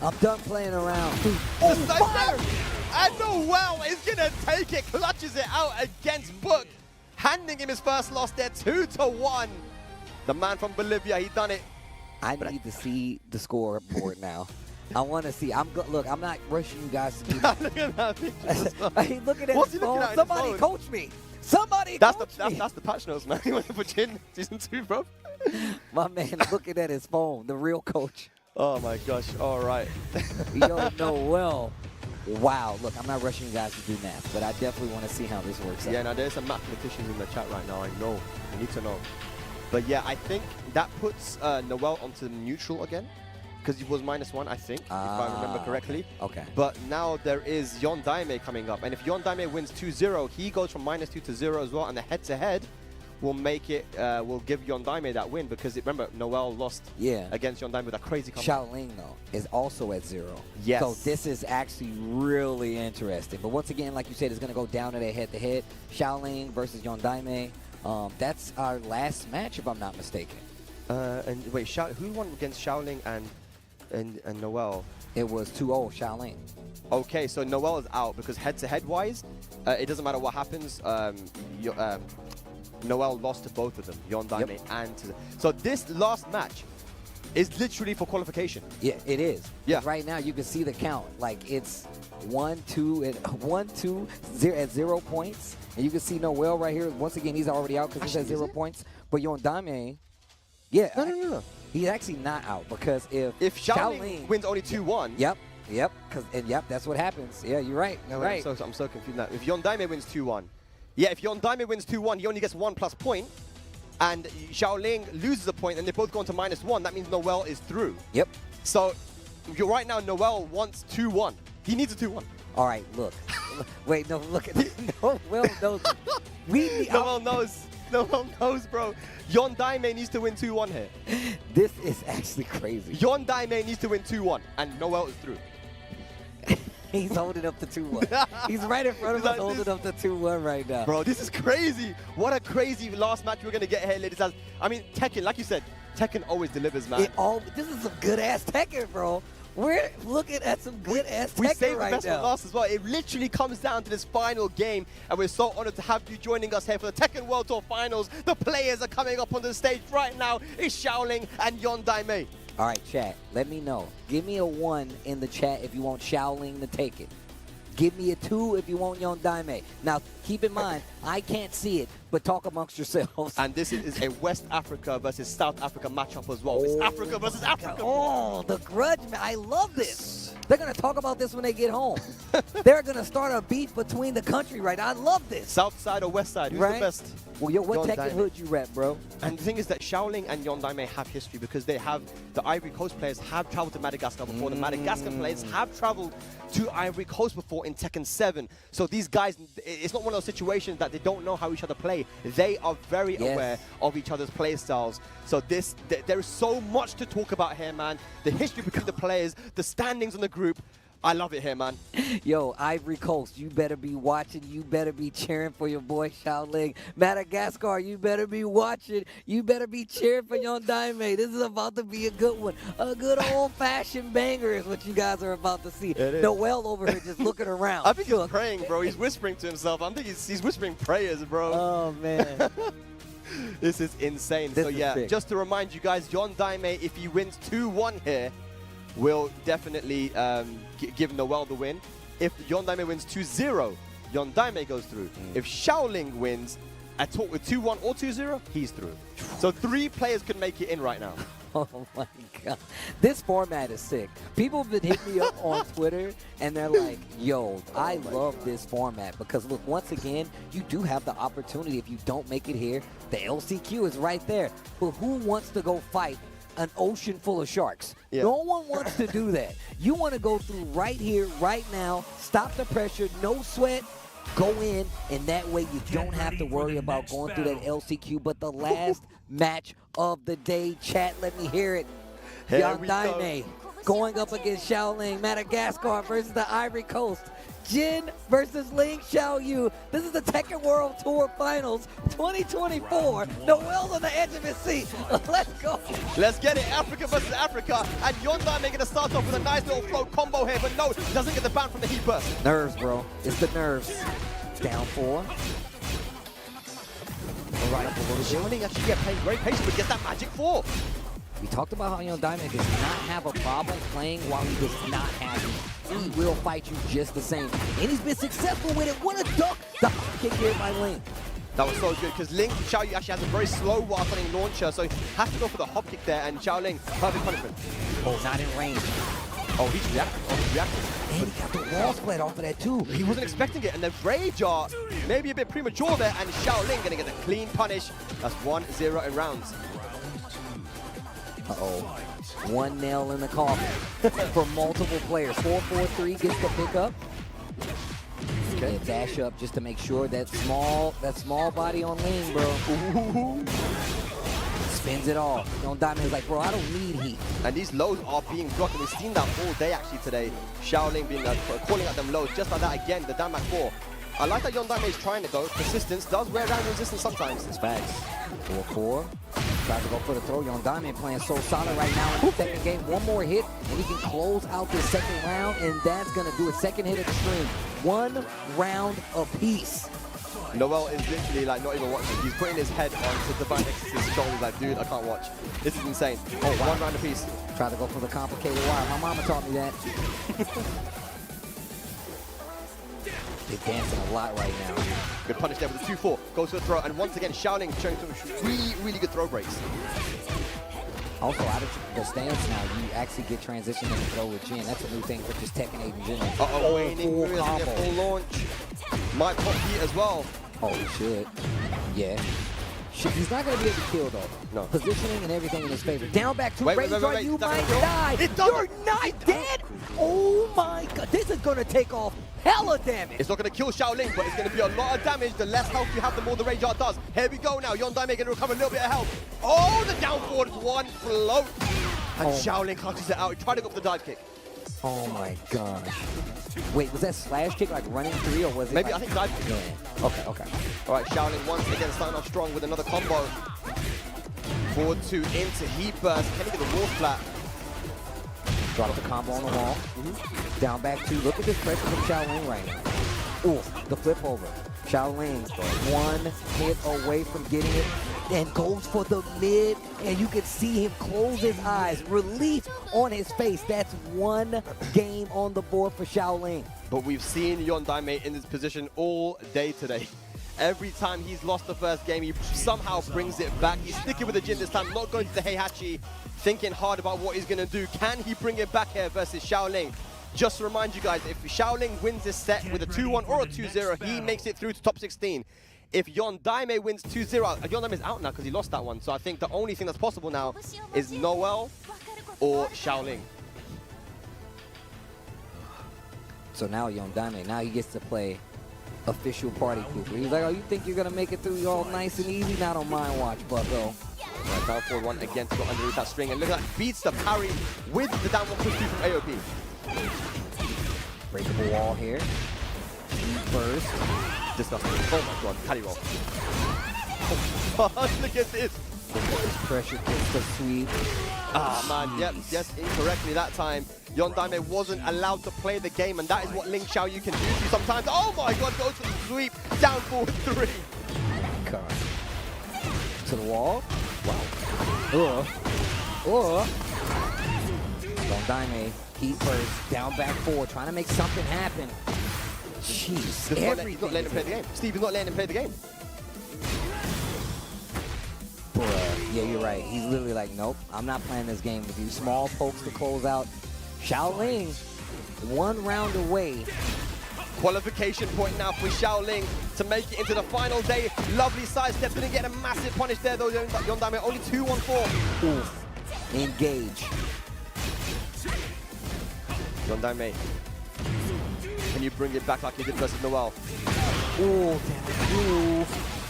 I'm done playing around. Oh, fire! And Noel is going to take it. Clutches it out against Book. Handing him his first loss there, 2-1. The man from Bolivia, he done it. I need to see the scoreboard now. I want to see. Look, I'm not rushing you guys to do that. Look at that. He's looking at What's his he looking phone. at Somebody his phone? coach me. Somebody coach me. That's the patch notes, man. You want to put Jin season 2, bro? My man looking at his phone, the real coach. Oh my gosh, all right. Yo, Noel. Wow, look, I'm not rushing you guys to do math, but I definitely want to see how this works out. Yeah, now there's some mathematicians in the chat right now, I know. I need to know. But yeah, I think that puts Noel onto neutral again, because he was -1, I think, if I remember correctly. Okay. But now there is Yon Daime coming up, and if Yon Daime wins 2-0, he goes from -2 to 0 as well, and the head-to-head will make it, will give Yon Daime that win, because remember, Noel lost against Yon Daime with a crazy combo. Xiaoling, though, is also at 0. Yes. So this is actually really interesting. But once again, like you said, it's going to go down to their head-to-head. Xiaoling versus Yon Daime. That's our last match, if I'm not mistaken. And wait, who won against Xiaoling and Noel? It was 2-0 Xiaoling. Okay, so Noel is out because head-to-head wise, it doesn't matter what happens. Noel lost to both of them, Yon Daime and to so this last match is literally for qualification. Yeah, it is. Yeah. Right now, you can see the count. Like, it's 1-2 and 1-2 at 0 points. And you can see Noel right here. Once again, he's already out because he's at 0 points. But Yon Daime, no. He's actually not out because if Xiaoling wins only 2-1. Yep, that's what happens. Yeah, you're right. No, right. I'm so confused now. If Yon Daime wins 2-1, if Yon Daime wins 2-1, he only gets 1+ point, and Xiaoling loses a point, and they both go on to -1. That means Noel is through. Yep. So right now, Noel wants 2-1. He needs a 2-1. All right, look. Wait, no, look at Noel knows. Noel knows. Noel knows, bro. Yon Daime needs to win 2-1 here. This is actually crazy. Yon Daime needs to win 2-1, and Noel is through. He's holding up the 2-1. He's right in front of us holding up the 2-1 right now. Bro, this is crazy. What a crazy last match we're going to get here, ladies. I mean, Tekken, like you said, Tekken always delivers, man. This is some good-ass Tekken, bro. We're looking at some good-ass Tekken We saved right the best now. for last as well. It literally comes down to this final game, and we're so honored to have you joining us here for the Tekken World Tour Finals. The players are coming up on the stage right now. It's Xiaoling and Yon Daime. All right, chat, let me know. Give me a 1 in the chat if you want Xiaoling to take it. Give me a 2 if you want Yon Daime. Now, keep in mind, I can't see it, but talk amongst yourselves. And this is a West Africa versus South Africa matchup as well. It's Africa versus Africa. Oh, the grudge, man. I love this. They're going to talk about this when they get home. They're going to start a beef between the country right now. I love this. South side or West side? Who's the best? Well, yo, what Yon Tekken Daime. hood you rep, bro? And the thing is that Xiaoling and Yon Daime have history because they have, the Ivory Coast players have traveled to Madagascar before. The Madagascar players have traveled to Ivory Coast before in Tekken 7. So these guys, it's not one of those situations that they don't know how each other play. They are very aware of each other's play styles. So there is so much to talk about here, man. The history between the players, the standings in the group. I love it here, man. Yo, Ivory Coast, you better be watching. You better be cheering for your boy Xiaoling. Madagascar, you better be watching. You better be cheering for Yon Daime. This is about to be a good one. A good old-fashioned banger is what you guys are about to see. Noel over here just looking around. I think he's praying, bro. He's whispering to himself. I think he's whispering prayers, bro. Oh, man. This is insane. So yeah, just to remind you guys, Yon Daime, if he wins 2-1 here, will definitely give Noel the win. If Yon Daime wins 2-0, Yon Daime goes through. If Xiaoling wins at talk with 2-1 or 2-0, he's through. So 3 players could make it in right now. Oh my God. This format is sick. People have been hitting me up on Twitter and they're like, yo, I love this format because look, once again, you do have the opportunity if you don't make it here. The LCQ is right there. But who wants to go fight an ocean full of sharks? No one wants to do that. You want to go through right here, right now, stop the pressure, no sweat, go in, and that way you don't have to worry about going through that LCQ. But the last match of the day, chat, let me hear it. Yon Daime going up against Xiaoling, Madagascar versus the Ivory Coast. Jin versus Ling Xiaoyu. This is the Tekken World Tour Finals 2024. Noel's on the edge of his seat. Let's go. Let's get it. Africa versus Africa. And Yon Daime going to start off with a nice little float combo here, but no, he doesn't get the ban from the heat burst. Nerves, bro. It's the nerves. Down 4. Right up a little bit. Xiaoling actually playing very patient, but gets that magic 4. We talked about how Yon Daime does not have a problem playing while he does not have it. He will fight you just the same. And he's been successful with it. What a duck. The hop kick here by Ling. That was so good because Ling Xiaoyu actually has a very slow while running launcher, so he has to go for the hop kick there, and Xiaoling, perfect punishment. Oh, not in range. Oh, he's reacting. Oh, he's reacting. And he got the wall split off of that too. He wasn't expecting it, and the rage are maybe a bit premature there, and Xiaoling going to get a clean punish. That's 1-0 in rounds. Uh-oh. One nail in the coffin for multiple players. 4-4-3 gets the pickup. Okay, a dash up just to make sure that small body on Ling, bro. Ooh. Spins it off. Yon Daime is like, bro, I don't need heat. And these lows are being blocked, and we've seen that all day actually today. Xiaoling being calling out them lows, just like that again, the down back 4. I like that Yon Daime is trying to go. Persistence does wear down resistance sometimes. It's facts. 4-4. Tries to go for the throw. Yon Daime playing so solid right now in the second game. One more hit, and he can close out this second round, and that's going to do it. Second hit extreme. 1 round apiece. Noel is literally like not even watching. He's putting his head onto Divine Exorcist's shoulder. He's like, dude, I can't watch. This is insane. Oh, wow. 1 round apiece. Try to go for the complicated wire. My mama taught me that. They're dancing a lot right now. Good punish there with the 2-4. Goes for the throw, and once again, Xiaoling showing some really, really good throw breaks. Also, out of the stance now, you actually get transition and throw with Jin. That's a new thing for just Tekken 8 in general. Uh-oh, waning mirrors in their full launch. Might pop heat as well. Oh, he should. Yeah. He's not going to be able to kill, though. No. Positioning and everything in his favor. Down back to Wait, Razor, you That's might a kill. die. It doesn't. You're not dead? Oh my god, this is going to take off hella damage. It's not going to kill Xiaoling, but it's going to be a lot of damage. The less health you have, the more the Rage Art does. Here we go now. Yondai going to recover a little bit of health. Oh, the down forward one float. And Xiaoling clutches it out. He tried to go for the dive kick. Oh my gosh. Wait, was that slash kick like running 3 or was it? Maybe, like, I think dive kick. Yeah. Okay, okay. All right, Xiaoling once again starting off strong with another combo. Forward 2 into heat burst. Can he get the wall flat? Drop the combo on the wall. Down back 2. Look at this pressure from Xiaoling right now. Ooh, the flip over. Xiaoling, one hit away from getting it, and goes for the mid, and you can see him close his eyes. Relief on his face. That's one game on the board for Xiaoling. But we've seen Yondai in this position all day today. Every time he's lost the first game, he somehow brings it back. He's sticking with the Jin this time, not going to the Heihachi, thinking hard about what he's going to do. Can he bring it back here versus Xiaoling? Just to remind you guys, if Xiaoling wins this set with a 2-1 or a 2-0, he makes it through to top 16. If Yondai wins 2-0, Yondai's out now because he lost that one. So I think the only thing that's possible now is Noel or Xiaoling. So now Yondai, now he gets to play official party pooper. He's like, oh, you think you're going to make it through all nice and easy? Not on my watch, bucko. Right, down forward one again to go underneath that string. And look at that, beats the parry with the down one push through from AOP. Breakable wall here. First. Disgusting. Oh my god, carry roll. Oh, look at this. Pressure gets the sweep. Ah, man, yep, yes, incorrectly that time. Yondai wasn't allowed to play the game, and that is what Ling Xiaoyu can do to you sometimes. Oh my god, goes for the sweep. Down forward 3. God. To the wall. Wow. Yondai, heat first, down back 4, trying to make something happen. Jeez, He's not letting him play the game. Steve is not letting him play the game. Bruh, yeah, you're right. He's literally like, nope, I'm not playing this game with you. Small pokes to close out. Xiaoling, 1 round away. Qualification point now for Xiaoling to make it into the final day. Lovely sidestep, didn't get a massive punish there though. Yondai only 2-1-4. Oof. Engage. Yondai, can you bring it back like you did versus Noel? Ooh, ooh.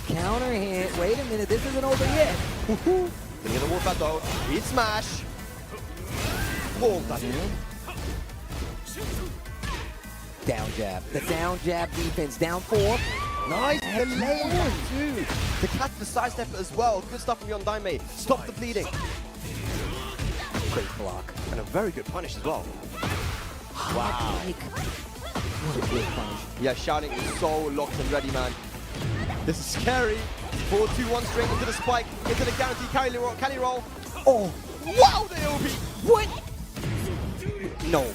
Counter hit. Wait a minute, this isn't over yet. Can you get the wall back though? Heat smash. Wall back. Down jab. The down jab defense. Down 4. Nice. The lane back too. To catch the sidestep as well. Good stuff from Yondai. Stop the bleeding. Great block. And a very good punish as well. Wow. What a good punish. Yeah, Xiaoling is so locked and ready, man. This is scary. 4-2-1 straight into the spike, into the guaranteed carry roll. Oh, wow, the OP. What? No.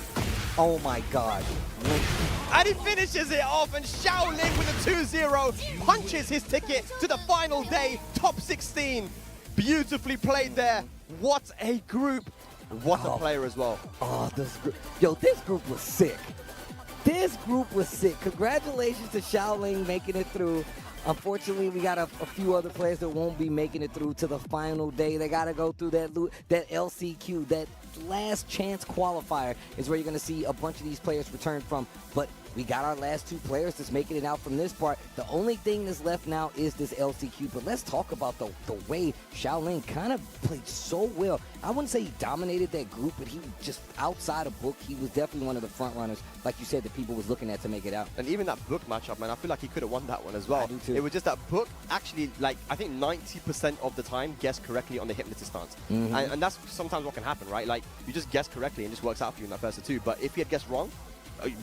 Oh my god. And he finishes it off, and Xiaoling with a 2-0 punches his ticket to the final day, top 16. Beautifully played there. What a group. What a player as well. Oh, this group. Yo, this group was sick. This group was sick. Congratulations to Xiaoling making it through. Unfortunately, we got a few other players that won't be making it through to the final day. They got to go through that LCQ, that last chance qualifier is where you're going to see a bunch of these players return from. But we got our last 2 players that's making it out from this part. The only thing that's left now is this LCQ. But let's talk about the way Xiaoling kind of played so well. I wouldn't say he dominated that group, but he just outside of Book, he was definitely one of the front runners, like you said, that people was looking at to make it out. And even that Book matchup, man, I feel like he could have won that one as well. I do too. It was just that Book actually, like, I think 90% of the time guessed correctly on the hypnotist stance. And that's sometimes what can happen, right? Like, you just guess correctly and it just works out for you in that first 2. But if he had guessed wrong,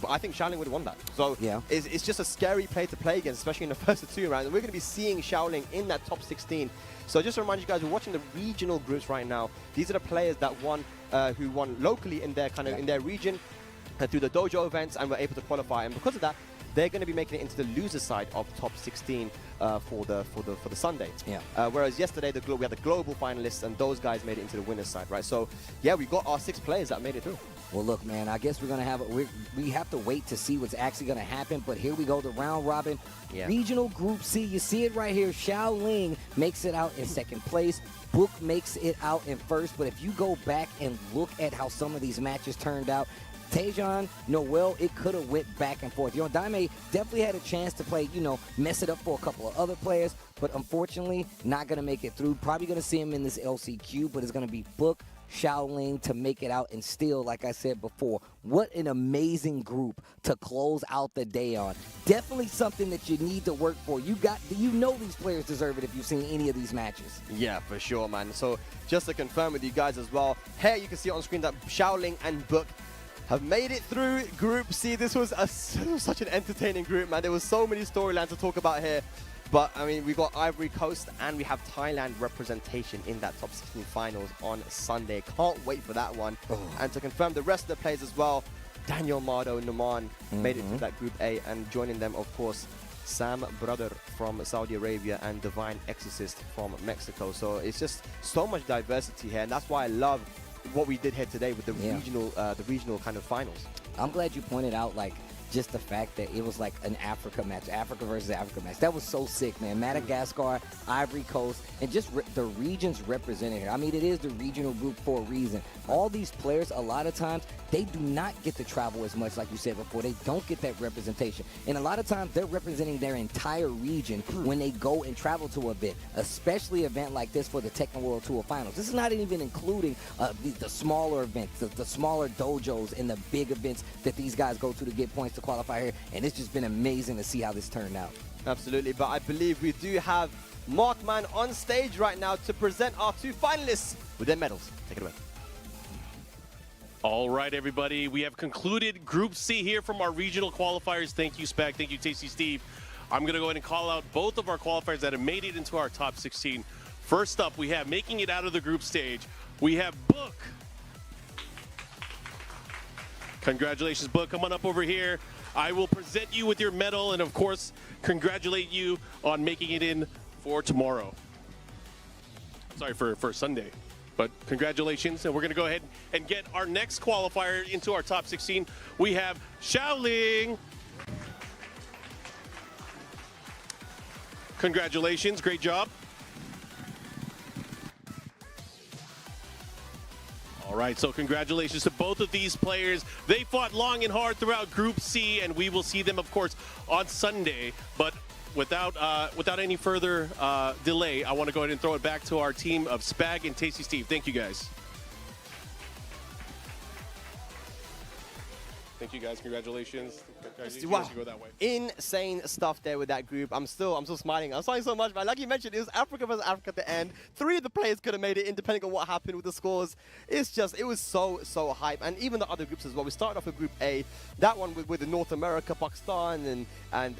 I think Xiaoling would have won that. So yeah, it's just a scary play to play against, especially in the first 2 rounds. And we're going to be seeing Xiaoling in that top 16. So just to remind you guys, we're watching the regional groups right now. These are the players that won, who won locally in their in their region through the dojo events and were able to qualify. And because of that, they're going to be making it into the loser side of top 16 for the Sunday. Yeah. Whereas yesterday we had the global finalists, and those guys made it into the winners side, right? So yeah, we got our 6 players that made it through. Well, look, man, I guess we're going to have we have to wait to see what's actually going to happen. But here we go, the round robin. Yeah. Regional Group C. You see it right here. Xiaoling makes it out in second place. Book makes it out in first. But if you go back and look at how some of these matches turned out, Tejan, Noel, it could have went back and forth. Daime definitely had a chance to play, mess it up for a couple of other players. But unfortunately, not going to make it through. Probably going to see him in this LCQ, but it's going to be Book, Xiaoling to make it out. And still, like I said before, what an amazing group to close out the day on. Definitely something that you need to work for. You know these players deserve it if you've seen any of these matches. Yeah, for sure, man. So just to confirm with you guys as well, here you can see on screen that Xiaoling and Book have made it through Group C. This was such an entertaining group, man. There was so many storylines to talk about here. But, I mean, we got Ivory Coast and we have Thailand representation in that top 16 finals on Sunday. Can't wait for that one. Oh. And to confirm the rest of the players as well, Daniel Mardo, Numan made it to that Group A, and joining them, of course, Sam Brother from Saudi Arabia and Divine Exorcist from Mexico. So it's just so much diversity here, and that's why I love what we did here today with the regional kind of finals. I'm glad you pointed out, just the fact that it was like an Africa match, Africa versus Africa match. That was so sick, man. Madagascar, Ivory Coast, and just the regions represented here. I mean, it is the regional group for a reason. All these players, a lot of times, they do not get to travel as much, like you said before. They don't get that representation. And a lot of times, they're representing their entire region when they go and travel to an event, especially an event like this for the Tekken World Tour Finals. This is not even including the smaller events, the smaller dojos, and the big events that these guys go to get points to qualify here. And it's just been amazing to see how this turned out. Absolutely, but I believe we do have Markman on stage right now to present our 2 finalists with their medals. Take it away. All right, everybody. We have concluded Group C here from our regional qualifiers. Thank you, Spag. Thank you, Tasty Steve. I'm going to go ahead and call out both of our qualifiers that have made it into our top 16. First up, we have making it out of the group stage. We have Book. Congratulations, Book. Come on up over here. I will present you with your medal and, of course, congratulate you on making it in for tomorrow. Sorry, for Sunday. But congratulations, and we're going to go ahead and get our next qualifier into our top 16. We have Xiaoling. Congratulations, great job. All right, so congratulations to both of these players. They fought long and hard throughout Group C, and we will see them, of course, on Sunday. But without any further delay, I want to go ahead and throw it back to our team of Spag and Tasty Steve. Thank you, guys. Thank you, guys. Congratulations. Wow. Go that way. Insane stuff there with that group. I'm still smiling. I'm smiling so much, man. Like you mentioned, it was Africa versus Africa at the end. 3 of the players could have made it in, depending on what happened with the scores. It was so hype. And even the other groups as well. We started off with Group A. That one with North America, Pakistan, and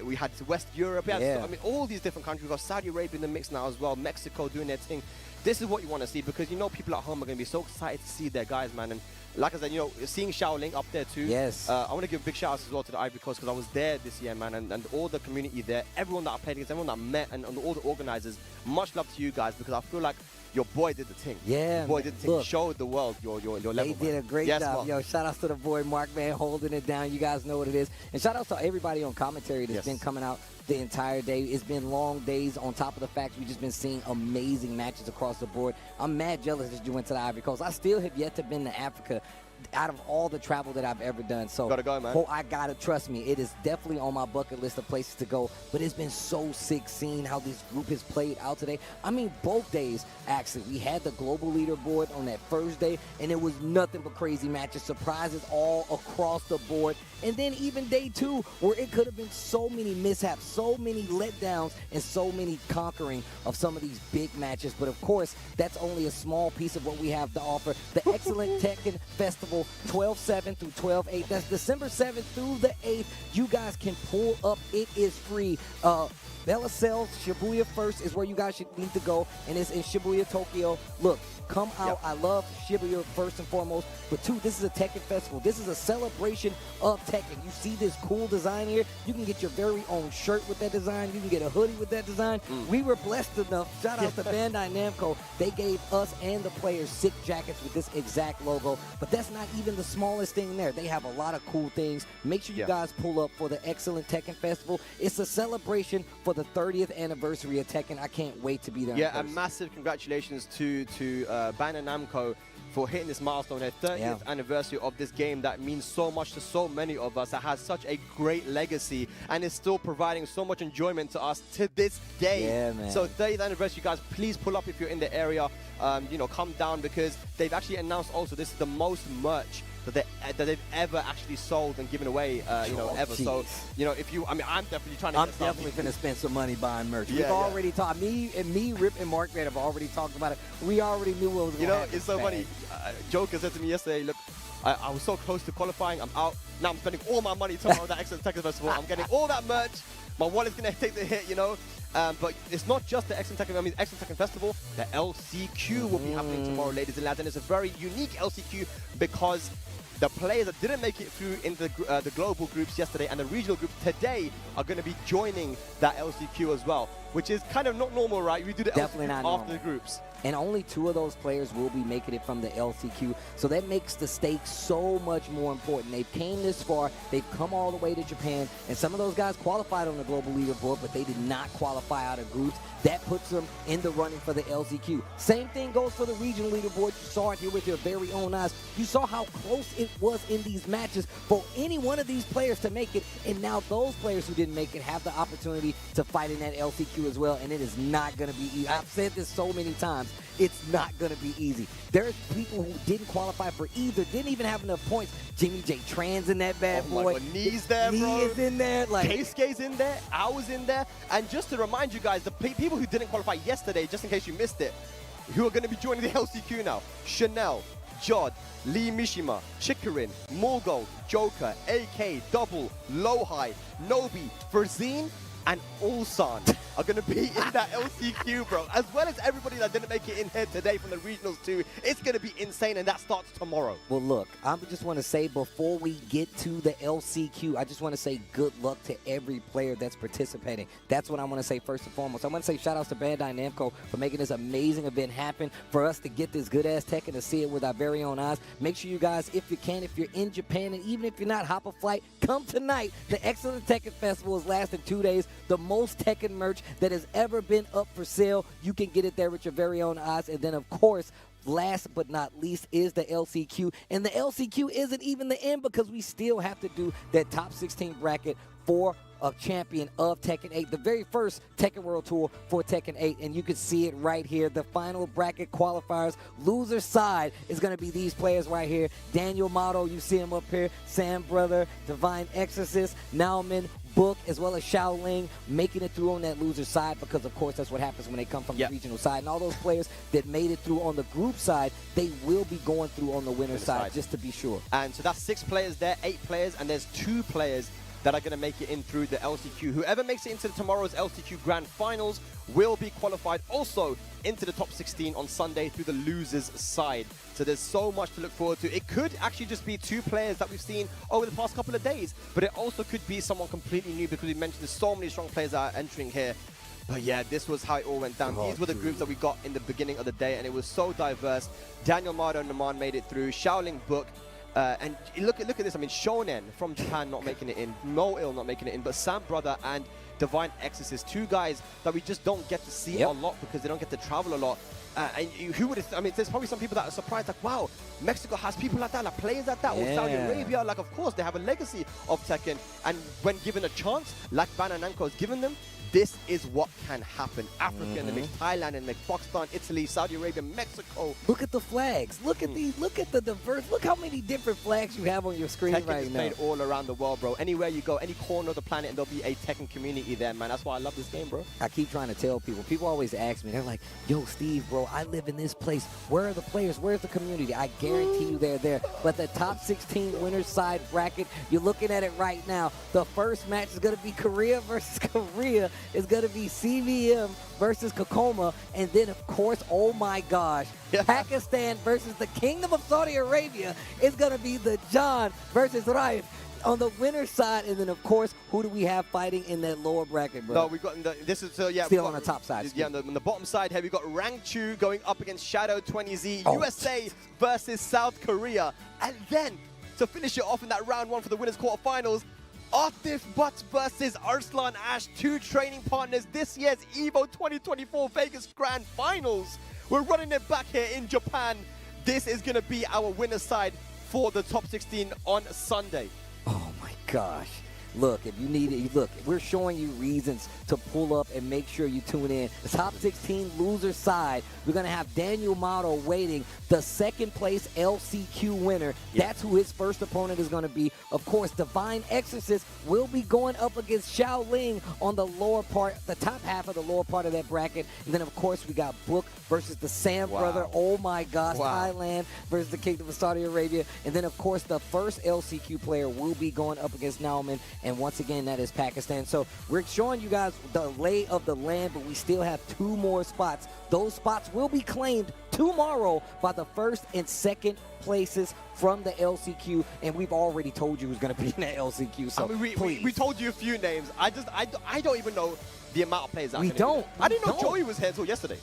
we had West Europe. I mean, all these different countries. We've got Saudi Arabia in the mix now as well. Mexico doing their thing. This is what you want to see, because people at home are going to be so excited to see their guys, man. And like I said, seeing Xiaoling up there too. Yes. I want to give a big shout out as well to the Ivory Coast, because I was there this year, man, and all the community there, everyone that I played against, everyone that I met, and all the organizers. Much love to you guys, because I feel like your boy did the thing. Yeah, your boy did the thing. Look, showed the world your level. They did a great job. Mark. Yo, shout outs to the boy Mark, man, holding it down. You guys know what it is. And shout outs to everybody on commentary that's been coming out the entire day. It's been long days, on top of the fact we've just been seeing amazing matches across the board. I'm mad jealous that you went to the Ivory Coast. I still have yet to been to Africa out of all the travel that I've ever done. So gotta go, man. I gotta, trust me, it is definitely on my bucket list of places to go. But it's been so sick seeing how this group has played out today. I mean, both days, actually. We had the global leaderboard on that first day, and it was nothing but crazy matches, surprises all across the board. And then even day 2, where it could have been so many mishaps, so many letdowns and so many conquering of some of these big matches. But of course, that's only a small piece of what we have to offer. The Excellent Tekken Festival, 12/7 through 12/8. That's December 7th through the 8th. You guys can pull up. It is free. LSL Shibuya first is where you guys should need to go, and it's in Shibuya, Tokyo. Look, come out. I love Shibuya first and foremost, but two, this is a Tekken festival. This is a celebration of Tekken. You see this cool design here. You can get your very own shirt with that design. You can get a hoodie with that design. We were blessed enough. Shout out to Bandai Namco. They gave us and the players sick jackets with this exact logo, but that's not even the smallest thing there. They have a lot of cool things. Make sure you guys pull up for the Excellent Tekken Festival. It's a celebration for the 30th anniversary of Tekken. I can't wait to be there. Yeah, and massive congratulations to Bandai Namco for hitting this milestone, their 30th anniversary of this game that means so much to so many of us, that has such a great legacy and is still providing so much enjoyment to us to this day. Yeah, man. So 30th anniversary, guys, please pull up if you're in the area. You know, come down, because they've actually announced also this is the most merch that they've ever actually sold and given away, you know, ever. Geez. So, you know, if you, I mean, I'm definitely trying to I'm get definitely going to spend some money buying merch. We've Yeah, already talked. Me, Rip, and Mark have already talked about it. We already knew what was going to happen. It's so funny. Joker said to me yesterday, look, I was so close to qualifying. I'm out. Now I'm spending all my money tomorrow at the Excellent Tekken Festival. I'm getting all that merch. My wallet's going to take the hit, you know. But it's not just the Excellent Tekken Festival. The LCQ will be happening tomorrow, ladies and lads. And it's a very unique LCQ because the players that didn't make it through in the global groups yesterday and the regional groups today are going to be joining that LCQ as well, which is kind of not normal, right? We do the Definitely LCQ not after normal. the groups. And only 2 of those players will be making it from the LCQ. So that makes the stakes so much more important. They've came this far. They've come all the way to Japan. And some of those guys qualified on the global leaderboard, but they did not qualify out of groups. That puts them in the running for the LCQ. Same thing goes for the regional leaderboard. You saw it here with your very own eyes. You saw how close it was in these matches for any one of these players to make it. And now those players who didn't make it have the opportunity to fight in that LCQ as well. And it is not going to be easy. I've said this so many times. It's not going to be easy. There's people who didn't qualify for either, didn't even have enough points. Jimmy J Tran's in that bad boy. My God, Knee's there, bro. Knee is in there. Like, Keisuke's in there. I was in there. And just to remind you guys, the people who didn't qualify yesterday, just in case you missed it, who are going to be joining the LCQ now: Chanel, Jod, Lee Mishima, Chikarin, Morgul, Joker, AK, Double, Lowhigh, Nobi, Verzine, and Ulsan are going to be in that LCQ, bro. As well as everybody that didn't make it in here today from the regionals too. It's going to be insane, and that starts tomorrow. well, look, I just want to say before we get to the LCQ, I just want to say good luck to every player that's participating. That's what I want to say first and foremost. I want to say shout outs to Bandai Namco for making this amazing event happen, for us to get this good-ass Tekken, to see it with our very own eyes. Make sure you guys, if you can, if you're in Japan, and even if you're not, hop a flight, come tonight. The Excellent Tekken Festival is lasting 2 days. The most Tekken merch that has ever been up for sale. You can get it there with your very own eyes. And then, of course, last but not least is the LCQ. And the LCQ isn't even the end, because we still have to do that top 16 bracket for a champion of Tekken 8, the very first Tekken World Tour for Tekken 8, and you can see it right here. The final bracket qualifiers, loser side is going to be these players right here. Daniel Motto, you see him up here, Sam Brother, Divine Exorcist, Nauman, Book, as well as Shaoling, making it through on that loser side, because of course that's what happens when they come from the regional side. And all those players that made it through on the group side, they will be going through on the winner side, just to be sure. And so that's 6 players there, 8 players, and there's 2 players that are going to make it in through the LCQ. Whoever makes it into tomorrow's LCQ Grand Finals will be qualified also into the top 16 on Sunday through the losers side. So there's so much to look forward to. It could actually just be 2 players that we've seen over the past couple of days, but it also could be someone completely new, because we mentioned there's so many strong players that are entering here. But yeah, this was how it all went down. These were the groups that we got in the beginning of the day, and it was so diverse. Daniel Mado and Naman made it through. Shaoling Book. And look at this. I mean, Shonen from Japan not making it in, Mo-Il not making it in, but Sam Brother and Divine Exorcist, 2 guys that we just don't get to see a lot because they don't get to travel a lot. And who would have, I mean, there's probably some people that are surprised, like, wow, Mexico has people like that, like players like that, or Saudi Arabia. Like, of course, they have a legacy of Tekken. And when given a chance, like Bandai Namco has given them, this is what can happen. Africa in the mix, Thailand in the mix, Pakistan, Italy, Saudi Arabia, Mexico. Look at the flags. Look at these. Look at the diverse. Look how many different flags you have on your screen Tekken right is now. played all around the world, bro. Anywhere you go, any corner of the planet, and there'll be a Tekken community there, man. That's why I love this game, bro. I keep trying to tell people. People always ask me, they're like, yo, Steve, bro, I live in this place. Where are the players? Where's the community? I guarantee you they're there. But the top 16 winners side bracket, you're looking at it right now. The first match is going to be Korea versus Korea. It's going to be CVM versus Kokoma. And then, of course, oh my gosh, Pakistan versus the Kingdom of Saudi Arabia. It's going to be the John versus Raif on the winner's side. And then, of course, who do we have fighting in that lower bracket, bro? No, we've got this is still we've on the top side. Yeah, on the bottom side here, we've got Rang Chu going up against Shadow 20Z, USA versus South Korea. And then, to finish it off in that round one for the winners quarterfinals, Atif Butts versus Arslan Ash, two training partners this year's EVO 2024 Vegas Grand Finals. We're running it back here in Japan. This is going to be our winner's side for the top 16 on Sunday. Oh my gosh. Look, if you need it, look, we're showing you reasons to pull up and make sure you tune in. The top 16 loser side, we're going to have Daniel Mato waiting, the second place LCQ winner. That's who his first opponent is going to be. Of course, Divine Exorcist will be going up against Xiao Ling on the lower part, the top half of the lower part of that bracket. And then, of course, we got Book versus the Sam brother. Oh my gosh, Thailand versus the Kingdom of Saudi Arabia. And then, of course, the first LCQ player will be going up against Nauman. And once again, that is Pakistan. So we're showing you guys the lay of the land, but we still have 2 more spots. Those spots will be claimed tomorrow by the first and second places from the LCQ, and we've already told you who's going to be in that LCQ. So I mean, we told you a few names. I don't even know the amount of players. I didn't know Joey was here until yesterday.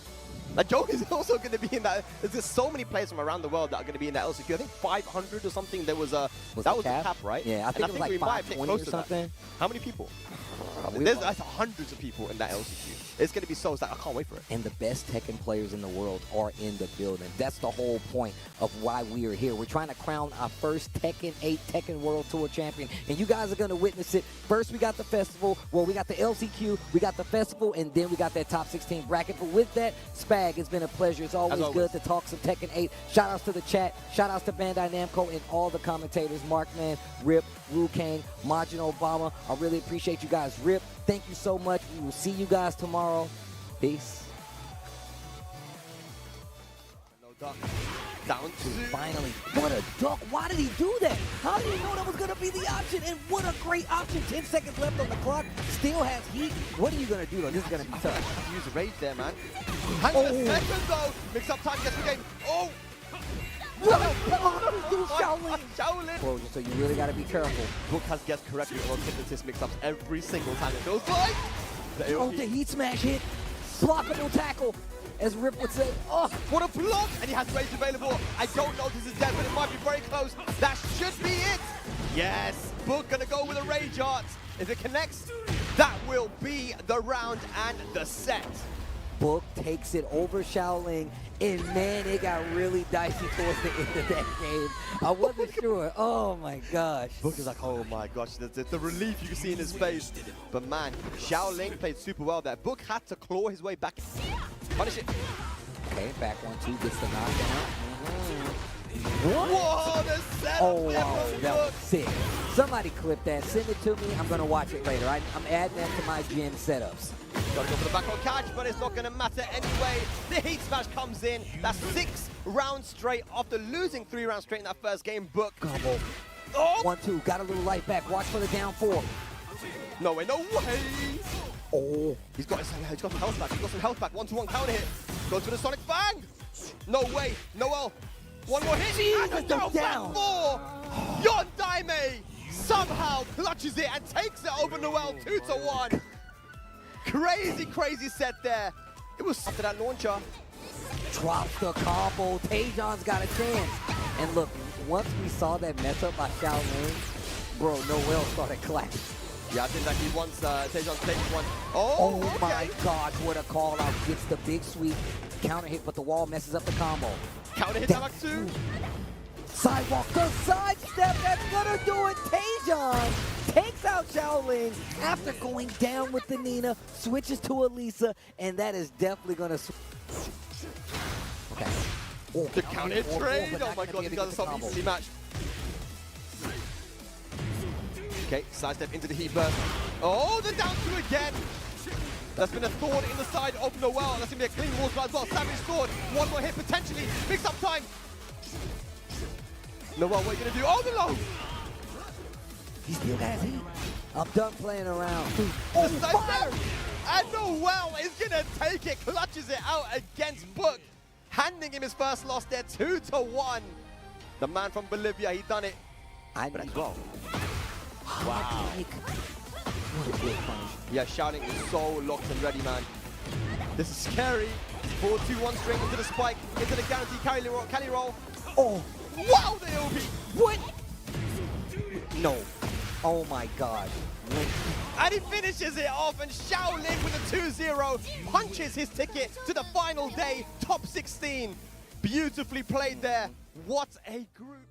Like, Joey is also going to be in that. There's just so many players from around the world that are going to be in that LCQ. I think 500 or something. There was a that was the cap, right? Yeah, I think it was like we might get 520 close or to something. that. How many people? There's hundreds of people in that LCQ. It's going to be so sad. I can't wait for it. And the best Tekken players in the world are in the building. That's the whole point of why we are here. We're trying to crown our first Tekken 8 Tekken World Tour champion, and you guys are going to witness it. First, we got the festival. Well, we got the LCQ, we got the festival, and then we got that top 16 bracket. But with that, Spag, it's been a pleasure. It's always good to talk some Tekken 8. Shout outs to the chat. Shout outs to Bandai Namco and all the commentators. Markman, Rip, Wu Kang, Majin Obama. I really appreciate you guys. Rip, thank you so much. We will see you guys tomorrow. Peace. No duck. Down to finally. What a duck. Why did he do that? How did he know that was going to be the option? And what a great option. 10 seconds left on the clock. Still has heat. What are you going to do, though? This is going to be tough. Use rage there, man. Hang on a second, though. Mix up time, gets the game. Oh! Shaolin. Bro, so you really got to be careful. Book has guessed correctly on hypnotist mix-ups every single time it feels like. Oh, the heat smash hit. Blockable tackle, as Rip would say. Oh, what a block! And he has rage available. I don't know if this is dead, but it might be very close. That should be it. Yes, Book gonna go with a rage art. If it connects, that will be the round and the set. Book takes it over Shaolin, and man, it got really dicey towards the end of that game. I wasn't sure. Oh my gosh. Book is like, oh my gosh, the relief you can see in his face. But man, Shaolin played super well there. Book had to claw his way back. Punish it. Okay, back 1-2, gets the knockdown. What? Whoa, the setup. Oh, wow, that was sick. Somebody clip that, send it to me. I'm going to watch it later. I'm adding that to my gym setups. Gotta go for the back on catch, but it's not gonna matter anyway. The heat smash comes in. That's 6 rounds straight after losing 3 rounds straight in that first game. Book. Combo. Oh! 1-2, got a little life back. Watch for the down 4. No way, no way! Oh, he's got some health back. He's got some health back. 1-2-1 counter hit. Goes for the Sonic Fang. No way, Noel. One more hit. Jesus, and a down 4. Yon Daime somehow clutches it and takes it over Noel 2-1. Crazy, crazy set there. It was after that launcher. Drops the combo. Taejon's got a chance. And look, once we saw that mess up by Shaolin, bro, Noel started clapping. Yeah, I think that he wants Taejon takes one. Oh okay. My gosh, what a call out. Gets the big sweep. Counter hit, but the wall messes up the combo. Counter hit, Namak 2. Sidewalk, the sidestep, that's gonna do it. Taejon takes out Xiaoling after going down with the Nina, switches to Elisa, and that is definitely gonna okay. Oh, The counter trade! Oh my god, these guys are so easily matched. Okay, sidestep into the heat burst. Oh, the down two again! That's been a thorn in the side of Noel. That's gonna be a clean wall as well. Savage sword, one more hit potentially. Picks up time. Noel, what are you gonna do? Oh, the low! He still has heat. I'm done playing around. Oh, fire! And Noel is gonna take it, clutches it out against Book, handing him his first loss there, 2-1. The man from Bolivia, he done it. I need go. Wow. Yeah, Shouting is so locked and ready, man. This is scary. 4-2-1 straight into the spike, into the guaranteed carry roll. Oh, wow, the OB. What? No. Oh my god. And he finishes it off, and Xiaoling with a 2-0 punches his ticket to the final day, top 16. Beautifully played there. What a group.